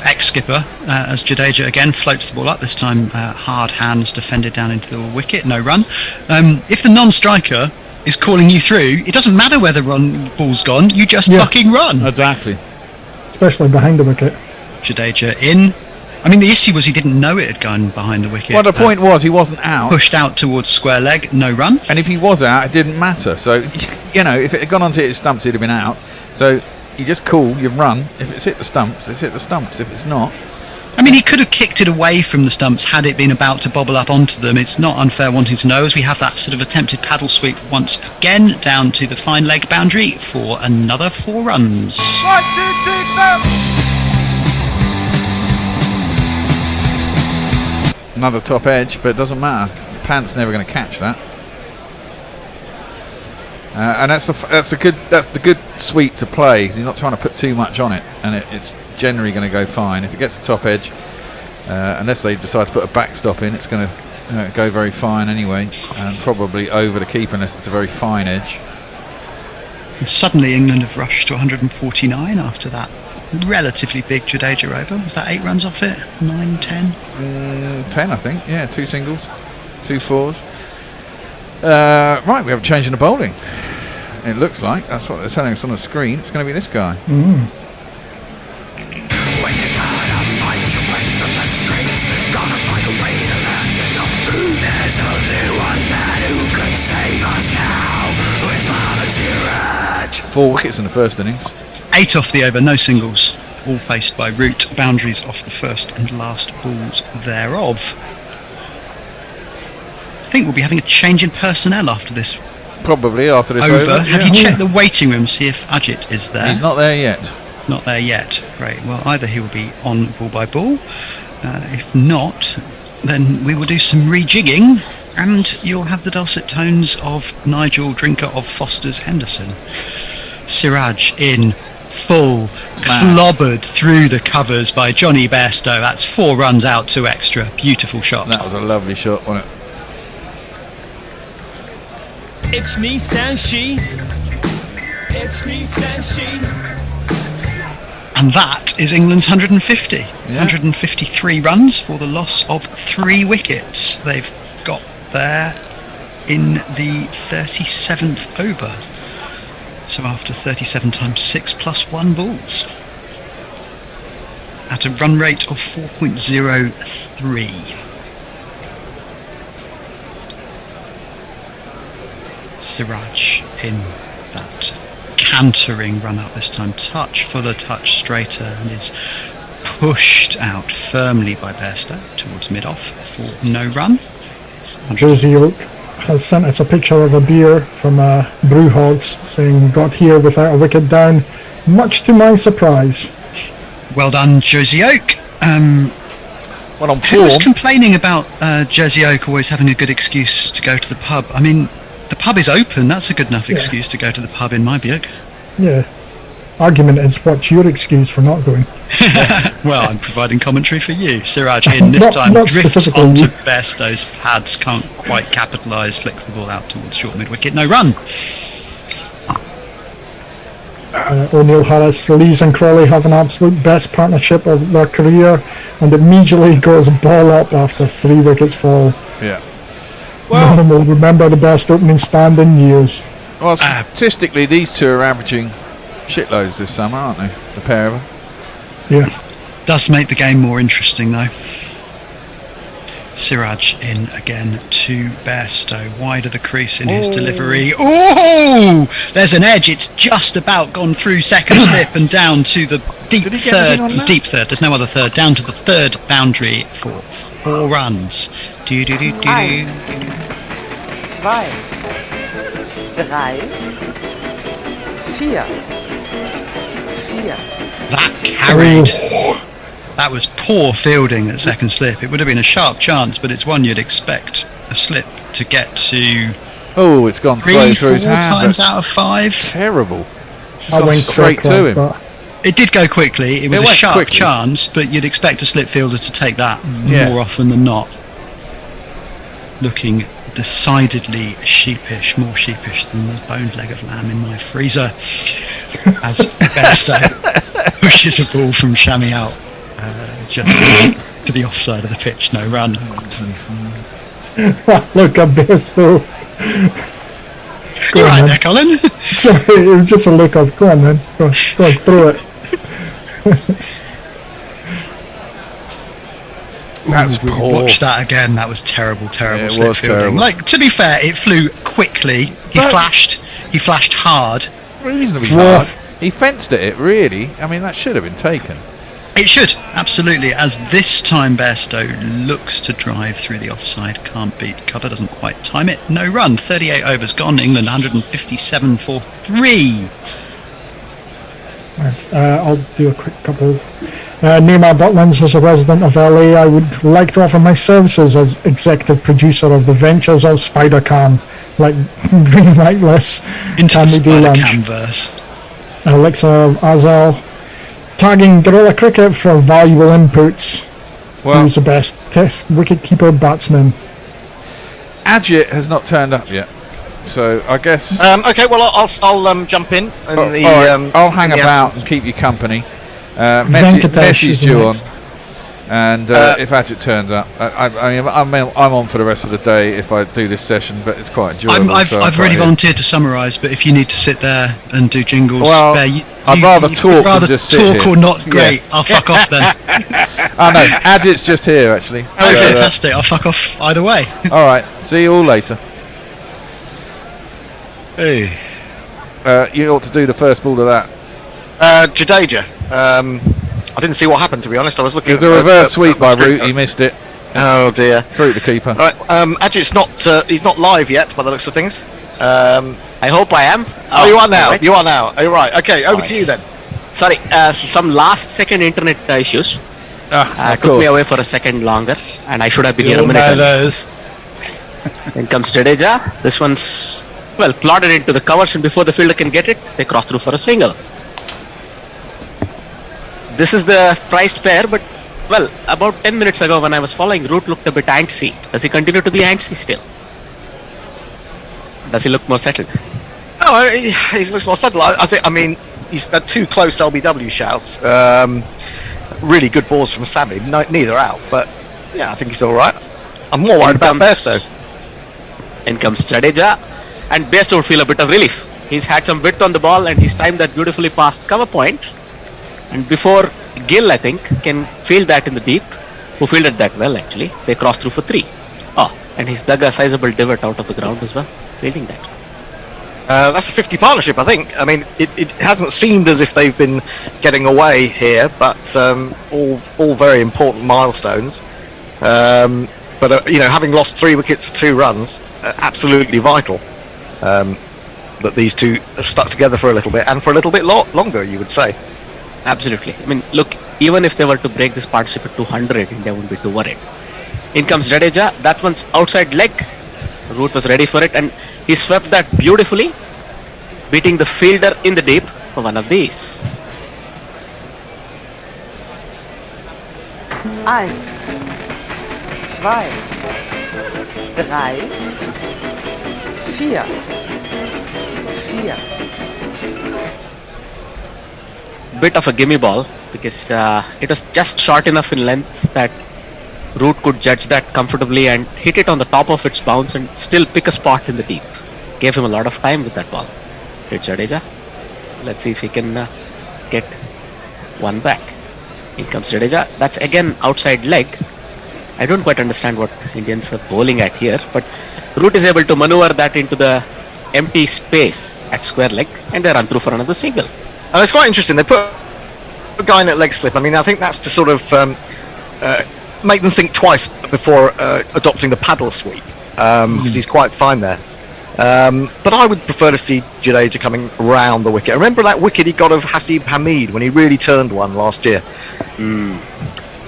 [SPEAKER 20] ex-skipper, as Jadeja again floats the ball up, this time hard hands defended down into the wicket, no run. If the non-striker is calling you through, it doesn't matter whether ball's gone, you just fucking run.
[SPEAKER 3] Exactly.
[SPEAKER 21] Especially behind the wicket.
[SPEAKER 20] Jadeja in. I mean, the issue was he didn't know it had gone behind the wicket.
[SPEAKER 3] Well, the point was he wasn't out.
[SPEAKER 20] Pushed out towards square leg, no run.
[SPEAKER 3] And if he was out, it didn't matter. So, if it had gone onto his stumps, he'd have been out. So, you just call, you run. If it's hit the stumps, it's hit the stumps. If it's not...
[SPEAKER 20] I mean, he could have kicked it away from the stumps had it been about to bobble up onto them. It's not unfair wanting to know, as we have that sort of attempted paddle sweep once again down to the fine leg boundary for another 4 runs.
[SPEAKER 6] 1, 2, 3, 4.
[SPEAKER 3] Another top edge, but it doesn't matter. Pant's never going to catch that. And that's the good sweep to play, because he's not trying to put too much on it, and it's generally going to go fine. If it gets a top edge, unless they decide to put a backstop in, it's going to go very fine anyway, and probably over the keeper unless it's a very fine edge.
[SPEAKER 20] And suddenly England have rushed to 149 after that relatively big Jadeja over. Was that 8 runs off it? 9, 10?
[SPEAKER 3] 10, I think. Yeah, 2 singles, 2 fours. Right, we have a change in the bowling. It looks like that's what they're telling us on the screen. It's going to be this guy.
[SPEAKER 8] When you gotta find your way from the streets, gonna find a way to land in your food. There's only one man who could save us now. It's Mama Ziraj.
[SPEAKER 3] 4 wickets in the first innings.
[SPEAKER 20] 8 off the over, no singles. all faced by root, boundaries off the first and last balls thereof. I think we'll be having a change in personnel after this.
[SPEAKER 3] Probably after this
[SPEAKER 20] over. Have you checked the waiting room, see if Ajit is there?
[SPEAKER 3] He's not there yet.
[SPEAKER 20] Not there yet. Great. Well, either he will be on ball by ball. If not, then we will do some rejigging, and you'll have the dulcet tones of Nigel, drinker of Foster's Henderson. Siraj in full, clobbered through the covers by Johnny Bairstow. That's 4 runs out, 2 extra. Beautiful shot.
[SPEAKER 3] That was a lovely shot, wasn't it?
[SPEAKER 19] It's Nissan She. It's Nissan She.
[SPEAKER 20] And that is England's 150. 153 runs for the loss of 3 wickets. They've got there in the 37th over. So after 37 times 6 plus 1 balls. At a run rate of 4.03. Siraj in that cantering run out this time, touch fuller, touch straighter, and is pushed out firmly by Bairstow towards mid-off for no run.
[SPEAKER 21] Josie Oak has sent us a picture of a beer from Brewhogs saying got here without a wicket down, much to my surprise.
[SPEAKER 20] Well done, Josie Oak.
[SPEAKER 3] Well, on
[SPEAKER 20] who was complaining about Josie Oak always having a good excuse to go to the pub? I mean, the pub is open. That's a good enough excuse to go to the pub in my book.
[SPEAKER 21] Yeah. Argument is, what's your excuse for not going?
[SPEAKER 20] Well, I'm providing commentary for you. Siraj in this time
[SPEAKER 21] not
[SPEAKER 20] drifts onto Bairstow's pads, can't quite capitalise, flicks the ball out towards short mid-wicket. No run.
[SPEAKER 21] O'Neill Harris, Lees and Crawley have an absolute best partnership of their career, and immediately goes ball up after 3 wickets fall.
[SPEAKER 3] Yeah.
[SPEAKER 21] Well, no one will remember the best opening stand in years.
[SPEAKER 3] Well, statistically, these two are averaging shitloads this summer, aren't they? The pair of them.
[SPEAKER 21] Yeah.
[SPEAKER 20] Does make the game more interesting, though. Siraj in again to Bairstow, wide of the crease in his delivery. Oh! There's an edge. It's just about gone through second slip and down to the deep third. There's no other third. Down to the third boundary for 4 runs.
[SPEAKER 9] 1, 2, 3, 4.
[SPEAKER 20] That carried. That was poor fielding at second slip. It would have been a sharp chance, but it's one you'd expect a slip to get to.
[SPEAKER 3] Oh, it's gone through his hands.
[SPEAKER 20] 3-4 times out of 5.
[SPEAKER 3] Terrible.
[SPEAKER 21] I went
[SPEAKER 3] straight to him.
[SPEAKER 20] It did go quickly. It was a sharp chance, but you'd expect a slip fielder to take that more often than not. Looking decidedly sheepish, more sheepish than the boned leg of lamb in my freezer, as Bairstow pushes a ball from Shami out just to the offside of the pitch. No run.
[SPEAKER 21] Look at Bairstow.
[SPEAKER 20] You're right there, Colin.
[SPEAKER 21] Sorry, it was just a look of. Go on then. Go on through it.
[SPEAKER 3] That's poor.
[SPEAKER 20] Watch that again. That was terrible slip
[SPEAKER 3] was
[SPEAKER 20] fielding.
[SPEAKER 3] terrible.
[SPEAKER 20] Like, to be fair, it flew quickly. He flashed hard.
[SPEAKER 3] Reasonably hard. He fenced at it, really. I mean, that should have been taken.
[SPEAKER 20] It should, absolutely. As this time Bairstow looks to drive through the offside, can't beat cover, doesn't quite time it. No run. 38 overs gone. England 157 for 3.
[SPEAKER 21] Right, I'll do a quick couple. Neymar Butlins is a resident of LA. I would like to offer my services as executive producer of the Ventures of Spider Cam, like green lightless.
[SPEAKER 20] Into the Spider
[SPEAKER 21] lunch.
[SPEAKER 20] Camverse.
[SPEAKER 21] Elixir of Azal, tagging Gorilla Cricket for valuable inputs.
[SPEAKER 3] Well,
[SPEAKER 21] who's the best test wicketkeeper batsman?
[SPEAKER 3] Ajit has not turned up yet. So I guess.
[SPEAKER 2] Okay, well I'll jump in.
[SPEAKER 3] I'll hang about and keep you company. Messi's due on, and if Ajit turns up, I'm on for the rest of the day if I do this session. But it's quite enjoyable.
[SPEAKER 20] I've already volunteered to summarise, but if you need to sit there and do jingles,
[SPEAKER 3] well, I'd rather talk than just sit here.
[SPEAKER 20] Talk or not, great. I'll fuck off then.
[SPEAKER 3] Oh no, Ajit's just here actually.
[SPEAKER 20] Oh, fantastic! I'll fuck off either way.
[SPEAKER 3] All right, see you all later. You ought to do the first ball of that.
[SPEAKER 2] Jadeja. I didn't see what happened, to be honest. I was looking
[SPEAKER 3] It was a reverse sweep by Root. He missed it.
[SPEAKER 2] Oh dear.
[SPEAKER 3] Through the keeper.
[SPEAKER 2] All right. Actually, it's not. He's not live yet, by the looks of things.
[SPEAKER 9] I hope I am.
[SPEAKER 2] Oh, you are now.
[SPEAKER 9] Right.
[SPEAKER 2] You are now. Oh, right. Okay. Over to you then.
[SPEAKER 9] Sorry, some last-second internet issues. Took me away for a second longer, and I should have been here a minute early. Then comes Jadeja. This one's, well, plotted into the covers, and before the fielder can get it, they cross through for a single. This is the priced pair, but, well, about 10 minutes ago when I was following, Root looked a bit angsty. Does he continue to be angsty still? Does he look more settled?
[SPEAKER 2] Oh, he looks more settled. I mean, he's had 2 close LBW shouts. Really good balls from Sammy. Neither out, but yeah, I think he's all right. I'm more worried about Bairstow.
[SPEAKER 9] In comes Jadeja, and Bairstow would feel a bit of relief. He's had some width on the ball, and he's timed that beautifully past cover point. And before Gill, I think, can field that in the deep, who fielded that well actually, they cross through for 3. Oh, and he's dug a sizable divot out of the ground as well, fielding that.
[SPEAKER 2] That's a 50 partnership, I think. I mean, it hasn't seemed as if they've been getting away here, but all very important milestones. But you know, having lost 3 wickets for 2 runs, absolutely vital that these two have stuck together for a little bit, and for a little bit longer, you would say.
[SPEAKER 9] Absolutely. I mean, look, even if they were to break this partnership at 200, India wouldn't be too worried. In comes Jadeja. That one's outside leg. Root was ready for it, and he swept that beautifully, beating the fielder in the deep for one of these.
[SPEAKER 22] 1, 2, 3, 4.
[SPEAKER 9] Bit of a gimme ball, because it was just short enough in length that Root could judge that comfortably and hit it on the top of its bounce and still pick a spot in the deep. Gave him a lot of time with that ball. Hit Jadeja. Let's see if he can get one back. In comes Jadeja. That's again outside leg. I don't quite understand what Indians are bowling at here, but Root is able to maneuver that into the empty space at square leg, and they run through for another single.
[SPEAKER 2] And it's quite interesting. They put a guy in at leg slip. I mean, I think that's to sort of make them think twice before adopting the paddle sweep, because he's quite fine there. But I would prefer to see Jadeja coming round the wicket. Remember that wicket he got of Hasib Hamid when he really turned one last year?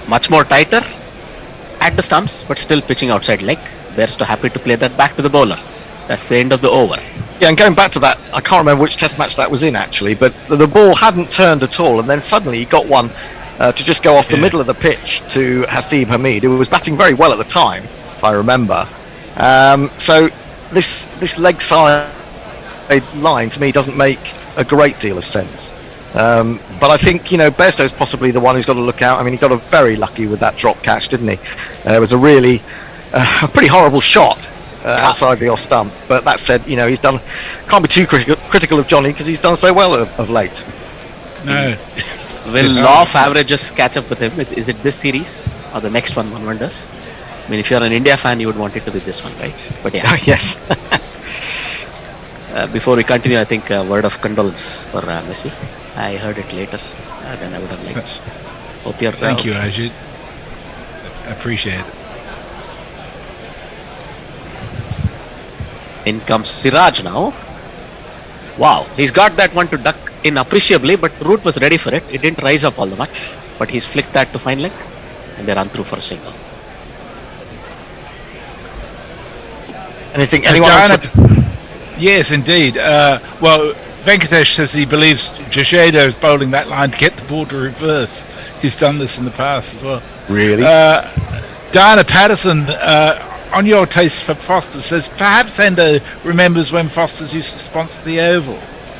[SPEAKER 9] Much more tighter at the stumps, but still pitching outside leg. Bairstow happy to play that back to the bowler. That's the end of the over.
[SPEAKER 2] Yeah, and going back to that, I can't remember which test match that was in actually, but the ball hadn't turned at all, and then suddenly he got one to just go off the middle of the pitch to Hasib Hamid, who was batting very well at the time, if I remember. So this leg side line to me doesn't make a great deal of sense. But I think, you know, Bairstow's possibly the one who's got to look out. I mean, he got very lucky with that drop catch, didn't he? It was a really a pretty horrible shot outside the off stump. But that said, you know, he's done. Can't be too critical of Johnny because he's done so well of late.
[SPEAKER 17] No.
[SPEAKER 9] Will law of averages catch up with him? Is it this series or the next one? One wonders. I mean, if you're an India fan, you would want it to be this one, right? But yeah.
[SPEAKER 2] Yes.
[SPEAKER 9] Before we continue, I think a word of condolence for Messi. I heard it later than I would have liked. Hope you're
[SPEAKER 17] Thank you, Ajit. Appreciate it.
[SPEAKER 9] In comes Siraj now. Wow, he's got that one to duck in appreciably, but Root was ready for it. It didn't rise up all that much, but he's flicked that to fine leg, and they run through for a single.
[SPEAKER 2] Anyone?
[SPEAKER 17] Yes, indeed. Well, Venkatesh says he believes Jadeja is bowling that line to get the ball to reverse. He's done this in the past as well.
[SPEAKER 2] Really?
[SPEAKER 17] Diana Patterson, on your taste for Foster's, says perhaps Endo remembers when Foster's used to sponsor the Oval.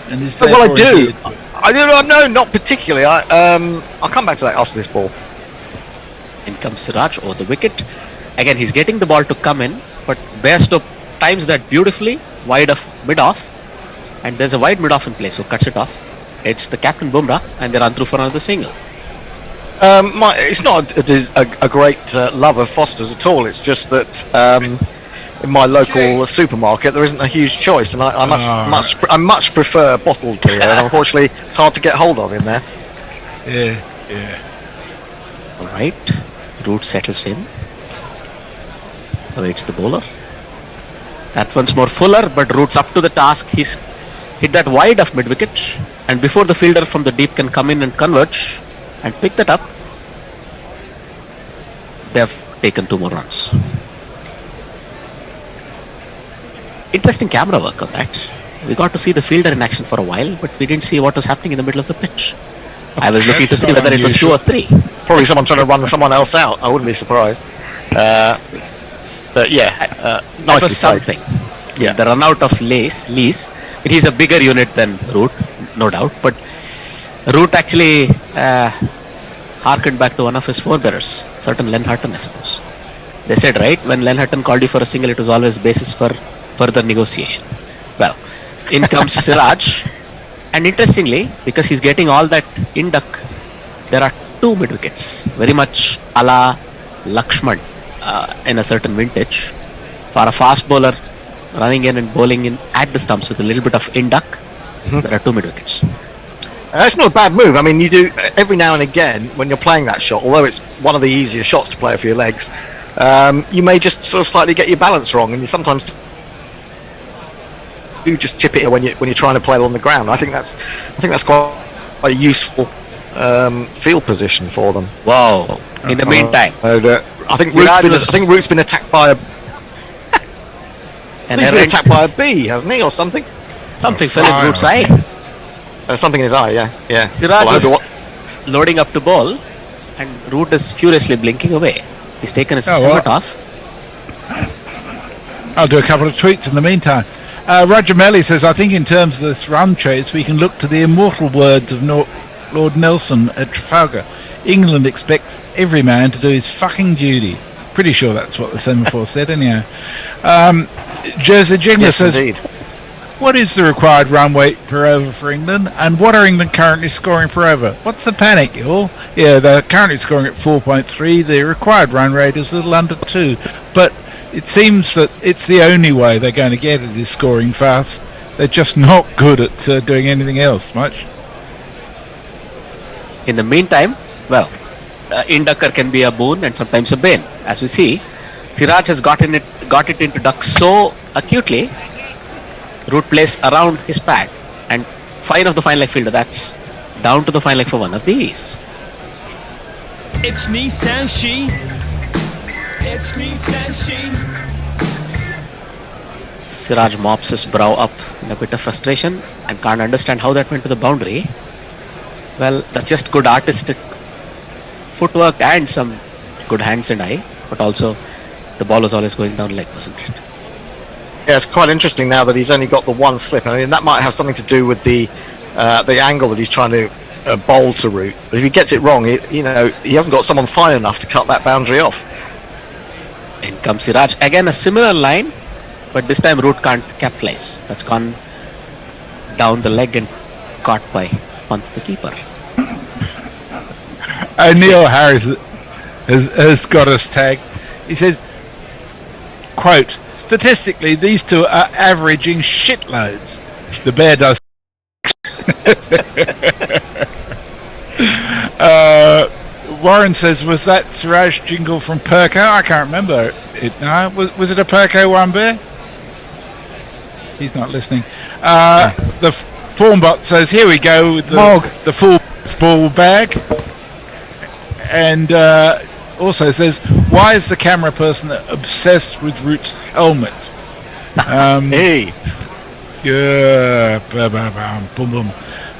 [SPEAKER 17] And is
[SPEAKER 2] well, I do. No, not particularly. I'll come back to that after this ball.
[SPEAKER 9] In comes Siraj over the wicket. Again, he's getting the ball to come in, but Bairstow times that beautifully, wide of mid-off, and there's a wide mid-off in place, so cuts it off. It's the captain Bumrah, and they run through for another single.
[SPEAKER 2] It's not a great love of Foster's at all. It's just that in my local supermarket there isn't a huge choice, and I much prefer bottled beer, and unfortunately it's hard to get hold of in there.
[SPEAKER 17] Yeah.
[SPEAKER 9] Alright, Root settles in. Awaits the bowler. That one's more fuller, but Root's up to the task. He's hit that wide of mid-wicket, and before the fielder from the deep can come in and converge and pick that up, they've taken 2 more runs. Interesting camera work on that. We got to see the fielder in action for a while, but we didn't see what was happening in the middle of the pitch. I was looking to see whether it was 2 or 3.
[SPEAKER 2] Probably someone trying to run someone else out. I wouldn't be surprised. But yeah,
[SPEAKER 9] That was something. Yeah, the run out of Lees. But he's a bigger unit than Root, no doubt. But Root actually harkened back to one of his forebearers, certain Len Hutton, I suppose. They said, right, when Len Hutton called you for a single, it was always basis for further negotiation. Well, in comes Siraj, and interestingly, because he's getting all that induck, there are 2 mid wickets, very much a la Lakshman in a certain vintage. For a fast bowler running in and bowling in at the stumps with a little bit of induck, there are 2 mid wickets.
[SPEAKER 2] That's not a bad move. I mean, you do every now and again when you're playing that shot, although it's one of the easier shots to play for your legs, you may just sort of slightly get your balance wrong, and you sometimes do just chip it when you're trying to play on the ground. I think that's quite a useful field position for them.
[SPEAKER 9] Wow! In the meantime,
[SPEAKER 2] I think Root's been attacked by a. He's been attacked by a bee, hasn't he, or something?
[SPEAKER 9] Something fell in Root's eye.
[SPEAKER 2] Something in his eye, yeah.
[SPEAKER 9] Siraj is loading up to bowl, and Root is furiously blinking away. He's taken his helmet off.
[SPEAKER 17] I'll do a couple of tweets in the meantime. Roger Melly says, I think in terms of this run chase, we can look to the immortal words of Lord Nelson at Trafalgar. England expects every man to do his fucking duty. Pretty sure that's what the semaphore said, anyhow. Jersey Jingler says, indeed. What is the required run weight per over for England, and what are England currently scoring per over? What's the panic, y'all? Yeah, they're currently scoring at 4.3. The required run rate is a little under 2. But it seems that it's the only way they're going to get it is scoring fast. They're just not good at doing anything else much.
[SPEAKER 9] In the meantime, well, inducker can be a boon and sometimes a bane. As we see, Siraj has got it into duck so acutely. Root plays around his pad, and fine of the fine leg fielder. That's down to the fine leg for one of these.
[SPEAKER 19] It's Nissan She. It's Nissan She.
[SPEAKER 9] Siraj mops his brow up in a bit of frustration and can't understand how that went to the boundary. Well, that's just good artistic footwork and some good hands and eye, but also the ball was always going down leg, wasn't it?
[SPEAKER 2] Yeah, it's quite interesting now that he's only got the one slip. I mean, that might have something to do with the angle that he's trying to bowl to Root. But if he gets it wrong, he hasn't got someone fine enough to cut that boundary off.
[SPEAKER 9] In comes Siraj. Again, a similar line, but this time Root can't capitalize. That's gone down the leg and caught by Pant the keeper.
[SPEAKER 17] Neil Harris has got us tagged. He says, quote, statistically, these two are averaging shitloads. The bear does. Warren says, was that Siraj jingle from Perco? I can't remember it now. Was it a Perco one, Bear? He's not listening. The Formbot says, here we go with the full ball bag. And also says, why is the camera person obsessed with Root's helmet?
[SPEAKER 2] Hey.
[SPEAKER 17] Yeah. Boom, boom.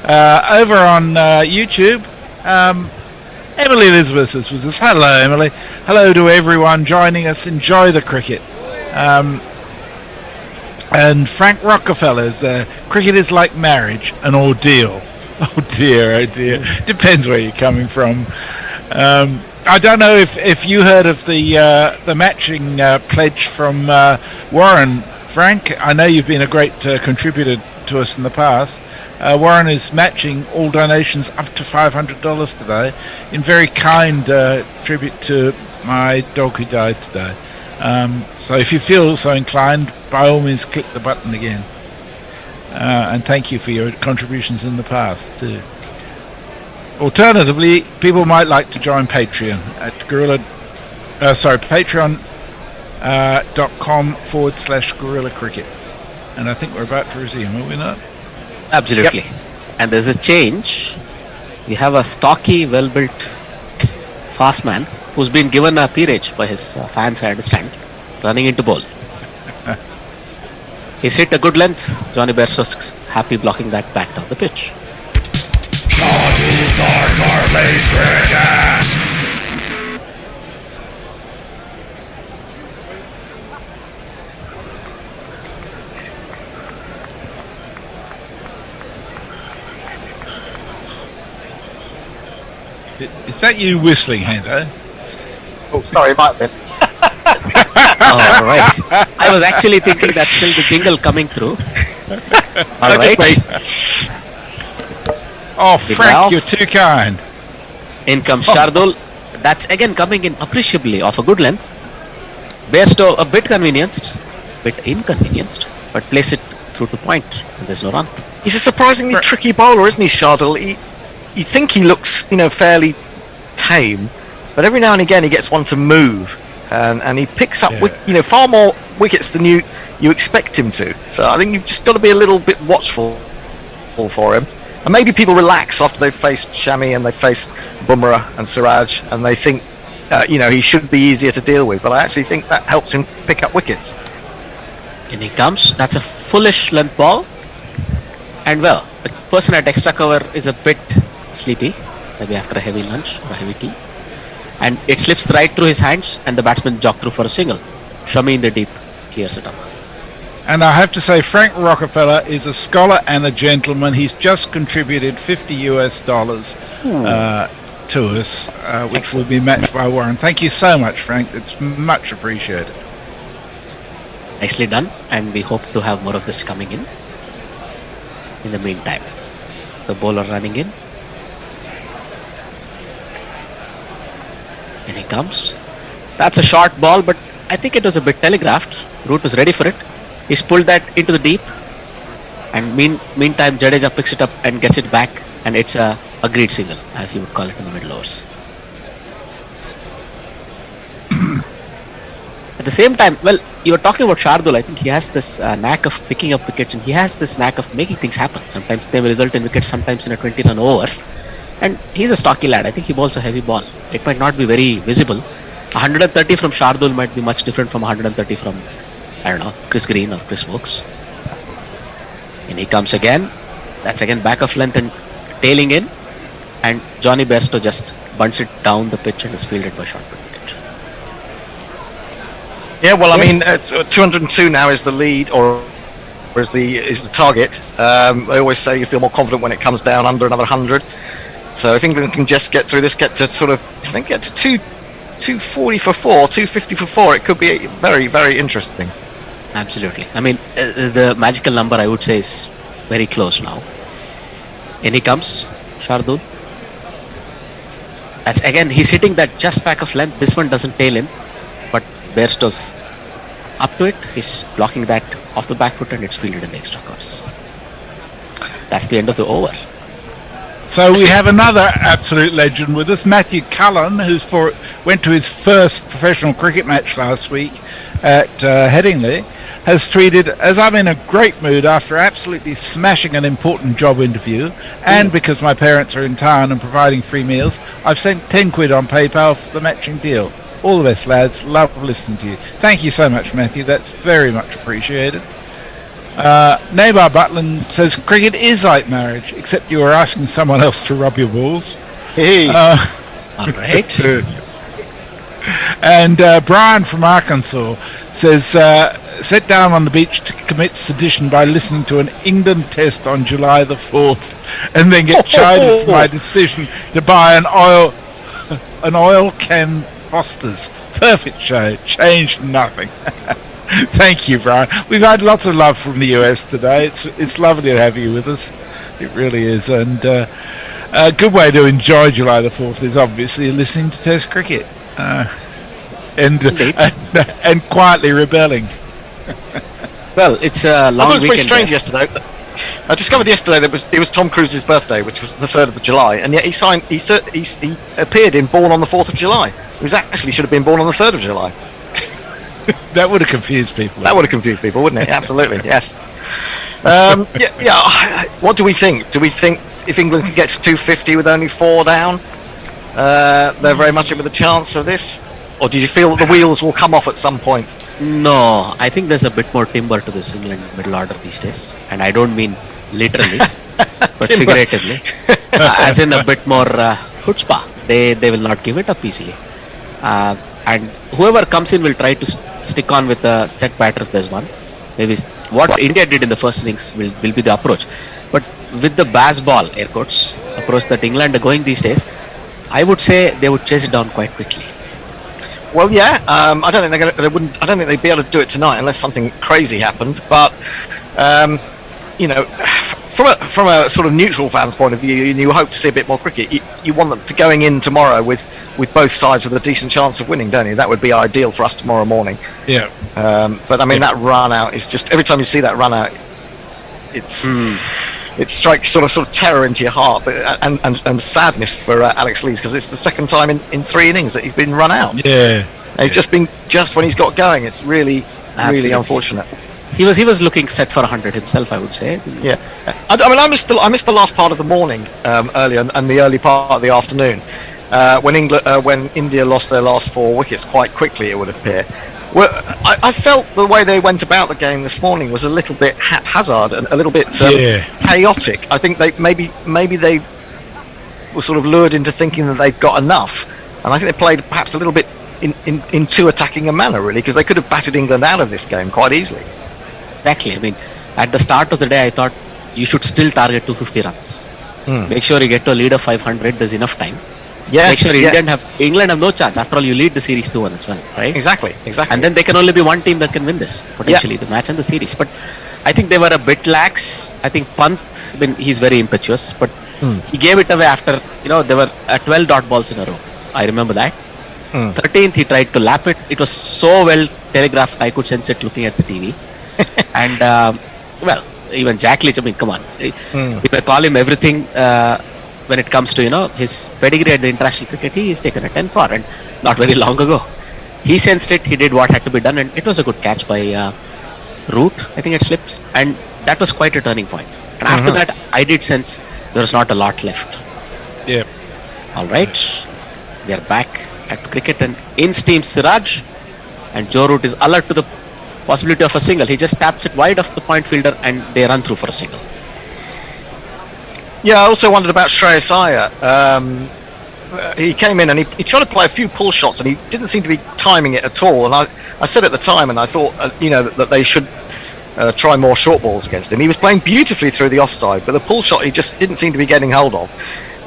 [SPEAKER 17] Over on YouTube, Emily Elizabeth says, hello, Emily. Hello to everyone joining us. Enjoy the cricket. And Frank Rockefeller's cricket is like marriage, an ordeal. Oh dear. Depends where you're coming from. I don't know if you heard of the matching pledge from Warren, Frank. I know you've been a great contributor to us in the past. Warren is matching all donations up to $500 today in very kind tribute to my dog who died today. So if you feel so inclined, by all means click the button again. And thank you for your contributions in the past too. Alternatively, people might like to join Patreon at patreon.com/Gorilla Cricket. And I think we're about to resume, are we not?
[SPEAKER 9] Absolutely. Yep. And there's a change. We have a stocky, well-built, fast man who's been given a peerage by his fans, I understand, running into ball. He's hit a good length. Johnny Bairstow's happy blocking that back down the pitch.
[SPEAKER 17] Is that you whistling, Hendo?
[SPEAKER 1] Oh, sorry, it might have been.
[SPEAKER 9] All right. I was actually thinking that's still the jingle coming through. All right.
[SPEAKER 17] Oh, Frank, you're too kind.
[SPEAKER 9] In comes Shardul. That's again coming in appreciably off a good length. Bairstow a bit inconvenienced, but plays it through to point, and there's no run.
[SPEAKER 2] He's a surprisingly tricky bowler, isn't he, Shardul? You think he looks, fairly tame, but every now and again he gets one to move, and he picks up, far more wickets than you expect him to. So I think you've just got to be a little bit watchful for him. And maybe people relax after they've faced Shami and they've faced Bumrah and Siraj, and they think, he should be easier to deal with. But I actually think that helps him pick up wickets.
[SPEAKER 9] In he comes. That's a fullish length ball, and the person at extra cover is a bit sleepy, maybe after a heavy lunch or a heavy tea, and it slips right through his hands, and the batsman jogged through for a single. Shami in the deep clears it up.
[SPEAKER 17] And I have to say, Frank Rockefeller is a scholar and a gentleman. He's just contributed $50 to us, which will be matched by Warren. Thank you so much, Frank. It's much appreciated.
[SPEAKER 9] Nicely done, and we hope to have more of this coming in the meantime. The bowler running in. And he comes. That's a short ball, but I think it was a bit telegraphed. Root was ready for it. He's pulled that into the deep, and meantime Jadeja picks it up and gets it back, and it's a agreed single, as you would call it in the middle overs. At the same time, you were talking about Shardul. I think he has this knack of picking up wickets, and he has this knack of making things happen. Sometimes they will result in wickets, sometimes in a 20-run over. And he's a stocky lad. I think he bowls a heavy ball. It might not be very visible. 130 from Shardul might be much different from 130 from, Chris Green or Chris Wokes. And he comes again. That's again back of length and tailing in. And Johnny Bairstow just bunts it down the pitch and is fielded by short wicket.
[SPEAKER 2] Yeah, 202 now is the lead, or is the target. They always say you feel more confident when it comes down under another 100. So if England can just get through this, get to 240 for 4, 250 for 4, it could be very, very interesting.
[SPEAKER 9] Absolutely. The magical number, I would say, is very close now. In he comes, Shardul. That's again, he's hitting that just back of length. This one doesn't tail in, but Bairstow's up to it. He's blocking that off the back foot, and it's fielded in the extra course. That's the end of the over.
[SPEAKER 17] So we have another absolute legend with us, Matthew Cullen, who went to his first professional cricket match last week at Headingley, has tweeted, "As I'm in a great mood after absolutely smashing an important job interview, and because my parents are in town and providing free meals, I've sent 10 quid on PayPal for the matching deal. All the best, lads. Love listening to you." Thank you so much, Matthew. That's very much appreciated. Nabar Butland says, "Cricket is like marriage, except you are asking someone else to rub your balls."
[SPEAKER 1] Hey.
[SPEAKER 9] All right.
[SPEAKER 17] And Brian from Arkansas says, "Sit down on the beach to commit sedition by listening to an England test on July the 4th, and then get chided for my decision to buy an oil can Foster's. Perfect show. Changed nothing." Thank you, Brian. We've had lots of love from the US today. It's lovely to have you with us. It really is. And a good way to enjoy July the 4th is obviously listening to Test cricket and quietly rebelling.
[SPEAKER 9] Well, it's a long weekend.
[SPEAKER 2] It was very strange yesterday. I discovered yesterday that it was Tom Cruise's birthday, which was the 3rd of July, and yet he appeared in Born on the 4th of July. He was actually should have been born on the 3rd of July.
[SPEAKER 17] That would have confused people.
[SPEAKER 2] That would have confused people, wouldn't it? Absolutely, yes. What do we think? Do we think if England can get to 250 with only 4 down, they're very much with a chance of this? Or do you feel that the wheels will come off at some point?
[SPEAKER 9] No, I think there's a bit more timber to this England middle order these days, and I don't mean literally, but figuratively, as in a bit more chutzpah. They will not give it up easily, and whoever comes in will try to stick on with a set batter if there's one. Maybe what India did in the first innings will be the approach, but with the Baz ball, air quotes, approach that England are going these days, I would say they would chase it down quite quickly.
[SPEAKER 2] Well, yeah, I don't think I don't think they'd be able to do it tonight unless something crazy happened. But from a sort of neutral fan's point of view, you hope to see a bit more cricket. You want them to going in tomorrow with both sides with a decent chance of winning, don't you? That would be ideal for us tomorrow morning.
[SPEAKER 17] Yeah.
[SPEAKER 2] But I mean, that run out is just every time you see that run out, it strikes sort of terror into your heart, but and sadness for Alex Lees, because it's the second time in 3 innings that he's been run out.
[SPEAKER 17] Yeah.
[SPEAKER 2] And it's just when he's got going. It's really unfortunate.
[SPEAKER 9] He was looking set for 100 himself, I would say.
[SPEAKER 2] Yeah. I mean, I missed the last part of the morning earlier and the early part of the afternoon when India lost their last 4 wickets quite quickly, it would appear. Well, I felt the way they went about the game this morning was a little bit haphazard and a little bit chaotic. I think they maybe they were sort of lured into thinking that they'd got enough, and I think they played perhaps a little bit in too attacking a manner, really, because they could have battered England out of this game quite easily.
[SPEAKER 9] Exactly. I mean, at the start of the day, I thought you should still target 250 runs. Make sure you get to a lead of 500. There's enough time.
[SPEAKER 2] Yeah,
[SPEAKER 9] make sure England have no chance. After all, you lead the series 2-1 as well, right?
[SPEAKER 2] Exactly.
[SPEAKER 9] And then there can only be one team that can win this, potentially, the match and the series. But I think they were a bit lax. I think Pant, he's very impetuous, but he gave it away after, there were 12 dot balls in a row. I remember that. 13th, he tried to lap it. It was so well telegraphed, I could sense it looking at the TV. And, even Jack Leach, I mean, come on. If I call him everything, when it comes to his pedigree at the international cricket, he is taken a 10 for, and not very long ago he sensed it, he did what had to be done, and it was a good catch by Root. I think it slipped, and that was quite a turning point. And after that, I did sense there was not a lot left.
[SPEAKER 17] Yeah.
[SPEAKER 9] All right, we are back at cricket, and in steams Siraj, and Joe Root is alert to the possibility of a single. He just taps it wide of the point fielder, and they run through for a single.
[SPEAKER 2] Yeah, I also wondered about Shreyas Iyer. He came in and he tried to play a few pull shots, and he didn't seem to be timing it at all. And I said at the time, and I thought that they should try more short balls against him. He was playing beautifully through the offside, but the pull shot he just didn't seem to be getting hold of.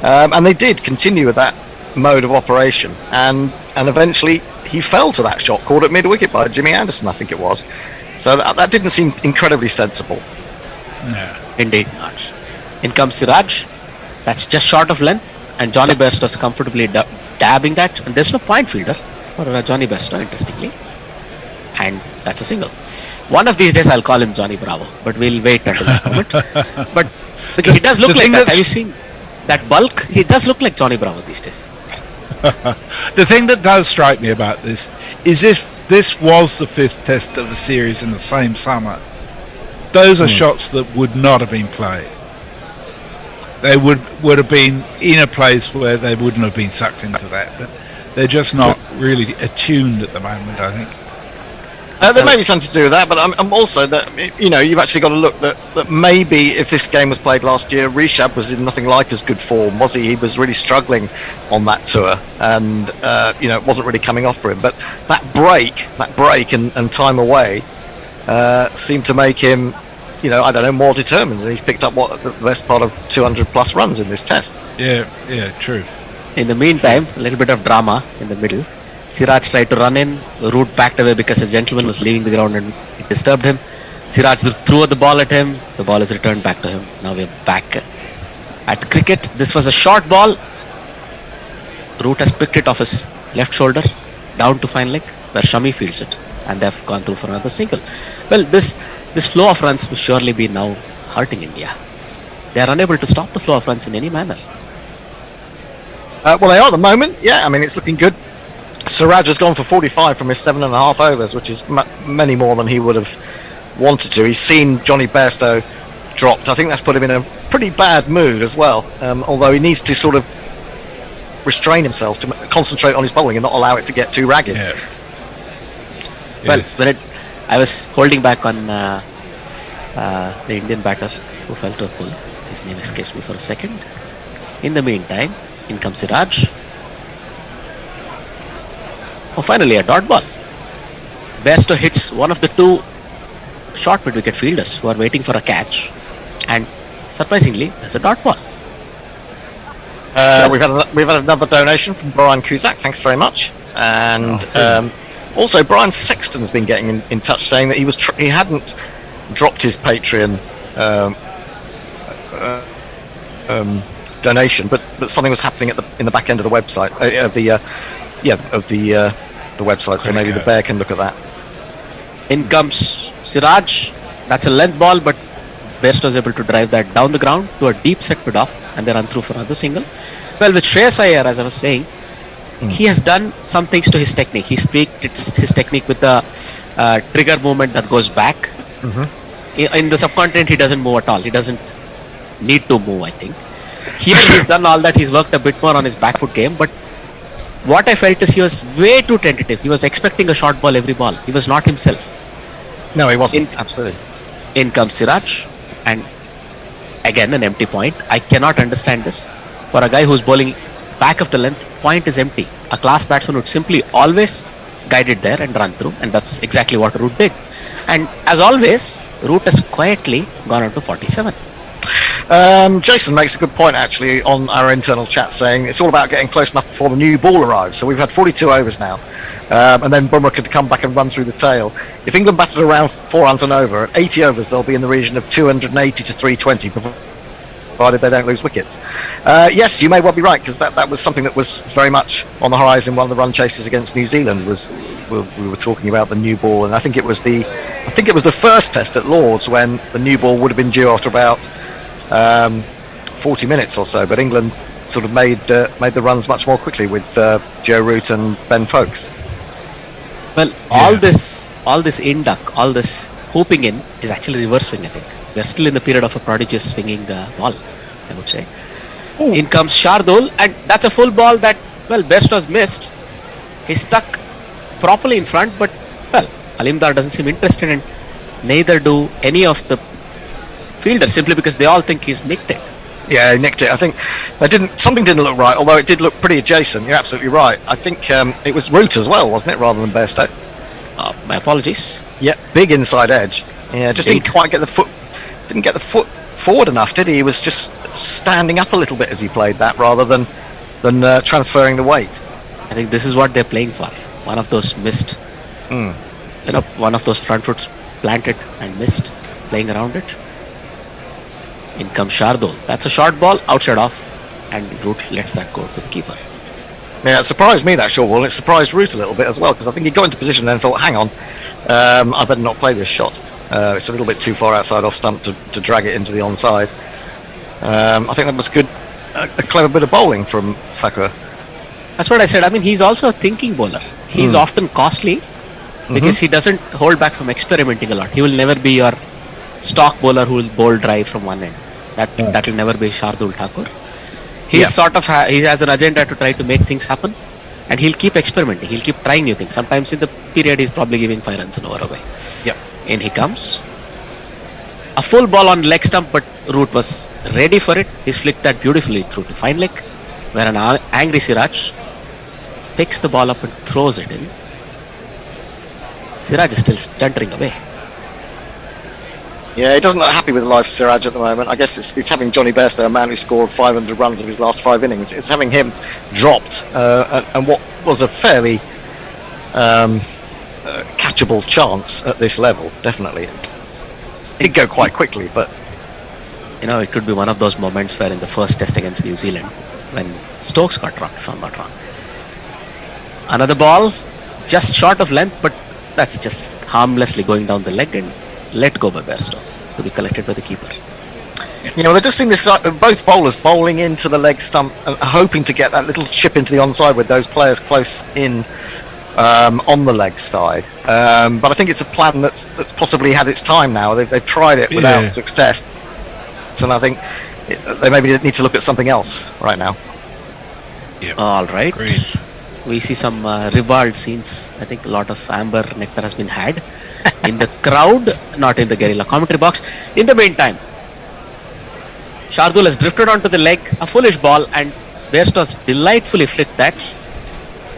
[SPEAKER 2] And they did continue with that mode of operation, and eventually he fell to that shot called at mid wicket by Jimmy Anderson, I think it was. So that didn't seem incredibly sensible.
[SPEAKER 17] No,
[SPEAKER 9] indeed not. In comes Siraj, that's just short of length, and Johnny Bairstow's comfortably dabbing that, and there's no point fielder for Johnny Bairstow, interestingly, and that's a single. One of these days I'll call him Johnny Bravo, but we'll wait until that moment. But he does look like that. Have you seen that bulk? He does look like Johnny Bravo these days.
[SPEAKER 17] The thing that does strike me about this is if this was the 5th test of the series in the same summer, those are shots that would not have been played. They would have been in a place where they wouldn't have been sucked into that, but they're just not really attuned at the moment, I think.
[SPEAKER 2] There may be something to do with that, but I'm also that you've actually got to look that maybe if this game was played last year, Rishabh was in nothing like as good form, was he? He was really struggling on that tour, and it wasn't really coming off for him. But that break and time away seemed to make him, more determined, and he's picked up the best part of 200 plus runs in this test.
[SPEAKER 17] Yeah, true.
[SPEAKER 9] In the meantime, a little bit of drama in the middle. Siraj tried to run in, Root backed away because a gentleman was leaving the ground and it disturbed him. Siraj threw the ball at him, the ball is returned back to him. Now we're back at cricket. This was a short ball. Root has picked it off his left shoulder down to fine leg, where Shami fields it, and they've gone through for another single. Well, this flow of runs will surely be now hurting India. They are unable to stop the flow of runs in any manner.
[SPEAKER 2] Well, they are at the moment. Yeah, I mean, it's looking good. Siraj has gone for 45 from his 7.5 overs, which is many more than he would have wanted to. He's seen Johnny Bairstow dropped. I think that's put him in a pretty bad mood as well, although he needs to sort of restrain himself to concentrate on his bowling and not allow it to get too ragged.
[SPEAKER 17] Yeah.
[SPEAKER 9] Well,
[SPEAKER 17] Yes.
[SPEAKER 9] I was holding back on the Indian batter who fell to a pull. His name escapes me for a second. In the meantime, in comes Siraj. Oh, finally a dot ball. Bairstow hits one of the two short mid-wicket fielders who are waiting for a catch, and surprisingly, there's a dot ball.
[SPEAKER 2] We've had another donation from Brian Cusack. Thanks very much. And also, Brian Sexton's been getting in touch saying that he hadn't dropped his Patreon donation, but something was happening in the back end of the website the website. So maybe the Bear can look at that.
[SPEAKER 9] In comes Siraj. That's a length ball, but Bairstow is able to drive that down the ground to a deep set mid-off, and they run through for another single. Well, with Shreyas Iyer, as I was saying, he has done some things to his technique. He's tweaked his technique with the trigger movement that goes back. In the subcontinent, he doesn't move at all. He doesn't need to move, I think. Here, he's done all that. He's worked a bit more on his back foot game, but what I felt is he was way too tentative. He was expecting a short ball every ball. He was not himself.
[SPEAKER 2] No, he wasn't. Absolutely.
[SPEAKER 9] In comes Siraj, and again an empty point. I cannot understand this. For a guy who's bowling back of the length, point is empty. A class batsman would simply always guide it there and run through, and that's exactly what Root did. And as always, Root has quietly gone on to 47.
[SPEAKER 2] Jason makes a good point actually on our internal chat, saying it's all about getting close enough before the new ball arrives. So we've had 42 overs now, and then Bumrah could come back and run through the tail. If England batted around 4 runs and over, at 80 overs they'll be in the region of 280 to 320, provided they don't lose wickets. Yes, you may well be right, because that was something that was very much on the horizon. One of the run chases against New Zealand was we were talking about the new ball, and I think it was the first test at Lords when the new ball would have been due after about 40 minutes or so, but England sort of made the runs much more quickly with Joe Root and Ben Foakes.
[SPEAKER 9] Well, all this induck, all this hooping in is actually reverse swing, I think. We're still in the period of a prodigious swinging ball, I would say. In comes Shardul, and that's a full ball that, well, Bairstow's missed. He's stuck properly in front, but, well, Alimdar doesn't seem interested, and neither do any of the fielders, simply because they all think he's nicked it.
[SPEAKER 2] Yeah, he nicked it. I think something didn't look right, although it did look pretty adjacent. You're absolutely right. I think it was Root as well, wasn't it, rather than Bairstow?
[SPEAKER 9] My apologies.
[SPEAKER 2] Yeah, big inside edge. Yeah, just didn't quite get the foot forward enough, did he? He was just standing up a little bit as he played that, rather than transferring the weight.
[SPEAKER 9] I think this is what they're playing for. One of those missed, one of those front foots planted and missed, playing around it. In comes Shardul. That's a short ball, outside off, and Root lets that go to the keeper.
[SPEAKER 2] Yeah, it surprised me, that short ball, and it surprised Root a little bit as well, because I think he got into position and then thought, hang on, I better not play this shot. It's a little bit too far outside off stump to drag it into the onside. I think that was good, a clever bit of bowling from Thakur.
[SPEAKER 9] That's what I said. I mean, he's also a thinking bowler. He's often costly because he doesn't hold back from experimenting a lot. He will never be your stock bowler who will bowl drive from one end. That will never be Shardul Thakur. He's he has an agenda to try to make things happen, and he'll keep experimenting. He'll keep trying new things. Sometimes in the period he's probably giving 5 runs and over away.
[SPEAKER 2] Yeah.
[SPEAKER 9] In he comes. A full ball on leg stump, but Root was ready for it. He's flicked that beautifully through to fine leg, where an angry Siraj picks the ball up and throws it in. Siraj is still stuttering away.
[SPEAKER 2] Yeah, he doesn't look happy with life, Siraj, at the moment. I guess it's having Johnny Bairstow, a man who scored 500 runs of his last 5 innings. It's having him dropped, and what was a fairly catchable chance at this level, definitely. It did go quite quickly, but
[SPEAKER 9] it could be one of those moments where in the first test against New Zealand, when Stokes got dropped, if I'm not wrong. Another ball, just short of length, but that's just harmlessly going down the leg and let go by Bairstow to be collected by the keeper.
[SPEAKER 2] You know, I just seen this both bowlers bowling into the leg stump and hoping to get that little chip into the onside with those players close in on the leg side. But I think it's a plan that's possibly had its time now. They've tried it without success, and I think they maybe need to look at something else right now.
[SPEAKER 9] All right. Great. We see some ribald scenes. I think a lot of amber nectar has been had in the crowd, not in the guerrilla commentary box. In the meantime, Shardul has drifted onto the leg, a foolish ball, and Bairstow's delightfully flicked that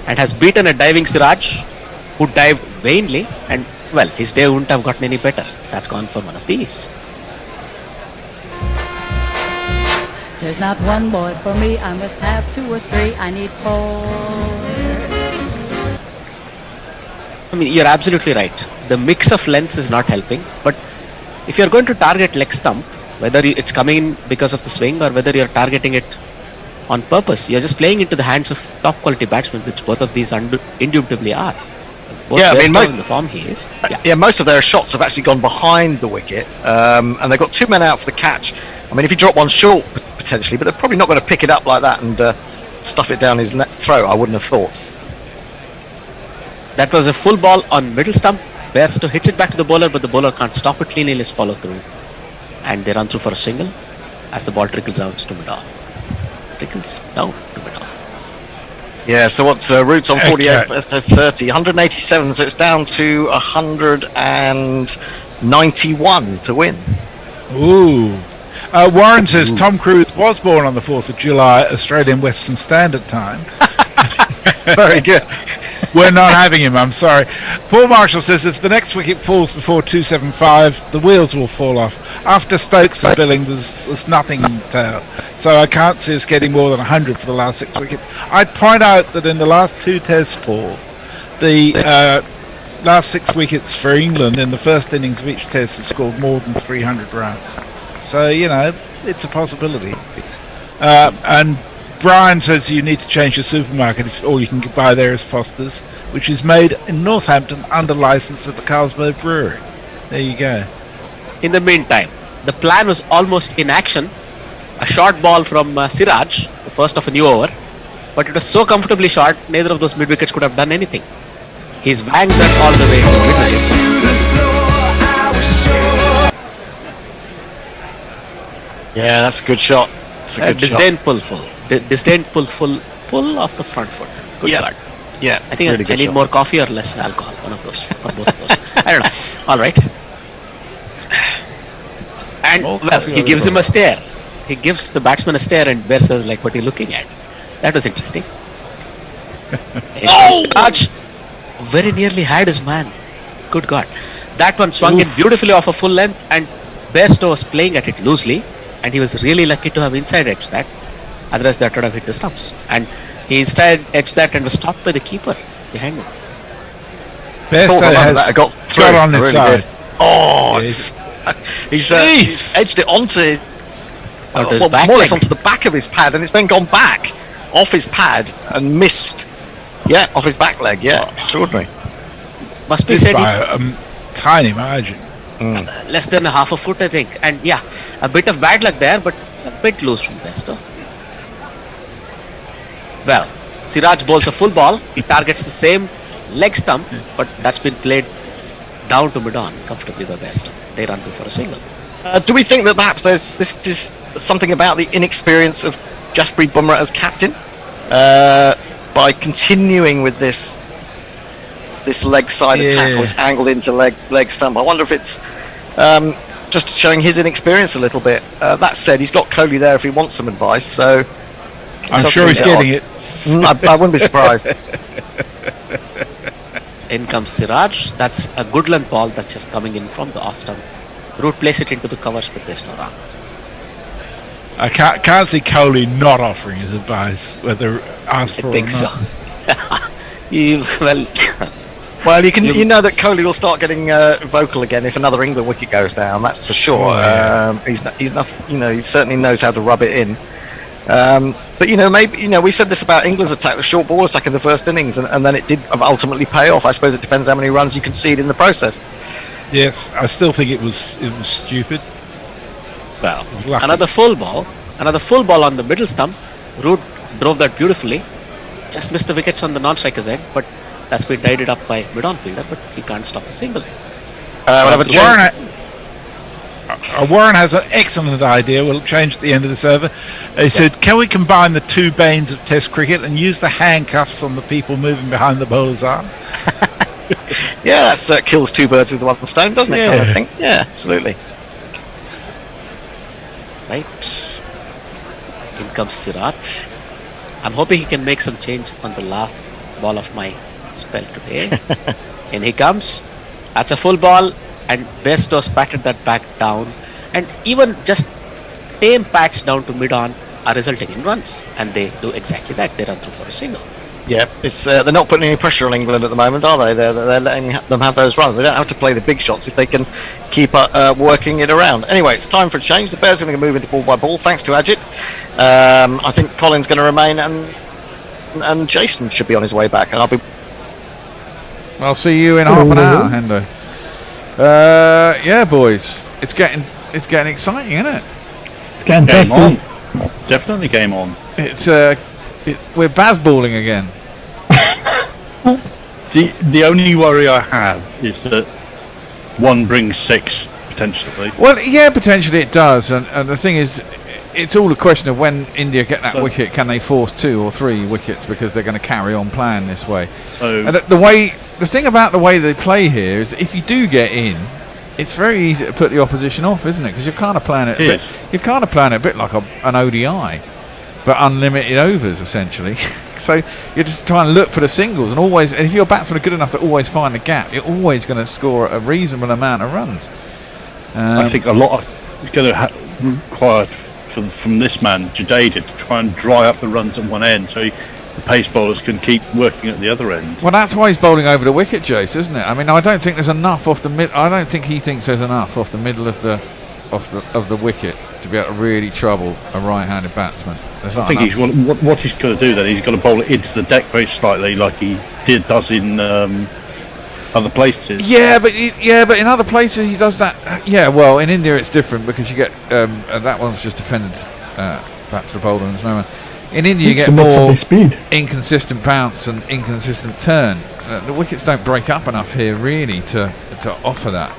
[SPEAKER 9] and has beaten a diving Siraj, who dived vainly, and well, his day wouldn't have gotten any better. That's gone for one of these.
[SPEAKER 5] There's not one boy for me, I must have 2 or 3, I need 4.
[SPEAKER 9] I mean, you're absolutely right. The mix of lengths is not helping, but if you're going to target leg stump, whether it's coming in because of the swing or whether you're targeting it on purpose, you're just playing into the hands of top quality batsmen, which both of these indubitably are. Both
[SPEAKER 2] I mean,
[SPEAKER 9] in the form he is.
[SPEAKER 2] Yeah, most of their shots have actually gone behind the wicket, and they've got 2 men out for the catch. I mean, if you drop one short, potentially, but they're probably not going to pick it up like that and stuff it down his throat, I wouldn't have thought.
[SPEAKER 9] That was a full ball on middle stump. Bairstow hits it back to the bowler, but the bowler can't stop it cleanly. Let's follow through. And they run through for a single as the ball trickles down to mid-off. Trickles down to mid-off.
[SPEAKER 2] Yeah, so what, Root's on 48, 30, 187, so it's down to 191 to win.
[SPEAKER 17] Ooh. Warren says Tom Cruise was born on the 4th of July, Australian Western Standard Time.
[SPEAKER 2] Very good.
[SPEAKER 17] We're not having him, I'm sorry. Paul Marshall says if the next wicket falls before 275, the wheels will fall off. After Stokes is billing, there's nothing in the tail. So I can't see us getting more than 100 for the last 6 wickets. I'd point out that in the last 2 tests, Paul, the last 6 wickets for England in the first innings of each test has scored more than 300 runs. So, you know, it's a possibility. And Brian says you need to change your supermarket if all you can buy there is Foster's, which is made in Northampton under license at the Carlsberg Brewery. There you go.
[SPEAKER 9] In the meantime, the plan was almost in action. A short ball from Siraj, the first of a new over, but it was so comfortably short, neither of those mid-wickets could have done anything. He's banged that all the way to mid-wicket.
[SPEAKER 2] Yeah, that's a good shot. It's a good
[SPEAKER 9] disdainful pull off the front foot. Good God.
[SPEAKER 2] Yeah.
[SPEAKER 9] I think really I need more coffee or less alcohol. One of those, or both of those. I don't know. All right. And well, he gives him a stare. He gives the batsman a stare, and Bear says, "Like, what are you looking at?" That was interesting. Raj very nearly had his man. Good God. That one swung in beautifully off a full length, and Bairstow was playing at it loosely, and he was really lucky to have inside edged that. Otherwise, that would have hit the stumps. And he instead edged that and was stopped by the keeper behind him.
[SPEAKER 17] Bairstow has
[SPEAKER 2] got
[SPEAKER 17] on his side.
[SPEAKER 2] Oh, he's edged it onto his back more or less onto the back of his pad, and it's then gone back off his pad and missed. Yeah, off his back leg. Yeah, extraordinary.
[SPEAKER 9] Must be said
[SPEAKER 17] by a tiny margin.
[SPEAKER 9] Less than a half a foot, I think. And yeah, a bit of bad luck there, but a bit loose from Bairstow. Well, Siraj bowls a full ball. He targets the same leg stump, but that's been played down to mid-on comfortably by Bairstow. They run through for a single.
[SPEAKER 2] Do we think that perhaps this is something about the inexperience of Jasprit Bumrah as captain? By continuing with this leg side attack, was angled into leg stump. I wonder if it's just showing his inexperience a little bit. That said, he's got Kohli there if he wants some advice, so
[SPEAKER 17] I'm sure he's getting it.
[SPEAKER 2] I wouldn't be surprised.
[SPEAKER 9] In comes Siraj. That's a good length ball that's just coming in from the off stump. Root plays it into the covers, but there's no run.
[SPEAKER 17] I can't see Kohli not offering his advice, whether asked for
[SPEAKER 9] I think
[SPEAKER 17] or not.
[SPEAKER 9] So.
[SPEAKER 2] Well, you know that Kohli will start getting vocal again if another England wicket goes down. That's for sure. He's not. He certainly knows how to rub it in. But maybe we said this about England's attack, the short ball attack in the first innings, and then it did ultimately pay off. I suppose it depends how many runs you concede in the process.
[SPEAKER 17] Yes, I still think it was stupid.
[SPEAKER 9] Well, another full ball on the middle stump. Root drove that beautifully. Just missed the wickets on the non-striker's end, but that's been tidied up by mid-on fielder, but he can't stop a single.
[SPEAKER 17] Warren has an excellent idea. We'll change at the end of this over. He said, can we combine the two banes of Test cricket and use the handcuffs on the people moving behind the bowler's arm?
[SPEAKER 2] Yeah, that kills two birds with one stone, doesn't it? Kind of thing. Yeah, absolutely.
[SPEAKER 9] Right. In comes Siraj. I'm hoping he can make some change on the last ball of my spell today. In he comes. That's a full ball, and Bairstow patted that back down. And even just tame pats down to mid-on are resulting in runs. And they do exactly that. They run through for a single.
[SPEAKER 2] Yeah, it's they're not putting any pressure on England at the moment, are they? They're letting them have those runs. They don't have to play the big shots if they can keep working it around. Anyway, it's time for a change. The Bears are going to move into ball by ball, thanks to Ajit. I think Colin's going to remain, and Jason should be on his way back. And
[SPEAKER 3] I'll see you in half an hour, Hendo. Yeah, boys, it's getting exciting, isn't it?
[SPEAKER 21] It's getting testy.
[SPEAKER 18] Definitely game on.
[SPEAKER 3] It's we're basballing again.
[SPEAKER 18] The only worry I have is that one brings 6 potentially.
[SPEAKER 3] Well, yeah, potentially it does, and the thing is, it's all a question of when India get that wicket, can they force 2 or 3 wickets, because they're going to carry on playing this way. And the thing about the way they play here is that if you do get in, it's very easy to put the opposition off, isn't it? Because you're kind of playing it. You're kind of playing it a bit like an ODI. But unlimited overs, essentially. So you're just trying to look for the singles, and if your batsmen are good enough to always find the gap, you're always going to score a reasonable amount of runs.
[SPEAKER 18] I think a lot is going to require from this man Jadeja to try and dry up the runs at one end, so the pace bowlers can keep working at the other end.
[SPEAKER 3] Well, that's why he's bowling over the wicket, Jace, isn't it? I mean, I don't think there's enough off the mid. I don't think he thinks there's enough off the middle of the wicket to be able to really trouble a right-handed batsman.
[SPEAKER 18] I think what he's got to do then, he's got to bowl it into the deck very slightly, like he does in other places.
[SPEAKER 3] Yeah, but in other places he does that. Yeah, well, in India it's different because you get that one's just defended back to the bowler and there's no one. In India you get more inconsistent bounce and inconsistent turn. The wickets don't break up enough here really to offer that.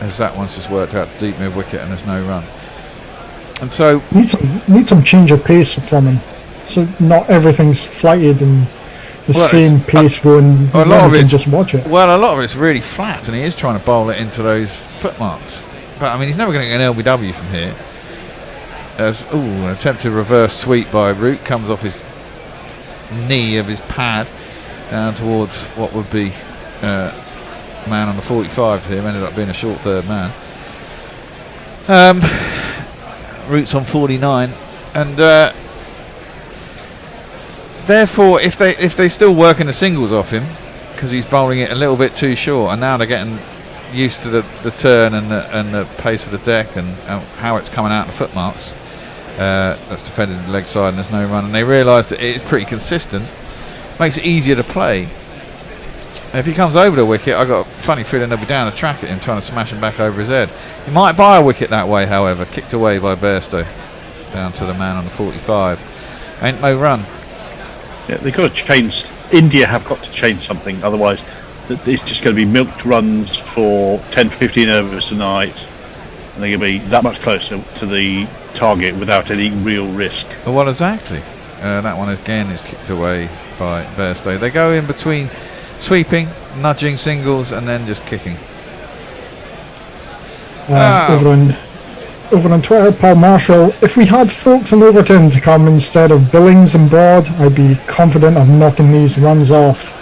[SPEAKER 3] As that one's just worked out to deep mid wicket and there's no run. And so
[SPEAKER 21] need some change of pace from him, so not everything's flighted and the same pace going.
[SPEAKER 3] A lot of it,
[SPEAKER 21] just watch it.
[SPEAKER 3] Well, a lot of it's really flat, and he is trying to bowl it into those footmarks. But I mean, he's never going to get an LBW from here. As an attempted reverse sweep by Root comes off his knee of his pad down towards what would be man on the 45 to him. Ended up being a short third man. Root's on 49, and therefore if they still working the singles off him because he's bowling it a little bit too short, and now they're getting used to the turn and the pace of the deck and how it's coming out in the footmarks, that's defended the leg side and there's no run, and they realise that it's pretty consistent, makes it easier to play. If he comes over the wicket, I've got a funny feeling they'll be down the track at him trying to smash him back over his head. He might buy a wicket that way, however. Kicked away by Bairstow down to the man on the 45. Ain't no run.
[SPEAKER 18] Yeah, they've got to change. India have got to change something, otherwise it's just going to be milked runs for 10-15 overs tonight, and they're going to be that much closer to the target without any real risk.
[SPEAKER 3] Well, exactly. That one again is kicked away by Bairstow. They go in between sweeping, nudging singles, and then just kicking.
[SPEAKER 21] Over on Twitter, Paul Marshall, if we had Folks and Overton to come instead of Billings and Broad, I'd be confident of knocking these runs off.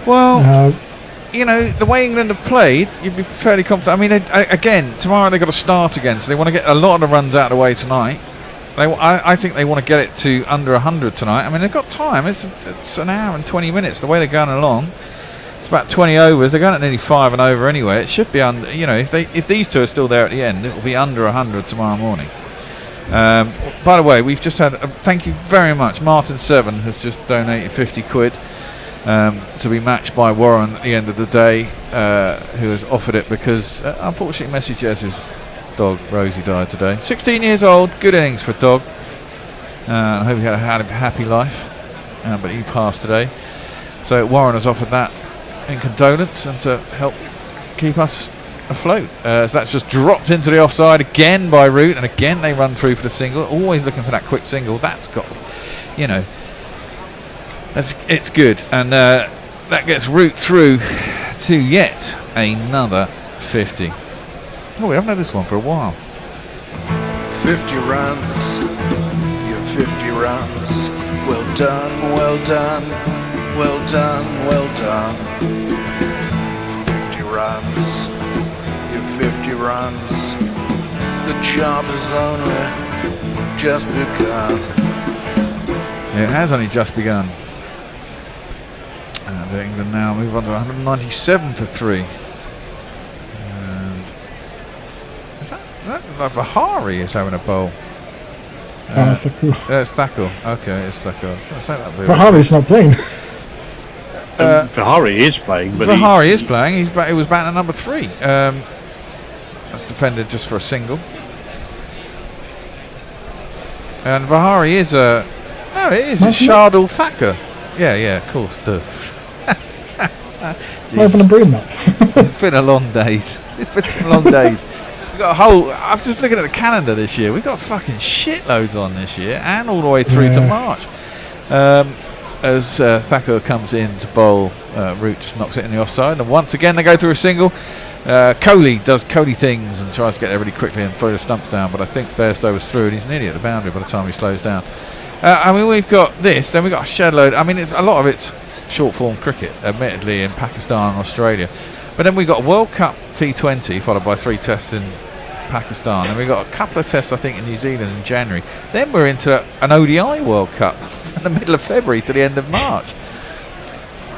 [SPEAKER 3] Well, the way England have played, you'd be fairly confident. I mean, again, tomorrow they've got to start again, so they want to get a lot of the runs out of the way tonight. I think they want to get it to under 100 tonight. I mean, they've got time. It's an hour and 20 minutes. The way they're going along, it's about 20 overs. They're going at nearly 5 and over anyway. It should be under. If these two are still there at the end, it will be under 100 tomorrow morning. By the way, we've just had. Thank you very much. Martin 7 has just donated 50 quid to be matched by Warren at the end of the day, who has offered it because unfortunately Messi Jez is dog Rosie died today. 16 years old, good innings for a dog. I hope he had a happy life, but he passed today. So Warren has offered that in condolence and to help keep us afloat. So that's just dropped into the offside again by Root, and again they run through for the single. Always looking for that quick single. That's got, you know, it's good, and that gets Root through to yet another 50. Oh, we haven't had this one for a while.
[SPEAKER 7] 50 runs, your 50 runs. Well done, well done, well done, well done. 50 runs, your 50 runs. The job has only just begun.
[SPEAKER 3] It has only just begun. And England now move on to 197 for 3. Vihari is having a bowl.
[SPEAKER 21] Thakur.
[SPEAKER 3] It's Thakur. Okay, it's Thakur. I was going to say that.
[SPEAKER 21] Vihari's not playing.
[SPEAKER 18] Vihari is playing, but
[SPEAKER 3] Vihari is playing. He was batting at number 3. That's defended just for a single. And Vihari is a... No, it is. It's Shardul Thakur. Yeah, of course. Duh.
[SPEAKER 21] Having a brain map.
[SPEAKER 3] It's been a long days. It's been some long days. We've got a whole... I was just looking at the calendar this year. We've got fucking shitloads on this year, and all the way through to March. As Thakur comes in to bowl, Root just knocks it in the offside, and once again they go through a single. Kohli does Kohli things and tries to get there really quickly and throw the stumps down, but I think Bairstow was through, and he's nearly at the boundary by the time he slows down. I mean, we've got this, then we've got a shed load. I mean, it's a lot of it's short form cricket, admittedly, in Pakistan and Australia. But then we've got a World Cup T20 followed by 3 tests in Pakistan, and we've got a couple of tests I think in New Zealand in January. Then we're into an ODI World Cup from the middle of February to the end of March.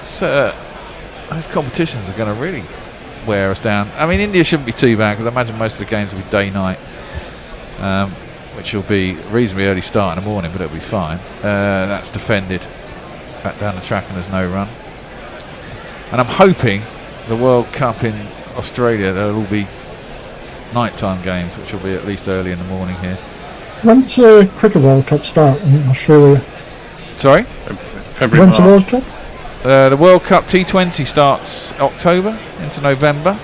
[SPEAKER 3] So those competitions are going to really wear us down. I mean, India shouldn't be too bad because I imagine most of the games will be day-night, which will be reasonably early start in the morning, but it'll be fine. That's defended back down the track and there's no run. And I'm hoping the World Cup in Australia, there will be nighttime games, which will be at least early in the morning here.
[SPEAKER 21] When does the Cricket World Cup start in Australia?
[SPEAKER 3] Sorry?
[SPEAKER 21] February. When's the World Cup?
[SPEAKER 3] The World Cup T20 starts October into November,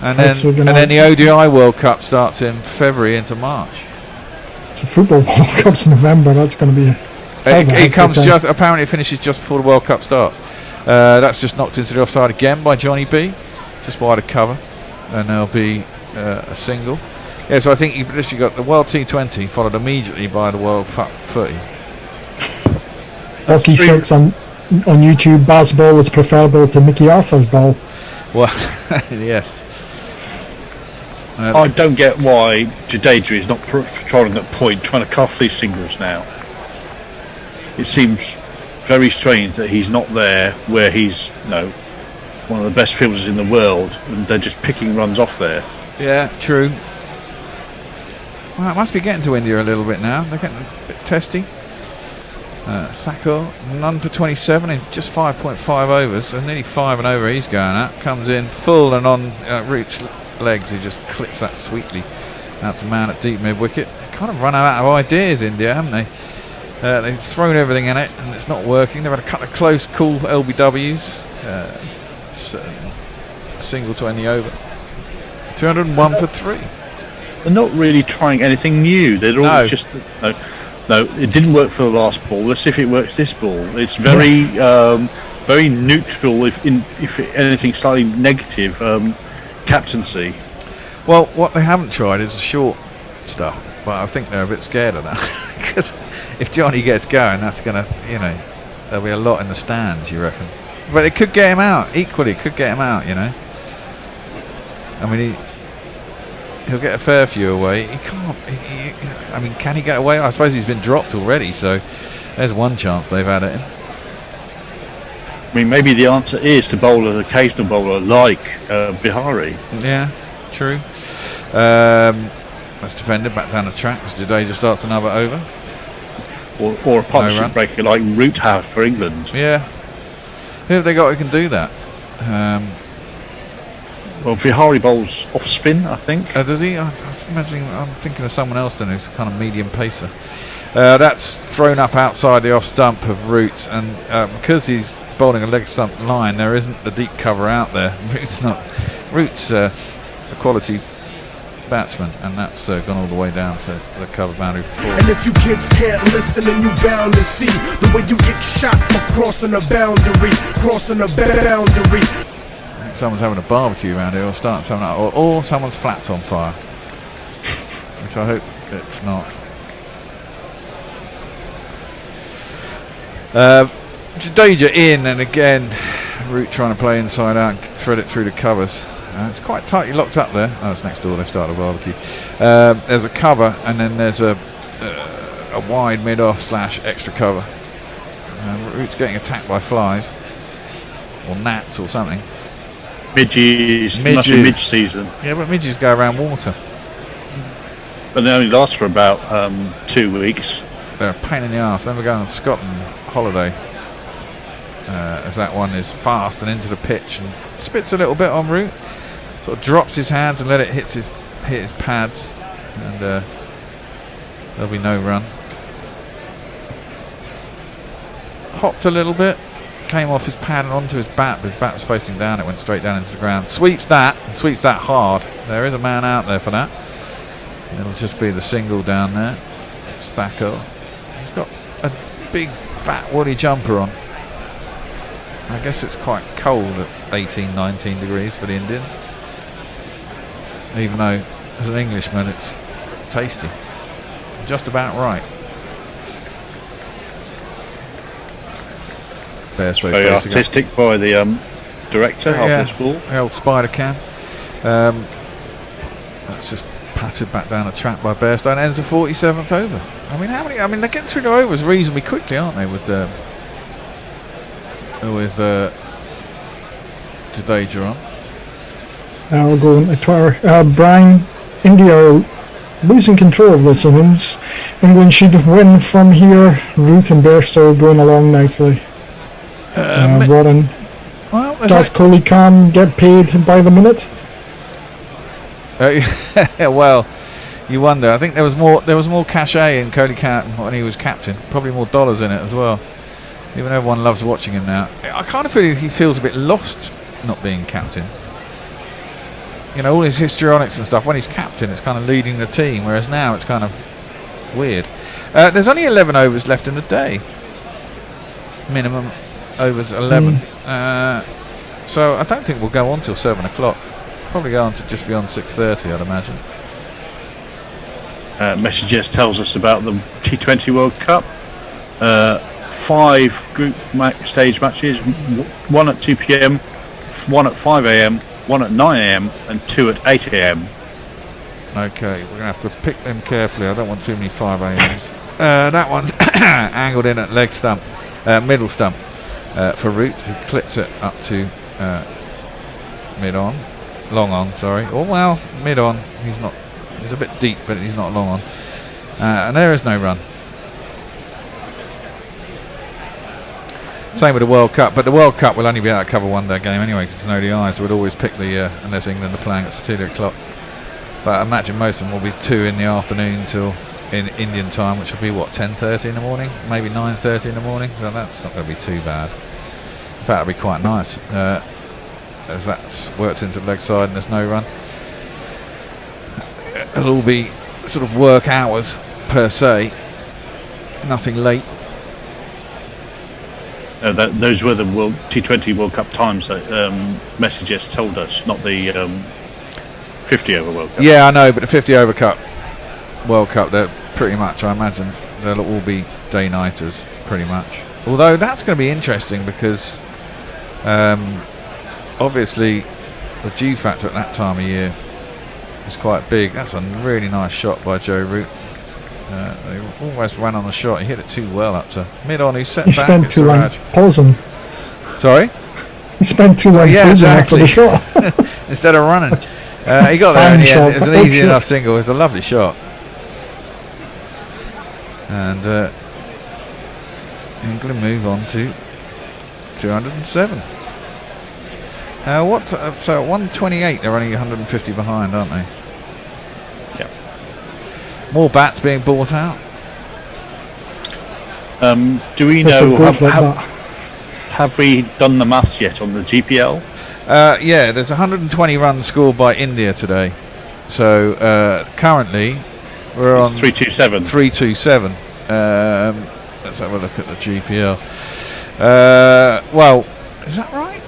[SPEAKER 3] and then the ODI World Cup starts in February into March.
[SPEAKER 21] So football World Cup's November. That's going to be.
[SPEAKER 3] It comes just. Apparently, it finishes just before the World Cup starts. That's just knocked into the offside again by Johnny B, just wide of cover, and there'll be a single. Yeah, so I think you've literally got the World T20 followed immediately by the World Cup 30.
[SPEAKER 21] Hockey Six on YouTube. Baz ball is preferable to Mickey Arthur's ball.
[SPEAKER 3] Well, yes.
[SPEAKER 18] I don't get why Jadeja is not patrolling at point, trying to cuff these singles now. It seems very strange that he's not there where he's, one of the best fielders in the world, and they're just picking runs off there.
[SPEAKER 3] Yeah, true. Well, it must be getting to India a little bit now. They're getting a bit testy. Thakur, none for 27 in just 5.5 overs, so nearly 5 and over he's going at. Comes in full and on Root's legs, he just clips that sweetly out to man at deep mid wicket. Kind of run out of ideas, India, haven't they? They've thrown everything in it and it's not working. They've had a couple of close, cool LBWs. Single to end the over. 201 for 3.
[SPEAKER 18] They're not really trying anything new. They're always just no. It didn't work for the last ball. Let's see if it works this ball. It's very very neutral. If anything slightly negative, captaincy.
[SPEAKER 3] Well, what they haven't tried is the short stuff, but I think they're a bit scared of that because if Johnny gets going, that's gonna, there'll be a lot in the stands, you reckon? But it could get him out. Equally, it could get him out. I mean, he'll get a fair few away. He can't. I mean, can he get away? I suppose he's been dropped already. So there's one chance they've had at him.
[SPEAKER 18] I mean, maybe the answer is to bowl an occasional bowler like Bihari.
[SPEAKER 3] Yeah, true. That's defended back down the track as Jadeja starts another over.
[SPEAKER 18] Or a partnership breaker like Root have for England.
[SPEAKER 3] Yeah. Who have they got who can do that?
[SPEAKER 18] Well, Vihari bowls off spin, I think.
[SPEAKER 3] Does he? I'm thinking of someone else then who's kind of medium pacer. That's thrown up outside the off stump of Root, and because he's bowling a leg stump line, there isn't the deep cover out there. Root's a quality batsman, and that's gone all the way down to the cover boundary for 4.
[SPEAKER 11] And if you kids can't listen, then you bound to see the way you get shot for crossing a boundary, crossing a boundary.
[SPEAKER 3] I think someone's having a barbecue around here, or starting something like, or someone's flat's on fire, which I hope it's not. Jadeja in, and again Root trying to play inside out and thread it through the covers. It's quite tightly locked up there. Oh, it's next door, they've started a barbecue. There's a cover, and then there's a wide mid-off / extra cover. Root's getting attacked by flies or gnats or something.
[SPEAKER 18] Midges. Must be mid-season.
[SPEAKER 3] Yeah, but midges go around water.
[SPEAKER 18] But they only last for about 2 weeks.
[SPEAKER 3] They're a pain in the arse. Remember going to Scotland holiday, as that one is fast and into the pitch and spits a little bit en route, sort of drops his hands and let it hit his pads, and there'll be no run. Hopped a little bit, came off his pad and onto his bat, but his bat was facing down. It went straight down into the ground. Sweeps that hard. There is a man out there for that. It'll just be the single down there. Stacko. He's got a big fat woolly jumper on. I guess it's quite cold at 18-19 degrees for the Indians, even though as an Englishman it's tasty, just about right.
[SPEAKER 18] Very artistic by the director of this ball.
[SPEAKER 3] The old spider cam. That's just patted back down a trap by Bairstow. Ends the 47th over. I mean, how many? I mean, they're getting through the overs reasonably quickly, aren't they? With Jadeja on.
[SPEAKER 21] I'll go on to Twitter. Brian, India are losing control of this innings. England should win from here. Root and Bairstow going along nicely. Warren.
[SPEAKER 3] Well,
[SPEAKER 21] does Kohli Khan get paid by the minute?
[SPEAKER 3] Well, you wonder. I think there was more cachet in Kohli Khan when he was captain. Probably more dollars in it as well. Even though everyone loves watching him now, I kind of feel he feels a bit lost not being captain. You know, all his histrionics and stuff. When he's captain, it's kind of leading the team, whereas now it's kind of weird. There's only 11 overs left in the day. Minimum overs 11. So I don't think we'll go on till 7 o'clock. Probably go on to just beyond 6:30, I'd imagine.
[SPEAKER 18] Messages tells us about the T20 World Cup. 5 group stage matches, 1 at 2 p.m, 1 at 5 a.m, 1 at 9 a.m, and 2 at 8 a.m.
[SPEAKER 3] Okay, we're going to have to pick them carefully. I don't want too many 5 a.m s. That one's angled in at leg stump, middle stump for Root, who clips it up to mid-on. Long on, sorry. Oh, well, mid-on. He's a bit deep, but he's not long on. And there is no run. Same with the World Cup, but the World Cup will only be able to cover one day game anyway, because it's an ODI, so we'd always pick the, unless England are playing at 2 o'clock. But I imagine most of them will be 2 in the afternoon till in Indian time, which will be, what, 10:30 in the morning? Maybe 9:30 in the morning, so that's not going to be too bad. In fact, it'll be quite nice, as that's worked into the leg side and there's no run. It'll all be sort of work hours per se, nothing late.
[SPEAKER 18] Those were the T20 World Cup times that Messages told us, not the 50 over World Cup.
[SPEAKER 3] Yeah, I know, but the 50 over Cup World Cup, they're pretty much, I imagine they'll all be day-nighters pretty much. Although that's going to be interesting because obviously the G factor at that time of year is quite big. That's a really nice shot by Joe Root. They almost ran on the shot. He hit it too well up to mid-on. He set back.
[SPEAKER 21] He spent too long pausing.
[SPEAKER 3] Sorry?
[SPEAKER 21] He spent too long pausing after the shot.
[SPEAKER 3] Instead of running. He got there in the end. It was an easy enough single. It was a lovely shot. And England move on to 207. So at 128, they're only 150 behind, aren't they?
[SPEAKER 18] Yeah.
[SPEAKER 3] More bats being bought out.
[SPEAKER 18] Do we know? Have we done the maths yet on the GPL?
[SPEAKER 3] Yeah, there's 120 runs scored by India today. So currently we're on
[SPEAKER 18] 327.
[SPEAKER 3] 327. Let's have a look at the GPL. Well, is that right?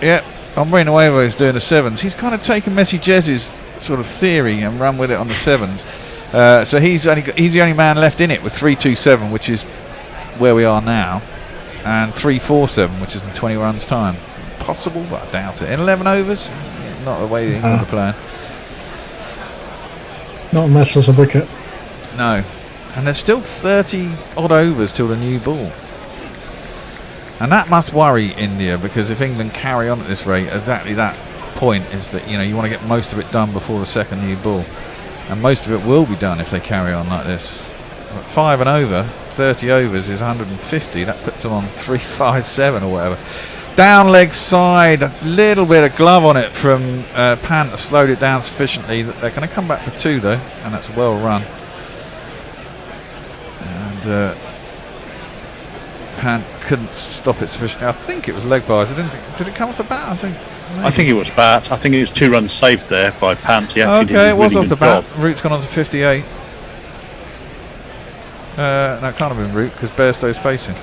[SPEAKER 3] Yeah, Omri Nuevo is doing the sevens. He's kind of taken Messi Jez's sort of theory and run with it on the sevens. So he's the only man left in it with 327, which is where we are now, and 347, which is in 20 runs time. Possible, but I doubt it. In 11 overs, not the way England are playing.
[SPEAKER 21] Not unless there's a wicket.
[SPEAKER 3] No, and there's still 30 odd overs till the new ball, and that must worry India, because if England carry on at this rate, exactly that point is that you want to get most of it done before the second new ball, and most of it will be done if they carry on like this. 5 and over, 30 overs is 150. That puts them on 357 or whatever. Down leg side, a little bit of glove on it from Pant to slowed it down sufficiently. They're going to come back for 2 though, and that's well run. And Pant couldn't stop it sufficiently. I think it was leg bars. Did it come off the bat? I think
[SPEAKER 18] it was bat. I think it was 2 runs saved there by Pant. He actually did
[SPEAKER 3] okay,
[SPEAKER 18] a
[SPEAKER 3] it was
[SPEAKER 18] really
[SPEAKER 3] off the
[SPEAKER 18] good
[SPEAKER 3] bat.
[SPEAKER 18] job.
[SPEAKER 3] Root's gone on to 58. No, it can't have been Root because Bairstow's facing.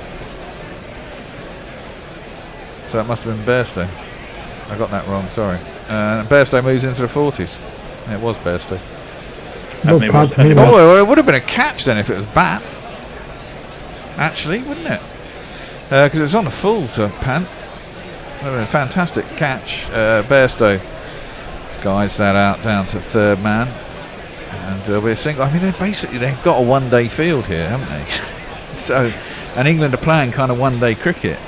[SPEAKER 3] So it must have been Bairstow. I got that wrong, sorry. Bairstow moves into the 40s. And it was Bairstow.
[SPEAKER 21] No bad to me,
[SPEAKER 3] well, it would have been a catch then if it was bat. Actually, wouldn't it? Because it was on the full to Pant. It would have been a fantastic catch. Bairstow guides that out down to third man. And there'll be a single. I mean, they've got a one-day field here, haven't they? So, and England are playing kind of one-day cricket.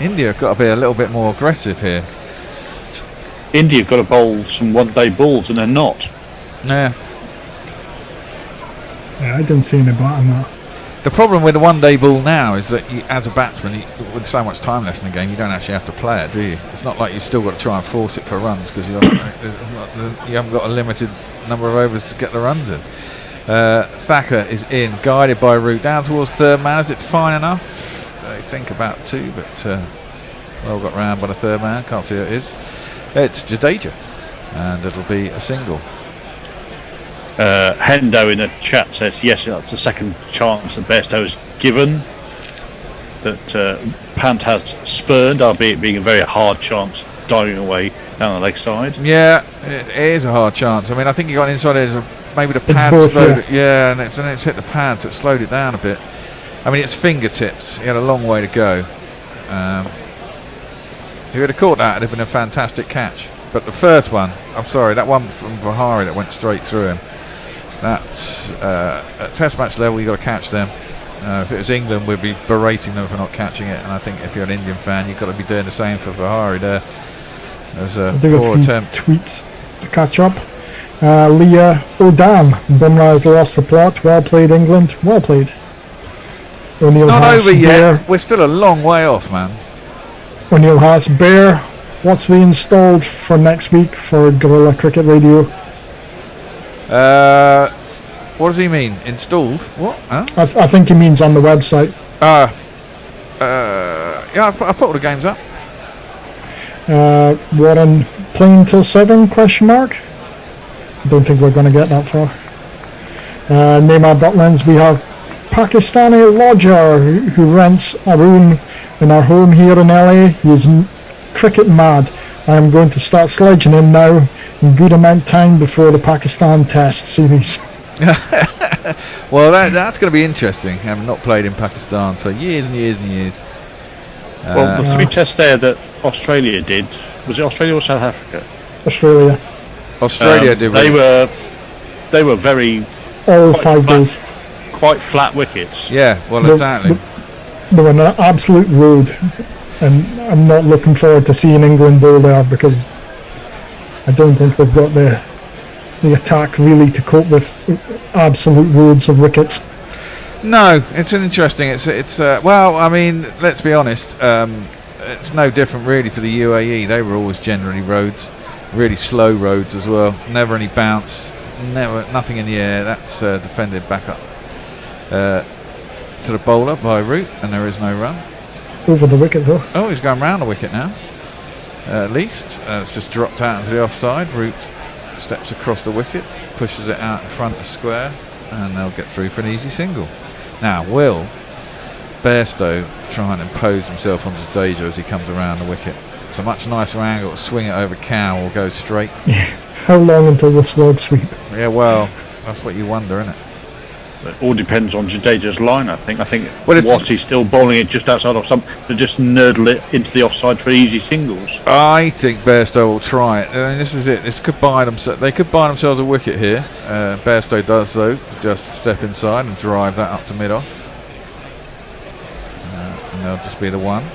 [SPEAKER 3] India have got to be a little bit more aggressive here.
[SPEAKER 18] India have got to bowl some one-day balls, and they're not.
[SPEAKER 3] Yeah.
[SPEAKER 21] Yeah, I didn't see any bat on that.
[SPEAKER 3] The problem with the one-day ball now is that as a batsman, with so much time left in the game, you don't actually have to play it, do you? It's not like you've still got to try and force it for runs because you haven't got a limited number of overs to get the runs in. Thacker is in, guided by Root down towards third man. Is it fine enough? They think about 2, but well got round by the third man. Can't see who it is. It's Jadeja, and it'll be a single.
[SPEAKER 18] Hendo in the chat says yes, that's the second chance that Bairstow has given, that Pant has spurned, albeit being a very hard chance diving away down the leg side.
[SPEAKER 3] Yeah, it is a hard chance. I mean, I think he got inside it. Maybe the pads slowed it. Yeah, and it's hit the pads, so it slowed it down a bit. I mean, it's fingertips. He had a long way to go. If he would have caught that, it'd have been a fantastic catch. But the first one, I'm sorry, that one from Vihari that went straight through him, that's at test match level, you got to catch them. If it was England, we'd be berating them for not catching it. And I think if you're an Indian fan, you've got to be doing the same for Vihari there. There's a poor attempt.
[SPEAKER 21] Tweets to catch up. Leah, oh damn, Bumrah has lost the plot. Well played, England. Well played. O'Neill
[SPEAKER 3] Not
[SPEAKER 21] Haas,
[SPEAKER 3] over yet.
[SPEAKER 21] Bear.
[SPEAKER 3] We're still a long way off, man.
[SPEAKER 21] O'Neill Haas, Bear. What's the installed for next week for Guerrilla Cricket Radio?
[SPEAKER 3] What does he mean? Installed? What? Huh?
[SPEAKER 21] I think he means on the website.
[SPEAKER 3] Yeah, I put all the games up.
[SPEAKER 21] Warren playing till 7? Question mark. Don't think we're going to get that far. Neymar Butlins, we have Pakistani lodger who rents a room in our home here in LA. He's cricket mad. I am going to start sledging him now in good amount of time before the Pakistan Test series.
[SPEAKER 3] Well, that's going to be interesting. Having not played in Pakistan for years and years and years.
[SPEAKER 18] Well, the 3 tests there that Australia did, was it Australia or South Africa?
[SPEAKER 21] Australia.
[SPEAKER 3] Australia did.
[SPEAKER 18] They were very
[SPEAKER 21] all 5 days.
[SPEAKER 18] Quite flat wickets.
[SPEAKER 3] Yeah, well, exactly.
[SPEAKER 21] They were an absolute road, and I'm not looking forward to seeing England bowl there because I don't think they've got the attack really to cope with absolute roads of wickets.
[SPEAKER 3] No, it's an interesting. It's well, I mean, let's be honest. it's no different really to the UAE. They were always generally roads, really slow roads as well. Never any bounce, nothing in the air. That's defended back up to the bowler by Root, and there is no run.
[SPEAKER 21] Over the wicket though.
[SPEAKER 3] Oh, he's going round the wicket now. At least it's just dropped out into the offside. Root steps across the wicket, pushes it out in front of square, and they'll get through for an easy single. Now, will Bairstow try and impose himself on Jadeja as he comes around the wicket? It's a much nicer angle to swing it over cow or go straight.
[SPEAKER 21] How long until the slog sweep?
[SPEAKER 3] Yeah, well, that's what you wonder, isn't it?
[SPEAKER 18] It all depends on Jadeja's line, I think.
[SPEAKER 3] Well,
[SPEAKER 18] whilst he's still bowling it just outside of stump, to just nurdle it into the offside for easy singles.
[SPEAKER 3] I think Bairstow will try it. I mean, this is it. This could buy they could buy themselves a wicket here. Bairstow does, though. Just step inside and drive that up to mid-off. And they'll just be the one.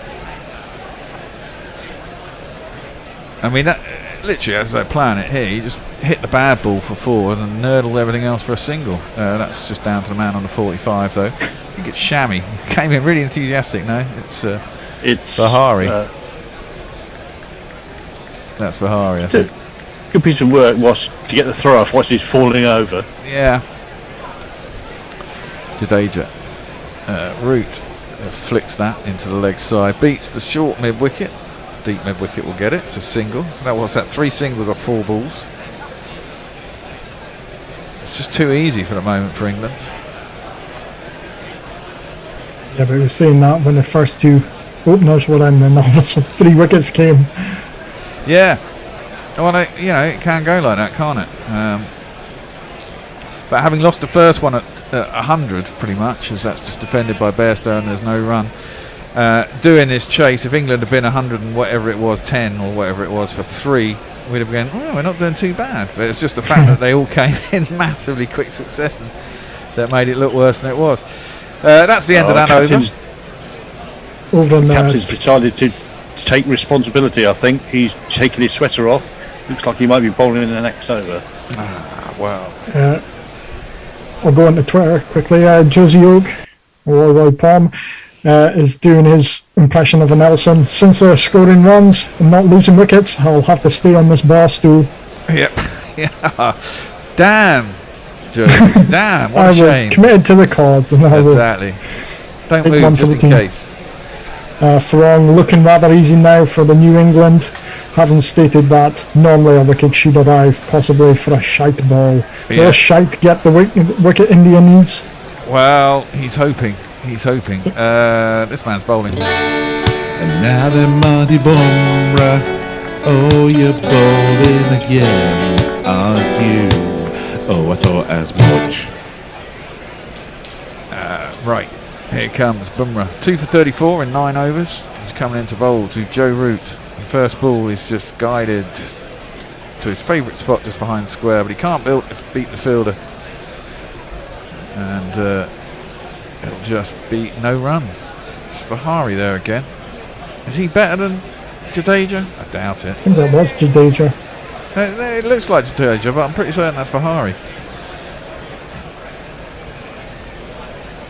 [SPEAKER 3] I mean, that, literally, as they're playing it here, you just hit the bad ball for 4 and then nurdle everything else for a single. That's just down to the man on the 45, though. I think it's Shami. He came in really enthusiastic. No, it's Bahari. That's Bahari, I think.
[SPEAKER 18] Good piece of work was to get the throw off whilst he's falling over.
[SPEAKER 3] Yeah. Jadeja. Root flicks that into the leg side. Beats the short mid-wicket. Deep mid-wicket will get it. It's a single. So that was that 3 singles off 4 balls. It's just too easy for the moment for England.
[SPEAKER 21] Yeah, but we were saying that when the first 2 openers were in, and all of a sudden 3 wickets came.
[SPEAKER 3] Yeah. Well, it can go like that, can't it? But having lost the first one at 100, pretty much, as that's just defended by Bairstow and there's no run. Doing this chase, if England had been 100 and whatever it was, 10 or whatever it was for 3, we'd have gone, oh, we're not doing too bad. But it's just the fact that they all came in massively quick succession that made it look worse than it was. That's the end of that over.
[SPEAKER 18] The captain's decided to take responsibility, I think. He's taken his sweater off. Looks like he might be bowling in the next over.
[SPEAKER 3] Wow.
[SPEAKER 21] I'll go into Twitter quickly. Josie Oak, or Roy Palm, is doing his impression of a Nelson. Since they're scoring runs and not losing wickets, I'll have to stay on this bar stool.
[SPEAKER 3] Yep. Yeah. Damn. Josie. Damn. What a shame.
[SPEAKER 21] Committed to the cause. And
[SPEAKER 3] exactly. Don't move just in case.
[SPEAKER 21] Farong looking rather easy now for the New England, having stated that normally a wicket should arrive possibly for a shite ball.
[SPEAKER 3] Yeah.
[SPEAKER 21] Will shite get the wicket India needs?
[SPEAKER 3] Well, he's hoping. This man's bowling.
[SPEAKER 10] And now then, Marty Bumrah, oh, you're bowling again, aren't you? Oh, I thought as much.
[SPEAKER 3] Right, here comes Bumrah. 2 for 34 in 9 overs. He's coming into bowl to Joe Root. The first ball is just guided to his favourite spot just behind square, but he can't beat the fielder. And it'll just be no run. It's Bahari there again. Is he better than Jadeja? I doubt it.
[SPEAKER 21] I think that was Jadeja.
[SPEAKER 3] It looks like Jadeja, but I'm pretty certain that's Bahari.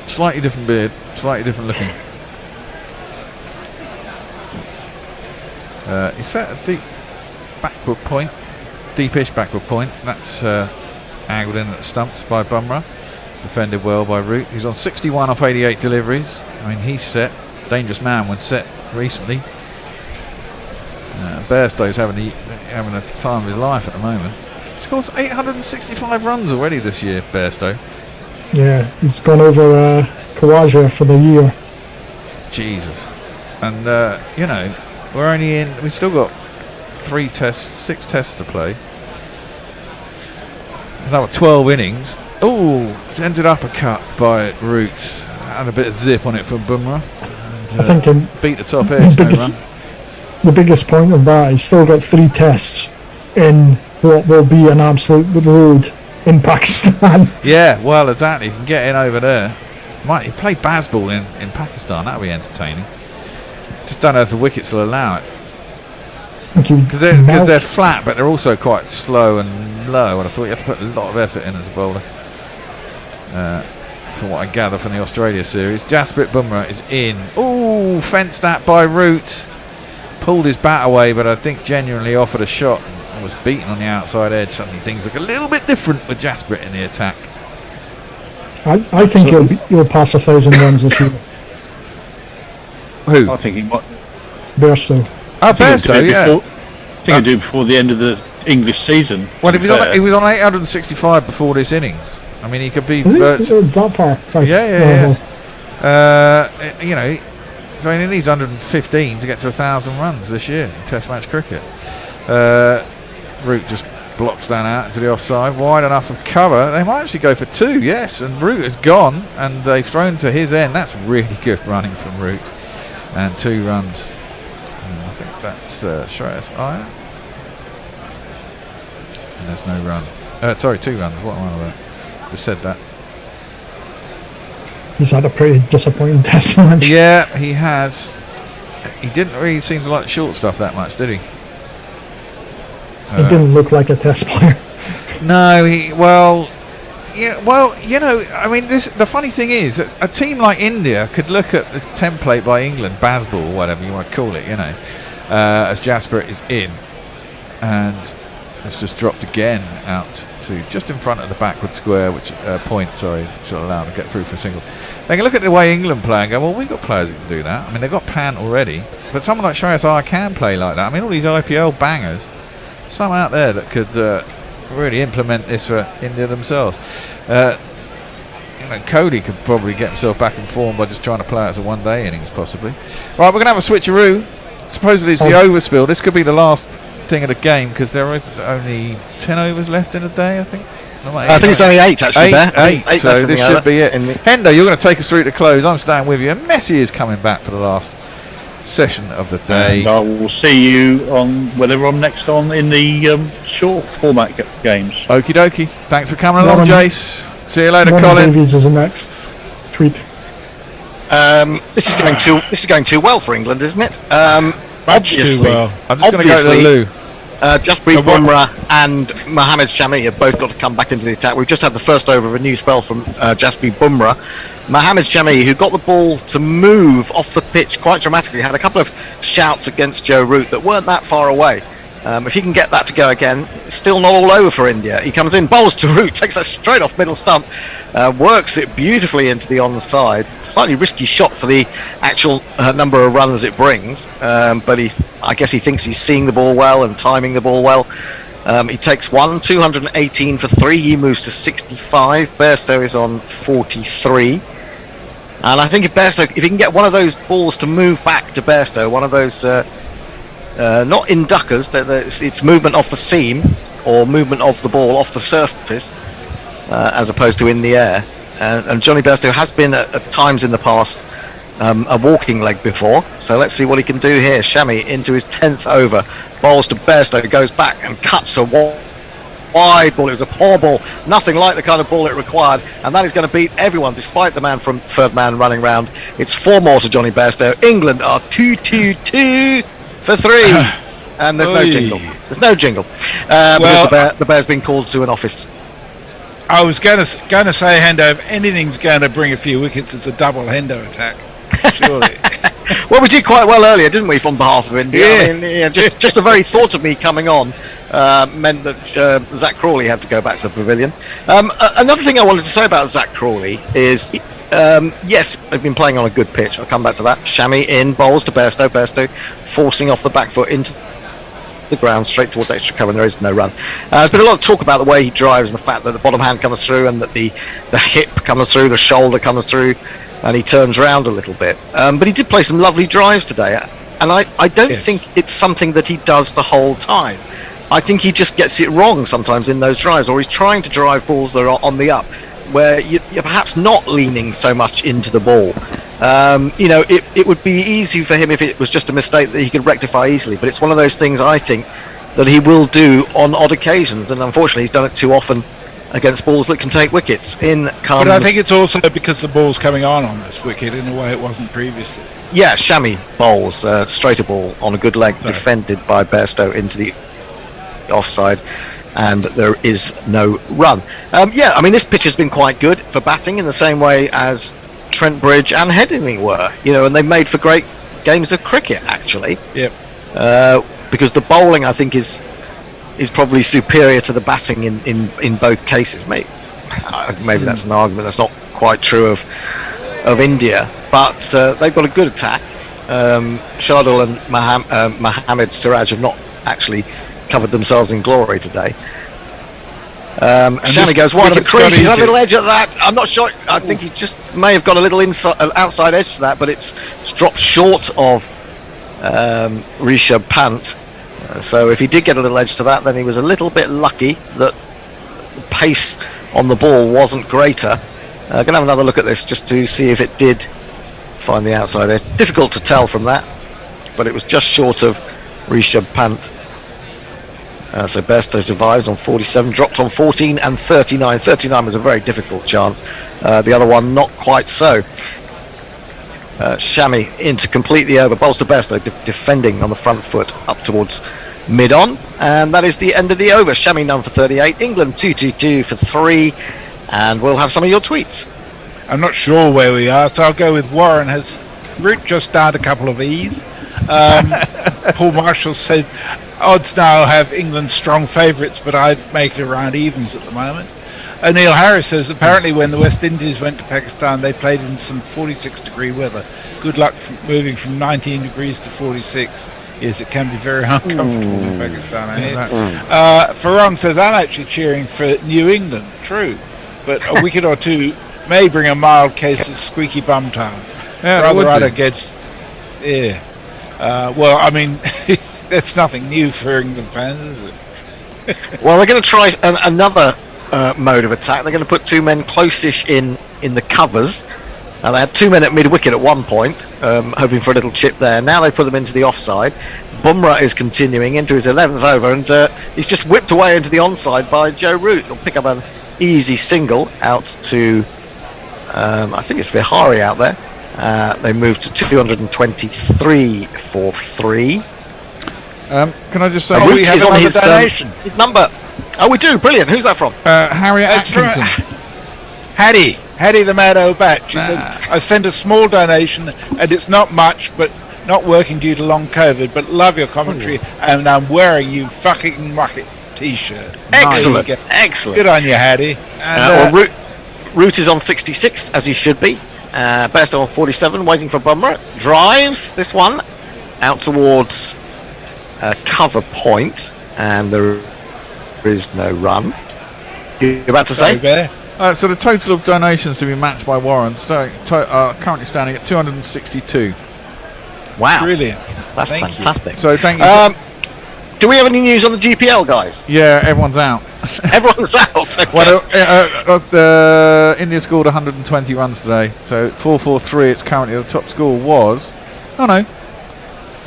[SPEAKER 3] Slightly different beard, slightly different looking. He set a deep backward point, deepish backward point. That's angled in at the stumps by Bumrah. Defended well by Root. He's on 61 off 88 deliveries. I mean, he's set. Dangerous man when set recently. Bairstow's having a time of his life at the moment. He scores 865 runs already this year, Bairstow.
[SPEAKER 21] Yeah, he's gone over Kawaja for the year.
[SPEAKER 3] Jesus. And, we've still got 6 tests to play. There's now 12 innings. Oh, it's ended up a cut by Root. Had a bit of zip on it from Bumrah. And,
[SPEAKER 21] I think
[SPEAKER 3] beat the top edge.
[SPEAKER 21] The biggest point of that, he's still got 3 tests in what will be an absolute road in Pakistan.
[SPEAKER 3] Yeah, well, exactly. You can get in over there. Might play baseball in Pakistan. That'll be entertaining. Just don't know if the wickets will allow it. Because they're flat, but they're also quite slow and low. And I thought you had to put a lot of effort in as a bowler. From what I gather from the Australia series, Jasprit Bumrah is in. Ooh, fenced that by Root. pulled his bat away, but I think genuinely offered a shot and was beaten on the outside edge. Suddenly things look a little bit different with Jasper in the attack.
[SPEAKER 21] I think he'll pass 1,000 runs this year.
[SPEAKER 3] Who?
[SPEAKER 18] I think he might.
[SPEAKER 21] Bairstow.
[SPEAKER 3] Oh, Bairstow, yeah.
[SPEAKER 18] I think he'll do before the end of the English season.
[SPEAKER 3] Well, he was on 865 before this innings. I mean, he could be.
[SPEAKER 21] It's that far. Nice.
[SPEAKER 3] Yeah. You know, so he needs 115 to get to 1,000 runs this year in Test match cricket. Root just blocks that out into the offside, wide enough of cover. They might actually go for 2, yes, and Root has gone, and they've thrown to his end. That's really good running from Root, and 2 runs. I think that's Shreyas Iyer. And there's no run. Sorry, 2 runs. What am I about? Just said that.
[SPEAKER 21] He's had a pretty disappointing Test match.
[SPEAKER 3] Yeah, he has. He didn't really seem to like the short stuff that much, did he?
[SPEAKER 21] He didn't look like a Test player.
[SPEAKER 3] No, you know, I mean, the funny thing is that a team like India could look at this template by England, Bazball, whatever you want to call it, you know, as Jasper is in, and it's just dropped again out to just in front of the backward square, which point, sorry, should allow them to get through for a single. They can look at the way England play and go, well, we've got players that can do that. I mean, they've got Pant already, but someone like Shreyas Iyer can play like that. I mean, all these IPL bangers, some out there that could really implement this for India themselves. You know, Cody could probably get himself back in form by just trying to play it as a one-day innings, possibly. Right, we're going to have a switcheroo. Supposedly it's the overspill. This could be the last thing of the game because there is only 10 overs left in a day, I think.
[SPEAKER 2] I think it's only 8 actually.
[SPEAKER 3] Eight, so this should be it. Hendo, you're going to take us through to close. I'm staying with you. And Messi is coming back for the last session of the day.
[SPEAKER 18] And I will see you on whether I'm next on in the short format games.
[SPEAKER 3] Okie dokie. Thanks for coming along, Jace. See you later, Colin.
[SPEAKER 21] Davies is the next tweet.
[SPEAKER 2] This is going too well for England, isn't it?
[SPEAKER 17] Much too well.
[SPEAKER 3] I'm just going to go to the loo.
[SPEAKER 2] Jasprit Bumrah and Mohammad Shami have both got to come back into the attack. We've just had the first over of a new spell from Jasprit Bumrah. Mohammad Shami, who got the ball to move off the pitch quite dramatically, had a couple of shouts against Joe Root that weren't that far away. If he can get that to go again, it's still not all over for India. He comes in, bowls to Root, takes that straight off middle stump, works it beautifully into the onside. Slightly risky shot for the actual number of runs it brings, but I guess he thinks he's seeing the ball well and timing the ball well. He takes 218 for 3. He moves to 65. Bairstow is on 43. And I think if he can get one of those balls to move back to Bairstow, one of those not in duckers, it's movement off the seam or movement of the ball off the surface as opposed to in the air. And Johnny Bairstow has been at times in the past a walking leg before, so let's see what he can do here. Shami into his 10th over, bowls to Bairstow, goes back and cuts a wide ball. It was a poor ball, nothing like the kind of ball it required, and that is going to beat everyone despite the man from third man running round. It's 4 more to Johnny Bairstow. England are 2-2-2 for 3, and there's no jingle. There's no jingle because the Bear's been called to an office.
[SPEAKER 17] I was going to say, Hendo, if anything's going to bring a few wickets, it's a double Hendo attack. Surely.
[SPEAKER 2] Well, we did quite well earlier, didn't we, from behalf of India?
[SPEAKER 17] Yeah.
[SPEAKER 2] I mean, just the very thought of me coming on meant that Zach Crawley had to go back to the pavilion. Another thing I wanted to say about Zach Crawley is, yes, they've been playing on a good pitch. I'll come back to that. Shami in, bowls to Bairstow. Bairstow forcing off the back foot into the ground, straight towards extra cover, and there is no run. There's been a lot of talk about the way he drives and the fact that the bottom hand comes through and that the hip comes through, the shoulder comes through, and he turns around a little bit. But he did play some lovely drives today, and I don't think it's something that he does the whole time. I think he just gets it wrong sometimes in those drives, or he's trying to drive balls that are on the up, where you're perhaps not leaning so much into the ball. It would be easy for him if it was just a mistake that he could rectify easily, but it's one of those things I think that he will do on odd occasions, and unfortunately he's done it too often against balls that can take wickets.
[SPEAKER 17] But I think it's also because the ball's coming on this wicket in a way it wasn't previously.
[SPEAKER 2] Yeah, Shami bowls straighter ball on a good leg, defended by Bairstow into the offside, and there is no run. This pitch has been quite good for batting in the same way as Trent Bridge and Headingley were, and they made for great games of cricket actually.
[SPEAKER 17] Yep.
[SPEAKER 2] because the bowling I think is probably superior to the batting in both cases. Maybe that's an argument that's not quite true of India, but they've got a good attack. Shardul and Mohammad Siraj have not actually covered themselves in glory today. Shami goes wide of the crease. He's a little edge at that. I'm not sure. I think he just may have got a little outside edge to that, but it's dropped short of Rishabh Pant. So if he did get a little edge to that, then he was a little bit lucky that the pace on the ball wasn't greater. Going to have another look at this just to see if it did find the outside edge. Difficult to tell from that, but it was just short of Rishabh Pant. So Bairstow survives on 47, dropped on 14 and 39. 39 was a very difficult chance. The other one not quite so. Shami in to complete the over. Bowls to Bairstow, defending on the front foot up towards mid-on. And that is the end of the over. Shami none for 38. England 2-2-2 for 3. And we'll have some of your tweets.
[SPEAKER 17] I'm not sure where we are, so I'll go with Warren. Has Root just starred a couple of E's? Paul Marshall said odds now have England strong favourites, but I'd make it around evens at the moment. Neil Harris says apparently when the West Indies went to Pakistan they played in some 46 degree weather. Good luck moving from 19 degrees to 46. Yes, it can be very uncomfortable in Pakistan, I hear. Farong says I'm actually cheering for New England. True, but a wicket or two may bring a mild case of squeaky bum time. Rather against, yeah. Well, I mean, that's nothing new for England fans, is it?
[SPEAKER 2] Well, we're going to try another mode of attack. They're going to put two men close-ish in the covers. They had two men at mid-wicket at one point, hoping for a little chip there. Now they put them into the offside. Bumrah is continuing into his 11th over, and he's just whipped away into the onside by Joe Root. He'll pick up an easy single out to, I think it's Vihari out there. They moved to 223 for 3.
[SPEAKER 3] Can I just say,
[SPEAKER 2] we have on his his number? Oh, we do. Brilliant. Who's that from?
[SPEAKER 3] Harriet Atkinson.
[SPEAKER 17] Hattie the Mad Bat. She says, I sent a small donation and it's not much, but not working due to long COVID, but love your commentary and I'm wearing you fucking Wicket t-shirt.
[SPEAKER 2] Excellent. Excellent.
[SPEAKER 17] Good on you, Hattie.
[SPEAKER 2] Root is on 66, as he should be. Bairstow on 47, waiting for Bumrah. Drives this one out towards cover point, and there is no run. You're about to say?
[SPEAKER 3] So the total of donations to be matched by Warren currently standing at 262.
[SPEAKER 2] Wow.
[SPEAKER 17] Brilliant.
[SPEAKER 2] That's fantastic.
[SPEAKER 3] So thank you.
[SPEAKER 2] Do we have any news on the GPL, guys?
[SPEAKER 3] Yeah, everyone's out.
[SPEAKER 2] Everyone's out. Okay.
[SPEAKER 3] Well, India scored 120 runs today, so 443. It's currently the top score was. Oh no.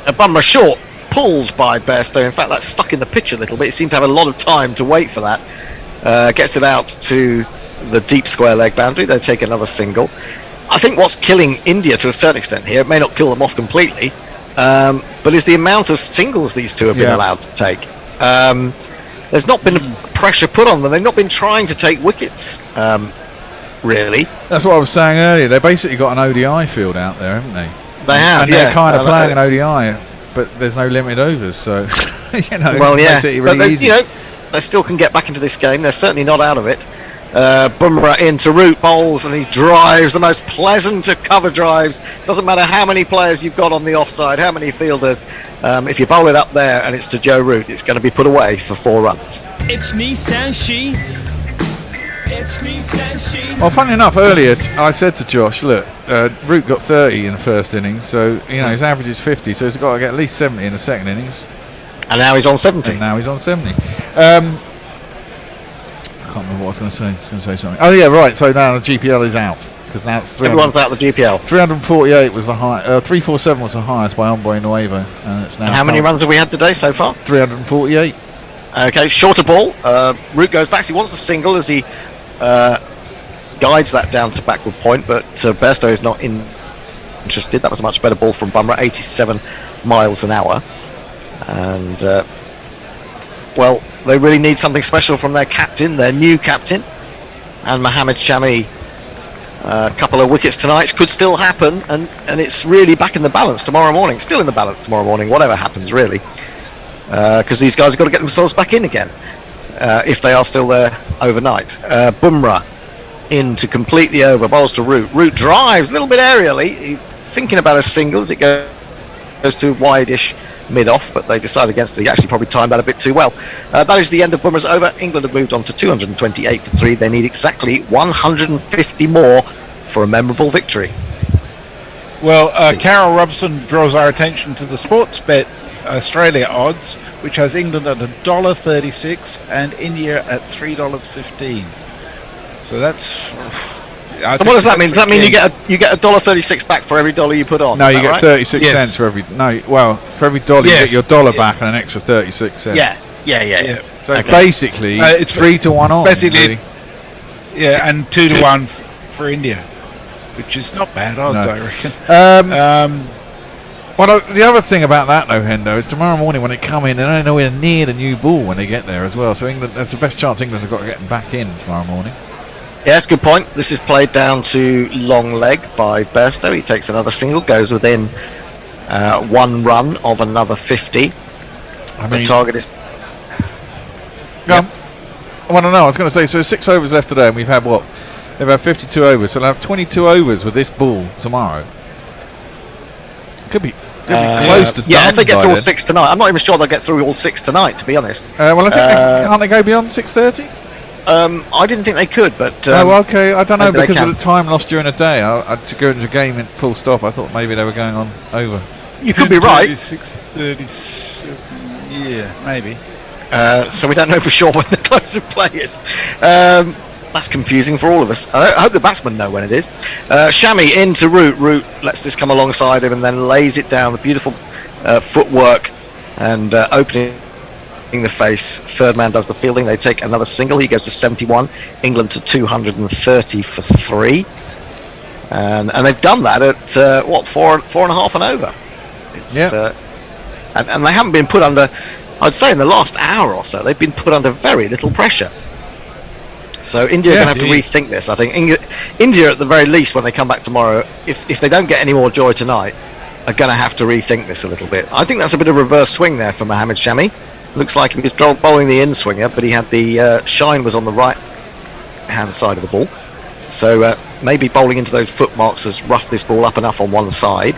[SPEAKER 2] Bumrah short, pulled by Bairstow. In fact, that's stuck in the pitch a little bit. He seemed to have a lot of time to wait for that. Gets it out to the deep square leg boundary. They take another single. I think what's killing India to a certain extent here, it may not kill them off completely, but is the amount of singles these two have been allowed to take. There's not been pressure put on them. They've not been trying to take wickets, really.
[SPEAKER 3] That's what I was saying earlier. They've basically got an ODI field out there, haven't they?
[SPEAKER 2] They have,
[SPEAKER 3] and they're kind of playing an ODI, but there's no limited overs, so
[SPEAKER 2] well, yeah.
[SPEAKER 3] Makes it really easy.
[SPEAKER 2] They still can get back into this game. They're certainly not out of it. Bumrah into Root, bowls, and he drives the most pleasant of cover drives. Doesn't matter how many players you've got on the offside, how many fielders. If you bowl it up there and it's to Joe Root, it's going to be put away for 4 runs.
[SPEAKER 19] It's Nissan She. It's Nissan She.
[SPEAKER 3] Well, funny enough, earlier I said to Josh, look, Root got 30 in the first innings, so his average is 50, so he's got to get at least 70 in the second innings.
[SPEAKER 2] And now he's on 70.
[SPEAKER 3] I can't remember what I was going to say. I was going to say something. Oh yeah, right. So now the GPL is out because now it's 300.
[SPEAKER 2] Everyone's out of the GPL.
[SPEAKER 3] 348 was the high. 347 was the highest by Hombre Nuevo, and it's now.
[SPEAKER 2] And how many runs have we had today so far?
[SPEAKER 3] 348.
[SPEAKER 2] Okay, shorter ball. Root goes back. He wants a single as he guides that down to backward point, but Bairstow is not interested. That was a much better ball from Bumrah, 87 miles an hour, and. Well, they really need something special from their captain, their new captain, and Mohammad Shami A couple of wickets tonight could still happen, and it's really back in the balance tomorrow morning. Still in the balance tomorrow morning, whatever happens, really. Because these guys have got to get themselves back in again, if they are still there overnight. Bumrah in to complete the over, bowls to Root. Root drives a little bit aerially, he's thinking about a single as it goes to wide-ish mid-off, but they decided against it. He actually probably timed that a bit too well. That is the end of Bumrah's over. England have moved on to 228 for 3. They need exactly 150 more for a memorable victory.
[SPEAKER 17] Well, Carol Robson draws our attention to the Sportsbet Australia odds, which has England at $1.36 and India at $3.15. So that's.
[SPEAKER 2] So what does that mean? Does that mean you get $1.36 back for every dollar you put on?
[SPEAKER 3] No, you get
[SPEAKER 2] right?
[SPEAKER 3] 36 cents for every. No, well, for every dollar you get your dollar back and an extra 36 cents.
[SPEAKER 2] Yeah.
[SPEAKER 3] So it's basically it's 3 to 1 on.
[SPEAKER 17] Basically,
[SPEAKER 3] really.
[SPEAKER 17] Yeah, and 2 to 1 for India, which is not bad odds, I reckon.
[SPEAKER 3] Well, the other thing about that, though, Hendo, is tomorrow morning when they come in, they're nowhere near the new ball when they get there as well. So England, that's the best chance England have got to get them back in tomorrow morning.
[SPEAKER 2] Yeah, that's a good point. This is played down to long leg by Bairstow. He takes another single, goes within 1 run of another 50.
[SPEAKER 3] I mean,
[SPEAKER 2] the target is.
[SPEAKER 3] Well, no, I was going to say, so 6 overs left today, and we've had what? They've had 52 overs, so they'll have 22 overs with this ball tomorrow. Could be close to done.
[SPEAKER 2] If they get through all 6 tonight. I'm not even sure they'll get through all 6 tonight, to be honest.
[SPEAKER 3] Well, I think can't they go beyond 6:30?
[SPEAKER 2] I didn't think they could, but
[SPEAKER 3] okay. I don't know, because
[SPEAKER 2] can.
[SPEAKER 3] of the time lost during the day. To go into the game in full stop, I thought maybe they were going on over.
[SPEAKER 2] You could be right.
[SPEAKER 17] 6:37. Yeah, maybe.
[SPEAKER 2] So we don't know for sure when the close of play is. That's confusing for all of us. I hope the batsmen know when it is. Shami into Root. Root lets this come alongside him and then lays it down. The beautiful footwork and opening the face. Third man does the fielding. They take another single. He goes to 71. England to 230 for 3. And they've done that at 4.5 and over. It's, and they haven't been put under. I'd say in the last hour or so, they've been put under very little pressure. So India are going to have to rethink this. I think India, at the very least, when they come back tomorrow, if they don't get any more joy tonight, are going to have to rethink this a little bit. I think that's a bit of reverse swing there for Mohammad Shami. Looks like he was bowling the in swinger, but he had the shine was on the right hand side of the ball. So maybe bowling into those footmarks has roughed this ball up enough on one side,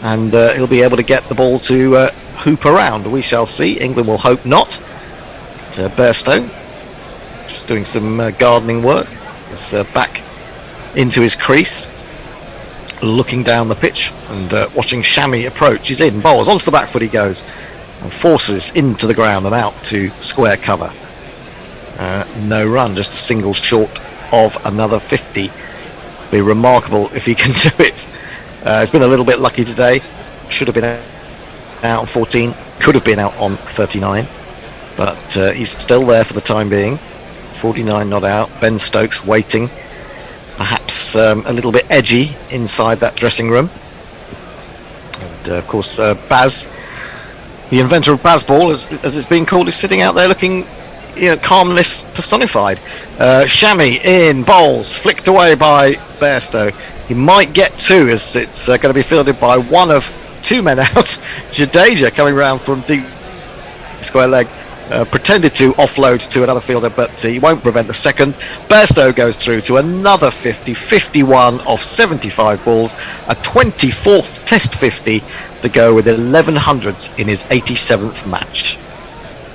[SPEAKER 2] and he'll be able to get the ball to hoop around. We shall see. England will hope not. Bairstow just doing some gardening work. Is back into his crease, looking down the pitch and watching Shami approach. He's in, bowls onto the back foot he goes, and forces into the ground and out to square cover. No run, just a single short of another 50. Be remarkable if he can do it. He's been a little bit lucky today. Should have been out on 14, could have been out on 39, but he's still there for the time being. 49 not out. Ben Stokes waiting, perhaps a little bit edgy inside that dressing room. And of course Baz, the inventor of Bazball, as it's been called, is sitting out there looking, calmness personified. Shami in, bowls, flicked away by Bairstow. He might get 2, as it's going to be fielded by one of 2 men out. Jadeja coming round from deep square leg, pretended to offload to another fielder, but he won't prevent the second. Bairstow goes through to another 50, 51 of 75 balls, a 24th Test 50 to go with 1100s in his 87th match.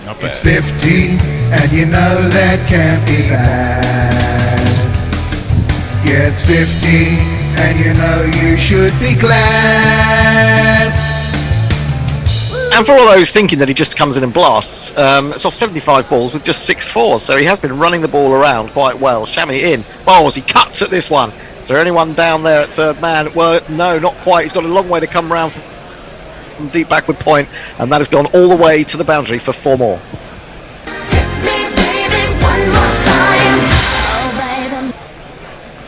[SPEAKER 12] Not bad. It's 50, and you know that can't be bad. Yeah, it's 50, and you know you should be glad.
[SPEAKER 2] And for all those thinking that he just comes in and blasts, it's off 75 balls with just 6 fours, so he has been running the ball around quite well. Shami in, bowls, he cuts at this one. Is there anyone down there at third man? Well, no, not quite. He's got a long way to come round from deep backward point, and that has gone all the way to the boundary for 4 more.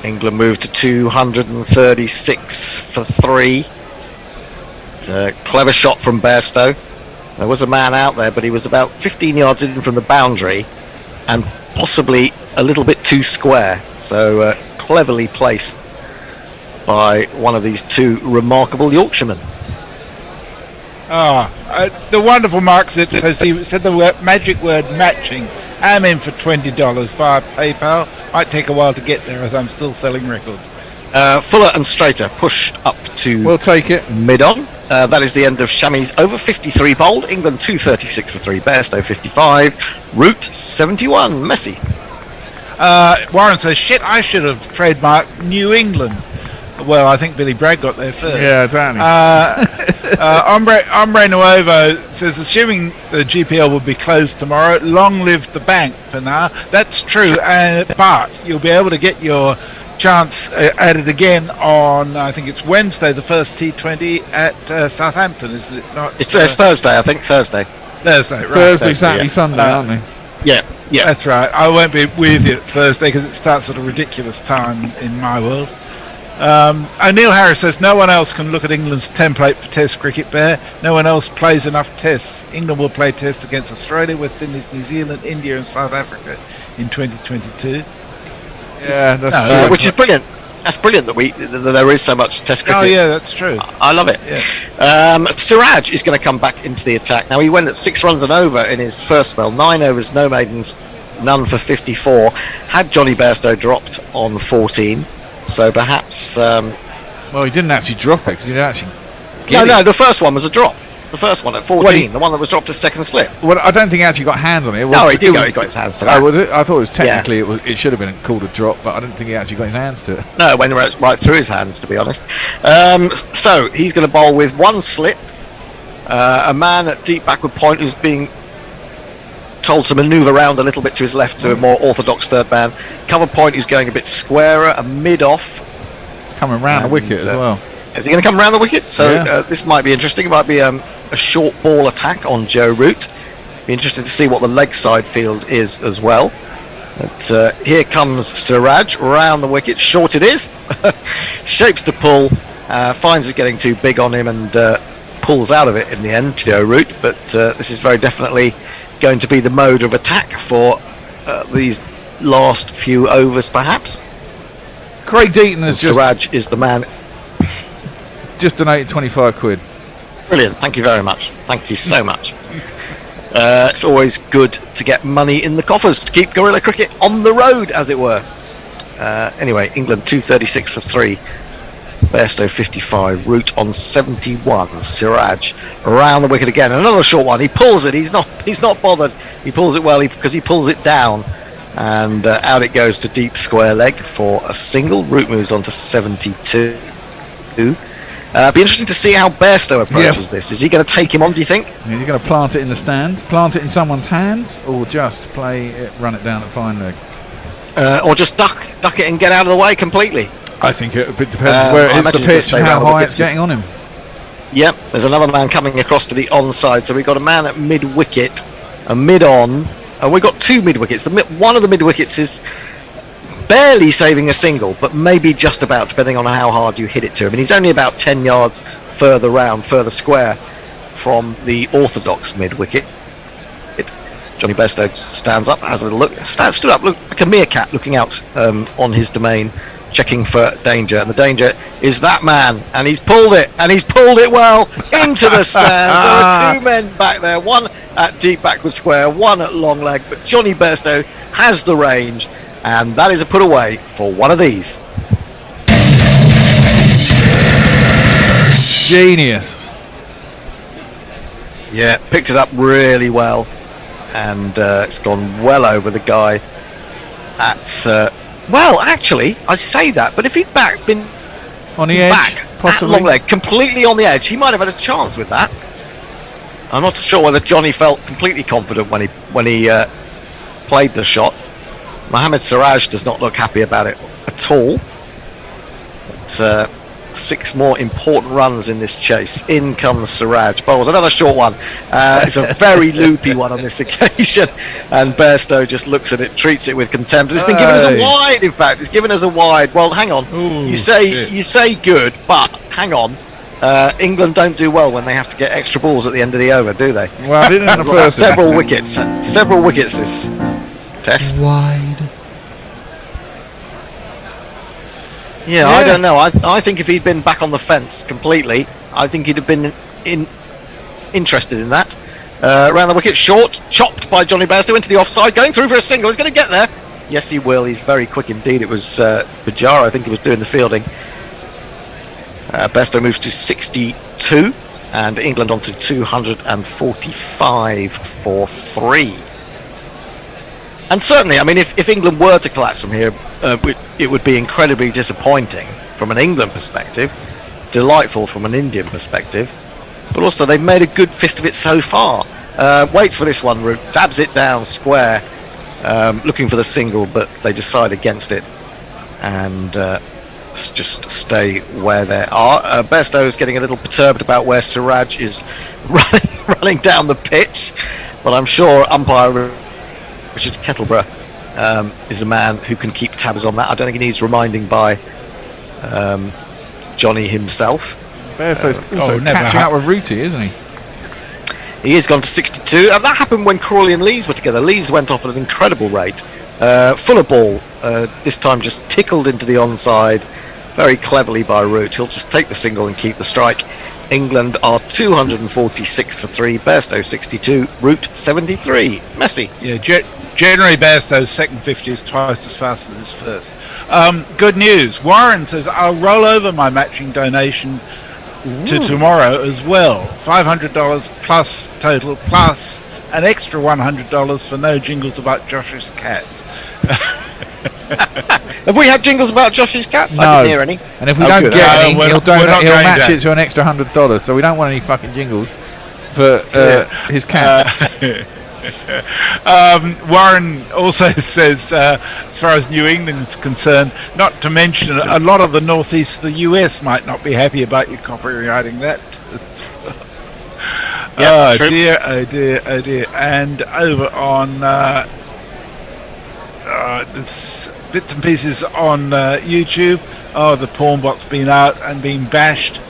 [SPEAKER 2] England moved to 236 for 3. It's a clever shot from Bairstow. There was a man out there, but he was about 15 yards in from the boundary and possibly a little bit too square. So cleverly placed by one of these two remarkable Yorkshiremen.
[SPEAKER 17] The wonderful Mark said the magic word matching. I'm in for $20 via PayPal. Might take a while to get there as I'm still selling records.
[SPEAKER 2] Fuller and Strater pushed up to
[SPEAKER 3] we'll take it
[SPEAKER 2] mid-on. That is the end of Chamois over 53 bowled. England 236 for 3. Bairstow 55. Root 71. Messi.
[SPEAKER 17] Warren says, shit, I should have trademarked New England. Well, I think Billy Bragg got there first.
[SPEAKER 3] Yeah, exactly.
[SPEAKER 17] Hombre Nuevo says, assuming the GPL will be closed tomorrow, long live the bank for now. That's true, but you'll be able to get your chance at it again on, I think it's Wednesday, the first T20 at Southampton, is it not?
[SPEAKER 2] It's Thursday, I think. Thursday,
[SPEAKER 17] right.
[SPEAKER 3] Thursday, Saturday, Sunday, aren't they?
[SPEAKER 2] Yeah.
[SPEAKER 17] That's right. I won't be with you Thursday because it starts at a ridiculous time in my world. O'Neill Harris says, no one else can look at England's template for Test cricket, Bear. No one else plays enough tests. England will play tests against Australia, West Indies, New Zealand, India and South Africa in 2022.
[SPEAKER 3] Yeah, that's
[SPEAKER 2] which is brilliant. That's brilliant that there is so much Test cricket.
[SPEAKER 17] Oh yeah, that's true.
[SPEAKER 2] I love it.
[SPEAKER 17] Yeah.
[SPEAKER 2] Siraj is going to come back into the attack. Now he went at 6 runs and over in his first spell. 9 overs, no maidens, none for 54. Had Johnny Bairstow dropped on 14, so perhaps.
[SPEAKER 3] Well, he didn't actually drop it because he didn't actually.
[SPEAKER 2] No, the first one was a drop. The first one at 14, the one that was dropped as second slip.
[SPEAKER 3] Well, I don't think he actually got hands on it.
[SPEAKER 2] No, he got his hands to that.
[SPEAKER 3] Oh, was it? I thought it was technically it should have been called a drop, but I didn't think he actually got his hands to it.
[SPEAKER 2] No, it went right through his hands, to be honest. So he's going to bowl with one slip. A man at deep backward point who's being told to manoeuvre around a little bit to his left to a more orthodox third man. Cover point who's going a bit squarer, a mid-off.
[SPEAKER 3] It's coming round the wicket as well.
[SPEAKER 2] Is he going to come around the wicket? So this might be interesting. It might be a short ball attack on Joe Root. Be interesting to see what the leg side field is as well. But here comes Siraj round the wicket. Short it is. Shapes to pull. Finds it getting too big on him and pulls out of it in the end, Joe Root. But this is very definitely going to be the mode of attack for these last few overs, perhaps.
[SPEAKER 3] Craig Deaton has
[SPEAKER 2] Siraj is the man.
[SPEAKER 3] Just donated 25 quid.
[SPEAKER 2] Brilliant, thank you very much. Thank you so much. It's always good to get money in the coffers to keep guerrilla cricket on the road, as it were. Anyway, England 236 for 3. Bairstow 55. Root on 71. Siraj around the wicket again. Another short one. He pulls it. He's not bothered. He pulls it well because he pulls it down, and out it goes to deep square leg for a single. Root moves on to 72. Be interesting to see how Bairstow approaches this. Is he going to take him on, do you think?
[SPEAKER 3] Is he going to plant it in the stands, plant it in someone's hands, or just play it, run it down at fine leg?
[SPEAKER 2] Or just duck it and get out of the way completely?
[SPEAKER 3] I think it depends where it hits the pitch and how high it's getting on him.
[SPEAKER 2] Yep, there's another man coming across to the onside. So we've got a man at mid-wicket, a mid-on, and we've got 2 mid-wickets. One of the mid-wickets is barely saving a single, but maybe just about, depending on how hard you hit it to him. And he's only about 10 yards further square from the orthodox mid-wicket. Johnny Bairstow stands up, has a little look, stood up, look like a meerkat looking out on his domain, checking for danger. And the danger is that man, and he's pulled it well into the stands. There are 2 men back there, one at deep backward square, one at long leg, but Johnny Bairstow has the range. And that is a put away for one of these.
[SPEAKER 3] Genius.
[SPEAKER 2] Yeah, picked it up really well, and it's gone well over the guy at. Well, actually, I say that, but if he'd been
[SPEAKER 3] on the edge,
[SPEAKER 2] back possibly at long leg, completely on the edge, he might have had a chance with that. I'm not sure whether Johnny felt completely confident when he played the shot. Mohamed Siraj does not look happy about it at all. But, 6 more important runs in this chase. In comes Siraj. Bowls another short one. It's a very loopy one on this occasion, and Bairstow just looks at it, treats it with contempt. It's been given as a wide. In fact, it's given as a wide. Well, hang on.
[SPEAKER 3] Ooh,
[SPEAKER 2] you say good, but hang on. England don't do well when they have to get extra balls at the end of the over, do they?
[SPEAKER 3] Well, I didn't in the first.
[SPEAKER 2] Several wickets this test.
[SPEAKER 21] Wide.
[SPEAKER 2] Yeah, I don't know. I think if he'd been back on the fence completely, I think he'd have been interested in that. Around the wicket, short, chopped by Johnny Bairstow into the offside, going through for a single. He's going to get there. Yes, he will. He's very quick indeed. It was Bajara, I think, he was doing the fielding. Bairstow moves to 62, and England on to 245 for 3. And certainly, I mean, if England were to collapse from here, it would be incredibly disappointing from an England perspective, delightful from an Indian perspective, but also they've made a good fist of it so far. Waits for this one, Root, dabs it down square, looking for the single, but they decide against it and just stay where they are. Bairstow is getting a little perturbed about where Siraj is running down the pitch, but I'm sure umpire Richard Kettleborough is a man who can keep tabs on that. I don't think he needs reminding by Johnny himself.
[SPEAKER 3] Bairstow's also catching up with Rooty, isn't he?
[SPEAKER 2] He has gone to 62. That happened when Crawley and Lees were together. Lees went off at an incredible rate. Fuller ball, this time just tickled into the onside very cleverly by Root. He'll just take the single and keep the strike. England are 246 for 3, Bairstow 62, Root 73. Messi.
[SPEAKER 17] Yeah, generally Bairstow's second 50 is twice as fast as his first. Good news. Warren says, I'll roll over my matching donation to tomorrow as well. $500 plus total, plus an extra $100 for no jingles about Josh's cats.
[SPEAKER 2] Have we had jingles about Josh's cats?
[SPEAKER 3] No.
[SPEAKER 2] I didn't hear any.
[SPEAKER 3] And if we don't get any, he'll match
[SPEAKER 17] to.
[SPEAKER 3] it to an extra $100. So we don't want any fucking jingles for his cats.
[SPEAKER 17] Warren also says, as far as New England is concerned, not to mention a lot of the northeast of the US might not be happy about you copywriting that. Oh dear. And over on there's bits and pieces on YouTube. Oh, the porn bot's been out and been bashed.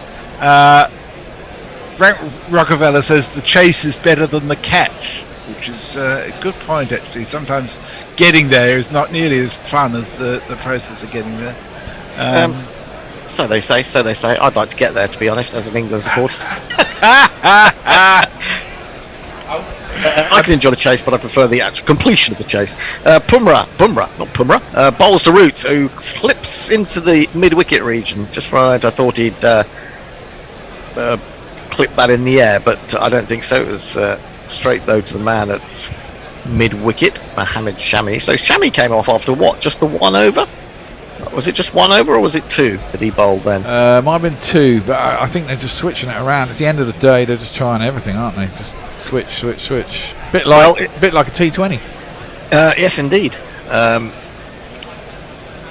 [SPEAKER 17] Frank Rockefeller says the chase is better than the catch, which is a good point actually. Sometimes getting there is not nearly as fun as the process of getting there.
[SPEAKER 2] So they say. I'd like to get there, to be honest, as an England supporter. I can enjoy the chase, but I prefer the actual completion of the chase. Bumrah, bowls to Root, who flips into the mid-wicket region. Just right, I thought he'd clip that in the air, but I don't think so. It was straight, though, to the man at mid-wicket, Mohammed Shami. So Shami came off after what? Just the 1 over? Was it just 1 over, or was it 2 that he bowled then?
[SPEAKER 3] Might have been 2, but I think they're just switching it around. It's the end of the day. They're just trying everything, aren't they? Just switch. Bit like a T20.
[SPEAKER 2] Yes, indeed.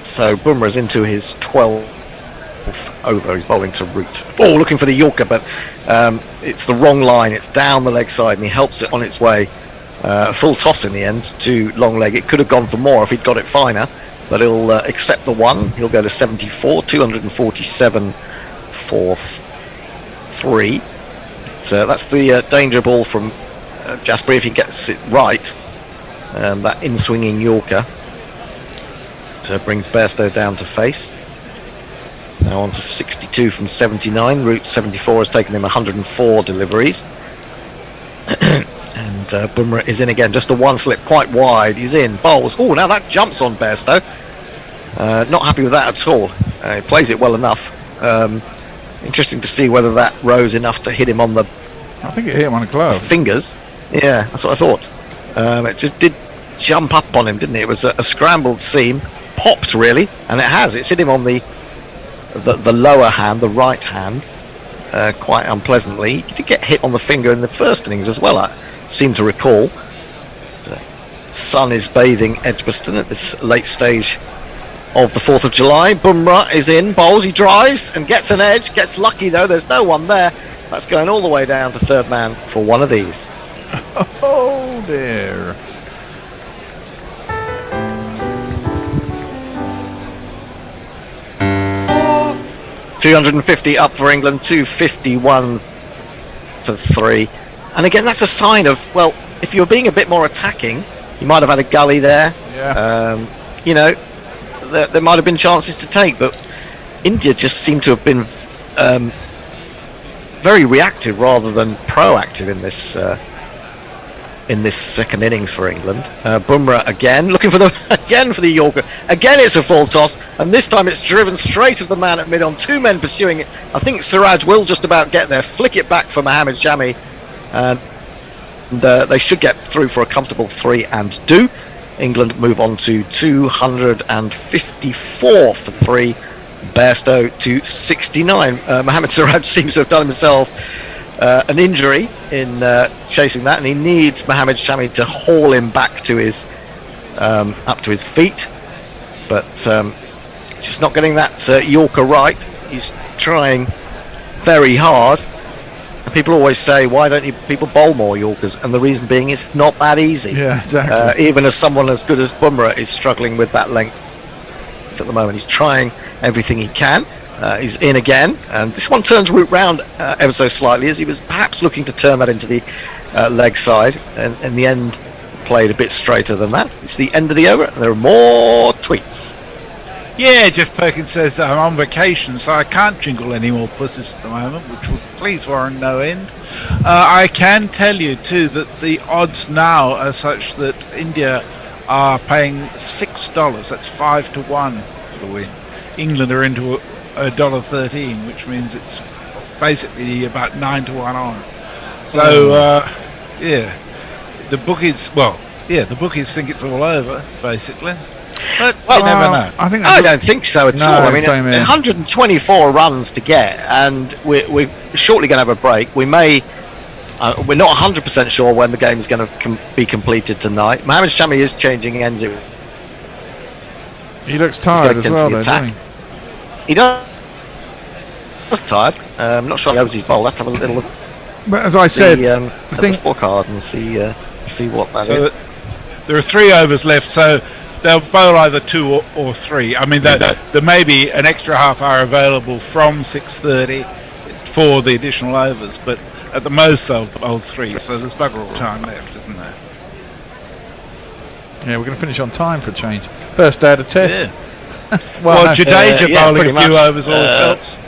[SPEAKER 2] So Bumrah's into his 12th over. He's bowling to Root. Oh, looking for the Yorker, but it's the wrong line. It's down the leg side, and he helps it on its way. Full toss in the end to long leg. It could have gone for more if he'd got it finer, but he'll accept the 1. He'll go to 74, 247 for 3. So that's the danger ball from Jasper if he gets it right. That in-swinging Yorker. So brings Bairstow down to face. Now on to 62 from 79. Root 74 has taken him 104 deliveries. And Bumrah is in again. Just the 1 slip, quite wide. He's in. Bowls. Oh, now that jumps on Bairstow. Not happy with that at all. He plays it well enough. Interesting to see whether that rose enough to hit him on the...
[SPEAKER 3] I think it hit him on a glove.
[SPEAKER 2] Fingers. Yeah, that's what I thought. It just did jump up on him, didn't it? It was a scrambled seam. Popped, really. And it has. It's hit him on the lower hand, the right hand, quite unpleasantly. He did get hit on the finger in the first innings as well, I seem to recall. The sun is bathing Edgbaston at this late stage of the 4th of July. Bumrah is in, bowls, he drives and gets an edge, gets lucky though, there's no one there. That's going all the way down to third man for one of these.
[SPEAKER 3] Oh dear.
[SPEAKER 2] $250 up for England, 251 for 3. And again, that's a sign of, well, if you were being a bit more attacking, you might have had a gully there.
[SPEAKER 3] Yeah.
[SPEAKER 2] You know, there might have been chances to take, but India just seem to have been very reactive rather than proactive in this second innings for England. Bumrah again looking for the Yorker. Again it's a full toss, and this time it's driven straight at the man at mid on 2 men pursuing it. I think Siraj will just about get there. Flick it back for Mohammad Shami, and they should get through for a comfortable 3 and do. England move on to 254 for 3. Bairstow to 69. Mohammad Siraj seems to have done himself an injury in chasing that, and he needs Mohammad Shami to haul him back to his up to his feet, but he's just not getting that Yorker right. He's trying very hard, and people always say, why don't you people bowl more Yorkers? And the reason being is it's not that easy.
[SPEAKER 3] Yeah, exactly.
[SPEAKER 2] Even as someone as good as Bumrah is struggling with that length at the moment. He's trying everything he can. He's in again, and this one turns Root round ever so slightly, as he was perhaps looking to turn that into the leg side, and in the end played a bit straighter than that. It's the end of the over, and there are more tweets.
[SPEAKER 17] Yeah, Jeff Perkins says I'm on vacation, so I can't jingle any more pussies at the moment, which would please Warren no end. I can tell you too that the odds now are such that India are paying $6. That's 5 to 1 for the win. England are into $1.13, which means it's basically about 9 to 1 on. So the bookies think it's all over basically, but you never know.
[SPEAKER 2] I don't think so at all. I mean, 124 runs to get, and we're shortly going to have a break. We're not 100% sure when the game is going to be completed tonight. Mohammad Shami is changing ends.
[SPEAKER 3] He looks tired as well, doesn't he?
[SPEAKER 2] He does tired. I'm not sure he knows his bowl. Let's have a little look.
[SPEAKER 3] But as I said,
[SPEAKER 2] the scorecard and see what that is.
[SPEAKER 17] There are 3 overs left, so they'll bowl either 2 or 3. I mean, there may be an extra half hour available from 6:30 for the additional overs, but at the most they'll bowl 3. So there's bugger all time left, isn't there?
[SPEAKER 3] Yeah, we're going to finish on time for a change. First day of the test.
[SPEAKER 17] Yeah. well, Jadeja bowling a few overs always helps.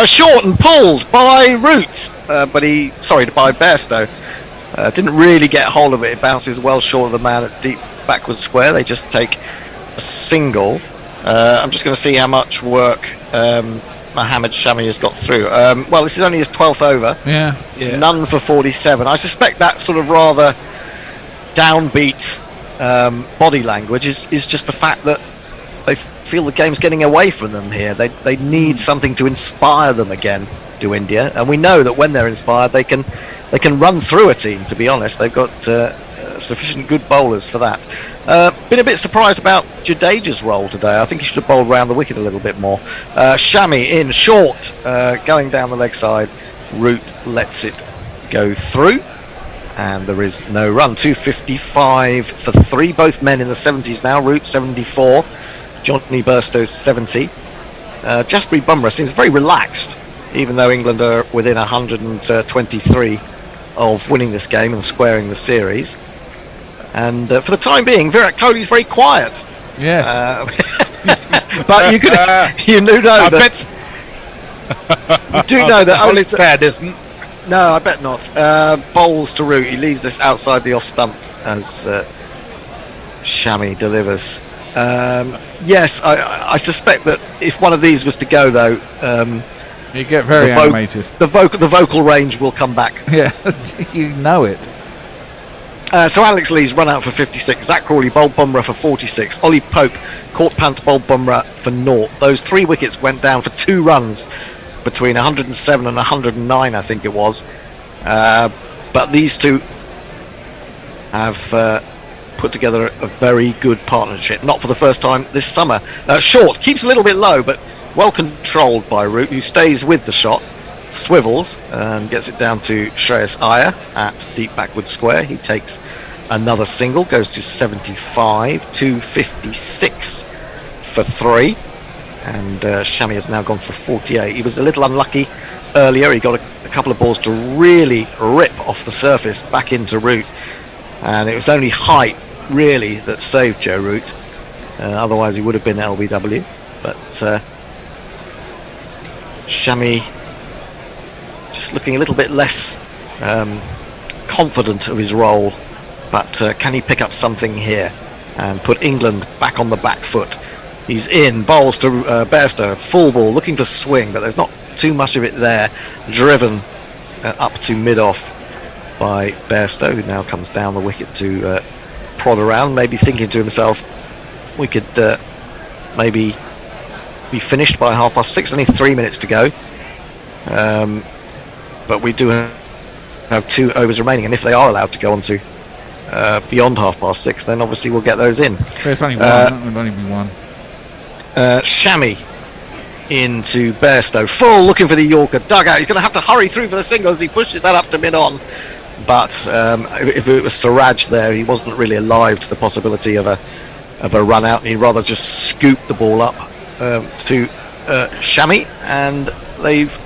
[SPEAKER 2] Short and pulled by Root, by Bairstow. Didn't really get hold of it. It bounces well short of the man at deep backward square. They just take a single. I'm just going to see how much work Mohammad Shami has got through. Well, this is only his 12th over.
[SPEAKER 3] Yeah.
[SPEAKER 2] None for 47. I suspect that sort of rather downbeat body language is just the fact that they feel the game's getting away from them here. They need something to inspire them again, do India, and we know that when they're inspired they can run through a team. To be honest, they've got sufficient good bowlers for that. Been a bit surprised about Jadeja's role today. I think he should have bowled round the wicket a little bit more. Shami in short, going down the leg side. Root lets it go through, and there is no run. 255 for 3, both men in the 70s now. Root 74, Johnny Bairstow 70. Jasprit Bumrah seems very relaxed, even though England are within 123 of winning this game and squaring the series. And for the time being, Virat Kohli's very quiet.
[SPEAKER 3] Yes.
[SPEAKER 2] But you do know that. You do know that.
[SPEAKER 17] Well, it's bad, isn't?
[SPEAKER 2] No, I bet not. Bowls to Root. He leaves this outside the off stump as Shami delivers. Yes, I suspect that if one of these was to go, though,
[SPEAKER 3] you get very animated.
[SPEAKER 2] The vocal range will come back.
[SPEAKER 3] Yeah, you know it.
[SPEAKER 2] So Alex Lee's run out for 56. Zach Crawley bowled Bumrah for 46. Ollie Pope caught Pant bowled Bumrah for 0. Those 3 wickets went down for 2 runs between 107 and 109, I think it was. But these two have put together a very good partnership. Not for the first time this summer. Short keeps a little bit low, but well controlled by Root, who stays with the shot. Swivels and gets it down to Shreyas Iyer at deep backward square. He takes another single, goes to 75, 256 for 3, and Shami has now gone for 48. He was a little unlucky earlier. He got a couple of balls to really rip off the surface back into Root, and it was only height really that saved Joe Root. Otherwise, he would have been LBW. But Shami just looking a little bit less confident of his role. But can he pick up something here and put England back on the back foot? He's in, bowls to Bairstow, full ball, looking for swing, but there's not too much of it there. Driven up to mid-off by Bairstow, who now comes down the wicket to prod around, maybe thinking to himself, we could maybe be finished by 6:30, only 3 minutes to go. But we do have 2 overs remaining, and if they are allowed to go on to beyond 6:30, then obviously we'll get those in.
[SPEAKER 3] There's only one, there'll only be one.
[SPEAKER 2] Shami into Bairstow, full, looking for the Yorker dugout. He's going to have to hurry through for the single as he pushes that up to mid-on. But if it was Siraj there, he wasn't really alive to the possibility of a run out. He'd rather just scoop the ball up to Shami, and they've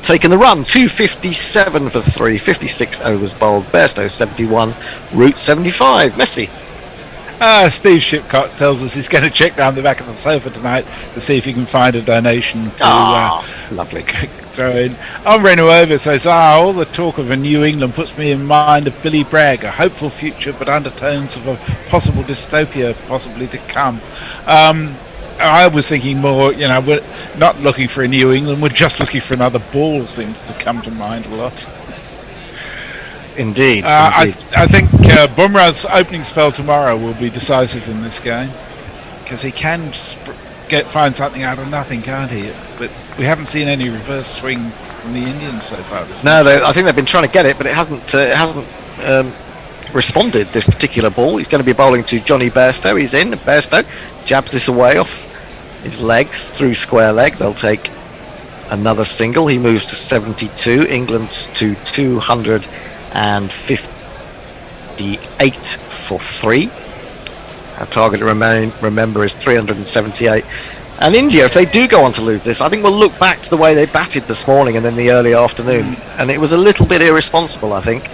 [SPEAKER 2] taken the run. 257 for 3, 56 overs bowled. Bairstow 71, Root 75. Messi.
[SPEAKER 17] Steve Shipcott tells us he's going to check down the back of the sofa tonight to see if he can find a donation to
[SPEAKER 2] lovely
[SPEAKER 17] throw in. Ombre Nuova says, all the talk of a New England puts me in mind of Billy Bragg, a hopeful future but undertones of a possible dystopia possibly to come. I was thinking more, we're not looking for a New England, we're just looking for another ball, seems to come to mind a lot.
[SPEAKER 2] Indeed.
[SPEAKER 17] I think Bumrah's opening spell tomorrow will be decisive in this game, because he can find something out of nothing, can't he? But we haven't seen any reverse swing from the Indians so far.
[SPEAKER 2] I think they've been trying to get it, but it hasn't responded, this particular ball. He's going to be bowling to Johnny Bairstow. He's in. Bairstow jabs this away off his legs through square leg. They'll take another single. He moves to 72. England to 258 for 3. Our target to remember is 378. And India, if they do go on to lose this, I think we'll look back to the way they batted this morning and in the early afternoon. And it was a little bit irresponsible, I think.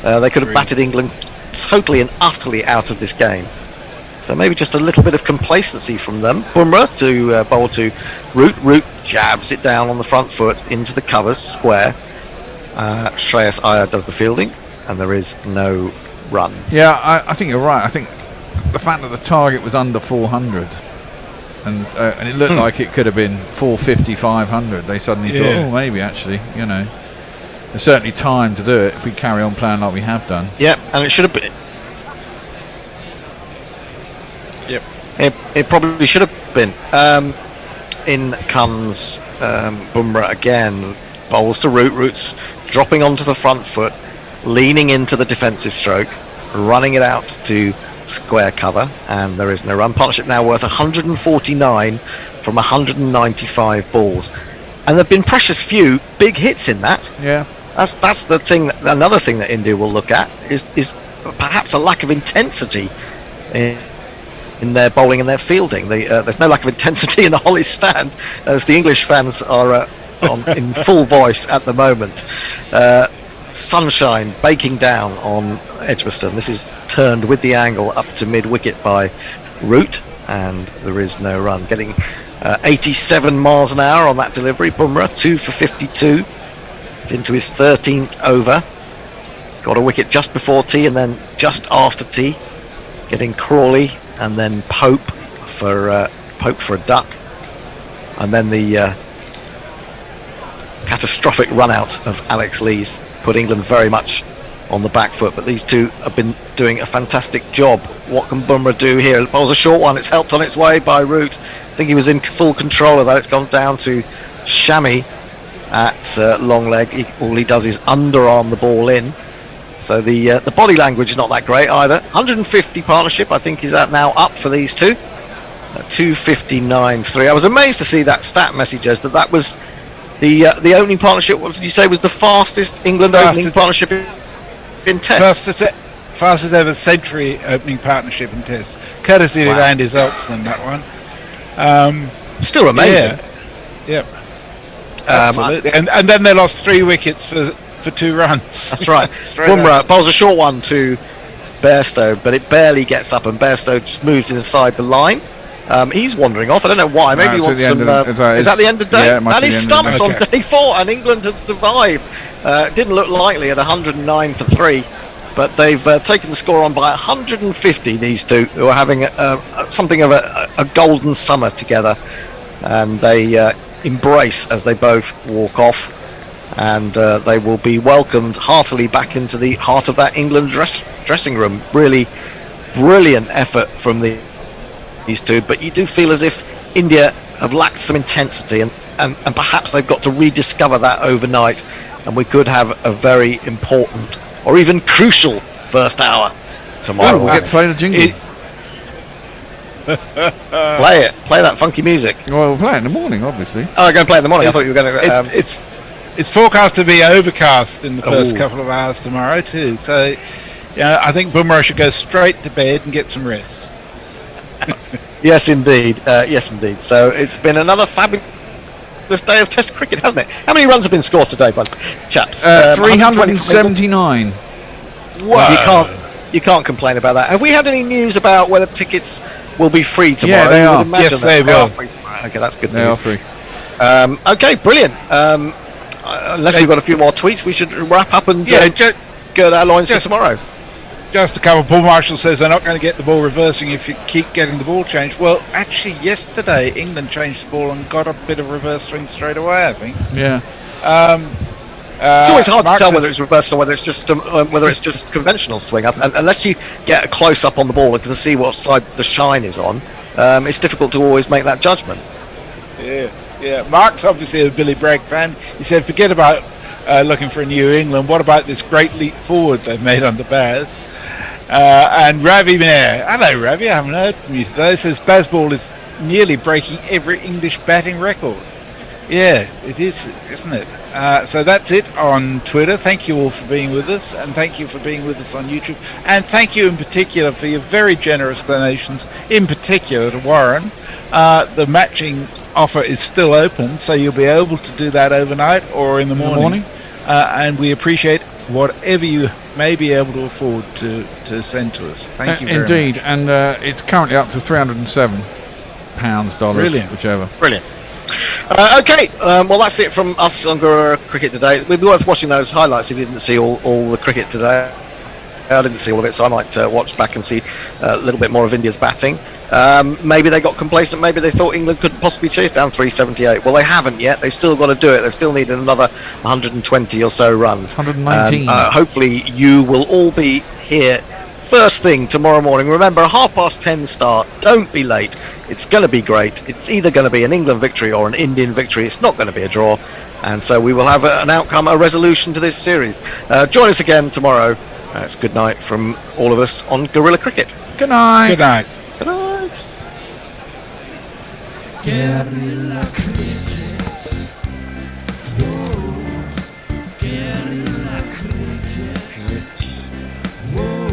[SPEAKER 2] They could have batted England totally and utterly out of this game. So maybe just a little bit of complacency from them. Bumrah to bowl to Root. Root jabs it down on the front foot into the covers, square. Shreyas Iyer does the fielding, and there is no run.
[SPEAKER 3] Yeah, I think you're right. I think the fact that the target was under 400, and it looked like it could have been 450, 500. They suddenly thought, maybe actually, there's certainly time to do it if we carry on playing like we have done.
[SPEAKER 2] Yep, and it should have been.
[SPEAKER 17] Yep.
[SPEAKER 2] It probably should have been. In comes Bumrah again. Bowls to Root. Root's dropping onto the front foot, leaning into the defensive stroke, running it out to square cover, and there is no run. Partnership now worth 149 from 195 balls, and there've been precious few big hits in that.
[SPEAKER 3] Yeah,
[SPEAKER 2] that's the thing. Another thing that India will look at is perhaps a lack of intensity in their bowling and their fielding. There's no lack of intensity in the Hollies stand, as the English fans are in full voice at the moment. Sunshine baking down on Edgbaston. This is turned with the angle up to mid-wicket by Root, and there is no run. Getting 87 miles an hour on that delivery. Bumrah 2 for 52. He's into his 13th over. Got a wicket just before tea and then just after tea. Getting Crawley and then Pope for a duck, and then the catastrophic run out of Alex Lees put England very much on the back foot. But these two have been doing a fantastic job. What can Bumrah do here? Bowls a short one. It's helped on its way by Root. I think he was in full control of that. It's gone down to Shami at long leg. All he does is underarm the ball in. So the body language is not that great either. 150 partnership, I think, is now up for these two. 259.3. I was amazed to see that stat messages that was the opening partnership. What did you say was the fastest England opening partnership in Tests?
[SPEAKER 17] Fastest ever century opening partnership in Tests. Courtesy of Andy Zeltzman, that one.
[SPEAKER 2] Still amazing.
[SPEAKER 17] Yeah. Absolutely. And then they lost 3 wickets for 2 runs.
[SPEAKER 2] That's right. Bumrah bowls a short one to Bairstow, but it barely gets up, and Bairstow just moves inside the line. He's wandering off. I don't know why. Maybe he wants some. Is that the end of day?
[SPEAKER 3] Yeah, it might
[SPEAKER 2] That
[SPEAKER 3] be
[SPEAKER 2] is
[SPEAKER 3] the end of
[SPEAKER 2] stumps
[SPEAKER 3] the
[SPEAKER 2] on day 4, and England had survived. It didn't look likely at 109 for 3, but they've taken the score on by 150. These two, who are having something of a golden summer together, and they embrace as they both walk off. And they will be welcomed heartily back into the heart of that England dressing room. Really brilliant effort from these two, but you do feel as if India have lacked some intensity, and perhaps they've got to rediscover that overnight, and we could have a very important or even crucial first hour tomorrow.
[SPEAKER 3] Oh, we get to play the jingle.
[SPEAKER 2] Play that funky music.
[SPEAKER 3] Well, we'll play it in the morning, obviously.
[SPEAKER 2] Oh, I'm going to play it in the morning. I thought you were going to.
[SPEAKER 17] It's forecast to be overcast in the first couple of hours tomorrow too. So, yeah, I think Bumrah should go straight to bed and get some rest.
[SPEAKER 2] Yes, indeed. Yes, indeed. So it's been another fabulous day of Test cricket, hasn't it? How many runs have been scored today, chaps?
[SPEAKER 3] 379.
[SPEAKER 2] Wow. You can't complain about that. Have we had any news about whether tickets will be free tomorrow?
[SPEAKER 3] Yeah, they are.
[SPEAKER 17] Yes, they will.
[SPEAKER 2] Okay, that's good
[SPEAKER 3] They
[SPEAKER 2] news.
[SPEAKER 3] are free.
[SPEAKER 2] Okay, brilliant. Unless we've got a few more tweets, we should wrap up and go our lines for tomorrow.
[SPEAKER 17] Just a couple. Paul Marshall says they're not going to get the ball reversing if you keep getting the ball changed. Well, actually, yesterday England changed the ball and got a bit of reverse swing straight away, I think.
[SPEAKER 3] Yeah.
[SPEAKER 2] It's always hard to tell whether it's reverse or whether it's just conventional swing. Unless you get a close up on the ball to see what side the shine is on, it's difficult to always make that judgment.
[SPEAKER 17] Yeah. Mark's obviously a Billy Bragg fan. He said, forget about looking for a new England. What about this great leap forward they've made under Baz? And Ravi Mayer, hello Ravi, I haven't heard from you today, says Bazball is nearly breaking every English batting record. Yeah, it is, isn't it? So that's it on Twitter. Thank you all for being with us, and thank you for being with us on YouTube, and thank you in particular for your very generous donations, in particular to Warren. The matching offer is still open, so you'll be able to do that overnight or in the morning. And we appreciate whatever you may be able to afford to send to us. Thank you very much.
[SPEAKER 3] Indeed, and it's currently up to £307,
[SPEAKER 17] Brilliant.
[SPEAKER 3] whichever.
[SPEAKER 2] Brilliant. Okay, well that's it from us on Guru Cricket today. It'd be worth watching those highlights if you didn't see all the cricket today. I didn't see all of it, so I might watch back and see a little bit more of India's batting. Maybe they got complacent. Maybe they thought England could possibly chase down 378. Well, they haven't yet. They've still got to do it. They've still needed another 120 or so runs.
[SPEAKER 3] 119.
[SPEAKER 2] Hopefully, you will all be here first thing tomorrow morning. Remember, a 10:30 start. Don't be late. It's going to be great. It's either going to be an England victory or an Indian victory. It's not going to be a draw. And so we will have an outcome, a resolution to this series. Join us again tomorrow. It's good night from all of us on Guerrilla Cricket.
[SPEAKER 3] Good night.
[SPEAKER 17] Good night.
[SPEAKER 2] Good night.
[SPEAKER 8] Guerrilla cricket. Whoa. Guerrilla cricket. Whoa.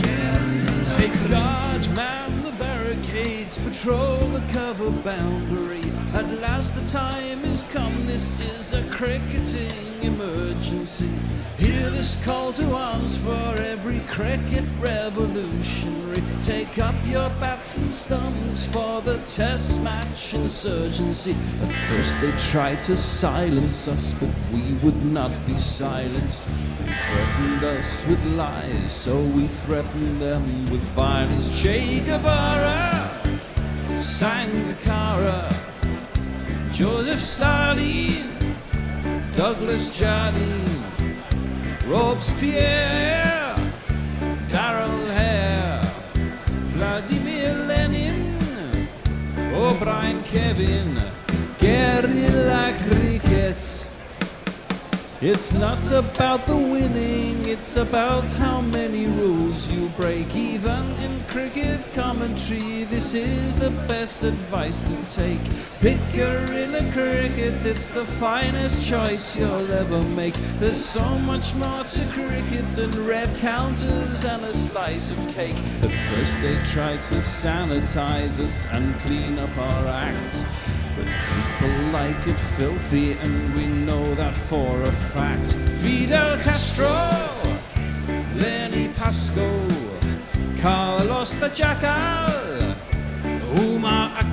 [SPEAKER 8] Guerrilla. Take guard, man the barricades, patrol the cover boundary. At last the time is come. This is a cricketing emergency. Hear this call to arms for every cricket revolutionary. Take up your bats and stumps for the test match insurgency. At first they tried to silence us, but we would not be silenced. They threatened us with lies, so we threatened them with violence. Che Guevara, Sangakkara, Joseph Stalin, Douglas Jardine, Robespierre, Darrell Hare, Vladimir Lenin, O'Brien Kevin, Guerrilla cricket. It's not about the winning, it's about how many rules you break. Even in cricket commentary, this is the best advice to take. Pick Guerrilla cricket, it's the finest choice you'll ever make. There's so much more to cricket than red counters and a slice of cake. At first they tried to sanitize us and clean up our act, but people like it filthy, and we know that for a fact. Fidel Castro, Lenny Pascoe, Carlos the Jackal,
[SPEAKER 19] Puma, a